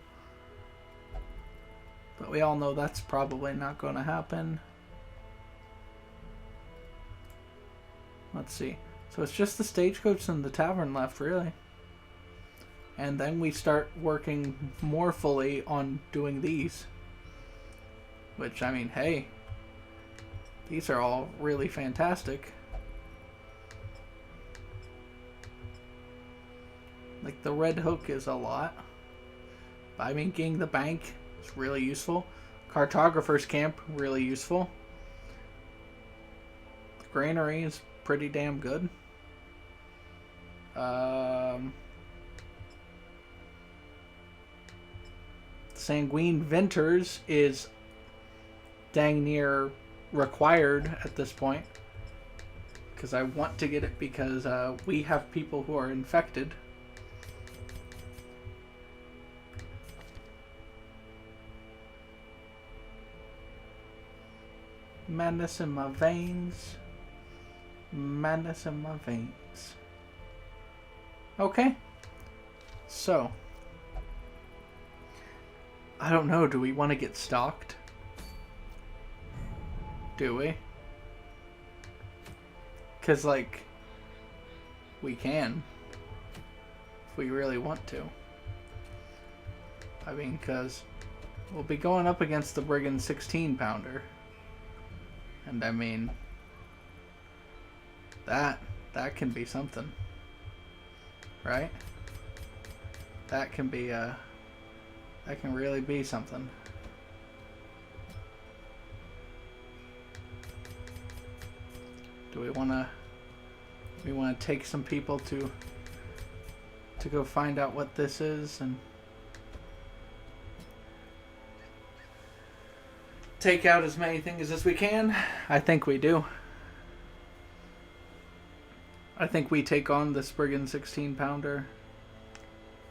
But we all know that's probably not going to happen. Let's see. So it's just the stagecoach and the tavern left, really. And then we start working more fully on doing these. Which, I mean, hey. These are all really fantastic. Like, the Red Hook is a lot. But, I mean, getting the bank is really useful. Cartographer's Camp, really useful. The Granary is pretty damn good. Sanguine Venters is dang near required at this point. Because I want to get it because we have people who are infected. Madness in my veins. Madness in my veins. Okay. So. I don't know. Do we want to get stalked? Do we? Because, like, we can. If we really want to. I mean, because we'll be going up against the Brigand 16 pounder. And I mean, that can be something, right? That can be that can really be something. Do we want to take some people to go find out what this is and take out as many things as we can? I think we do. I think we take on this Brigand 16 pounder.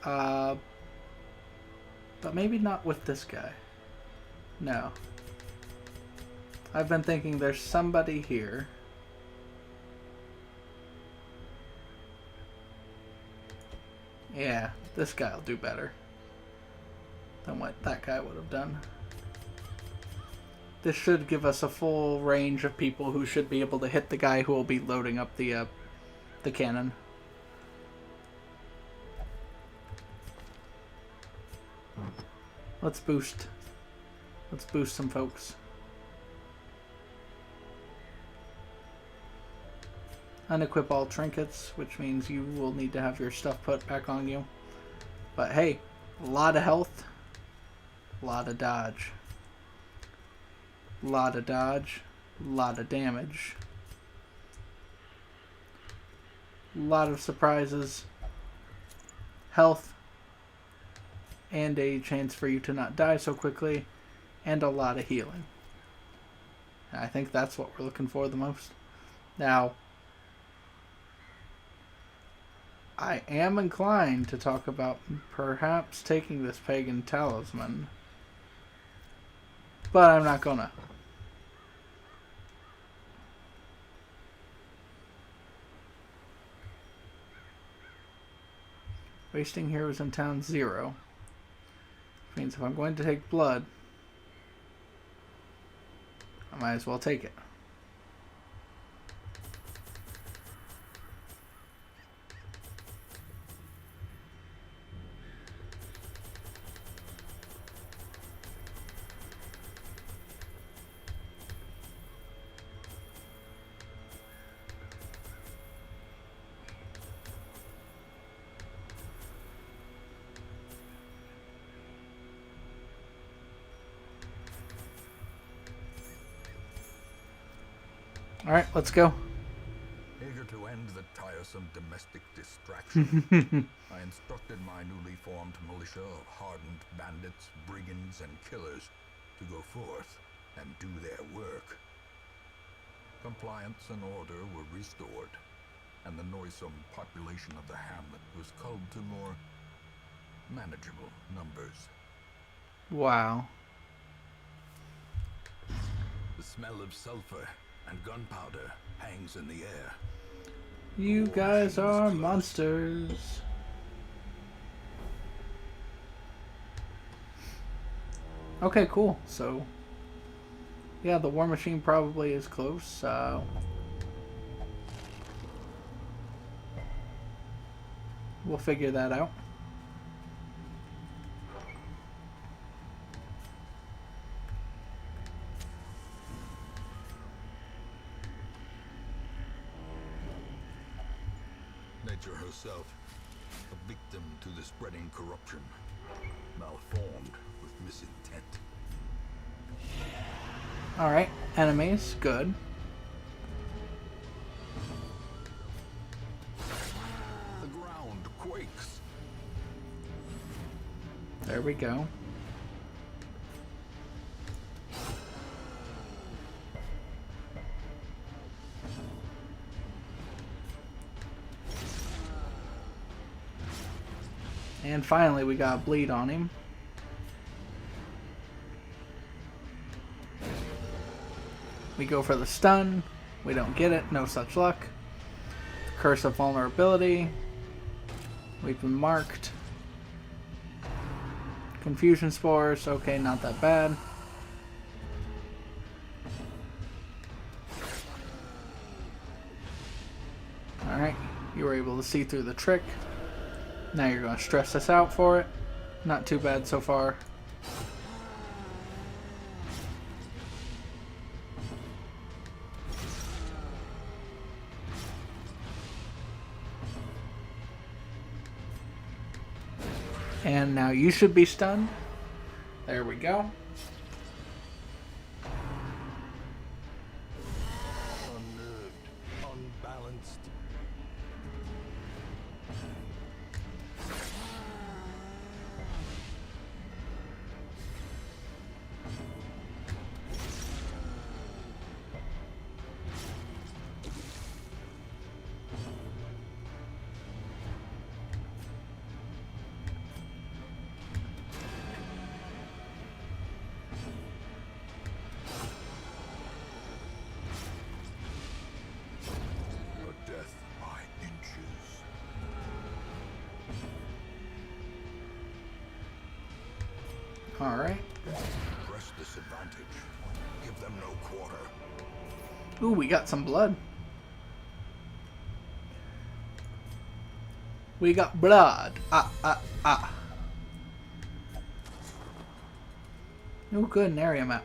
But maybe not with this guy. No. I've been thinking there's somebody here. Yeah, this guy will do better than what that guy would have done. This should give us a full range of people who should be able to hit the guy who will be loading up the cannon. Let's boost some folks. Unequip all trinkets, which means you will need to have your stuff put back on you. But hey, a lot of health, a lot of dodge. Lot of dodge, lot of damage, lot of surprises, health, and a chance for you to not die so quickly, and a lot of healing. I think that's what we're looking for the most. Now, I am inclined to talk about perhaps taking this pagan talisman, but I'm not gonna. Wasting heroes in town 0. Which means if I'm going to take blood, I might as well take it. Alright, let's go. Eager to end the tiresome domestic distraction, I instructed my newly formed militia of hardened bandits, brigands, and killers to go forth and do their work. Compliance and order were restored, and the noisome population of the hamlet was culled to more manageable numbers. Wow. The smell of sulfur and gunpowder hangs in the air. You guys are monsters. Okay, cool. So, yeah, the war machine probably is close. We'll figure that out. Nature herself, a victim to the spreading corruption, malformed with misintent. Alright, enemies, good. The ground quakes. There we go. And finally, we got a bleed on him. We go for the stun. We don't get it. No such luck. Curse of vulnerability. We've been marked. Confusion spores. Okay, not that bad. Alright, you were able to see through the trick. Now you're going to stress us out for it. Not too bad so far. And now you should be stunned. There we go. Unnerved, unbalanced. A death by inches. Alright. Press this advantage. give them no quarter. Ooh, we got some blood. We got blood. Ah. Oh, good, an area map.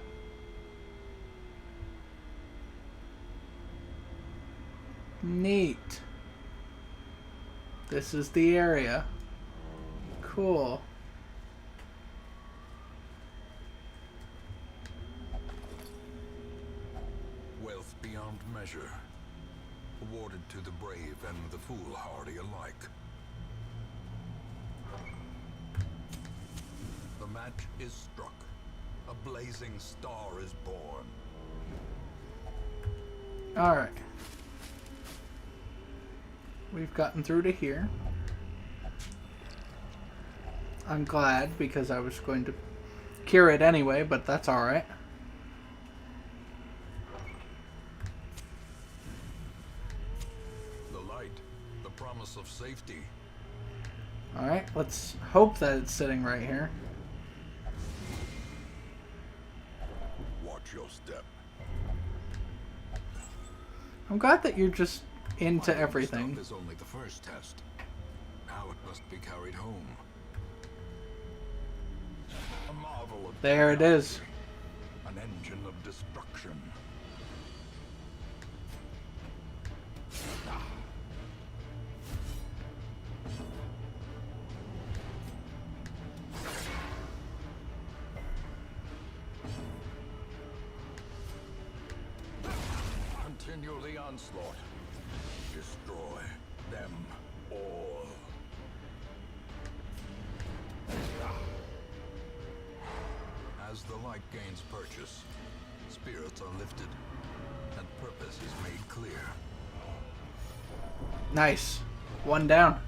Neat. This is the area. Cool. Wealth beyond measure, awarded to the brave and the foolhardy alike. The match is struck. A blazing star is born. Alright. We've gotten through to here. I'm glad, because I was going to cure it anyway, but that's alright. The light, the promise of safety. Alright, let's hope that it's sitting right here. Watch your step. I'm glad that you're just into Finding everything. stuff is only the first test. Now it must be carried home. A marvel of There it is. an engine of destruction. Continue the onslaught. Destroy them all. As the light gains purchase, spirits are lifted, and purpose is made clear. Nice. One down.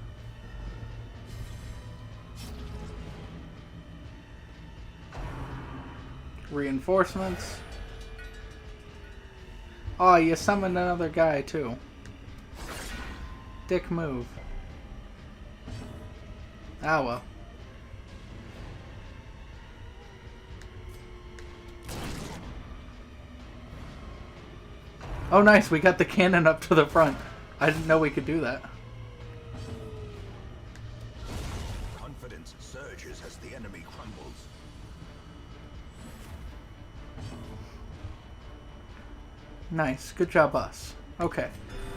Reinforcements. Oh, you summoned another guy too. Dick move. Ah well. Oh nice, we got the cannon up to the front. I didn't know we could do that. Confidence surges as the enemy crumbles. Nice, good job us. Okay.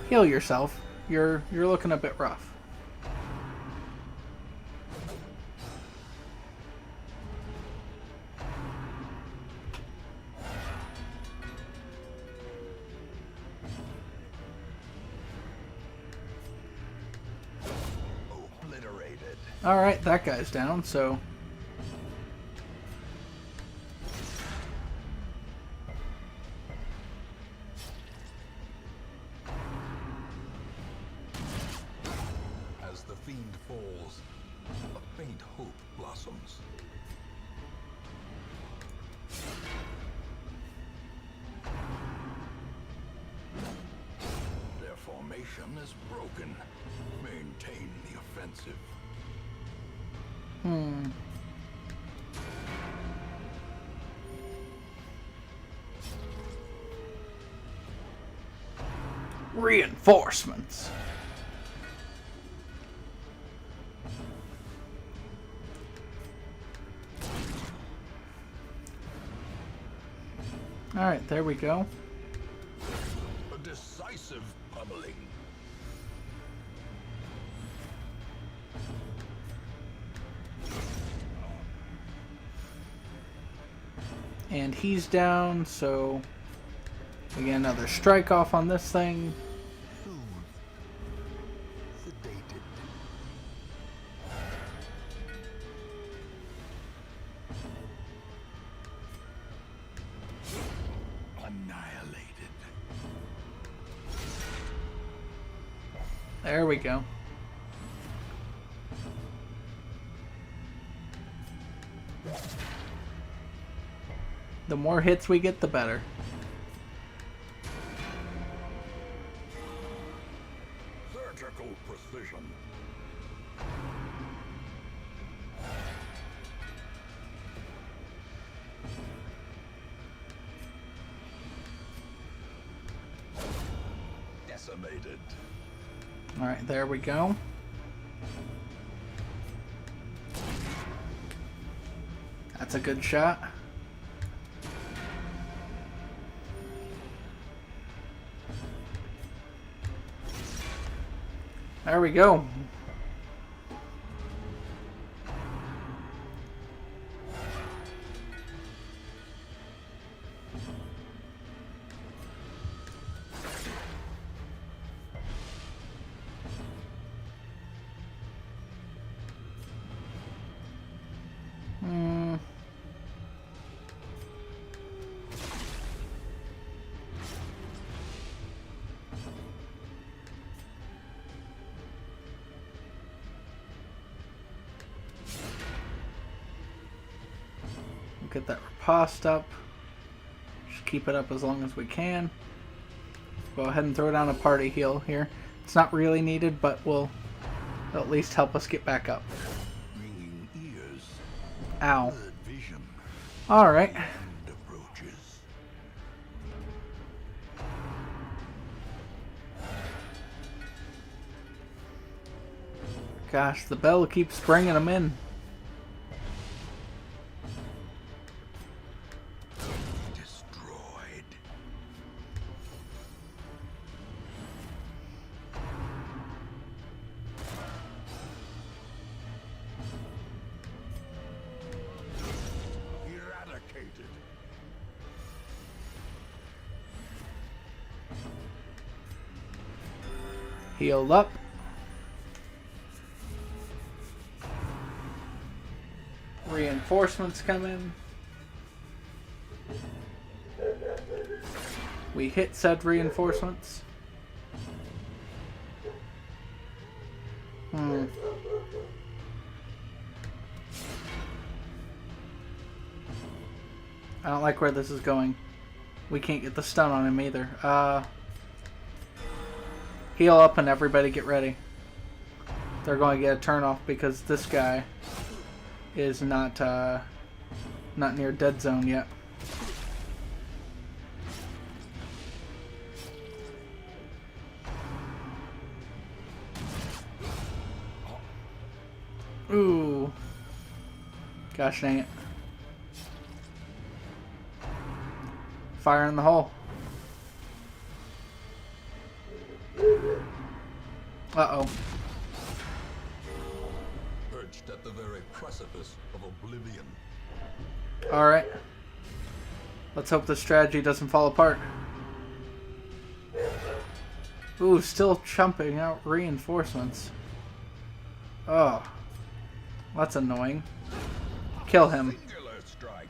Heal yourself. You're looking a bit rough. Obliterated. Alright, that guy's down, so... As the fiend falls, a faint hope blossoms. Their formation is broken. Maintain the offensive. Reinforcements. Alright, there we go. A decisive pummeling. And he's down, so we get another strike off on this thing. Soothed. Sedated. Annihilated. There we go. The more hits we get, the better. Surgical precision. decimated. Alright, there we go. That's a good shot. There we go. Get that riposte up. Just keep it up as long as we can. Go ahead and throw down a party heal here. It's not really needed, but will at least help us get back up. Ringing ears. Ow. Blurred vision. Alright. End approaches. Gosh, the bell keeps bringing them in. Destroyed. Eradicated. Healed up. Reinforcements come in. We hit said reinforcements. I don't like where this is going. We can't get the stun on him either. Heal up and everybody get ready. They're going to get a turn off because this guy is not near dead zone yet. Ooh. Gosh dang it. Fire in the hole. Uh-oh. Perched at the very precipice of oblivion. Alright. Let's hope the strategy doesn't fall apart. Ooh, still chumping out reinforcements. Oh. That's annoying. Kill him. Singular strike.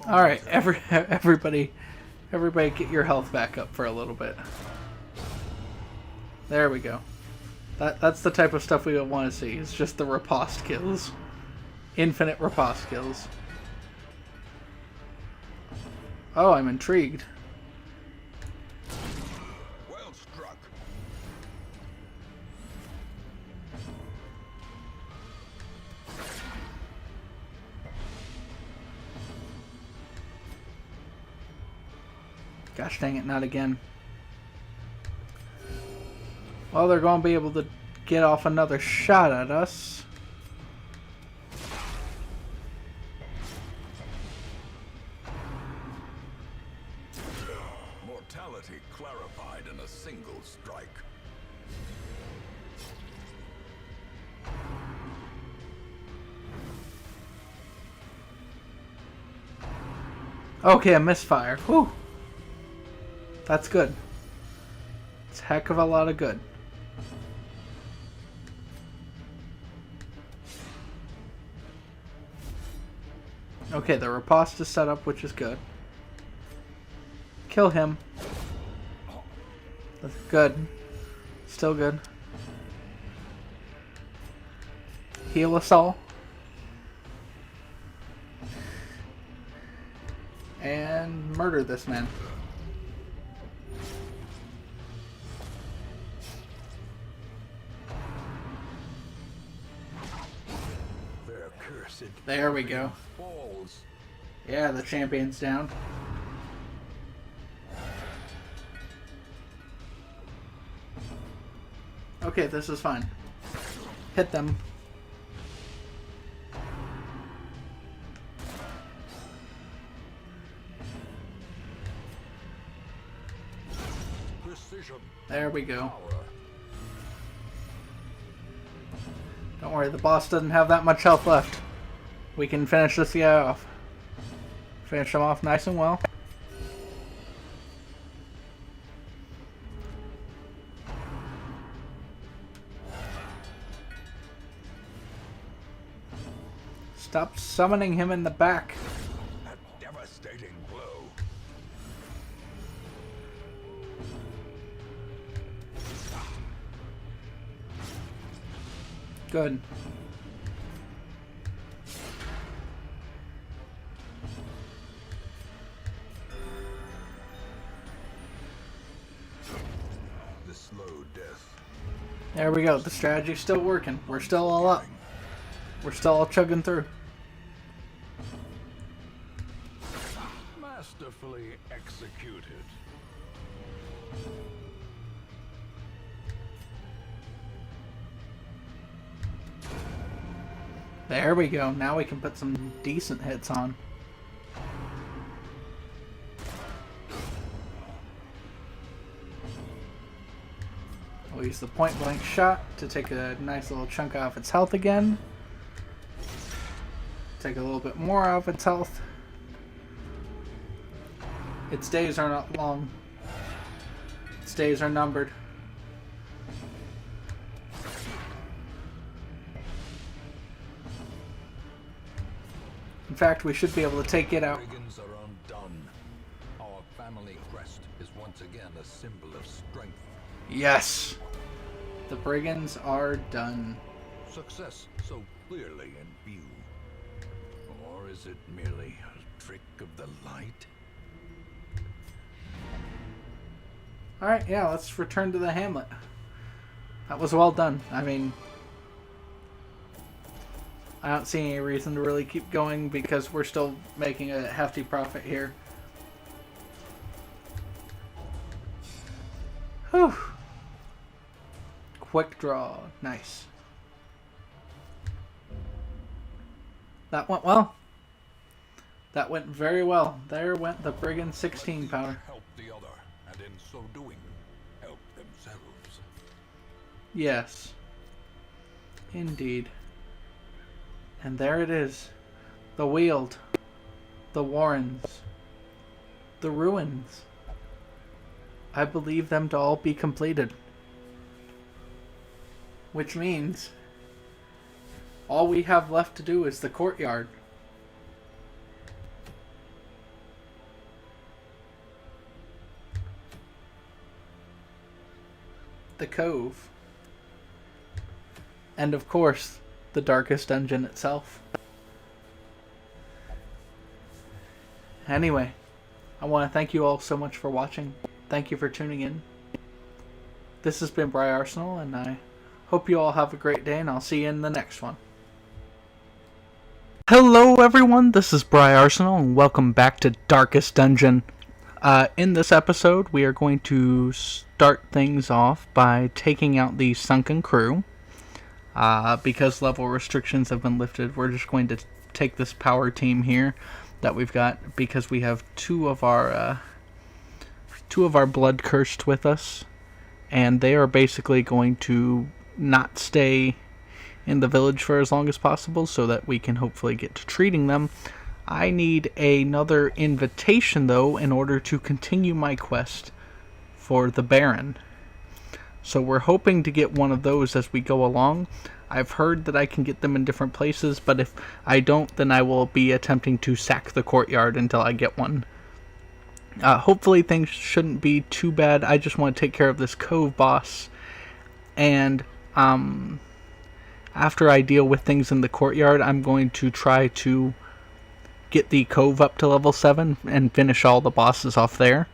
Alright, everybody get your health back up for a little bit. There we go. That's the type of stuff we don't want to see. It's just the riposte kills. Infinite riposte kills. Oh, I'm intrigued. Well struck. Gosh dang it, not again. Well, they're going to be able to get off another shot at us. Mortality clarified in a single strike. Okay, a misfire. Whew. That's good. It's a heck of a lot of good. Okay, the riposte is set up, which is good. Kill him. That's good. Still good. Heal us all. and murder this man. Their cursed There we go. falls. Yeah, the champion's down. Okay, this is fine. Hit them. Precision. There we go. Power. Don't worry, the boss doesn't have that much health left. We can finish this guy off. Finish him off nice and well. Stop summoning him in the back. A devastating blow. Good. The slow death. There we go. The strategy's still working. We're still all up. We're still all chugging through. Masterfully executed. There we go. Now we can put some decent hits on. We'll use the point blank shot to take a nice little chunk off its health again. Take a little bit more off its health. Its days are not long. Its days are numbered. In fact, we should be able to take it out. Brigands are undone. Our family crest is once again a symbol of strength. Yes! The brigands are done. Success so clearly in view. Or is it merely a trick of the light? Alright, yeah, let's return to the hamlet. That was well done. I mean, I don't see any reason to really keep going because we're still making a hefty profit here. Whew. Quick draw. Nice. That went well. That went very well. There went the Brigand 16 powder. Help the other, and in so doing, help themselves. Yes. Indeed. And there it is. The Weald. The Warrens. The Ruins. I believe them to all be completed. Which means all we have left to do is the courtyard. The cove. And of course, the darkest dungeon itself. Anyway, I want to thank you all so much for watching. Thank you for tuning in. This has been Briarsenal, and I hope you all have a great day, and I'll see you in the next one. Hello everyone, this is Briarsenal, and welcome back to Darkest Dungeon. In this episode, we are going to start things off by taking out the Sunken Crew. Because level restrictions have been lifted, we're just going to take this power team here that we've got, because we have two of our blood cursed with us, and they are basically going to not stay in the village for as long as possible so that we can hopefully get to treating them. I need another invitation though in order to continue my quest for the Baron. So we're hoping to get one of those as we go along. I've heard that I can get them in different places, but if I don't, then I will be attempting to sack the courtyard until I get one. Hopefully things shouldn't be too bad. I just want to take care of this cove boss. And after I deal with things in the courtyard, I'm going to try to get the cove up to level 7 and finish all the bosses off there.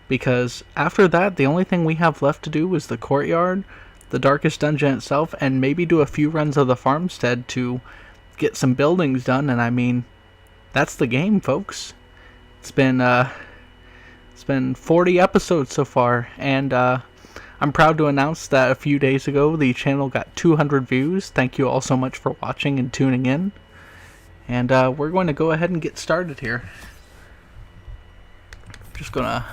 Because after that, the only thing we have left to do is the courtyard, the darkest dungeon itself, and maybe do a few runs of the farmstead to get some buildings done. And I mean, that's the game, folks. It's been 40 episodes so far, and I'm proud to announce that a few days ago the channel got 200 views. Thank you all so much for watching and tuning in. And we're going to go ahead and get started here. Just gonna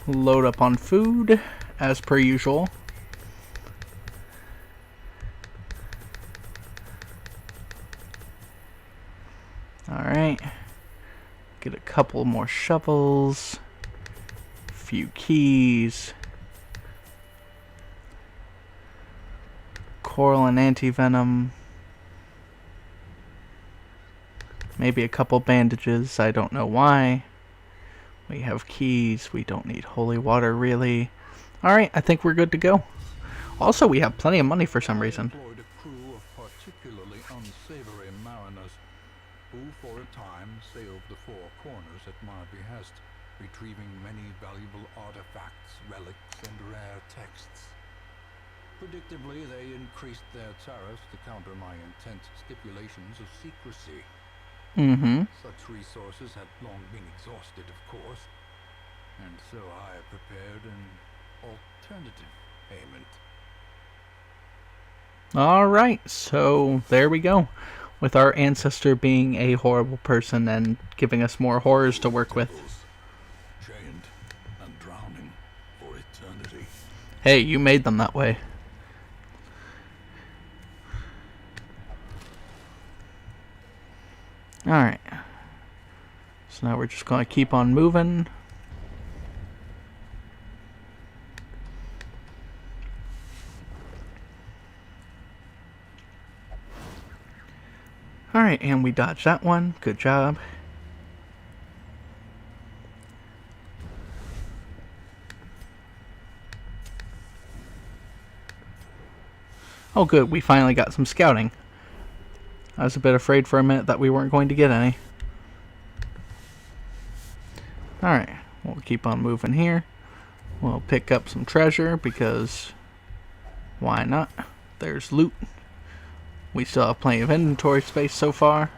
load up on food as per usual. Alright. Get a couple more shovels. A few keys. Coral and anti-venom. Maybe a couple bandages. I don't know why. We have keys. We don't need holy water, really. Alright, I think we're good to go. Also, we have plenty of money for some reason. I employed a crew of particularly unsavory mariners who, for a time, sailed the four corners at my behest, retrieving many valuable artifacts, relics, and rare texts. Predictably, they increased their tariffs to counter my intense stipulations of secrecy. Such resources had long been exhausted, of course, and so I prepared an alternative payment. Alright, so there we go. With our ancestor being a horrible person and giving us more horrors to work with. Giant and drowning for eternity. Hey, you made them that way. Alright. So now we're just going to keep on moving. Alright, and we dodged that one. Good job. Oh good, we finally got some scouting. I was a bit afraid for a minute that we weren't going to get any. Alright, we'll keep on moving here. We'll pick up some treasure because why not? There's loot. We still have plenty of inventory space so far.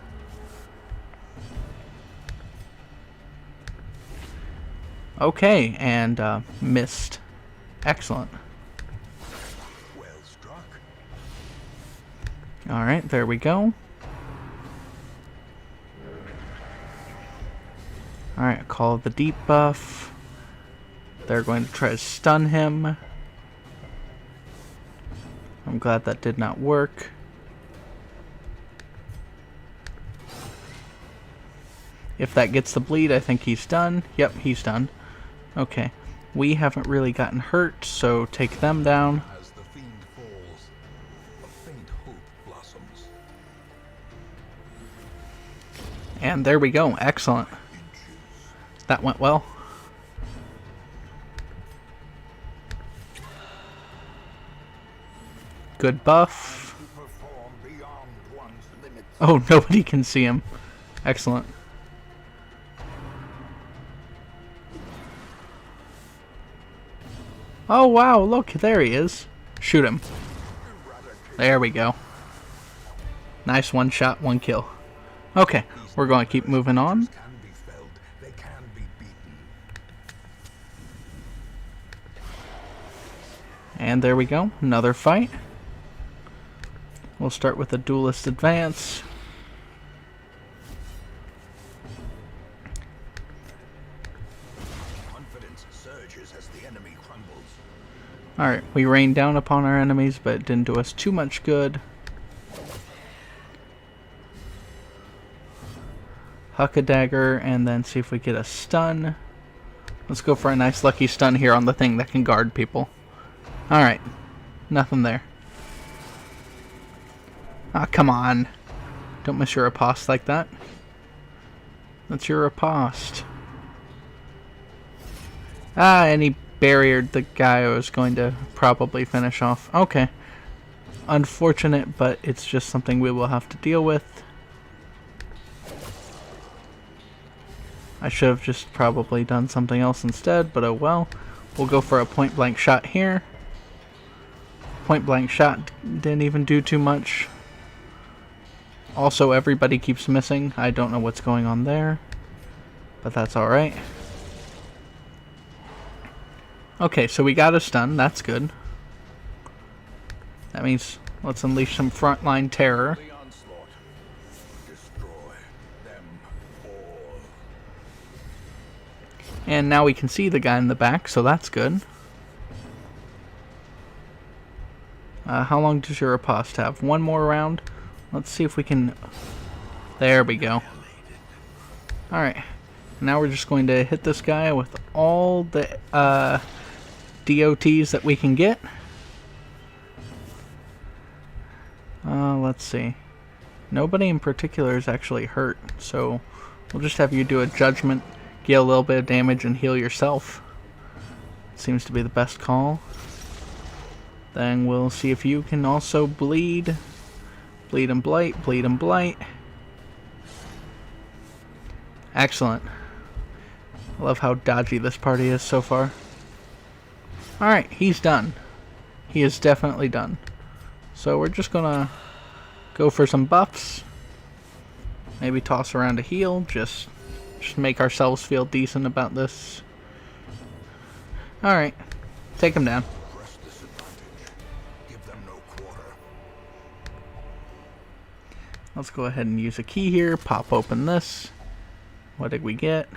Okay, and missed. Excellent. Well struck. Alright, there we go. Alright, Call of the Deep buff. They're going to try to stun him. I'm glad that did not work. If that gets the bleed, I think he's done. Yep, he's done. Okay. We haven't really gotten hurt, so take them down. As the fiend falls, a faint hope blossoms. And there we go. Excellent. That went well. Good buff. Perform beyond one's limits. Oh, nobody can see him. Excellent. Oh, wow. Look, there he is. Shoot him. There we go. Nice one shot, one kill. Okay, we're going to keep moving on. Can be felled, they can be beaten. And there we go. Another fight. We'll start with a duelist advance. Confidence surges as the enemy crumbles. Alright, we rained down upon our enemies, but it didn't do us too much good. Huck a dagger, and then see if we get a stun. Let's go for a nice lucky stun here on the thing that can guard people. Alright, nothing there. Ah, come on. Don't miss your riposte like that. That's your riposte. Ah, and he barriered the guy I was going to probably finish off. Okay. Unfortunate, but it's just something we will have to deal with. I should have just probably done something else instead, but oh well. We'll go for a point blank shot here. Point blank shot didn't even do too much. Also, everybody keeps missing. I don't know what's going on there, but that's alright. Okay, so we got a stun. That's good. That means let's unleash some frontline terror. The onslaught. Destroy them all. And now we can see the guy in the back, so that's good. How long does your riposte have? One more round? Let's see if we can... There we go. Alright. Now we're just going to hit this guy with all the DOTs that we can get. Let's see. Nobody in particular is actually hurt, so we'll just have you do a judgment, get a little bit of damage, and heal yourself. Seems to be the best call. Then we'll see if you can also bleed. Bleed and blight, bleed and blight. Excellent. I love how dodgy this party is so far. Alright, he's done. He is definitely done. So we're just gonna go for some buffs. Maybe toss around a heal. Just make ourselves feel decent about this. Alright. Take him down. Press this advantage. Give them no quarter. Let's go ahead and use a key here. Pop open this. What did we get?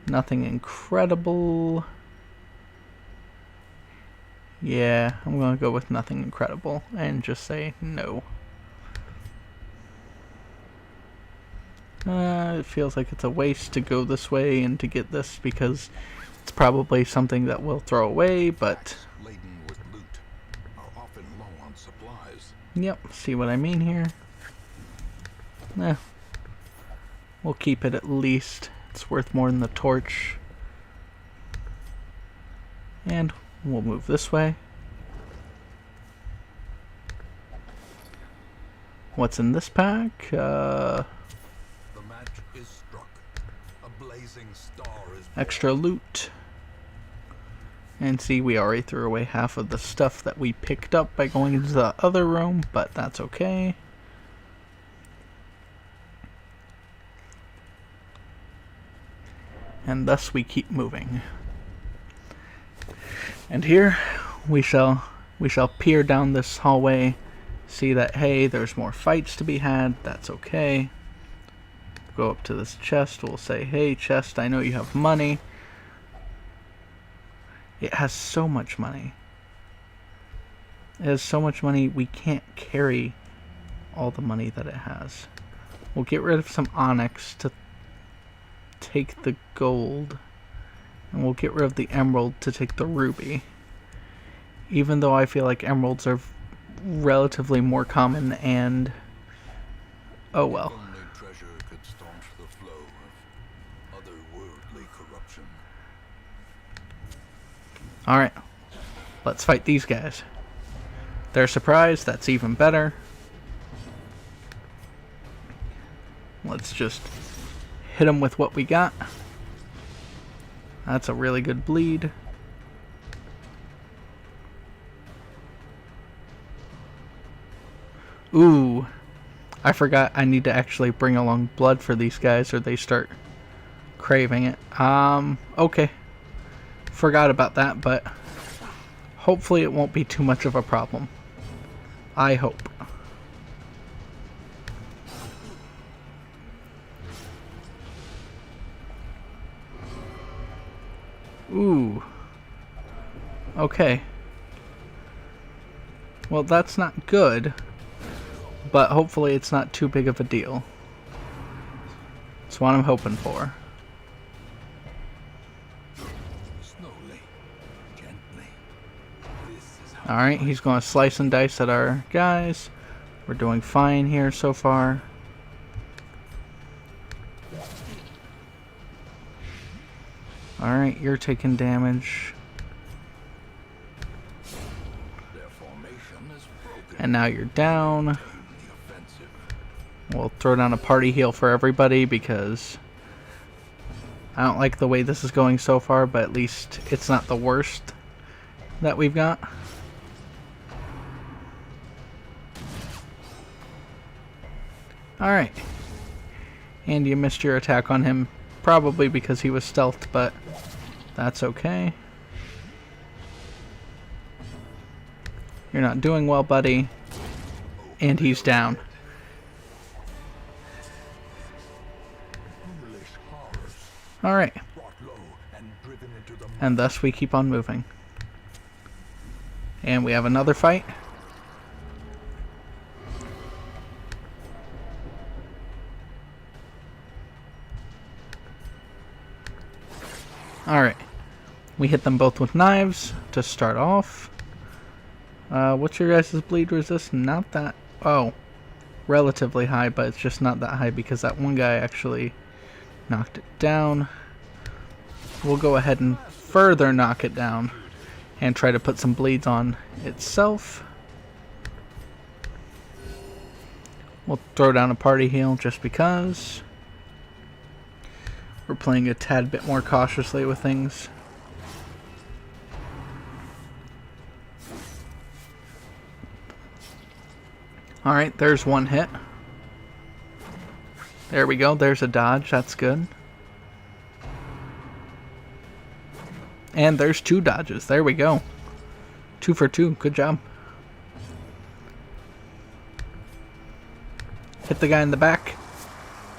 Nothing incredible. Yeah, I'm gonna go with nothing incredible and just say no. It feels like it's a waste to go this way and to get this because it's probably something that we'll throw away, but... Laden with loot are often low on supplies. Yep, see what I mean here? We'll keep it at least. It's worth more than the torch. And we'll move this way. What's in this pack? The match is struck. A blazing star is Extra loot. And see, we already threw away half of the stuff that we picked up by going into the other room, but that's okay. And thus we keep moving. And here we shall peer down this hallway, see that hey, there's more fights to be had. That's okay. Go up to this chest. We'll say, hey chest, I know you have money. It has so much money. It has so much money we can't carry all the money that it has. We'll get rid of some onyx to take the gold, and we'll get rid of the emerald to take the ruby, even though I feel like emeralds are relatively more common, and oh well. only treasure could staunch the flow of otherworldly corruption. Alright, let's fight these guys. They're surprised, that's even better. Let's just hit them with what we got. That's a really good bleed. Ooh, I forgot I need to actually bring along blood for these guys or they start craving it. Okay. Forgot about that, but hopefully it won't be too much of a problem. I hope. Ooh. Okay. Well, that's not good, but hopefully it's not too big of a deal. That's what I'm hoping for. Slowly, gently. This is how Alright, he's going to slice and dice at our guys. We're doing fine here so far. Alright, you're taking damage. their formation is broken. And now you're down. The offensive. We'll throw down a party heal for everybody because I don't like the way this is going so far, but at least it's not the worst that we've got. Alright. And you missed your attack on him, probably because he was stealthed, but that's okay. You're not doing well, buddy. And he's down. Alright. And thus we keep on moving. And we have another fight. Alright. We hit them both with knives to start off. What's your guys' bleed resist? Not that... Oh. Relatively high, but it's just not that high because that one guy actually knocked it down. We'll go ahead and further knock it down and try to put some bleeds on itself. We'll throw down a party heal just because. We're playing a tad bit more cautiously with things. Alright, there's one hit. There we go, there's a dodge, that's good. And there's two dodges, there we go. 2 for 2, good job. Hit the guy in the back,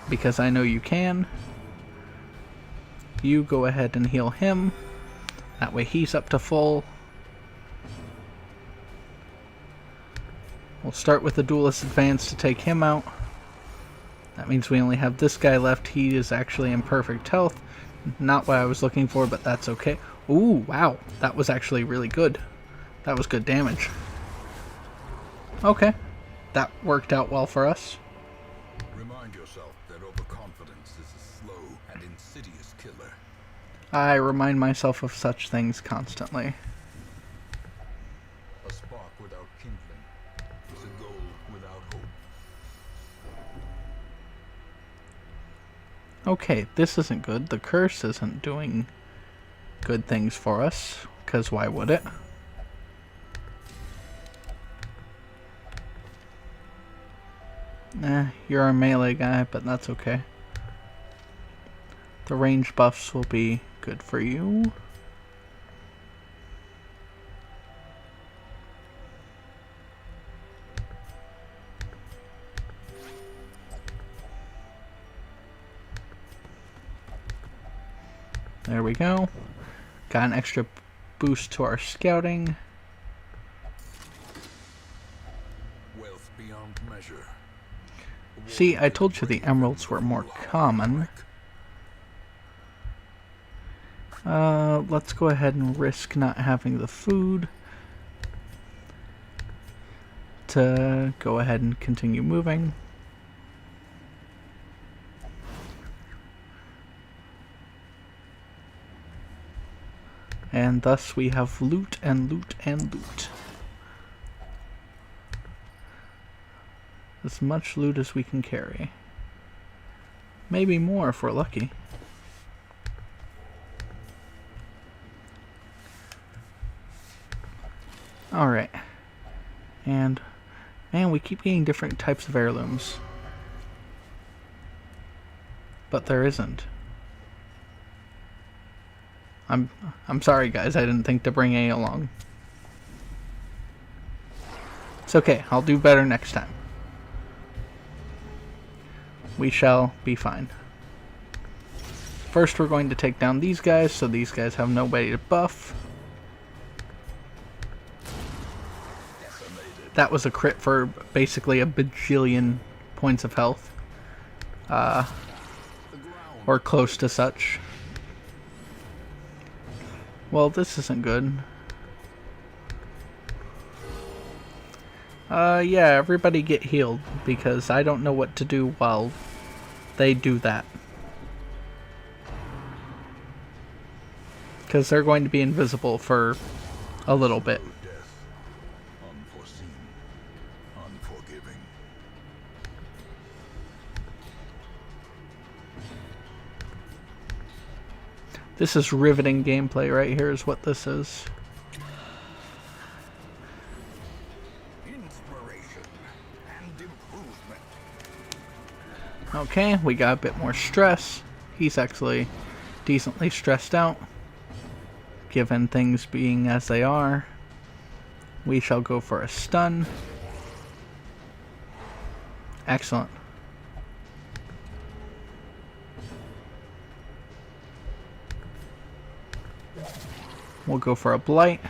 because I know you can. You go ahead and heal him. That way he's up to full. We'll start with the Duelist Advance to take him out. That means we only have this guy left. He is actually in perfect health. Not what I was looking for, but that's okay. Ooh, wow. That was actually really good. That was good damage. Okay. That worked out well for us. Remind yourself that overconfidence is a slow and insidious killer. I remind myself of such things constantly. A spark without kindling is a goal without hope. Okay, this isn't good. The curse isn't doing good things for us, because why would it? You're a melee guy, but that's okay. The range buffs will be good for you. There we go. Got an extra boost to our scouting. Wealth beyond measure. See, I told you the emeralds were more common. Let's go ahead and risk not having the food to go ahead and continue moving. And thus we have loot and loot and loot. As much loot as we can carry. Maybe more if we're lucky. Alright. And, man, we keep getting different types of heirlooms. But there isn't. I'm sorry, guys. I didn't think to bring any along. It's okay. I'll do better next time. We shall be fine. First, we're going to take down these guys, so these guys have nobody to buff. That was a crit for basically a bajillion points of health. Or close to such. Well, this isn't good. Yeah, everybody get healed, because I don't know what to do while they do that. Because they're going to be invisible for a little bit. Death, unforeseen, unforgiving. This is riveting gameplay right here is what this is. Inspiration and improvement. Okay, we got a bit more stress. He's actually decently stressed out, given things being as they are. We shall go for a stun. Excellent. We'll go for a blight.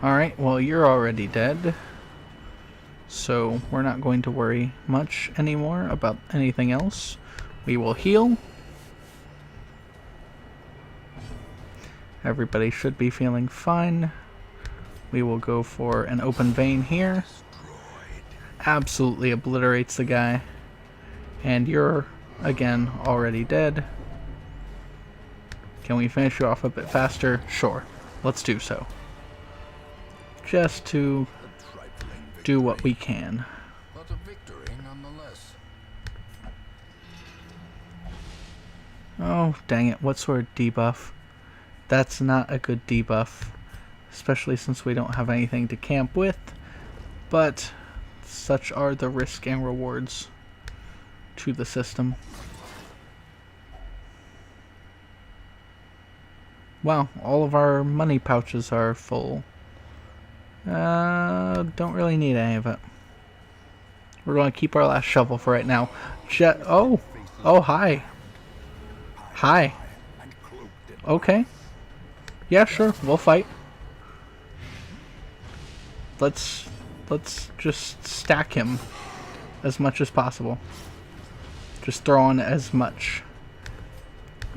Alright, well, you're already dead. So we're not going to worry much anymore about anything else. We will heal. Everybody should be feeling fine. We will go for an open vein here. Absolutely obliterates the guy. And you're, again, already dead. Can we finish you off a bit faster? Sure. Let's do so. Just to do what we can. But a victory nonetheless. Oh, dang it. What sort of debuff? That's not a good debuff. Especially since we don't have anything to camp with. But such are the risk and rewards to the system. Wow, all of our money pouches are full. Don't really need any of it. We're going to keep our last shovel for right now. Oh, hi. Hi. Okay. Yeah, sure, we'll fight. Let's just stack him as much as possible. Just throw on as much.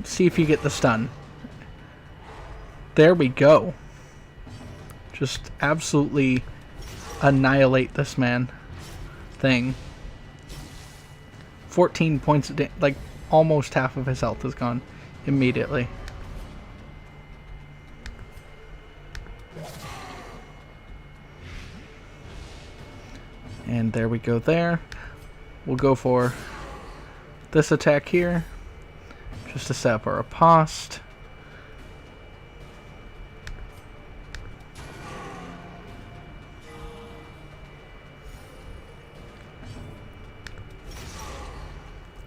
See if you get the stun. There we go. Just absolutely annihilate this man. Thing. 14 points of damage. Like, almost half of his health is gone immediately. And there we go there. We'll go for this attack here. Just to set up our riposte.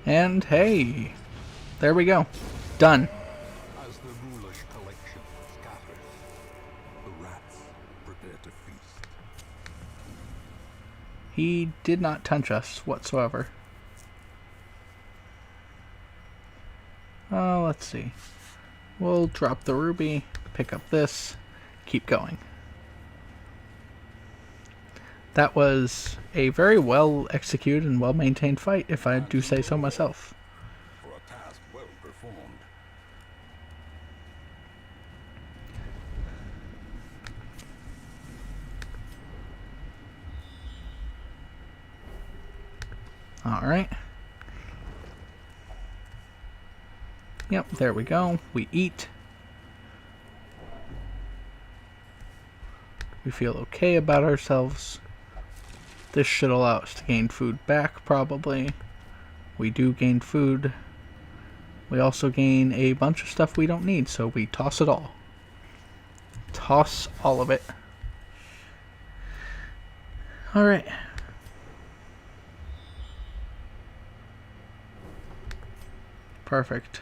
And hey, there we go. Done. As the ghoulish collection scatters, the rats prepare to feast. He did not touch us whatsoever. Let's see. We'll drop the ruby, pick up this, keep going. That was a very well executed and well maintained fight, if I do say so myself. For a task well performed. Alright. Yep, there we go. We eat. We feel okay about ourselves. This should allow us to gain food back, probably. We do gain food. We also gain a bunch of stuff we don't need, so we toss it all. Toss all of it. Alright. Perfect.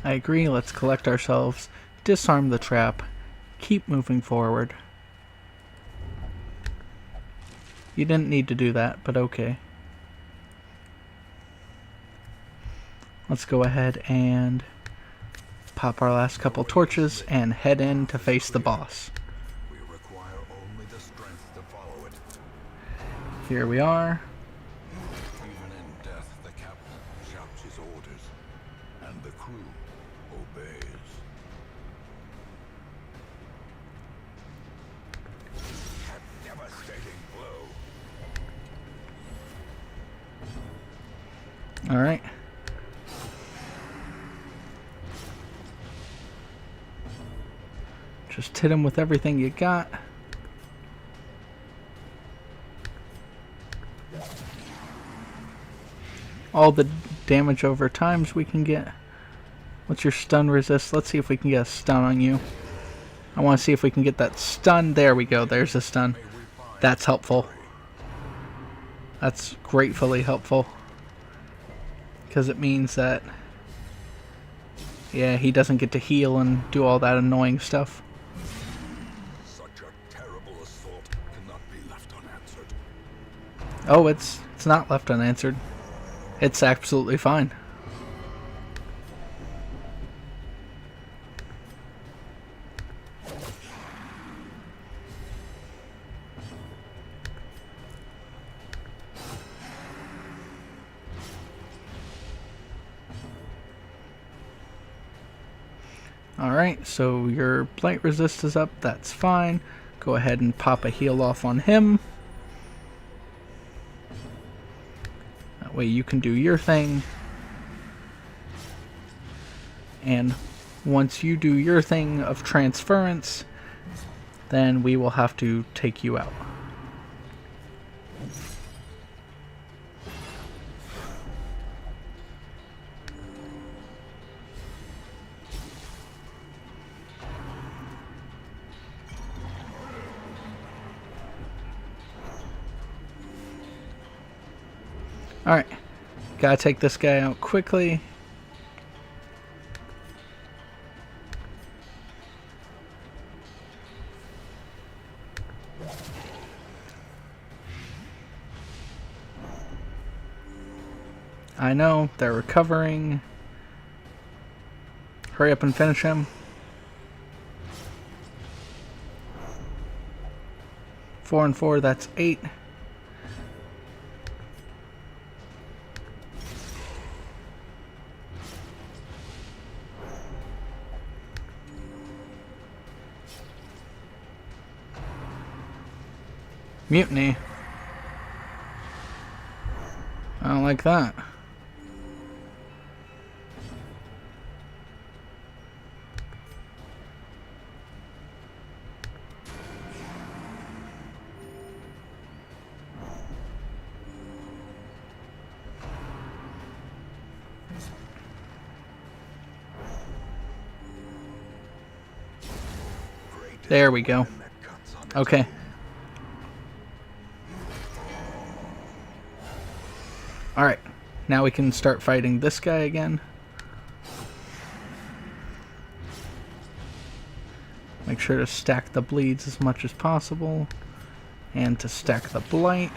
I agree, let's collect ourselves, disarm the trap, keep moving forward. You didn't need to do that, but okay. Let's go ahead and pop our last couple torches and head in to face the boss. We require only the strength to follow it. Here we are. Even in death, the captain shouts his orders, and the crew obeys. A devastating blow. Alright. Just hit him with everything you got. All the damage over times we can get. What's your stun resist? Let's see if we can get a stun on you. I want to see if we can get that stun. There we go. There's a stun. That's helpful. That's gratefully helpful. Because it means that, yeah, he doesn't get to heal and do all that annoying stuff. Such a terrible assault cannot be left unanswered. Oh, it's not left unanswered. It's absolutely fine. Alright, so your blight resist is up, that's fine. Go ahead and pop a heal off on him. That way you can do your thing. And once you do your thing of transference, then we will have to take you out. Alright, gotta take this guy out quickly. I know, they're recovering. Hurry up and finish him. 4 and 4, that's 8. Mutiny. I don't like that. There we go. Okay. Alright, now we can start fighting this guy again. Make sure to stack the bleeds as much as possible. And to stack the blight.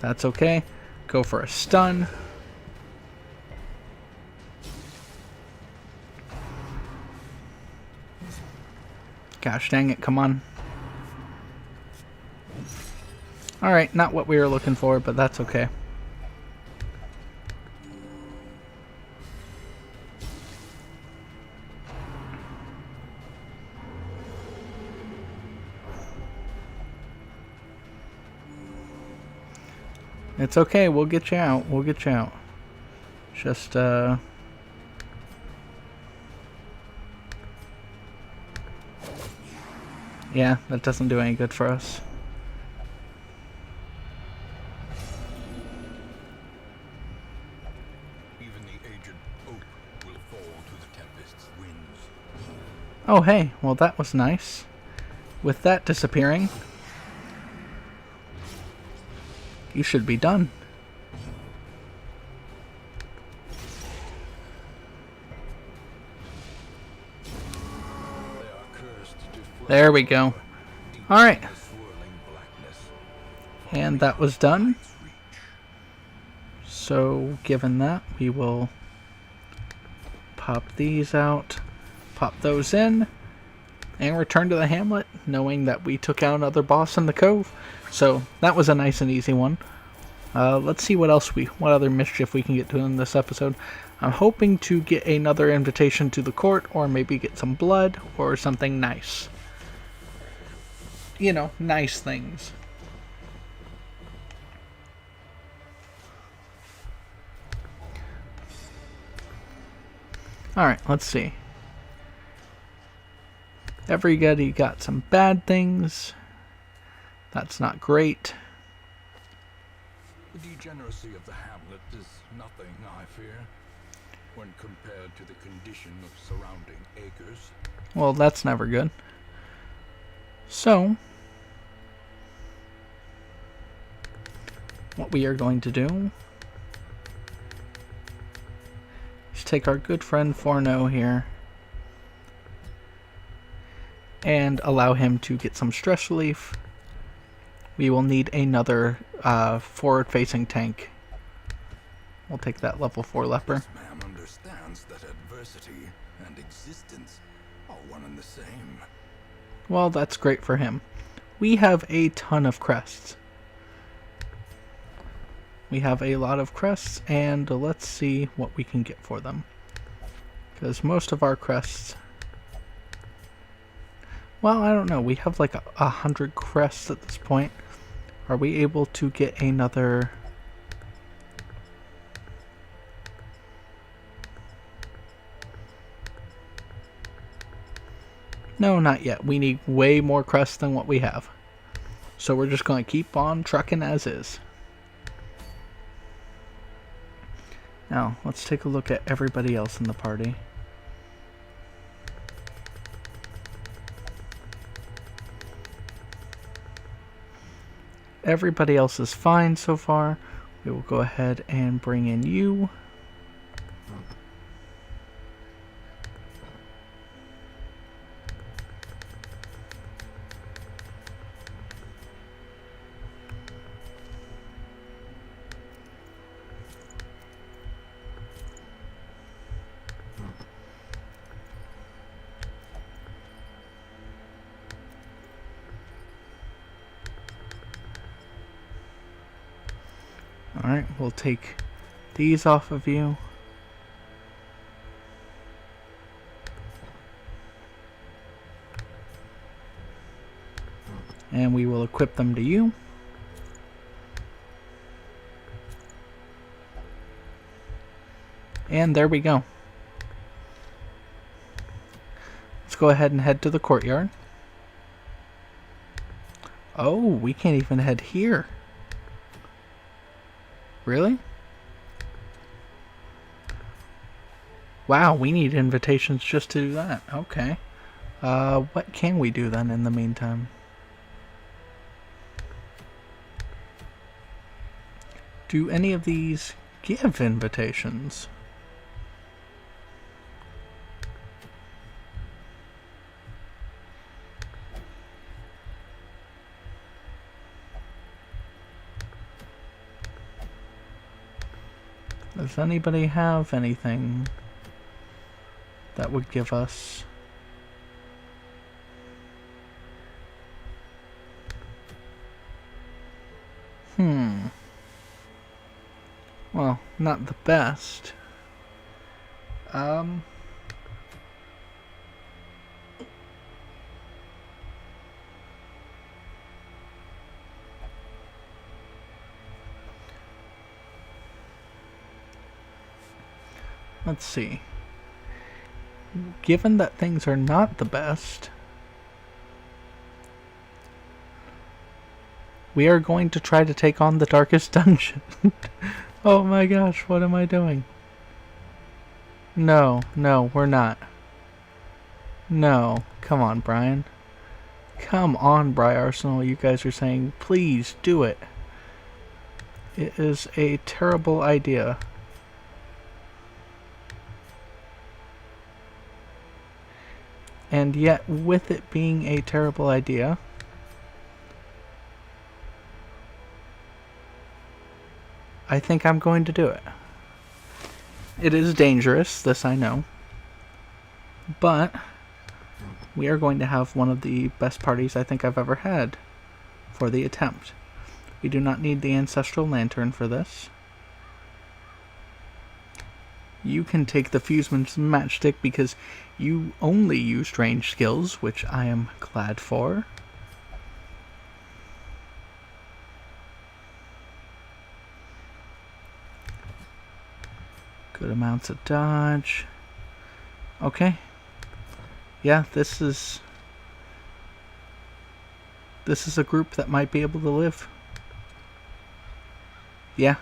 That's okay. Go for a stun. Gosh dang it, come on. Alright, not what we were looking for, but that's okay. It's okay, we'll get you out. We'll get you out. Just, yeah, that doesn't do any good for us. Even the aged oak will fall to the tempest's winds. Oh, hey, well that was nice. With that disappearing, you should be done. There we go. Alright. And that was done. So, given that, we will pop these out, pop those in, and return to the hamlet, knowing that we took out another boss in the cove. So, that was a nice and easy one. Let's see what other mischief we can get to in this episode. I'm hoping to get another invitation to the court, or maybe get some blood, or something nice. You know, nice things. Alright, let's see. Everybody got some bad things. That's not great. The degeneracy of the hamlet is nothing, I fear, when compared to the condition of surrounding acres. Well, that's never good. So, what we are going to do is take our good friend Forno here and allow him to get some stress relief. We will need another forward-facing tank. We'll take that level 4 leper. This man understands that adversity and existence are one and the same. Well, that's great for him. We have a ton of crests. We have a lot of crests, and let's see what we can get for them. Because most of our crests... Well, I don't know. We have like 100 crests at this point. Are we able to get another... No, not yet. We need way more crests than what we have. So we're just going to keep on trucking as is. Now, let's take a look at everybody else in the party. Everybody else is fine so far. We will go ahead and bring in you. Alright, we'll take these off of you. And we will equip them to you. And there we go. Let's go ahead and head to the courtyard. Oh, we can't even head here. Really? Wow, we need invitations just to do that. Okay. What can we do then in the meantime? Do any of these give invitations? Does anybody have anything that would give us... Well, not the best. Let's see. Given that things are not the best, we are going to try to take on the darkest dungeon. Oh my gosh, what am I doing? No, we're not. No, come on, Brian. Come on, Briarsenal. You guys are saying, please do it. It is a terrible idea. And yet, with it being a terrible idea, I think I'm going to do it. It is dangerous, this I know. But we are going to have one of the best parties I think I've ever had for the attempt. We do not need the Ancestral Lantern for this. You can take the Fuseman's matchstick because you only used range skills, which I am glad for. Good amounts of dodge. Okay. Yeah, this is a group that might be able to live. Yeah.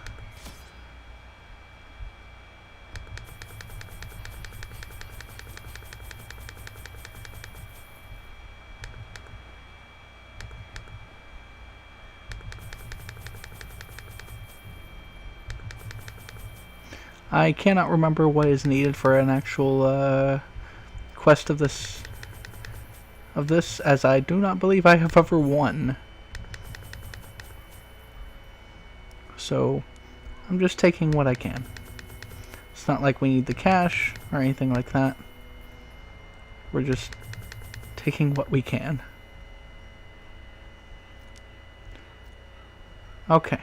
I cannot remember what is needed for an actual quest of this, as I do not believe I have ever won. So I'm just taking what I can. It's not like we need the cash or anything like that. We're just taking what we can. Okay.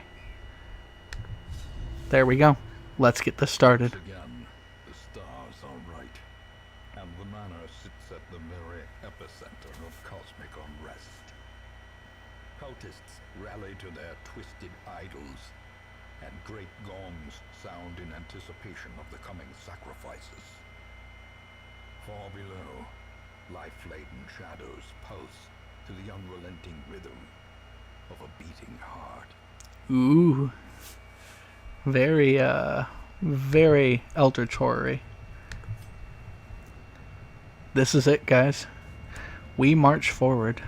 There we go. Let's get this started. Once again, the stars are right, and the manor sits at the very epicenter of cosmic unrest. Cultists rally to their twisted idols, and great gongs sound in anticipation of the coming sacrifices. Far below, life-laden shadows pulse to the unrelenting rhythm of a beating heart. Ooh. Very Eldritch Horror-y. This is it, guys. We march forward.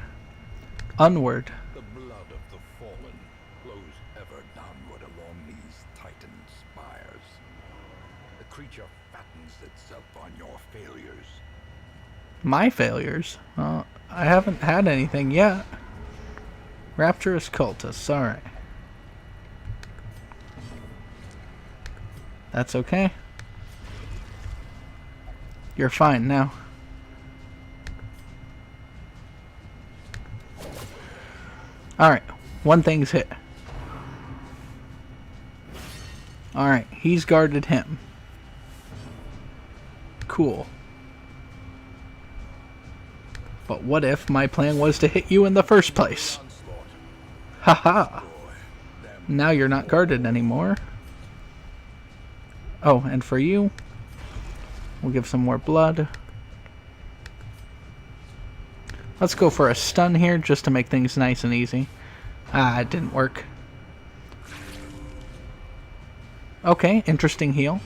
Onward. The blood of the fallen flows ever downward along these titan spires. The creature fattens itself on your failures. My failures? I haven't had anything yet. Rapturous cultists, alright. That's okay. You're fine now. Alright, one thing's hit. Alright, he's guarded him. Cool. But what if my plan was to hit you in the first place? Haha! Now you're not guarded anymore. Oh, and for you, we'll give some more blood. Let's go for a stun here, just to make things nice and easy. Ah, it didn't work. Okay, interesting heal.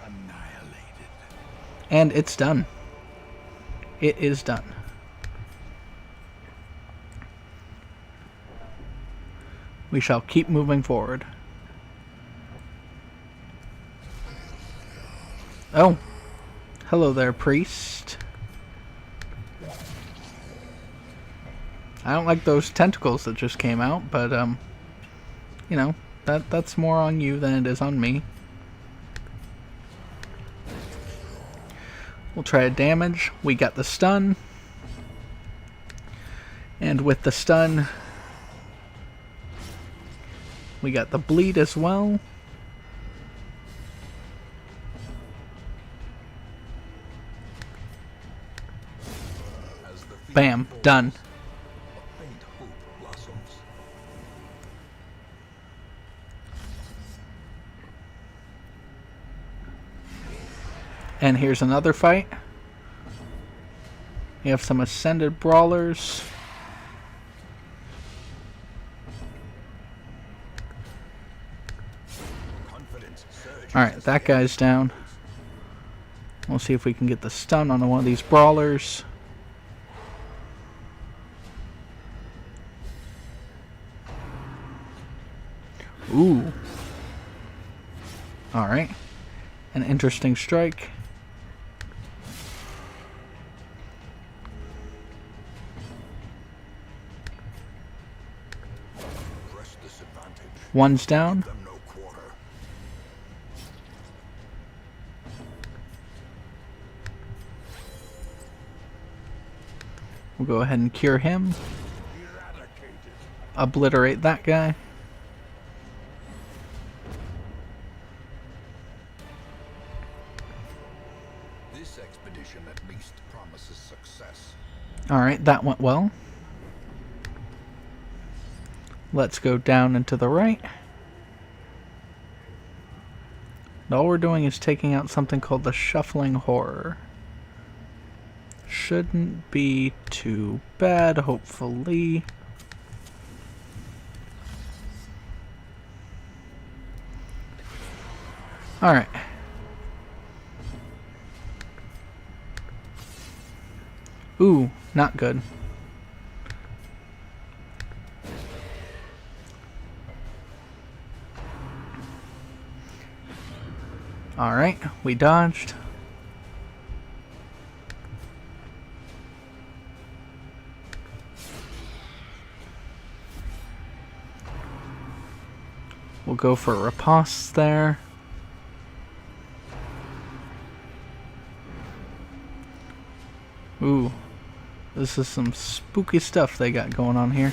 Annihilated. And it's done. It is done. We shall keep moving forward. Oh. Hello there, priest. I don't like those tentacles that just came out, but, you know, that's more on you than it is on me. We'll try a damage. We got the stun. And with the stun, we got the bleed as well. Bam, done. A faint hope blossoms. And here's another fight. We have some ascended brawlers. Alright, that guy's down. We'll see if we can get the stun on one of these brawlers. Ooh. Alright. An interesting strike. Press this advantage. One's down. Them no quarter. We'll go ahead and cure him. Eradicated. Obliterate that guy. This expedition at least promises success. Alright, that went well. Let's go down and to the right. And all we're doing is taking out something called the Shuffling Horror. Shouldn't be too bad, hopefully. Alright. Ooh, not good. Alright, we dodged. We'll go for riposte there. Ooh, this is some spooky stuff they got going on here.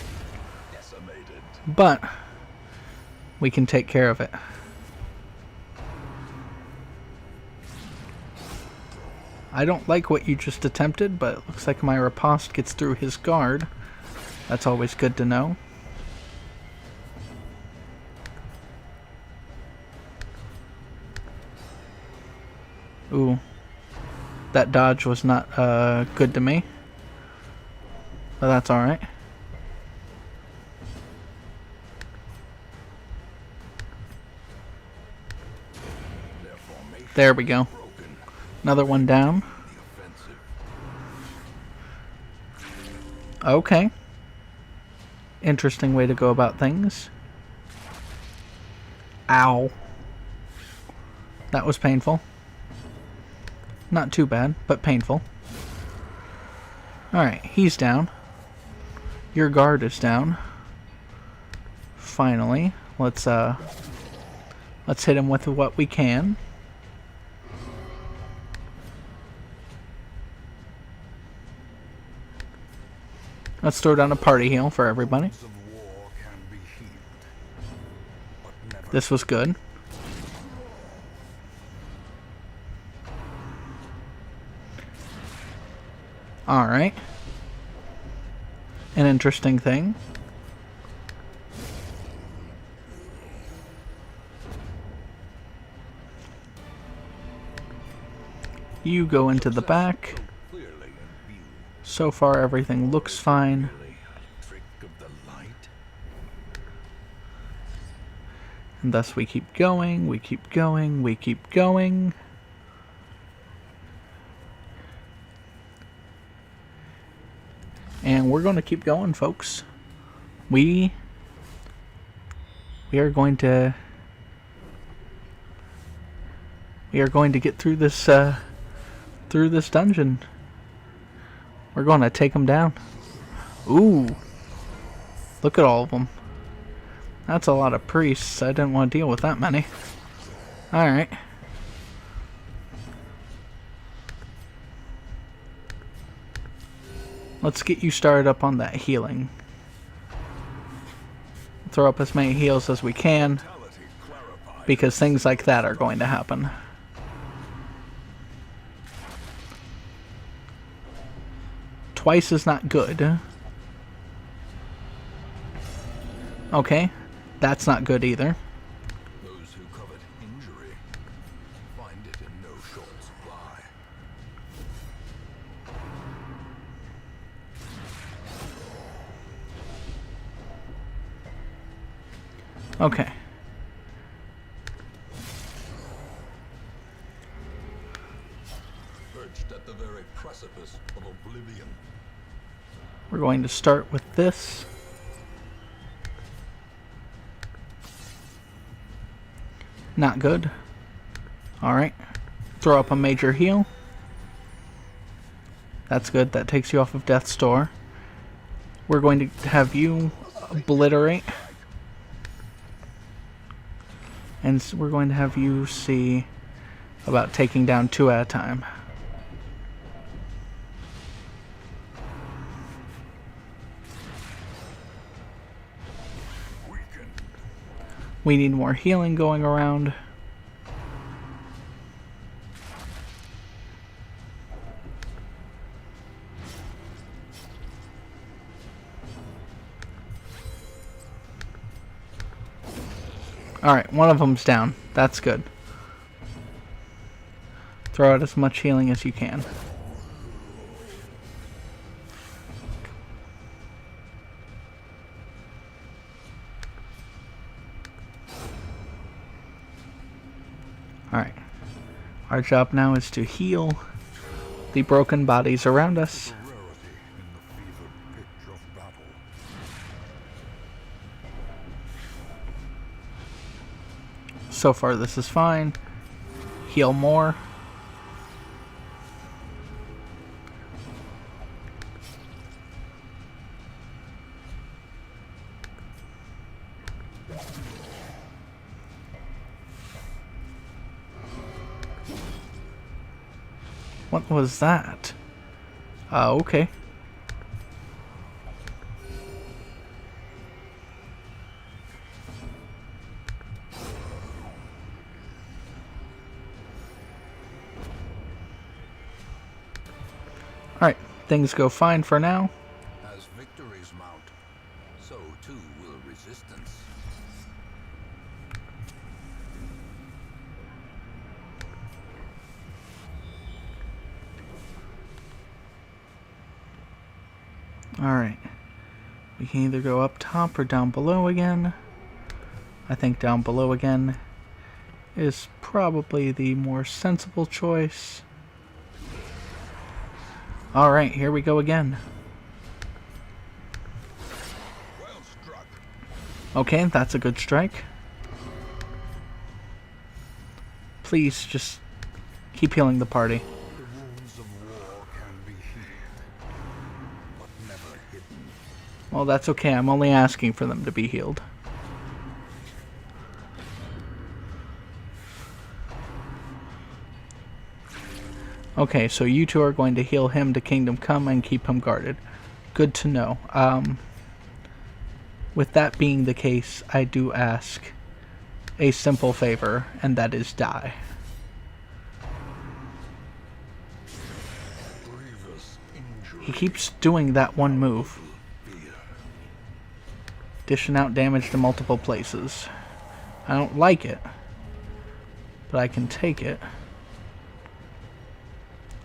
Decimated. But we can take care of it. I don't like what you just attempted, but it looks like my riposte gets through his guard. That's always good to know. Ooh. That dodge was not good to me. But that's alright. There we go. Another one down. Okay. Interesting way to go about things. Ow. That was painful. Not too bad, but painful. Alright, he's down. Your guard is down. Finally. Let's hit him with what we can. Let's throw down a party heal for everybody. This was good. Alright. An interesting thing. You go into the back. So far everything looks fine. And thus we keep going, we keep going, we keep going. And we're going to keep going, folks. We are going to get through this dungeon. We're going to take them down. Ooh. Look at all of them. That's a lot of priests. I didn't want to deal with that many. Alright. Let's get you started up on that healing. Throw up as many heals as we can, because things like that are going to happen. Twice is not good. Okay, that's not good either. Those who covet injury find it in no short supply. Okay. Perched at the very precipice of oblivion. We're going to start with this. Not good. Alright. Throw up a major heal. That's good. That takes you off of Death's Door. We're going to have you obliterate. And we're going to have you see about taking down 2 at a time. We need more healing going around. Alright, one of them's down. That's good. Throw out as much healing as you can. Alright. Our job now is to heal the broken bodies around us. Rarity in the fevered pitch of battle. So far this is fine. Heal more. What was that? Okay. Alright, things go fine for now. As victories mount, so too will resistance. Alright. We can either go up top or down below again. I think down below again is probably the more sensible choice. Alright, here we go again. Well struck. Okay, that's a good strike. Please, just keep healing the party. The wounds of war can be healed, but never hidden. Well, that's okay. I'm only asking for them to be healed. Okay, so you two are going to heal him to Kingdom Come and keep him guarded. Good to know. With that being the case, I do ask a simple favor, and that is die. Grievous injury. He keeps doing that one move. Dishing out damage to multiple places. I don't like it, but I can take it.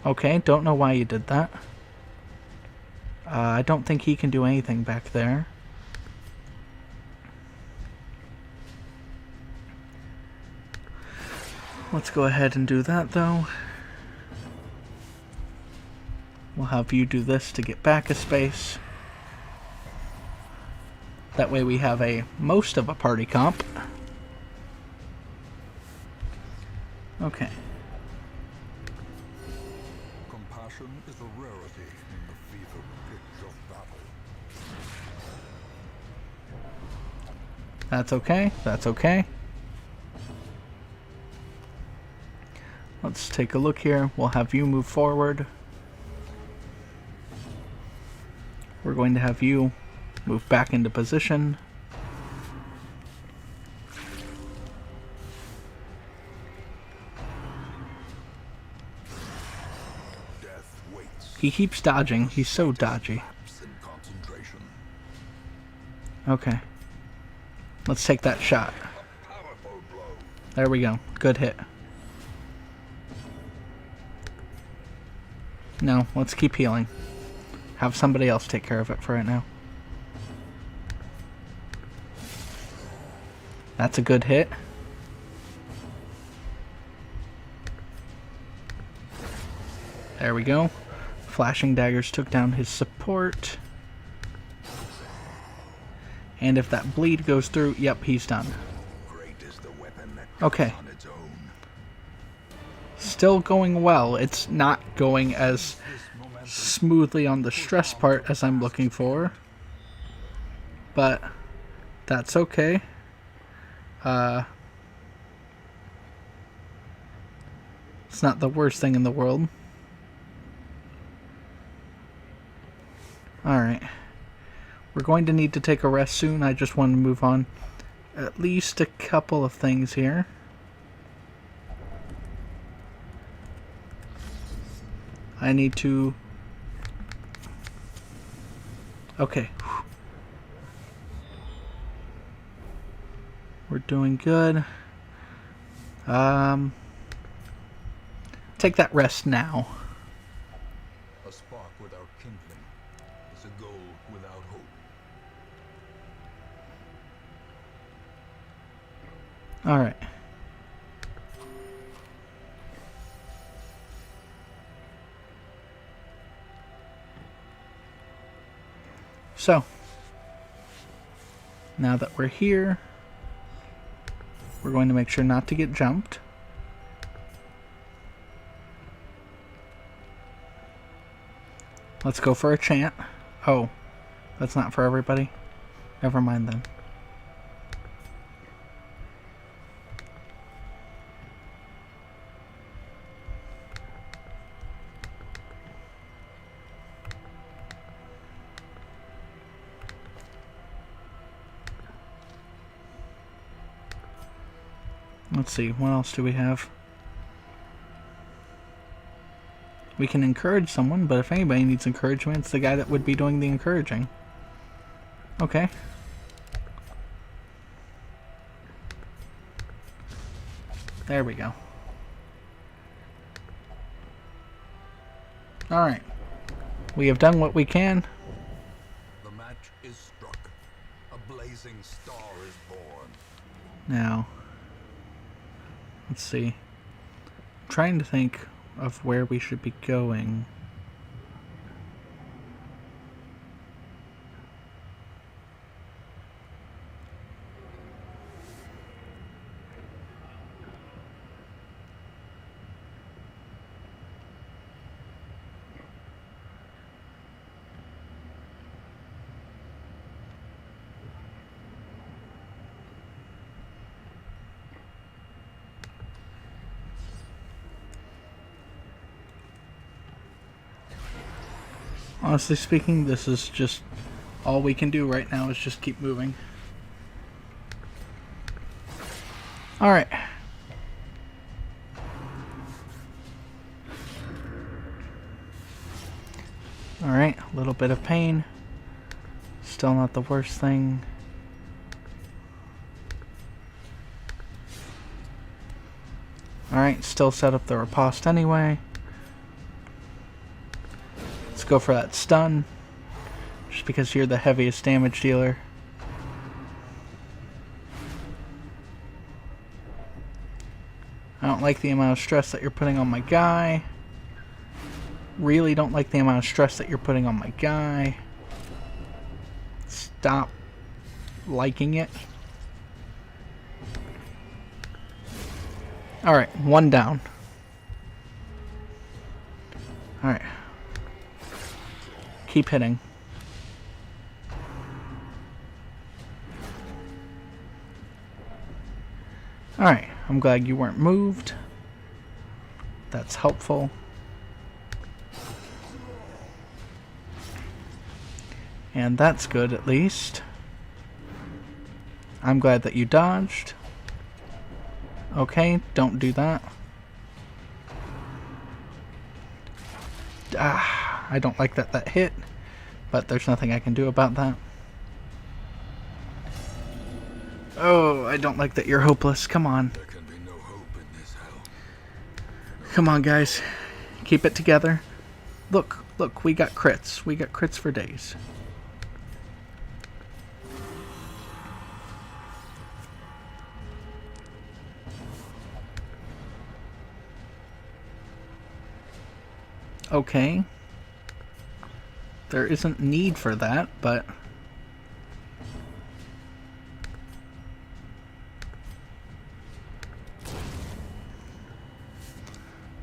Okay, don't know why you did that. I don't think he can do anything back there. Let's go ahead and do that, though. We'll have you do this to get back a space. That way we have most of a party comp. Okay. Compassion is a rarity in the fevered pitch of battle. That's okay. That's okay. Let's take a look here. We'll have you move forward. We're going to have you move back into position. Death waits. He keeps dodging. He's so dodgy. In concentration. Okay. Let's take that shot. Powerful blow. There we go. Good hit. No, let's keep healing. Have somebody else take care of it for right now. That's a good hit. There we go. Flashing daggers took down his support. And if that bleed goes through, yep, he's done. Great is the weapon that Okay. on its own. Still going well. It's not going as smoothly on the stress part as I'm looking for. But that's okay. It's not the worst thing in the world. Alright. We're going to need to take a rest soon. I just want to move on at least a couple of things here. I need to... Okay. We're doing good. Take that rest now. A spark without kindling is a goal without hope. Alright. So, now that we're here, we're going to make sure not to get jumped. Let's go for a chant. Oh, that's not for everybody? Never mind then. Let's see, what else do we have? We can encourage someone, but if anybody needs encouragement, it's the guy that would be doing the encouraging. Okay. There we go. Alright. We have done what we can. The match is struck. A blazing star is born. Now, let's see. I'm trying to think of where we should be going. Honestly speaking, this is just all we can do right now is just keep moving. Alright. Alright, a little bit of pain. Still not the worst thing. Alright, still set up the riposte anyway. Let's go for that stun. Just because you're the heaviest damage dealer. I don't like the amount of stress that you're putting on my guy. Really don't like the amount of stress that you're putting on my guy. Stop liking it. Alright, one down. Alright. Keep hitting. Alright, I'm glad you weren't moved. That's helpful. And that's good, at least. I'm glad that you dodged. Okay, don't do that. Ah, I don't like that that hit, but there's nothing I can do about that. Oh, I don't like that you're hopeless. Come on. There can be no hope in this hell. Come on, guys. Keep it together. Look, look, we got crits. We got crits for days. Okay. There isn't need for that, but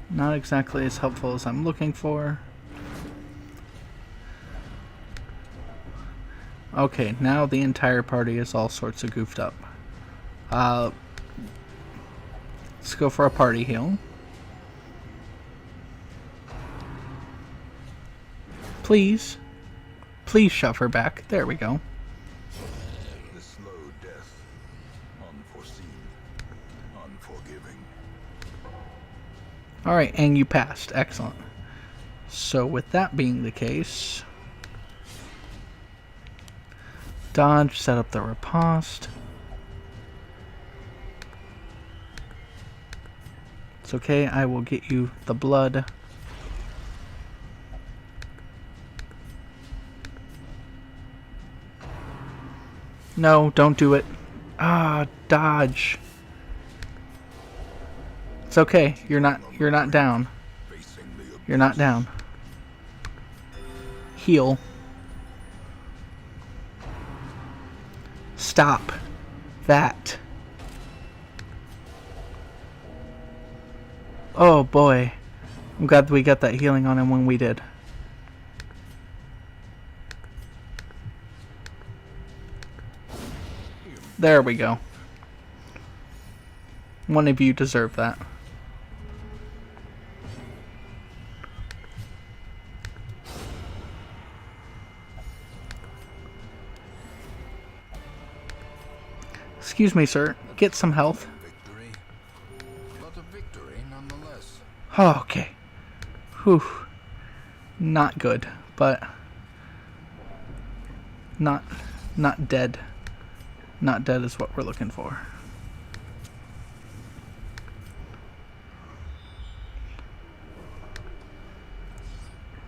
not exactly as helpful as I'm looking for. Okay, now the entire party is all sorts of goofed up. Let's go for a party heal. Please. Please shove her back. There we go. The slow death. Unforeseen. Unforgiving. Alright, and you passed. Excellent. So with that being the case, dodge, set up the riposte. It's okay, I will get you the blood. No, don't do it. Ah, dodge. It's okay. You're not down. You're not down. Heal. Stop that. Oh boy. I'm glad we got that healing on him when we did. There we go. One of you deserve that. Excuse me, sir. Get some health. Victory, but a victory nonetheless. Oh, okay. Whew. Not good, but not dead. Not dead is what we're looking for.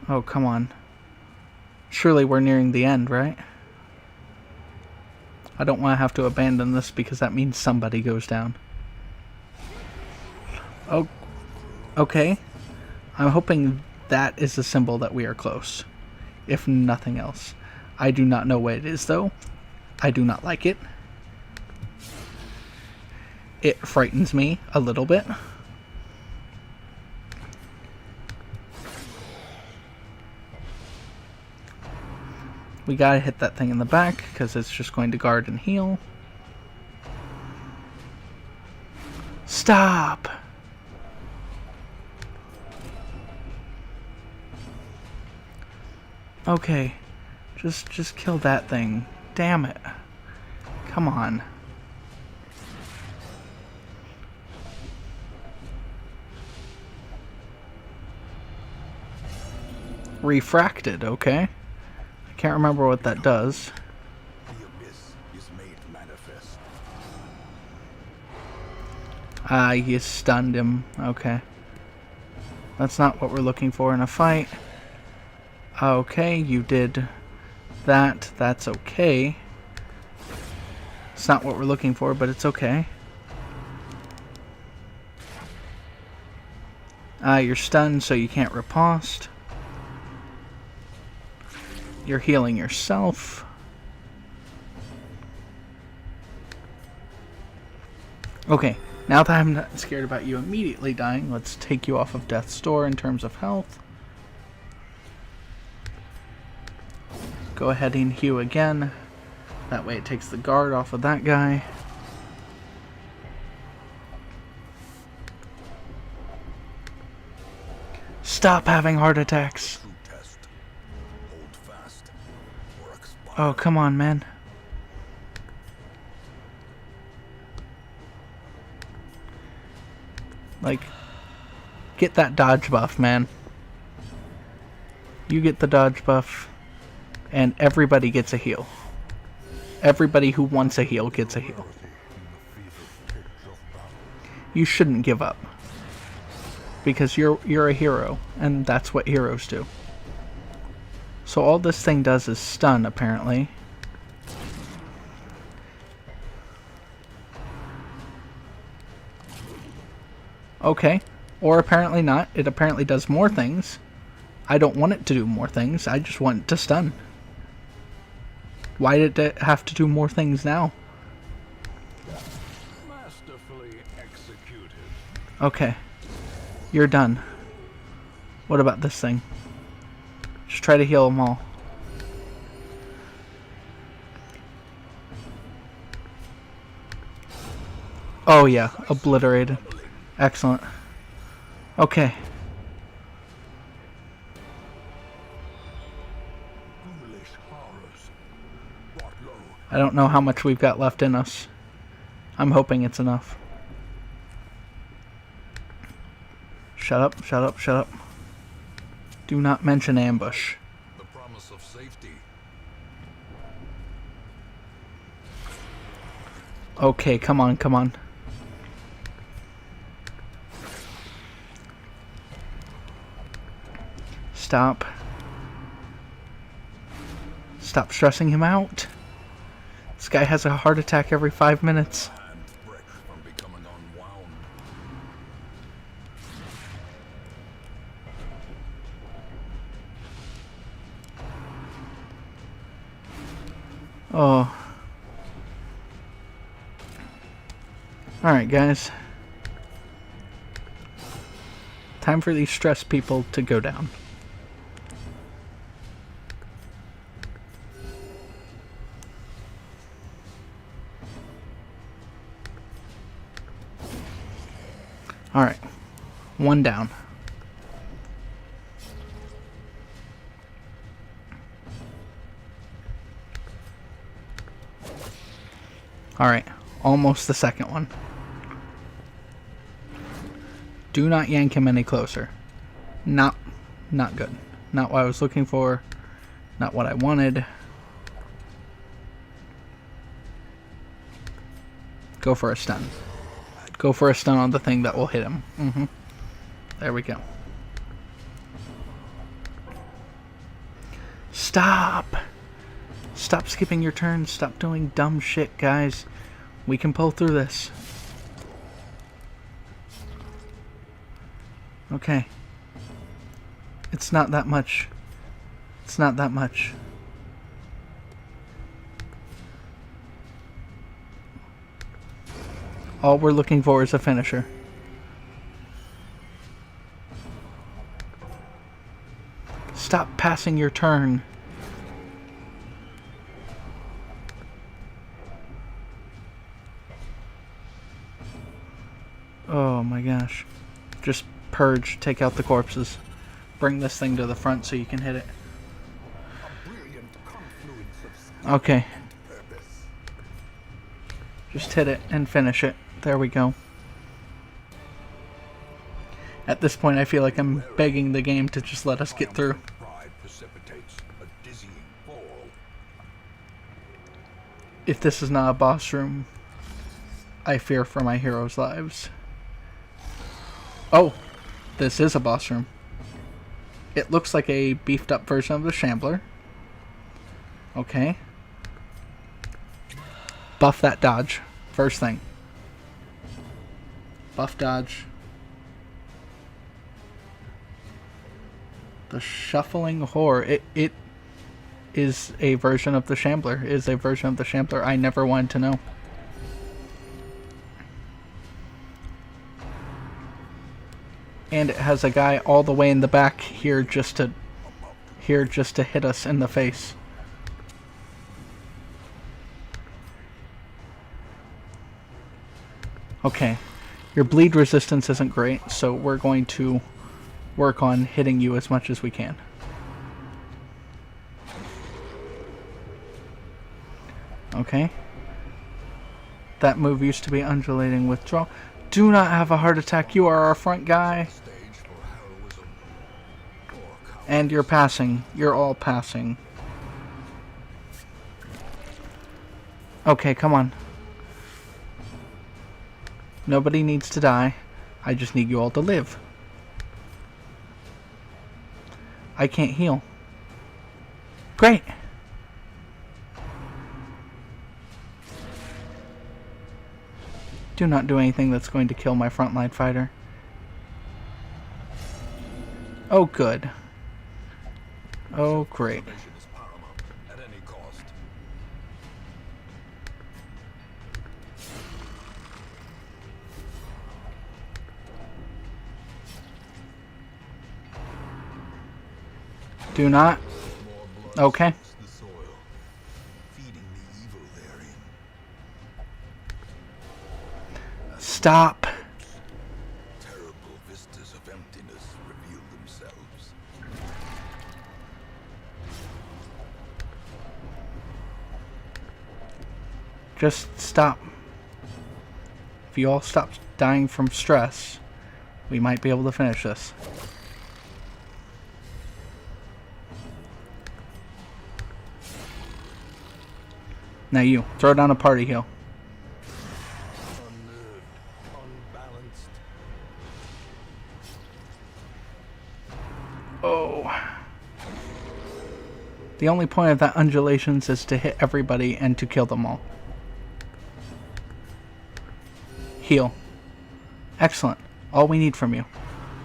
Oh, come on. Surely we're nearing the end, right? I don't want to have to abandon this because that means somebody goes down. Oh, okay. I'm hoping that is a symbol that we are close, if nothing else. I do not know what it is, though. I do not like it. It frightens me a little bit. We gotta hit that thing in the back, because it's just going to guard and heal. Stop! Okay. Just kill that thing. Damn it. Come on. Refracted, okay. I can't remember what that does. The abyss is made manifest. Ah, you stunned him. Okay. That's not what we're looking for in a fight. Okay, you did that. That's okay. It's not what we're looking for, but it's okay. You're stunned, so you can't riposte. You're healing yourself. Okay, now that I'm not scared about you immediately dying, let's take you off of death's door in terms of health. Go ahead and heal again. That way it takes the guard off of that guy. Stop having heart attacks. True test. Hold fast or expire. Oh, come on, man. Like, get that dodge buff, man. You get the dodge buff, and everybody gets a heal. Everybody who wants a heal gets a heal. You shouldn't give up. Because you're a hero, and that's what heroes do. So all this thing does is stun, apparently. Okay. Or apparently not. It apparently does more things. I don't want it to do more things. I just want it to stun. Why did it have to do more things now? Masterfully executed. Okay. You're done. What about this thing? Just try to heal them all. Oh yeah, obliterated. Excellent. Okay. Ghoulish horrors. Brought low. I don't know how much we've got left in us. I'm hoping it's enough. Shut up, shut up, shut up. Do not mention ambush. The promise of safety. Okay, come on, come on. Stop. Stop stressing him out. This guy has a heart attack every 5 minutes. And brick from becoming unwound. Oh. Alright, guys. Time for these stress people to go down. Alright. One down. Alright. Almost the second one. Do not yank him any closer. Not good. Not what I was looking for. Not what I wanted. Go for a stun. Go for a stun on the thing that will hit him. There we go. Stop! Stop skipping your turns. Stop doing dumb shit, guys. We can pull through this. Okay. It's not that much. It's not that much. All we're looking for is a finisher. Stop passing your turn. Oh my gosh. Just purge, take out the corpses. Bring this thing to the front so you can hit it. Okay. Just hit it and finish it. There we go. At this point, I feel like I'm begging the game to just let us get through. Pride precipitates a dizzying fall. If this is not a boss room, I fear for my heroes' lives. Oh, this is a boss room. It looks like a beefed up version of the Shambler. Okay. Buff that dodge. First thing. Buff dodge. The Shuffling Whore. It is a version of the Shambler. It is a version of the Shambler I never wanted to know. And it has a guy all the way in the back here just to hit us in the face. Okay. Your bleed resistance isn't great, so we're going to work on hitting you as much as we can. Okay. That move used to be undulating withdrawal. Do not have a heart attack. You are our front guy. And you're passing. You're all passing. Okay, come on. Nobody needs to die. I just need you all to live. I can't heal. Great. Do not do anything that's going to kill my frontline fighter. Oh, good. Oh, great. Salvation is paramount at any cost. Do not. More blood Okay. soaks the soil, feeding the evil therein. Stop. Terrible vistas of emptiness reveal themselves. Just stop. If you all stop dying from stress, we might be able to finish this. Now you, throw down a party heal. Unnerved, unbalanced. Oh. The only point of that undulations is to hit everybody and to kill them all. Heal. Excellent. All we need from you.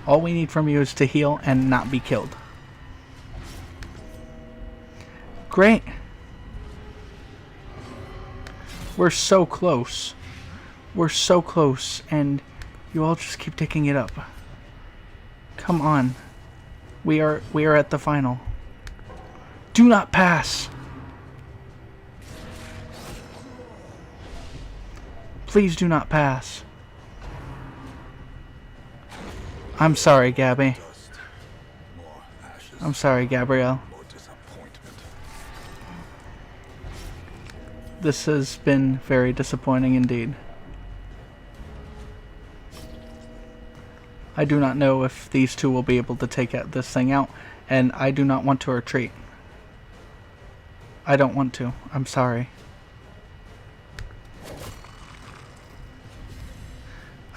All we need from you is to heal and not be killed. Great. We're so close. We're so close, and you all just keep taking it up. Come on. We are at the final. Do not pass. Please do not pass. I'm sorry, Gabby. Dust, more ashes, I'm sorry, Gabrielle. more disappointment. This has been very disappointing indeed. I do not know if these two will be able to take this thing out, and I do not want to retreat. I don't want to. I'm sorry.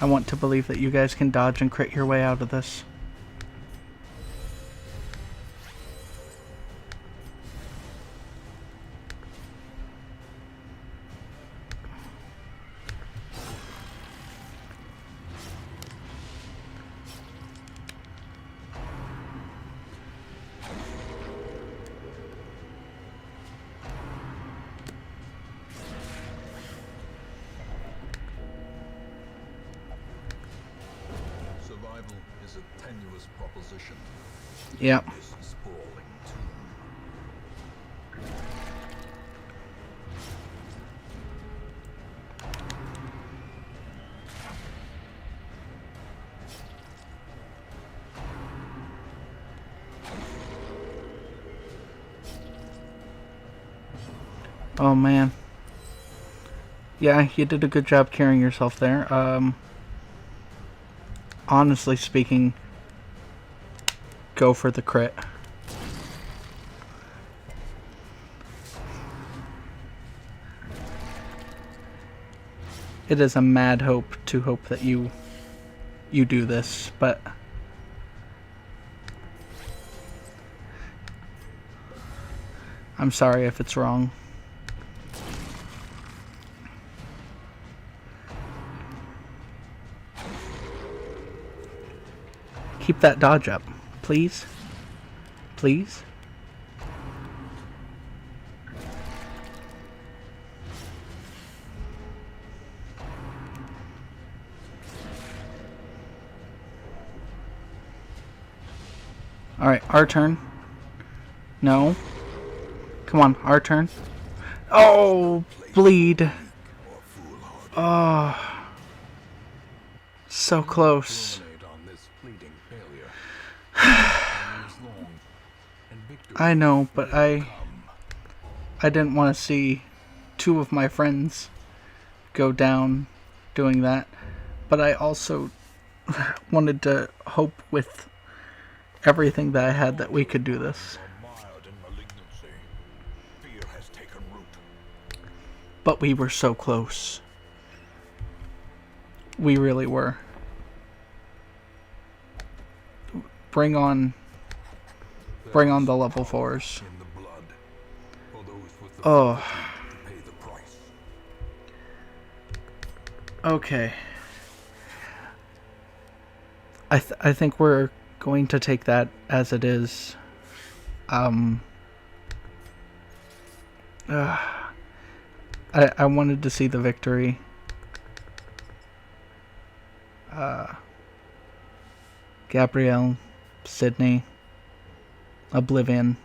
I want to believe that you guys can dodge and crit your way out of this. Survival is a tenuous proposition. Yep. This sprawling tomb. Oh man. Yeah, you did a good job carrying yourself there. Honestly speaking, go for the crit. It is a mad hope to hope that you do this, but I'm sorry if it's wrong. Keep that dodge up, please. Please. Alright, our turn. No. Come on, our turn. Oh, bleed. Oh. So close. On this fleeting failure. I know, but I didn't want to see two of my friends go down doing that. But I also wanted to hope with everything that I had that we could do this. Mired in malignancy. Fear has taken root. But we were so close. We really were. Bring on the level 4s. In the blood. For those with the Oh, to pay the price. okay. I think we're going to take that as it is. I wanted to see the victory. Gabrielle, Sydney, Oblivion,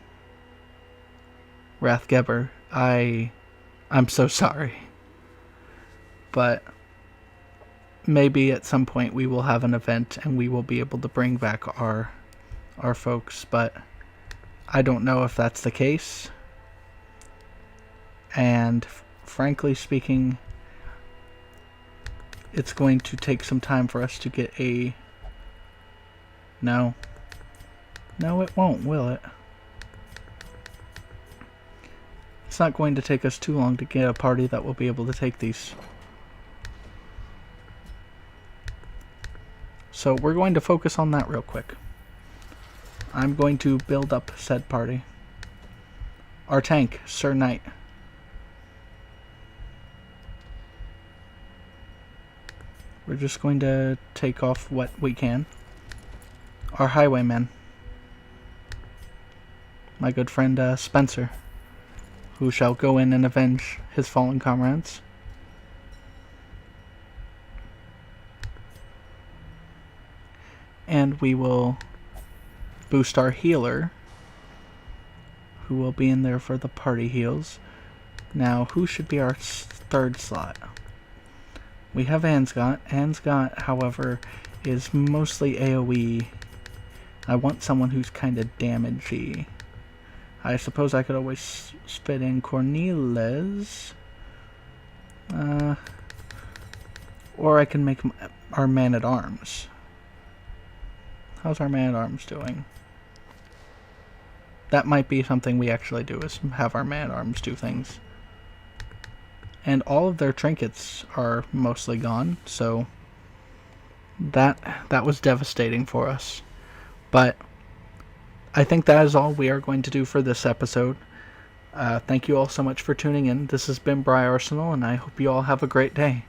Rathgeber. I'm so sorry. But maybe at some point we will have an event and we will be able to bring back our folks, but I don't know if that's the case. And frankly speaking, it's going to take some time for us to get a... No, it won't, will it? It's not going to take us too long to get a party that will be able to take these. So we're going to focus on that real quick. I'm going to build up said party. Our tank, Sir Knight. We're just going to take off what we can. Our highwayman. My good friend Spencer, who shall go in and avenge his fallen comrades. And we will boost our healer, who will be in there for the party heals. Now, who should be our third slot? We have Anscott. Anscott, however, is mostly AoE. I want someone who's kind of damagey. I suppose I could always fit in Cornelis. Or I can make our man-at-arms. How's our man-at-arms doing? That might be something we actually do, is have our man-at-arms do things. And all of their trinkets are mostly gone, so that was devastating for us. But I think that is all we are going to do for this episode. Thank you all so much for tuning in. This has been Briarsenal, and I hope you all have a great day.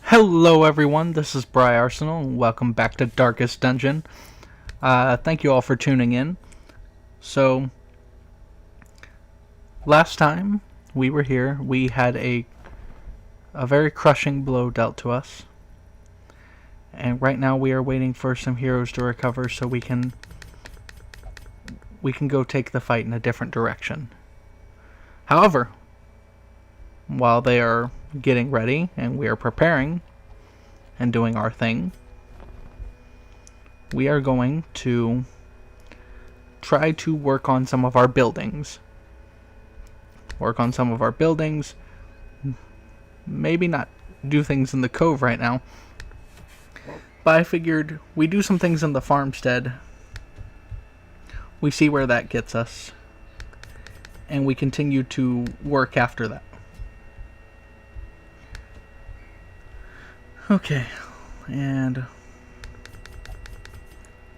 Hello everyone, this is Briarsenal, and welcome back to Darkest Dungeon. Thank you all for tuning in. So, last time we were here, we had a very crushing blow dealt to us. And right now we are waiting for some heroes to recover so we can go take the fight in a different direction. However, while they are getting ready and we are preparing and doing our thing, we are going to try to work on some of our buildings. Maybe not do things in the cove right now. But I figured we do some things in the farmstead. We see where that gets us. And we continue to work after that. Okay. And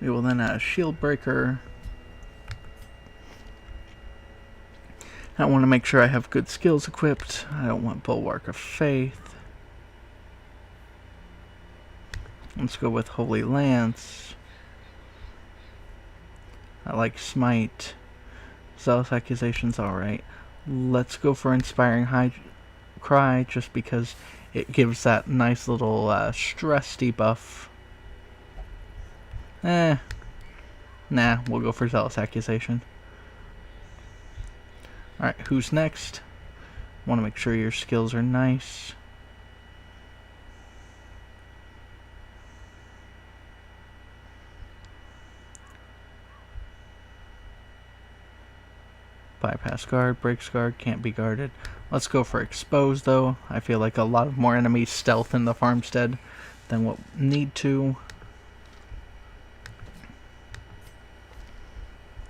we will then add a shield breaker. I want to make sure I have good skills equipped. I don't want Bulwark of Faith. Let's go with Holy Lance. I like Smite. Zealous Accusation's alright. Let's go for Inspiring High Cry, just because it gives that nice little stress debuff. Nah, we'll go for Zealous Accusation. Alright, who's next? Want to make sure your skills are nice. Bypass guard, breaks guard, can't be guarded. Let's go for expose though. I feel like a lot of more enemies stealth in the farmstead than what need to.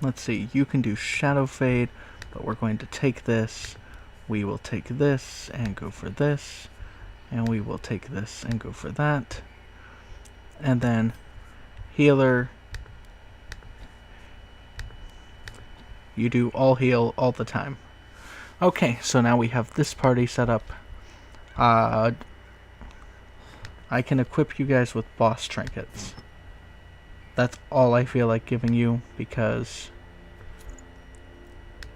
Let's see, you can do shadow fade, but we're going to take this. We will take this and go for this. And we will take this and go for that. And then healer. You do all heal all the time. Okay, so now we have this party set up. I can equip you guys with boss trinkets. That's all I feel like giving you, because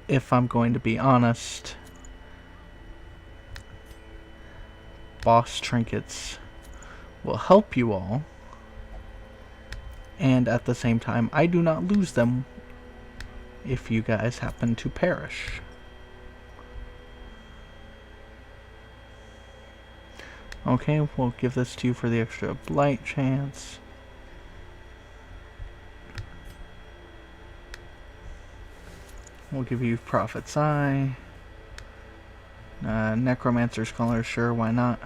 if I'm going to be honest, boss trinkets will help you all, and at the same time I do not lose them if you guys happen to perish. Okay, we'll give this to you for the extra blight chance. We'll give you Prophet's Eye. Necromancer's Collar, sure, why not?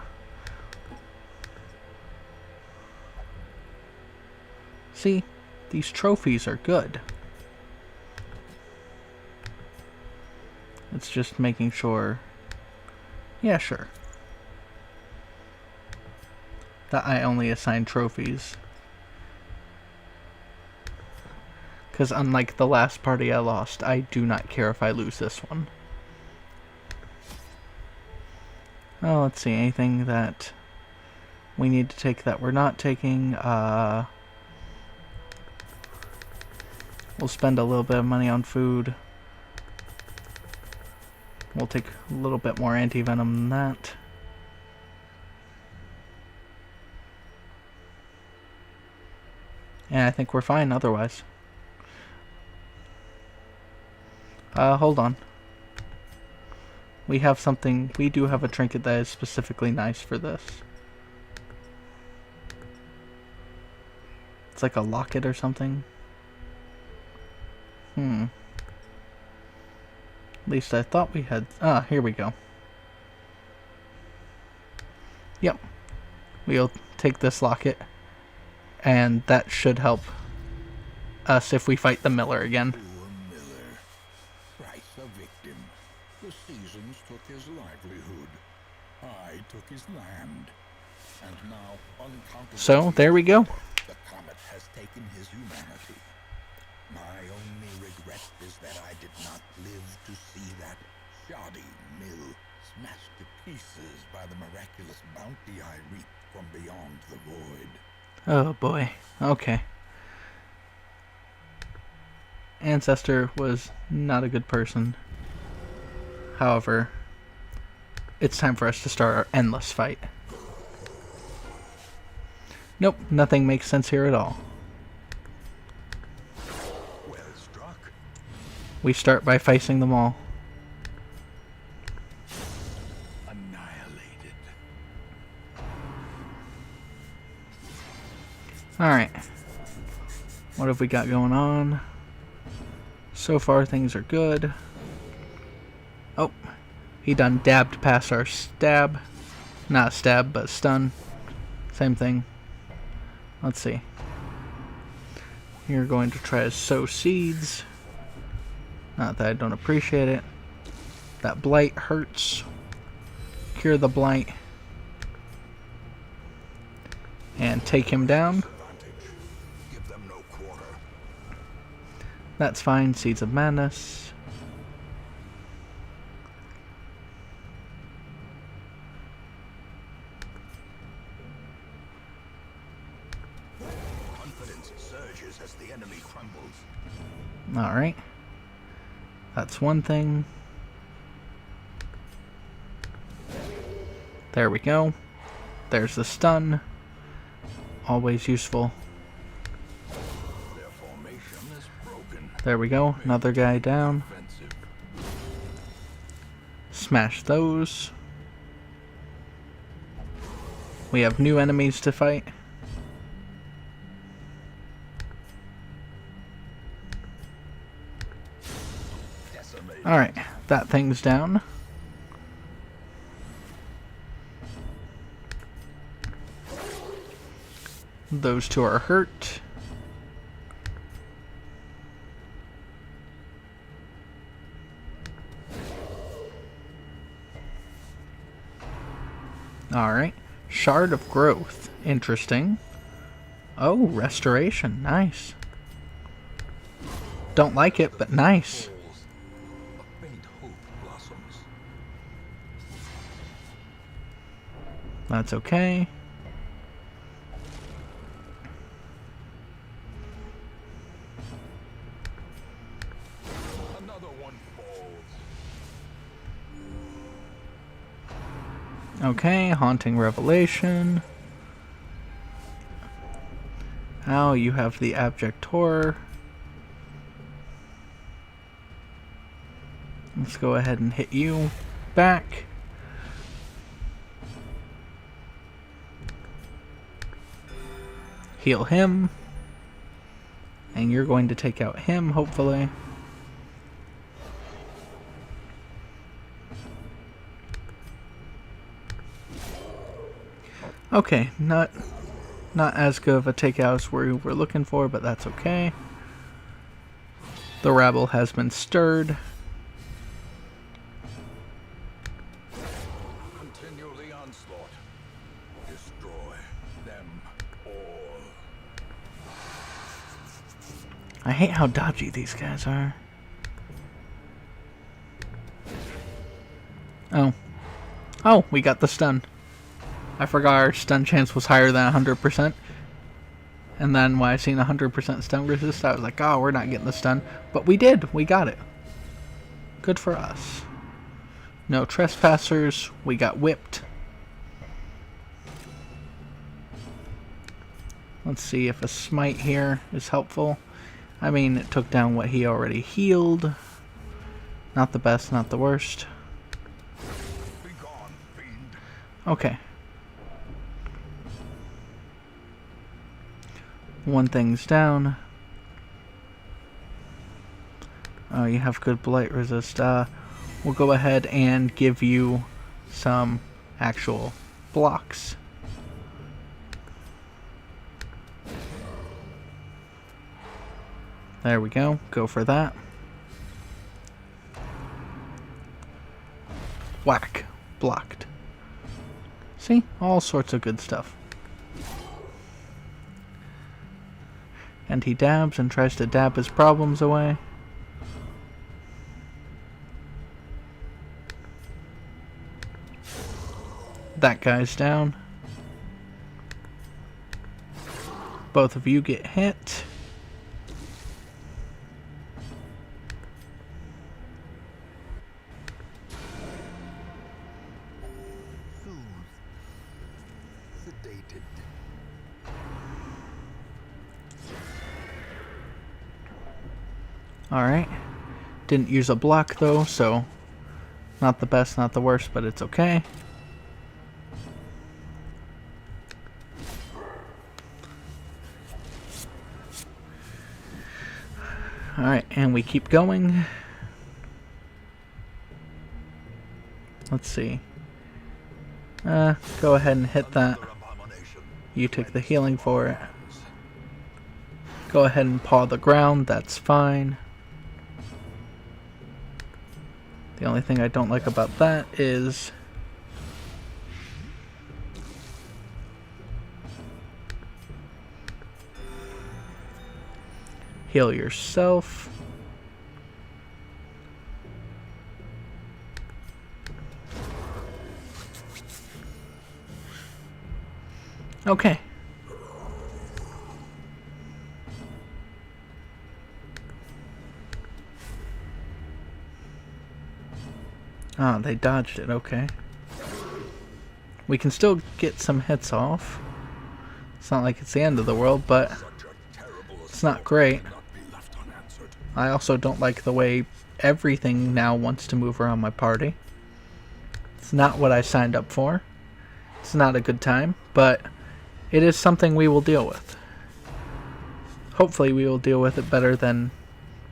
See, these trophies are good. It's just making sure, yeah, sure, that I only assign trophies. Because unlike the last party I lost, I do not care if I lose this one. Oh, let's see, anything that we need to take that we're not taking. We'll spend a little bit of money on food. We'll take a little bit more anti-venom than that. And I think we're fine otherwise. Hold on. We have something, we do have a trinket that is specifically nice for this. It's like a locket or something. At least I thought we had, here we go. Yep. We'll take this locket, and that should help us if we fight the Miller again. Poor Miller. Thrice a victim. The seasons took his livelihood. I took his land. And now, uncountable... So, there we go. The comet has taken his humanity. My only regret is that I did not live to see that shoddy mill smashed to pieces by the miraculous bounty I reaped from beyond the void. Oh boy. Okay. Ancestor was not a good person. However, it's time for us to start our endless fight. Nope, nothing makes sense here at all. Well struck. We start by facing them all. Annihilated. Alright. What have we got going on? So far, things are good. Oh, he done dabbed past our stab. Not stab, but stun. Same thing. Let's see. You're going to try to sow seeds. Not that I don't appreciate it. That blight hurts. Cure the blight. And take him down. Give them no quarter. That's fine. Seeds of Madness. Confidence surges as the enemy crumbles. Alright. That's one thing. There we go. There's the stun. Always useful. Their formation is broken. There we go. Another guy down. Offensive. Smash those. We have new enemies to fight. Decimate. Alright, that thing's down. Those two are hurt. Alright. Shard of Growth. Interesting. Oh, Restoration. Nice. Don't like it, but nice. A faint hope blossoms. That's okay. Another one falls. Okay, Haunting Revelation. Now you have the Abject Horror. Let's go ahead and hit you back. Heal him. And you're going to take out him, hopefully. Okay, not as good of a takeout as we were looking for, but that's okay. The rabble has been stirred. Continue the onslaught. Destroy them all. I hate how dodgy these guys are. Oh. Oh, we got the stun. I forgot our stun chance was higher than 100%. And then when I seen 100% stun resist, I was like, oh, we're not getting the stun. But we did. We got it. Good for us. No trespassers. We got whipped. Let's see if a smite here is helpful. I mean, it took down what he already healed. Not the best, not the worst. Okay. One thing's down. Oh, you have good blight resist. We'll go ahead and give you some actual blocks. There we go. Go for that. Whack. Blocked. See? All sorts of good stuff. And he dabs and tries to dab his problems away. That guy's down. Both of you get hit. Sedated. Alright. Didn't use a block though, so not the best, not the worst, but it's okay. Alright, and we keep going. Let's see. Go ahead and hit that. You take the healing for it. Go ahead and paw the ground, that's fine. The only thing I don't like about that is heal yourself. Okay. Oh, they dodged it, okay. We can still get some hits off. It's not like it's the end of the world, but it's not great. I also don't like the way everything now wants to move around my party. It's not what I signed up for. It's not a good time, but it is something we will deal with. Hopefully we will deal with it better than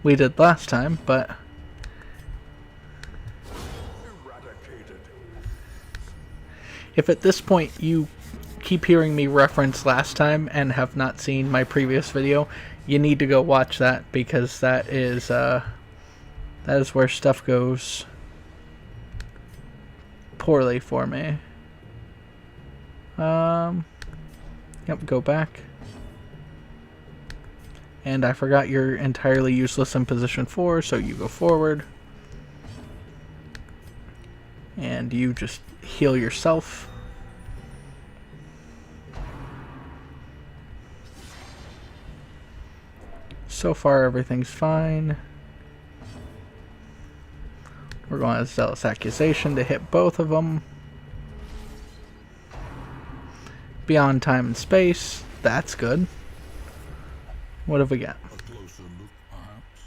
we did last time, but if at this point you keep hearing me reference last time and have not seen my previous video, you need to go watch that, because that is where stuff goes poorly for me. Yep, go back. And I forgot you're entirely useless in position 4, so you go forward. And you just heal yourself. So far everything's fine. We're going to Zealous Accusation to hit both of them. Beyond time and space. That's good. What have we got? A closer look, perhaps.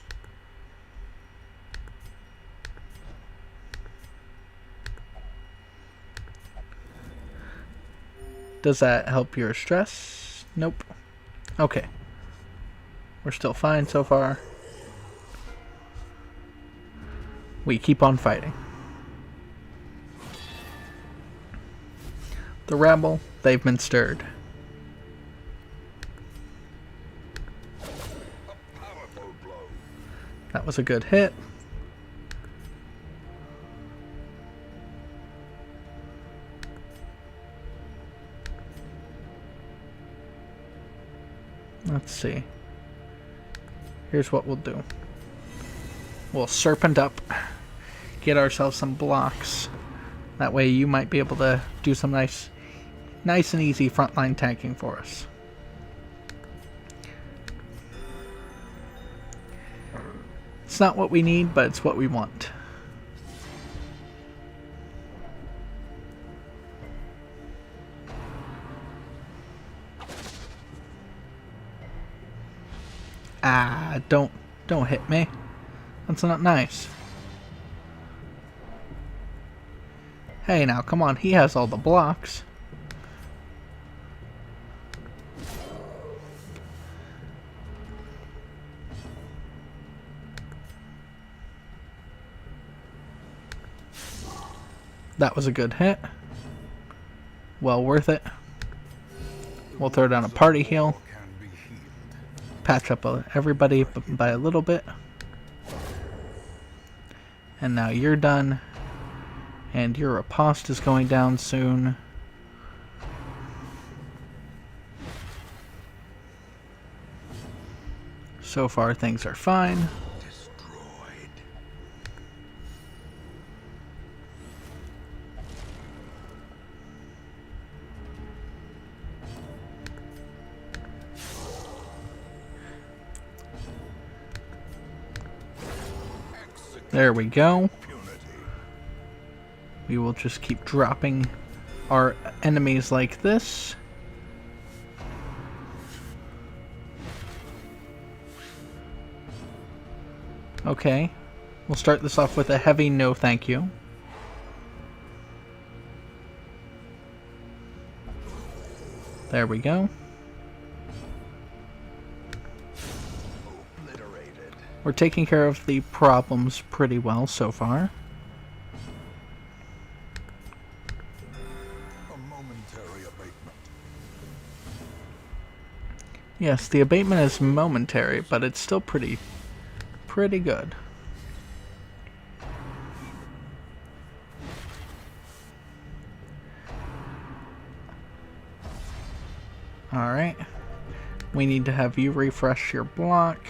Does that help your stress? Nope. Okay. We're still fine so far. We keep on fighting. The rabble, they've been stirred. Powerful blow. That was a good hit. Let's see. Here's what we'll do. We'll serpent up, get ourselves some blocks. That way you might be able to do some nice and easy frontline tanking for us. It's not what we need, but it's what we want. Ah, don't hit me. That's not nice. Hey now, come on, he has all the blocks. That was a good hit. Well worth it. We'll throw down a party heal. Patch up everybody by a little bit. And now you're done. And your riposte is going down soon. So far things are fine. There we go. We will just keep dropping our enemies like this. Okay. We'll start this off with a heavy no thank you. There we go. We're taking care of the problems pretty well so far. A momentary abatement. Yes, the abatement is momentary, but it's still pretty good. Alright. We need to have you refresh your block.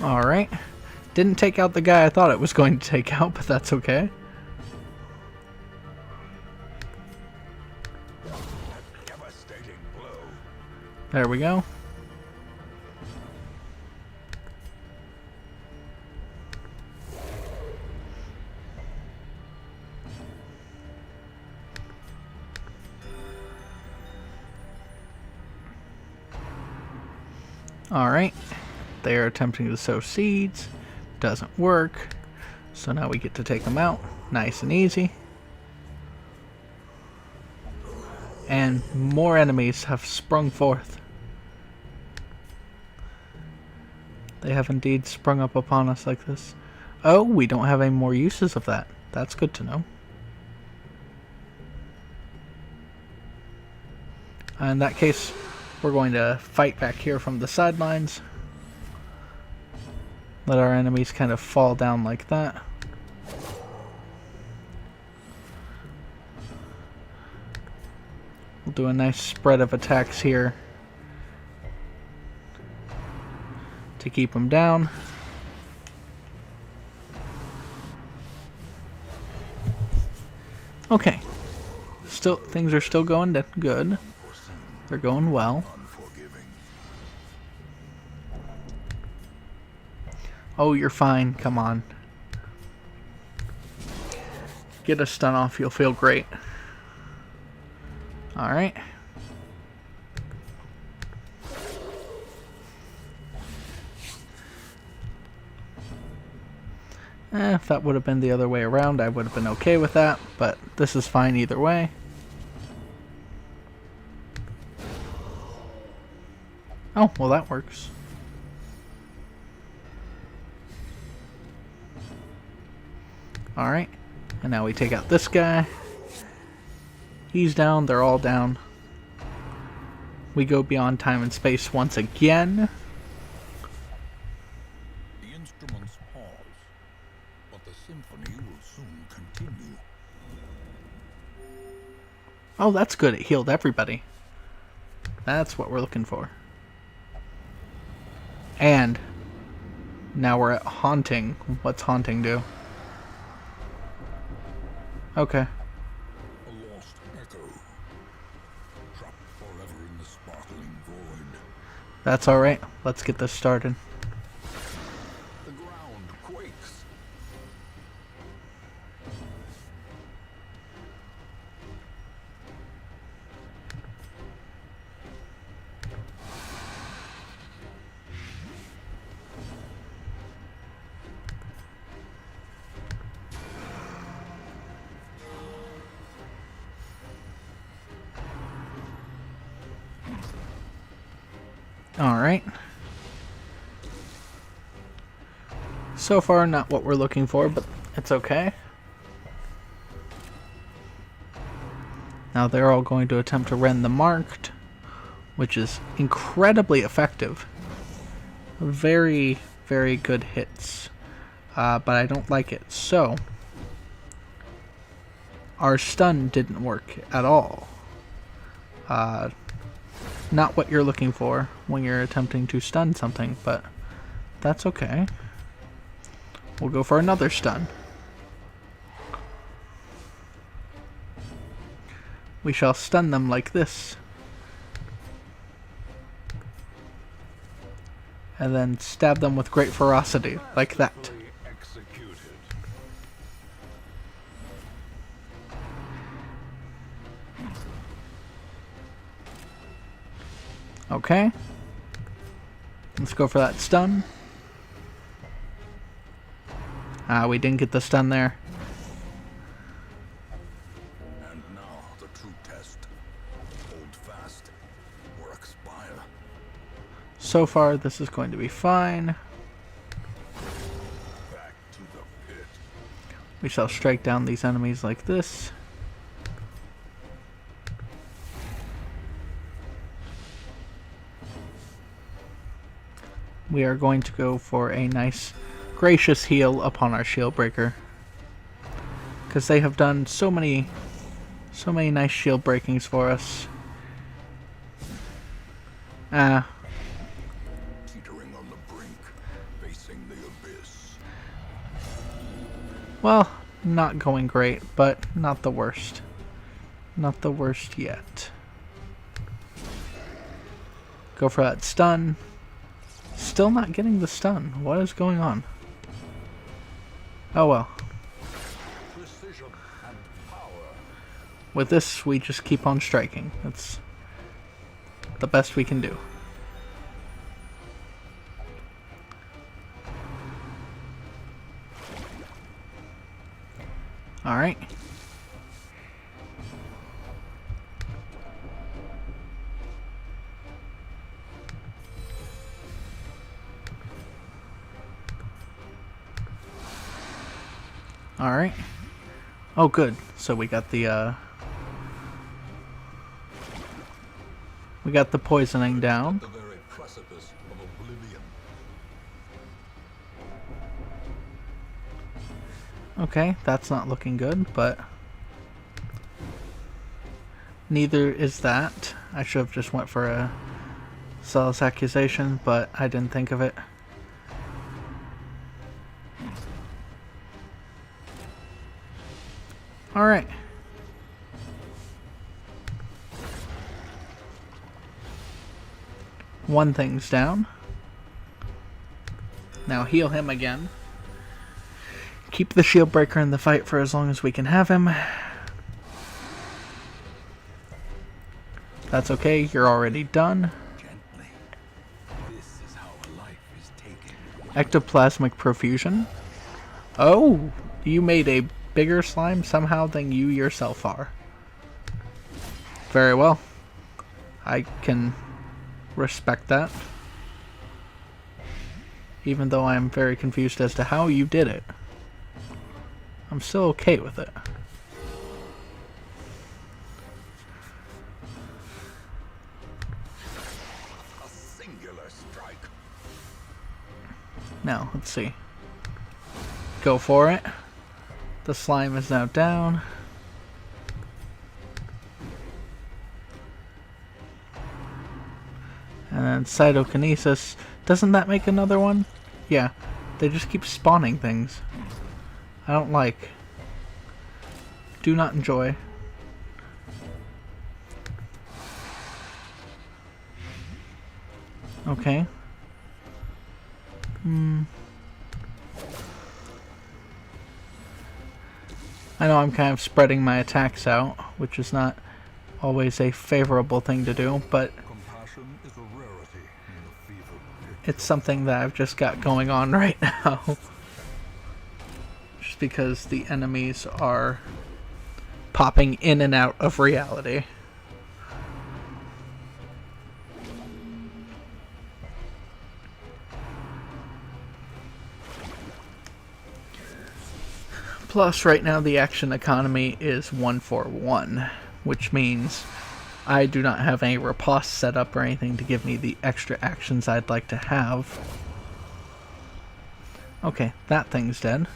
Alright. Didn't take out the guy I thought it was going to take out, but that's okay. Devastating blow. There we go. Alright. They are attempting to sow seeds. Doesn't work. So now we get to take them out. Nice and easy. And more enemies have sprung forth. They have indeed sprung up upon us like this. Oh, we don't have any more uses of that. That's good to know. In that case, we're going to fight back here from the sidelines. Let our enemies kind of fall down like that. We'll do a nice spread of attacks here to keep them down. Okay. Still, things are still going good. They're going well. Oh, you're fine. Come on. Get a stun off. You'll feel great. Alright. If that would have been the other way around, I would have been okay with that. But this is fine either way. Oh, well that works. Alright, and now we take out this guy. He's down, they're all down. We go beyond time and space once again. The instruments pause, but the symphony will soon continue. Oh, that's good, it healed everybody. That's what we're looking for. And now we're at haunting. What's haunting do? Okay. A lost echo. Trapped forever in the sparkling void. That's alright. Let's get this started. The ground quakes. Alright. So far, not what we're looking for, but it's okay. Now they're all going to attempt to rend the marked, which is incredibly effective. Very, very good hits. But I don't like it. So, our stun didn't work at all. Not what you're looking for when you're attempting to stun something, but that's okay. We'll go for another stun. We shall stun them like this. And then stab them with great ferocity, like that. Executed. Okay. Let's go for that stun. We didn't get the stun there. And now the true test. Hold fast or expire. So far, this is going to be fine. Back to the pit. We shall strike down these enemies like this. We are going to go for a nice, gracious heal upon our shield breaker. Because they have done so many nice shield breakings for us. Teetering on the brink, facing the abyss. Well, not going great, but not the worst. Not the worst yet. Go for that stun. Still not getting the stun. What is going on? Oh well. Precision and power. With this, we just keep on striking. That's the best we can do. Alright. Alright. Oh, good. So we got the poisoning down. The very precipice of oblivion. Okay, that's not looking good, but neither is that. I should have just went for a zealous accusation, but I didn't think of it. Alright. One thing's down. Now heal him again. Keep the shield breaker in the fight for as long as we can have him. That's okay, you're already done. Gently. This is how a life is taken. Ectoplasmic profusion. Oh, you made a bigger slime somehow than you yourself are. Very well. I can respect that. Even though I'm very confused as to how you did it. I'm still okay with it. A singular strike. Now, let's see. Go for it. The slime is now down. And then cytokinesis. Doesn't that make another one? Yeah. They just keep spawning things. I don't like. Do not enjoy. Okay. I know I'm kind of spreading my attacks out, which is not always a favorable thing to do, but Compassion is a rarity in the fever pitch. it's something that I've just got going on right now. Just because the enemies are popping in and out of reality. Plus, right now the action economy is 1-for-1, which means I do not have any riposte set up or anything to give me the extra actions I'd like to have. Okay, that thing's dead.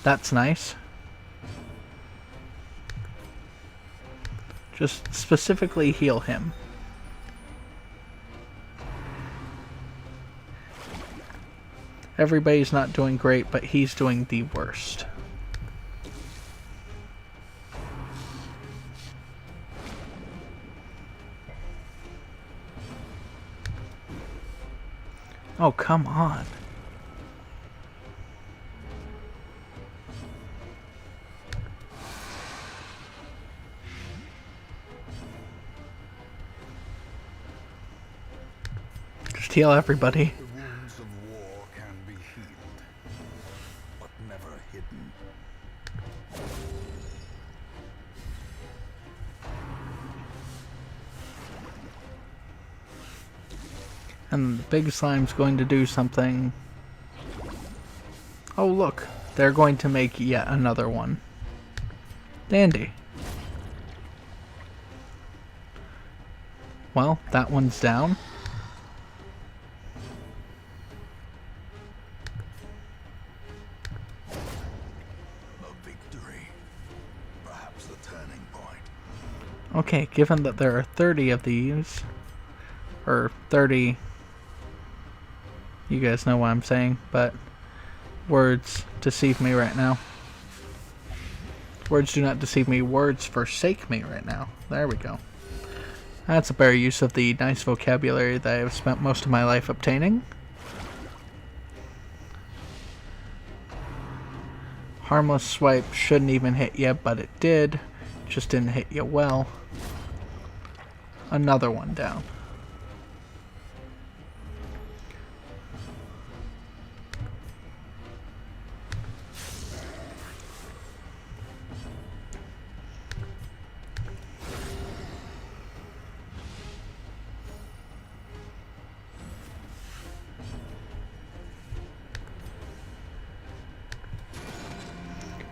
That's nice. Just specifically heal him. Everybody's not doing great, but he's doing the worst. Oh, come on. Just heal everybody. The wounds of war can be healed, but never hidden. And the big slime's going to do something. Oh, look. They're going to make yet another one. Dandy. Well, that one's down. A victory. Perhaps the turning point. Okay, given that there are 30 of these, or 30, you guys know what I'm saying, but words deceive me right now. Words do not deceive me, words forsake me right now. There we go. That's a better use of the nice vocabulary that I have spent most of my life obtaining. Harmless swipe shouldn't even hit you, but it did. Just didn't hit you well. Another one down.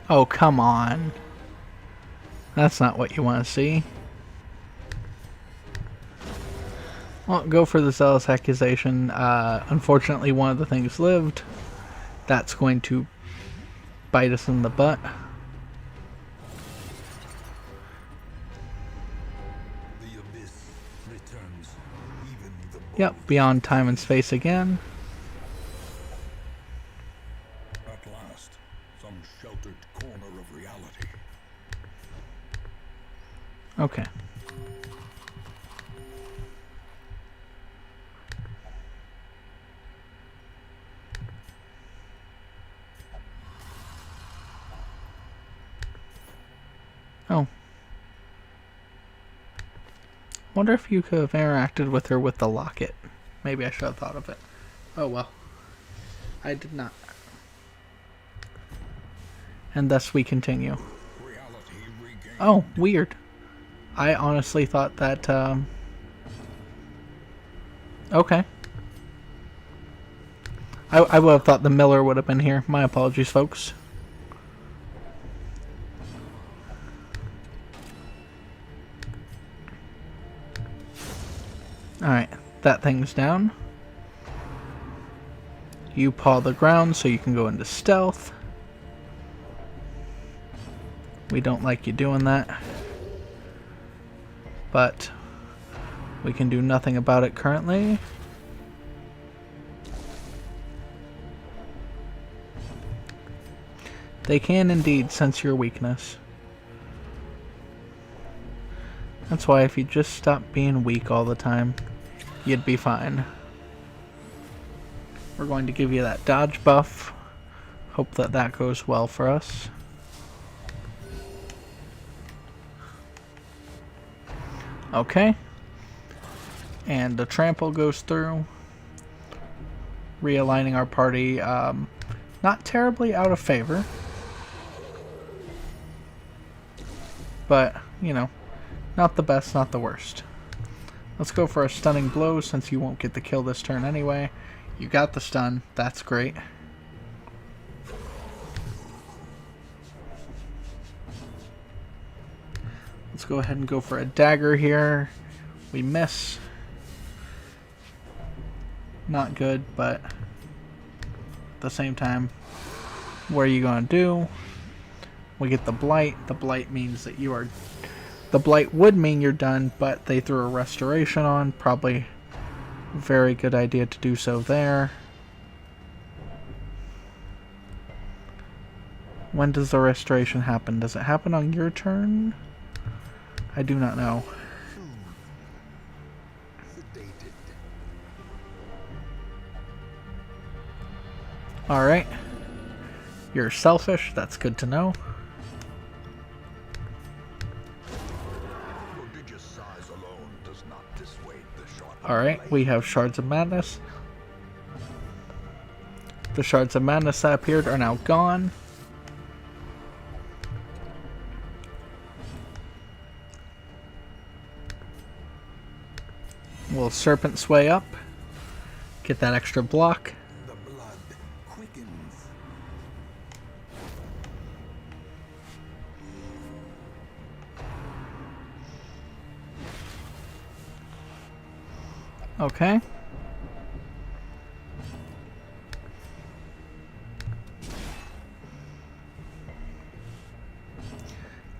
Oh, come on. That's not what you want to see. Well, go for the zealous accusation. Unfortunately, one of the things lived. That's going to bite us in the butt. The abyss returns even the Yep, beyond time and space again. At last, some sheltered corner of reality. Okay. Oh. Wonder if you could have interacted with her with the locket. Maybe I should have thought of it. Oh well. I did not. And thus we continue. Reality regained. Oh, weird. I honestly thought that, okay. I would have thought the Miller would have been here. My apologies, folks. Alright, that thing's down. You paw the ground so you can go into stealth. We don't like you doing that. But We can do nothing about it currently. They can indeed sense your weakness. That's why if you just stop being weak all the time, you'd be fine. We're going to give you that dodge buff. Hope that that goes well for us. Okay. And the trample goes through. Realigning our party. Not terribly out of favor. But, you know, not the best, not the worst. Let's go for a stunning blow since you won't get the kill this turn anyway. You got the stun. That's great. Let's go ahead and go for a dagger here. We miss. Not good, but at the same time, what are you going to do? We get the blight. The blight means that you are... The blight would mean you're done, but they threw a restoration on. Probably a very good idea to do so there. When does the restoration happen? Does it happen on your turn? I do not know. Alright. You're selfish. That's good to know. Alright, we have Shards of Madness. The Shards of Madness that appeared are now gone. We'll Serpent Sway up. Get that extra block. The blood quickens. Okay.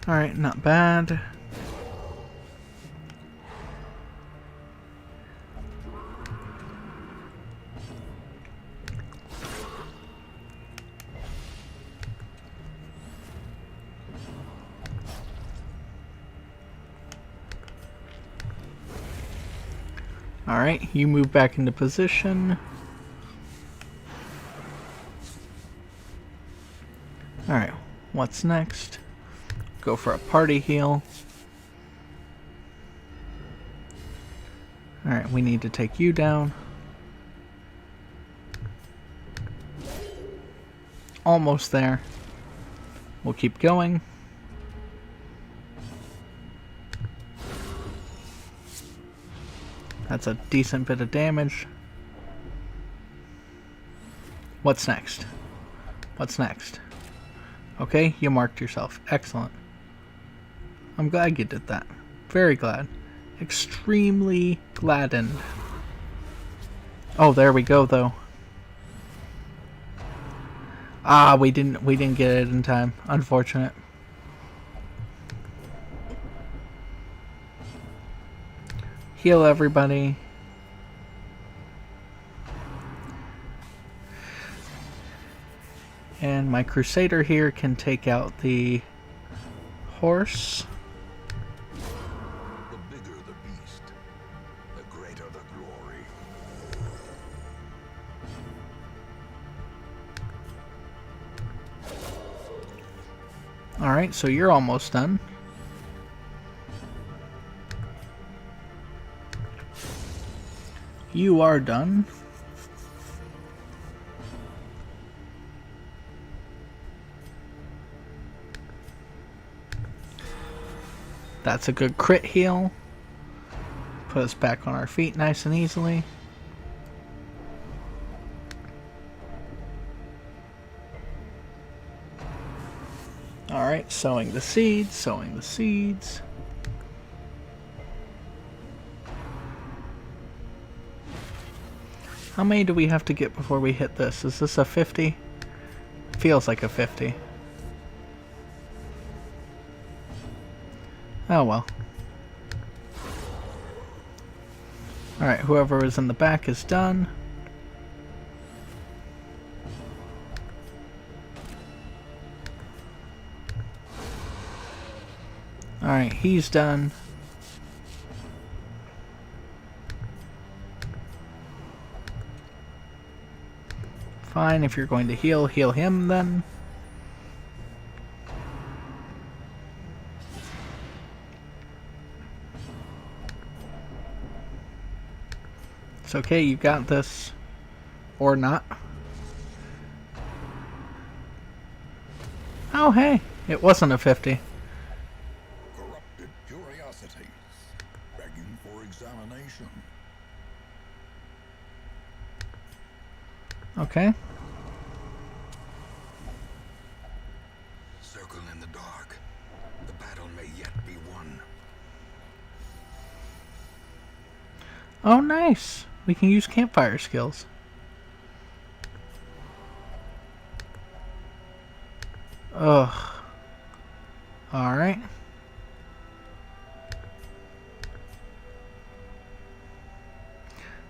Alright, not bad. Alright, you move back into position. Alright, what's next? Go for a party heal. Alright, we need to take you down. Almost there. We'll keep going. That's a decent bit of damage. What's next? What's next? Okay, you marked yourself. Excellent. I'm glad you did that. Very glad. Extremely gladdened. Oh, there we go though. Ah, we didn't get it in time. Unfortunate. Heal everybody. And my Crusader here can take out the horse. The bigger the beast, the greater the glory. Alright, so you're almost done. You are done. That's a good crit heal. Put us back on our feet nice and easily. Alright, sowing the seeds, sowing the seeds. How many do we have to get before we hit this? Is this a 50? Feels like a 50. Oh well. Alright, whoever is in the back is done. Alright, he's done. Fine, if you're going to heal, heal him then. It's okay, you got this. Or not. Oh hey, it wasn't a 50. Corrupted curiosities, begging for examination. Okay. Circle in the dark. The battle may yet be won. Oh nice. We can use campfire skills. Ugh. Alright.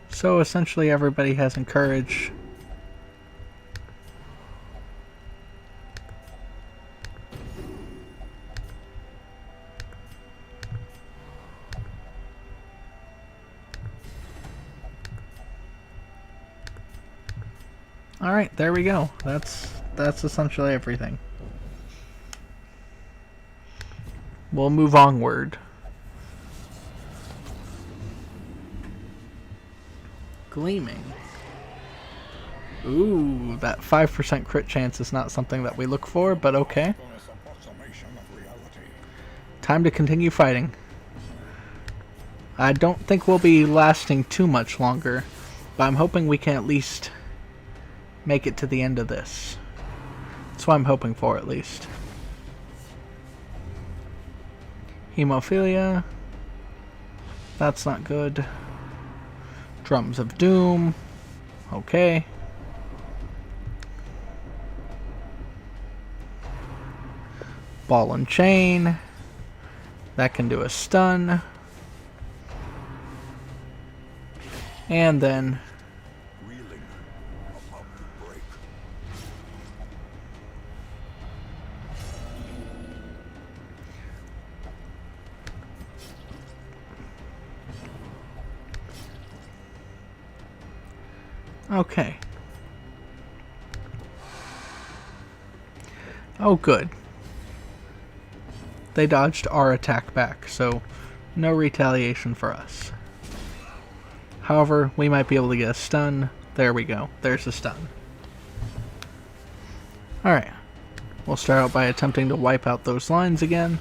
So essentially everybody has encouraged. Alright, there we go. That's essentially everything. We'll move onward. Gleaming. Ooh, that 5% crit chance is not something that we look for, but okay. Time to continue fighting. I don't think we'll be lasting too much longer, but I'm hoping we can at least make it to the end of this. That's what I'm hoping for, at least. Hemophilia. That's not good. Drums of Doom. Okay. Ball and Chain. That can do a stun. And then Reeling, about to break. okay. Oh, good. They dodged our attack back, so no retaliation for us. However, we might be able to get a stun. There we go. There's a stun. Alright. We'll start out by attempting to wipe out those lines again.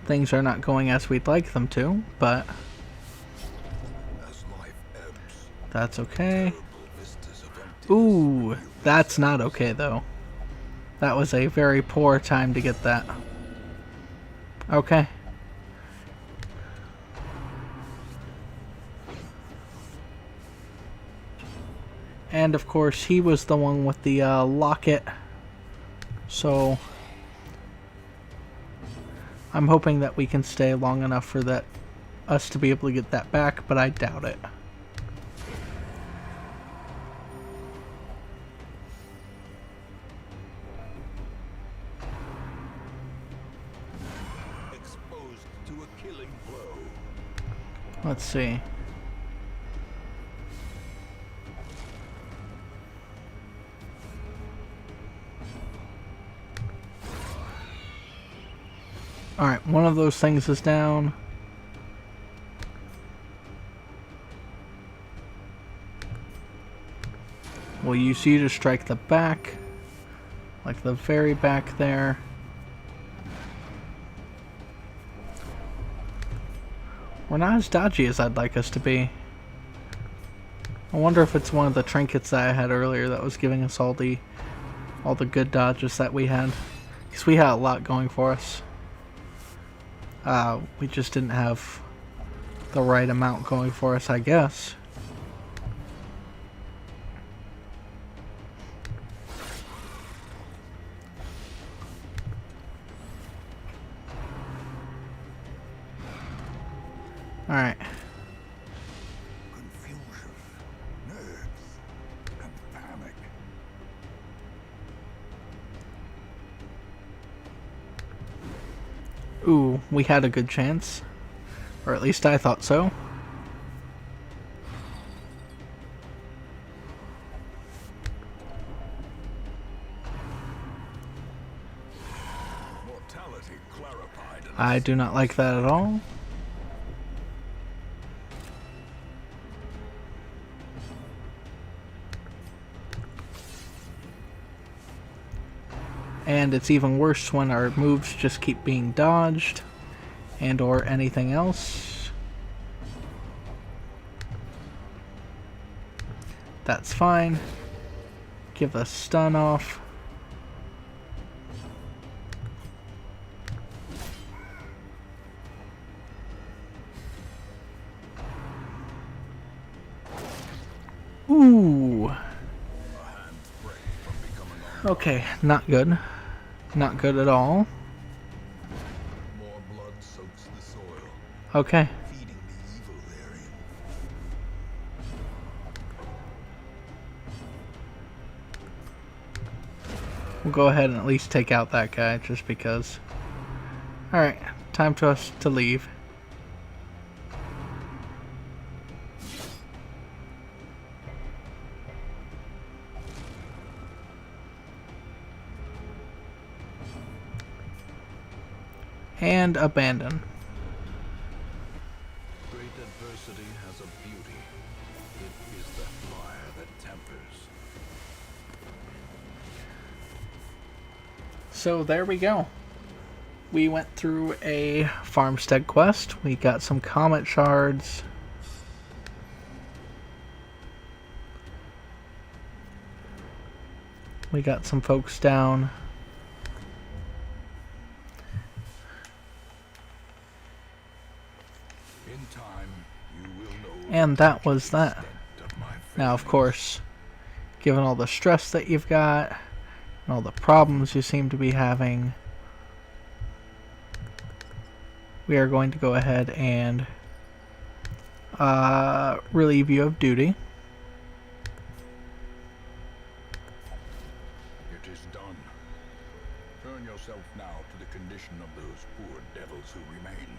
Things are not going as we'd like them to, but As life ebbs, that's okay. terrible vistas of emptiness Ooh, that's not okay though. That was a very poor time to get that. Okay. And of course, he was the one with the locket. So I'm hoping that we can stay long enough for that us to be able to get that back, but I doubt it. exposed to a killing blow. Let's see. Alright, one of those things is down. We'll use you to strike the back. Like the very back there. We're not as dodgy as I'd like us to be. I wonder if it's one of the trinkets that I had earlier that was giving us all the good dodges that we had. Because we had a lot going for us. We just didn't have the right amount going for us, I guess. Ooh, we had a good chance. Or at least I thought so. Mortality clarified. I do not like that at all. And it's even worse when our moves just keep being dodged and or anything else. That's fine. Give us stun off. Ooh. Okay, not good. Not good at all. More blood soaks the soil, Okay. feeding the evil therein. We'll go ahead and at least take out that guy just because. Alright, time for us to leave. And abandon. Great adversity has a beauty. It is the fire that tempers. So there we go. We went through a farmstead quest. We got some comet shards. We got some folks down. In time, you will know. And that was that. the extent of my Now, of failings. course, given all the stress that you've got, and all the problems you seem to be having, we are going to go ahead and relieve you of duty. It is done. Turn yourself now to the condition of those poor devils who remain.